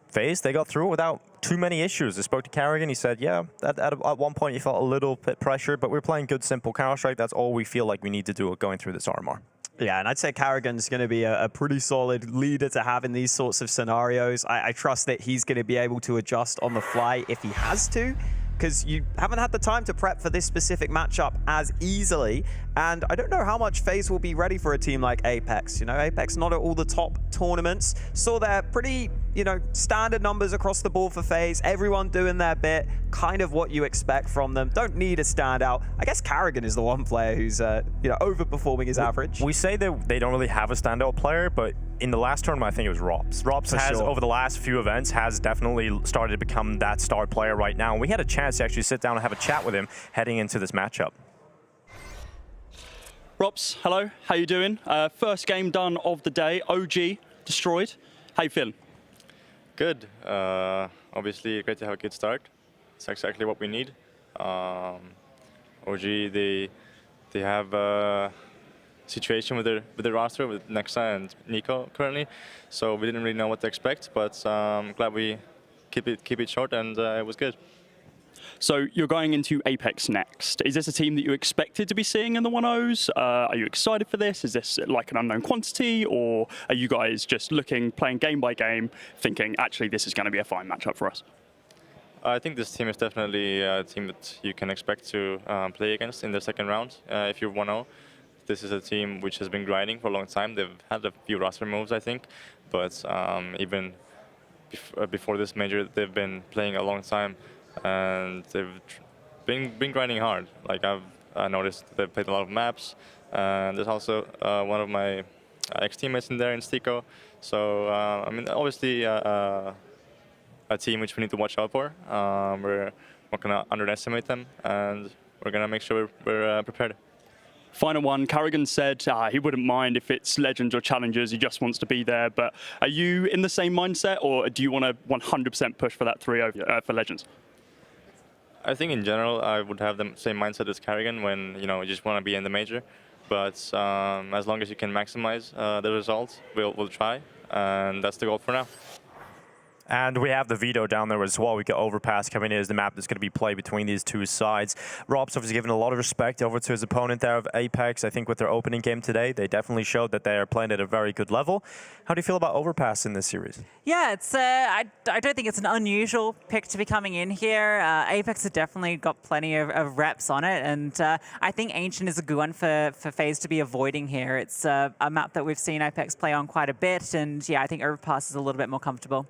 FaZe, they got through it without too many issues. I spoke to Carrigan. He said, yeah, at one point you felt a little bit pressured, but we're playing good, simple Counter-Strike. That's all we feel like we need to do going through this RMR. Yeah, and I'd say Carrigan's going to be a pretty solid leader to have in these sorts of scenarios. I trust that he's going to be able to adjust on the fly if he has to, because you haven't had the time to prep for this specific matchup as easily. And I don't know how much FaZe will be ready for a team like Apeks. You know, Apeks not at all the top tournaments. Saw their pretty, you know, standard numbers across the board for FaZe. Everyone doing their bit, kind of what you expect from them. Don't need a standout. I guess Carrigan is the one player who's, you know, overperforming his average. We say that they don't really have a standout player, but in the last tournament, I think it was Robs. Robs has, over the last few events, has definitely started to become that star player right now. And we had a chance to actually sit down and have a chat with him heading into this matchup. Robs, hello. How you doing? First game done of the day. OG destroyed. How you feeling? Good. Obviously, great to have a good start. It's exactly what we need. OG, they have a situation with their roster with Nexa and Nico currently, so we didn't really know what to expect. But I'm glad we keep it short, and it was good. So you're going into Apeks next. Is this a team that you expected to be seeing in the 1-0s? Are you excited for this? Is this like an unknown quantity, or are you guys just playing game by game, thinking, actually, this is going to be a fine matchup for us? I think this team is definitely a team that you can expect to play against in the second round. If you're 1-0, this is a team which has been grinding for a long time. They've had a few roster moves, I think, but even before this major, they've been playing a long time. And they've been grinding hard. Like I've noticed they've played a lot of maps. And there's also one of my ex-teammates in there, in Stico. So I mean, obviously a team which we need to watch out for. We're not gonna underestimate them, and we're gonna make sure we're prepared. Final one, Carrigan said he wouldn't mind if it's Legends or Challengers, he just wants to be there. But are you in the same mindset, or do you want to 100% push for that 3-0 for Legends? I think in general, I would have the same mindset as Carrigan when, you know, you just want to be in the major. But as long as you can maximize the results, we'll try. And that's the goal for now. And we have the veto down there as well. We got Overpass coming in as the map that's going to be played between these two sides. Rob's obviously given a lot of respect over to his opponent there of Apeks. I think with their opening game today, they definitely showed that they are playing at a very good level. How do you feel about Overpass in this series? Yeah, it's I don't think it's an unusual pick to be coming in here. Apeks have definitely got plenty of reps on it, and I think Ancient is a good one for FaZe to be avoiding here. It's a map that we've seen Apeks play on quite a bit, and yeah, I think Overpass is a little bit more comfortable.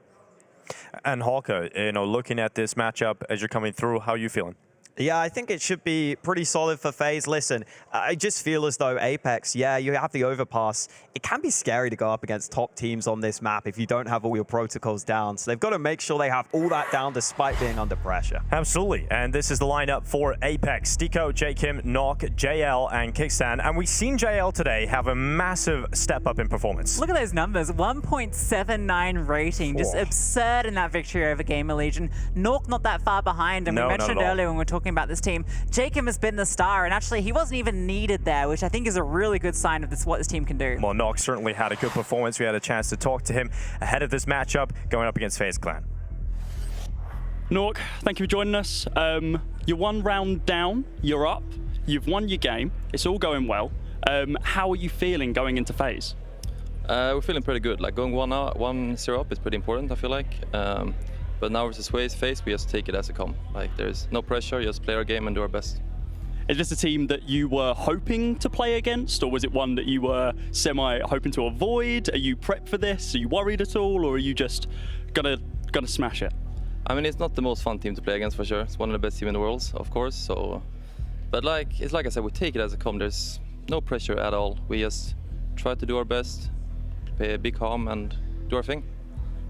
And Hawka, you know, looking at this matchup as you're coming through, how are you feeling? Yeah, I think it should be pretty solid for FaZe. Listen, I just feel as though Apeks, yeah, you have the overpass. It can be scary to go up against top teams on this map if you don't have all your protocols down. So they've got to make sure they have all that down despite being under pressure. Absolutely. And this is the lineup for Apeks. Stico, Jakim, Nock, JL, and Kickstand. And we've seen JL today have a massive step up in performance. Look at those numbers. 1.79 rating. Just absurd in that victory over GamerLegion. Nock not that far behind. And we mentioned earlier when we were talking about this team, Jakim has been the star, and actually he wasn't even needed there, which I think is a really good sign of what this team can do. Well, Nock certainly had a good performance. We had a chance to talk to him ahead of this matchup going up against FaZe Clan. Nock, thank you for joining us. You're one round down, you're up, you've won your game, it's all going well. How are you feeling going into FaZe? We're feeling pretty good. Like going 1-0 up is pretty important, I feel like. But now versus FaZe, we just take it as it comes. Like there's no pressure, just play our game and do our best. Is this a team that you were hoping to play against, or was it one that you were hoping to avoid? Are you prepped for this? Are you worried at all, or are you just gonna smash it? I mean, it's not the most fun team to play against for sure. It's one of the best teams in the world, of course. So, but it's like I said, we take it as it comes. There's no pressure at all. We just try to do our best, be calm, and do our thing.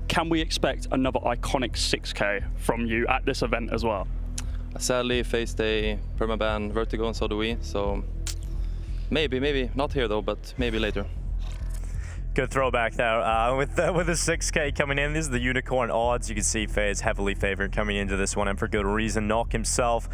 Can we expect another iconic 6K from you at this event as well? Sadly, FaZe they permaban Vertigo, and so do we. So maybe not here though, but maybe later. Good throwback there. With the 6K coming in, this is the unicorn odds. You can see FaZe heavily favored coming into this one, and for good reason. Knock himself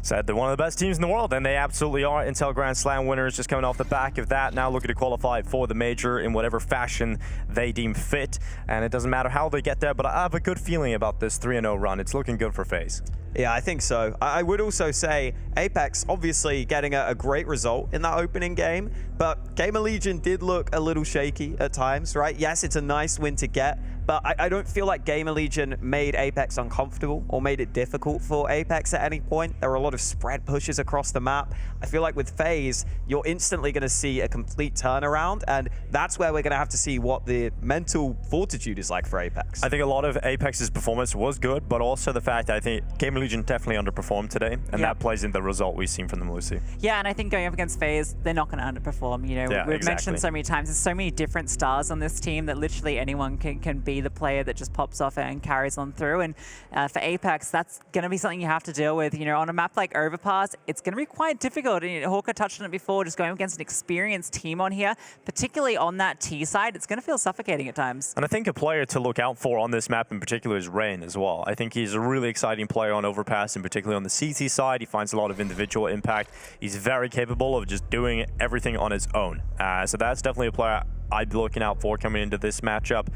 said they're one of the best teams in the world, and they absolutely are. Intel Grand Slam winners just coming off the back of that, now looking to qualify for the major in whatever fashion they deem fit. And it doesn't matter how they get there, but I have a good feeling about this 3-0 run. It's looking good for FaZe. Yeah, I think so. I would also say Apeks obviously getting a great result in that opening game, but GamerLegion did look a little shaky at times, right? Yes, it's a nice win to get, but I don't feel like GamerLegion made Apeks uncomfortable or made it difficult for Apeks at any point. There were a lot of spread pushes across the map. I feel like with FaZe, you're instantly going to see a complete turnaround, and that's where we're going to have to see what the mental fortitude is like for Apeks. I think a lot of Apex's performance was good, but also the fact that I think GamerLegion definitely underperformed today, and that plays in the result we've seen from them, Lucy. Yeah, and I think going up against FaZe, they're not going to underperform. You know, we've mentioned so many times, there's so many different stars on this team that literally anyone can be the player that just pops off and carries on through. And for Apeks, that's going to be something you have to deal with. You know, on a map like Overpass, it's going to be quite difficult. And Hawker touched on it before, just going against an experienced team on here, particularly on that T side, it's going to feel suffocating at times. And I think a player to look out for on this map in particular is Rain as well. I think he's a really exciting player on Overpass, and particularly on the CT side. He finds a lot of individual impact. He's very capable of just doing everything on his own. So that's definitely a player I'd be looking out for coming into this matchup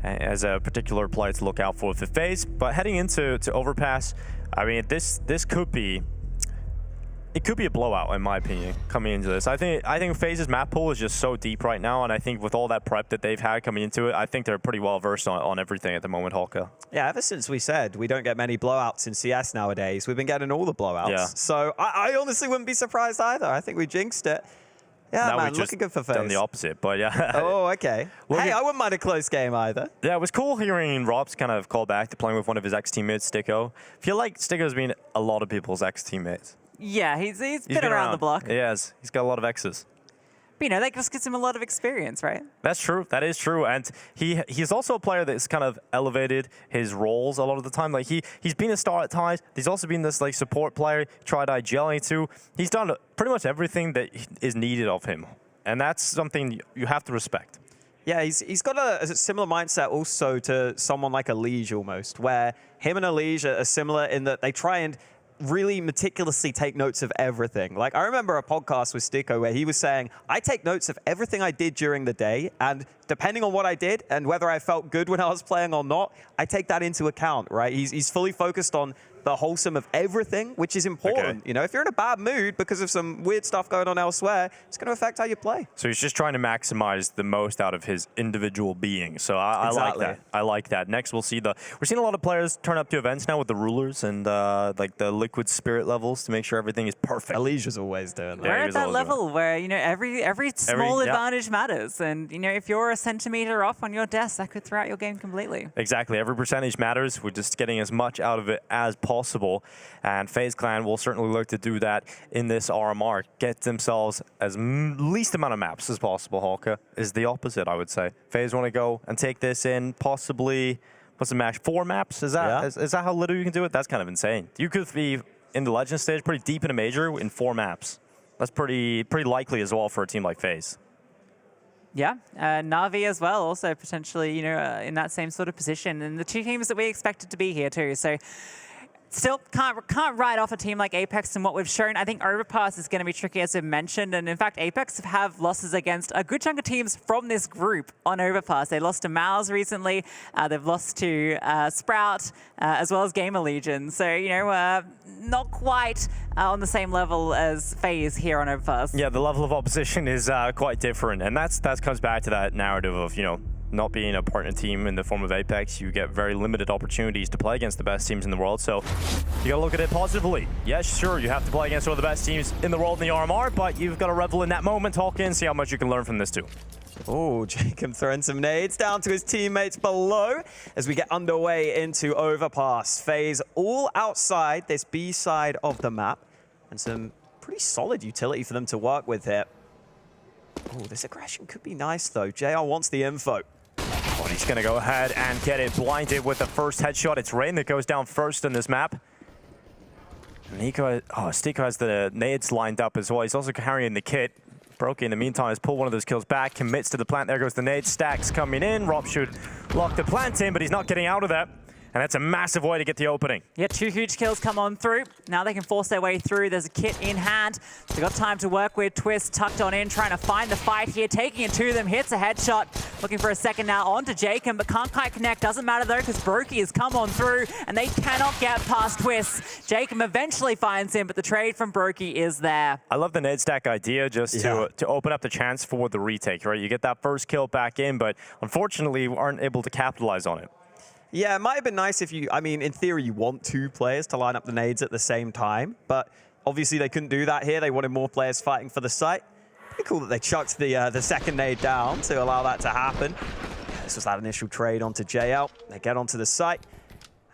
as a particular player to look out for FaZe. But heading into Overpass, I mean, this could be a blowout in my opinion coming into this. I think FaZe's map pool is just so deep right now, and I think with all that prep that they've had coming into it, I think they're pretty well versed on everything at the moment, Holka. Yeah, ever since we said we don't get many blowouts in CS nowadays, we've been getting all the blowouts. Yeah. So I honestly wouldn't be surprised either. I think we jinxed it. Yeah, now man, looking good for FaZe. Done the opposite, but yeah. Oh, okay. Hey, I wouldn't mind a close game either. Yeah, it was cool hearing Rob's kind of call back to playing with one of his ex-teammates, Sticko. I feel like Sticko's been a lot of people's ex-teammates. Yeah, he's been around the block. He has. He's got a lot of X's. But, you know, that just gives him a lot of experience, right? That's true. That is true. And he's also a player that's kind of elevated his roles a lot of the time. Like he's been a star at times. He's also been this like support player. Tried IGLing too. He's done pretty much everything that is needed of him, and that's something you have to respect. Yeah, he's got a similar mindset also to someone like Elige almost, where him and Elige are similar in that they try and really meticulously take notes of everything. Like, I remember a podcast with Sticko where he was saying, I take notes of everything I did during the day, and depending on what I did and whether I felt good when I was playing or not, I take that into account, right? He's fully focused on the wholesome of everything, which is important. Okay. You know, if you're in a bad mood because of some weird stuff going on elsewhere, it's going to affect how you play. So he's just trying to maximize the most out of his individual being. So I like that. I like that. Next, we're seeing a lot of players turn up to events now with the rulers and like the liquid spirit levels to make sure everything is perfect. Alicia's always doing that. We're at that level where, you know, every small advantage matters. And, you know, if you're a centimeter off on your desk, that could throw out your game completely. Exactly. Every percentage matters. We're just getting as much out of it as possible, and FaZe Clan will certainly look to do that in this RMR. Get themselves as least amount of maps as possible. Holka is the opposite, I would say. FaZe want to go and take this in possibly, what's the match, 4 maps? Is that is that how little you can do it? That's kind of insane. You could be in the Legend stage pretty deep in a major in 4 maps. That's pretty likely as well for a team like FaZe. Yeah, NAVI as well, also potentially, you know, in that same sort of position. And the 2 teams that we expected to be here too. So still can't write off a team like Apeks and what we've shown. I think Overpass is going to be tricky, as we've mentioned. And in fact, Apeks have losses against a good chunk of teams from this group on Overpass. They lost to MOUZ recently. They've lost to Sprout, as well as GamerLegion. So, you know, not quite on the same level as FaZe here on Overpass. Yeah, the level of opposition is quite different, and that comes back to that narrative of, you know, not being a partner team in the form of Apeks. You get very limited opportunities to play against the best teams in the world, so you gotta look at it positively. Yes, sure, you have to play against one of the best teams in the world in the RMR, but you've got to revel in that moment, Hawkins, see how much you can learn from this too. Oh, Jacob throwing some nades down to his teammates below as we get underway into Overpass. FaZe all outside this B side of the map, and some pretty solid utility for them to work with here. Oh, this aggression could be nice though. JR wants the info. Oh, he's going to go ahead and get it blinded with the first headshot. It's Rain that goes down first in this map. Stiko has the nades lined up as well. He's also carrying the kit. Brokey, in the meantime, has pulled one of those kills back, commits to the plant. There goes the nade. Stacks coming in. Rob should lock the plant in, but he's not getting out of that. And that's a massive way to get the opening. Yeah, 2 huge kills come on through. Now they can force their way through. There's a kit in hand. They've got time to work with. Twist tucked on in, trying to find the fight here. Taking it to them, hits a headshot. Looking for a second now onto Jacob, but can't quite connect. Doesn't matter though, because Brokey has come on through, and they cannot get past Twist. Jacob eventually finds him, but the trade from Brokey is there. I love the nade stack idea just to open up the chance for the retake, right? You get that first kill back in, but unfortunately, we aren't able to capitalize on it. Yeah, it might have been nice if you, I mean, in theory, you want 2 players to line up the nades at the same time, but obviously they couldn't do that here. They wanted more players fighting for the site. Pretty cool that they chucked the second nade down to allow that to happen. This was that initial trade onto JL. They get onto the site,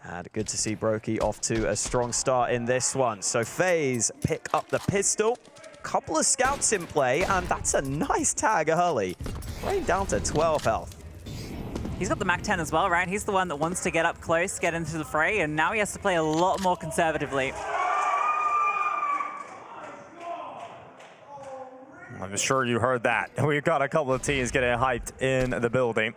and good to see Brokey off to a strong start in this one. So FaZe pick up the pistol. Couple of scouts in play, and that's a nice tag early. Right down to 12 health. He's got the MAC-10 as well, right? He's the one that wants to get up close, get into the fray, and now he has to play a lot more conservatively. I'm sure you heard that. We've got a couple of teams getting hyped in the building.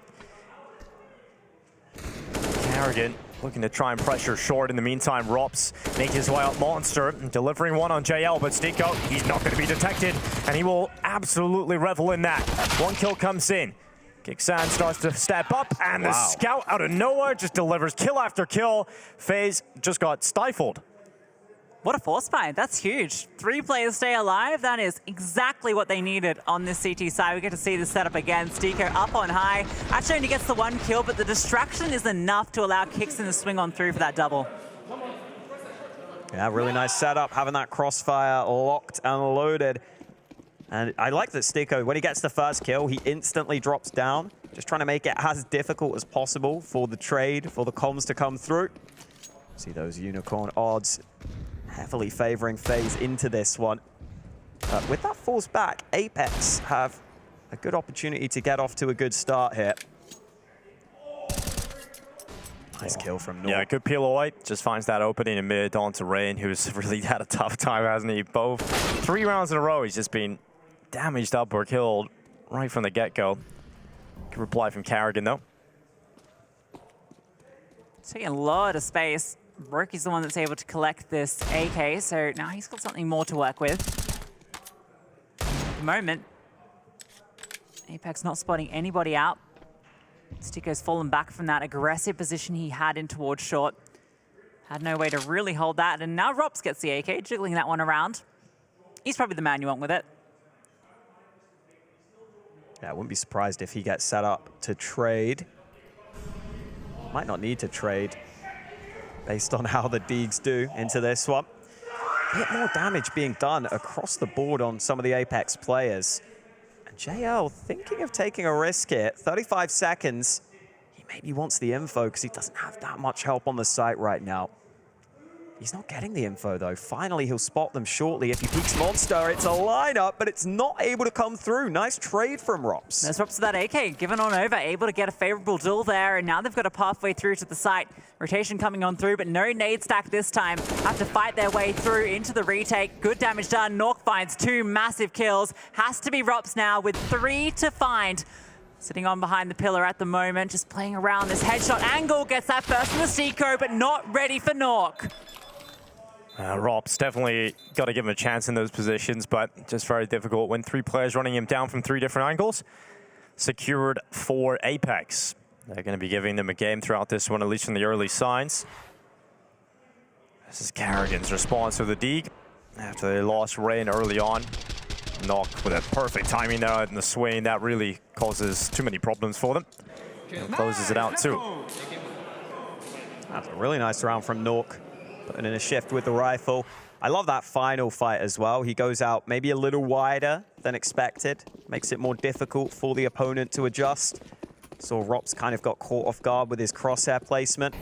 Carrigan looking to try and pressure short. In the meantime, Rops making his way up Monster and delivering one on JL, but Stiko, he's not going to be detected, and he will absolutely revel in that. 1 kill comes in. Kixan starts to step up, and the scout out of nowhere just delivers kill after kill. FaZe just got stifled. What a force fight. That's huge. 3 players stay alive. That is exactly what they needed on this CT side. We get to see the setup again. Stiko up on high. Actually only gets the 1 kill, but the distraction is enough to allow Kixan to swing on through for that double. Yeah, really nice setup, having that crossfire locked and loaded. And I like that Stiko, when he gets the first kill, he instantly drops down, just trying to make it as difficult as possible for the trade, for the comms to come through. See those unicorn odds heavily favoring FaZe into this one. With that force back, Apeks have a good opportunity to get off to a good start here. Nice kill from North. Yeah, good peel away. Just finds that opening in mid onto Rain, who's really had a tough time, hasn't he? Both 3 rounds in a row, he's just been damaged up or killed right from the get-go. Good reply from Carrigan, though. Taking a lot of space. Brokey's the one that's able to collect this AK, so now he's got something more to work with. At the moment, Apeks not spotting anybody out. Stiko's fallen back from that aggressive position he had in towards short. Had no way to really hold that, and now Rops gets the AK, jiggling that one around. He's probably the man you want with it. Yeah, I wouldn't be surprised if he gets set up to trade. Might not need to trade based on how the Deegs do into this one. A bit more damage being done across the board on some of the Apeks players. And JL thinking of taking a risk here. 35 seconds. He maybe wants the info because he doesn't have that much help on the site right now. He's not getting the info, though. Finally, he'll spot them shortly. If he peeks Monster, it's a lineup, but it's not able to come through. Nice trade from Rops. There's Rops to that AK, given on over, able to get a favorable duel there, and now they've got a pathway through to the site. Rotation coming on through, but no nade stack this time. Have to fight their way through into the retake. Good damage done. Nork finds 2 massive kills. Has to be Rops now with 3 to find. Sitting on behind the pillar at the moment, just playing around this headshot angle. Gets that first from the Stiko, but not ready for Nork. Rob's definitely got to give him a chance in those positions, but just very difficult when 3 players running him down from 3 different angles. Secured for Apeks. They're going to be giving them a game throughout this one, at least from the early signs. This is Carrigan's response to the Deeg. after they lost Rain early on. Knock with a perfect timing there in the swing. That really causes too many problems for them. And closes it out too. That's a really nice round from Nork. Putting in a shift with the rifle. I love that final fight as well. He goes out maybe a little wider than expected. Makes it more difficult for the opponent to adjust. So Rops kind of got caught off guard with his crosshair placement.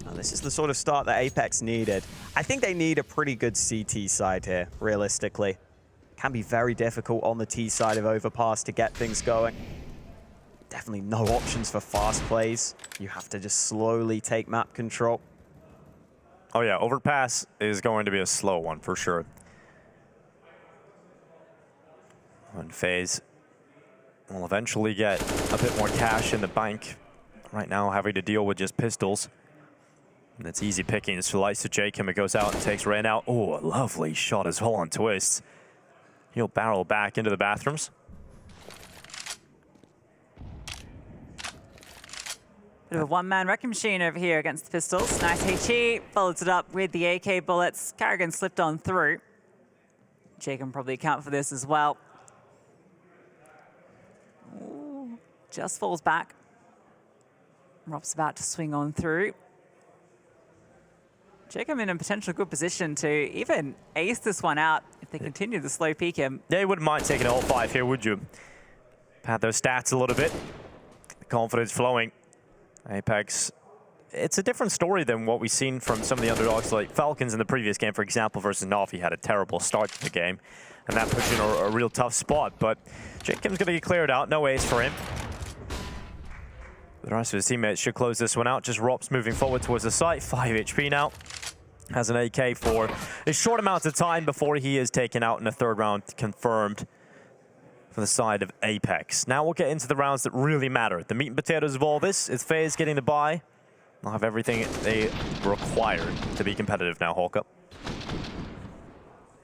And this is the sort of start that Apeks needed. I think they need a pretty good CT side here, realistically. Can be very difficult on the T side of Overpass to get things going. Definitely no options for fast plays. You have to just slowly take map control. Oh yeah, Overpass is going to be a slow one for sure. And FaZe will eventually get a bit more cash in the bank. Right now having to deal with just pistols. And it's easy pickings for Lysa Jacob. It goes out and takes Rain out. Oh, a lovely shot as well on Twist. He'll barrel back into the bathrooms. Bit of a one-man wrecking machine over here against the pistols. Nice HE, follows it up with the AK bullets. Carrigan slipped on through. Jacob can probably account for this as well. Ooh, just falls back. Rob's about to swing on through. Jacob in a potential good position to even ace this one out if they continue to slow peek him. Yeah, you wouldn't mind taking all 5 here, would you? Pad those stats a little bit. The confidence flowing. Apeks, it's a different story than what we've seen from some of the underdogs, like Falcons in the previous game, for example, versus NAVI had a terrible start to the game. And that puts you in a real tough spot. But Jacob's going to get cleared out. No ace for him. The rest of his teammates should close this one out. Just Rops moving forward towards the site. 5 HP now. Has an AK for a short amount of time before he is taken out in the 3rd round, confirmed for the side of Apeks. Now we'll get into the rounds that really matter. The meat and potatoes of all this is FaZe getting the bye. They'll have everything they require to be competitive now, Hawka.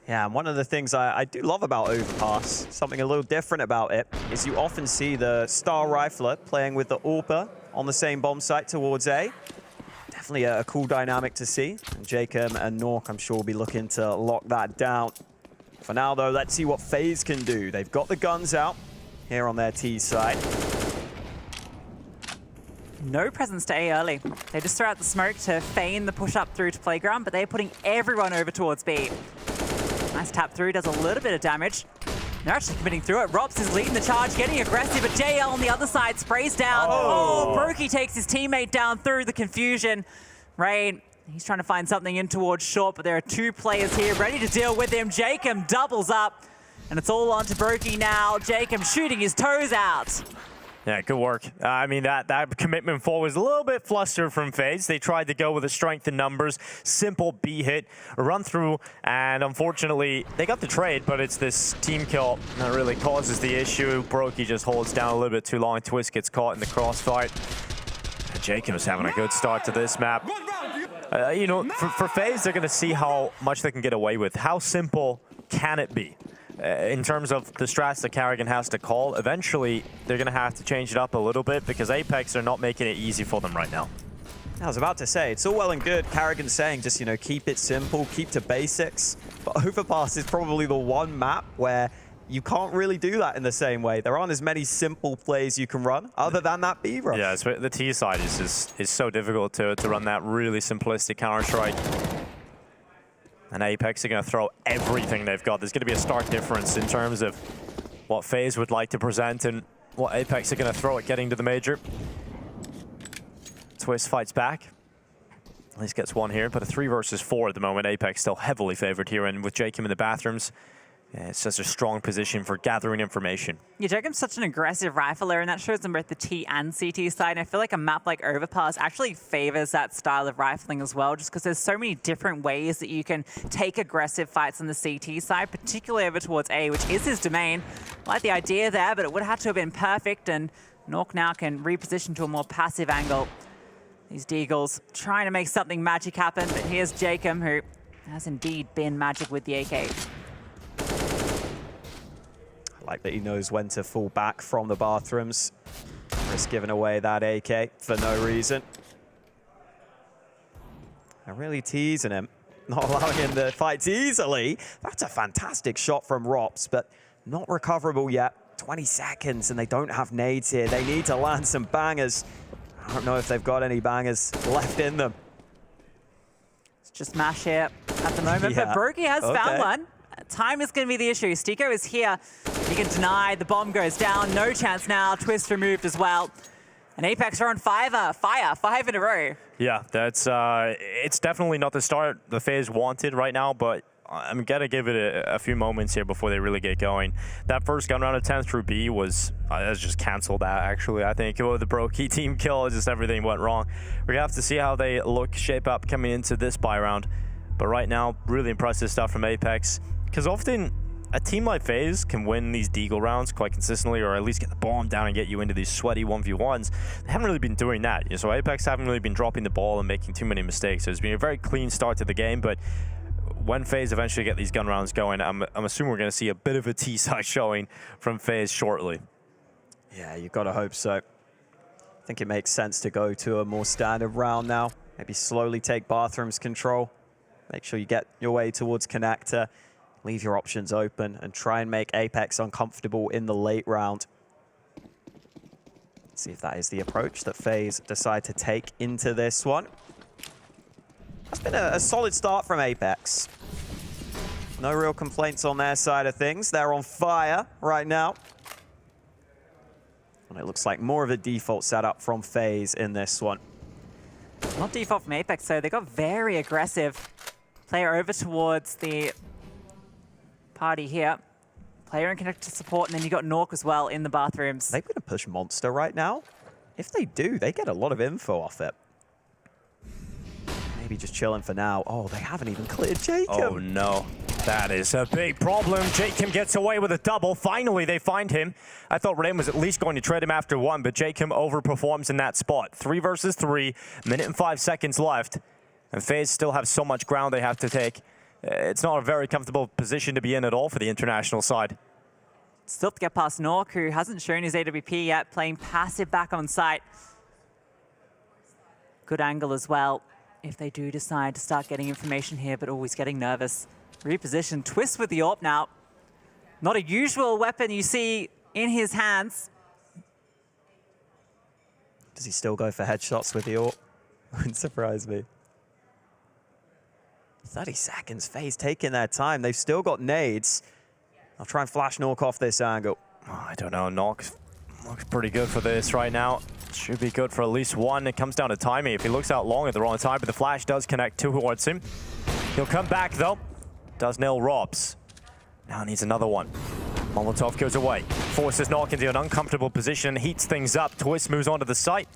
Yeah, and one of the things I do love about Overpass, something a little different about it, is you often see the Star Rifler playing with the AWPer on the same bomb site towards A. Definitely a cool dynamic to see. And Jacob and Nork, I'm sure, will be looking to lock that down. For now, though, let's see what FaZe can do. They've got the guns out here on their T side. No presence to A early. They just throw out the smoke to feign the push up through to Playground, but they're putting everyone over towards B. Nice tap through, does a little bit of damage. They're actually committing through it. Rops is leading the charge, getting aggressive, but JL on the other side sprays down. Oh, Brokey takes his teammate down through the confusion. Rain, he's trying to find something in towards short, but there are 2 players here ready to deal with him. Jacob doubles up, and it's all on to Brokey now. Jacob shooting his toes out. Yeah, good work. I mean, that commitment forward was a little bit flustered from FaZe. They tried to go with a strength in numbers, simple B hit, a run through, and unfortunately, they got the trade, but it's this team kill that really causes the issue. Brokey just holds down a little bit too long. Twist gets caught in the crossfire. And Jacob's having a good start to this map. You know, for FaZe, they're going to see how much they can get away with. How simple can it be? In terms of the strats that Carrigan has to call, eventually they're going to have to change it up a little bit because Apeks are not making it easy for them right now. I was about to say, it's all well and good, Carrigan saying just, you know, keep it simple, keep to basics. But Overpass is probably the one map where you can't really do that in the same way. There aren't as many simple plays you can run other than that B rush. Yeah, the T side is so difficult to run that really simplistic Counter-Strike. And Apeks are going to throw everything they've got. There's going to be a stark difference in terms of what FaZe would like to present and what Apeks are going to throw at getting to the major. Twist fights back. At least gets one here, but a 3 versus 4 at the moment. Apeks still heavily favored here, and with Jacob in the bathrooms, yeah, it's just a strong position for gathering information. Yeah, Jacob's such an aggressive rifler, and that shows on both the T and CT side. And I feel like a map like Overpass actually favors that style of rifling as well, just because there's so many different ways that you can take aggressive fights on the CT side, particularly over towards A, which is his domain. I like the idea there, but it would have had to have been perfect, and Nork now can reposition to a more passive angle. These Deagles trying to make something magic happen, but here's Jacob, who has indeed been magic with the AK. Like that he knows when to fall back from the bathrooms. Risk giving away that AK for no reason. They're really teasing him. not allowing in the fights easily. That's a fantastic shot from Rops, but not recoverable yet. 20 seconds, and they don't have nades here. They need to land some bangers. I don't know if they've got any bangers left in them. It's just Mash here at the moment, but Broky has found one. Time is going to be the issue. Stiko is here. He can deny. The bomb goes down. No chance now. Twist removed as well. And Apeks are on fire. 5 in a row. Yeah, that's it's definitely not the start the FaZe wanted right now, but I'm going to give it a few moments here before they really get going. That first gun round attempt through B was that's just canceled out, actually. I think the Broky team kill, just everything went wrong. We're going to have to see how they shape up coming into this buy round. But right now, really impressive stuff from Apeks. Because often, a team like FaZe can win these deagle rounds quite consistently, or at least get the bomb down and get you into these sweaty 1v1s. They haven't really been doing that. So Apeks haven't really been dropping the ball and making too many mistakes. So it's been a very clean start to the game, but when FaZe eventually get these gun rounds going, I'm assuming we're going to see a bit of a T-side showing from FaZe shortly. Yeah, you've got to hope so. I think it makes sense to go to a more standard round now. Maybe slowly take Bathrooms control. Make sure you get your way towards connector. Leave your options open and try and make Apeks uncomfortable in the late round. Let's see if that is the approach that FaZe decide to take into this one. That's been a solid start from Apeks. No real complaints on their side of things. They're on fire right now. And it looks like more of a default setup from FaZe in this one. Not default from Apeks, so they got very aggressive. Player over towards the party here. Player and connector support, and then you got Nork as well in the bathrooms. They're going to push Monster right now. If they do, they get a lot of info off it. Maybe just chilling for now. Oh, they haven't even cleared Jacob. Oh no, that is a big problem. Jacob gets away with a double. Finally, they find him. I thought Rain was at least going to trade him after one, but Jacob overperforms in that spot. 3 versus 3, minute and 5 seconds left. And FaZe still have so much ground they have to take. It's not a very comfortable position to be in at all for the international side. Still to get past Nork, who hasn't shown his AWP yet, playing passive back on site. Good angle as well, if they do decide to start getting information here, but always getting nervous. Reposition, Twist with the AWP now. Not a usual weapon you see in his hands. Does he still go for headshots with the AWP? Wouldn't surprise me. 30 seconds, FaZe taking their time. They've still got nades. I'll try and flash Nork off this angle. Oh, I don't know, Nork looks pretty good for this right now. Should be good for at least one. It comes down to timing. If he looks out long at the wrong time, but the flash does connect towards him. He'll come back though. Does nail Robs. Now needs another one. Molotov goes away. Forces Nork into an uncomfortable position, heats things up. Twist moves onto the site.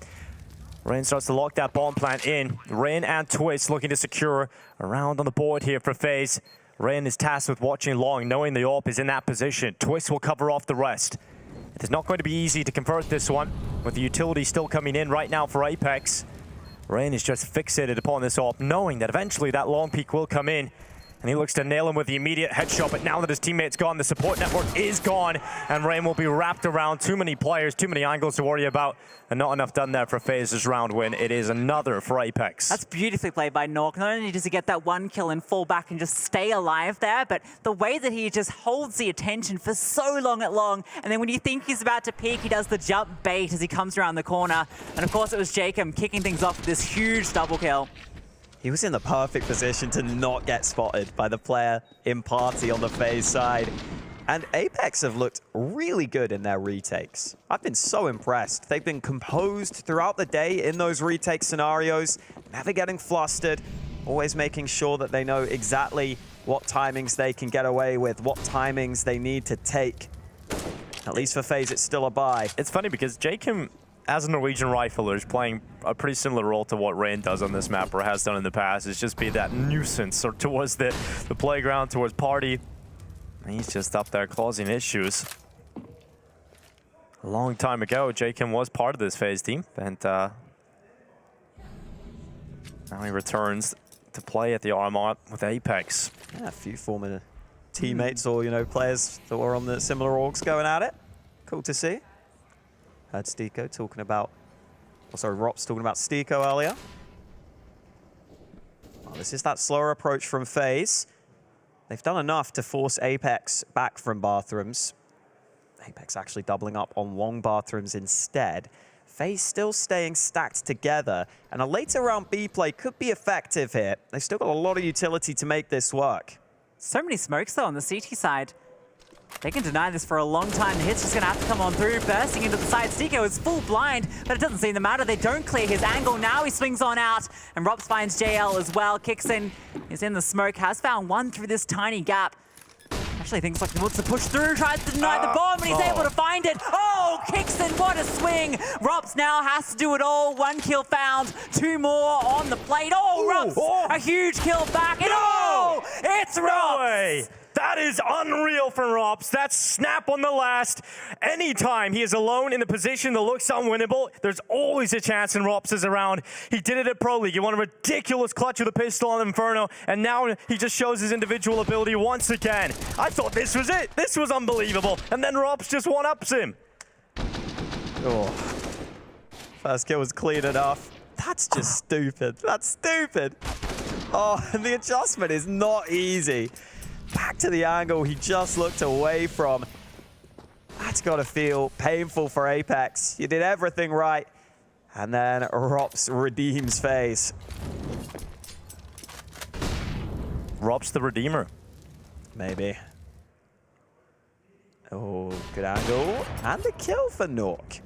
Rain starts to lock that bomb plant in. Rain and Twist looking to secure a round on the board here for FaZe. Rain is tasked with watching long, knowing the AWP is in that position. Twist will cover off the rest. It is not going to be easy to convert this one, with the utility still coming in right now for Apeks. Rain is just fixated upon this AWP, knowing that eventually that long peek will come in. And he looks to nail him with the immediate headshot, but now that his teammate's gone, the support network is gone, and Rain will be wrapped around. Too many players, too many angles to worry about, and not enough done there for FaZe's round win. It is another for Apeks. That's beautifully played by Nork. Not only does he get that one kill and fall back and just stay alive there, but the way that he just holds the attention for so long, and then when you think he's about to peek, he does the jump bait as he comes around the corner. And of course it was Jacob kicking things off with this huge double kill. He was in the perfect position to not get spotted by the player in party on the FaZe side. And Apeks have looked really good in their retakes. I've been so impressed. They've been composed throughout the day in those retake scenarios, never getting flustered, always making sure that they know exactly what timings they can get away with, what timings they need to take. At least for FaZe, it's still a buy. It's funny because Jacob, as a Norwegian rifler, is playing a pretty similar role to what Rain does on this map, or has done in the past. It's just be that nuisance or towards the playground, towards party. And he's just up there causing issues. A long time ago, Jacob was part of this FaZe team, and now he returns to play at the RMR with Apeks. Yeah, a few former teammates or, players that were on the similar orgs going at it. Cool to see. Heard Stiko talking about, Rops talking about Stiko earlier. Well, This is that slower approach from FaZe. They've done enough to force Apeks back from bathrooms. Apeks actually doubling up on long bathrooms instead. FaZe still staying stacked together, and a later round B play could be effective here. They've still got a lot of utility to make this work. So many smokes though on the CT side. They can deny this for a long time. The hit's just going to have to come on through. Bursting into the side. Stiko is full blind, but it doesn't seem to matter. They don't clear his angle. Now he swings on out, and Rops finds JL as well. Kicks in, is in the smoke, has found one through this tiny gap. Actually thinks like he wants to push through, tries to deny the bomb, and he's able to find it. Oh, Kixon, what a swing. Rops now has to do it all. 1 kill found, 2 more on the plate. Oh, Rops, a huge kill back, and it's Rops. No way. That is unreal from Rops. That's snap on the last. Anytime he is alone in a position that looks unwinnable, there's always a chance when Rops is around. He did it at Pro League. He won a ridiculous clutch with a pistol on Inferno, and now he just shows his individual ability once again. I thought this was it. This was unbelievable. And then Rops just one-ups him. Oh. First kill was clean enough. That's just stupid. That's stupid. Oh, and the adjustment is not easy. Back to the angle he just looked away from. That's got to feel painful for Apeks. You did everything right. And then Rops redeems FaZe. Rops the Redeemer. Maybe. Oh, good angle. And the kill for Nork.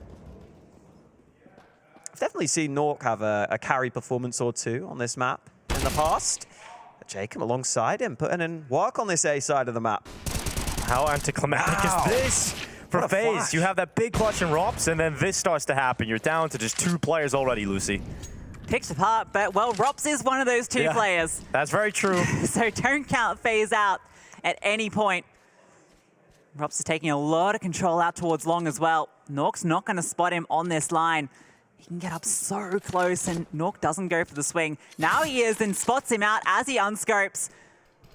I've definitely seen Nork have a carry performance or two on this map in the past. Jacob alongside him, putting in work on this A side of the map. How anticlimactic is this? For FaZe, you have that big clutch in Rops, and then this starts to happen. You're down to just 2 players already, Lucy. Picked apart, but well, Rops is one of those 2 players. That's very true. So don't count FaZe out at any point. Rops is taking a lot of control out towards long as well. Nork's not going to spot him on this line. He can get up so close, and Nork doesn't go for the swing. Now he is, and spots him out as he unscopes.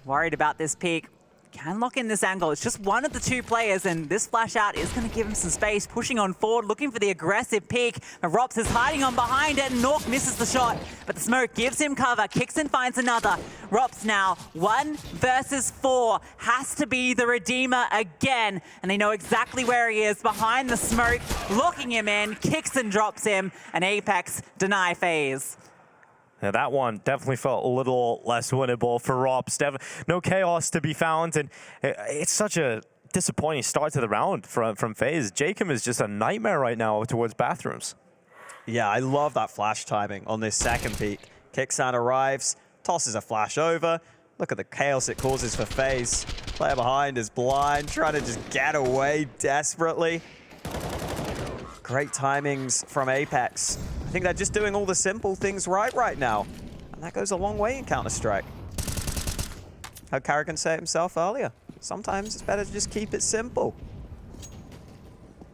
Worried about this peek. Can lock in this angle. It's just one of the 2 players, and this flash out is going to give him some space. Pushing on forward, looking for the aggressive peek. And Rops is hiding on behind it, and Nork misses the shot. But the smoke gives him cover. Kicks and finds another. Rops now 1 versus 4. Has to be the Redeemer again. And they know exactly where he is, behind the smoke. Locking him in. Kicks and drops him. And Apeks deny FaZe. Yeah, that one definitely felt a little less winnable for Rops. No chaos to be found, and it's such a disappointing start to the round from FaZe. Jacob is just a nightmare right now towards bathrooms. Yeah, I love that flash timing on this second peek. Kicksan arrives, tosses a flash over. Look at the chaos it causes for FaZe. Player behind is blind, trying to just get away desperately. Great timings from Apeks. I think they're just doing all the simple things right now. And that goes a long way in Counter-Strike. Heard Carrigan say it himself earlier. Sometimes it's better to just keep it simple.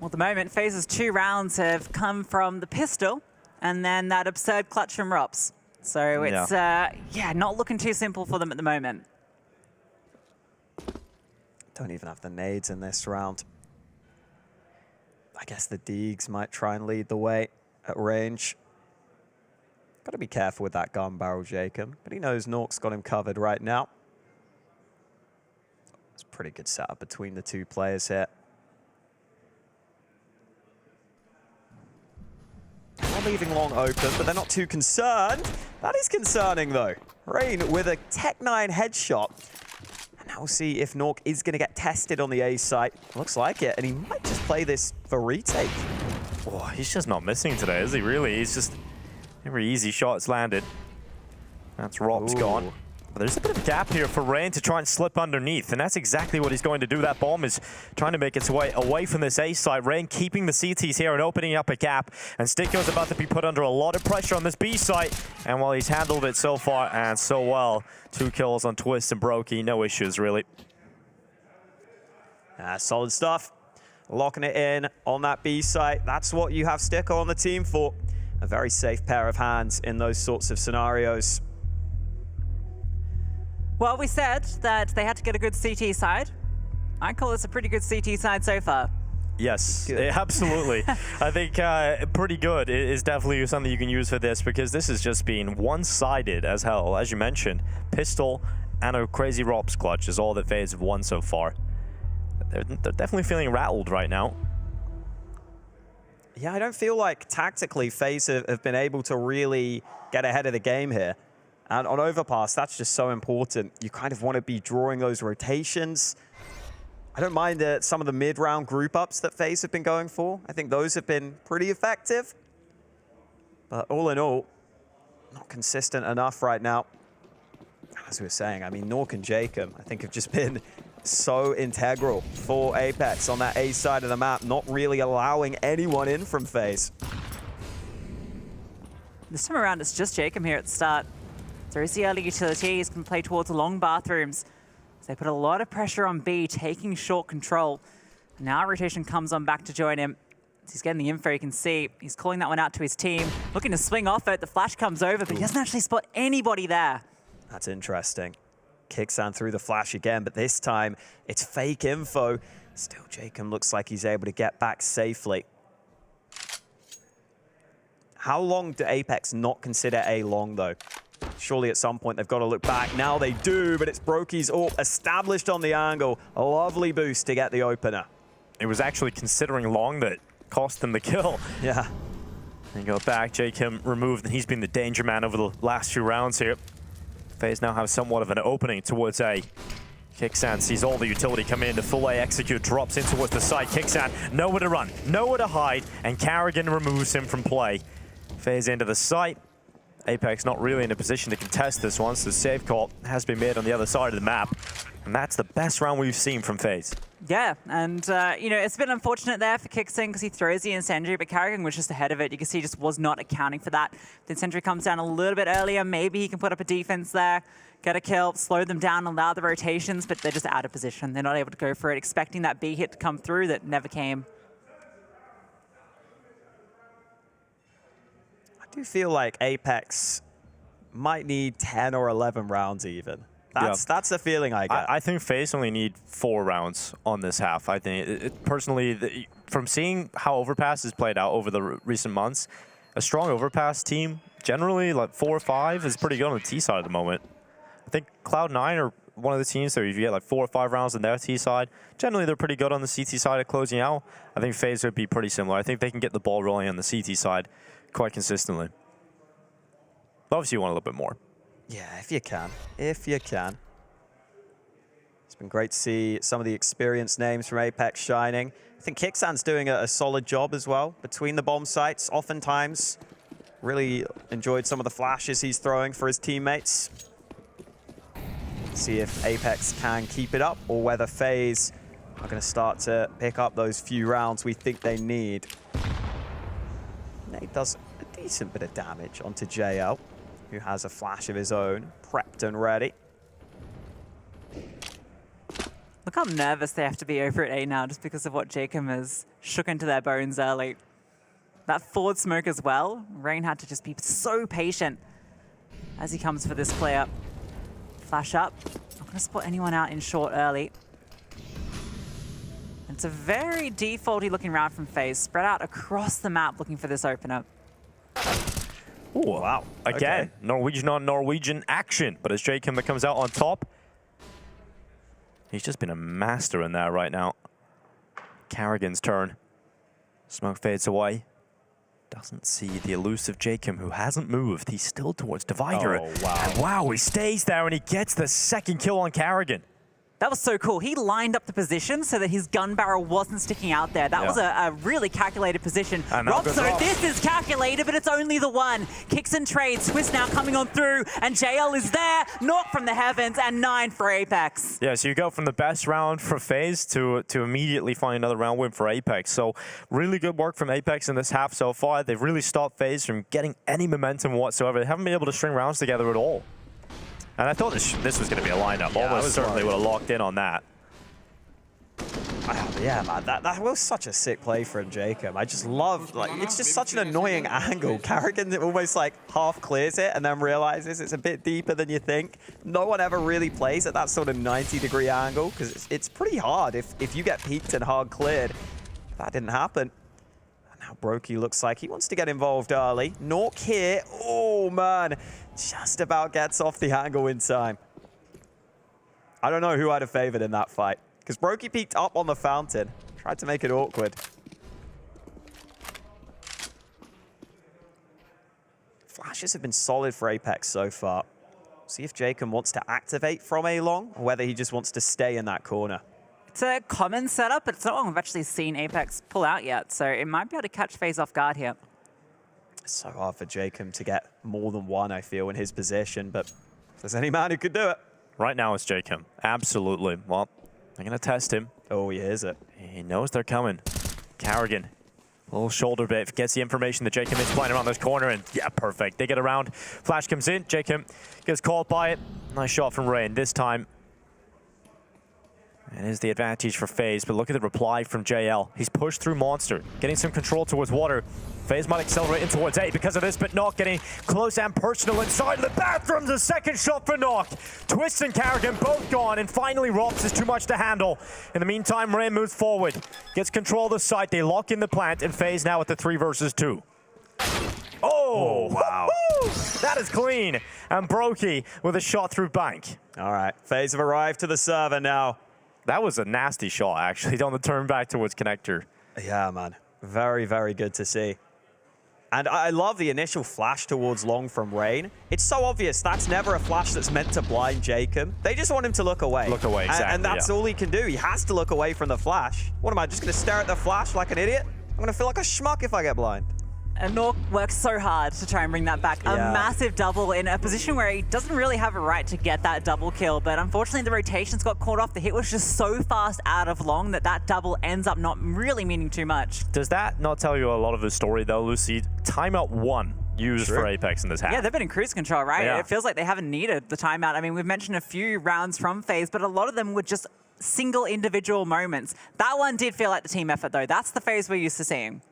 Well, at the moment, FaZe's 2 rounds have come from the pistol and then that absurd clutch from Rops. So it's, yeah, not looking too simple for them at the moment. Don't even have the nades in this round. I guess the Deegs might try and lead the way at range. Got to be careful with that gun barrel, Jacob. But he knows Nork's got him covered right now. It's a pretty good setup between the 2 players here. They're leaving long open, but they're not too concerned. That is concerning, though. Rain with a Tech-9 headshot. And now we'll see if Nork is going to get tested on the A site. Looks like it, and he might just play this for retake. Oh, he's just not missing today, is he, really? He's just... Every easy shot's landed. That's Rops gone. But there's a bit of a gap here for Rain to try and slip underneath, and that's exactly what he's going to do. That bomb is trying to make its way away from this A side. Rain keeping the CTs here and opening up a gap, and Sticko's about to be put under a lot of pressure on this B site. And while he's handled it so far and so well, 2 kills on Twist and Brokey, no issues really. Solid stuff. Locking it in on that B site. That's what you have Sticko on the team for. A very safe pair of hands in those sorts of scenarios. Well, we said that they had to get a good CT side. I call this a pretty good CT side so far. Yes, absolutely. I think pretty good is definitely something you can use for this, because this has just been one-sided as hell. As you mentioned, pistol and a crazy ROPS clutch is all that FaZe have won so far. They're definitely feeling rattled right now. Yeah, I don't feel like tactically FaZe have been able to really get ahead of the game here. And on overpass, that's just so important. You kind of want to be drawing those rotations. I don't mind some of the mid-round group ups that FaZe have been going for. I think those have been pretty effective. But all in all, not consistent enough right now. As we were saying, I mean, Nork and Jacob, I think, have just been so integral for Apeks on that A side of the map, not really allowing anyone in from FaZe. This time around, it's just Jacob here at the start. There's the early utility. He's going to play towards the long bathrooms. So they put a lot of pressure on B, taking short control. Now rotation comes on back to join him. He's getting the info, you can see. He's calling that one out to his team. Looking to swing off it. The flash comes over, but he doesn't actually spot anybody there. That's interesting. Kixan through the flash again, but this time it's fake info. Still, Jacob looks like he's able to get back safely. How long do Apeks not consider A long, though? Surely at some point they've got to look back. Now they do, but it's Brokey's AWP established on the angle. A lovely boost to get the opener. It was actually considering long that cost them the kill. Yeah. And go back, Jacob removed, and he's been the danger man over the last few rounds here. FaZe now have somewhat of an opening towards A. Kixan sees all the utility come in. The full A execute drops in towards the side. Kixan, nowhere to run, nowhere to hide, and Carrigan removes him from play. FaZe into the site. Apeks not really in a position to contest this one, so the save call has been made on the other side of the map. And that's the best round we've seen from FaZe. Yeah, and you know, it's been unfortunate there for Kixan because he throws the incendiary, but Carrigan was just ahead of it. You can see he just was not accounting for that. The incendiary comes down a little bit earlier. Maybe he can put up a defense there, get a kill, slow them down, allow the rotations, but they're just out of position. They're not able to go for it, expecting that B hit to come through that never came. I do feel like Apeks might need 10 or 11 rounds even. That's the feeling I get. I think FaZe only need 4 rounds on this half. I think, personally, from seeing how Overpass has played out over the recent months, a strong Overpass team, generally like 4 or 5, is pretty good on the T side at the moment. I think Cloud9 are one of the teams, so if you get like 4 or 5 rounds on their T side, generally they're pretty good on the CT side at closing out. I think FaZe would be pretty similar. I think they can get the ball rolling on the CT side quite consistently. Obviously, you want a little bit more. Yeah, if you can. If you can. It's been great to see some of the experienced names from Apeks shining. I think Kixan's doing a solid job as well between the bomb sites. Oftentimes, really enjoyed some of the flashes he's throwing for his teammates. See if Apeks can keep it up or whether FaZe are going to start to pick up those few rounds we think they need. Nate does a decent bit of damage onto JL, who has a flash of his own, prepped and ready. Look how nervous they have to be over at A now just because of what Jacob has shook into their bones early. That forward smoke as well. Rain had to just be so patient as he comes for this player. Flash up. Not going to spot anyone out in short early. It's a very defaulty looking round from FaZe, spread out across the map looking for this opener. Ooh, wow. Again, okay. Norwegian on Norwegian action. But as Jacob that comes out on top, he's just been a master in there right now. Carrigan's turn. Smoke fades away. Doesn't see the elusive Jacob, who hasn't moved. He's still towards Divider. Oh, wow. And wow, he stays there and he gets the second kill on Carrigan. That was so cool. He lined up the position so that his gun barrel wasn't sticking out there. That was a really calculated position. Robso, this is calculated, but it's only the one. Kicks and trades. Swiss now coming on through, and JL is there. Knock from the heavens, and 9 for Apeks. Yeah, so you go from the best round for FaZe to immediately find another round win for Apeks. So really good work from Apeks in this half so far. They've really stopped FaZe from getting any momentum whatsoever. They haven't been able to string rounds together at all. And I thought this was going to be a lineup. Yeah, almost certainly would have locked in on that. Yeah, man, that was such a sick play from Jacob. I just love, like, it's just such an annoying angle. Carrigan almost like half clears it and then realizes it's a bit deeper than you think. No one ever really plays at that sort of 90-degree angle because it's pretty hard. If you get peeked and hard cleared, That didn't happen. And now Brokey looks like he wants to get involved early. Nork here. Oh, man. Just about gets off the angle in time. I don't know who I'd have favored in that fight, because Brokey peeked up on the fountain. Tried to make it awkward. Flashes have been solid for Apeks so far. See if Jacob wants to activate from A long, or whether he just wants to stay in that corner. It's a common setup, but it's not one we've actually seen Apeks pull out yet, so it might be able to catch FaZe off guard here. It's so hard for Jacob to get more than one, I feel, in his position, but if there's any man who could do it. Right now it's Jacob. Absolutely. Well, they're going to test him. Oh, he hears it. He knows they're coming. Carrigan. Little shoulder bit, gets the information that Jacob is playing around this corner, and yeah, perfect. They get around. Flash comes in. Jacob gets caught by it. Nice shot from Rain. This time, it is the advantage for FaZe, but look at the reply from JL. He's pushed through Monster, getting some control towards water. FaZe might accelerate in towards A because of this, but not getting close and personal inside the bathroom. The second shot for Knock. Twist and Carrigan both gone, and finally Rops is too much to handle. In the meantime, Ray moves forward, gets control of the site. They lock in the plant, and FaZe now at the 3 versus 2. Oh, wow. That is clean. And Brokey with a shot through bank. All right, FaZe have arrived to the server now. That was a nasty shot, actually, on the turn back towards connector. Yeah, man. Very, very good to see. And I love the initial flash towards long from Rain. It's so obvious that's never a flash that's meant to blind Jacob. They just want him to look away. Look away, exactly. And that's all he can do. He has to look away from the flash. What am I, just going to stare at the flash like an idiot? I'm going to feel like a schmuck if I get blind. And Nork works so hard to try and bring that back. A massive double in a position where he doesn't really have a right to get that double kill, but unfortunately the rotations got caught off. The hit was just so fast out of long that that double ends up not really meaning too much. Does that not tell you a lot of the story though, Lucy? Timeout 1 used for Apeks in this half. Yeah, they've been in cruise control, right? Yeah. It feels like they haven't needed the timeout. I mean, we've mentioned a few rounds from FaZe, but a lot of them were just single individual moments. That one did feel like the team effort though. That's the FaZe we're used to seeing.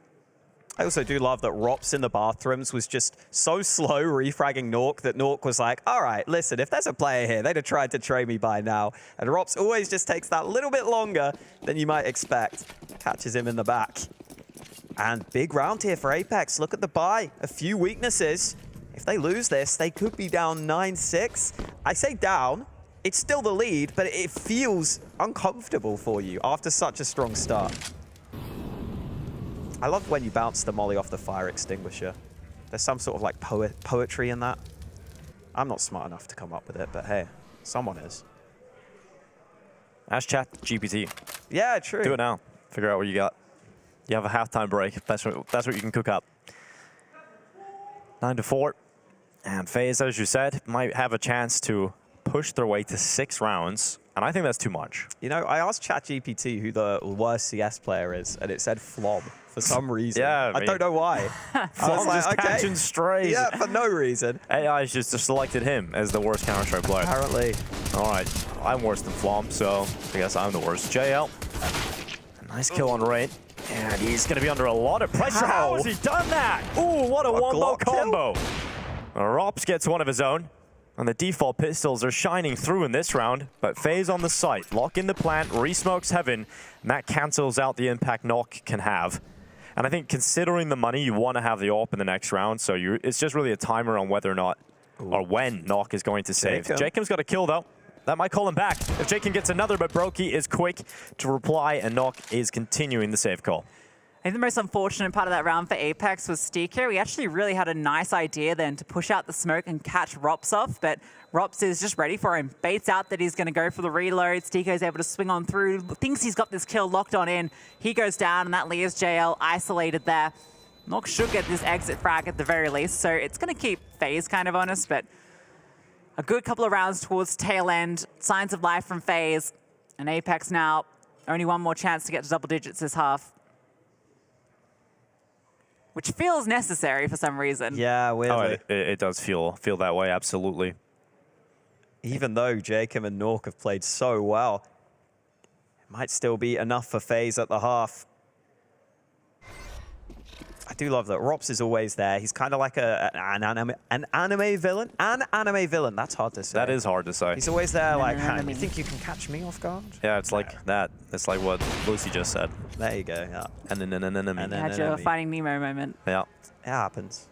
I also do love that Rops in the bathrooms was just so slow refragging Nork that Nork was like, all right, listen, if there's a player here, they'd have tried to trade me by now. And Rops always just takes that little bit longer than you might expect. Catches him in the back. And big round here for Apeks. Look at the buy. A few weaknesses. If they lose this, they could be down 9-6. I say down. It's still the lead, but it feels uncomfortable for you after such a strong start. I love when you bounce the molly off the fire extinguisher. There's some sort of like poetry in that. I'm not smart enough to come up with it, but hey, someone is. Ask ChatGPT. Yeah, true. Do it now. Figure out what you got. You have a halftime break. That's what you can cook up. 9-4. And FaZe, as you said, might have a chance to push their way to 6 rounds. And I think that's too much. You know, I asked ChatGPT who the worst CS player is, and it said Flob for some reason. Yeah, I don't know why. I was just like, okay. catching strays. Yeah, for no reason. AI's just selected him as the worst Counter-Strike player. Apparently. All right, I'm worse than Flom, so I guess I'm the worst. JL, nice kill on Rain. And he's going to be under a lot of pressure. How has he done that? Ooh, what a wombo combo. Rops gets one of his own. And the default pistols are shining through in this round, but FaZe on the site. Lock in the plant, re-smokes Heaven, and that cancels out the impact Knock can have. And I think considering the money, you want to have the AWP in the next round, so it's just really a timer on whether or not, or when Knock is going to save. Jacob's got a kill though. That might call him back. If Jacob gets another, but Brokey is quick to reply, and Knock is continuing the save call. I think the most unfortunate part of that round for Apeks was Steeko. He actually really had a nice idea then to push out the smoke and catch Rops off, but Rops is just ready for him. Baits out that he's going to go for the reload. Steeko's able to swing on through, thinks he's got this kill locked on in. He goes down, and that leaves JL isolated there. Nox should get this exit frag at the very least, so it's going to keep FaZe kind of honest, but a good couple of rounds towards tail end. Signs of life from FaZe, and Apeks now only one more chance to get to double digits this half, which feels necessary for some reason. Yeah, weirdly. Oh, it does feel that way, absolutely. Even though Jacob and Nork have played so well, it might still be enough for FaZe at the half. I do love that. Rops is always there. He's kind of like an anime villain. An anime villain. That's hard to say. That is hard to say. He's always there like, you think you can catch me off guard? Yeah, it's like that. It's like what Lucy just said. There you go, yeah. And then Had your Finding Nemo moment. Yeah. It happens.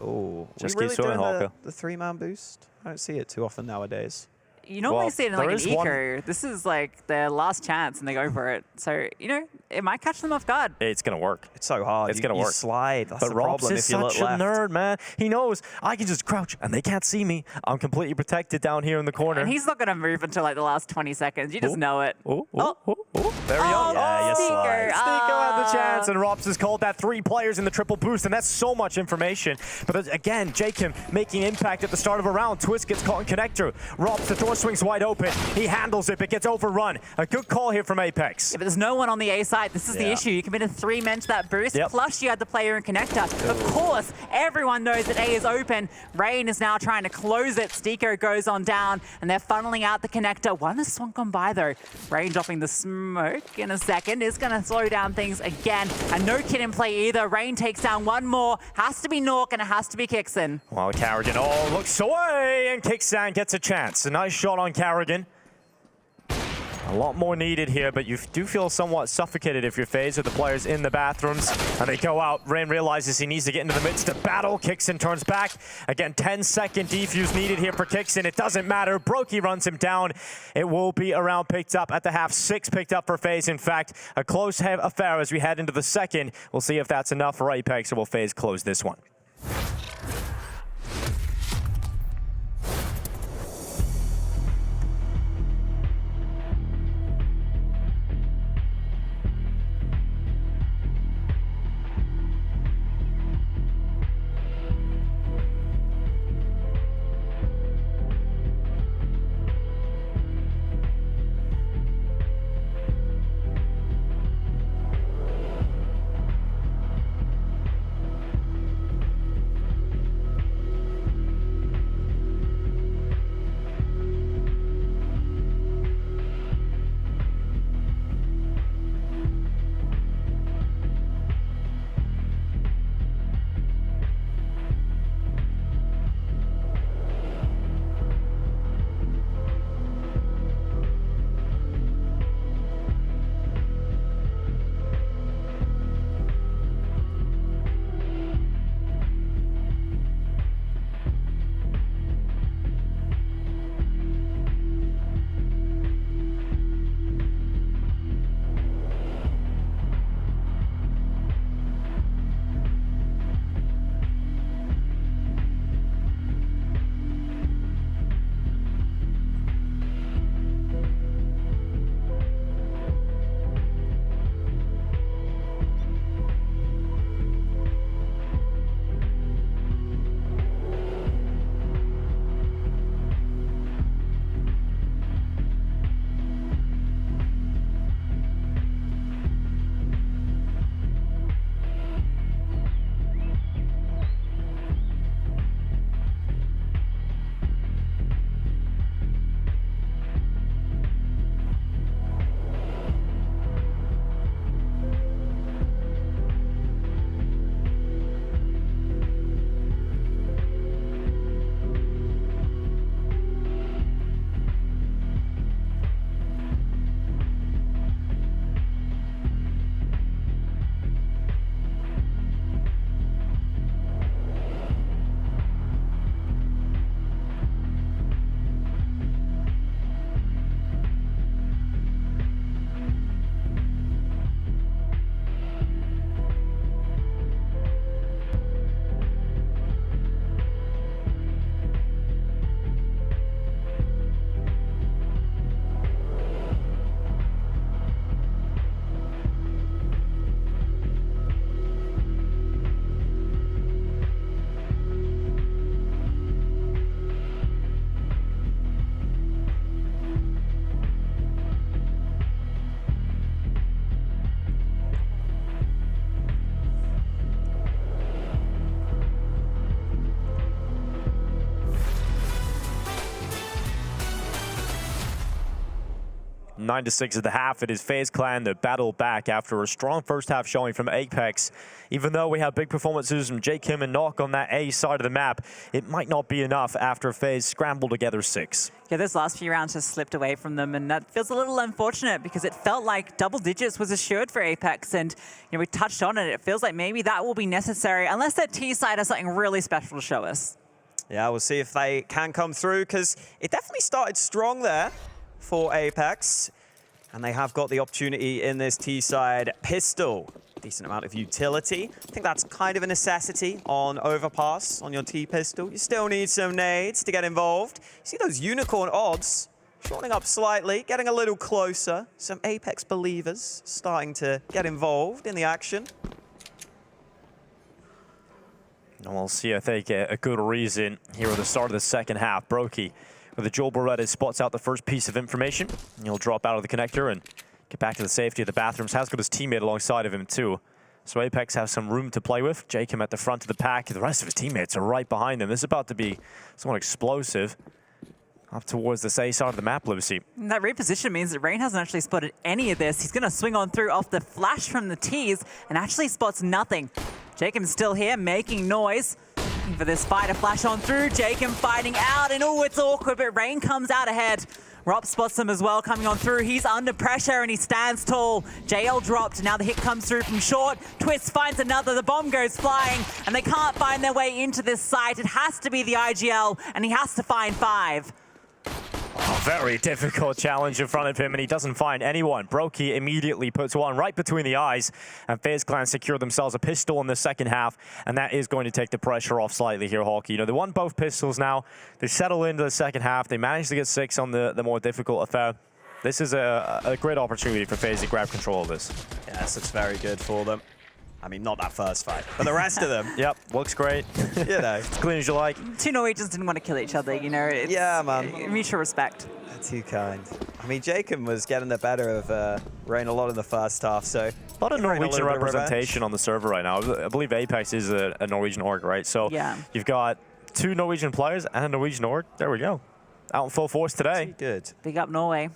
Oh, just really keep swimming, doing Hawker. the 3-man boost? I don't see it too often nowadays. You normally see it in like an eco. This is like their last chance and they go for it. So, you know, it might catch them off guard. It's going to work. It's so hard. It's going to work. You slide. That's but the Rops problem is if you look such a left. nerd, man. He knows I can just crouch and they can't see me. I'm completely protected down here in the corner. And he's not going to move until like the last 20 seconds. You just know it. There we go. Yeah, you slide. Stiko had the chance, and Rops has called that 3 players in the triple boost, and that's so much information. But again, Jacob making impact at the start of a round. Twist gets caught in connector. Rops, the door swings wide open. He handles it, but gets overrun. A good call here from Apeks. Yeah, but there's no one on the A side. This is the issue. You committed 3 men to that boost, plus you had the player in connector. Of course, everyone knows that A is open. Rain is now trying to close it. Stiko goes on down, and they're funneling out the connector. One has swung on by, though. Rain dropping the smoke in a second is going to slow down things again. And no kid in play either. Rain takes down one more. Has to be Nork, and it has to be Kixen. Well, Carrigan, looks away, and Kixan gets a chance. A nice shot on Carrigan. A lot more needed here, but you do feel somewhat suffocated if you're FaZe with the players in the bathrooms. And they go out. Rain realizes he needs to get into the midst of battle. Kixen turns back. Again, 10-second defuse needed here for Kixen. It doesn't matter. Brokey runs him down. It will be a round picked up at the half. 6 picked up for FaZe. In fact, a close affair as we head into the second. We'll see if that's enough for Apeks, or will FaZe close this one. 9-6 at the half. It is FaZe Clan that battle back after a strong first half showing from Apeks. Even though we have big performances from Kim and Knock on that A side of the map, it might not be enough after FaZe scramble together 6. Yeah, those last few rounds just slipped away from them, and that feels a little unfortunate because it felt like double digits was assured for Apeks, and we touched on it. It feels like maybe that will be necessary unless that T side has something really special to show us. Yeah, we'll see if they can come through, because it definitely started strong there for Apeks. And they have got the opportunity in this T-side pistol. Decent amount of utility. I think that's kind of a necessity on overpass on your T-pistol. You still need some nades to get involved. You see those unicorn odds shortening up slightly, getting a little closer. Some Apeks believers starting to get involved in the action. And we'll see, I think, a good reason here at the start of the second half. Brokey with the Joel Beretta spots out the first piece of information. And he'll drop out of the connector and get back to the safety of the bathrooms. Has got his teammate alongside of him too. So Apeks has some room to play with. Jacob at the front of the pack. The rest of his teammates are right behind him. This is about to be somewhat explosive. Up towards the A side of the map, Lucy. That reposition means that Rain hasn't actually spotted any of this. He's going to swing on through off the flash from the T's and actually spots nothing. Jacob's still here, making noise. Looking for this fighter flash on through. Jacob fighting out, and oh, it's awkward, but Rain comes out ahead. Rob spots him as well, coming on through. He's under pressure, and he stands tall. JL dropped, and now the hit comes through from short. Twist finds another, the bomb goes flying, and they can't find their way into this site. It has to be the IGL, and he has to find 5. Oh, very difficult challenge in front of him, and he doesn't find anyone. Brokey immediately puts one right between the eyes, and FaZe Clan secure themselves a pistol in the second half, and that is going to take the pressure off slightly here, Hawkey. You know, they won both pistols now. They settle into the second half. They managed to get 6 on the more difficult affair. This is a great opportunity for FaZe to grab control of this. Yes, it's very good for them. I mean, not that first fight, but the rest of them. Yep, looks great. You know, as clean as you like. 2 Norwegians didn't want to kill each other, you know. It's yeah, man. Mutual respect. Too kind. I mean, Jacob was getting the better of Rain a lot in the first half, so... A lot of Norwegian representation on the server right now. I believe Apeks is a Norwegian org, right? So yeah. You've got 2 Norwegian players and a Norwegian org. There we go. Out in full force today. Good. Big up Norway.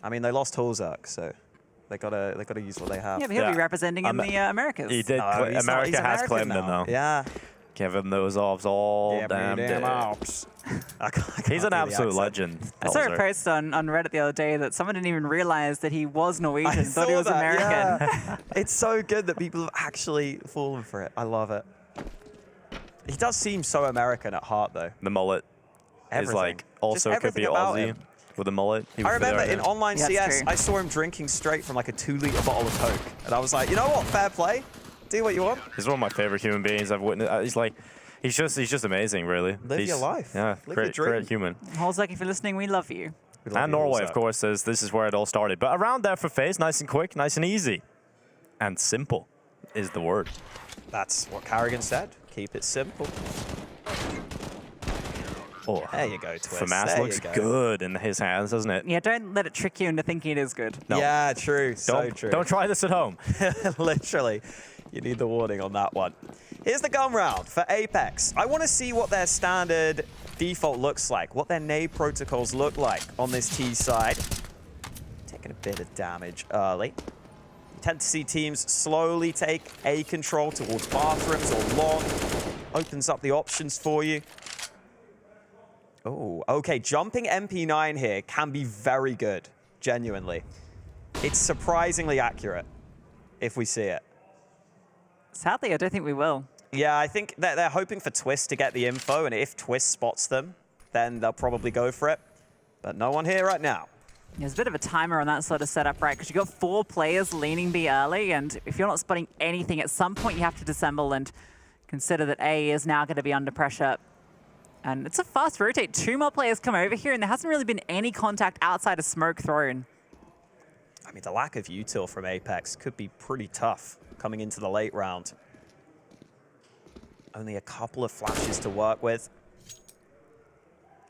I mean, they lost Hulzak, so they gotta use what they have. Yeah, but he'll be representing in the Americas. He did. America has claimed him, though. Yeah. Giving those offs all damn day. He's an absolute legend. I saw a post on Reddit the other day that someone didn't even realize that he was Norwegian, thought he was American. Yeah. It's so good that people have actually fallen for it. I love it. He does seem so American at heart, though. The mullet is like also could be Aussie with a mullet. I remember in online CS, I saw him drinking straight from like a 2-liter bottle of Coke, and I was like, you know what, fair play. Do what you want. He's one of my favorite human beings I've witnessed. He's just amazing, really. Live your life. Yeah, great human. Hulzak, if you're listening, we love you. And Norway, of course, says this is where it all started. But around there for FaZe, nice and quick, nice and easy. And simple is the word. That's what Carrigan said. Keep it simple. Oh, there you go, Twist. FAMAS looks good in his hands, doesn't it? Yeah, don't let it trick you into thinking it is good. No. Yeah, true. So true. Don't try this at home. Literally. You need the warning on that one. Here's the gun round for Apeks. I want to see what their standard default looks like, what their nade protocols look like on this T side. Taking a bit of damage early. You tend to see teams slowly take A control towards bathrooms or long. Opens up the options for you. Oh, okay. Jumping MP9 here can be very good, genuinely. It's surprisingly accurate if we see it. Sadly, I don't think we will. Yeah, I think that they're hoping for Twist to get the info, and if Twist spots them, then they'll probably go for it. But no one here right now. There's a bit of a timer on that sort of setup, right? Because you've got 4 players leaning B early, and if you're not spotting anything, at some point you have to disassemble and consider that A is now going to be under pressure. And it's a fast rotate. 2 more players come over here, and there hasn't really been any contact outside of smoke thrown. I mean, the lack of util from Apeks could be pretty tough coming into the late round. Only a couple of flashes to work with.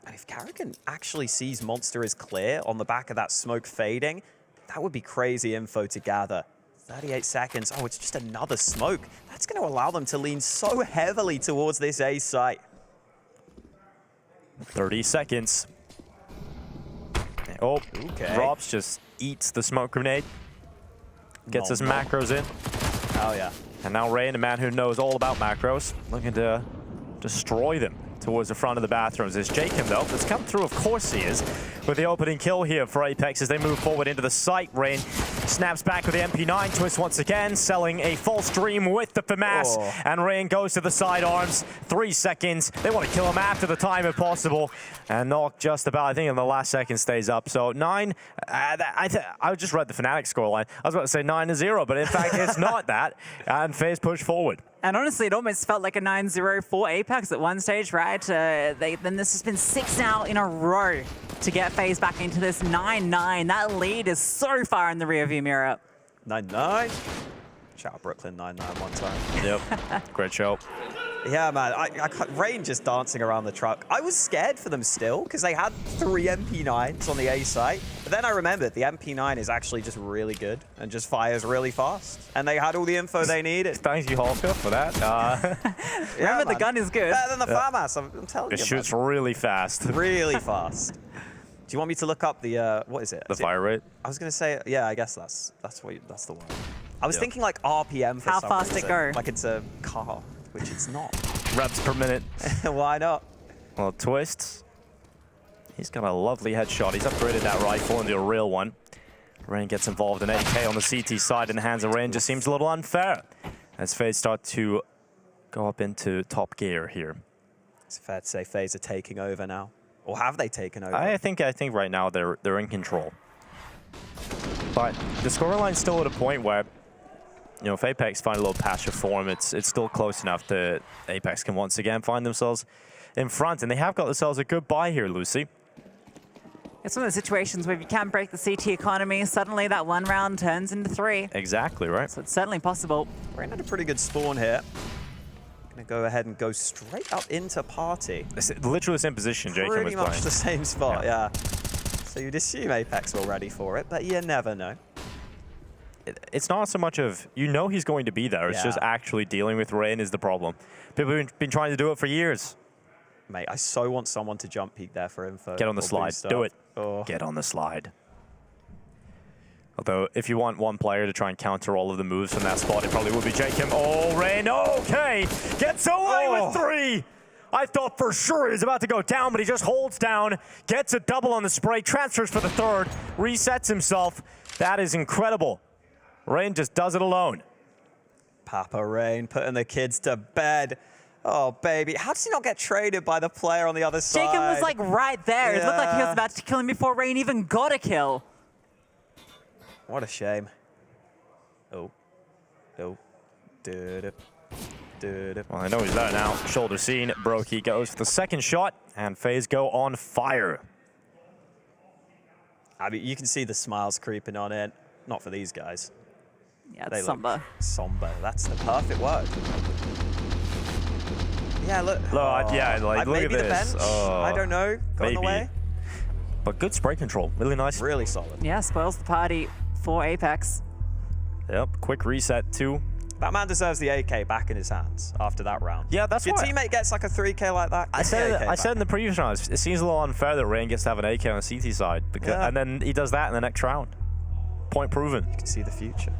And if Carrigan actually sees Monster is clear on the back of that smoke fading, that would be crazy info to gather. 38 seconds. Oh, it's just another smoke. That's going to allow them to lean so heavily towards this A site. 30 seconds. Yeah, Oh, drops, just eats the smoke grenade. Gets his macros in. Oh, yeah. And now Rain, a man who knows all about macros, looking to destroy them towards the front of the bathrooms. Is Jacob, though, that's come through, of course he is, with the opening kill here for Apeks as they move forward into the site. Rain snaps back with the MP9, Twist once again, selling a false dream with the FAMAS, and Rain goes to the sidearms. 3 seconds. They want to kill him after the time if possible, and Knock just about, I think, in the last second stays up. So 9, I just read the Fnatic scoreline. I was about to say 9-0, but in fact, it's not that, and FaZe push forward. And honestly, it almost felt like a 9-0 for Apeks at one stage, right? Then this has been 6 now in a row to get FaZe back into this 9-9. That lead is so far in the rearview mirror. 9-9. Shout out Brooklyn 9-9 one time. Yep, great show. Yeah, man, Rain just dancing around the truck. I was scared for them still, because they had 3 MP9s on the A site. But then I remembered the MP9 is actually just really good and just fires really fast. And they had all the info they needed. Thank you, Halka, for that. Remember, the gun is good. Better than the FAMAS, I'm telling you. It shoots really fast. Really fast. Do you want me to look up the, what is it? The fire rate? I was going to say, yeah, I guess that's the one. I was thinking like RPM for how some fast reason. it go. Like it's a car, which it's not. Reps per minute. Why not? Well, Twist. He's got a lovely headshot. He's upgraded that rifle into a real one. Rain gets involved in AK on the CT side in the hands of Rain. Just seems a little unfair as FaZe start to go up into top gear here. It's fair to say FaZe are taking over now. Or have they taken over? I think right now they're in control. But the scoreline's still at a point where, you know, if Apeks find a little patch of form, it's still close enough that Apeks can once again find themselves in front. And they have got themselves a good buy here, Lucy. It's one of those situations where if you can break the CT economy, suddenly that 1 round turns into 3. Exactly, right? So it's certainly possible. Rain had a pretty good spawn here. Gonna go ahead and go straight up into party. It's literally the same position Jacob was playing. Pretty much the same spot, yeah. So you'd assume Apeks were ready for it, but you never know. It's not so much of, you know he's going to be there, it's just actually dealing with Rain is the problem. People have been trying to do it for years. Mate, I so want someone to jump peek there for info. Get on the slide, do it. Oh. Get on the slide. Although, if you want one player to try and counter all of the moves from that spot, it probably would be Jacob. Oh, Rain, okay! Gets away with 3! I thought for sure he was about to go down, but he just holds down, gets a double on the spray, transfers for the 3rd, resets himself. That is incredible. Rain just does it alone. Papa Rain putting the kids to bed. Oh, baby. How does he not get traded by the player on the other side? Jacob was like right there. It looked like he was about to kill him before Rain even got a kill. What a shame. Oh. Oh. Dude. Well, I know he's there now. Shoulder seen. Brokey goes for the 2nd shot, and FaZe go on fire. I mean, you can see the smiles creeping on it. Not for these guys. Yeah, it's somber. Somber. That's the perfect word. Yeah, look. Yeah, like, look at maybe the this. bench. I don't know. Gone away. But good spray control. Really nice. Really solid. Yeah, spoils the party for Apeks. Yep, quick reset too. That man deserves the AK back in his hands after that round. Yeah, that's if your why teammate gets like a 3K like that. I said in the previous round, it seems a little unfair that Rain gets to have an AK on the CT side, because, and then he does that in the next round. Point proven. You can see the future.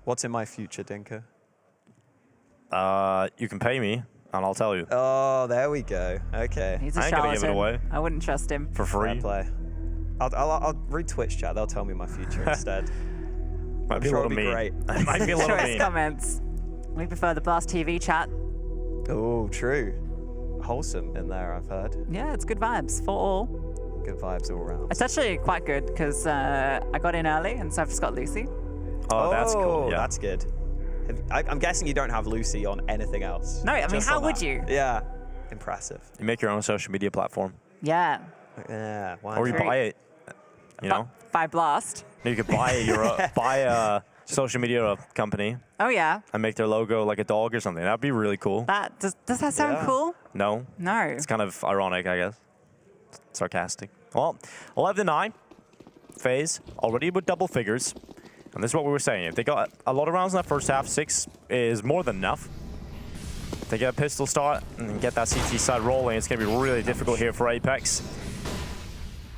What's in my future, Dinka? You can pay me, and I'll tell you. Oh, there we go. Okay. He's a I ain't gonna give it charlatan. away. I wouldn't trust him. For free. Fair play. I'll read Twitch chat. They'll tell me my future instead. Might I'm be sure a little it'll be mean. great. It might be a little Choice mean. comments. We prefer the Blast TV chat. Oh, true. Wholesome in there, I've heard. Yeah, it's good vibes for all. Good vibes all around. It's actually quite good because I got in early and so I've just got Lucy. Oh, that's cool. Yeah. That's good. I'm guessing you don't have Lucy on anything else. No, I mean, Just how on would that. you? Yeah. Impressive. You make your own social media platform. Yeah. Yeah. Why Or you not? buy it. You know? By Blast. You could buy a social media company Oh, yeah. and make their logo like a dog or something. That'd be really cool. That does that sound cool? No. No. It's kind of ironic, I guess. Sarcastic. Well, 11-9. FaZe already with double figures. And this is what we were saying. If they got a lot of rounds in that first half, 6 is more than enough. If they get a pistol start and get that CT side rolling, it's going to be really difficult here for Apeks.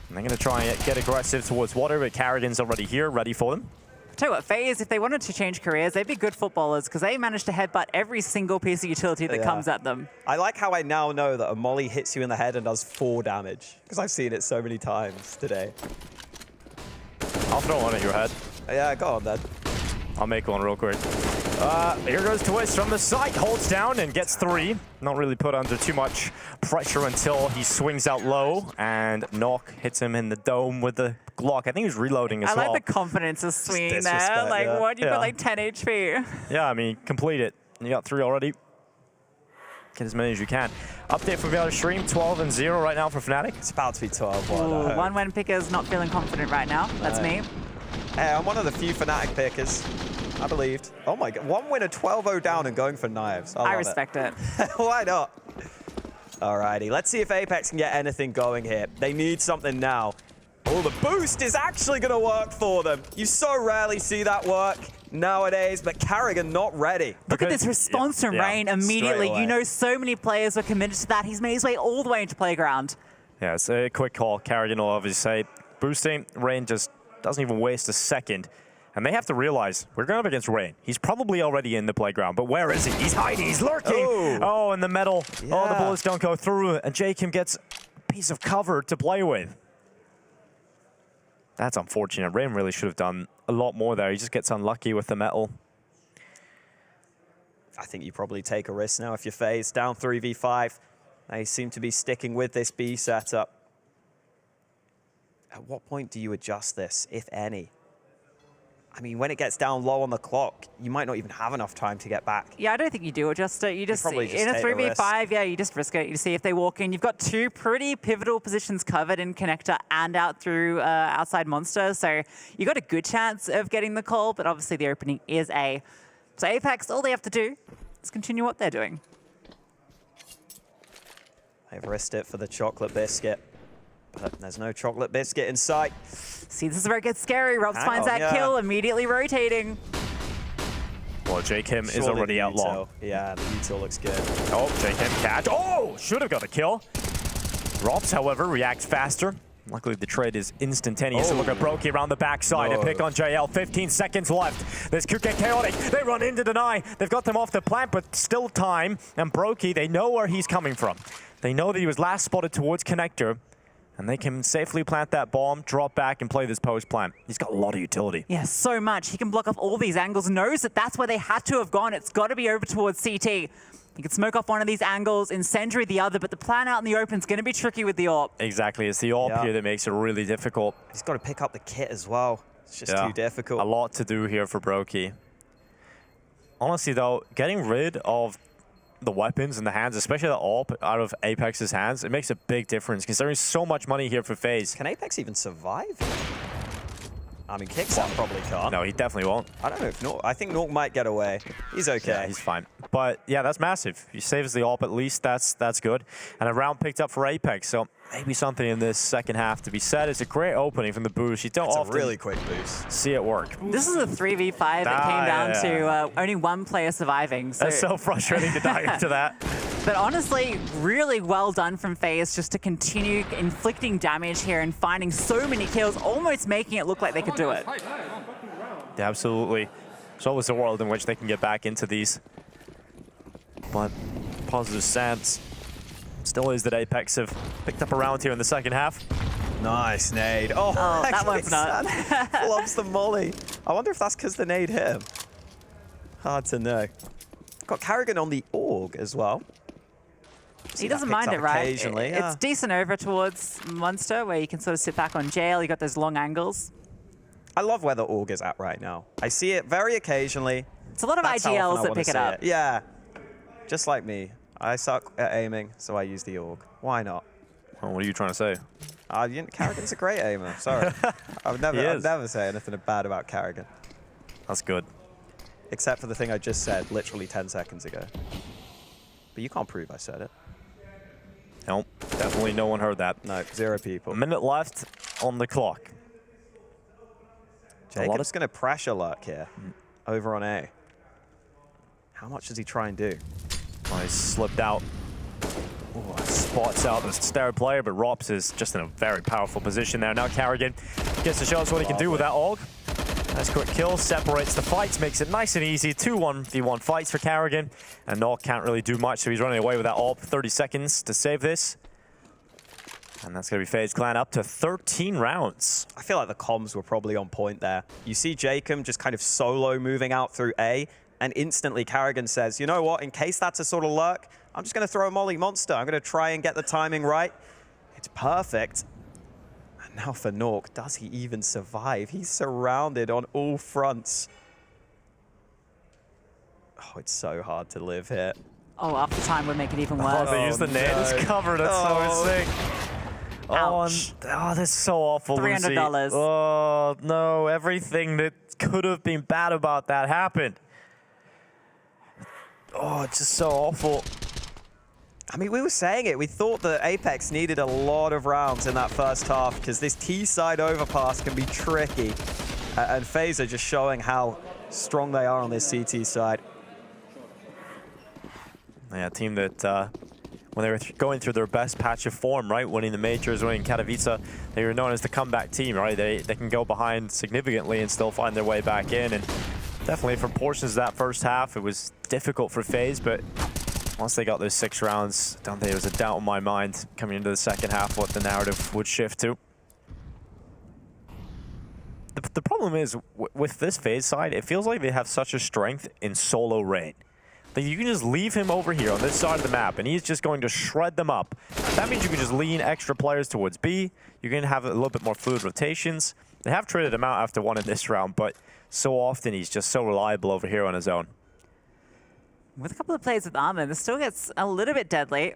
And they're going to try and get aggressive towards water, but Carrigan's already here, ready for them. Tell you what, FaZe, if they wanted to change careers, they'd be good footballers because they managed to headbutt every single piece of utility that comes at them. I like how I now know that a molly hits you in the head and does 4 damage because I've seen it so many times today. I'll throw one at your head. Yeah, go on then. I'll make one real quick. Here goes Twist from the side, holds down and gets 3. Not really put under too much pressure until he swings out low, and Knock hits him in the dome with the Glock. I think he's reloading as well. I like the confidence of swinging there. Like, what? You've got like 10 HP. Yeah, I mean, complete it. You got 3 already. Get as many as you can. Update from the other stream, 12-0 right now for Fnatic. It's about to be 12-1. One when picker's not feeling confident right now. That's me. Hey, I'm one of the few Fnatic pickers. I believed. Oh my god, 1 winner, 12-0 down and going for knives. I respect it. Why not? Alrighty, let's see if Apeks can get anything going here. They need something now. Oh, the boost is actually going to work for them. You so rarely see that work nowadays, but Carrigan not ready. Look at this response from Rain immediately. You know so many players were committed to that. He's made his way all the way into Playground. Yeah, it's a quick call. Carrigan will obviously say, boosting. Rain just doesn't even waste a second. And they have to realize, we're going up against Rain. He's probably already in the Playground, but where is he? He's hiding, he's lurking. Oh, and the metal. Yeah. Oh, the bullets don't go through, and Jacob gets a piece of cover to play with. That's unfortunate. Rain really should have done a lot more there. He just gets unlucky with the metal. I think you probably take a risk now if you're FaZe. Down 3v5. They seem to be sticking with this B setup. At what point do you adjust this, if any? I mean, when it gets down low on the clock, you might not even have enough time to get back. Yeah, I don't think you do adjust it. You just in a 3v5, yeah, you just risk it. You see if they walk in. You've got 2 pretty pivotal positions covered in connector and out through outside monster, so you got a good chance of getting the call, but obviously the opening is A. So Apeks, all they have to do is continue what they're doing. They've risked it for the chocolate biscuit. But there's no chocolate biscuit in sight. See, this is where it gets scary. Robs finds that kill, immediately rotating. Well, Jacob is already out long. Yeah, the util looks good. Oh, Jacob catch. Oh, should have got a kill. Robs, however, reacts faster. Luckily, the trade is instantaneous. So look at Brokey around the backside. A pick on JL. 15 seconds left. This could get chaotic. They run into deny. They've got them off the plant, but still time. And Brokey, they know where he's coming from. They know that he was last spotted towards connector. And they can safely plant that bomb, drop back, and play this post plant. He's got a lot of utility. Yeah, so much. He can block off all these angles, knows that that's where they had to have gone. It's got to be over towards CT. He can smoke off one of these angles, incendiary the other, but the plan out in the open is going to be tricky with the AWP. Exactly. It's the AWP here that makes it really difficult. He's got to pick up the kit as well. It's just too difficult. A lot to do here for Brokey. Honestly, though, getting rid of the weapons in the hands, especially the AWP out of Apex's hands, it makes a big difference because there is so much money here for FaZe. Can Apeks even survive? I mean, Kickstart probably can't. No, he definitely won't. I don't know if Nork, I think Nork might get away. He's okay. Yeah, he's fine. But yeah, that's massive. He saves the AWP at least, that's good. And a round picked up for Apeks, so maybe something in this second half to be said. It's a great opening from the boost. You don't often a really quick boost. See it work. This is a 3v5 that came down to only 1 player surviving. So. That's so frustrating to die into that. But honestly, really well done from FaZe just to continue inflicting damage here and finding so many kills, almost making it look like they could do it. Yeah, absolutely. It's always a world in which they can get back into these. But positive stance still is that Apeks have picked up a round here in the second half. Nice nade. Oh that one's not. Loves the molly. I wonder if that's because the nade hit him. Hard to know. Got Carrigan on the AUG as well. He doesn't mind it, right? Occasionally, It's decent over towards Monster, where you can sort of sit back on jail. You got those long angles. I love where the AUG is at right now. I see it very occasionally. It's a lot of IGLs that pick it up. Yeah, just like me. I suck at aiming, so I use the AUG. Why not? Well, what are you trying to say? Carrigan's a great aimer. Sorry, I'd never say anything bad about Carrigan. That's good. Except for the thing I just said, literally 10 seconds ago. But you can't prove I said it. Nope, definitely no one heard that. No, 0 people. A minute left on the clock. Jacob's going to pressure Lurk here, over on A. How much does he try and do? Oh, he's slipped out. Spots out the stair player, but Rops is just in a very powerful position there. Now Carrigan gets to show us what he can do with that AUG. Nice quick kill, separates the fights, makes it nice and easy. 2 1v1 fights for Carrigan. And Nog can't really do much, so he's running away with that AWP. 30 seconds to save this. And that's going to be FaZe Clan up to 13 rounds. I feel like the comms were probably on point there. You see Jacob just kind of solo moving out through A, and instantly Carrigan says, you know what, in case that's a sort of lurk, I'm just going to throw a Molly Monster. I'm going to try and get the timing right. It's perfect. And now for Nork, does he even survive? He's surrounded on all fronts. Oh, it's so hard to live here. Oh, after time would make it even worse. Oh, they used the net as cover. That's so sick. Ouch. Oh, that's so awful, Lucy. $300. Oh, no. Everything that could have been bad about that happened. Oh, it's just so awful. I mean, we were saying it. We thought that Apeks needed a lot of rounds in that first half because this T-side overpass can be tricky. And FaZe are just showing how strong they are on this CT side. Yeah, a team that, when they were going through their best patch of form, right, winning the majors, winning Katowice, they were known as the comeback team, right? They can go behind significantly and still find their way back in. And definitely for portions of that first half, it was difficult for FaZe, but once they got those 6 rounds, I don't think there was a doubt in my mind coming into the second half what the narrative would shift to. The problem is, with this FaZe side, it feels like they have such a strength in solo Rain. Like you can just leave him over here on this side of the map, and he's just going to shred them up. That means you can just lean extra players towards B. You can have a little bit more fluid rotations. They have traded him out after 1 in this round, but so often he's just so reliable over here on his own. With a couple of plays with armor, this still gets a little bit deadly.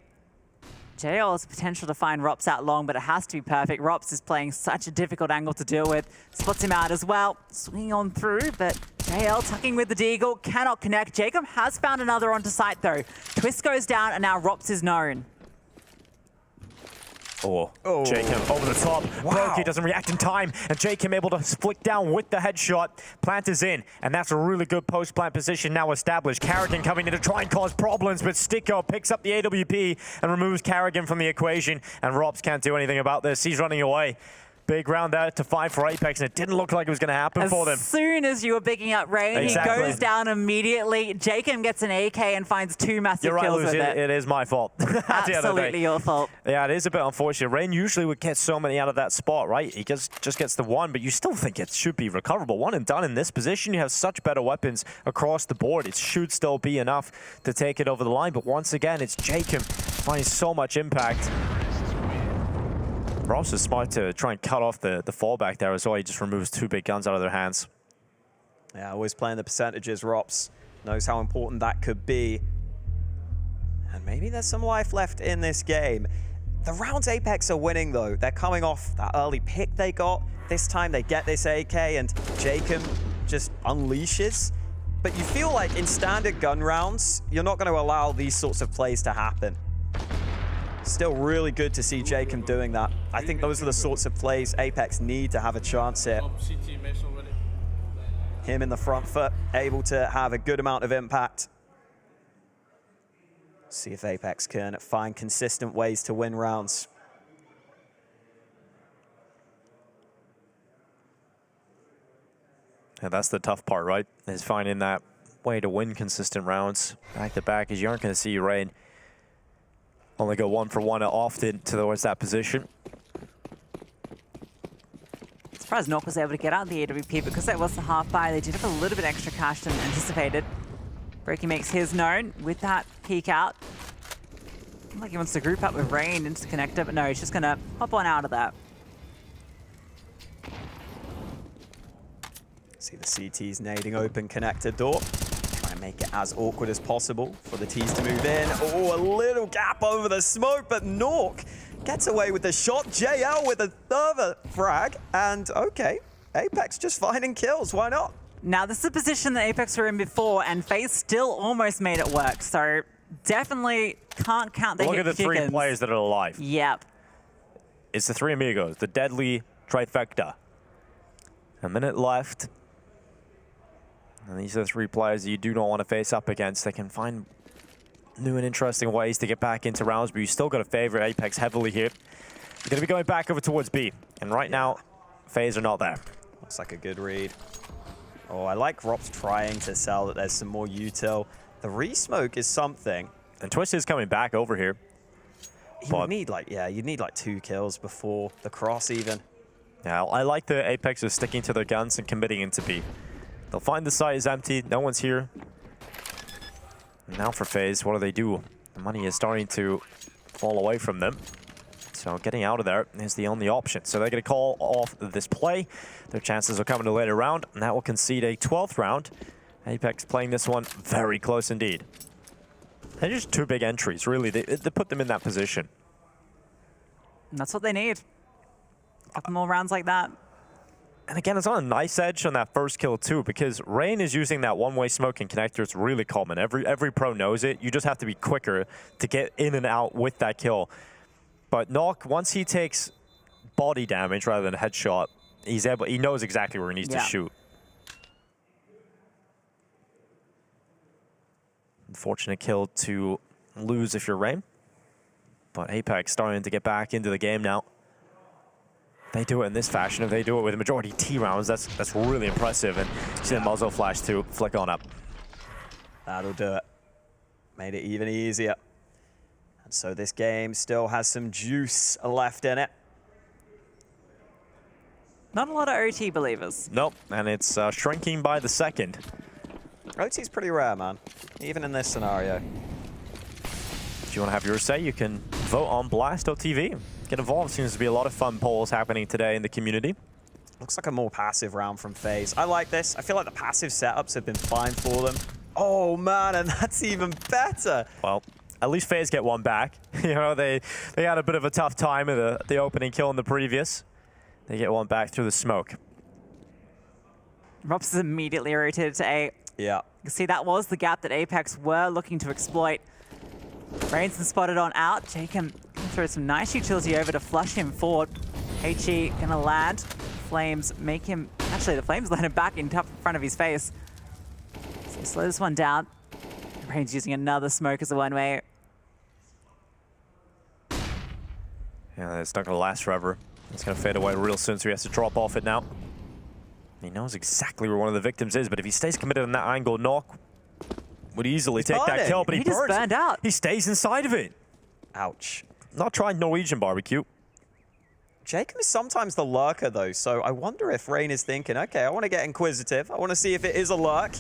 JL has potential to find Rops out long, but it has to be perfect. Rops is playing such a difficult angle to deal with. Spots him out as well. Swinging on through, but JL tucking with the deagle, cannot connect. Jacob has found another onto site though. Twist goes down, and now Rops is known. Oh, Jacob over the top. Wow. Brokey doesn't react in time, and Jacob able to flick down with the headshot. Plant is in, and that's a really good post-plant position now established. Carrigan coming in to try and cause problems, but Sticko picks up the AWP and removes Carrigan from the equation, and Robs can't do anything about this. He's running away. Big round there to 5 for Apeks, and it didn't look like it was going to happen for them. As soon as you were picking up Rain, exactly. He goes down immediately. Jacob gets an AK and finds 2 massive You're right, kills Lucy, with it. it is my fault. Absolutely your fault. Yeah, it is a bit unfortunate. Rain usually would get so many out of that spot, right? He just gets the 1, but you still think it should be recoverable. 1 and done in this position. You have such better weapons across the board. It should still be enough to take it over the line, but once again, it's Jacob finding so much impact. Ross is smart to try and cut off the fallback there as well. He just removes 2 big guns out of their hands. Yeah, always playing the percentages. Rops knows how important that could be. And maybe there's some life left in this game. The rounds Apeks are winning, though. They're coming off that early pick they got. This time they get this AK, and Jacob just unleashes. But you feel like in standard gun rounds, you're not going to allow these sorts of plays to happen. Still really good to see Jacob doing that. I think those are the sorts of plays Apeks need to have a chance here. Him in the front foot, able to have a good amount of impact. See if Apeks can find consistent ways to win rounds. Yeah, that's the tough part, right? Is finding that way to win consistent rounds back to back, as you aren't going to see Rain only go 1 for 1 often towards that position. Surprised Nok was able to get out the AWP because that was the half buy. They did have a little bit extra cash than anticipated. Brokey makes his known with that peek out. Like he wants to group up with Rain into the connector, but no, he's just going to pop on out of that. See the CTs nading open connector door. Try and make it as awkward as possible for the T's to move in. Oh, a little gap over the smoke, but Nork gets away with the shot. JL with a third frag, and okay, Apeks just finding kills. Why not? Now, this is a position that Apeks were in before, and FaZe still almost made it work, so definitely can't count the Look at the chickens. 3 players that are alive. Yep. It's the 3 amigos, the deadly trifecta. A minute left. And these are the 3 players that you do not want to face up against. They can find new and interesting ways to get back into rounds, but you still got to favor Apeks heavily here. You're going to be going back over towards B, and right now, FaZe are not there. Looks like a good read. Oh, I like Rop's trying to sell that there's some more util. The re-smoke is something. And Twist is coming back over here. You need like, you'd need like 2 kills before the cross even. Yeah, I like the Apeks of sticking to their guns and committing into B. They'll find the site is empty, no one's here. And now for FaZe, what do? The money is starting to fall away from them. So getting out of there is the only option. So they're going to call off this play. Their chances will come in a later round, and that will concede a 12th round. Apeks playing this one very close indeed. They're just 2 big entries, really. They put them in that position. And that's what they need. A couple more rounds like that. And again, it's on a nice edge on that first kill too, because Rain is using that one-way smoking connector. It's really common. Every pro knows it. You just have to be quicker to get in and out with that kill. But Nock, once he takes body damage rather than headshot, he knows exactly where he needs to shoot. Unfortunate kill to lose if you're Rain. But Apeks starting to get back into the game now. They do it in this fashion. If they do it with a majority T rounds, that's really impressive. And you see the muzzle flash too, flick on up. That'll do it. Made it even easier. And so this game still has some juice left in it. Not a lot of OT believers. Nope, and it's shrinking by the second. OT's pretty rare, man, even in this scenario. If you want to have your say, you can vote on Blast.tv. Get involved. Seems to be a lot of fun polls happening today in the community. Looks like a more passive round from FaZe. I like this. I feel like the passive setups have been fine for them. Oh, man, and that's even better. Well, at least FaZe get one back. You know, they had a bit of a tough time with the opening kill in the previous. They get one back through the smoke. Rops is immediately rotated to A. Yeah. You can see that was the gap that Apeks were looking to exploit. Rainson spotted on out. Jacob throws some nice utility over to flush him forward. HE gonna land. Flames make him... Actually, the Flames land him back in front of his face. So he slows this one down. Rain's using another smoke as a one-way. Yeah, it's not gonna last forever. It's gonna fade away real soon, so he has to drop off it now. He knows exactly where one of the victims is, but if he stays committed on that angle, Nock would easily take that kill, but he just burned out. He stays inside of it. Ouch. Not trying Norwegian barbecue. Jacob is sometimes the lurker, though, so I wonder if Rain is thinking, okay, I want to get inquisitive. I want to see if it is a lurk.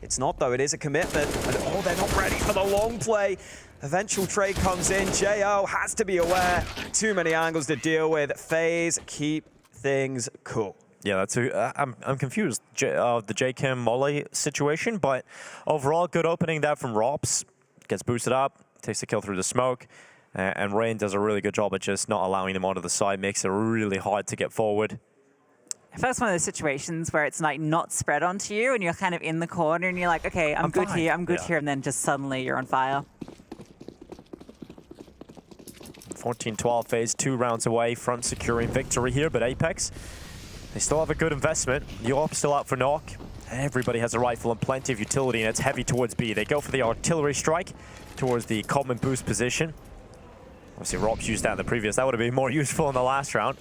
It's not, though. It is a commitment. And, oh, they're not ready for the long play. Eventual trade comes in. JO has to be aware. Too many angles to deal with. FaZe keep things cool. Yeah, that's I'm confused. The J-Kim Molly situation, but overall, good opening there from Rops. Gets boosted up, takes the kill through the smoke, and Rain does a really good job at just not allowing them onto the side, makes it really hard to get forward. I feel it's one of those situations where it's like not spread onto you, and you're kind of in the corner, and you're like, okay, I'm good fine. here, I'm good here, and then just suddenly you're on fire. 14-12 FaZe, 2 rounds away from securing victory here, but Apeks, they still have a good investment. Europe's still out for Nock. Everybody has a rifle and plenty of utility, and it's heavy towards B. They go for the artillery strike towards the common boost position. Obviously, Rops used that in the previous. That would have been more useful in the last round.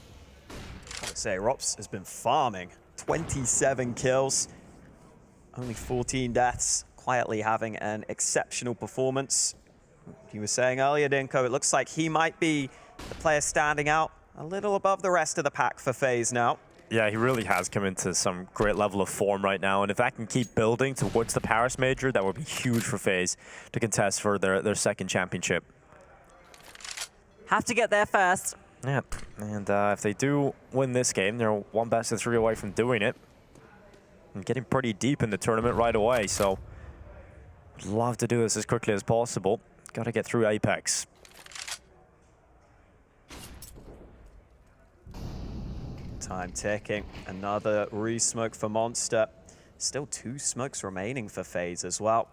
I would say Rops has been farming. 27 kills, only 14 deaths, quietly having an exceptional performance. You were saying earlier, Dinko, it looks like he might be the player standing out a little above the rest of the pack for FaZe now. Yeah, he really has come into some great level of form right now, and if that can keep building towards the Paris Major, that would be huge for FaZe to contest for their second championship. Have to get there first. Yeah, and if they do win this game, they're 1 best of 3 away from doing it. And getting pretty deep in the tournament right away, so I'd love to do this as quickly as possible. Got to get through Apeks. Time ticking. Another re-smoke for Monster. Still 2 smokes remaining for FaZe as well.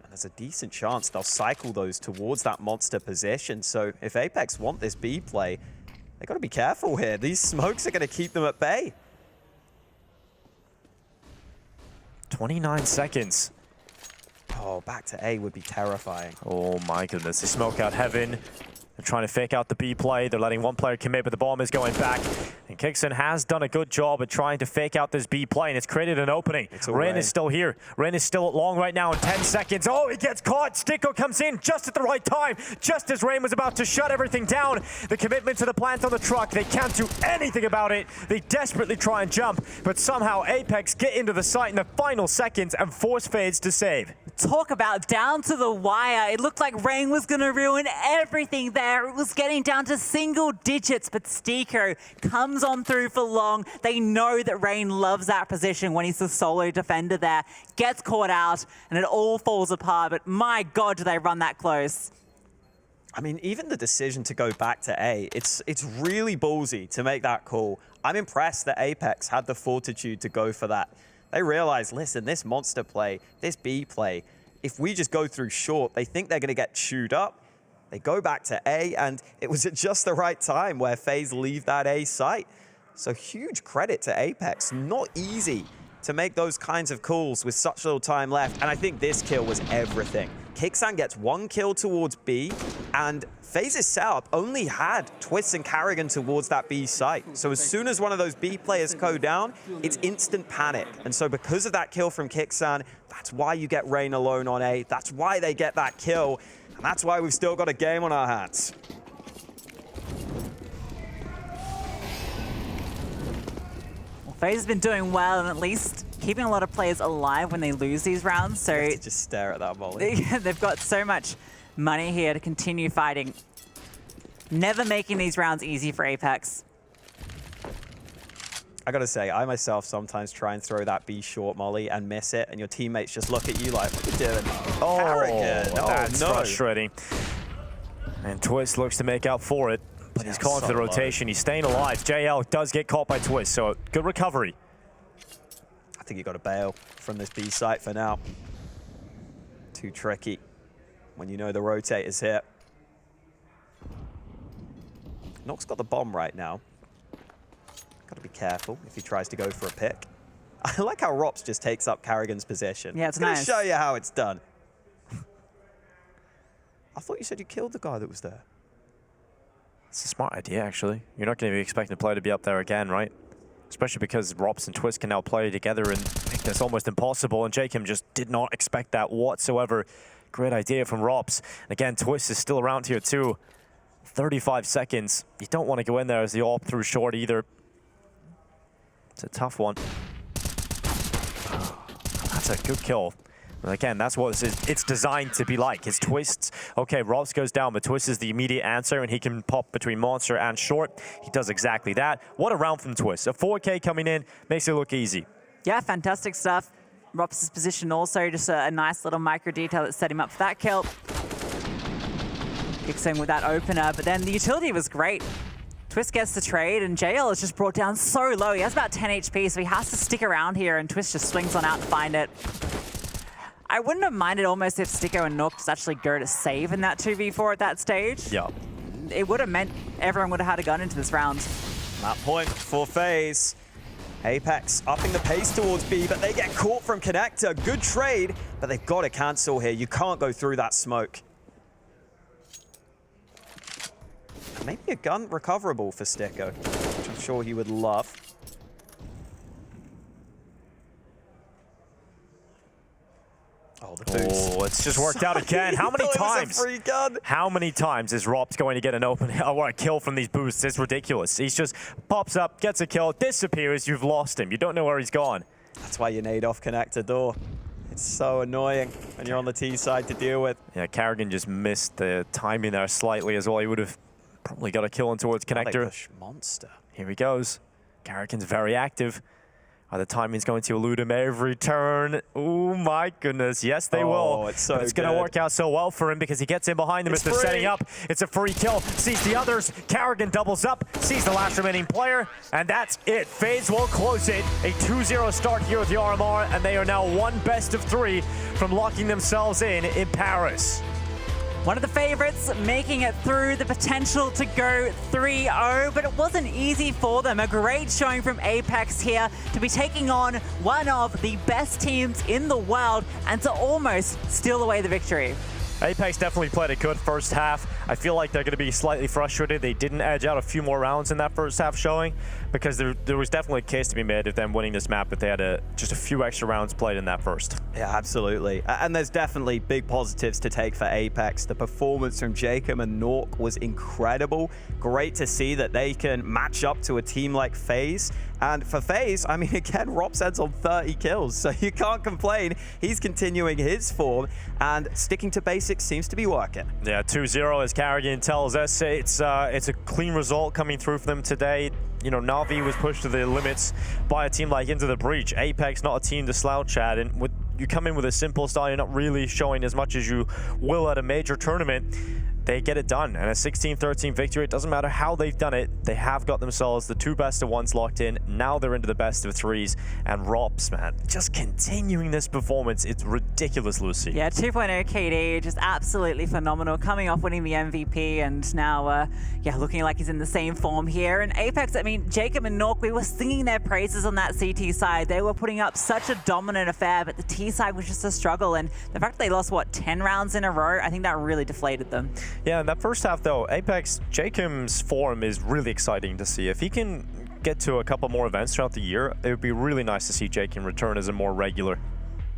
And there's a decent chance they'll cycle those towards that Monster position. So if Apeks want this B play, they've got to be careful here. These smokes are going to keep them at bay. 29 seconds. Oh, Oh, back to A would be terrifying. Oh my goodness, they smoke out heaven. They're trying to fake out the B play. They're letting one player commit, but the bomb is going back. And Kixon has done a good job at trying to fake out this B play, and it's created an opening. Rain is still here. Rain is still at long right now in 10 seconds. Oh, he gets caught. Sticko comes in just at the right time, just as Rain was about to shut everything down. The commitment to the plant on the truck, they can't do anything about it. They desperately try and jump, but somehow Apeks get into the site in the final seconds and force FaZe to save. Talk about down to the wire. It looked like Rain was going to ruin everything there. It was getting down to single digits, but Sticko comes on through for long. They know that Rain loves that position when he's the solo defender there. Gets caught out, and it all falls apart, but my God, do they run that close. I mean, even the decision to go back to A, it's really ballsy to make that call. I'm impressed that Apeks had the fortitude to go for that. They realized, listen, this monster play, this B play, if we just go through short, they think they're going to get chewed up. They go back to A, and it was at just the right time where FaZe leave that A site. So huge credit to Apeks. Not easy to make those kinds of calls with such little time left. And I think this kill was everything. Kixan gets one kill towards B, and FaZe's setup only had Twists and Carrigan towards that B site. So as soon as one of those B players go down, it's instant panic. And so because of that kill from Kixan, that's why you get Rain alone on A. That's why they get that kill. And that's why we've still got a game on our hands. FaZe has been doing well, and at least keeping a lot of players alive when they lose these rounds. So just stare at that volley. They've got so much money here to continue fighting. Never making these rounds easy for Apeks. I gotta say, I myself sometimes try and throw that B short molly and miss it, and your teammates just look at you like, what are you doing? Oh, Carrigan. that's no. frustrating. And Twist looks to make out for it, but he's calling for the rotation. He's staying alive. JL does get caught by Twist, so good recovery. I think you got to bail from this B site for now. Too tricky when you know the rotate is here. Nox got the bomb right now. Got to be careful if he tries to go for a pick. I like how Rops just takes up Carrigan's position. Yeah, it's gonna nice. show you how it's done. I thought you said you killed the guy that was there. It's a smart idea, actually. You're not going to be expecting a player to be up there again, right? Especially because Rops and Twist can now play together and make this almost impossible, and Jacob just did not expect that whatsoever. Great idea from Rops. Again, Twist is still around here too. 35 seconds. You don't want to go in there as the AWP through short either. It's a tough one. That's a good kill. And again, that's what it's designed to be like. His twists. Okay, Rops goes down, but Twist is the immediate answer, and he can pop between Monster and short. He does exactly that. What a round from Twist. A 4K coming in makes it look easy. Yeah, fantastic stuff. Rops' position also, just a nice little micro detail that set him up for that kill. Kicks in with that opener, but then the utility was great. Twist gets the trade, and JL is just brought down so low. He has about 10 HP, so he has to stick around here, and Twist just swings on out to find it. I wouldn't have minded almost if Sticko and Nook just actually go to save in that 2v4 at that stage. Yeah. It would have meant everyone would have had a gun into this round. That point for FaZe. Apeks upping the pace towards B, but they get caught from Connector. Good trade, but they've got to cancel here. You can't go through that smoke. Maybe a gun recoverable for Sticko, which I'm sure he would love. Oh, the boost. Oh, it's just worked out again. How many times? A free gun. How many times is Rops going to get an open or a kill from these boosts? It's ridiculous. He's just pops up, gets a kill, disappears. You've lost him. You don't know where he's gone. That's why you nade off Connector door. It's so annoying when you're on the T side to deal with. Yeah, Carrigan just missed the timing there slightly as well. He would have probably got a kill in towards Connector. They push Monster. Here he goes. Carrigan's very active. The timing's going to elude him every turn. Oh my goodness. Yes, they will. It's so but it's going to work out so well for him because he gets in behind them as they're setting up. It's a free kill. Sees the others. Carrigan doubles up. Sees the last remaining player. And that's it. FaZe will close it. A 2-0 start here with the RMR. And they are now one best of 3 from locking themselves in Paris. One of the favorites making it through, the potential to go 3-0, but it wasn't easy for them. A great showing from Apeks here to be taking on one of the best teams in the world and to almost steal away the victory. Apeks definitely played a good first half. I feel like they're going to be slightly frustrated. They didn't edge out a few more rounds in that first half showing, because there was definitely a case to be made of them winning this map if they had just a few extra rounds played in that first. Yeah, absolutely. And there's definitely big positives to take for Apeks. The performance from Jacob and Nork was incredible. Great to see that they can match up to a team like FaZe. And for FaZe, I mean, again, Rops ends on 30 kills, so you can't complain. He's continuing his form, and sticking to basics seems to be working. Yeah, 2-0 as Carrigan tells us. It's a clean result coming through for them today. You know, NAVI was pushed to the limits by a team like Into the Breach. Apeks, not a team to slouch at, and you come in with a simple style, you're not really showing as much as you will at a major tournament. They get it done, and a 16-13 victory. It doesn't matter how they've done it. They have got themselves the 2 best of 1s locked in. Now they're into the best of 3s, and Rops, man, just continuing this performance. It's ridiculous, Lucy. Yeah, 2.0 KD, just absolutely phenomenal. Coming off winning the MVP, and now, yeah, looking like he's in the same form here. And Apeks, I mean, Jacob and Nork, we were singing their praises on that CT side. They were putting up such a dominant affair, but the T side was just a struggle. And the fact that they lost, what, 10 rounds in a row, I think that really deflated them. Yeah, in that first half, though, Apeks, Jacob's form is really exciting to see. If he can get to a couple more events throughout the year, it would be really nice to see Jacob return as a more regular.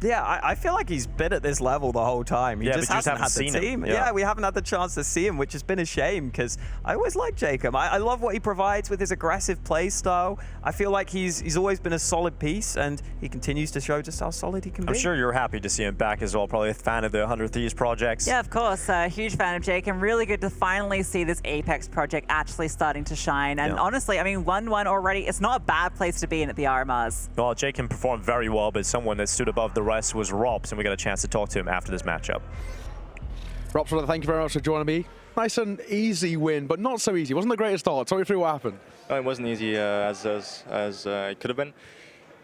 Yeah, I feel like he's been at this level the whole time. He just hasn't had the team. Yeah, we haven't had the chance to see him, which has been a shame, because I always like Jacob. I love what he provides with his aggressive play style. I feel like he's always been a solid piece, and he continues to show just how solid he can be. I'm sure you're happy to see him back as well. Probably a fan of the 100 Thieves projects. Yeah, of course. Huge fan of Jacob. Really good to finally see this Apeks project actually starting to shine. And honestly, I mean, 1-1 already. It's not a bad place to be in at the RMRs. Well, Jacob performed very well, but someone that stood above the rest was Rops, and we got a chance to talk to him after this matchup. Rops, thank you very much for joining me. Nice and easy win, but not so easy. Wasn't the greatest start. Talk me through what happened. No, it wasn't easy as it could have been.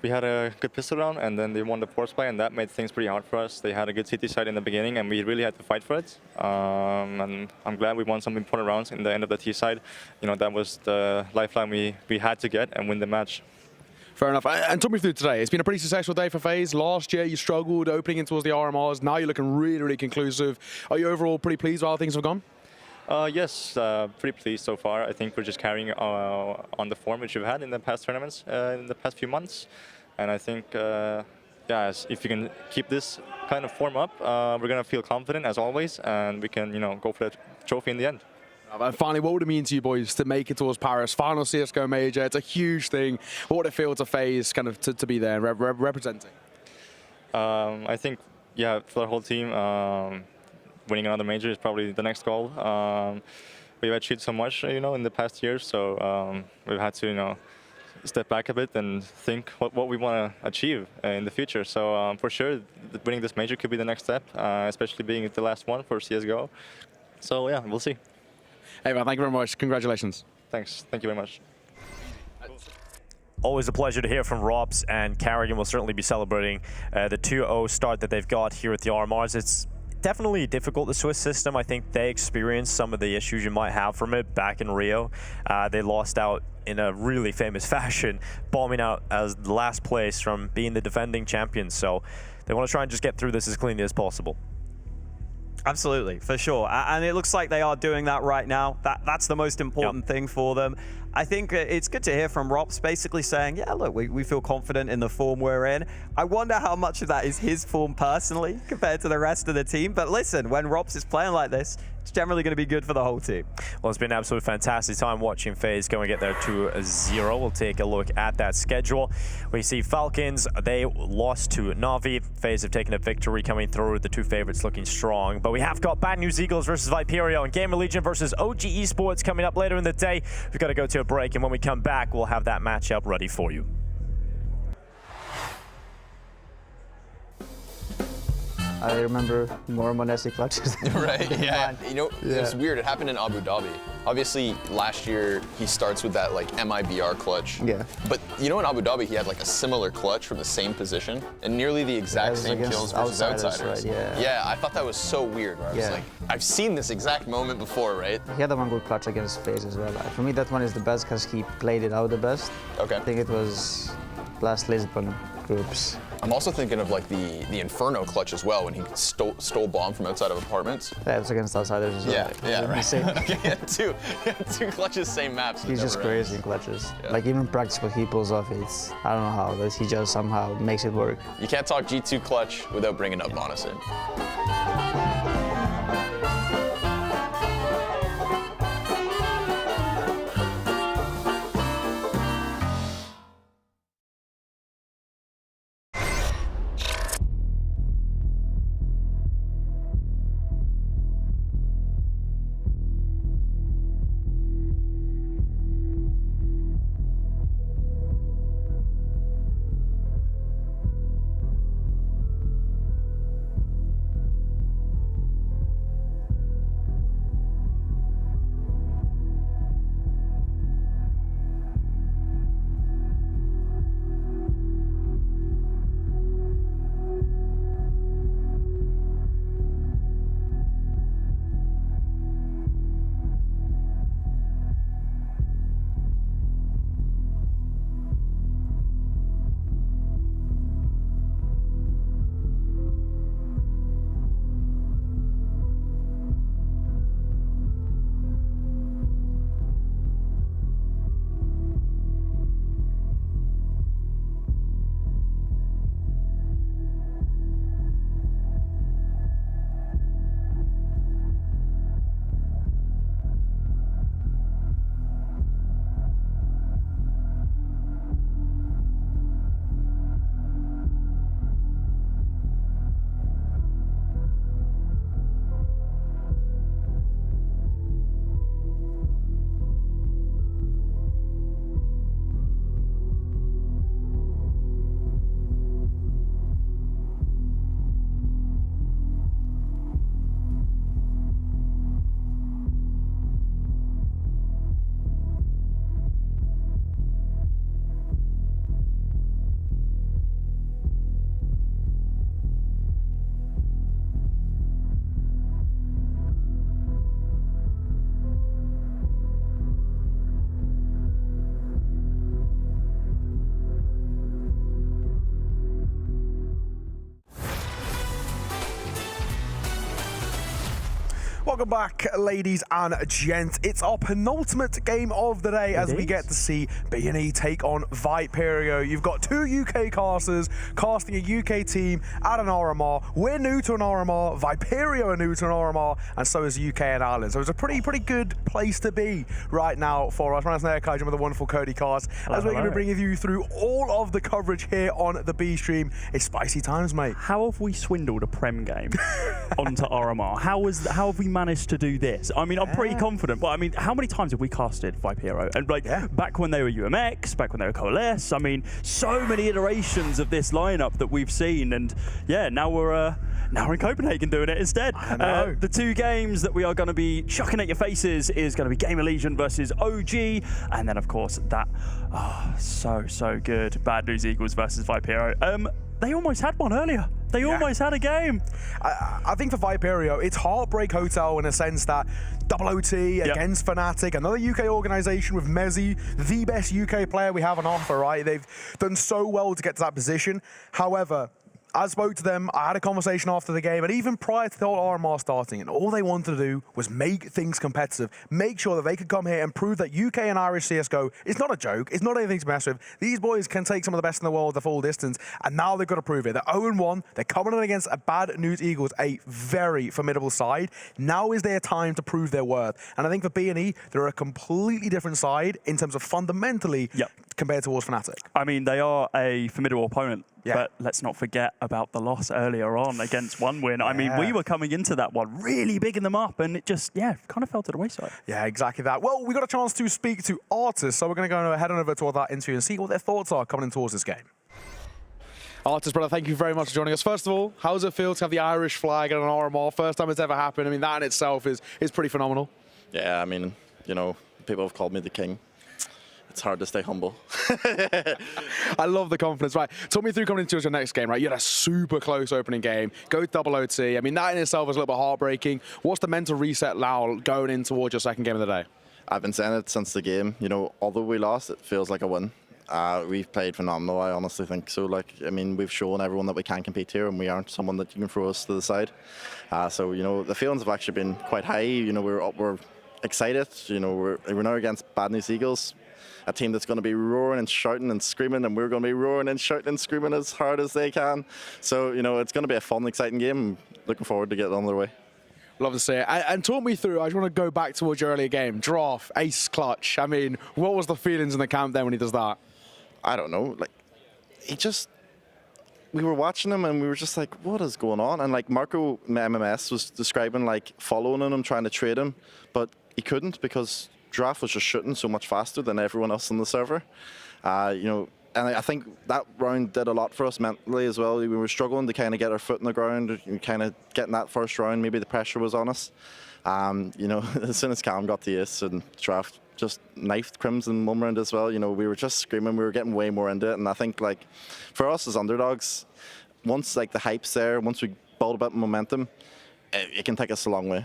We had a good pistol round, and then they won the force play, and that made things pretty hard for us. They had a good CT side in the beginning, and we really had to fight for it. And I'm glad we won some important rounds in the end of the T side. You know, that was the lifeline we had to get and win the match. Fair enough. And talk me through today. It's been a pretty successful day for FaZe. Last year, you struggled opening in towards the RMRs. Now you're looking really, really conclusive. Are you overall pretty pleased with how things have gone? Yes, pretty pleased so far. I think we're just carrying on the form which we've had in the past tournaments in the past few months. And I think, yeah, if you can keep this kind of form up, we're going to feel confident as always, and we can, you know, go for the trophy in the end. And finally, what would it mean to you boys to make it towards Paris? Final CSGO major, it's a huge thing. What would it feel to FaZe kind of to be there and representing? I think, yeah, for the whole team, winning another major is probably the next goal. We've achieved so much, you know, in the past years, so we've had to, you know, step back a bit and think what we want to achieve in the future. So for sure, winning this major could be the next step, especially being the last one for CSGO. So yeah, we'll see. Hey man, thank you very much. Congratulations. Thanks. Thank you very much. Always a pleasure to hear from Rops, and Carrigan will certainly be celebrating the 2-0 start that they've got here at the RMRs. It's definitely difficult, the Swiss system. I think they experienced some of the issues you might have from it back in Rio. They lost out in a really famous fashion, bombing out as the last place from being the defending champions. So they want to try and just get through this as cleanly as possible. Absolutely, for sure. And it looks like they are doing that right now. That's the most important thing for them. I think it's good to hear from Rops basically saying, yeah, look, we feel confident in the form we're in. I wonder how much of that is his form personally compared to the rest of the team. But listen, when Rops is playing like this, it's generally going to be good for the whole team. Well, it's been an absolutely fantastic time watching FaZe go and get there 2-0. We'll take a look at that schedule. We see Falcons, they lost to NAVI. FaZe have taken a victory coming through, the 2 favorites looking strong. But we have got Bad News Eagles versus Viperio and GamerLegion versus OG Esports coming up later in the day. We've got to go to a break, and when we come back, we'll have that matchup ready for you. I remember more Monesi clutches. Right, yeah. You know, it's weird. It happened in Abu Dhabi. Obviously, last year, he starts with that, like, MIBR clutch. Yeah. But, you know, in Abu Dhabi, he had, like, a similar clutch from the same position and nearly the exact same kills versus outsiders. Right, Yeah, I thought that was so weird. Where I was like, I've seen this exact moment before, right? He had one good clutch against FaZe as well. For me, that one is the best because he played it out the best. Okay. I think it was last Lisbon groups. I'm also thinking of like the Inferno clutch as well when he stole bomb from outside of apartments. Yeah, it's against outsiders as well. Yeah, right. Okay, yeah, two clutches, same maps. He's just crazy in clutches. Like even practice what he pulls off, it's I don't know how, but he just somehow makes it work. You can't talk G2 clutch without bringing up Monosin. Welcome back, ladies and gents. It's our penultimate game of the day as we get to see B&E take on Viperio. You've got two UK casters casting a UK team at an RMR. We're new to an RMR, Viperio are new to an RMR, and so is UK and Ireland. So it's a pretty good place to be right now for us. Ranasnaya Kaijin with the wonderful Cody Cast. As we're going to be bringing you through all of the coverage here on the B stream. It's spicy times, mate. How have we swindled a Prem game onto RMR? How have we managed to do this? I mean, I'm pretty confident, but I mean, how many times have we casted Viperio? And like back when they were UMX, back when they were Coalesce, I mean, so many iterations of this lineup that we've seen, and yeah, now we're in Copenhagen doing it instead. The two games that we are going to be chucking at your faces is going to be GamerLegion versus OG, and then of course that so good Bad News Eagles versus Viperio. They almost had one earlier. They almost had a game. I think for Viperio, it's Heartbreak Hotel in a sense that OOT against Fnatic, another UK organization with Mezzi, the best UK player we have on offer, right? They've done so well to get to that position. However, I spoke to them, I had a conversation after the game, and even prior to the whole RMR starting, and all they wanted to do was make things competitive, make sure that they could come here and prove that UK and Irish CSGO is not a joke, it's not anything to mess with. These boys can take some of the best in the world the full distance, and now they've got to prove it. They're 0-1, they're coming in against a Bad News Eagles, a very formidable side. Now is their time to prove their worth. And I think for B&E, they're a completely different side in terms of fundamentally compared towards Fnatic. I mean, they are a formidable opponent. But let's not forget about the loss earlier on against OneWin. I mean, we were coming into that one really bigging them up, and it just, kind of fell to the wayside. Yeah, exactly that. Well, we got a chance to speak to artists, so we're going to go head on over to that interview and see what their thoughts are coming in towards this game. Artis, brother, thank you very much for joining us. First of all, how does it feel to have the Irish flag and an RMR? First time it's ever happened. I mean, that in itself is pretty phenomenal. Yeah, I mean, you know, people have called me the king. It's hard to stay humble. I love the confidence. Right, talk me through coming into your next game, right? You had a super close opening game, go double OT. I mean, that in itself was a little bit heartbreaking. What's the mental reset now going in towards your second game of the day? I've been saying it since the game. You know, although we lost, it feels like a win. We've played phenomenal, I honestly think so. Like, I mean, we've shown everyone that we can compete here and we aren't someone that you can throw us to the side. So, you know, the feelings have actually been quite high. You know, we're excited. You know, we're now against Bad News Eagles, a team that's going to be roaring and shouting and screaming, and we're going to be roaring and shouting and screaming as hard as they can. So, you know, it's going to be a fun, exciting game. I'm looking forward to getting on their way. Love to see it. And talk me through, I just want to go back towards your earlier game. Draft, ace clutch. I mean, what was the feelings in the camp then when he does that? I don't know. Like, we were watching him and we were just like, what is going on? And like Marco MMS was describing like following him, trying to trade him, but he couldn't because Draft was just shooting so much faster than everyone else on the server. You know, and I think that round did a lot for us mentally as well. We were struggling to kind of get our foot in the ground, and kind of getting that first round. Maybe the pressure was on us. You know, as soon as Cam got the ace and Draft just knifed Crimson one round as well, you know, we were just screaming. We were getting way more into it. And I think, like, for us as underdogs, once, like, the hype's there, once we build a bit of momentum, it can take us a long way.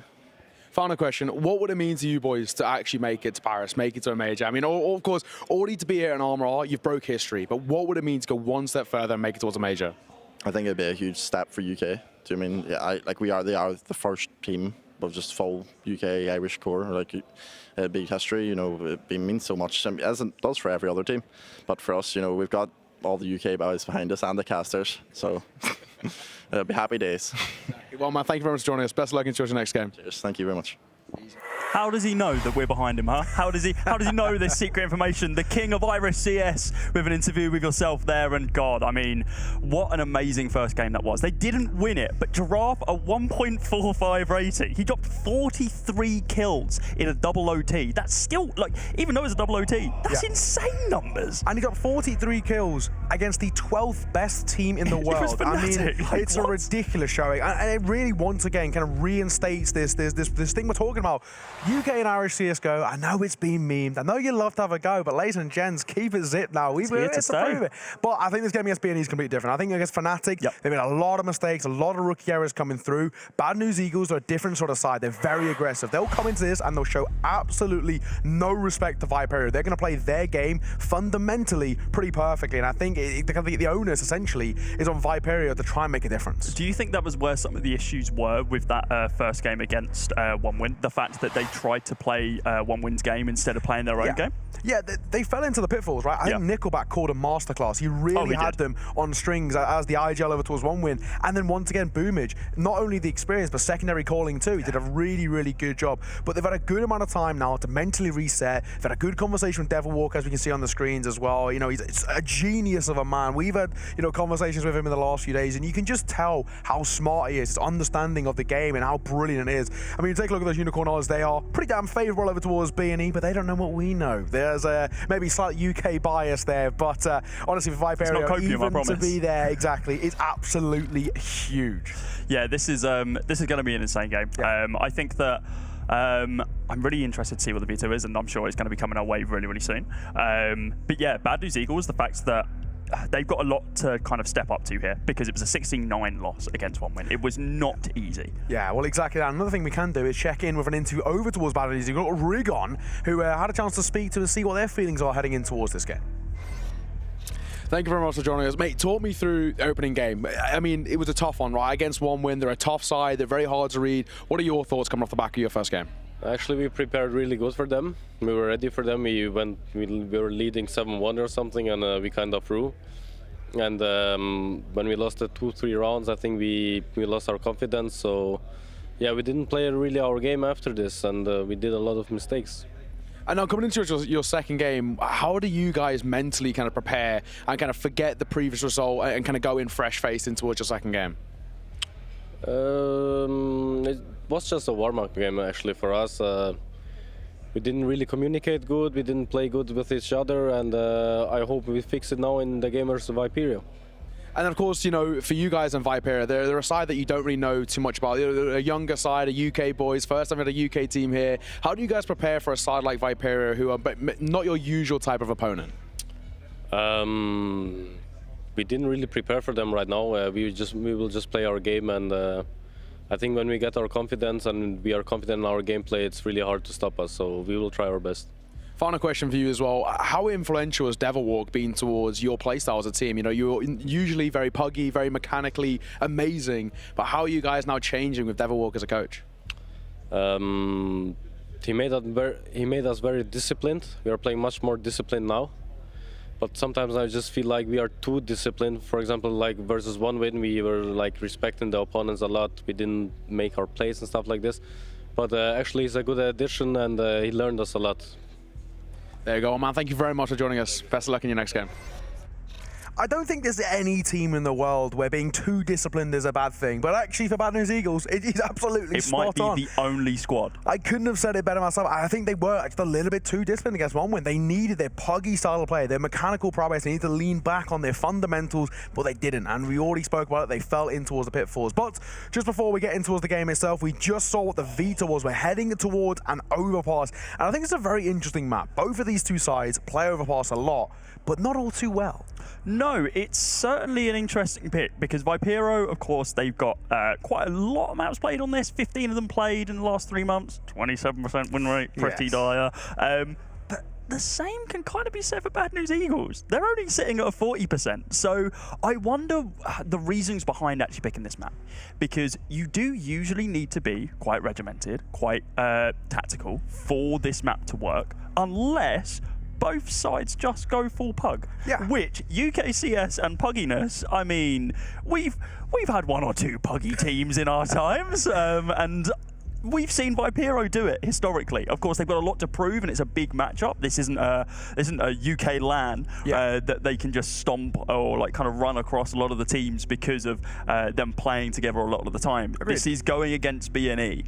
Final question, what would it mean to you boys to actually make it to Paris, make it to a major? I mean, of course, already to be here in RMR, you've broke history, but what would it mean to go one step further and make it towards a major? I think it'd be a huge step for UK. Do you mean, yeah, they are the first team of just full UK Irish core. Like, it'd be history, you know, it means so much, as it does for every other team. But for us, you know, we've got all the UK boys behind us and the casters, so it'll be happy days. Well, man, thank you very much for joining us. Best of luck in your next game. Cheers, thank you very much. How does he know that we're behind him, huh? How does he know this secret information? The king of Irish CS with an interview with yourself there, and God, I mean, what an amazing first game that was. They didn't win it, but Giraffe, a 1.45 rating. He dropped 43 kills in a double OT. That's still, like, even though it's a double OT, that's insane numbers. And he got 43 kills against the 12th best team in the world. I mean, it's a ridiculous showing. And it really, once again, kind of reinstates this thing we're talking about. UK and Irish CSGO, I know it's been memed. I know you love to have a go, but ladies and gents, keep it zipped now. We're here to prove it. But I think this game against B&E is completely different. I think against Fnatic, they made a lot of mistakes, a lot of rookie errors coming through. Bad News Eagles are a different sort of side. They're very aggressive. They'll come into this and they'll show absolutely no respect to Viperio. They're going to play their game fundamentally pretty perfectly. And I think the onus, essentially, is on Viperio to try and make a difference. Do you think that was where some of the issues were with that first game against OneWin? The fact that they tried to play OneWin's game instead of playing their own game? Yeah, they fell into the pitfalls, right? I think Nickelback called a masterclass. He really had them on strings as the IGL over towards OneWin. And then once again, Boomage, not only the experience, but secondary calling too. He did a really, really good job. But they've had a good amount of time now to mentally reset. They've had a good conversation with Devil Walker, as we can see on the screens as well. You know, he's a genius of a man. We've had, you know, conversations with him in the last few days, and you can just tell how smart he is, his understanding of the game and how brilliant it is. I mean, take a look at those Unicorn odds. They are pretty damn favourable over towards B&E, but they don't know what we know. There's maybe slight UK bias there, but honestly, for Viperio, even to be there, exactly, it's absolutely huge. Yeah, this is going to be an insane game. I think that I'm really interested to see what the veto is, and I'm sure it's going to be coming our way really, really soon. But yeah, Bad News Eagles, the fact that they've got a lot to kind of step up to here, because it was a 16-9 loss against OneWin. It was not easy. Yeah, well, exactly that. Another thing we can do is check in with an interview over towards Bad News. You've got Rigon, who had a chance to speak to and see what their feelings are heading in towards this game. Thank you very much for joining us. Mate, talk me through the opening game. I mean, it was a tough one, right? Against OneWin, they're a tough side, they're very hard to read. What are your thoughts coming off the back of your first game? Actually, we prepared really good for them. We were ready for them. We were leading 7-1 or something, and we kind of threw. And when we lost the 2-3 rounds, I think we lost our confidence. So, yeah, we didn't play really our game after this, and we did a lot of mistakes. And now coming into your second game, how do you guys mentally kind of prepare and kind of forget the previous result and kind of go in fresh-faced in towards your second game? It was just a warm-up game, actually, for us. We didn't really communicate good, we didn't play good with each other, and I hope we fix it now in the game versus Viperio. And of course, you know, for you guys and Viperio, they're a side that you don't really know too much about. They're a younger side, a UK boys, first time at a UK team here. How do you guys prepare for a side like Viperio, who are not your usual type of opponent? We didn't really prepare for them right now. We will just play our game, and I think when we get our confidence and we are confident in our gameplay, it's really hard to stop us. So we will try our best. Final question for you as well. How influential has Devilwalk been towards your playstyle as a team? You know, you're usually very puggy, very mechanically amazing, but how are you guys now changing with Devilwalk as a coach? He made us very disciplined. We are playing much more disciplined now. But sometimes I just feel like we are too disciplined. For example, like versus 1 win, we were like respecting the opponents a lot. We didn't make our plays and stuff like this. But actually, he's a good addition, and he learned us a lot. There you go, man. Thank you very much for joining us. Best of luck in your next game. I don't think there's any team in the world where being too disciplined is a bad thing, but actually for Bad News Eagles, it is absolutely spot on. It might be the only squad. I couldn't have said it better myself. I think they were just a little bit too disciplined against 1 win. They needed their puggy style of play, their mechanical prowess. They needed to lean back on their fundamentals, but they didn't. And we already spoke about it. They fell in towards the pitfalls. But just before we get in towards the game itself, we just saw what the Vita was. We're heading towards an overpass. And I think it's a very interesting map. Both of these two sides play overpass a lot, but not all too well. No, it's certainly an interesting pick because Viperio, of course, they've got quite a lot of maps played on this. 15 of them played in the last 3 months. 27% win rate, pretty dire. But the same can kind of be said for Bad News Eagles. They're only sitting at a 40%. So I wonder the reasons behind actually picking this map. Because you do usually need to be quite regimented, quite tactical for this map to work, unless both sides just go full pug. Yeah. Which UKCS and pugginess, I mean, we've had 1 or 2 puggy teams in our times, and we've seen Viperio do it historically. Of course, they've got a lot to prove, and it's a big matchup. This isn't a UK LAN that they can just stomp or like kind of run across a lot of the teams because of them playing together a lot of the time. Agreed. This is going against BNE.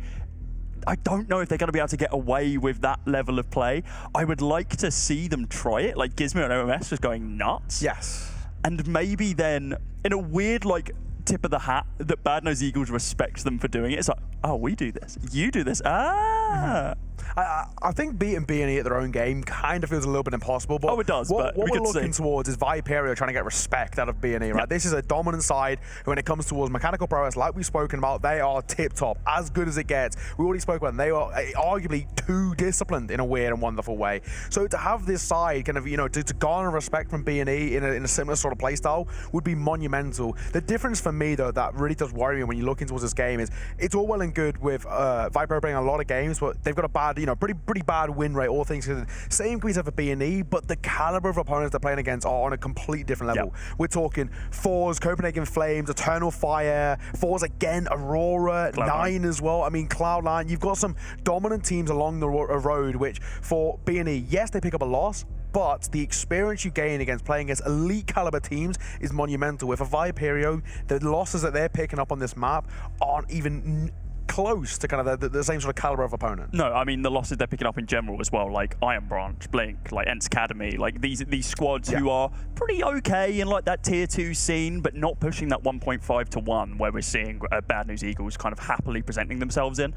I don't know if they're going to be able to get away with that level of play. I would like to see them try it, like Gizmo and OMS just going nuts. Yes. And maybe then, in a weird, like, tip of the hat, that Bad News Eagles respects them for doing it. It's like, oh, we do this. You do this. Ah. I think beating BNE at their own game kind of feels a little bit impossible. But it does. What we we're could looking see towards is Viperio trying to get respect out of BNE, right? This is a dominant side when it comes towards mechanical prowess, like we've spoken about. They are tip-top, as good as it gets. We already spoke about them. They are arguably too disciplined in a weird and wonderful way. So to have this side kind of, you know, to garner respect from BNE in a similar sort of playstyle would be monumental. The difference for me, though, that really does worry me when you're looking towards this game is it's all well and good with Viperio playing a lot of games, but they've got a bad, you know, pretty bad win rate, all things considered. Same can be said for BNE, but the caliber of opponents they're playing against are on a completely different level. We're talking FaZe, Copenhagen Flames, Eternal Fire, FaZe again, Aurora, Nine as well. I mean, Cloud9. You've got some dominant teams along the road, which for BNE, yes, they pick up a loss, but the experience you gain against playing against elite caliber teams is monumental. With a Viperio, the losses that they're picking up on this map aren't even close to kind of the same sort of caliber of opponent. No, I mean the losses they're picking up in general as well, like Iron Branch, Blink, like Ents Academy, like these squads who are pretty okay in like that tier 2 scene, but not pushing that 1.5 to 1 where we're seeing Bad News Eagles kind of happily presenting themselves in.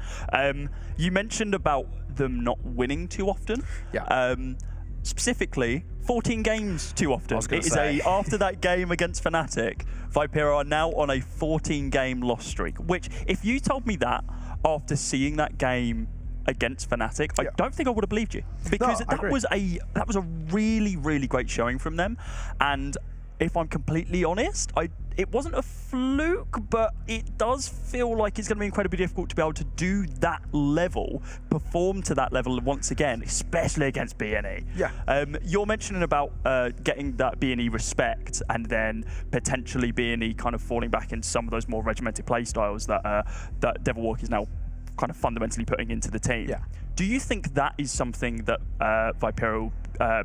You mentioned about them not winning too often. Specifically, 14 games too often. It is after that game against Fnatic, Viperio are now on a 14-game loss streak, which if you told me that after seeing that game against Fnatic, I don't think I would have believed you, because that was a really, really great showing from them. And if I'm completely honest, it wasn't a fluke, but it does feel like it's going to be incredibly difficult to be able to do that level, perform to that level once again, especially against BNE. You're mentioning about getting that BNE respect and then potentially BNE kind of falling back into some of those more regimented play styles that Devilwalk is now kind of fundamentally putting into the team. Do you think that is something that Viperio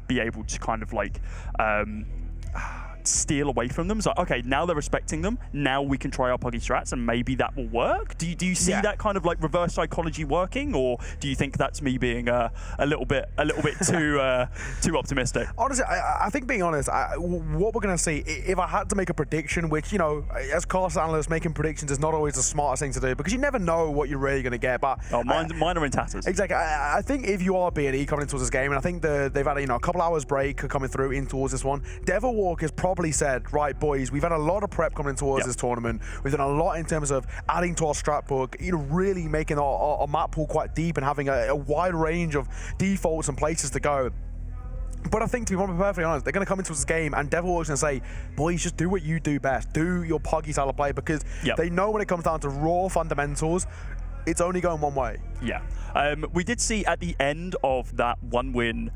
be able to kind of like steal away from them. It's like, okay, now they're respecting them. Now we can try our puggy strats, and maybe that will work. Do you see that kind of like reverse psychology working, or do you think that's me being a little bit too optimistic? Honestly, I think being honest, what we're going to see, if I had to make a prediction, which, you know, as course analysts, making predictions is not always the smartest thing to do because you never know what you're really going to get. But mine are in tatters. Exactly. I think if you are B&E coming into this game, and I think they've had a couple hours break coming through in towards this one, Devil Walker's probably said, right, boys, we've had a lot of prep coming towards this tournament. We've done a lot in terms of adding to our strat book, really making our map pool quite deep and having a wide range of defaults and places to go. But I think, to be perfectly honest, they're going to come into this game and Devil Walker's going to say, boys, just do what you do best. Do your puggy style of play, because they know when it comes down to raw fundamentals, it's only going one way. Yeah. We did see at the end of that one-win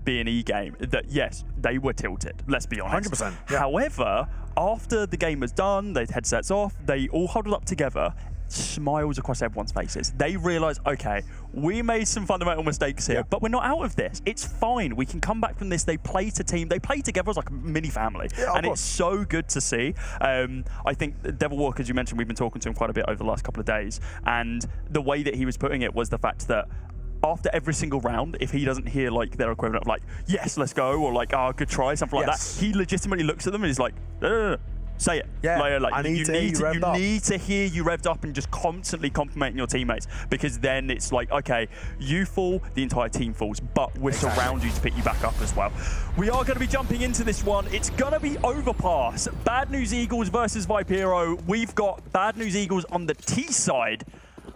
B&E game that, yes, they were tilted, let's be honest. 100%. Yeah. However, after the game was done, they had headsets off, they all huddled up together, smiles across everyone's faces. They realized, okay, we made some fundamental mistakes here, but we're not out of this. It's fine. We can come back from this. They play to team. They play together as like a mini family. And it's so good to see. I think Devil Walker, as you mentioned, we've been talking to him quite a bit over the last couple of days. And the way that he was putting it was the fact that after every single round, if he doesn't hear like their equivalent of like, yes, let's go, or like, oh, good try, something like that, he legitimately looks at them and he's like, no. Say it. Yeah, like, you need to hear you revved up and just constantly complimenting your teammates, because then it's like, okay, you fall, the entire team falls, but we're around you to pick you back up as well. We are going to be jumping into this one. It's going to be overpass. Bad News Eagles versus Viperio. We've got Bad News Eagles on the T side.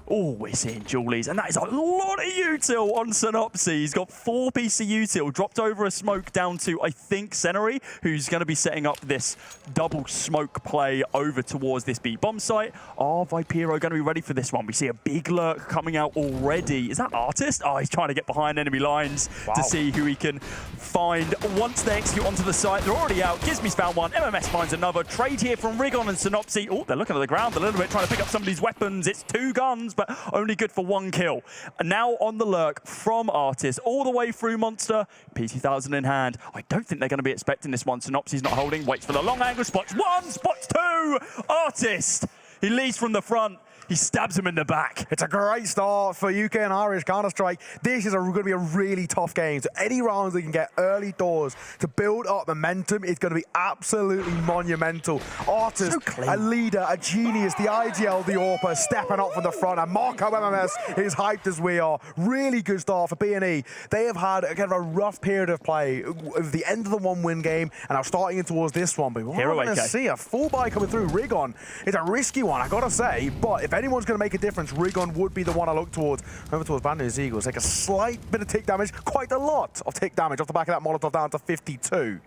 Oh, we're seeing Julies, and that is a lot of util on Synopsy. He's got 4 pieces of util, dropped over a smoke down to, I think, Senary, who's going to be setting up this double smoke play over towards this B bomb site. Are Viperio going to be ready for this one? We see a big lurk coming out already. Is that Artist? Oh, he's trying to get behind enemy lines to see who he can find. Once they execute onto the site, they're already out. Gizmy's found one. MMS finds another. Trade here from Rigon and Synopsy. Oh, they're looking at the ground a little bit, trying to pick up some of these weapons. It's 2 guns, but only good for 1 kill. And now on the lurk from Artist, all the way through Monster, P2000 in hand. I don't think they're going to be expecting this one. Synopsy's not holding, waits for the long angle, spots 1, spots 2. Artist, he leads from the front. He stabs him in the back. It's a great start for UK and Irish Counter-Strike. This is going to be a really tough game. So any rounds they can get early doors to build up momentum is going to be absolutely monumental. Artist, a leader, a genius, the IGL, the AWPer, stepping up from the front. And Marco MMS is hyped as we are. Really good start for B&E. They have had kind of a rough period of play of the end of the 1-win game and are starting in towards this one. But we're going to see a full buy coming through. Rigon is a risky one, I got to say. But if anyone's going to make a difference, Rigon would be the one I look towards. Over towards Bad News Eagles. Take a slight bit of tick damage, quite a lot of tick damage off the back of that Molotov down to 52.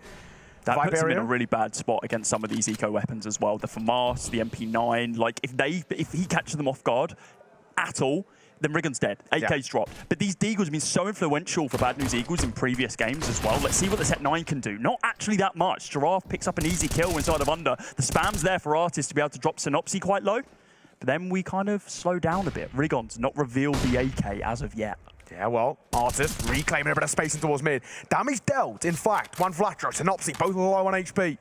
That puts him in a really bad spot against some of these eco weapons as well. The FAMAS, the MP9, like if he catches them off guard at all, then Rigon's dead. 8K's dropped. But these Deagles have been so influential for Bad News Eagles in previous games as well. Let's see what the Set 9 can do. Not actually that much. Giraffe picks up an easy kill inside of Under. The spam's there for Artist to be able to drop Synopsy quite low. But then we kind of slow down a bit. Rigon's not revealed the AK as of yet. Yeah, well, Artist reclaiming a bit of space in towards mid. Damage dealt, in fact. 1 flat throw, Synopsy, both low on HP.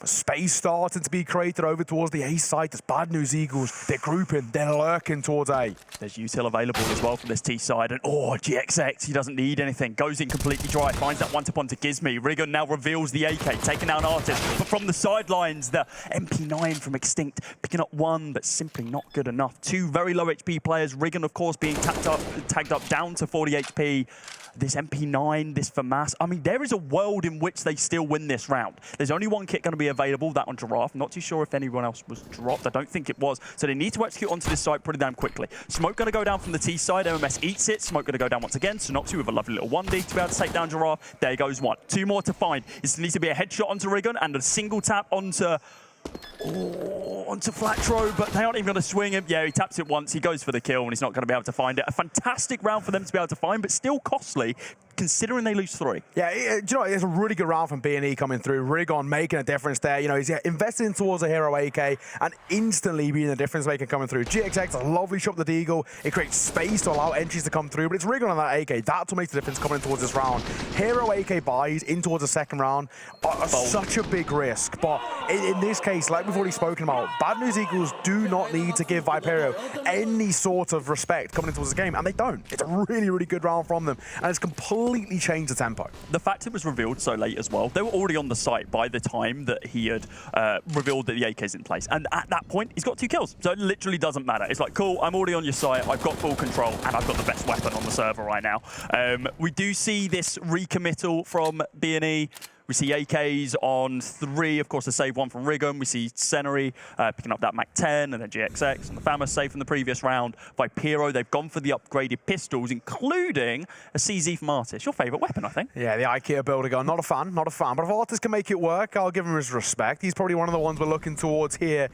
Space starting to be created over towards the A side. There's Bad News Eagles. They're grouping. They're lurking towards A. There's util available as well from this T side. And oh, GXX, he doesn't need anything. Goes in completely dry. Finds that one-tap onto Gizmy. Rigon now reveals the AK, taking down Artist. But from the sidelines, the MP9 from Extinct, picking up 1, but simply not good enough. 2 very low HP players. Rigon, of course, being tagged up down to 40 HP. This MP9, this FAMAS. I mean, there is a world in which they still win this round. There's only 1 kit going to be available, that on Giraffe. Not too sure if anyone else was dropped. I don't think it was. So they need to execute onto this site pretty damn quickly. Smoke going to go down from the T side. MMS eats it. Smoke going to go down once again. Synopsy with a lovely little 1D to be able to take down Giraffe. There goes 1. 2 more to find. It needs to be a headshot onto Rigon and a single tap onto flat throw, but they aren't even going to swing him. Yeah, he taps it once, he goes for the kill, and he's not going to be able to find it. A fantastic round for them to be able to find, but still costly. considering they lose 3. Yeah, do you know, it's a really good round from B&E coming through. Rigon making a difference there. You know, he's investing towards a hero AK and instantly being a difference maker coming through. GXX, a lovely shot with the Deagle. It creates space to allow entries to come through, but it's Rigon on that AK. That's what makes the difference coming in towards this round. Hero AK buys in towards the second round are such a big risk, but in this case, like we've already spoken about, Bad News Eagles do not need to give Viperio any sort of respect coming into towards the game, and they don't. It's a really, really good round from them, and it's completely changed the tempo. The fact it was revealed so late as well, they were already on the site by the time that he had revealed that the AK's in place, and at that point, he's got 2 kills, so it literally doesn't matter. It's like, cool, I'm already on your site, I've got full control, and I've got the best weapon on the server right now. We do see this recommittal from B&E. We see AKs on 3, of course, the save one from Rigon. We see Senary picking up that MAC-10, and then GXX and the FAMAS save from the previous round. Viperio, they've gone for the upgraded pistols, including a CZ from Artis. Your favourite weapon, I think. Yeah, the IKEA builder gun. Not a fan, not a fan. But if Artis can make it work, I'll give him his respect. He's probably one of the ones we're looking towards here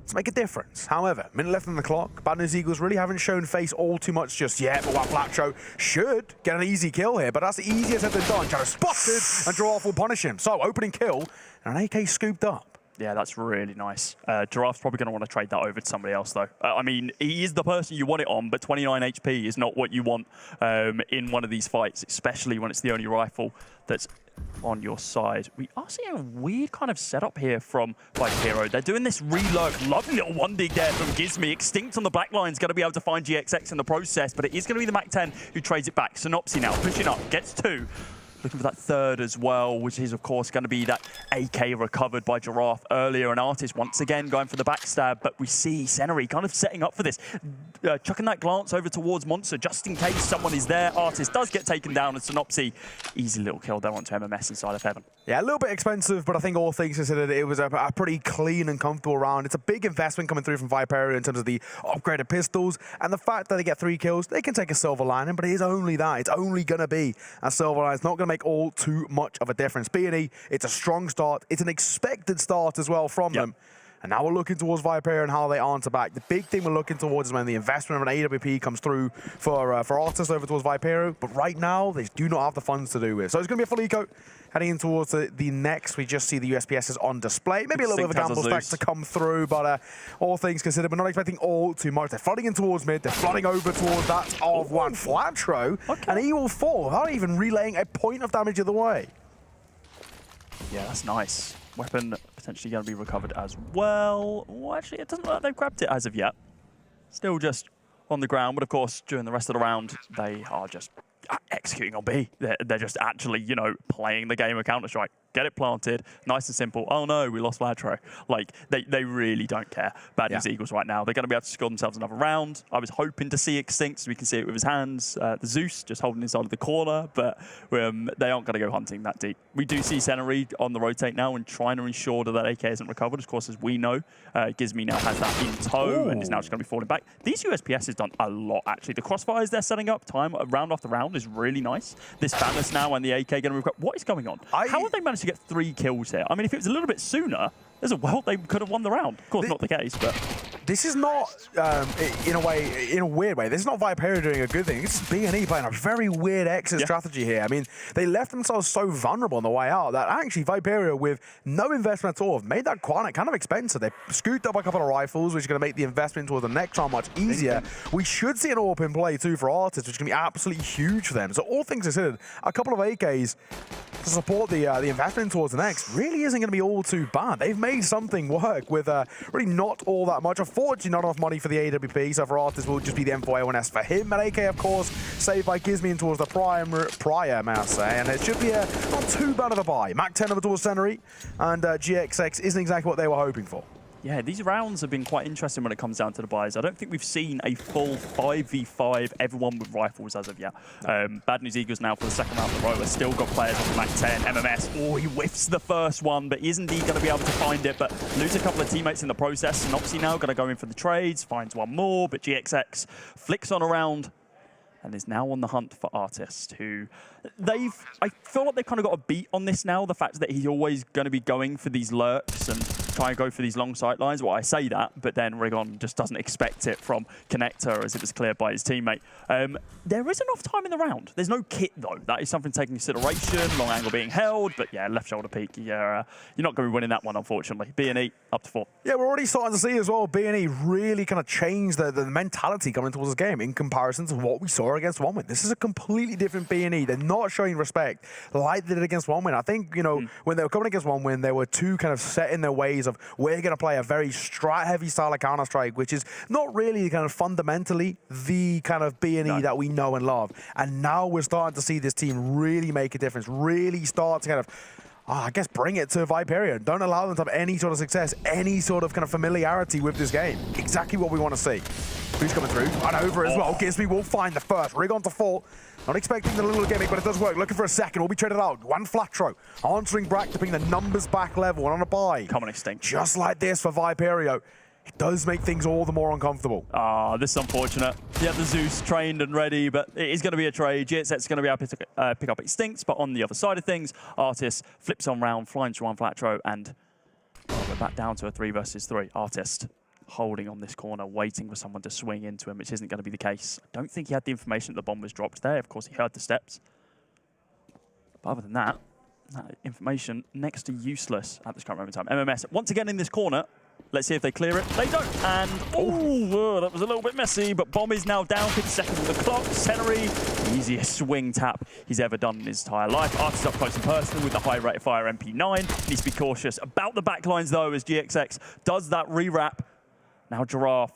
to make a difference. However, minute left on the clock. Bad News Eagles really haven't shown face all too much just yet, but Flatcho should get an easy kill here, but that's easier said than done. Shadow spotted, and Giraffe will punish him. So, opening kill, and an AK scooped up. Yeah, that's really nice. Giraffe's probably going to want to trade that over to somebody else, though. I mean, he is the person you want it on, but 29 HP is not what you want in one of these fights, especially when it's the only rifle that's on your side. We are seeing a weird kind of setup here from Viperio. They're doing this relurk, lovely little one dig there from Gizmi. Extinct on the black line is going to be able to find GXX in the process, but it is going to be the MAC-10 who trades it back. Synopsy now pushing up, gets 2. Looking for that 3rd as well, which is, of course, going to be that AK recovered by Giraffe earlier. And Artis once again going for the backstab, but we see Senary kind of setting up for this. Chucking that glance over towards Monster just in case someone is there. Artis does get taken down, and Synopsy, easy little kill there onto MMS inside of Heaven. Yeah, a little bit expensive, but I think all things considered, it was a pretty clean and comfortable round. It's a big investment coming through from Viperio in terms of the upgraded pistols, and the fact that they get 3 kills, they can take a silver lining, but it is only that. It's only going to be a silver lining. It's not going to make all too much of a difference. B&E, it's a strong start. It's an expected start as well from them. And now we're looking towards Viperio and how they answer back. The big thing we're looking towards is when the investment of an AWP comes through for Artis over towards Viperio. But right now, they do not have the funds to do with. So it's going to be a full eco. Heading in towards the next, we just see the USPSs on display. Maybe a little bit of a gamble stack to come through, but all things considered, we're not expecting all too much. They're flooding in towards mid. They're flooding over towards that of one Flatro, and he will fall without even relaying a point of damage either way. Yeah, that's nice. Weapon potentially going to be recovered as well. Well, actually, it doesn't look like they've grabbed it as of yet. Still just on the ground, but of course, during the rest of the round, they are just executing on B. They're just actually, you know, playing the game of Counter-Strike. Get it planted, nice and simple. Oh no, we lost Flatro. Like, they really don't care. Bad News Eagles right now. They're going to be able to score themselves another round. I was hoping to see Extinct, so we can see it with his hands. The Zeus just holding inside of the corner, but they aren't going to go hunting that deep. We do see Senary on the rotate now and trying to ensure that AK isn't recovered. Of course, as we know, Gizmi now has that in tow and is now just going to be falling back. These USPS has done a lot, actually. The crossfires they're setting up, round after round, is really nice. This FAMAS now and the AK going to recover. What is going on? How have they managed to get 3 kills here? I mean, if it was a little bit sooner, there's a world they could have won the round. Of course, not the case, but this is not, in a weird way, this is not Viperio doing a good thing. This is B&E playing a very weird exit strategy here. I mean, they left themselves so vulnerable on the way out that actually Viperio, with no investment at all, have made that kind of expensive. They scooped up a couple of rifles, which is going to make the investment towards the next round much easier. We should see an AWP in play too for Artis, which is going to be absolutely huge for them. So all things considered, a couple of AKs to support the investment towards the next really isn't going to be all too bad. They've made something work with really not all that much. Unfortunately, not enough money for the AWP, so for Artis will just be the M4A1S for him. And AK, of course, saved by Gizmi in towards the prior, may I say, and it should be not too bad of a buy. MAC-10 over towards Senary, and GXX isn't exactly what they were hoping for. Yeah, these rounds have been quite interesting when it comes down to the buys. I don't think we've seen a full 5v5, everyone with rifles as of yet. Bad News Eagles now for the second round in a row. They've still got players on the MAC-10, MMS. Oh, he whiffs the first one, but is indeed going to be able to find it, but lose a couple of teammates in the process. Synopsy now going to go in for the trades, finds one more, but GXX flicks on around and is now on the hunt for Artist, who I feel like they've kind of got a beat on this now, the fact that he's always going to be going for these lurks and try and go for these long sight lines. Well, I say that, but then Rigon just doesn't expect it from Connector, as it was cleared by his teammate. There is enough time in the round. There's no kit, though. That is something taking consideration, long angle being held, but yeah, left shoulder peak. Yeah, you're not going to be winning that one, unfortunately. B&E up to 4. Yeah, we're already starting to see as well, B&E really kind of changed the mentality coming towards this game in comparison to what we saw against OneWin. This is a completely different B&E. They're not showing respect like they did against OneWin. I think, you know, when they were coming against OneWin, they were too kind of set in their ways of we're going to play a very strat-heavy style of Counter-Strike, which is not really kind of fundamentally the kind of B&E that we know and love. And now we're starting to see this team really make a difference, really start to kind of, I guess, bring it to Viperio. Don't allow them to have any sort of success, any sort of kind of familiarity with this game. Exactly what we want to see. Who's coming through? And over as well. Gisby will find the first. Rig on to 4. Not expecting the little gimmick, but it does work. Looking for a second. Will be traded out. One Flatro. Answering back to bring the numbers back level and on a buy. Common extinct. Just like this for Viperio. It does make things all the more uncomfortable. This is unfortunate. Yeah, the Zeus trained and ready, but it is going to be a trade. GXX going to be able to pick up Extincts, but on the other side of things, Artist flips on round, flying to one Flatro, and we're back down to a 3 versus 3. Artist holding on this corner, waiting for someone to swing into him, which isn't going to be the case. I don't think he had the information that the bomb was dropped there. Of course, he heard the steps. But other than that information next to useless at this current moment in time. MMS once again in this corner. Let's see if they clear it. They don't. And, that was a little bit messy, but bomb is now down, 50 seconds on the clock. Senery, easiest swing tap he's ever done in his entire life. Artist up close and personal with the high rate of fire MP9. Needs to be cautious about the backlines, though, as GXX does that re-wrap. Now Giraffe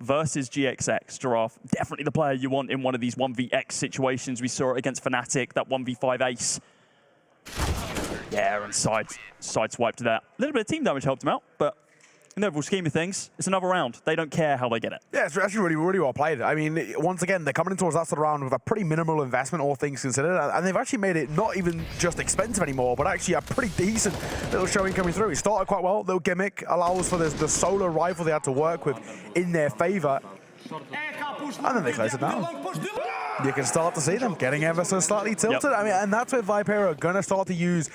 versus GXX. Giraffe, definitely the player you want in one of these 1vX situations. We saw it against Fnatic, that 1v5 ace. Yeah, and side swiped there. A little bit of team damage helped him out, but in the overall scheme of things, it's another round. They don't care how they get it. Yeah, it's actually really well played. I mean, once again, they're coming in towards that sort of round with a pretty minimal investment, all things considered, and they've actually made it not even just expensive anymore, but actually a pretty decent little showing coming through. It started quite well. Little gimmick allows for the solo rifle they had to work with in their favor. And then they close it down. You can start to see them getting ever so slightly tilted. I mean, and that's where Viperio are going to start to use,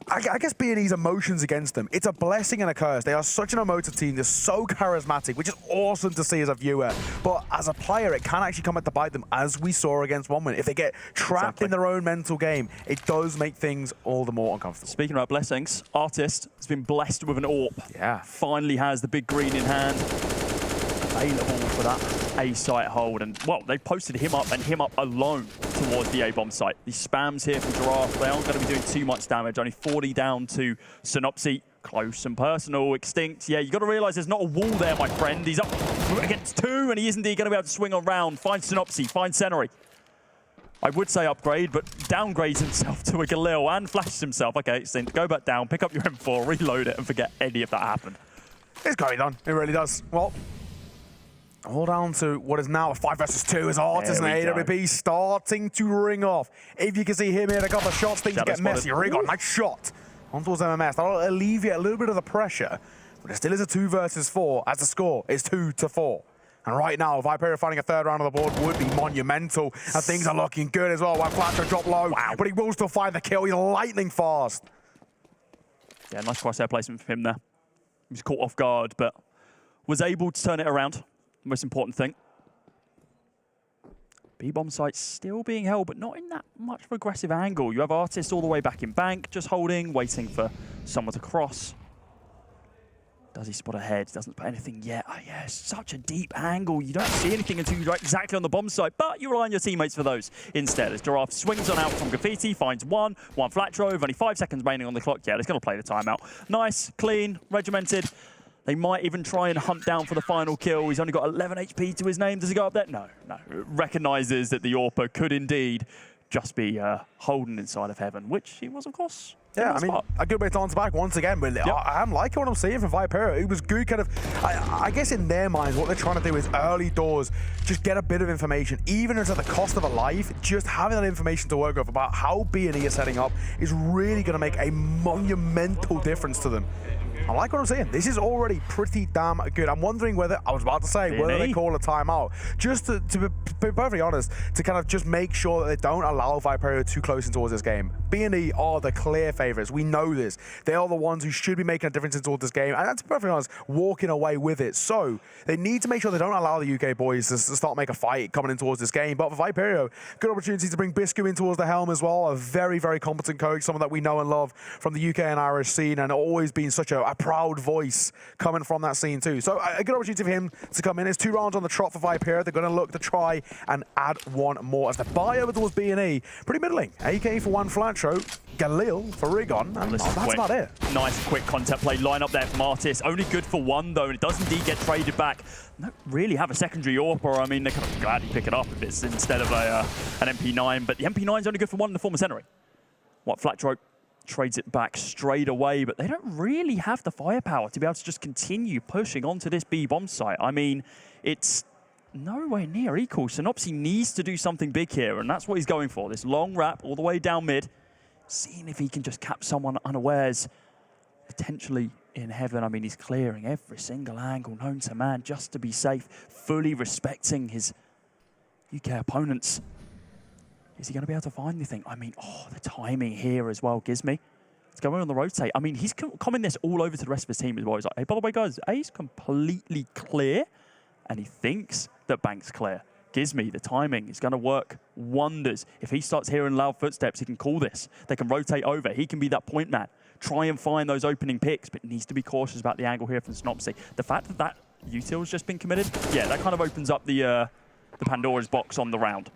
I guess, B&E's emotions against them. It's a blessing and a curse. They are such an emotive team. They're so charismatic, which is awesome to see as a viewer. But as a player, it can actually come back to bite them, as we saw against OneWin. If they get trapped in their own mental game, it does make things all the more uncomfortable. Speaking about blessings, Artist has been blessed with an AWP. Yeah. Finally has the big green in hand. Available for that A site hold, and well, they posted him up and him up alone towards the A bomb site. These spams here from Giraffe, they aren't going to be doing too much damage. Only 40 down to Synopsy. Close and personal. Extinct. Yeah, you got to realize there's not a wall there, my friend. He's up against 2, and he is indeed going to be able to swing around. Find Synopsy, find Senery. I would say upgrade, but downgrades himself to a Galil and flashes himself. Okay, Extinct, go back down, pick up your M4, reload it, and forget any of that happened. It's going on. It really does. Well, all down to what is now a 5 versus 2 as Artist and AWP starting to ring off. If you can see him here, a couple of shots, things get messy. Ring on, nice shot. On towards MMS. That'll alleviate a little bit of the pressure, but it still is a 2 versus 4 as the score is 2-4. And right now, Viperio finding a 3rd round on the board would be monumental, and things are looking good as well. One Flatro drop low, but he will still find the kill. He's lightning fast. Yeah, nice crosshair placement from him there. He was caught off guard, but was able to turn it around. Most important thing. B-bomb site still being held, but not in that much of an aggressive angle. You have Artist all the way back in bank, just holding, waiting for someone to cross. Does he spot ahead? Doesn't spot anything yet. Oh yeah, such a deep angle. You don't see anything until you're exactly on the bomb site, but you rely on your teammates for those instead. As Giraffe swings on out from Graffiti, finds one flat drove, only 5 seconds remaining on the clock. Yeah, he's going to play the timeout. Nice, clean, regimented. They might even try and hunt down for the final kill. He's only got 11 HP to his name. Does he go up there? No. Recognizes that the AWPer could indeed just be holding inside of heaven, which he was, of course. Yeah, I mean, a good way to answer back once again, but I am liking what I'm seeing from Viperio. It was good kind of, I guess in their minds, what they're trying to do is early doors, just get a bit of information, even if it's at the cost of a life, just having that information to work with about how B&E is setting up is really going to make a monumental difference to them. I like what I'm saying. This is already pretty damn good. I'm wondering whether, I was about to say, whether they call a timeout. Just to be perfectly honest, to kind of just make sure that they don't allow Viperio too close in towards this game. B&E are the clear favorites. We know this. They are the ones who should be making a difference in towards this game. And that's perfectly honest, walking away with it. So they need to make sure they don't allow the UK boys to start make a fight coming in towards this game. But for Viperio, good opportunity to bring Biscu in towards the helm as well. A very, very competent coach, someone that we know and love from the UK and Irish scene, and always been such a proud voice coming from that scene too. So a good opportunity for him to come in. It's 2 rounds on the trot for Viperio. They're going to look to try and add one more as they buy over towards B&E. Pretty middling. AK for one Flatro, Galil for Rigon, and that's about it. Nice quick contact play line up there from Artis. Only good for one though, and it does indeed get traded back. Don't really have a secondary AWP. I mean, they kind of gladly pick it up if it's instead of an MP9, but the MP9 is only good for one in the form of Century. What, Flatro trades it back straight away, but they don't really have the firepower to be able to just continue pushing onto this B bomb site. I mean, it's nowhere near equal. Synopsy needs to do something big here, and that's what he's going for. This long wrap all the way down mid, seeing if he can just cap someone unawares, potentially in heaven. I mean, he's clearing every single angle known to man just to be safe, fully respecting his UK opponents. Is he going to be able to find anything? I mean, oh, the timing here as well gives me. It's going on the rotate. I mean, he's coming this all over to the rest of his team as well. He's like, hey, by the way, guys, A's completely clear, and he thinks that Bank's clear. Gizmy, the timing is going to work wonders. If he starts hearing loud footsteps, he can call this. They can rotate over. He can be that point man. Try and find those opening picks, but needs to be cautious about the angle here from Synopsy. The fact that that util has just been committed, yeah, that kind of opens up the Pandora's box on the round.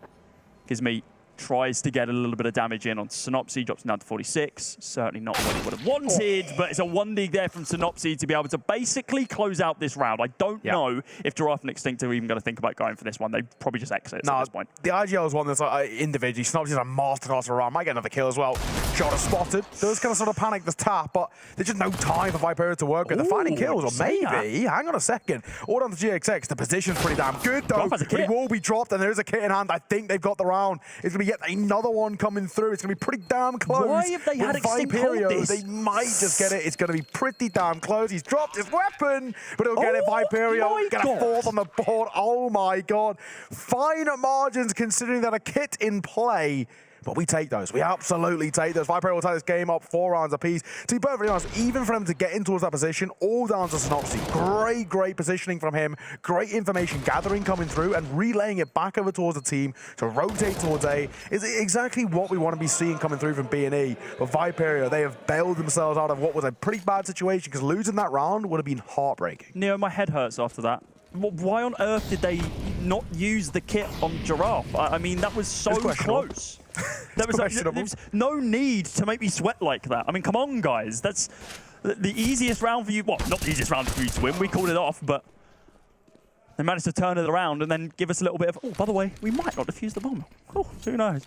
Gizmy tries to get a little bit of damage in on Synopsy, drops him down to 46. Certainly not what he would have wanted, but it's a 1D there from Synopsy to be able to basically close out this round. I don't know if Giraffe and Extinct are even going to think about going for this one. They probably just exit at this point. The IGL's one that's like, individually. Synopsy's a masterclass around. Might get another kill as well. Shot spotted. Does kind of sort of panic the tap, but there's just no time for Viperio to work with. They're finding kills, or maybe, hang on a second. All down to GXX. The position's pretty damn good, though. He will be dropped, and there is a kit in hand. I think they've got the round. It's going to be yet another one coming through. It's going to be pretty damn close. Why have they had Extinct hold this? They might just get it. It's going to be pretty damn close. He's dropped his weapon, but he'll get it. Viperio get a fourth on the board. Oh my god. Fine margins considering that a kit in play. But we take those. We absolutely take those. Viperio will tie this game up 4 rounds apiece. To be perfectly honest, even for them to get in towards that position, all down to Synopsy. Great positioning from him. Great information gathering coming through and relaying it back over towards the team to rotate towards A is exactly what we want to be seeing coming through from B&E. But Viperio, they have bailed themselves out of what was a pretty bad situation because losing that round would have been heartbreaking. Neo, my head hurts after that. Why on earth did they not use the kit on Giraffe? I mean, that was so close. There was no need to make me sweat like that. I mean, come on, guys. That's the easiest round for you. Well, not the easiest round for you to win. We called it off, but they managed to turn it around and then give us a little bit of, oh, by the way, we might not defuse the bomb. Oh, who knows?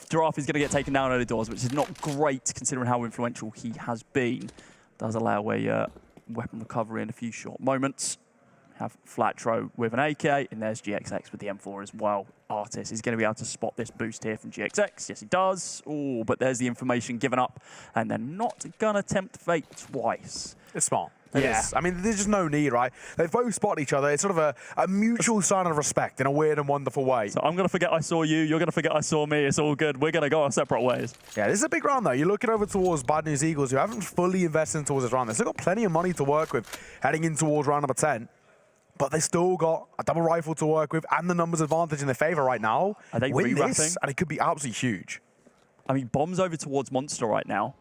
Giraffe is going to get taken down early doors, which is not great considering how influential he has been. Does allow a weapon recovery in a few short moments. Have Flatro with an AK, and there's GXX with the M4 as well. Artis is going to be able to spot this boost here from GXX. Yes, he does. Oh, but there's the information given up, and they're not going to tempt fate twice. It's smart. It is. I mean, there's just no need, right? They've both spotted each other. It's sort of a mutual sign of respect in a weird and wonderful way. So I'm going to forget I saw you. You're going to forget I saw me. It's all good. We're going to go our separate ways. Yeah, this is a big round, though. You're looking over towards Bad News Eagles, who haven't fully invested towards this round. They've still got plenty of money to work with heading in towards round number 10. But they still got a double rifle to work with and the numbers advantage in their favor right now. Are they win re-wrapping? this, and it could be absolutely huge. I mean, bombs over towards Monster right now.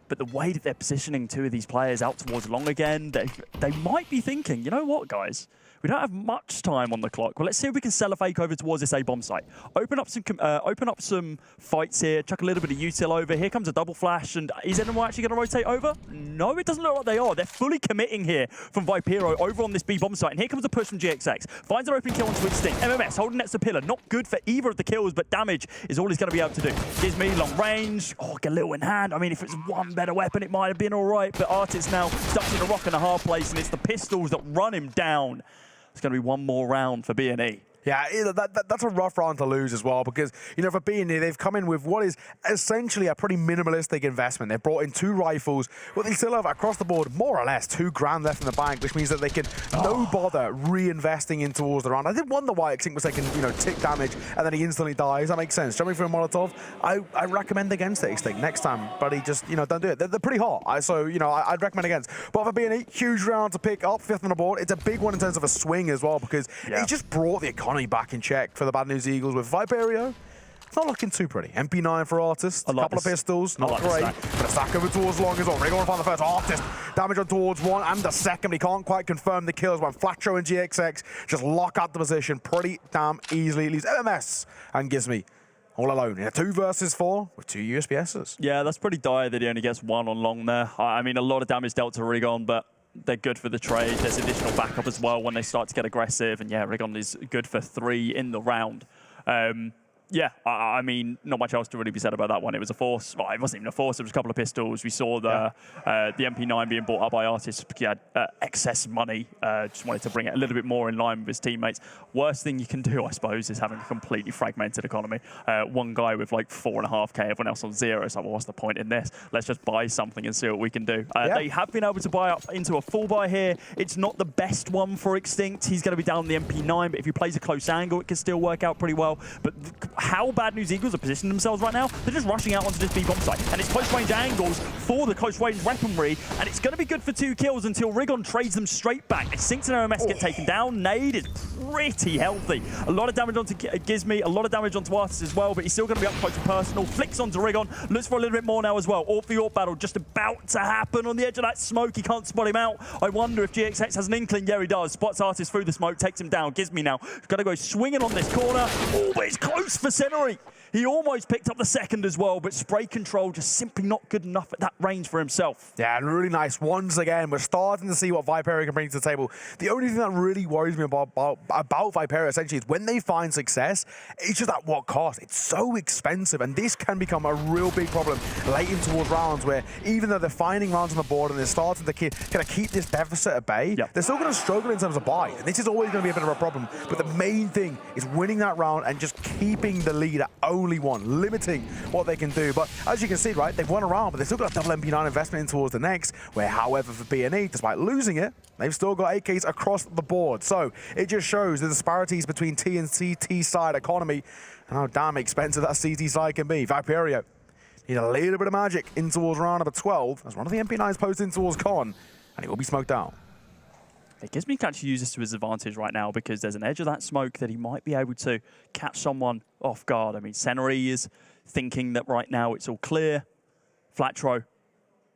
But the way that they're positioning 2 of these players out towards Long again, they might be thinking, you know what, guys? We don't have much time on the clock. Well, let's see if we can sell a fake over towards this A-bomb site. Open up some fights here, chuck a little bit of util over. Here comes a double flash, and is anyone actually going to rotate over? No, it doesn't look like they are. They're fully committing here from Viperio over on this B-bomb site. And here comes a push from GXX. Finds an open kill onto Instinct. MMS holding next to pillar. Not good for either of the kills, but damage is all he's going to be able to do. Gives me long range. Oh, Galil in hand. I mean, if it's one better weapon, it might have been all right. But Artis now stuck in a rock and a hard place, and it's the pistols that run him down. It's going to be one more round for B&E. Yeah, that's a rough round to lose as well because, you know, for being here, they've come in with what is essentially a pretty minimalistic investment. They've brought in 2 rifles, but they still have, across the board, more or less $2,000 left in the bank, which means that they can no bother reinvesting in towards the round. I did wonder why Xink was taking, you know, tick damage and then he instantly dies. That makes sense. Jumping through a Molotov, I recommend against it, Xink, next time, but he just, you know, don't do it. They're pretty hot, so, you know, I'd recommend against. But for being a huge round to pick up, 5th on the board, it's a big one in terms of a swing as well because it just brought the economy back in check for the Bad News Eagles with Viperio. It's not looking too pretty. MP9 for Artist, a couple of pistols, not great. But a stack over towards long as well. Rigon find the first Artist. Damage on towards 1 and the second. He can't quite confirm the kills when Flatro and GXX just lock out the position pretty damn easily. It leaves MMS and Gizmy all alone in a 2 versus 4 with 2 USPSs. Yeah, that's pretty dire that he only gets 1 on long there. I mean, a lot of damage dealt to Rigon, but they're good for the trade. There's additional backup as well when they start to get aggressive. And yeah, Rigon is good for 3 in the round. Yeah, I mean, not much else to really be said about that one. It was a force. Well, it wasn't even a force. It was a couple of pistols. We saw the MP9 being bought up by Artist. He had excess money. Just wanted to bring it a little bit more in line with his teammates. Worst thing you can do, I suppose, is having a completely fragmented economy. One guy with like 4.5K, everyone else on 0. So well, what's the point in this? Let's just buy something and see what we can do. They have been able to buy up into a full buy here. It's not the best one for Extinct. He's going to be down the MP9, but if he plays a close angle, it can still work out pretty well. But how Bad News Eagles are positioning themselves right now, they're just rushing out onto this B bomb site. And it's close range angles for the close range weaponry, and it's going to be good for 2 kills until Rigon trades them straight back. Extinct and RMS get taken down. Nade is pretty healthy. A lot of damage onto Gizmy, a lot of damage onto Artist as well, but he's still going to be up close and personal. Flicks onto Rigon, looks for a little bit more now as well. Orc v Orc battle just about to happen on the edge of that smoke. He can't spot him out. I wonder if GXX has an inkling. Yeah, he does. Spots Artist through the smoke, takes him down. Gizmy now got to go swinging on this corner. Oh, but it's close for Senori. He almost picked up the second as well, but spray control just simply not good enough at that range for himself. Yeah, and really nice. Once again, we're starting to see what Viperio can bring to the table. The only thing that really worries me about Viperio essentially is when they find success, it's just at what cost? It's so expensive, and this can become a real big problem late in towards rounds where even though they're finding rounds on the board and they're starting to kind of keep this deficit at bay, they're still going to struggle in terms of buy. And this is always going to be a bit of a problem. But the main thing is winning that round and just keeping the lead at only 1, limiting what they can do. But as you can see, right, they've won a round, but they've still got a double MP9 investment in towards the next, where, however, for B&E, despite losing it, they've still got AKs across the board. So it just shows the disparities between T and CT side economy and how damn expensive that CT side can be. Viperio need a little bit of magic in towards round number 12, as one of the MP9s posted in towards Con, and he will be smoked out. It gives me actually use this to his advantage right now because there's an edge of that smoke that he might be able to catch someone off guard. I mean, Senori is thinking that right now it's all clear. Flatro,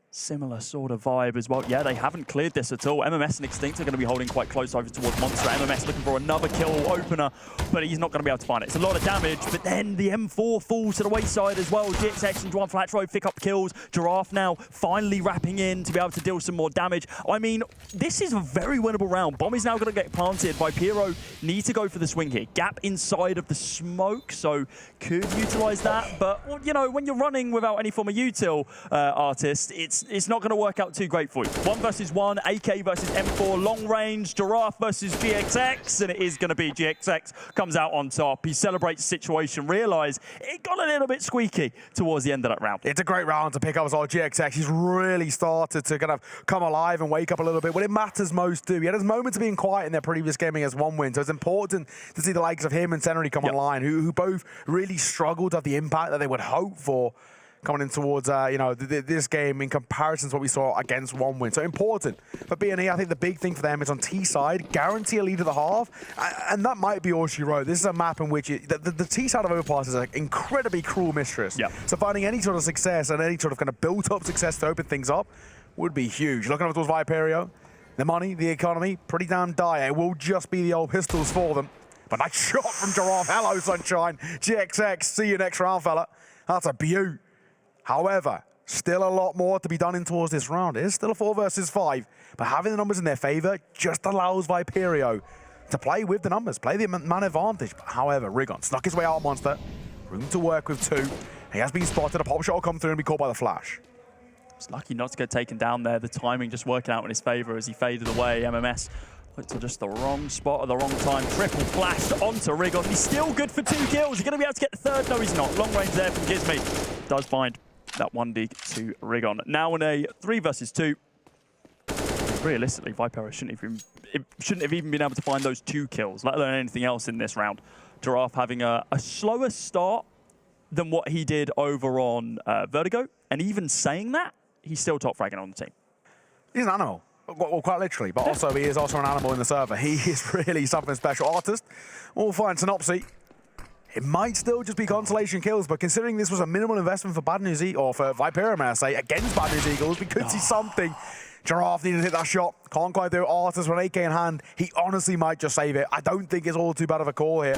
similar sort of vibe as well. Yeah, they haven't cleared this at all. MMS and Extinct are going to be holding quite close over towards Monster. MMS looking for another kill opener, but he's not going to be able to find it. It's a lot of damage, but then the M4 falls to the wayside as well. GXX and Juan Flatro pick up kills. Giraffe now finally wrapping in to be able to deal some more damage. I mean, this is a very winnable round. Bomb is now going to get planted. Viperio need to go for the swing here. Gap inside of the smoke, so could utilize that. But, you know, when you're running without any form of util, Artist, it's not going to work out too great for you. 1 versus 1, AK versus M4, long range, Giraffe versus GXX, and it is going to be GXX comes out on top. He celebrates the situation, realize it got a little bit squeaky towards the end of that round. It's a great round to pick up as well. GXX, he's really started to kind of come alive and wake up a little bit. When it matters most, too. He had his moments of being quiet in their previous gaming as 1 win, so it's important to see the likes of him and Senori come online, who both really struggled to have the impact that they would hope for coming in towards, you know, this game in comparison to what we saw against 1 win. So important for B&E. I think the big thing for them is on T side, guarantee a lead at the half, and that might be all she wrote. This is a map in which the T side of Overpass is an incredibly cruel mistress. So finding any sort of success and any sort of kind of built-up success to open things up would be huge. Looking over towards Viperio, the money, the economy, pretty damn dire. It will just be the old pistols for them. But that shot from Giraffe, hello sunshine. GXX, see you next round, fella. That's a beaut. However, still a lot more to be done in towards this round. It is still a 4 versus 5, but having the numbers in their favor just allows Viperio to play with the numbers, play the man advantage. However, Rigon snuck his way out, Monster. Room to work with 2. He has been spotted. A pop shot will come through and be caught by the flash. It's lucky not to get taken down there. The timing just working out in his favor as he faded away. MMS Looked to just the wrong spot at the wrong time. Triple flashed onto Rigon. He's still good for 2 kills. He's going to be able to get the third. No, he's not. Long range there from Gizmy. Does find that 1 dig to Rigon. Now in a 3 versus 2. Realistically, Viperio shouldn't have even been able to find those 2 kills, let alone anything else in this round. Giraffe having a slower start than what he did over on Vertigo. And even saying that, he's still top fragging on the team. He's an animal. Well, quite literally, but also he is also an animal in the server. He is really something special. Artist, we'll find Synopsy. It might still just be consolation kills, but considering this was a minimal investment for Bad News or for Viperio, may I say, against Bad News Eagles, we could see something. Giraffe needed to hit that shot. Can't quite do it. Artist with an AK in hand. He honestly might just save it. I don't think it's all too bad of a call here.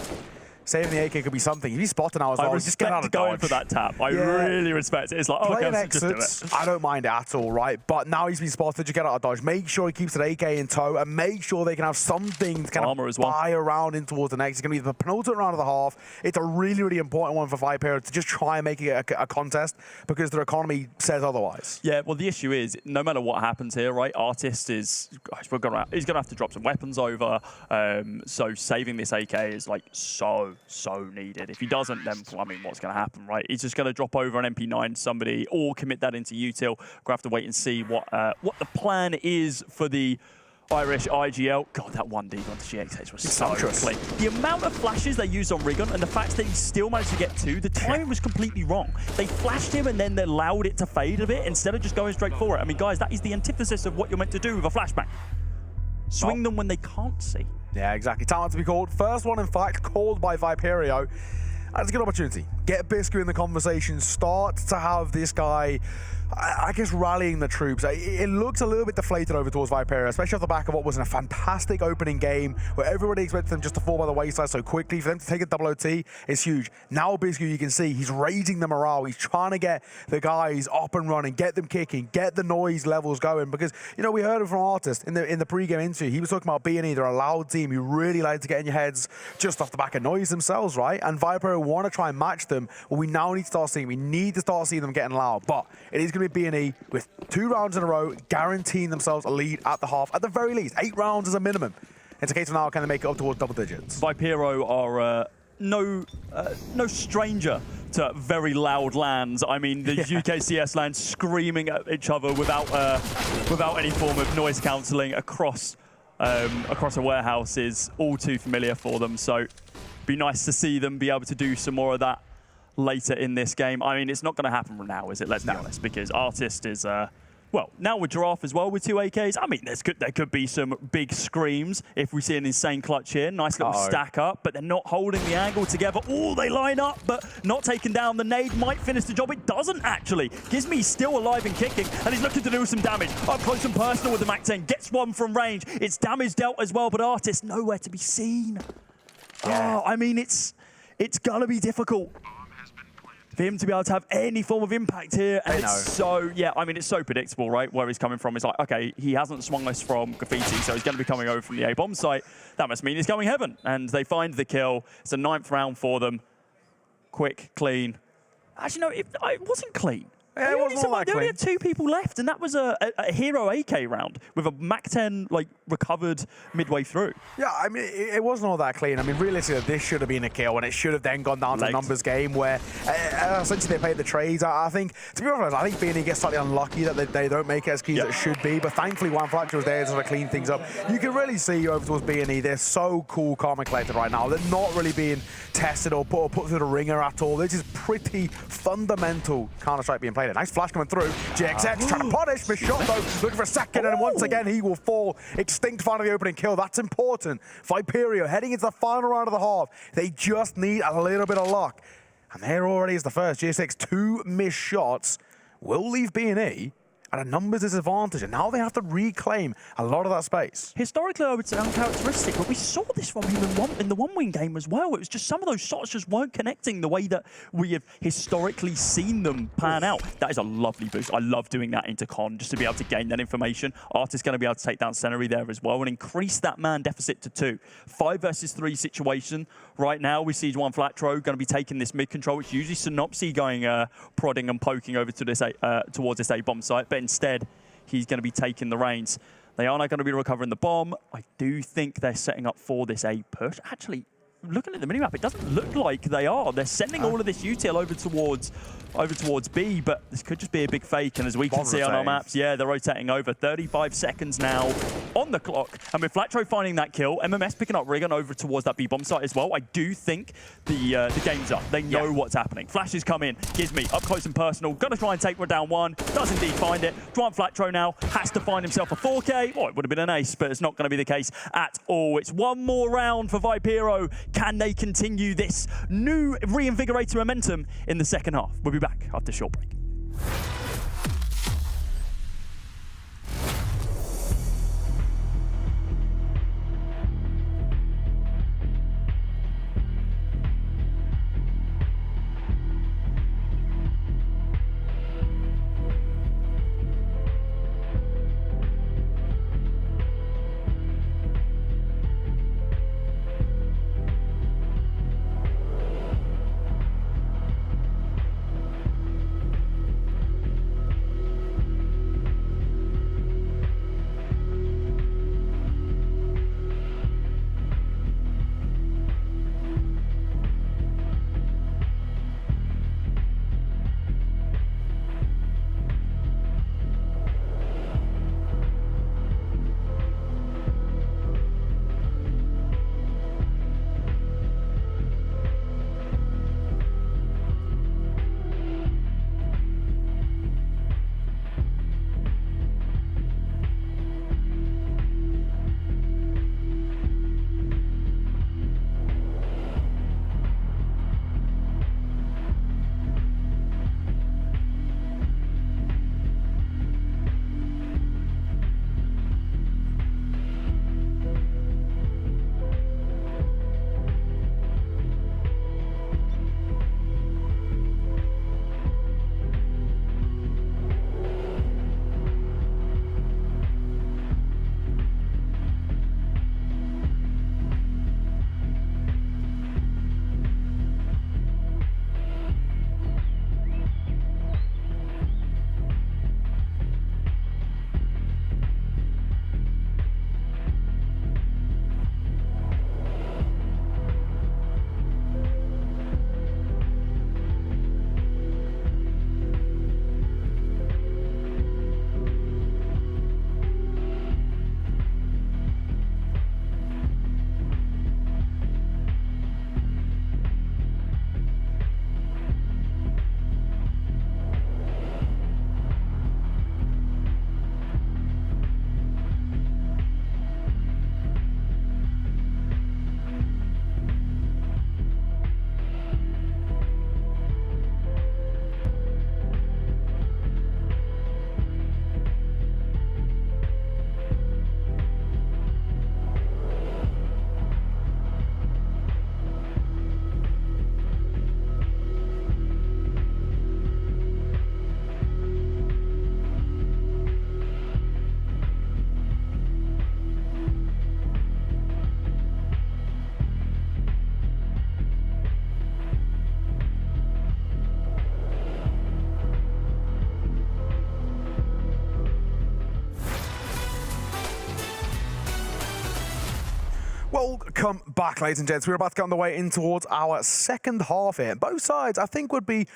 Saving the AK could be something. If he's spotted now as well, just get out of going dodge. for that tap. I really respect it. It's like, oh, okay, exits, just do it. I don't mind it at all, right? But now he's been spotted, just get out of dodge. Make sure he keeps that AK in tow and make sure they can have something to kind of buy around in towards the next. It's going to be the penultimate round of the half. It's a really, really important one for Viperio to just try and make it a contest because their economy says otherwise. Yeah, well, the issue is, no matter what happens here, right, Artist is, gosh, he's going to have to drop some weapons over. So saving this AK is like so needed. If he doesn't, then I mean, what's going to happen, right? He's just going to drop over an MP9 to somebody or commit that into util. We're going to have to wait and see what the plan is for the Irish IGL. God, that 1D onto GXH was so clean. The amount of flashes they used on Rigon and the fact that he still managed to get 2, the timing was completely wrong. They flashed him and then they allowed it to fade a bit instead of just going straight for it. I mean, guys, that is the antithesis of what you're meant to do with a flashbang. Swing them when they can't see. Yeah, exactly. Talent to be called. First one, in fact, called by Viperio. And it's a good opportunity. Get Biscu in the conversation. Start to have this guy, I guess, rallying the troops. It looks a little bit deflated over towards Viperio, especially off the back of what was a fantastic opening game where everybody expected them just to fall by the wayside so quickly. For them to take a double OT is huge. Now Biscu, you can see, he's raising the morale. He's trying to get the guys up and running, get them kicking, get the noise levels going. Because, you know, we heard it from Artist in the pre-game interview. He was talking about being either a loud team who really like to get in your heads just off the back of noise themselves, right? And Viperio want to try and match them. Well, we now need to start seeing. We need to start seeing them getting loud. But it is going to be B&E with 2 rounds in a row, guaranteeing themselves a lead at the half. At the very least, 8 rounds is a minimum. It's a case of now can they make it up towards double digits. Viperio are no stranger to very loud LANs. I mean, the UK CS LAN screaming at each other without any form of noise cancelling across a warehouse is all too familiar for them. So be nice to see them be able to do some more of that later in this game. I mean, it's not going to happen now, is it? Let's be honest, because Artist is, well, now with Giraffe as well with 2 AKs, I mean, there could be some big screams if we see an insane clutch here. Nice little stack up, but they're not holding the angle together. Oh, they line up, but not taken down. The nade might finish the job. It doesn't, actually. Gizme's still alive and kicking, and he's looking to do some damage. Up close and personal with the Mac-10. Gets one from range. It's damage dealt as well, but Artist nowhere to be seen. Yeah. Oh, I mean, it's going to be difficult for him to be able to have any form of impact here. And it's so, yeah, I mean, it's so predictable, right? Where he's coming from. It's like, okay, he hasn't swung us from Graffiti, so he's going to be coming over from the A-bomb site. That must mean he's going heaven. And they find the kill. It's a 9th round for them. Quick, clean. Actually, no, it wasn't clean. Yeah, it wasn't all that They only clean. had 2 people left, and that was a hero AK round with a Mac-10 like recovered midway through. Yeah, I mean, it wasn't all that clean. I mean, realistically, this should have been a kill, and it should have then gone down to a numbers game where essentially they played the trades. I think, to be honest, I think B&E gets slightly unlucky that they don't make it as clean as it should be, but thankfully One Fletcher was there to sort of clean things up. You can really see over towards B&E, they're so cool, calm and collected right now. They're not really being tested or put through the ringer at all. This is pretty fundamental Counter-Strike being played. A nice flash coming through. GXX trying to punish. Miss shot though. Looking for a second, and once again he will fall. Extinct finally the opening kill. That's important. Viperio heading into the final round of the half. They just need a little bit of luck. And there already is the first. GXX 2 missed shots will leave B&E at a numbers disadvantage, and now they have to reclaim a lot of that space. Historically, I would say uncharacteristic, but we saw this from him in the one-win game as well. It was just some of those shots just weren't connecting the way that we have historically seen them pan out. That is a lovely boost. I love doing that into con, just to be able to gain that information. Artist going to be able to take down Senary there as well and increase that man deficit to 2. 5 versus 3 situation. Right now, we see One Flatro going to be taking this mid-control, which usually Synopsy going prodding and poking over to this towards this A-bomb site, but instead, he's going to be taking the reins. They are not going to be recovering the bomb. I do think they're setting up for this A push. Actually, looking at the minimap, it doesn't look like they are. They're sending all of this util over towards B, but this could just be a big fake. And as we can see on our maps, yeah, they're rotating over. 35 seconds now on the clock. And with Flatro finding that kill, MMS picking up Rigon over towards that B bomb site as well. I do think the game's up. They know what's happening. Flashes come in, gives me up close and personal. Gonna try and take one down one. Does indeed find it. Dwan Flatro now has to find himself a 4K. Oh, it would have been an ace, but it's not going to be the case at all. It's one more round for Viperio. Can they continue this new reinvigorated momentum in the second half? We'll be back after a short break. Welcome back, ladies and gents. We're about to get on the way in towards our second half here. Both sides, I think, would be,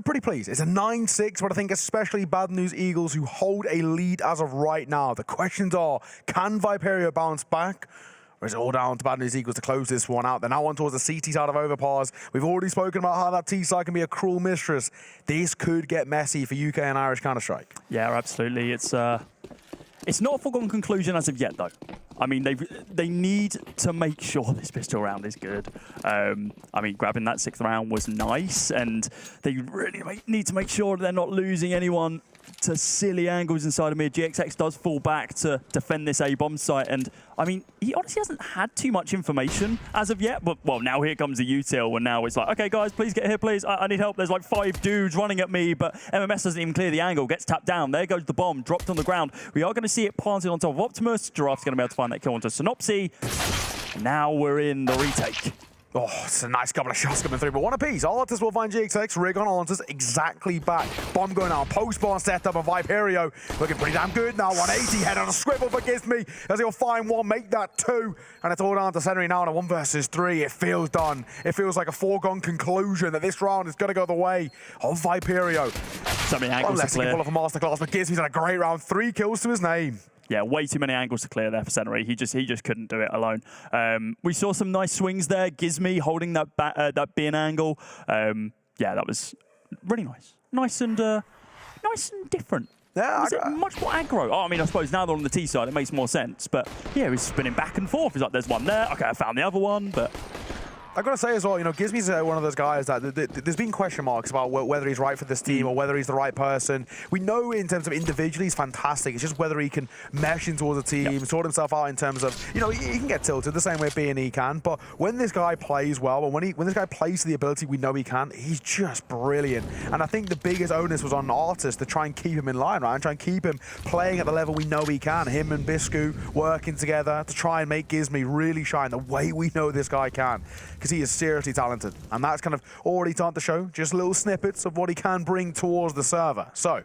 pretty pleased. It's a 9-6, but I think especially Bad News Eagles, who hold a lead as of right now. The questions are, can Viperio bounce back? Or is it all down to Bad News Eagles to close this one out? They're now on towards the CT side of Overpars. We've already spoken about how that T side can be a cruel mistress. This could get messy for UK and Irish Counter-Strike. Yeah, absolutely. It's not a foregone conclusion as of yet, though. I mean, they need to make sure this pistol round is good. I mean, grabbing that 6th round was nice, and they really need to make sure they're not losing anyone to silly angles inside of mid. GXX does fall back to defend this A-bomb site, and I mean, he honestly hasn't had too much information as of yet, but well, now here comes the util, and now it's like, okay guys, please get here, please, I need help. There's like 5 dudes running at me, but MMS doesn't even clear the angle, gets tapped down. There goes the bomb, dropped on the ground. We are going to see it planted on top of Optimus. Giraffe's going to be able to find that kill onto Synopsy. Now we're in the retake. Oh, it's a nice couple of shots coming through, but one apiece. Artist will find GXX, Rig on Artist, exactly back. Bomb going out, post-bomb set up, and Viperio looking pretty damn good now. 180, head on a scribble for Gizmi, as he'll find one, make that two, and it's all down to Senri now on a 1 versus 3. It feels done. It feels like a foregone conclusion that this round is going to go the way of Viperio. So many angles to clear. Pull off a masterclass, but Gizmi's had a great round. 3 kills to his name. Yeah, way too many angles to clear there for Senri. He just couldn't do it alone. We saw some nice swings there. Gizmi holding that bin angle. Yeah, that was really nice. Nice and different. Yeah, was it much more aggro? Oh, I mean, I suppose now they're on the T side, it makes more sense. But yeah, he's spinning back and forth. He's like, there's one there. Okay, I found the other one, but. I've got to say as well, you know, Gizmi's one of those guys that there's been question marks about whether he's right for this team or whether he's the right person. We know in terms of individually he's fantastic. It's just whether he can mesh in towards a team, sort himself out in terms of, you know, he can get tilted the same way B&E can. But when this guy plays well, and when this guy plays to the ability we know he can, he's just brilliant. And I think the biggest onus was on Artist to try and keep him in line, right? And try and keep him playing at the level we know he can. Him and Biscu working together to try and make Gizmi really shine the way we know this guy can. Because he is seriously talented. And that's kind of already starting to show just little snippets of what he can bring towards the server. So,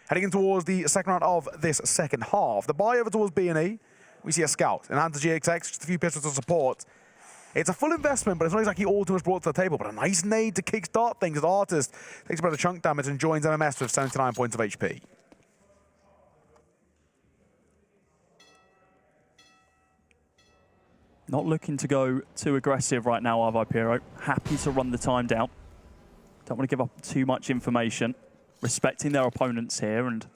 heading in towards the second round of this second half, the buy over towards B&E, we see a scout, an anti-GXX, just a few pistols to support. It's a full investment, but it's not exactly all too much brought to the table, but a nice nade to kickstart things as Artist takes a bit of chunk damage and joins MMS with 79 points of HP. Not looking to go too aggressive right now, are Viperio. Happy to run the time down. Don't want to give up too much information. Respecting their opponents here, and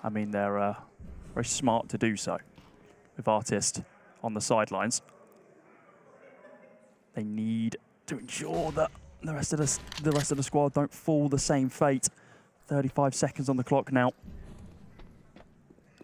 I mean, they're very smart to do so. With Artist on the sidelines. They need to ensure that the rest of the squad don't fall the same fate. 35 seconds on the clock now.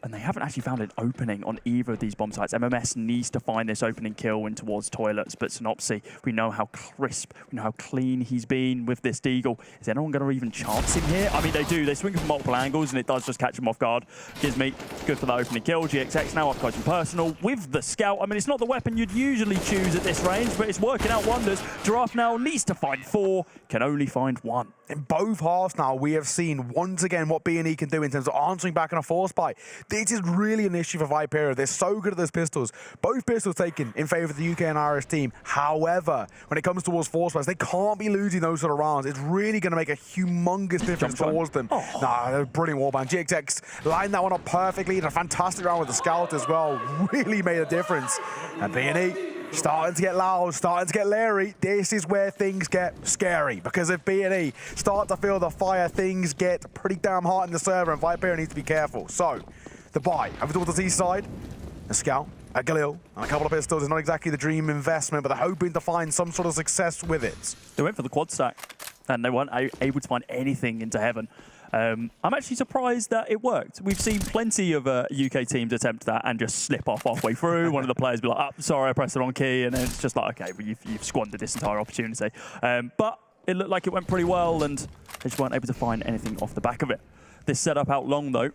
And they haven't actually found an opening on either of these bomb sites. MMS needs to find this opening kill in towards toilets, but Synopsy, we know how crisp, we know how clean he's been with this Deagle. Is anyone going to even chance him here? I mean, they do. They swing from multiple angles, and it does just catch him off guard. Gizmi, good for that opening kill. GXX now up close and personal with the scout. I mean, it's not the weapon you'd usually choose at this range, but it's working out wonders. Giraffe now needs to find 4, can only find 1. In both halves now, we have seen once again what B&E can do in terms of answering back on a force buy. This is really an issue for Viperio. They're so good at those pistols. Both pistols taken in favor of the UK and Irish team. However, when it comes towards force buys, they can't be losing those sort of rounds. It's really going to make a humongous difference towards them. Oh. Nah, they're a brilliant warband. GXX lined that one up perfectly. And a fantastic round with the scout as well. Really made a difference. And B&E starting to get loud, starting to get leery. This is where things get scary, because if B&E start to feel the fire, things get pretty damn hot in the server, and Viperio needs to be careful. So, the buy over towards the T side, a scout, a Galil, and a couple of pistols is not exactly the dream investment, but they're hoping to find some sort of success with it. They went for the quad stack, and they weren't able to find anything into heaven. I'm actually surprised that it worked. We've seen plenty of UK teams attempt that and just slip off halfway through. One of the players be like, oh, sorry, I pressed the wrong key, and then it's just like, okay, well, you've squandered this entire opportunity. But it looked like it went pretty well, and they just weren't able to find anything off the back of it. This setup out long, though,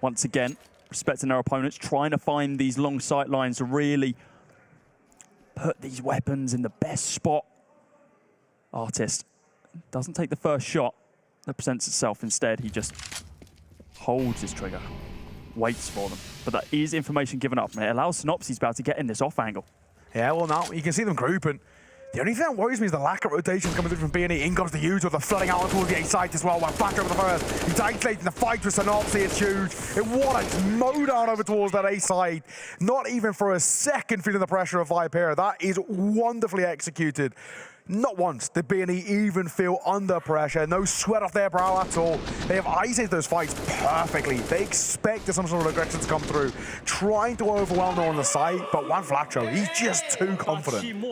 once again, respecting their opponents, trying to find these long sight lines to really put these weapons in the best spot. Artist doesn't take the first shot that presents itself. Instead, he just holds his trigger, waits for them. But that is information given up, and it allows Synopsy about to get in this off angle. Yeah, well, now you can see them grouping. The only thing that worries me is the lack of rotations coming through from B&E. In comes the Huge with the flooding out towards the A side as well. One back over the first. He's isolating the fight with Synopsy. It's Huge. What a mow down over towards that A side. Not even for a second feeling the pressure of Viperio. That is wonderfully executed. Not once did B&E even feel under pressure. No sweat off their brow at all. They have isolated those fights perfectly. They expected some sort of aggression to come through. Trying to overwhelm them on the side, but one Flacho, he's just too confident.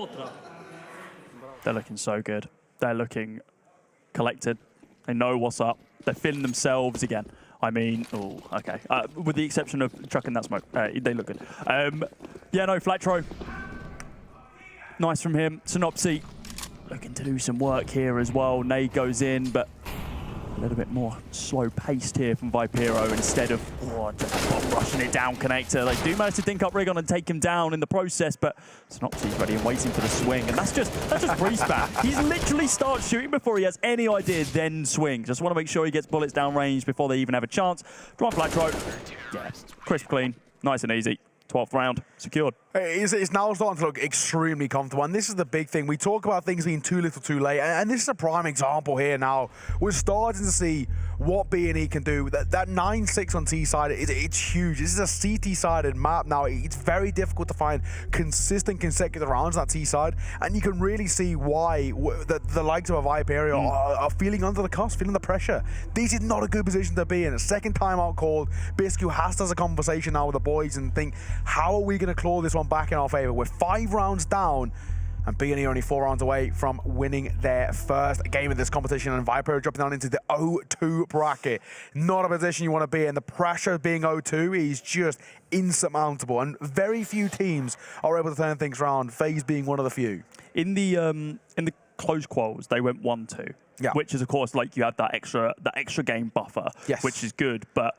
They're looking so good. They're looking collected. They know what's up. They're feeling themselves again. I mean, oh, okay. With the exception of chucking that smoke, they look good. Yeah, no, Flatro. Nice from him. Synopsy looking to do some work here as well. Nade goes in, but A little bit more slow paced here from Viperio instead of just rushing it down connector. They do manage to dink up Rigon and take him down in the process, but Synopsy's ready and waiting for the swing, and that's just respat. He's literally starts shooting before he has any idea, then swing. Just want to make sure he gets bullets down range before they even have a chance. Drive Flatro. Yeah, crisp clean, nice and easy. 12th round, secured. It's now starting to look extremely comfortable, and this is the big thing. We talk about things being too little too late, and this is a prime example here now. We're starting to see what B&E can do. That 9-6 on T-side, it's huge. This is a CT-sided map now. It's very difficult to find consistent consecutive rounds on that T-side, and you can really see why the likes of a Viperio are feeling under the cuffs, feeling the pressure. This is not a good position to be in. A second timeout called. Biscu has to have a conversation now with the boys and think, how are we going to claw this one back in our favor? We're 5 rounds down, and B&E are only 4 rounds away from winning their first game of this competition, and Viperio dropping down into the 0-2 bracket. Not a position you want to be in. The pressure of being 0-2 is just insurmountable, and very few teams are able to turn things around, FaZe being one of the few. In the close quals, they went 1-2, which is, of course, like you have that extra game buffer, which is good, but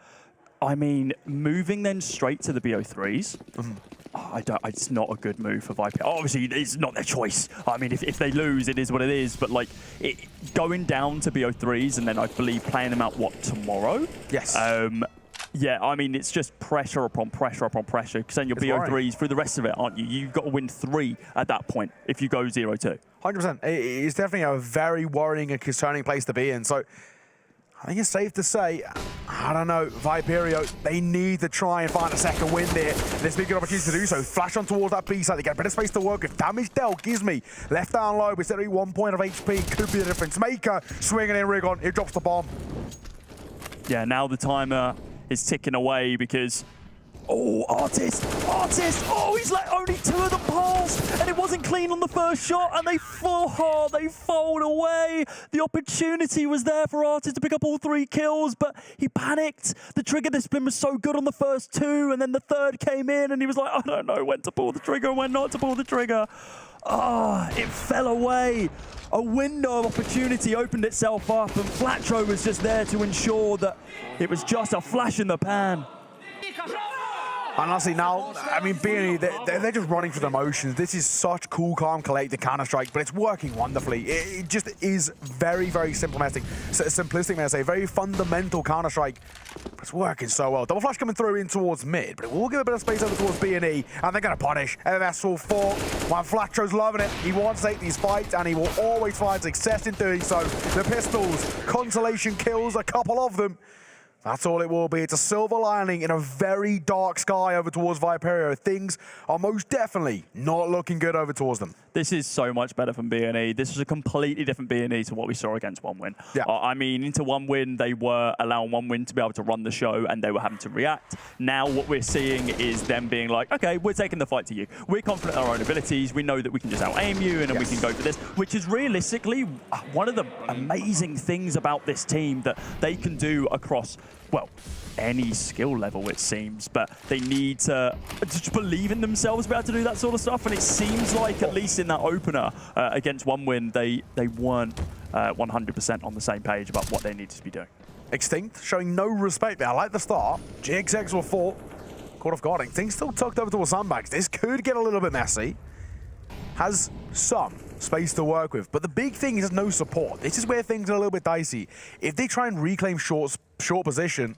I mean, moving then straight to the BO3s, it's not a good move for Viperio. Obviously, it's not their choice. I mean, if they lose, it is what it is. But like, going down to BO3s and then I believe playing them out, tomorrow? Yes. Yeah, I mean, it's just pressure upon pressure upon pressure. Because then your BO3s through the rest of it, aren't you? You've got to win 3 at that point if you go 0-2. 100%. It's definitely a very worrying and concerning place to be in. So I think it's safe to say, I don't know, Viperio, they need to try and find a second win there. There's a good opportunity to do so. Flash on towards that B side. They get a bit of space to work with. Damage dealt, Gizmy left down low, but still 1 point of HP could be the difference. Maker swinging in Rigon, he drops the bomb. Yeah, now the timer is ticking away because Artist! Oh, he's let only 2 of them pass, and it wasn't clean on the first shot, and they fold away. The opportunity was there for Artist to pick up all 3 kills, but he panicked. The trigger discipline was so good on the first 2, and then the third came in, and he was like, I don't know when to pull the trigger and when not to pull the trigger. It fell away. A window of opportunity opened itself up, and Flatro was just there to ensure that it was just a flash in the pan. Honestly, now, I mean, B&E, they're just running through the motions. This is such cool, calm, collected Counter-Strike, but it's working wonderfully. It just is very, very simplistic, may I say, very fundamental Counter-Strike, but it's working so well. Double flash coming through in towards mid, but it will give a bit of space over towards B&E, and they're going to punish. MMS will fall. While Flatro's loving it, he wants to take these fights, and he will always find success in doing so. The pistols, consolation kills, a couple of them. That's all it will be. It's a silver lining in a very dark sky over towards Viperio. Things are most definitely not looking good over towards them. This is so much better from B&E. This was a completely different B&E to what we saw against OneWin. Yeah. I mean, into OneWin, they were allowing OneWin to be able to run the show, and they were having to react. Now what we're seeing is them being like, okay, we're taking the fight to you. We're confident in our own abilities. We know that we can just out-aim you, and then we can go for this, which is realistically one of the amazing things about this team that they can do across, well, any skill level, it seems, but they need to just believe in themselves to be able to do that sort of stuff, and it seems like, at least in that opener against OneWin, they weren't 100% on the same page about what they needed to be doing. Extinct showing no respect there. I like the start. GXX will fall. Caught off guard. Extinct still tucked over towards sandbags. This could get a little bit messy. Has some space to work with, but the big thing is no support. This is where things are a little bit dicey. If they try and reclaim short position,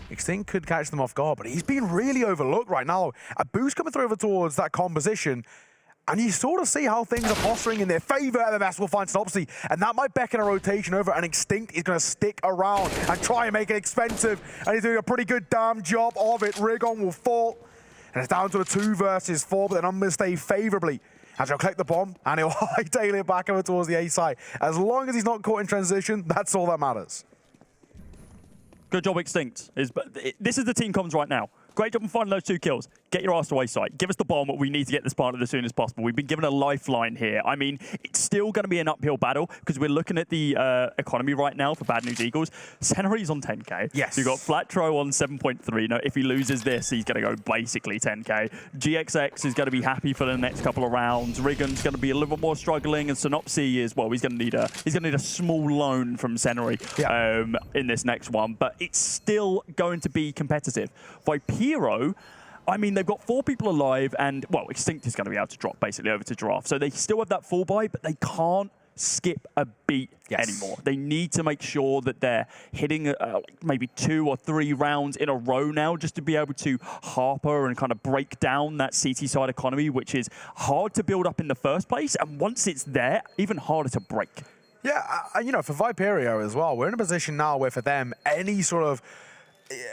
Extinct could catch them off guard, but he's being really overlooked right now. A boost coming through over towards that composition, and you sort of see how things are posturing in their favor. MMS will find Synopsy, and that might beckon a rotation over, and Extinct is going to stick around and try and make it expensive, and he's doing a pretty good damn job of it. Rigon will fall, and it's down to a 2 versus 4, but the numbers stay favorably. As he'll collect the bomb, and he'll hightail it back over towards the A side. As long as he's not caught in transition, that's all that matters. Good job, Extinct. This is the team comms right now. Great job in finding those 2 kills. get your ass away site. Give us the bomb. We need to get this planted as soon as possible. We've been given a lifeline here. I mean, it's still going to be an uphill battle because we're looking at the economy right now for Bad News Eagles. Senary's on 10k. Yes. You've got Flatro on 7.3. Now, if he loses this, he's going to go basically 10k. GXX is going to be happy for the next couple of rounds. Rigon's going to be a little bit more struggling, and Synopsy is, well, he's going to need a small loan from Senary in this next one. But it's still going to be competitive. Viperio, I mean, they've got 4 people alive, and, well, Extinct is going to be able to drop basically over to Giraffe. So they still have that full buy, but they can't skip a beat anymore. They need to make sure that they're hitting maybe 2 or 3 rounds in a row now just to be able to harper and kind of break down that CT side economy, which is hard to build up in the first place. And once it's there, even harder to break. Yeah, you know, for Viperio as well, we're in a position now where for them, any sort of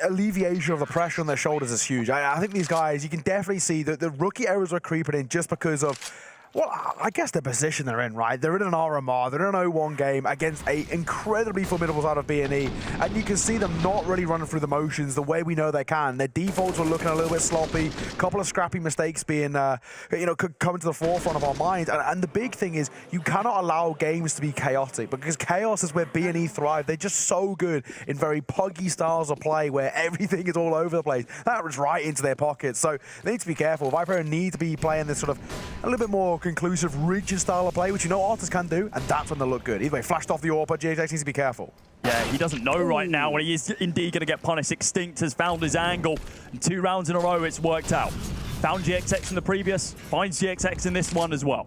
alleviation of the pressure on their shoulders is huge. I think these guys, you can definitely see that the rookie errors are creeping in just because of, well, I guess the position they're in, right? They're in an RMR, they're in an 0-1 game against a incredibly formidable side of B&E, and you can see them not really running through the motions the way we know they can. Their defaults were looking a little bit sloppy, a couple of scrappy mistakes being, you know, coming to the forefront of our minds. And the big thing is you cannot allow games to be chaotic, because chaos is where B&E thrive. They're just so good in very puggy styles of play where everything is all over the place. That was right into their pockets. So they need to be careful. Viperio need to be playing this sort of a little bit more conclusive, rigid style of play, which you know artists can do, and that's when they look good. Either way, flashed off the AWP, GXX needs to be careful. Yeah, he doesn't know right now, and he is indeed going to get punished. Extinct has found his angle, and 2 rounds in a row it's worked out. Found GXX in the previous, finds GXX in this one as well.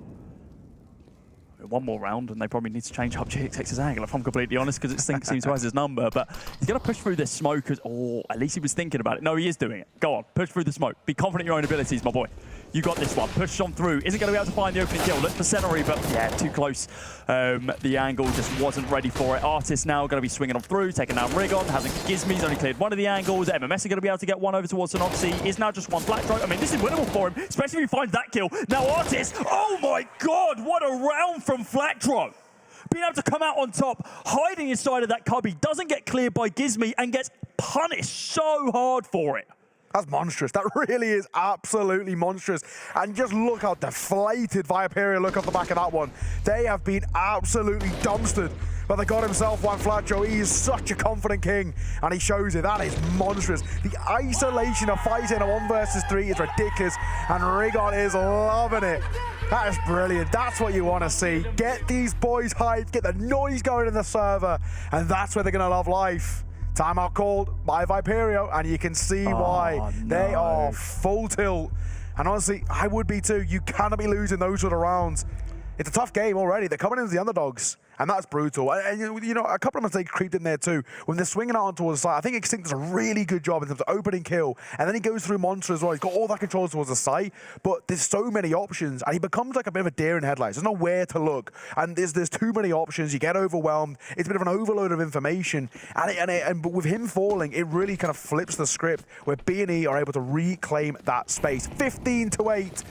1 more round, and they probably need to change up GXX's angle, if I'm completely honest, because Extinct seems to have his number. But he's going to push through this smoke. Oh, at least he was thinking about it. No, he is doing it. Go on, push through the smoke. Be confident in your own abilities, my boy. You got this one. Push on through. Isn't going to be able to find the opening kill. Look for Senary, but yeah, too close. The angle just wasn't ready for it. Artist now going to be swinging on through, taking down Rigon. Hasn't Gizmi's only cleared one of the angles. MMS are going to be able to get one over towards Synopsy. Is now just one flat throw. I mean, this is winnable for him, especially if he finds that kill. Now Artist, oh my God, what a round from Flatro. Being able to come out on top, hiding inside of that cubby, doesn't get cleared by Gizmi and gets punished so hard for it. That's monstrous. That really is absolutely monstrous. And just look how deflated Viperio look off the back of that one. They have been absolutely dumpstered. But the god himself, Juan Flacho, he is such a confident king, and he shows it. That is monstrous. The isolation of fighting a 1 versus 3 is ridiculous, and Rigon is loving it. That is brilliant. That's what you want to see. Get these boys hyped, get the noise going in the server, and that's where they're going to love life. Timeout called by Viperio, and you can see why. No. They are full tilt. And honestly, I would be too. You cannot be losing those sort of rounds. It's a tough game already. They're coming in as the underdogs, and that's brutal. And you know, a couple of mistakes creeped in there too. When they're swinging out towards the side, I think Extinct does a really good job in terms of opening kill, and then he goes through Monster as well. He's got all that control towards the side, but there's so many options, and he becomes like a bit of a deer in headlights. There's nowhere to look, and there's too many options. You get overwhelmed. It's a bit of an overload of information, and with him falling, it really kind of flips the script where B&E are able to reclaim that space. 15-8.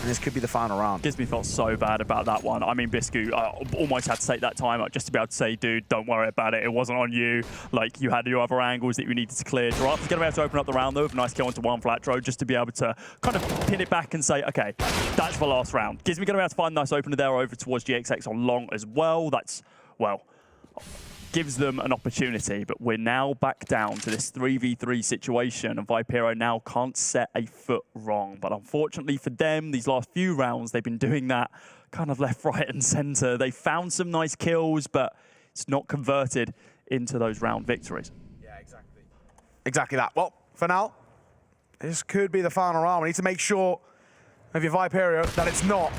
And this could be the final round. Gizmi felt so bad about that one. I mean, Biscu almost had to take that time out just to be able to say, dude, don't worry about it. It wasn't on you. Like, you had your other angles that you needed to clear. Giraffe's going to be able to open up the round, though, with a nice kill onto one flat throw, just to be able to kind of pin it back and say, okay, that's the last round. Gizmi going to be able to find a nice opener there over towards GXX on long as well. That's, well, gives them an opportunity, but we're now back down to this 3v3 situation, and Viperio now can't set a foot wrong. But unfortunately for them, these last few rounds, they've been doing that kind of left, right, and center. They found some nice kills, but it's not converted into those round victories. Yeah, exactly. Exactly that. Well, for now, this could be the final round. We need to make sure, if you're Viperio, that it's not.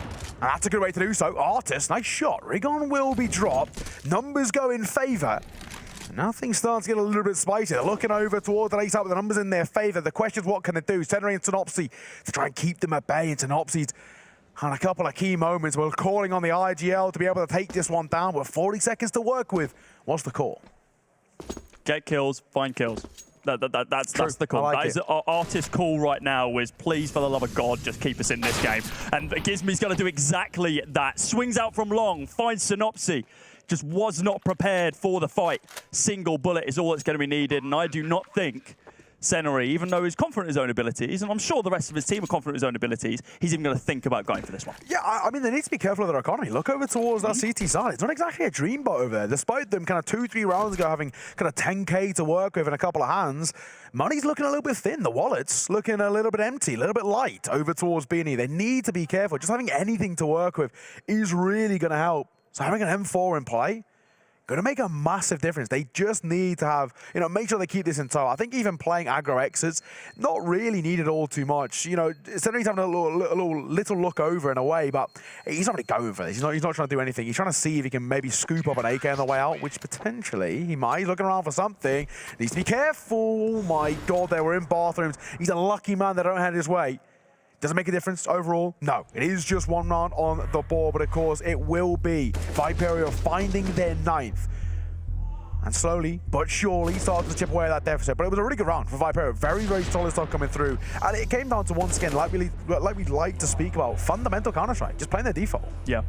And that's a good way to do so. Artist, nice shot. Rigon will be dropped. Numbers go in favor. And now things start to get a little bit spicy. They're looking over towards the late side with the numbers in their favor. The question is, what can it do? Senary and Synopsy to try and keep them at bay. And Synopsy's had a couple of key moments. We're calling on the IGL to be able to take this one down with 40 seconds to work with. What's the call? Get kills, find kills. That's the call. Like that is our artist call right now is, please, for the love of God, just keep us in this game. And Gizmi's going to do exactly that. Swings out from long, finds Synopsy. Just was not prepared for the fight. Single bullet is all that's going to be needed, and I do not think Senori, even though he's confident in his own abilities, and I'm sure the rest of his team are confident in his own abilities, he's even going to think about going for this one. Yeah, I mean, they need to be careful of their economy. Look over towards that CT side. It's not exactly a dreamboat over there. Despite them kind of 2-3 rounds ago having kind of 10K to work with in a couple of hands, money's looking a little bit thin. The wallet's looking a little bit empty, a little bit light over towards B&E. They need to be careful. Just having anything to work with is really going to help. So having an M4 in play, going to make a massive difference. They just need to have, make sure they keep this in tow. I think even playing aggro exits, not really needed all too much. Senori's having a little look over in a way, but he's not really going for this. He's not trying to do anything. He's trying to see if he can maybe scoop up an AK on the way out, which potentially he might. He's looking around for something. Needs to be careful. Oh my God, they were in bathrooms. He's a lucky man that don't head his way. Does it make a difference overall? No. It is just one round on the board, but of course it will be Viperio finding their 9th. And slowly but surely started to chip away at that deficit. But it was a really good round for Viperio. Very, very solid stuff coming through. And it came down to, once again, like we like to speak about, fundamental Counter-Strike. Just playing their default. Yeah.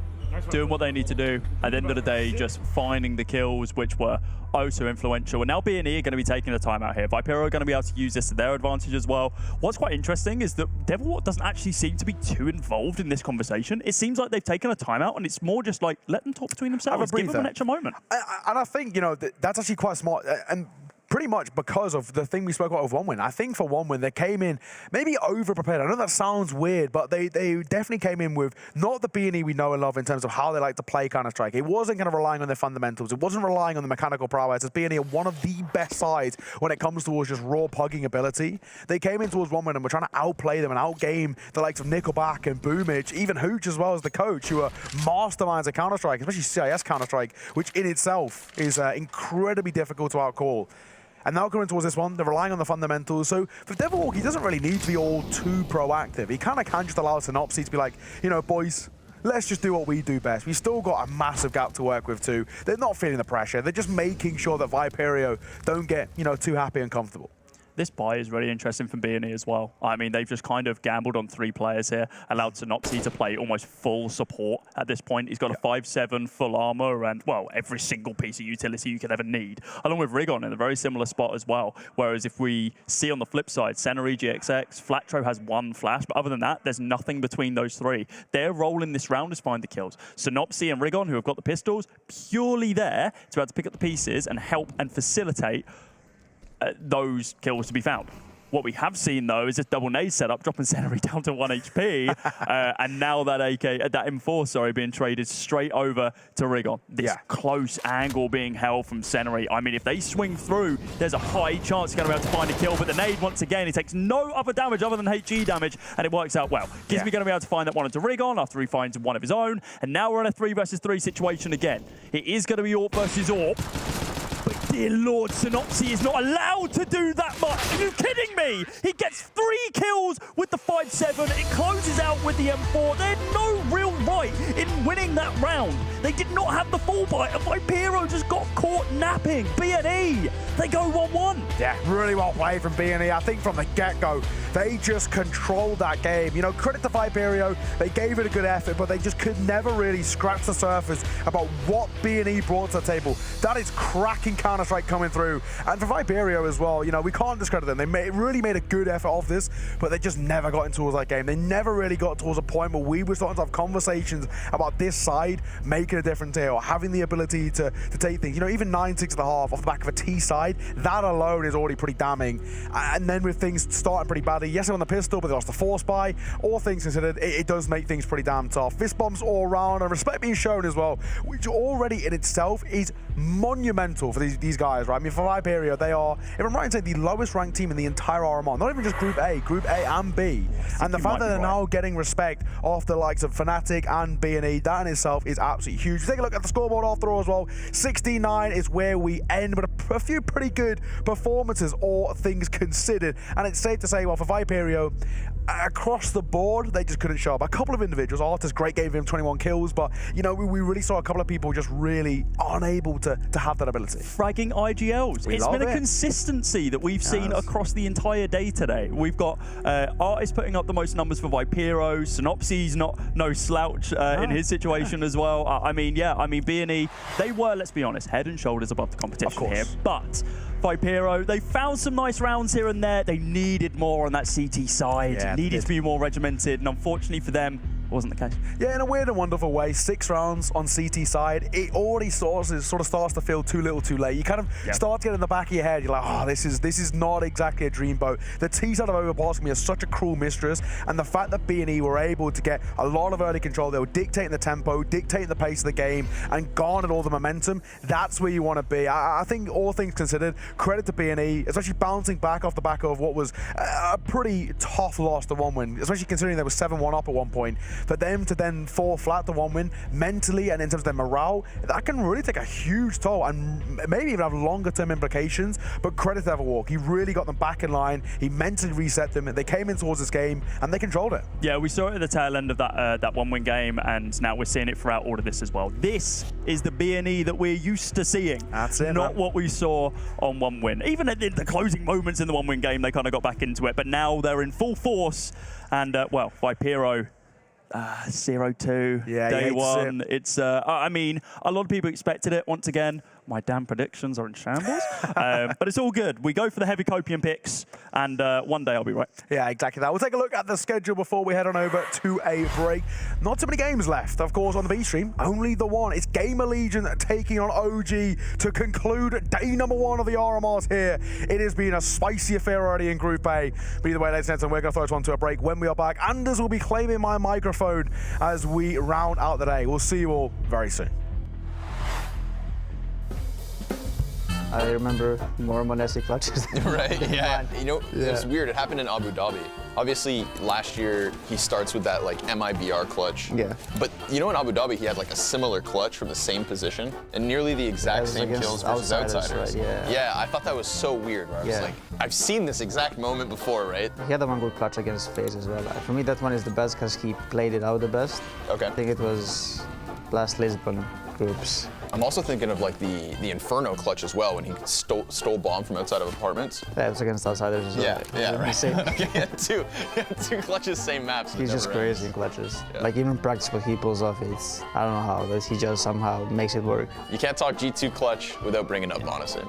Doing what they need to do. At the end of the day, just finding the kills, which were oh so influential. And now B&E are going to be taking the time out here. Viperio are going to be able to use this to their advantage as well. What's quite interesting is that Devilwater doesn't actually seem to be too involved in this conversation. It seems like they've taken a time out, and it's more just like, let them talk between themselves. Give them an extra moment. And I think, that's actually quite smart. And pretty much because of the thing we spoke about with OneWin. I think for OneWin, they came in maybe over-prepared. I know that sounds weird, but they definitely came in with not the B&E we know and love in terms of how they like to play Counter-Strike. It wasn't kind of relying on their fundamentals. It wasn't relying on the mechanical prowess, as B&E are one of the best sides when it comes towards just raw pugging ability. They came in towards OneWin and were trying to outplay them and outgame the likes of Nickelback and Boomage, even Hooch as well as the coach, who are masterminds of Counter-Strike, especially CIS Counter-Strike, which in itself is incredibly difficult to outcall. And now coming towards this one, they're relying on the fundamentals. So for Devilwalker, he doesn't really need to be all too proactive. He kind of can just allow Synopsy to be like, boys, let's just do what we do best. We've still got a massive gap to work with too. They're not feeling the pressure. They're just making sure that Viperio don't get, too happy and comfortable. This buy is really interesting from B&E as well. I mean, they've just kind of gambled on 3 players here, allowed Synopsy to play almost full support at this point. He's got a 5/7 full armor and, well, every single piece of utility you could ever need, along with Rigon in a very similar spot as well. Whereas if we see on the flip side, Senori, GXX, Flatro has 1 flash, but other than that, there's nothing between those 3. Their role in this round is find the kills. Synopsy and Rigon, who have got the pistols, purely there to be able to pick up the pieces and help and facilitate those kills to be found. What we have seen, though, is this double nade setup, dropping Senori down to 1 HP, and now that that M4, being traded straight over to Rigon. This close angle being held from Senori. I mean, if they swing through, there's a high chance he's going to be able to find a kill, but the nade, once again, he takes no other damage other than HE damage, and it works out well. Gizmy going to be able to find that one into Rigon after he finds one of his own, and now we're in a 3 versus 3 situation again. It is going to be AWP versus AWP. But dear Lord, Synopsy is not allowed to do that much. Are you kidding me? He gets 3 kills with the 5/7. It closes out with the M4. They had no real right in winning that round. They did not have the full bite, and Viperio just got caught napping. B&E, they go 1-1. Yeah, really well played from B&E. I think from the get-go, they just controlled that game. Credit to Viperio. They gave it a good effort, but they just could never really scratch the surface about what B&E brought to the table. That is cracking Counter-Strike coming through. And for Viperio as well, we can't discredit them. They really made a good effort of this, but they just never got into towards that game. They never really got towards a point where we were starting to have conversations about this side making a difference here, or having the ability to take things. Even 9-6 at the half off the back of a T side, that alone is already pretty damning. And then with things starting pretty badly, yes, they won the pistol, but they lost the force buy. All things considered, it does make things pretty damn tough. Fist bumps all around, and respect being shown as well, which already in itself is monumental for these guys, right? I mean, for Viperio, they are, if I'm right in saying, the lowest ranked team in the entire RMR. Not even just Group A and B. And the fact that they're now getting respect off the likes of Fnatic and B&E, that in itself is absolutely huge. Take a look at the scoreboard after all as well. 69 is where we end, but a few pretty good performances, all things considered. And it's safe to say, well, for Viperio, across the board, they just couldn't show up. A couple of individuals, Artis, great game, gave him 21 kills, but, we really saw a couple of people just really unable to have that ability. Fragging IGLs. It's been a consistency that we've seen across the entire day today. We've got Artist putting up the most numbers for Viperio. Synopsy's no slouch in his situation as well. I mean, yeah, I mean, B&E, they were, let's be honest, head and shoulders above the competition here. But Viperio, they found some nice rounds here and there. They needed more on that CT side, needed to be more regimented, and unfortunately for them, wasn't the case. Yeah, in a weird and wonderful way, 6 rounds on CT side, it already sort of starts to feel too little too late. You kind of start to get in the back of your head, you're like, oh, this is not exactly a dreamboat. The T side of Overpass is such a cruel mistress, and the fact that B&E were able to get a lot of early control, they were dictating the tempo, dictating the pace of the game, and garnered all the momentum, that's where you want to be. I think all things considered, credit to B&E, especially bouncing back off the back of what was a pretty tough loss to 1-win, especially considering they were 7-1 up at one point. For them to then fall flat to 1-win mentally and in terms of their morale, that can really take a huge toll and maybe even have longer term implications. But credit to Everwalk, he really got them back in line, he mentally reset them, they came in towards this game and they controlled it. Yeah, we saw it at the tail end of that 1-win game, and now we're seeing it throughout all of this as well. This is the B&E that we're used to seeing. That's it, not what we saw on 1-win. Even at the closing moments in the 1-win game, they kind of got back into it, but now they're in full force, and well, Viperio 0-2, day one. It's, I mean, a lot of people expected it. Once again, my damn predictions are in shambles. But it's all good. We go for the heavy copium picks, and one day I'll be right. Yeah, exactly that. We'll take a look at the schedule before we head on over to a break. Not too many games left, of course, on the B stream. Only the one. It's GamerLegion taking on OG to conclude day number 1 of the RMRs here. It has been a spicy affair already in Group A. But either way, ladies and gentlemen, we're going to throw this one to a break. When we are back, Anders will be claiming my microphone as we round out the day. We'll see you all very soon. I remember more Monesi clutches. Right, yeah. You know, it was weird. It happened in Abu Dhabi. Obviously, last year, he starts with that, like, MIBR clutch. Yeah. But, you know, in Abu Dhabi, he had, like, a similar clutch from the same position and nearly the exact same kills versus outsiders. Right, yeah. Yeah, I thought that was so weird. Where I was like, I've seen this exact moment before, right? He had one good clutch against FaZe as well. For me, that one is the best because he played it out the best. Okay. I think it was last Lisbon groups. I'm also thinking of like the Inferno clutch as well when he stole bomb from outside of apartments. Yeah, it was against outsiders as well. Yeah, right. Okay, he had two clutches, same maps. He's just crazy in clutches. Yeah. Like even practice what he pulls off, it's, I don't know how, but he just somehow makes it work. You can't talk G2 clutch without bringing up Monosin.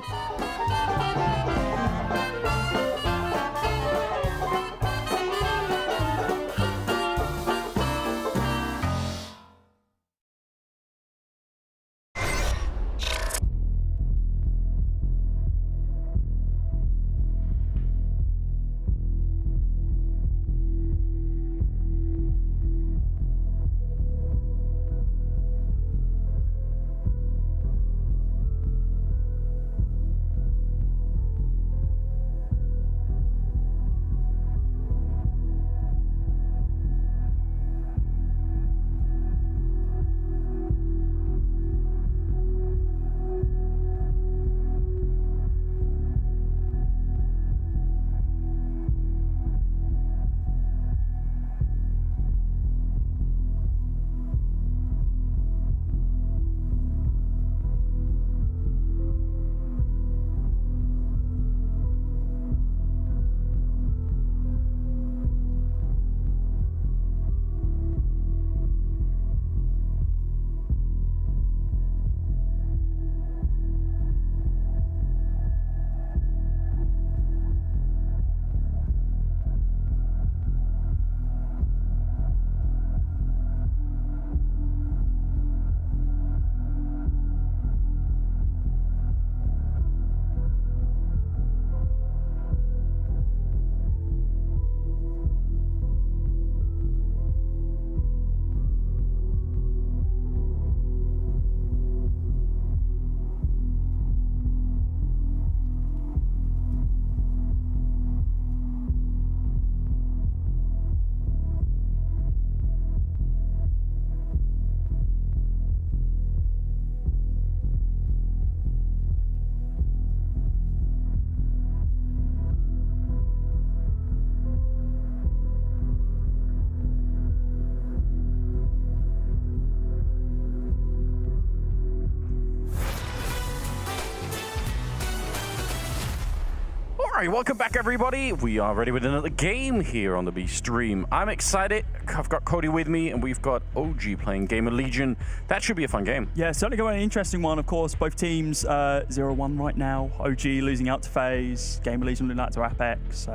Alright, welcome back everybody. We are ready with another game here on the B stream. I'm excited. I've got Cody with me and we've got OG playing GamerLegion. That should be a fun game. Yeah, certainly going to be an interesting one, of course. Both teams 0-1 right now. OG losing out to FaZe, GamerLegion losing out to Apeks.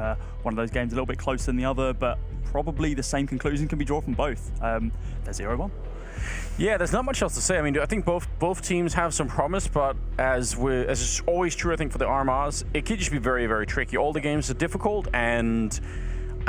One of those games a little bit closer than the other, but probably the same conclusion can be drawn from both. They're 0-1. Yeah, there's not much else to say. I mean, I think both teams have some promise, but as is always true, I think for the RMRs, it could just be very, very tricky. All the games are difficult, and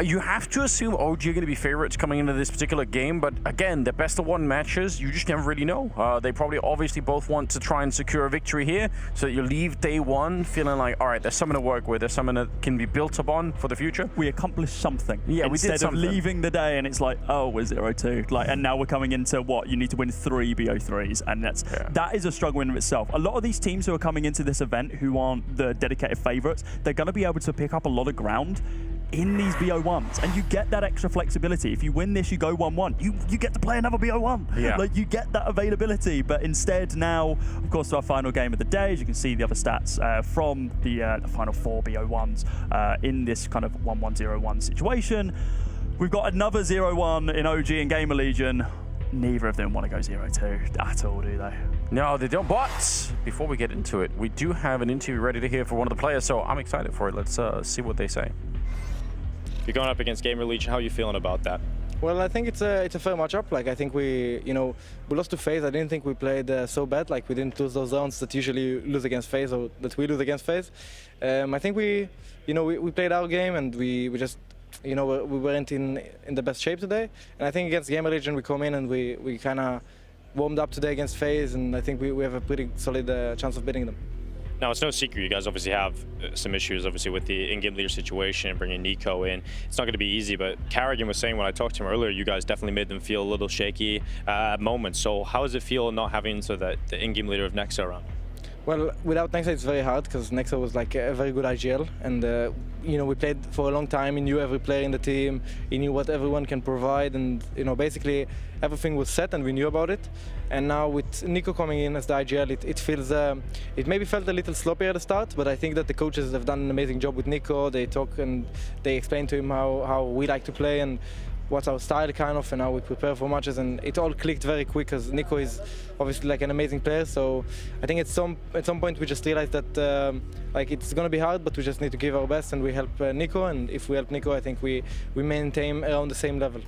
you have to assume OG are going to be favorites coming into this particular game, but again, the best of one matches, you just never really know. They probably obviously both want to try and secure a victory here, so that you leave day one feeling like, all right, there's something to work with, there's something that can be built upon for the future. We accomplished something. Yeah, we did something. Instead of leaving the day and it's like, oh, we're 0-2. Like, and now we're coming into what? You need to win 3 BO3s, and that is a struggle in of itself. A lot of these teams who are coming into this event who aren't the dedicated favorites, they're going to be able to pick up a lot of ground in these BO1s, and you get that extra flexibility. If you win this, you go 1-1. You get to play another BO1. Yeah. Like, you get that availability, but instead now, of course, our final game of the day, as you can see the other stats from the final 4 BO1s in this kind of 1-1-0-1 situation. We've got another 0-1 in OG and GamerLegion. Neither of them want to go 0-2 at all, do they? No, they don't. But before we get into it, we do have an interview ready to hear for one of the players, so I'm excited for it. Let's see what they say. You're going up against GamerLegion. How are you feeling about that? Well, I think it's a fair matchup. Like, I think we lost to FaZe. I didn't think we played so bad. Like, we didn't lose those rounds that usually lose against FaZe, or that we lose against FaZe. I think we played our game, and we just, we weren't in the best shape today. And I think against GamerLegion we come in and we kind of warmed up today against FaZe, and I think we have a pretty solid chance of beating them. Now, it's no secret you guys obviously have some issues, obviously, with the in-game leader situation and bringing Nico in. It's not going to be easy, but Carrigan was saying when I talked to him earlier, you guys definitely made them feel a little shaky at moments. So how does it feel not having the in-game leader of Nexa around? Well, without Nexa it's very hard, because Nexa was like a very good IGL, and we played for a long time. He knew every player in the team, he knew what everyone can provide, and basically everything was set and we knew about it. And now with Nico coming in as the IGL, it feels it maybe felt a little sloppy at the start, but I think that the coaches have done an amazing job with Nico. They talk and they explain to him how we like to play and what's our style kind of, and how we prepare for matches, and it all clicked very quick, because Nico is obviously like an amazing player. So I think at some point we just realized that like, it's gonna be hard, but we just need to give our best, and we help Nico, and if we help Nico, I think we maintain around the same level.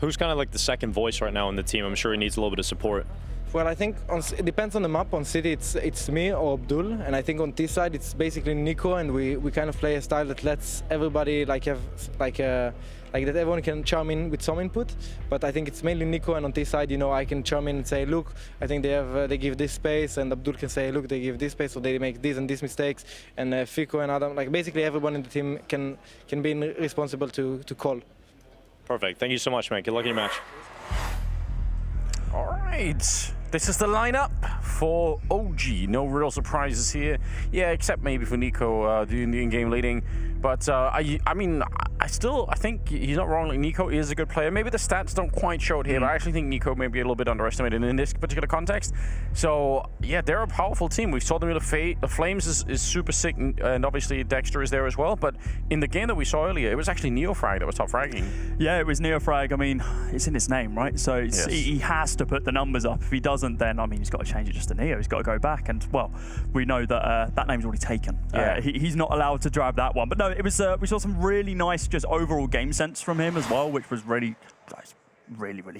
Who's kind of like the second voice right now in the team? I'm sure he needs a little bit of support. Well, I think it depends on the map. On City, it's me or Abdul, and I think on this side it's basically Nico, and we kind of play a style that lets everybody like have like that everyone can chime in with some input. But I think it's mainly Nico, and on this side, I can chime in and say, look, I think they give this space, and Abdul can say, look, they give this space, or they make these and these mistakes, and Fico and Adam, like basically everyone in the team can be responsible to call. Perfect. Thank you so much, man. Good luck in your match. All right. This is the lineup for OG. No real surprises here. Yeah, except maybe for Nico doing the in-game leading. But I think he's not wrong. Like, Nico is a good player. Maybe the stats don't quite show it here, but I actually think Nico may be a little bit underestimated in this particular context. So yeah, they're a powerful team. We saw them in the Flames is super sick, and obviously Dexter is there as well. But in the game that we saw earlier, it was actually Neofrag that was top fragging. Yeah, it was Neofrag. I mean, it's in his name, right? So it's, he has to put the numbers up. If he doesn't, then I mean, he's got to change it just to Neo. He's got to go back, and well, we know that that name's already taken. Yeah. He's not allowed to drive that one. But no, it was. We saw some really nice, just overall game sense from him as well, which was really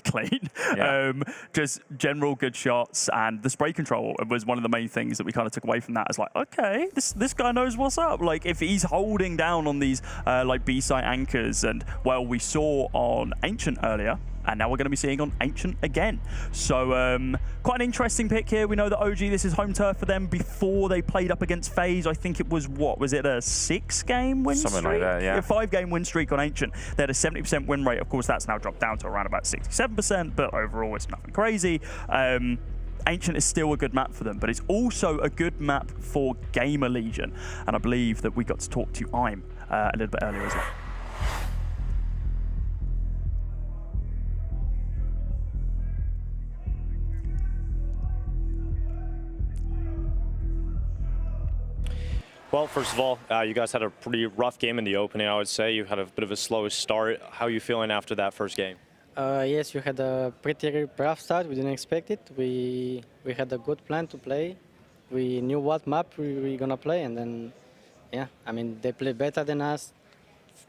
clean. Yeah. Just general good shots, and the spray control was one of the main things that we kind of took away from that. As like, okay, this guy knows what's up. Like, if he's holding down on these like B-site anchors, and well, we saw on Ancient earlier, and now we're going to be seeing on Ancient again. So quite an interesting pick here. We know that OG, this is home turf for them. Before they played up against FaZe, I think it was, what was it, a 6-game win streak? Something like that, yeah. A 5-game win streak on Ancient. They had a 70% win rate. Of course, that's now dropped down to around about 67%, but overall it's nothing crazy. Ancient is still a good map for them, but it's also a good map for GamerLegion. And I believe that we got to talk to Im a little bit earlier as well. Well, first of all, you guys had a pretty rough game in the opening, I would say. You had a bit of a slow start. How are you feeling after that first game? Yes, we had a pretty rough start. We didn't expect it. We had a good plan to play. We knew what map we were gonna play, and then, yeah, I mean, they played better than us.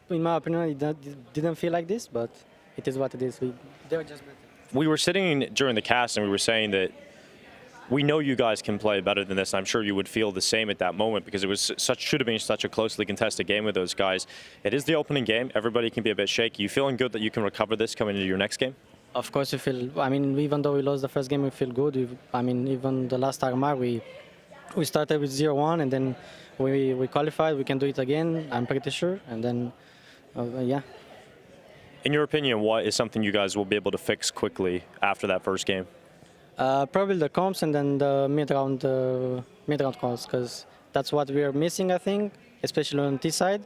In my opinion, it didn't feel like this, but it is what it is. They were just better. We were sitting during the cast and we were saying that we know you guys can play better than this. I'm sure you would feel the same at that moment because it was should have been such a closely contested game with those guys. It is the opening game. Everybody can be a bit shaky. You feeling good that you can recover this coming into your next game? Of course, we feel. I mean, even though we lost the first game, we feel good. I mean, even the last RMR, we started with 0-1 and then we qualified. We can do it again. I'm pretty sure. And then, yeah. In your opinion, what is something you guys will be able to fix quickly after that first game? Probably the comps and then the mid-round calls, because that's what we are missing, I think, especially on T side.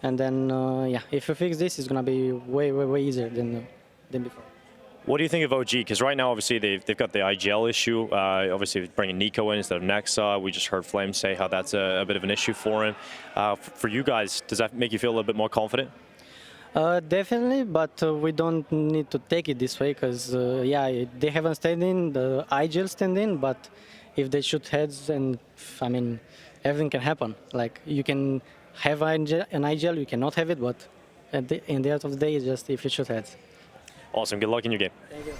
And then, yeah, if we fix this, it's gonna be way easier than before. What do you think of OG? Because right now, obviously, they've got the IGL issue. Obviously, bringing Nico in instead of Nexa. We just heard Flame say how that's a bit of an issue for him. For you guys, does that make you feel a little bit more confident? Definitely, but we don't need to take it this way because, yeah, they haven't stand in, the IGL stand in, but if they shoot heads, and I mean, everything can happen. Like, you can have an IGL, you cannot have it, but in the end of the day, it's just if you shoot heads. Awesome. Good luck in your game. Thank you.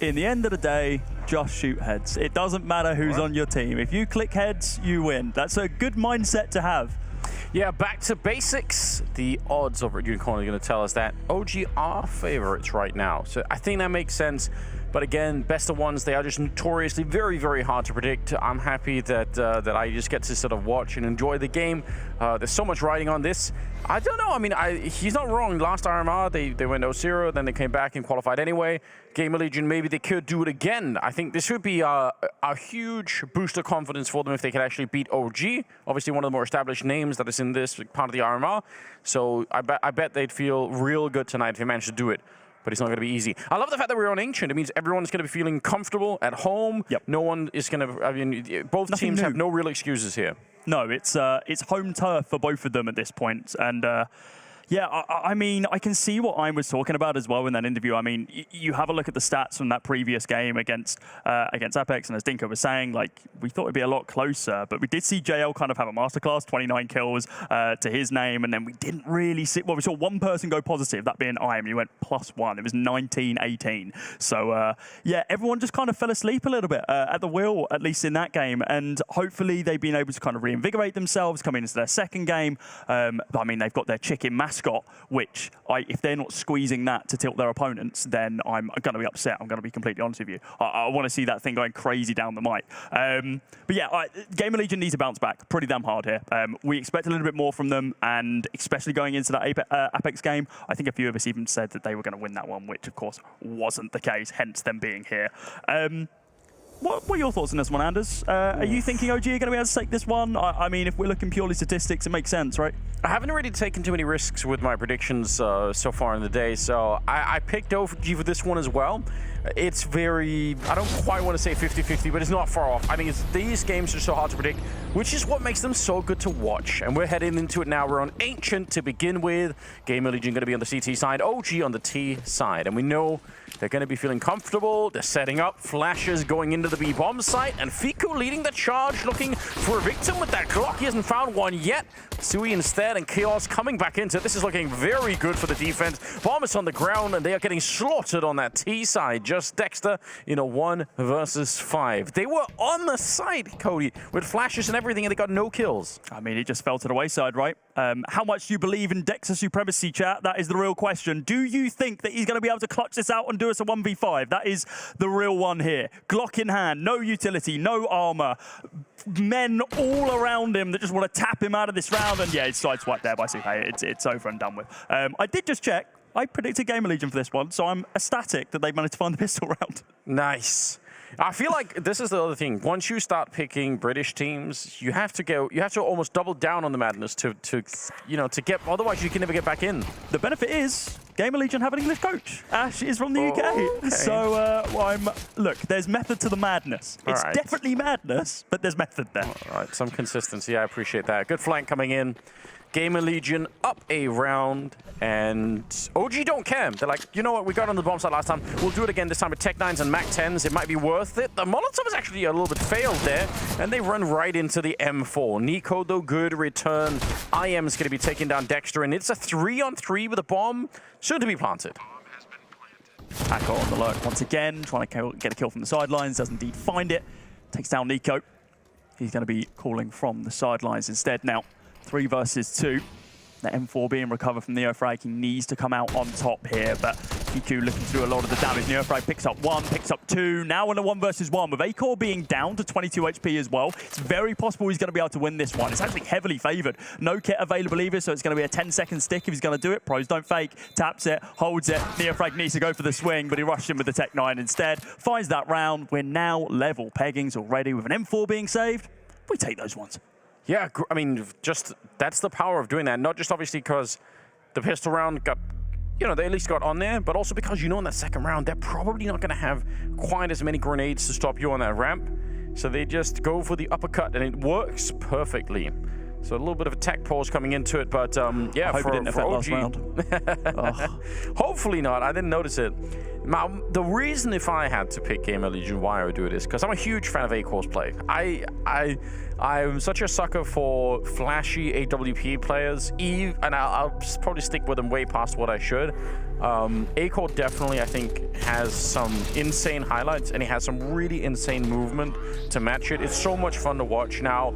In the end of the day, just shoot heads. It doesn't matter who's on your team. If you click heads, you win. That's a good mindset to have. Yeah, back to basics. The odds over at Unicorn are going to tell us that OG are favorites right now. So I think that makes sense. But again, best of ones, they are just notoriously very hard to predict. I'm happy that that I just get to sort of watch and enjoy the game. There's so much riding on this. I don't know. I mean, he's not wrong. Last RMR, they went 0-0, then they came back and qualified anyway. GamerLegion, maybe they could do it again. I think this would be a huge boost of confidence for them if they could actually beat OG. Obviously, one of the more established names that is in this part of the RMR. So I bet they'd feel real good tonight if they managed to do it. But it's not going to be easy. I love the fact that we're on Ancient. It means everyone's going to be feeling comfortable at home. Yep. No one is going to, I mean, both teams have no real excuses here. No, it's home turf for both of them at this point. And yeah, I mean, I can see what I was talking about as well in that interview. I mean, you have a look at the stats from that previous game against Apeks, and as Dinko was saying, like, we thought it'd be a lot closer, but we did see JL kind of have a masterclass, 29 kills to his name, and then we didn't really see, well, we saw one person go positive, that being I, and he went +1. It was 19-18. So, yeah, everyone just kind of fell asleep a little bit at the wheel, at least in that game, and hopefully they've been able to kind of reinvigorate themselves coming into their second game. I mean, they've got their chicken mascot, which if they're not squeezing that to tilt their opponents, then I'm going to be upset. I'm going to be completely honest with you. I want to see that thing going crazy down the mic. But yeah, GamerLegion needs to bounce back pretty damn hard here. We expect a little bit more from them, and especially going into that Apeks game, I think a few of us even said that they were going to win that one, which of course wasn't the case, hence them being here. What are your thoughts on this one, Anders? Are you thinking OG are going to be able to take this one? I mean, if we're looking purely statistics, it makes sense, right? I haven't really taken too many risks with my predictions so far in the day, so I picked OG for this one as well. It's very, I don't quite want to say 50-50, but it's not far off. I think these games are so hard to predict, which is what makes them so good to watch. And we're heading into it now. We're on Ancient to begin with. GamerLegion going to be on the CT side, OG on the T side. And we know they're going to be feeling comfortable. They're setting up, flashes going into the B-bomb site, and Fiku leading the charge, looking for a victim with that Glock. He hasn't found one yet. Sui instead, and Chaos coming back into it. This is looking very good for the defense. Bomb is on the ground, and they are getting slaughtered on that T side. Just Dexter in a 1 versus 5. They were on the side, Cody, with flashes and everything, and they got no kills. I mean, it just fell to the wayside, right? How much do you believe in Dexter supremacy, chat? That is the real question. Do you think that he's going to be able to clutch this out and do us a 1v5? That is the real one here. Glock in hand, no utility, no armor. Men all around him that just want to tap him out of this round, and yeah, it's sideswiped there by Supe. It's over and done with. I did just check. I predicted GamerLegion for this one, so I'm ecstatic that they've managed to find the pistol round. Nice. I feel like this is the other thing. Once you start picking British teams, you have to almost double down on the madness to get, otherwise you can never get back in. The benefit is GamerLegion have an English coach. Ash is from the UK. Okay. So, look, there's method to the madness. It's All right. definitely madness, but there's method there. All right, some consistency. I appreciate that. Good flank coming in. GamerLegion up a round, and OG don't care. They're like, you know what, we got on the bomb side last time. We'll do it again this time with Tech 9s and Mac 10s. It might be worth it. The Molotov is actually a little bit failed there, and they run right into the M4. Nico, though, good return. IM is going to be taking down Dexter, and it's a 3-on-3 with a bomb, soon to be planted. Echo on the lurk once again, trying to get a kill from the sidelines. Does indeed find it. Takes down Nico. He's going to be calling from the sidelines instead now. 3 versus 2. The M4 being recovered from Neofrag. He needs to come out on top here, but Kiku looking through a lot of the damage. Neofrag picks up 1, picks up 2. Now in a 1 versus 1 with Acor being down to 22 HP as well. It's very possible he's going to be able to win this one. It's actually heavily favored. No kit available either, so it's going to be a 10-second stick if he's going to do it. Pros don't fake. Taps it, holds it. Neofrag needs to go for the swing, but he rushed in with the Tech 9 instead. Finds that round. We're now level peggings already with an M4 being saved. We take those ones. Yeah, I mean, just that's the power of doing that. Not just obviously because the pistol round got, you know, they at least got on there, but also because, you know, in that second round, they're probably not going to have quite as many grenades to stop you on that ramp. So they just go for the uppercut, and it works perfectly. So a little bit of a tech pause coming into it, but yeah, I hope it didn't affect OG, last round. Hopefully not. I didn't notice it. Now, the reason if I had to pick GamerLegion why I would do it is because I'm a huge fan of Acor's play. I'm such a sucker for flashy AWP players, and I'll probably stick with them way past what I should. Acor definitely, I think, has some insane highlights, and he has some really insane movement to match it. It's so much fun to watch. Now,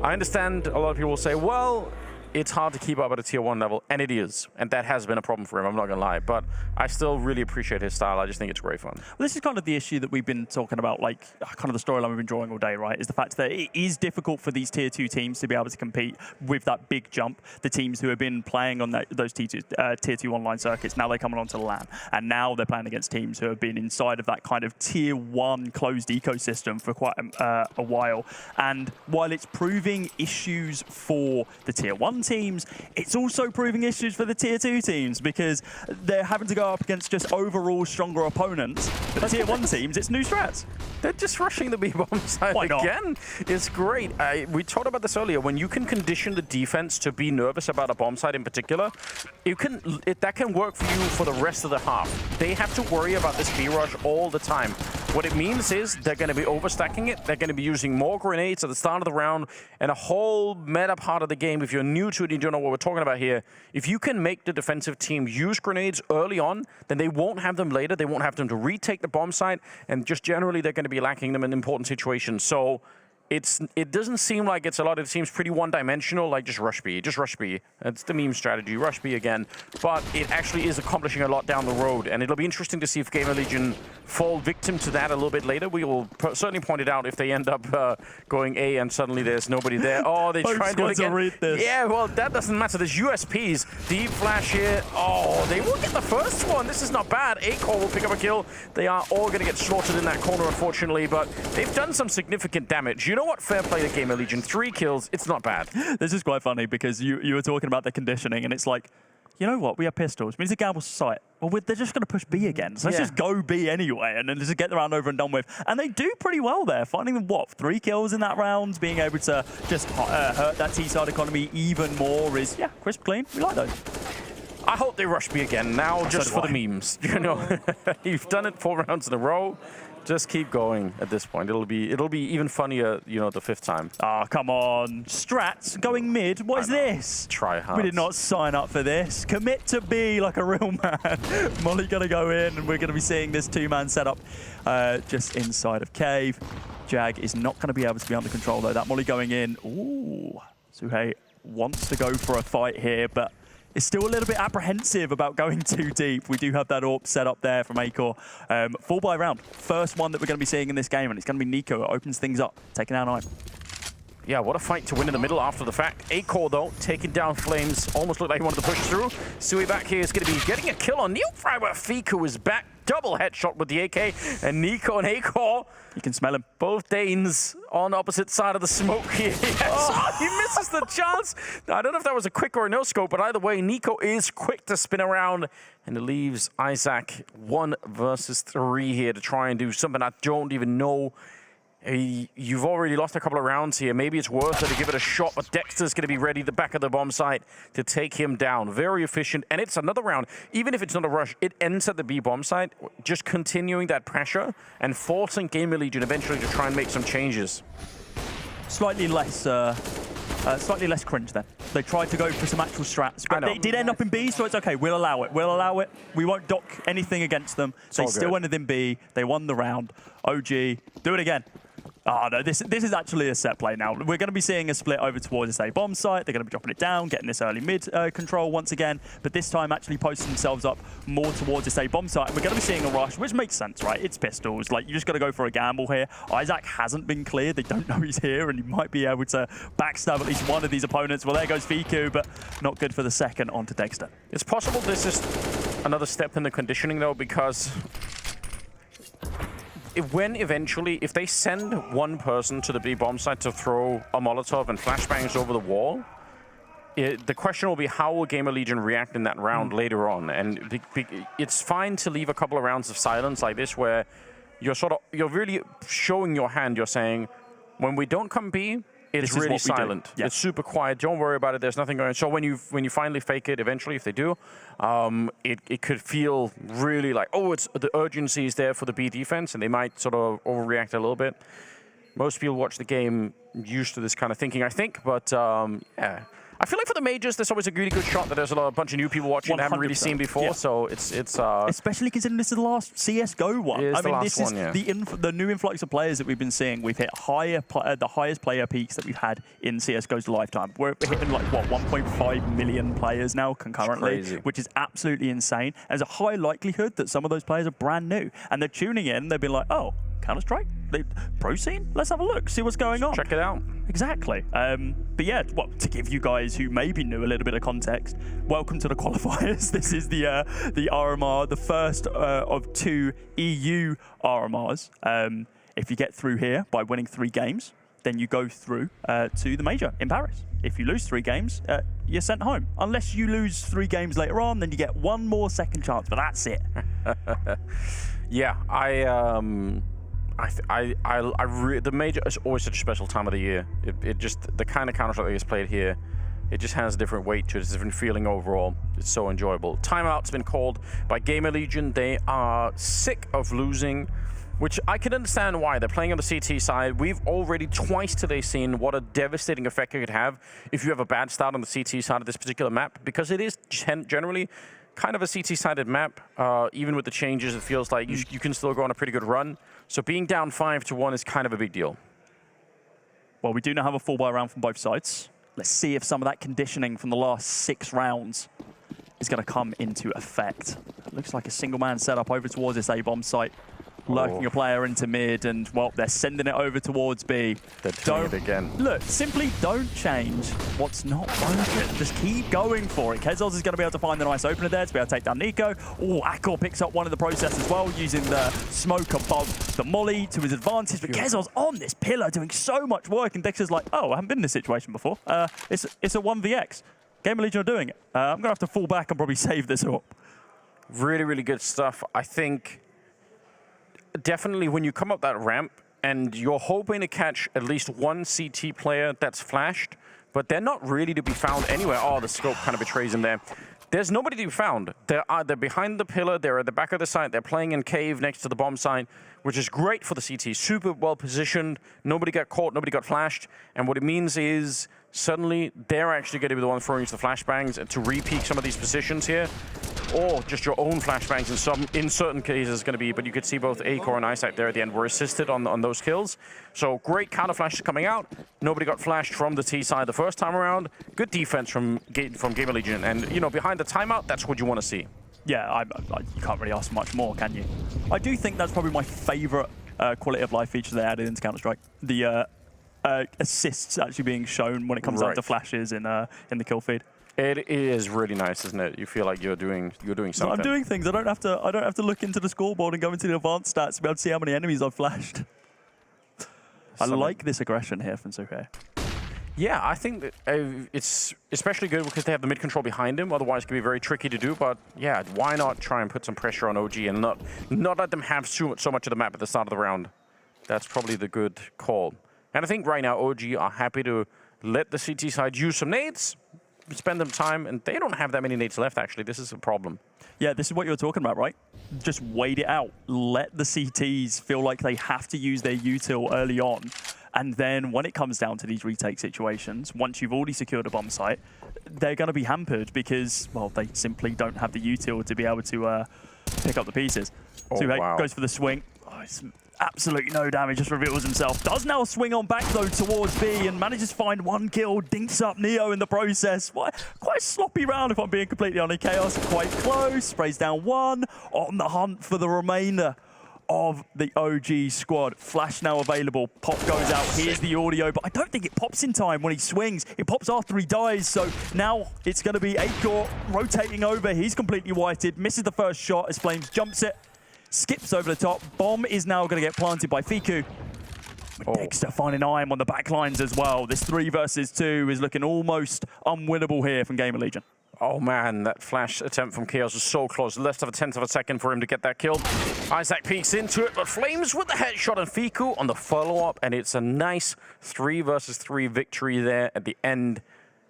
I understand a lot of people will say, well, it's hard to keep up at a tier 1 level, and it is. And that has been a problem for him, I'm not going to lie. But I still really appreciate his style. I just think it's great fun. Well, this is kind of the issue that we've been talking about, like, kind of the storyline we've been drawing all day, right? Is the fact that it is difficult for these tier 2 teams to be able to compete with that big jump. The teams who have been playing on those tier 2 online circuits, now they're coming onto LAN. And now they're playing against teams who have been inside of that kind of tier 1 closed ecosystem for quite a while. And while it's proving issues for the tier 1 teams, it's also proving issues for the tier 2 teams because they're having to go up against just overall stronger opponents. But the tier 1 teams, it's new strats. They're just rushing the B-bomb side again. It's great. We talked about this earlier. When you can condition the defense to be nervous about a bomb site in particular, that can work for you for the rest of the half. They have to worry about this B-rush all the time. What it means is they're going to be overstacking it. They're going to be using more grenades at the start of the round, and a whole meta part of the game, if you're new to it and you don't know what we're talking about here, if you can make the defensive team use grenades early on, then they won't have them later. They won't have them to retake the bomb site, and just generally they're going to be lacking them in important situations. So it doesn't seem like it's a lot. It seems pretty one-dimensional, like just rush B, just rush B. It's the meme strategy, rush B again. But it actually is accomplishing a lot down the road, and it'll be interesting to see if GamerLegion fall victim to that a little bit later. We will certainly point it out if they end up going A and suddenly there's nobody there. Oh, they try and do it again. Read this. Yeah, well, that doesn't matter. There's USPs. Deep flash here. Oh, they will get the first one. This is not bad. Acor will pick up a kill. They are all going to get slaughtered in that corner, unfortunately, but they've done some significant damage. You know what? Fair play to GamerLegion. 3 kills. It's not bad. This is quite funny because you were talking about the conditioning, and it's like, you know what? We have pistols. We need to gamble sight. Well, they're just going to push B again. So let's just go B anyway, and then just get the round over and done with. And they do pretty well there, finding them, 3 kills in that round, being able to just hurt that T-side economy even more is, crisp, clean. We like those. I hope they rush B again now, just for the memes. You know, you've done it 4 rounds in a row. Just keep going at this point. It'll be even funnier, you know, the 5th time. Oh, come on. Strats going mid. What is this? Try hard. We did not sign up for this. Commit to B like a real man. Molly going to go in, and we're going to be seeing this 2-man setup just inside of Cave. Jag is not going to be able to be under control, though. That Molly going in. Ooh. Suhei wants to go for a fight here, but is still a little bit apprehensive about going too deep. We do have that AWP set up there from Acor. 4-buy round. First one that we're going to be seeing in this game, and it's going to be Nico. It opens things up, taking out 9. Yeah, what a fight to win in the middle after the fact. Acor, though, taking down Flames. Almost looked like he wanted to push through. Sui back here is going to be getting a kill on Neofrag, where Fiku is back double headshot with the AK, and NiKo and Acor. You can smell him. Both Danes on opposite side of the smoke here. Yes. He misses the chance. I don't know if that was a quick or a no scope, but either way, NiKo is quick to spin around, and it leaves Isaac 1 versus 3 here to try and do something I don't even know. You've already lost a couple of rounds here. Maybe it's worth it to give it a shot, but Dexter's going to be ready at the back of the bomb site to take him down. Very efficient, and it's another round. Even if it's not a rush, it ends at the B bomb site, just continuing that pressure and forcing GamerLegion eventually to try and make some changes. Slightly less cringe then. They tried to go for some actual strats, but they did end up in B, so it's okay. We'll allow it. We'll allow it. We won't dock anything against them. They still ended in B. They won the round. OG, do it again. Oh, no, this is actually a set play now. We're going to be seeing a split over towards this A bomb site. They're going to be dropping it down, getting this early mid control once again, but this time actually posting themselves up more towards this A bomb site. And we're going to be seeing a rush, which makes sense, right? It's pistols. Like, you just got to go for a gamble here. Isaac hasn't been cleared. They don't know he's here, and he might be able to backstab at least one of these opponents. Well, there goes Fiku, but not good for the second onto Dexter. It's possible this is another step in the conditioning, though, because if they send one person to the B bomb site to throw a Molotov and flashbangs over the wall, the question will be how will GamerLegion react in that round later on. And it's fine to leave a couple of rounds of silence like this where you're really showing your hand. You're saying, when we don't come B, it's really silent. Yeah. It's super quiet. Don't worry about it. There's nothing going on. So when you finally fake it, eventually, if they do, it could feel really like, oh, the urgency is there for the B defense, and they might sort of overreact a little bit. Most people watch the game used to this kind of thinking, I think, but yeah. I feel like for the majors, there's always a really good shot that there's a bunch of new people watching that haven't really seen before. Yeah. So it's especially considering this is the last CSGO one. I mean, this is the new influx of players that we've been seeing. We've hit the highest player peaks that we've had in CSGO's lifetime. We're hitting like what 1.5 million players now concurrently, which is absolutely insane. There's a high likelihood that some of those players are brand new and they're tuning in. They've been like, oh, Counter-Strike? Pro scene? Let's have a look, see what's going on. Check it out. Exactly. But yeah, to give you guys who maybe knew a little bit of context, welcome to the qualifiers. This is the RMR, the first of 2 EU RMRs. If you get through here by winning 3 games, then you go through to the major in Paris. If you lose 3 games, you're sent home. Unless you lose 3 games later on, then you get one more second chance, but that's it. Yeah, the major is always such a special time of the year. It just, the kind of Counter-Strike that gets played here, it just has a different weight to it. It's a different feeling overall. It's so enjoyable. Timeout's been called by GamerLegion. They are sick of losing, which I can understand why. They're playing on the CT side. We've already twice today seen what a devastating effect it could have if you have a bad start on the CT side of this particular map, because it is generally kind of a CT-sided map. Even with the changes, it feels like you can still go on a pretty good run. So being down 5-1 is kind of a big deal. Well, we do now have a full buy round from both sides. Let's see if some of that conditioning from the last 6 rounds is going to come into effect. It looks like a single-man setup over towards this A-bomb site. Lurking a player into mid, and well, they're sending it over towards B. They're doing it again. Look, simply don't change what's not broken. Just keep going for it. Kezos is going to be able to find the nice opener there to be able to take down NiKo. Oh, Akor picks up one of the process as well, using the smoke above the molly to his advantage. But Kezos on this pillar doing so much work, and Dexter's like, oh, I haven't been in this situation before. It's a 1vx. GamerLegion are doing it. I'm going to have to fall back and probably save this up. Really, really good stuff. I think definitely when you come up that ramp and you're hoping to catch at least one CT player that's flashed, but they're not really to be found anywhere. Oh, the scope kind of betrays him there. There's nobody to be found. They're behind the pillar, they're at the back of the site, they're playing in cave next to the bomb site, which is great for the CT. Super well positioned, nobody got caught, nobody got flashed, and what it means is suddenly they're actually going to be the one throwing the flashbangs to re-peak some of these positions here, or just your own flashbangs in certain cases going to be, but you could see both Acor and Isaac there at the end were assisted on those kills. So great counter flashes coming out. Nobody got flashed from the T side the first time around. Good defense from GamerLegion, and you know, behind the timeout, that's what you want to see. Yeah, you can't really ask much more, can you? I do think that's probably my favorite quality of life feature they added into Counter-Strike. The assists actually being shown when it comes out to flashes in the kill feed. It is really nice, isn't it? You feel like you're doing something. So I'm doing things. I don't have to look into the scoreboard and go into the advanced stats to be able to see how many enemies I've flashed. I like this aggression here from Suhe. Yeah, I think that it's especially good because they have the mid control behind him. Otherwise, it can be very tricky to do. But yeah, why not try and put some pressure on OG and not let them have so much of the map at the start of the round? That's probably the good call. And I think right now OG are happy to let the CT side use some nades, spend them time, and they don't have that many nades left. Actually, this is a problem. Yeah, this is what you were talking about, right? Just wait it out. Let the CTs feel like they have to use their util early on. And then when it comes down to these retake situations, once you've already secured a bomb site, they're going to be hampered because, well, they simply don't have the util to be able to pick up the pieces. Oh, wow. Goes for the swing. Oh, it's absolutely no damage, just reveals himself. Does now swing on back, though, towards B and manages to find one kill, dinks up Neo in the process. Quite a sloppy round, if I'm being completely honest. Chaos quite close, sprays down one, on the hunt for the remainder of the OG squad. Flash now available. Pop goes out. Here's the audio, but I don't think it pops in time when he swings. It pops after he dies, so now it's going to be Acor rotating over. He's completely whited. Misses the first shot as Flames jumps it. Skips over the top. Bomb is now going to get planted by Fiku. Dexter finding IM on the back lines as well. This 3 versus 2 is looking almost unwinnable here from GamerLegion. Oh man, that flash attempt from Chaos was so close. Less of a 10th of a second for him to get that kill. Isaac peeks into it, but Flames with the headshot and Fiku on the follow-up, and it's a nice 3 versus 3 victory there at the end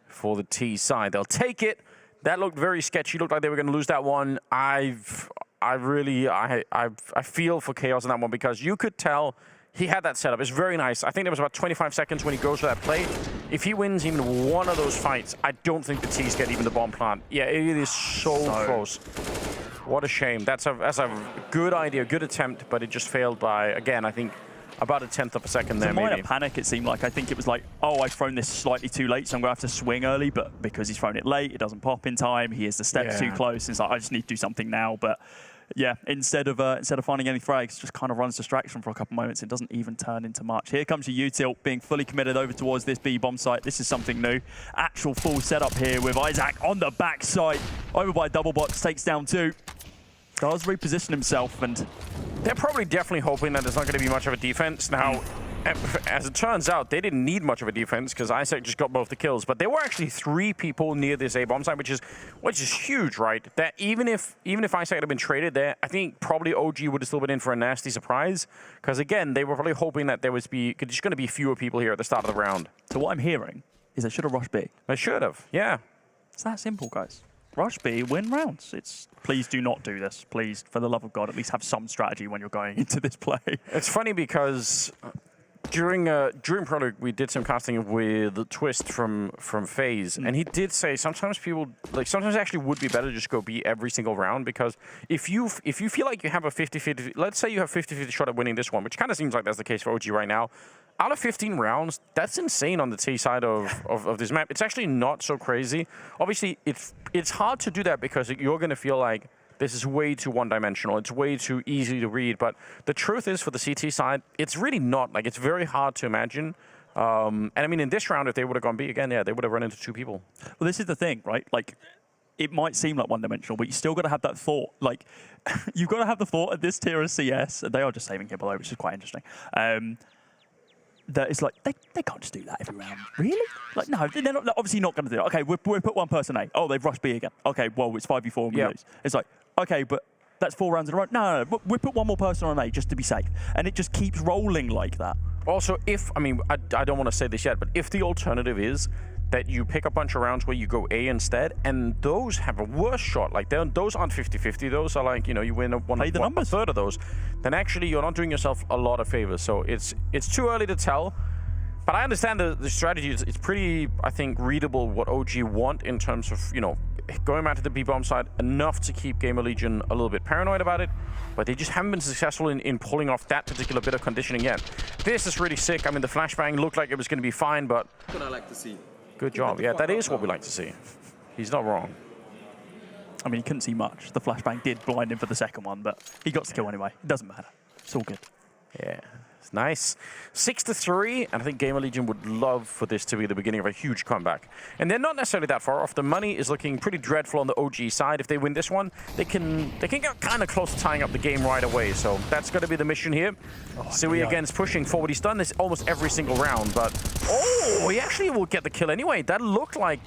for the T side. They'll take it. That looked very sketchy. Looked like they were going to lose that one. I feel for Chaos in that one because you could tell he had that setup. It's very nice. I think there was about 25 seconds when he goes for that play. If he wins even one of those fights, I don't think the T's get even the bomb plant. Yeah, it is so close. What a shame. That's a good idea, good attempt, but it just failed by, again, I think about a 10th of a second there, maybe. Minor panic, it seemed like. I think it was like, oh, I've thrown this slightly too late, so I'm going to have to swing early, but because he's thrown it late, it doesn't pop in time. He has the steps too close. It's like, I just need to do something now, but yeah, instead of finding any frags, just kind of runs distraction for a couple moments. It doesn't even turn into much. Here comes your util being fully committed over towards this B bomb site. This is something new. Actual full setup here with Isaac on the backside. Over by Doublebots, takes down 2. Does reposition himself, and they're probably definitely hoping that there's not going to be much of a defense. Now, as it turns out, they didn't need much of a defense because Isaac just got both the kills. But there were actually 3 people near this A bomb site, which is huge, right? That even if Isaac had been traded there, I think probably OG would have still been in for a nasty surprise. Because again, they were probably hoping that there was just going to be fewer people here at the start of the round. So what I'm hearing is they should have rushed B. They should have, yeah. It's that simple, guys. Rush B, win rounds. Please do not do this. Please, for the love of God, at least have some strategy when you're going into this play. It's funny because during Prologue, we did some casting with Twist from FaZe, and he did say sometimes it actually would be better to just go B every single round, because if you feel like you have a 50-50, let's say you have 50-50 shot at winning this one, which kind of seems like that's the case for OG right now. Out of 15 rounds, that's insane on the T side of this map. It's actually not so crazy. Obviously, it's hard to do that because you're going to feel like this is way too one-dimensional. It's way too easy to read. But the truth is, for the CT side, it's really not. Like, it's very hard to imagine. And I mean, in this round, if they would have gone B again, yeah, they would have run into 2 people. Well, this is the thing, right? Like, it might seem like one-dimensional, but you still got to have that thought. Like, you've got to have the thought at this tier of CS, and they are just saving here below, which is quite interesting. That it's like, they can't just do that every round. Really? Like, no, they're not, obviously not going to do it. Okay, we put one person A. Oh, they've rushed B again. Okay, well, it's 5v4 and we lose. It's like, okay, but that's 4 rounds in a row. No, we put one more person on A just to be safe. And it just keeps rolling like that. Also, I don't want to say this yet, but if the alternative is that you pick a bunch of rounds where you go A instead, and those have a worse shot, like those aren't 50-50, those are like, you win a third of those, then actually you're not doing yourself a lot of favors. So it's too early to tell, but I understand the strategy. It's pretty, I think, readable what OG want in terms of, going back to the B-bomb side, enough to keep GamerLegion a little bit paranoid about it, but they just haven't been successful in pulling off that particular bit of conditioning yet. This is really sick. I mean, the flashbang looked like it was going to be fine, but what I like to see. Good job. Yeah, that is what we like to see. He's not wrong. I mean, he couldn't see much. The flashbang did blind him for the second one, but he got the kill anyway. It doesn't matter. It's all good. Yeah. Nice. 6-3, and I think GamerLegion would love for this to be the beginning of a huge comeback. And they're not necessarily that far off. The money is looking pretty dreadful on the OG side. If they win this one, they can get kind of close to tying up the game right away. So that's going to be the mission here. Sui against pushing forward. He's done this almost every single round, but he actually will get the kill anyway. That looked like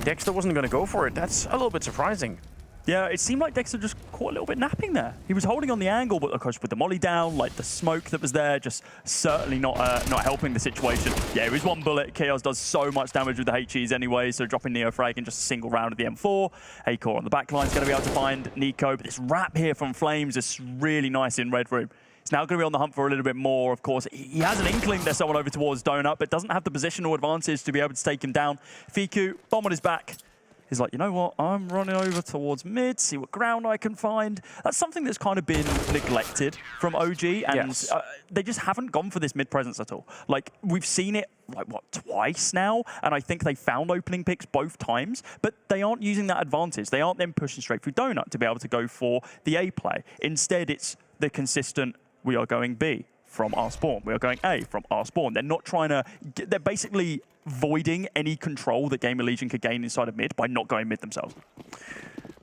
Dexter wasn't going to go for it. That's a little bit surprising. Yeah, it seemed like Dexter just caught a little bit napping there. He was holding on the angle, but of course with the molly down, like the smoke that was there, just certainly not helping the situation. Yeah, it was one bullet. Chaos does so much damage with the HEs anyway, so dropping Neo frag in just a single round of the M4. Acor on the back line is going to be able to find Nico, but this wrap here from Flames is really nice in Red Room. He's now going to be on the hunt for a little bit more, of course. He has an inkling there's someone over towards Donut, but doesn't have the positional advantage to be able to take him down. Fiku, bomb on his back. He's like, you know what, I'm running over towards mid, see what ground I can find. That's something that's kind of been neglected from OG, and they just haven't gone for this mid presence at all. Like, we've seen it, like, what, twice now? And I think they found opening picks both times, but they aren't using that advantage. They aren't then pushing straight through Donut to be able to go for the A play. Instead, it's the consistent, we are going B from our spawn. We are going A from our spawn. They're not trying to, they're basically voiding any control that GamerLegion could gain inside of mid by not going mid themselves.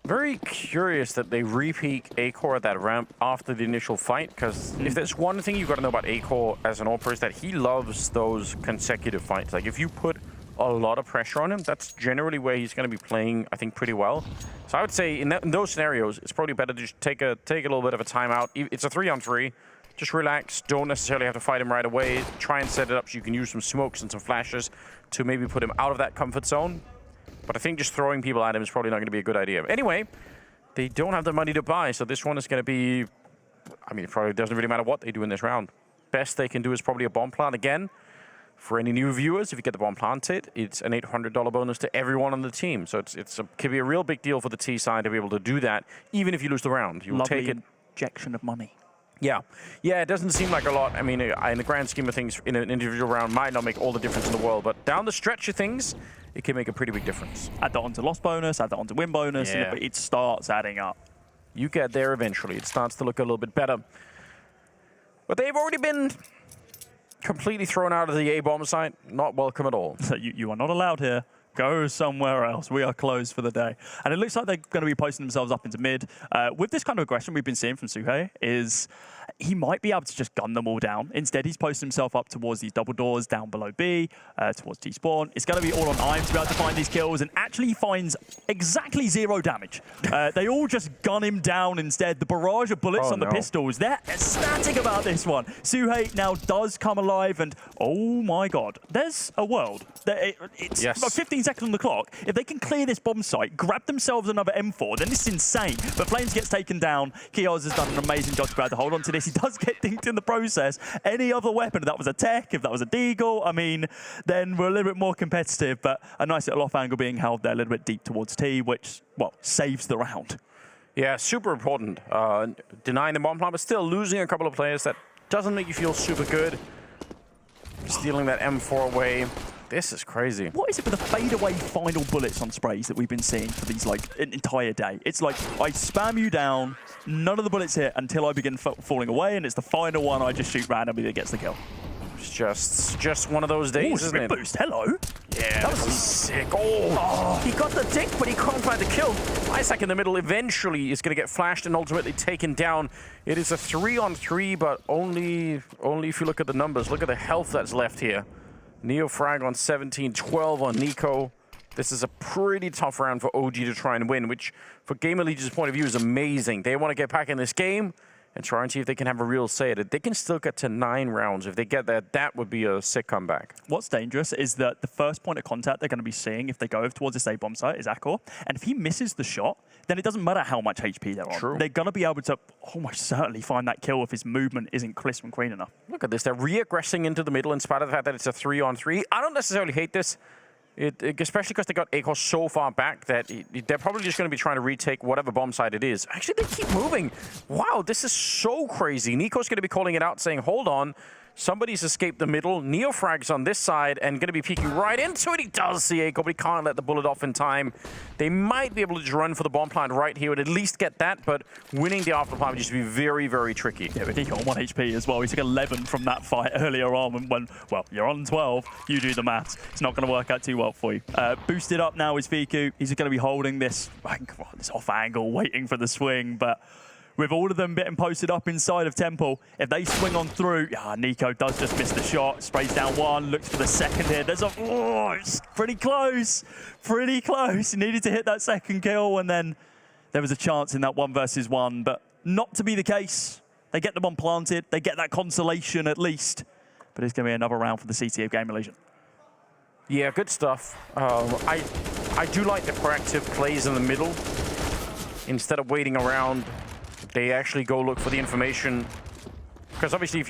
Very curious that they repeat Acor at that ramp after the initial fight, because if there's one thing you've got to know about Acor as an AWPer is that he loves those consecutive fights. Like, if you put a lot of pressure on him, that's generally where he's going to be playing, I think, pretty well. So I would say in those scenarios, it's probably better to just take a little bit of a timeout. It's a 3-on-3. Just relax, don't necessarily have to fight him right away. Try and set it up so you can use some smokes and some flashes to maybe put him out of that comfort zone. But I think just throwing people at him is probably not going to be a good idea. Anyway, they don't have the money to buy, so this one is going to be... I mean, it probably doesn't really matter what they do in this round. Best they can do is probably a bomb plant again. For any new viewers, if you get the bomb planted, it's an $800 bonus to everyone on the team. So it could be a real big deal for the T side to be able to do that, even if you lose the round. You will take it. Injection of money. Yeah, it doesn't seem like a lot. I mean, in the grand scheme of things, in an individual round might not make all the difference in the world, but down the stretch of things, it can make a pretty big difference. Add that onto loss bonus, add that onto win bonus, and it starts adding up. You get there eventually. It starts to look a little bit better. But they've already been completely thrown out of the A-bomb site. Not welcome at all. So you are not allowed here. Go somewhere else. We are closed for the day. And it looks like they're going to be posting themselves up into mid. With this kind of aggression we've been seeing from Suhei is he might be able to just gun them all down. Instead, he's posted himself up towards these double doors down below B, towards T-spawn. It's going to be all on Im to be able to find these kills, and actually he finds exactly 0 damage. They all just gun him down instead. The barrage of bullets on the pistols, they're ecstatic about this one. Suhei now does come alive, and oh my god, there's a world. It's about 15 seconds on the clock. If they can clear this bomb site, grab themselves another M4, then this is insane. But Flames gets taken down. Kioz has done an amazing job to be able to hold on to this. He does get dinked in the process. Any other weapon, if that was a tech, if that was a deagle, I mean, then we're a little bit more competitive, but a nice little off angle being held there a little bit deep towards T, which, well, saves the round. Yeah, super important. Denying the bomb plant, but still losing a couple of players, that doesn't make you feel super good. Stealing that M4 away. This is crazy. What is it with the fadeaway final bullets on sprays that we've been seeing for these, like, an entire day? It's like, I spam you down, none of the bullets hit until I begin falling away, and it's the final one I just shoot randomly that gets the kill. It's just one of those days, isn't it? Boost, hello. Yeah, that was sick. Oh, he got the dick, but he can't find the kill. Isaac in the middle eventually is going to get flashed and ultimately taken down. It is a 3-on-3, but only if you look at the numbers. Look at the health that's left here. Neo frag on 17, 12 on Nico. This is a pretty tough round for OG to try and win, which for GamerLegion's point of view is amazing. They want to get back in this game and try and see if they can have a real say at it. They can still get to 9 rounds. If they get that, that would be a sick comeback. What's dangerous is that the first point of contact they're going to be seeing if they go over towards this A-bomb site is Acor. And if he misses the shot, then it doesn't matter how much HP they're on. True. They're going to be able to almost certainly find that kill if his movement isn't crisp and clean enough. Look at this. They're re-aggressing into the middle in spite of the fact that it's a 3-on-3. I don't necessarily hate this. Especially because they got Acor so far back that they're probably just going to be trying to retake whatever bomb site it is. Actually, they keep moving. Wow, this is so crazy. Nico's going to be calling it out, saying, hold on. Somebody's escaped the middle. Neofrag's on this side and going to be peeking right into it. He does see Echo, but he can't let the bullet off in time. They might be able to just run for the bomb plant right here and at least get that, but winning the after plant would just be very, very tricky. Yeah, but Nico on 1 HP as well. He took 11 from that fight earlier on. And when, well, you're on 12, you do the maths. It's not going to work out too well for you. Boosted up now is Viku. He's going to be holding this, this off angle, waiting for the swing, but with all of them getting posted up inside of Temple, if they swing on through, Nico does just miss the shot, sprays down one, looks for the second here. There's it's pretty close, pretty close. He needed to hit that second kill, and then there was a chance in that 1 versus 1, but not to be the case. They get them on planted, they get that consolation at least, but it's going to be another round for the CT of GamerLegion. Yeah, good stuff. I do like the proactive plays in the middle. Instead of waiting around, they actually go look for the information. Because obviously, if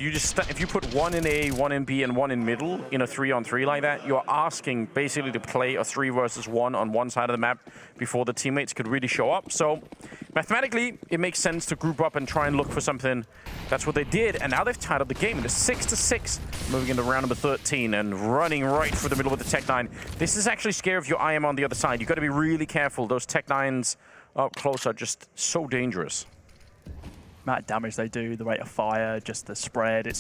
you put one in A, one in B, and one in middle in a 3-on-3 like that, you're asking basically to play a 3 versus 1 on one side of the map before the teammates could really show up. So mathematically, it makes sense to group up and try and look for something. That's what they did, and now they've tied up the game. It's 6-6, moving into round number 13 and running right for the middle with the Tech 9. This is actually scary if your IM on the other side. You've got to be really careful. Those Tech 9s up close are just so dangerous. Amount of damage they do, the rate of fire, just the spread, it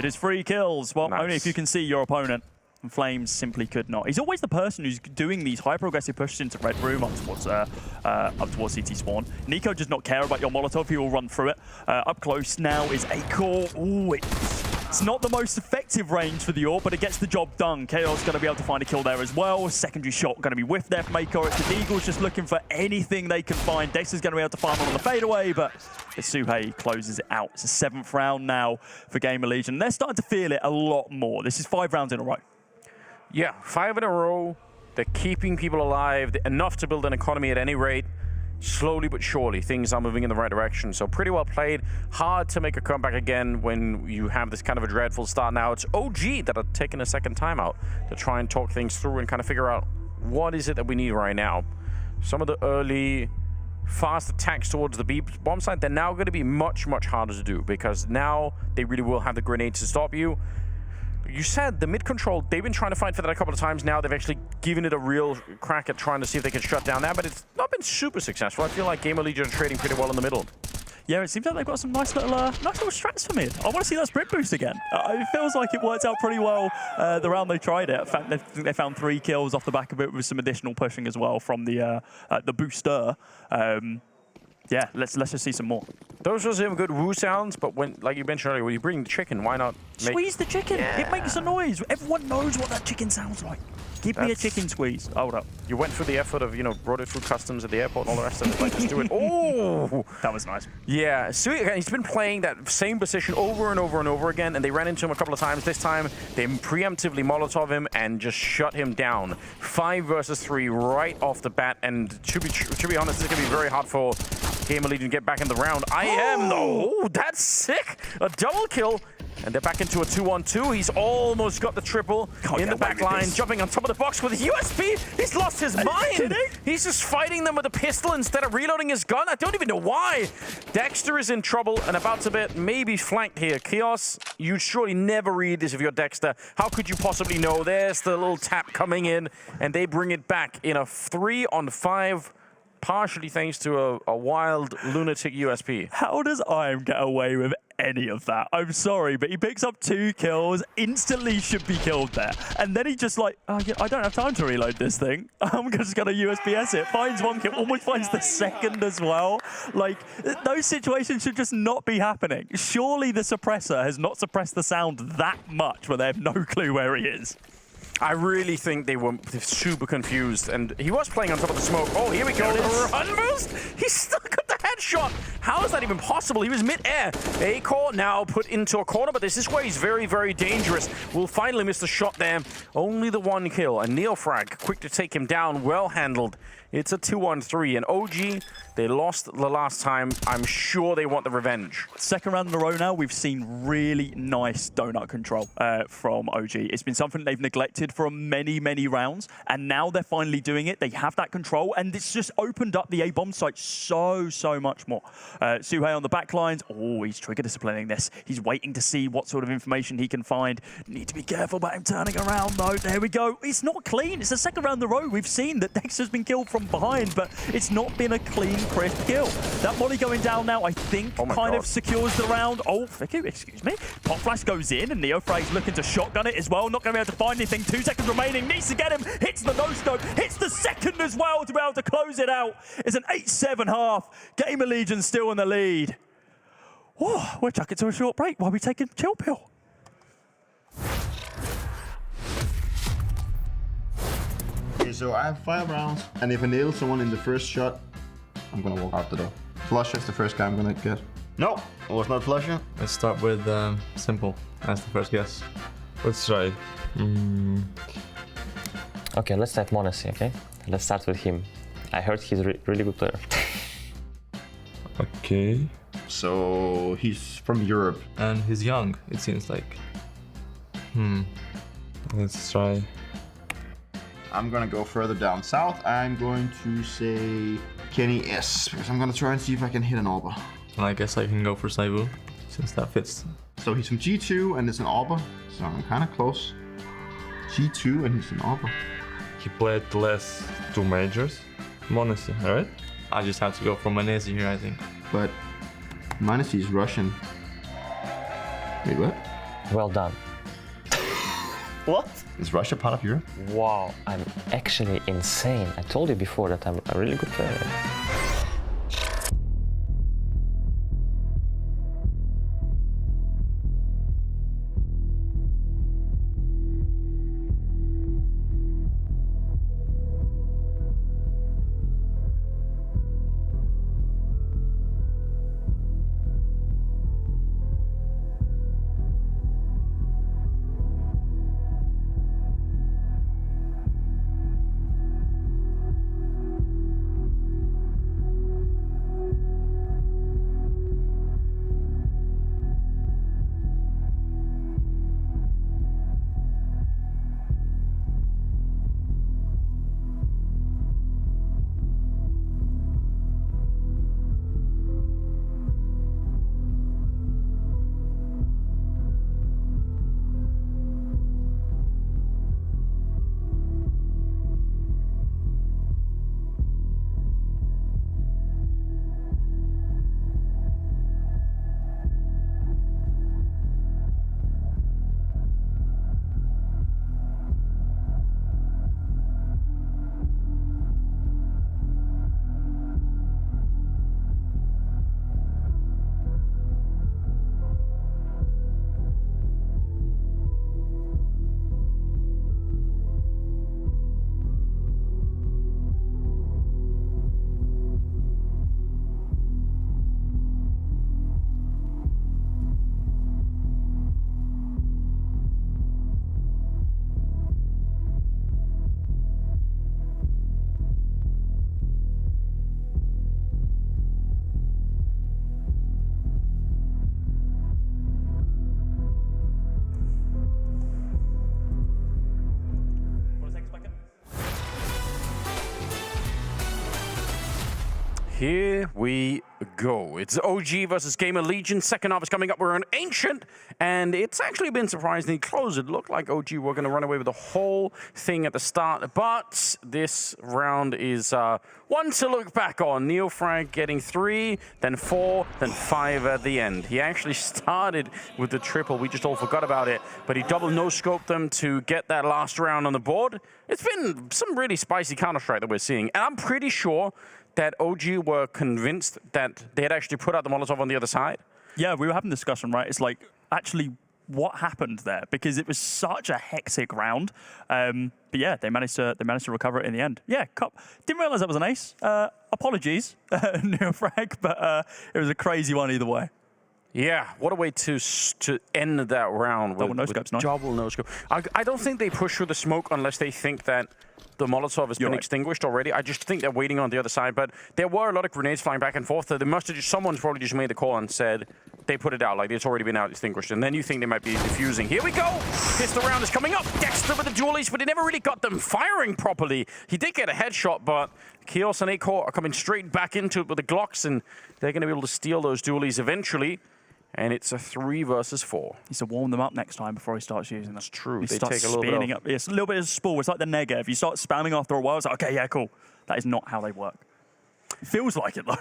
is 3 kills. Well, nice. Only if you can see your opponent. And Flames simply could not. He's always the person who's doing these hyper-aggressive pushes into Red Room up towards CT spawn. Nico does not care about your Molotov, he will run through it. Up close now is Acore. Ooh, it's not the most effective range for the AWP, but it gets the job done. Chaos going to be able to find a kill there as well. Secondary shot going to be whiffed there from Acore. It's the Eagles just looking for anything they can find. Dexter's going to be able to find one on the fadeaway, but Suhei closes it out. It's a 7th round now for GamerLegion. They're starting to feel it a lot more. This is 5 rounds in a row. Yeah, 5 in a row. They're keeping people alive, enough to build an economy at any rate. Slowly but surely, things are moving in the right direction. So pretty well played. Hard to make a comeback again when you have this kind of a dreadful start. Now it's OG that are taking a second timeout to try and talk things through and kind of figure out what is it that we need right now. Some of the early fast attacks towards the B bomb side, they're now going to be much, much harder to do because now they really will have the grenades to stop you. You said the mid control, they've been trying to fight for that a couple of times now. They've actually given it a real crack at trying to see if they can shut down that, but it's not been super successful. I feel like GamerLegion are trading pretty well in the middle. Yeah, it seems like they've got some nice little strats for mid. I want to see that sprint boost again. It feels like it worked out pretty well the round they tried it. In fact, they found 3 kills off the back of it with some additional pushing as well from the booster. Yeah, let's just see some more. Those were some good woo sounds, but when, like you mentioned earlier, when you bring the chicken, why not squeeze the chicken? Yeah. It makes a noise. Everyone knows what that chicken sounds like. Give me a chicken squeeze. Hold up. You went through the effort of, brought it through customs at the airport and all the rest of it. Like, just do it. Oh! That was nice. Yeah, sweet. He's been playing that same position over and over and over again, and they ran into him a couple of times. This time, they preemptively Molotov him and just shut him down. 5 versus 3 right off the bat, and to be honest, this is going to be very hard for GamerLegion to get back in the round. I am, though. Oh, that's sick. A double kill. And they're back into a 2-on-2. He's almost got the triple in the back line, jumping on top of the box with a USP. He's lost his mind. He's just fighting them with a pistol instead of reloading his gun. I don't even know why. Dexter is in trouble and about to be maybe flanked here. Chaos, you'd surely never read this if you're Dexter. How could you possibly know? There's the little tap coming in, and they bring it back in a 3-on-5. Partially thanks to a wild lunatic USP. How does IM get away with any of that? I'm sorry, but he picks up 2 kills, instantly should be killed there. And then he just like, oh, yeah, I don't have time to reload this thing. I'm just going to USPS it. Finds 1 kill, almost finds the second as well. Like, those situations should just not be happening. Surely the suppressor has not suppressed the sound that much where they have no clue where he is. I really think they were super confused, and he was playing on top of the smoke. Oh, here we go. The run boost. He still got the headshot. How is that even possible? He was mid-air. Acore now put into a corner, but this is where he's very, very dangerous. Will finally miss the shot there. Only the 1 kill. And Neofrag, quick to take him down, well handled It's a 2-1-3, and OG, they lost the last time. I'm sure they want the revenge. Second round in a row now, we've seen really nice donut control from OG. It's been something they've neglected for many, many rounds, and now they're finally doing it. They have that control, and it's just opened up the A-bomb site so much more. Suhei on the back lines. Oh, he's trigger disciplining this. He's waiting to see what sort of information he can find. Need to be careful about him turning around, though. There we go. It's not clean. It's the second round in a row. We've seen that Dexter's been killed from behind, but it's not been a clean, crisp kill. That molly going down now, I think, kind of secures the round. Oh, Vicky, excuse me. Pop flash goes in, and Neofrag's looking to shotgun it as well. Not going to be able to find anything. 2 seconds remaining. Needs to get him. Hits the no-scope. Hits the second as well to be able to close it out. It's an 8-7 half. GamerLegion still in the lead. Oh, we'll chuck it to a short break while we take a chill pill. Okay, so I have 5 rounds, and if I nail someone in the first shot, I'm gonna walk out the door. Flusher is the first guy I'm gonna get. No, it was not Flusher. Let's start with Simple as the first guess. Let's try. Okay, let's start Monacy, okay? Let's start with him. I heard he's a really good player. Okay. So he's from Europe. And he's young, it seems like. Let's try. I'm gonna go further down south. I'm going to say Kenny S, because I'm gonna try and see if I can hit an Arbor. I guess I can go for Saibu, since that fits. So he's from G2 and it's an Arbor, so I'm kind of close. G2 and he's an Arbor. He played the last 2 majors. Monacy, alright? I just have to go for Manesi here, I think. But Manesi is Russian. Wait, what? Well done. What? Is Russia part of Europe? Wow, I'm actually insane. I told you before that I'm a really good player. Here we go. It's OG versus GamerLegion. Second half is coming up. We're an Ancient, and it's actually been surprisingly close. It looked like OG were going to run away with the whole thing at the start, but this round is one to look back on. Neofrag getting 3, then 4, then 5 at the end. He actually started with the triple. We just all forgot about it, but he double no-scoped them to get that last round on the board. It's been some really spicy Counter-Strike that we're seeing, and I'm pretty sure that OG were convinced that they had actually put out the Molotov on the other side? Yeah, we were having a discussion, right? It's like, actually, what happened there? Because it was such a hectic round. But yeah, they managed to recover it in the end. Yeah, didn't realize that was an ace. Apologies, Neofrag, but it was a crazy one either way. Yeah, what a way to end that round. Double no-scope's nice. Double no-scope. I don't think they push through the smoke unless they think that the Molotov has been extinguished already. I just think they're waiting on the other side. But there were a lot of grenades flying back and forth. They must have someone's probably just made the call and said they put it out, like it's already been out extinguished. And then you think they might be defusing. Here we go. Pistol round is coming up. Dexter with the dualies, but he never really got them firing properly. He did get a headshot, but Chaos and Acor are coming straight back into it with the Glocks, and they're going to be able to steal those dualies eventually. And it's a 3 versus 4. He needs to warm them up next time before he starts using them. That's true. He They starts take a little bit up. It's a little bit of a spool. It's like the Nega. If you start spamming after a while, it's like, okay, yeah, cool. That is not how they work. It feels like it, though.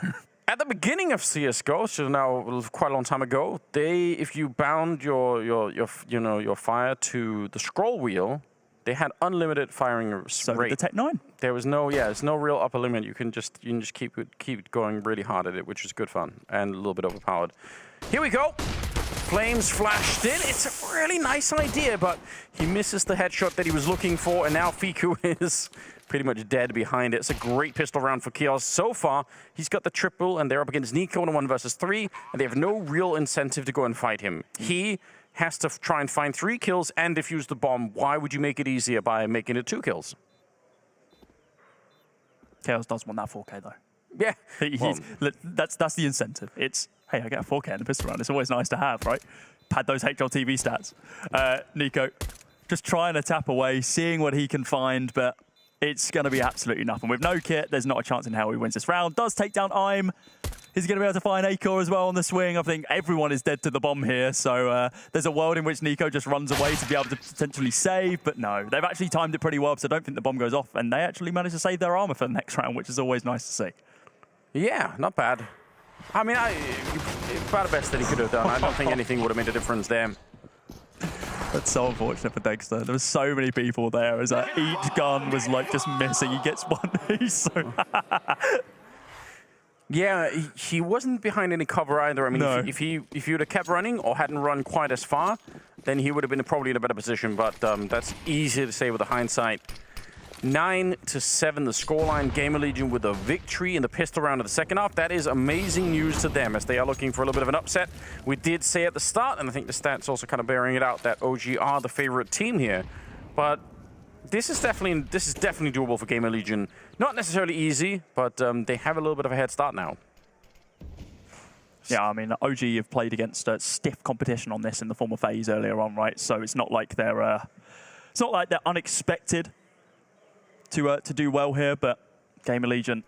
At the beginning of CSGO, so now quite a long time ago, if you bound your fire to the scroll wheel, they had unlimited firing rate. So the Tech 9. There was there's no real upper limit. You can just keep going really hard at it, which is good fun and a little bit overpowered. Here we go. Flames flashed in. It's a really nice idea, but he misses the headshot that he was looking for, and now Fiku is pretty much dead behind it. It's a great pistol round for Chaos. So far, he's got the triple, and they're up against Nico in a 1 versus 3, and they have no real incentive to go and fight him. He has to try and find 3 kills and defuse the bomb. Why would you make it easier by making it 2 kills? Chaos does want that 4K, though. Yeah. That's the incentive. It's, hey, I get a 4K in the pistol round. It's always nice to have, right? Pad those HLTV stats. Nico, just trying to tap away, seeing what he can find, but it's going to be absolutely nothing. With no kit, there's not a chance in hell he wins this round. Does take down Im. He's going to be able to find Acor as well on the swing. I think everyone is dead to the bomb here, so there's a world in which Nico just runs away to be able to potentially save, but no. They've actually timed it pretty well, so I don't think the bomb goes off, and they actually managed to save their armor for the next round, which is always nice to see. Yeah, not bad. I mean, about the best that he could have done. I don't think anything would have made a difference there. That's so unfortunate for Dexter. There were so many people there as each gun was like just missing. He gets one. He's so... Yeah, he wasn't behind any cover either. I mean, No. if he would have kept running or hadn't run quite as far, then he would have been probably in a better position. But that's easy to say with the hindsight. 9-7 the scoreline. GamerLegion with a victory in the pistol round of the second half. That is amazing news to them as they are looking for a little bit of an upset. We did say at the start, and I think the stats also kind of bearing it out, that OG are the favorite team here. But this is definitely doable for GamerLegion. Not necessarily easy, but they have a little bit of a head start now. Yeah, I mean, OG have played against stiff competition on this in the form of FaZe earlier on, right? So it's not like they're unexpected to do well here, but GamerLegion,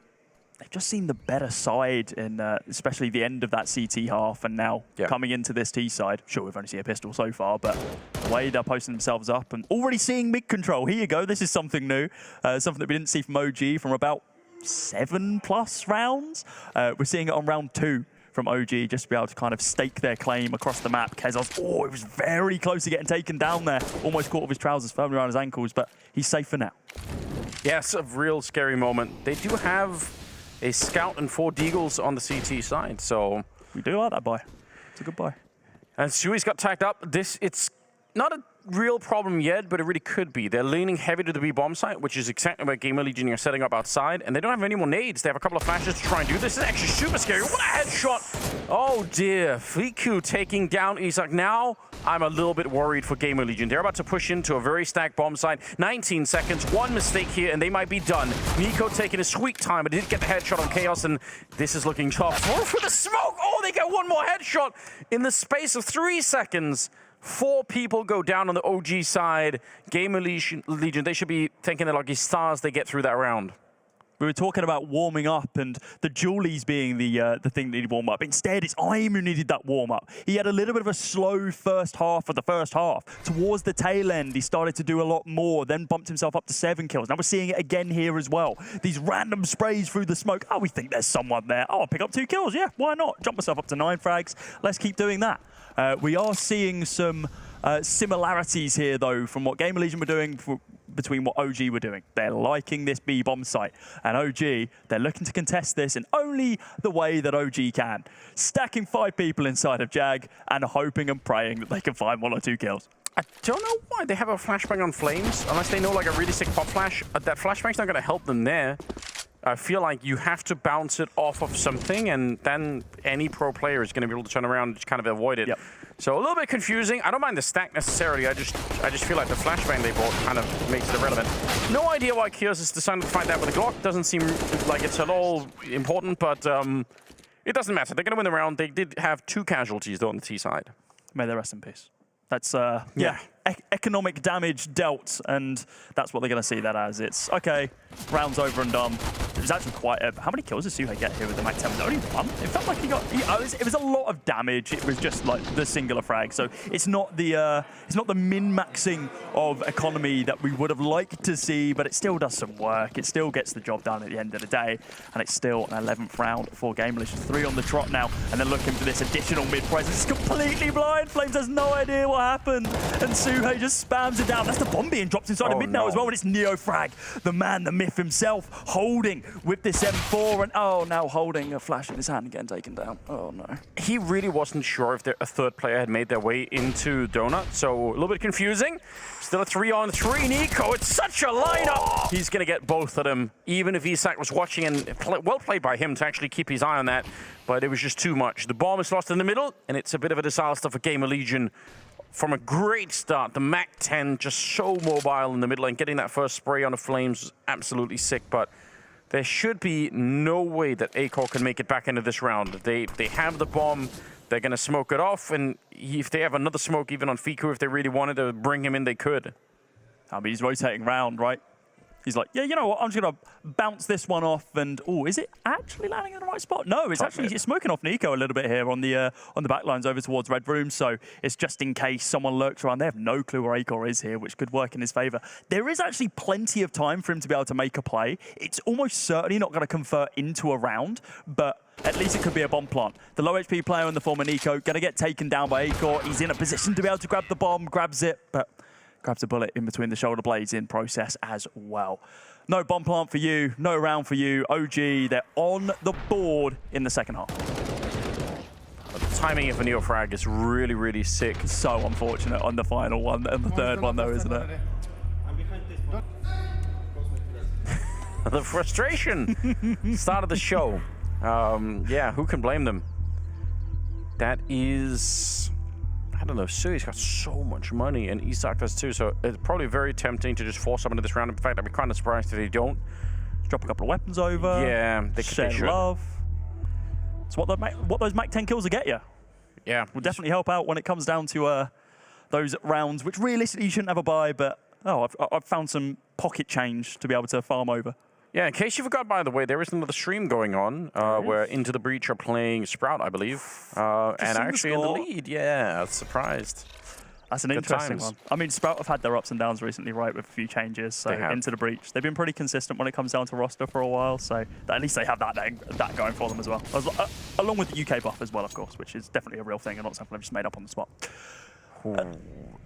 they've just seen the better side in especially the end of that CT half, and now coming into this T side. Sure, we've only seen a pistol so far, but the way they're posting themselves up and already seeing mid control. Here you go. This is something new, something that we didn't see from OG from about 7+ rounds. We're seeing it on round 2 from OG, just to be able to kind of stake their claim across the map. Kezos, it was very close to getting taken down there. Almost caught with his trousers firmly around his ankles, but he's safe for now. Yes, a real scary moment. They do have a scout and 4 deagles on the CT side, so... We do like that buy. It's a good buy. And Sui's got tagged up. It's not a real problem yet, but it really could be. They're leaning heavy to the B bomb site, which is exactly what GamerLegion are setting up outside, and they don't have any more nades. They have a couple of flashes to try and do this. This is actually super scary. What a headshot! Oh dear, Fiku taking down Isak. Now I'm a little bit worried for GamerLegion. They're about to push into a very stacked bomb site. 19 seconds, one mistake here, and they might be done. Nico taking a sweet time, but did get the headshot on Chaos, and this is looking tough. Oh, for the smoke! Oh, they get one more headshot in the space of 3 seconds. 4 people go down on the OG side. GamerLegion, they should be thinking they're lucky stars they get through that round. We were talking about warming up and the Julies being the thing that needed warm up. Instead, it's Im who needed that warm up. He had a little bit of a slow first half of the first half. Towards the tail end, he started to do a lot more, then bumped himself up to 7 kills. Now we're seeing it again here as well. These random sprays through the smoke. Oh, we think there's someone there. Oh, I'll pick up 2 kills. Yeah, why not? Jump myself up to 9 frags. Let's keep doing that. We are seeing some similarities here, though, from what GamerLegion were doing between what OG were doing. They're liking this B-bomb site. And OG, they're looking to contest this in only the way that OG can. Stacking 5 people inside of Jag and hoping and praying that they can find 1 or 2 kills. I don't know why they have a flashbang on Flames, unless they know like a really sick pop flash. That flashbang's not going to help them there. I feel like you have to bounce it off of something, and then any pro player is going to be able to turn around and just kind of avoid it. So a little bit confusing. I don't mind the stack necessarily. I just feel like the flashbang they bought kind of makes it irrelevant. No idea why Kios is deciding to fight that with a Glock. Doesn't seem like it's at all important, but it doesn't matter. They're going to win the round. They did have 2 casualties though on the T side. May they rest in peace. That's economic damage dealt, and that's what they're going to see that as. It's okay, round's over and done. It was actually quite a... How many kills did Suhei get here with the Mac 10? Only 1? It felt like he got... It was a lot of damage. It was just like the singular frag. So it's not the min-maxing of economy that we would have liked to see, but it still does some work. It still gets the job done at the end of the day, and it's still an 11th round for GamerLegion. 3 on the trot now, and they're looking for this additional mid-presence. It's completely blind. Flames has no idea what happened, and Suhei just spams it down. That's the bomb being dropped inside of mid now as well, and it's NeoFrag, the man, the myth himself, holding with this M4, and now holding a flash in his hand and getting taken down. Oh no. He really wasn't sure if a third player had made their way into Donut, so a little bit confusing. Still a 3-on-3 Nico. It's such a lineup. He's going to get both of them, even if Isak was watching, and well played by him to actually keep his eye on that, but it was just too much. The bomb is lost in the middle, and it's a bit of a disaster for GamerLegion. From a great start, the Mac 10 just so mobile in the middle, and getting that first spray on the Flames was absolutely sick, but there should be no way that ACOR can make it back into this round. They have the bomb, they're going to smoke it off, and if they have another smoke even on Fiku, if they really wanted to bring him in, they could. I mean, he's rotating round, right? He's like, yeah, you know what? I'm just going to bounce this one off, and is it actually landing in the right spot? No, it's actually smoking off Nico a little bit here on the back lines over towards Red Room, so it's just in case someone lurks around. They have no clue where Acor is here, which could work in his favor. There is actually plenty of time for him to be able to make a play. It's almost certainly not going to convert into a round, but at least it could be a bomb plant. The low HP player in the form of Nico going to get taken down by Acor. He's in a position to be able to grab the bomb, grabs it, but grabs a bullet in between the shoulder blades in process as well. No bomb plant for you, no round for you. OG, they're on the board in the second half. The timing of a NeoFrag is really, really sick. So unfortunate on the final one and the third one though, isn't it? The frustration started the show. Yeah, who can blame them? That is... I don't know, Sui's got so much money, and Isak does too, so it's probably very tempting to just force someone into this round. In fact, I'd be kind of surprised if they don't. Drop a couple of weapons over. Yeah, they share should. Love. It's what those Mac 10 kills will get you. Yeah. Will definitely help out when it comes down to those rounds, which realistically you shouldn't have a buy, but I've found some pocket change to be able to farm over. Yeah, in case you forgot, by the way, there is another stream going on where Into the Breach are playing Sprout, I believe. And actually in the lead. Yeah, I was surprised. That's an interesting one. I mean, Sprout have had their ups and downs recently, right, with a few changes. So Into the Breach, they've been pretty consistent when it comes down to roster for a while. So at least they have that going for them as well. Along with the UK buff as well, of course, which is definitely a real thing and not something I've just made up on the spot.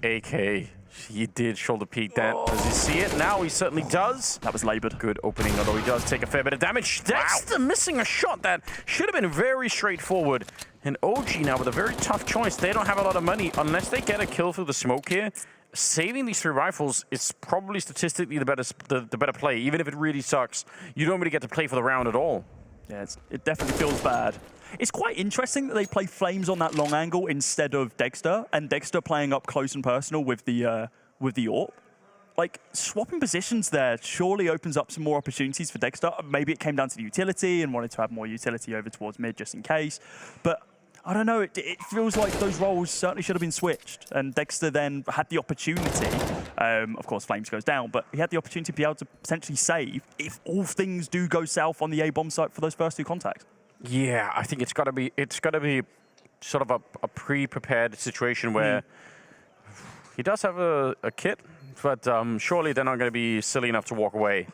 AK, he did shoulder peek that. Does he see it? Now he certainly does. That was labored. Good opening, although he does take a fair bit of damage. Dexter missing a shot that should have been very straightforward. And OG now with a very tough choice. They don't have a lot of money unless they get a kill through the smoke here. Saving these 3 rifles is probably statistically the better play. Even if it really sucks, you don't really get to play for the round at all. Yeah, it definitely feels bad. It's quite interesting that they play Flames on that long angle instead of Dexter, and Dexter playing up close and personal with the AWP. Like, swapping positions there surely opens up some more opportunities for Dexter. Maybe it came down to the utility and wanted to have more utility over towards mid just in case. But I don't know, it feels like those roles certainly should have been switched, and Dexter then had the opportunity. Of course, Flames goes down, but he had the opportunity to be able to potentially save if all things do go south on the A-bomb site for those first 2 contacts. Yeah, I think it's got to be sort of a pre-prepared situation where he does have a kit, but surely they're not going to be silly enough to walk away.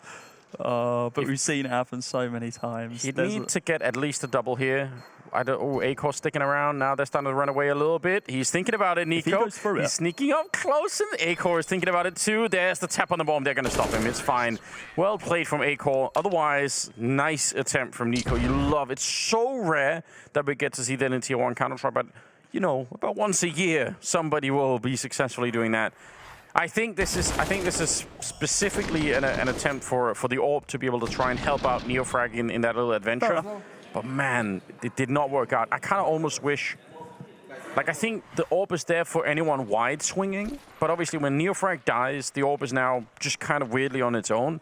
But we've seen it happen so many times. He'd need to get at least a double here. Acor sticking around. Now they're starting to run away a little bit. He's thinking about it, Nico. If he goes through He's sneaking up close, and Acor is thinking about it too. There's the tap on the bomb. They're going to stop him. It's fine. Well played from Acor. Otherwise, nice attempt from Nico. You love it. It's so rare that we get to see that in Tier 1 Counter-Strike, but, you know, about once a year, somebody will be successfully doing that. I think this is specifically an attempt for the AWP to be able to try and help out Neofrag in that little adventure. But man, it did not work out. I kind of almost wish, like I think the AWP is there for anyone wide swinging, but obviously when Neofrag dies, the AWP is now just kind of weirdly on its own.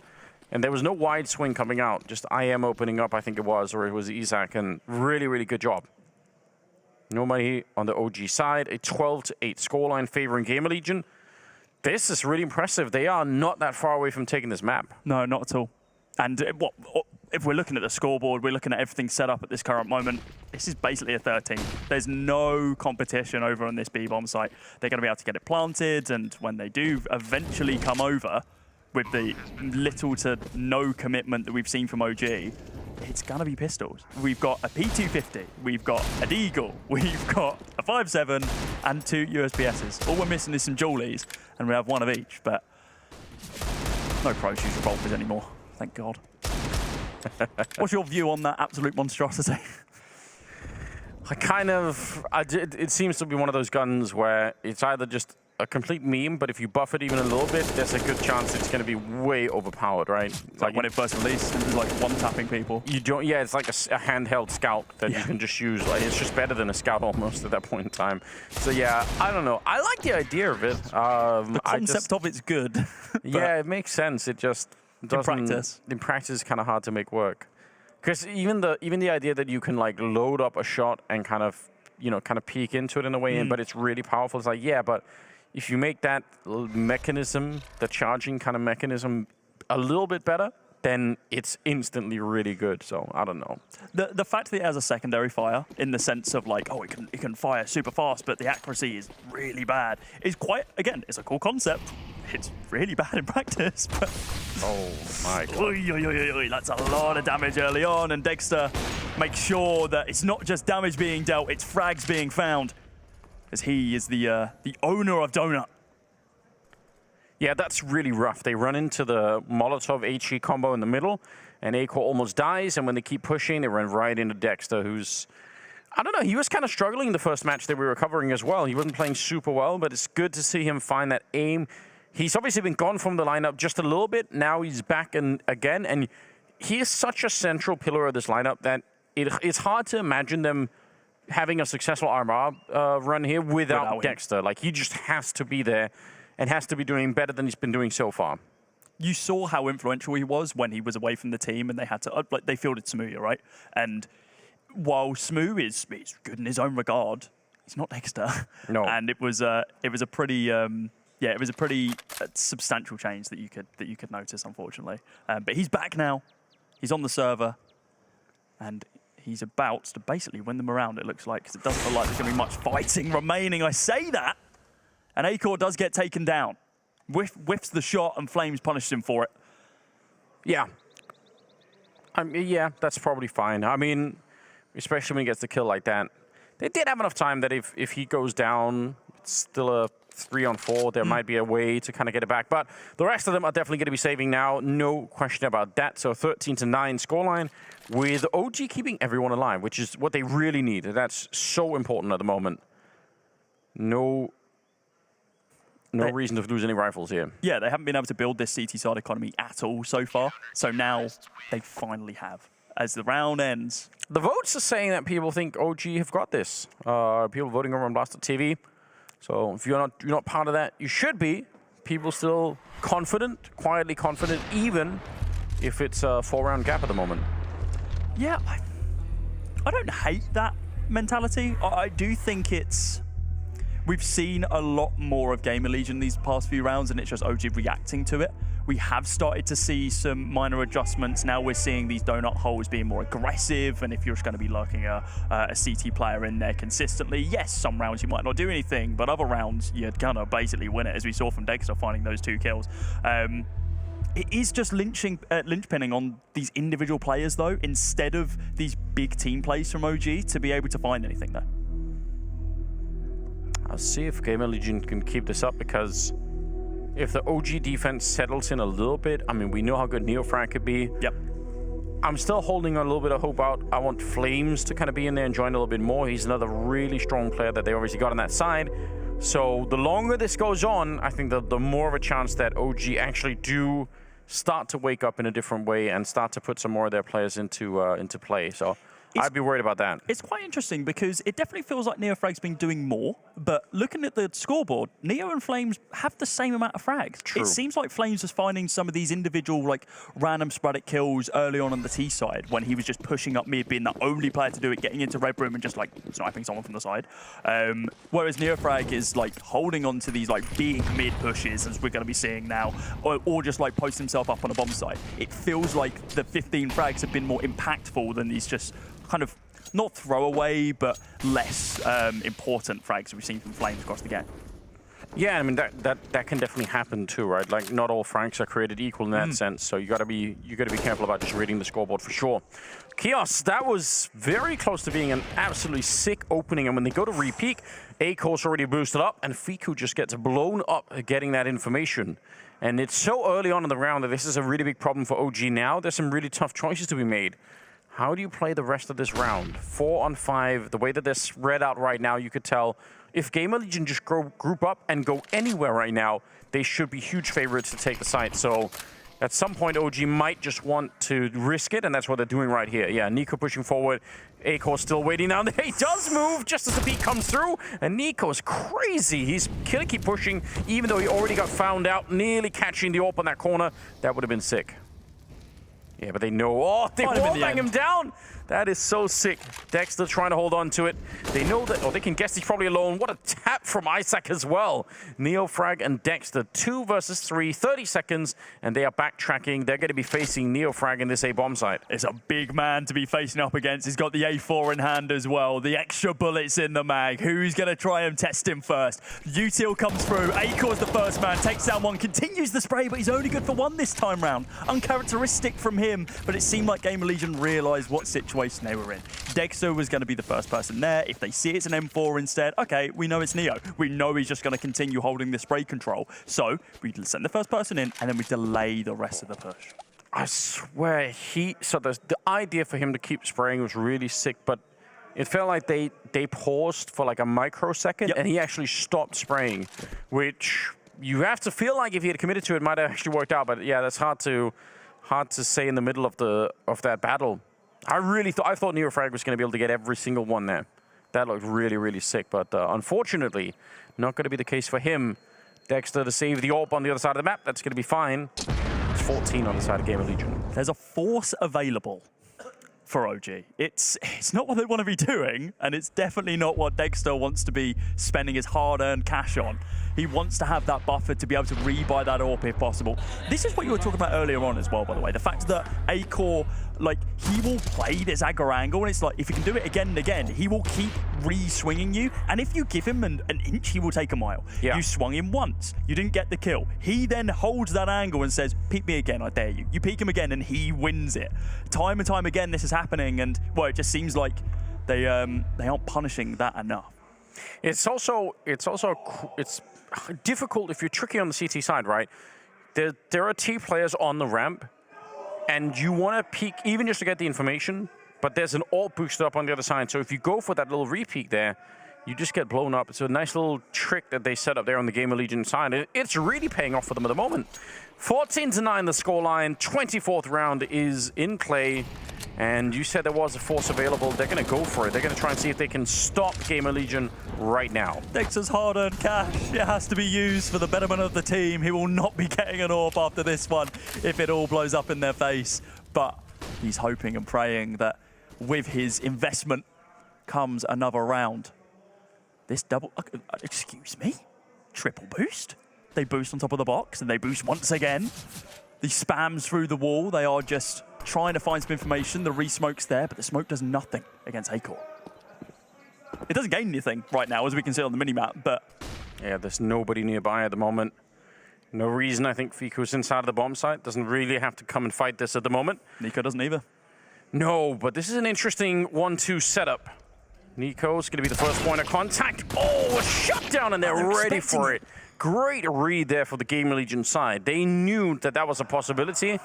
And there was no wide swing coming out, just IM opening up, I think it was, or it was Isaac, and really, really good job. Nobody on the OG side, a 12-8 scoreline favoring GamerLegion. This is really impressive. They are not that far away from taking this map. No, not at all. And if we're looking at the scoreboard, we're looking at everything set up at this current moment. This is basically a 13. There's no competition over on this B-bomb site. They're going to be able to get it planted, and when they do eventually come over with the little to no commitment that we've seen from OG, it's going to be pistols. We've got a P250, we've got a Deagle, we've got a 5.7 and 2 USPSs. All we're missing is some Jollies, and we have one of each, but no pros use revolvers anymore, thank God. What's your view on that absolute monstrosity? It seems to be one of those guns where it's either just a complete meme, but if you buff it even a little bit, there's a good chance it's going to be way overpowered, right? Like when it first released, it was like one-tapping people. You don't, yeah, it's like a handheld scout that you can just use. Like, it's just better than a scout almost at that point in time. So yeah, I don't know. I like the idea of it. The concept of it's good. Yeah, it makes sense. It just doesn't. In practice, it's kind of hard to make work. Because even the idea that you can like load up a shot and kind of peek into it in a way, but it's really powerful. It's like, yeah, but if you make that mechanism, the charging kind of mechanism, a little bit better, then it's instantly really good. So I don't know. The fact that it has a secondary fire, in the sense of like, oh, it can fire super fast, but the accuracy is really bad, is quite, again, it's a cool concept. It's really bad in practice. But oh my God. Oy, oy, oy, oy, that's a lot of damage early on, and Dexter makes sure that it's not just damage being dealt, it's frags being found, as he is the owner of Donut. Yeah, that's really rough. They run into the Molotov HE combo in the middle, and Aiko almost dies, and when they keep pushing, they run right into Dexter, who's, I don't know, he was kind of struggling in the first match that we were covering as well. He wasn't playing super well, but it's good to see him find that aim. He's obviously been gone from the lineup just a little bit. Now he's back again, and he is such a central pillar of this lineup that it's hard to imagine them having a successful RMR run here without Dexter. Like, he just has to be there and has to be doing better than he's been doing so far. You saw how influential he was when he was away from the team, and they had to, like, they fielded Smooth, right? And while Smooth is good in his own regard, he's not Dexter. No. And it was a pretty substantial change that you could notice, unfortunately. But he's back now. He's on the server, and he's about to basically win them around, it looks like, because it doesn't look like there's going to be much fighting remaining. I say that, and Acor does get taken down. Whiffs the shot, and Flames punished him for it. Yeah. Yeah, that's probably fine. I mean, especially when he gets the kill like that. They did have enough time that if he goes down, it's still a 3-on-4. There might be a way to kind of get it back. But the rest of them are definitely going to be saving now. No question about that. So 13-9 scoreline with OG keeping everyone alive, which is what they really need. That's so important at the moment. No reason to lose any rifles here. Yeah, they haven't been able to build this CT side economy at all so far. So now they finally have. As the round ends. The votes are saying that people think OG have got this. People voting over on Blast.tv. So if you're not part of that, you should be. People still confident, quietly confident, even if it's a 4-round gap at the moment. Yeah, I don't hate that mentality. I do think it's... We've seen a lot more of GamerLegion these past few rounds, and it's just OG reacting to it. We have started to see some minor adjustments. Now we're seeing these donut holes being more aggressive, and if you're just going to be lurking a CT player in there consistently, yes, some rounds you might not do anything, but other rounds you're going to basically win it, as we saw from Dexter finding those 2 kills. It is just linchpinning on these individual players, though, instead of these big team plays from OG to be able to find anything, though. I'll see if GamerLegion can keep this up, because if the OG defense settles in a little bit, I mean, we know how good Neofrag could be. Yep. I'm still holding a little bit of hope out. I want Flames to kind of be in there and join a little bit more. He's another really strong player that they obviously got on that side. So the longer this goes on, I think the more of a chance that OG actually do start to wake up in a different way and start to put some more of their players into play. So I'd be worried about that. It's quite interesting because it definitely feels like NeoFrag's been doing more, but looking at the scoreboard, Neo and Flames have the same amount of frags. True. It seems like Flames was finding some of these individual, like, random sporadic kills early on the T side when he was just pushing up mid, being the only player to do it, getting into red room and just, like, sniping someone from the side. Whereas NeoFrag is, like, holding on to these, like, big mid pushes, as we're going to be seeing now, or just, like, post himself up on a bomb site. It feels like the 15 frags have been more impactful than these just kind of not throwaway, but less important frags we've seen from Flames across the game. Yeah, I mean that can definitely happen too, right? Like not all frags are created equal in that sense, so you gotta be careful about just reading the scoreboard for sure. Chaos, that was very close to being an absolutely sick opening, and when they go to re-peak, A-Course already boosted up, and Fiku just gets blown up getting that information. And it's so early on in the round that this is a really big problem for OG now. There's some really tough choices to be made. How do you play the rest of this round? 4 on 5, the way that they're spread out right now, you could tell if GamerLegion just group up and go anywhere right now, they should be huge favorites to take the site. So at some point, OG might just want to risk it, and that's what they're doing right here. Yeah, Nico pushing forward. A-Core still waiting down there. He does move just as the peak comes through, and Nico's crazy. He's gonna keep pushing, even though he already got found out, nearly catching the AWP on that corner. That would have been sick. Yeah, but they know. Oh, they wallbang him down. That is so sick. Dexter trying to hold on to it. They know that, they can guess he's probably alone. What a tap from Isaac as well. NeoFrag and Dexter, 2 versus 3, 30 seconds, and they are backtracking. They're going to be facing NeoFrag in this A-bomb site. It's a big man to be facing up against. He's got the A4 in hand as well. The extra bullets in the mag. Who's going to try and test him first? Util comes through. A-Core's the first man. Takes down one. Continues the spray, but he's only good for 1 this time round. Uncharacteristic from him, but it seemed like GamerLegion realized what situation they were in. Dexter was going to be the first person there. If they see it's an M4 instead, okay, we know it's Neo. We know he's just going to continue holding the spray control. So we send the first person in, and then we delay the rest of the push. I swear, so the idea for him to keep spraying was really sick, but it felt like they paused for like a microsecond, and he actually stopped spraying, which you have to feel like if he had committed to it, might have actually worked out. But yeah, that's hard to say in the middle of that battle. I thought NeoFrag was going to be able to get every single one there. That looked really, really sick, but unfortunately, not going to be the case for him. Dexter to save the AWP on the other side of the map. That's going to be fine. It's 14 on the side of GamerLegion. There's a force available for OG. It's not what they want to be doing, and it's definitely not what Dexter wants to be spending his hard-earned cash on. He wants to have that buffer to be able to rebuy that AWP if possible. This is what you were talking about earlier on as well, by the way. The fact that A-Core, like, he will play this aggro angle, and it's like, if he can do it again and again, he will keep re-swinging you, and if you give him an inch, he will take a mile. Yeah. You swung him once, you didn't get the kill. He then holds that angle and says, peek me again, I dare you. You peek him again, and he wins it. Time and time again, this is happening, and, well, it just seems like they aren't punishing that enough. It's difficult if you're tricky on the CT side, right? There are T players on the ramp, and you want to peek even just to get the information, but there's an AWP boosted up on the other side. So if you go for that little re-peek there, you just get blown up. It's a nice little trick that they set up there on the GamerLegion side. It's really paying off for them at the moment. 14-9 the scoreline. 24th round is in play. And you said there was a force available. They're going to go for it. They're going to try and see if they can stop GamerLegion right now. Dexter's hard-earned cash. It has to be used for the betterment of the team. He will not be getting an AWP after this one if it all blows up in their face. But he's hoping and praying that with his investment comes another round. This double, excuse me, triple boost. They boost on top of the box and they boost once again. The spams through the wall. They are just trying to find some information. The re-smoke's there, but the smoke does nothing against A-Core. It doesn't gain anything right now, as we can see on the minimap, but... Yeah, there's nobody nearby at the moment. No reason I think Fiku's inside of the bomb site. Doesn't really have to come and fight this at the moment. Nico doesn't either. No, but this is an interesting 1-2 setup. Nico's going to be the first point of contact. Oh, a shutdown, and they're ready for it. Great read there for the GamerLegion side. They knew that that was a possibility,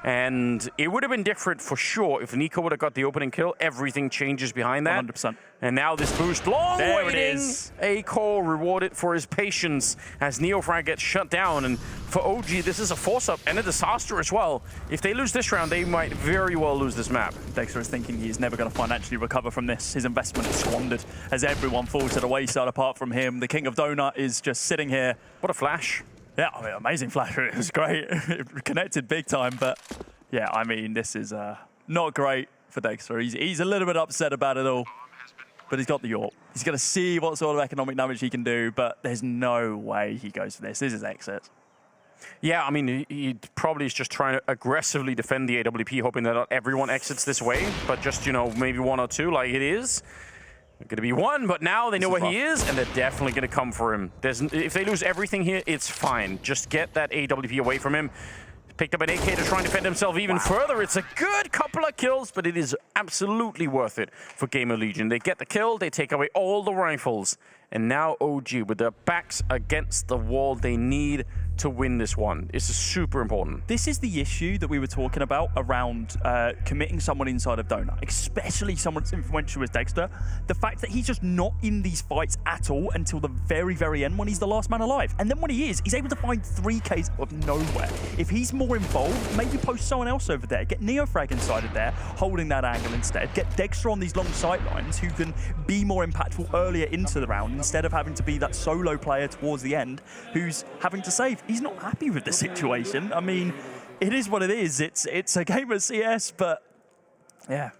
And it would have been different for sure if NiKo would have got the opening kill. Everything changes behind that. 100%. And now this boost, long There waiting. it is. A-Core rewarded for his patience as Neofrag gets shut down. And for OG, this is a force-up and a disaster as well. If they lose this round, they might very well lose this map. Dexter is thinking he's never going to financially recover from this. His investment is squandered as everyone falls to the wayside apart from him. The King of Donut is just sitting here. What a flash. Yeah, I mean, amazing flash. It was great. It connected big time, but yeah, I mean, this is not great for Dexter. He's a little bit upset about it all, but he's got the AWP. He's going to see what sort of economic damage he can do, but there's no way he goes for this. This is exit. Yeah, I mean, he probably is just trying to aggressively defend the AWP, hoping that not everyone exits this way, but just, you know, maybe one or two like it is. Going to be one, but now they know where he is, and they're definitely going to come for him. If they lose everything here, it's fine. Just get that AWP away from him. Picked up an AK to try and defend himself even further. It's a good couple of kills, but it is absolutely worth it for GamerLegion. They get the kill, they take away all the rifles, and now OG, with their backs against the wall, they need to win this one. It's super important. This is the issue that we were talking about around committing someone inside of Donut, especially someone as influential as Dexter. The fact that he's just not in these fights at all until the very, very end when he's the last man alive. And then when he is, he's able to find 3Ks of nowhere. If he's more involved, maybe post someone else over there. Get Neofrag inside of there, holding that angle instead. Get Dexter on these long sight lines who can be more impactful earlier into the round instead of having to be that solo player towards the end who's having to save. He's not happy with the situation. I mean, it is what it is. It's a game of CS, but yeah,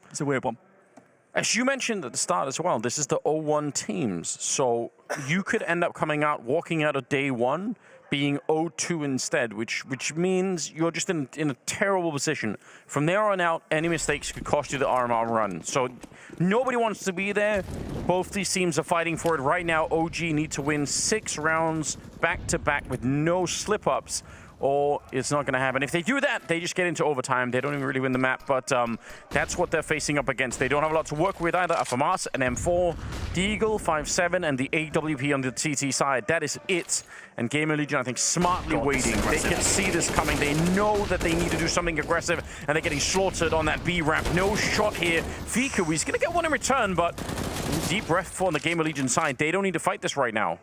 it's a weird one. As you mentioned at the start as well, this is the 0-1 teams. So you could end up coming out, walking out of day one, being 0-2 instead, which means you're just in a terrible position. From there on out, any mistakes could cost you the RMR run. So nobody wants to be there. Both these teams are fighting for it right now. OG need to win 6 rounds back-to-back with no slip-ups, or it's not going to happen. If they do that, they just get into overtime. They don't even really win the map, but that's what they're facing up against. They don't have a lot to work with either. A FAMAS, an M4, Deagle, 5-7, and the AWP on the TT side. That is it. And GamerLegion, I think, smartly waiting. They can see this coming. They know that they need to do something aggressive, and they're getting slaughtered on that B ramp. No shot here. Fiku, he's going to get one in return, but deep breath on the GamerLegion side. They don't need to fight this right now.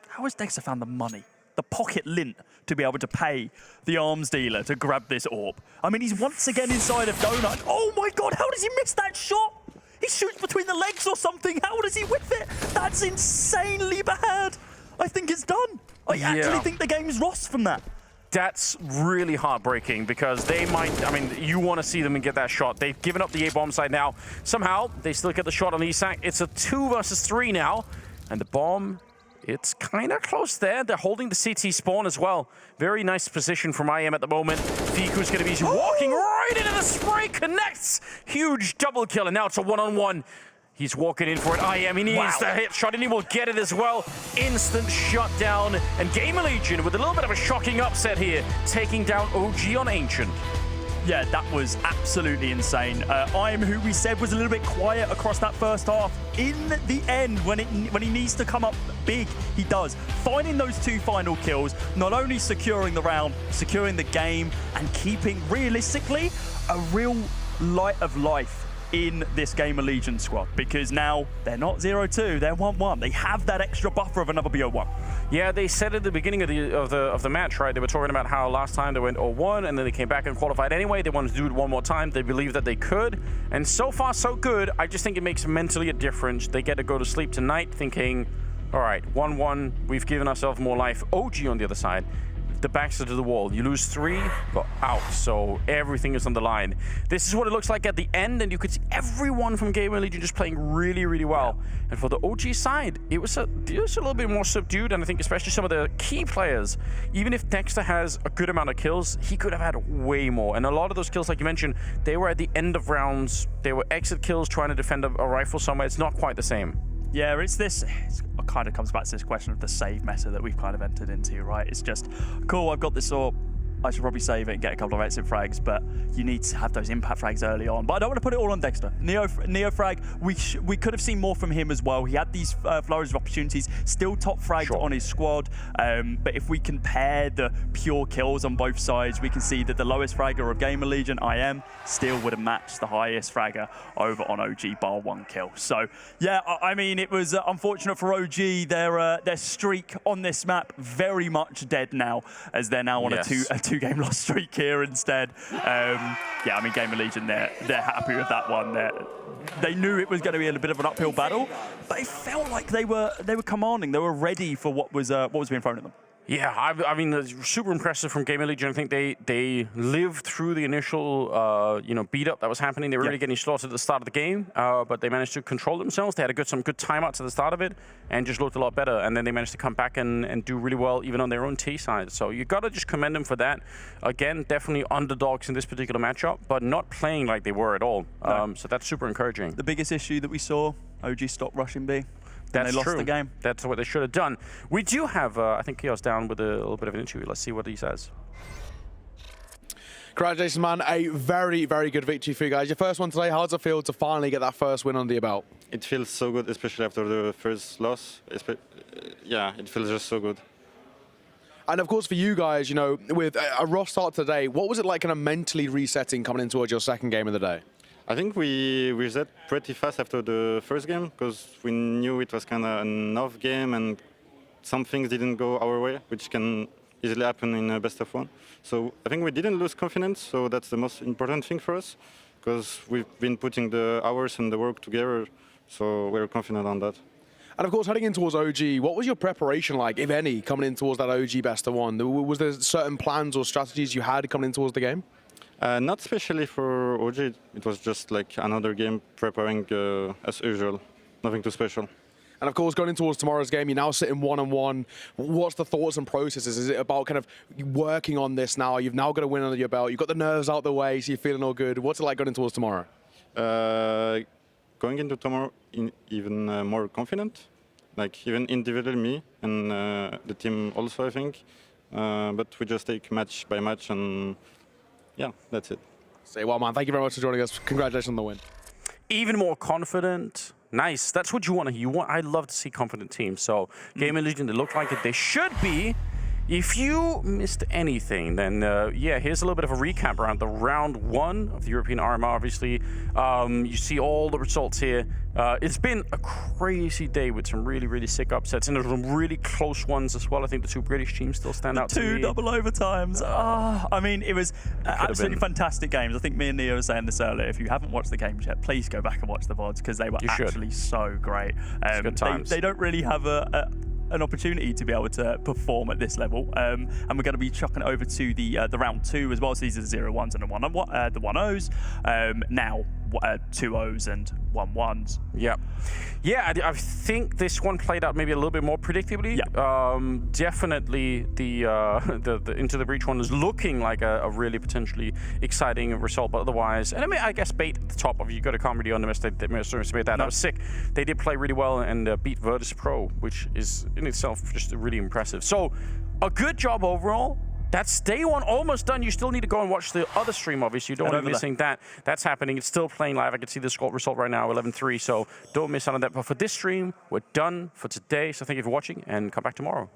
How has Dexter found the money, the pocket lint, to be able to pay the arms dealer to grab this AWP? I mean, he's once again inside of Donut. Oh my God, how does he miss that shot? He shoots between the legs or something. How does he whiff it? That's insanely bad. I think it's done. I actually think the game's lost from that. That's really heartbreaking because they might, I mean, you want to see them and get that shot. They've given up the A-bomb side now. Somehow, they still get the shot on Isak. It's a 2 versus 3 now. And the bomb, it's kind of close there. They're holding the CT spawn as well. Very nice position from IM at the moment. Fiku's going to be walking right into the spray, connects. Huge double kill, and now it's a one-on-one. He's walking in for it. IM, he needs the hit shot, and he will get it as well. Instant shutdown. And GamerLegion with a little bit of a shocking upset here, taking down OG on Ancient. Yeah, that was absolutely insane. IM, who we said was a little bit quiet across that first half, in the end, when he needs to come up big, he does. Finding those 2 final kills, not only securing the round, securing the game, and keeping, realistically, a real light of life in this GamerLegion squad, because now they're not 0-2, they're 1-1. They have that extra buffer of another BO1. Yeah, they said at the beginning of the match, right? They were talking about how last time they went 0-1 and then they came back and qualified anyway. They wanted to do it one more time. They believed that they could, and so far so good. I just think it makes mentally a difference. They get to go to sleep tonight thinking, all right, 1-1, we've given ourselves more life. OG on the other side, the backs are to the wall. You lose 3, go out. So everything is on the line. This is what it looks like at the end, and you could see everyone from GamerLegion just playing really, really well. And for the OG side, it was a little bit more subdued, and I think especially some of the key players, even if Dexter has a good amount of kills, he could have had way more. And a lot of those kills, like you mentioned, they were at the end of rounds. They were exit kills trying to defend a rifle somewhere. It's not quite the same. Yeah, it kind of comes back to this question of the save meta that we've kind of entered into, right? It's just, cool, I've got this AWP. I should probably save it and get a couple of exit frags, but you need to have those impact frags early on. But I don't want to put it all on Dexter. Neo frag, we could have seen more from him as well. He had these flurries of opportunities, still top fragged on his squad. But if we compare the pure kills on both sides, we can see that the lowest fragger of GamerLegion, IM, still would have matched the highest fragger over on OG bar 1 kill. So yeah, I mean, it was unfortunate for OG. Their streak on this map very much dead now, as they're now on a two-game loss streak here instead. Yeah, I mean, GamerLegion, they're happy with that one. They knew it was going to be a bit of an uphill battle, but it felt like they were commanding. They were ready for what was being thrown at them. Yeah, I mean, super impressive from GamerLegion. I think they lived through the initial, beat up that was happening. They were really getting slaughtered at the start of the game, but they managed to control themselves. They had some good timeouts at the start of it, and just looked a lot better. And then they managed to come back and do really well, even on their own T side. So you got to just commend them for that. Again, definitely underdogs in this particular matchup, but not playing like they were at all. No. So that's super encouraging. The biggest issue that we saw, OG stopped rushing B. That's they lost true. the game. That's what they should have done. We do have, I think Chaos down with a little bit of an interview. Let's see what he says. Congratulations, man. A very, very good victory for you guys. Your first one today. How does it feel to finally get that first win under your belt? It feels so good, especially after the first loss. Yeah, it feels just so good. And of course, for you guys, with a rough start today, what was it like kind of mentally resetting coming in towards your second game of the day? I think we reset pretty fast after the first game because we knew it was kind of an off game and some things didn't go our way, which can easily happen in a best of one. So I think we didn't lose confidence, so that's the most important thing for us because we've been putting the hours and the work together, so we're confident on that. And of course, heading in towards OG, what was your preparation like, if any, coming in towards that OG best of one? Was there certain plans or strategies you had coming in towards the game? Not especially for OG. It was just like another game preparing as usual. Nothing too special. And of course, going in towards tomorrow's game, you're now sitting 1-on-1. What's the thoughts and processes? Is it about kind of working on this now? You've now got a win under your belt. You've got the nerves out the way, so you're feeling all good. What's it like going in towards tomorrow? Going into tomorrow, even more confident. Like even individually, me and the team also, I think. But we just take match by match and yeah, that's it. Say well, man. Thank you very much for joining us. Congratulations on the win. Even more confident. Nice. That's what you want to hear. I love to see confident teams. So GamerLegion, they look like it. They should be. If you missed anything, then yeah, here's a little bit of a recap around the round 1 of the European RMR. Obviously, you see all the results here. It's been a crazy day with some really, really sick upsets, and there's some really close ones as well. I think the 2 British teams still stand out to me. 2 double overtimes. I mean, it was absolutely fantastic games. I think me and Neo were saying this earlier. If you haven't watched the games yet, please go back and watch the VODs because they were actually so great. Good times. They don't really have an opportunity to be able to perform at this level, and we're going to be chucking it over to the round 2 as well. So these are the 0-1s and the 1-0s. Now 2-0s and 1-1s. Yeah, I think this one played out maybe a little bit more predictably. Yeah. Definitely the Into the Breach one is looking like a really potentially exciting result, but otherwise, and I mean, I guess Bait at the top of you got to can't really underestimate that. No. That was sick. They did play really well and beat Virtus.pro, which is in itself just really impressive. So a good job overall. That's day 1 almost done. You still need to go and watch the other stream, obviously. You don't want to be missing that. That's happening. It's still playing live. I can see the score result right now, 11-3. So don't miss out on that. But for this stream, we're done for today. So thank you for watching and come back tomorrow.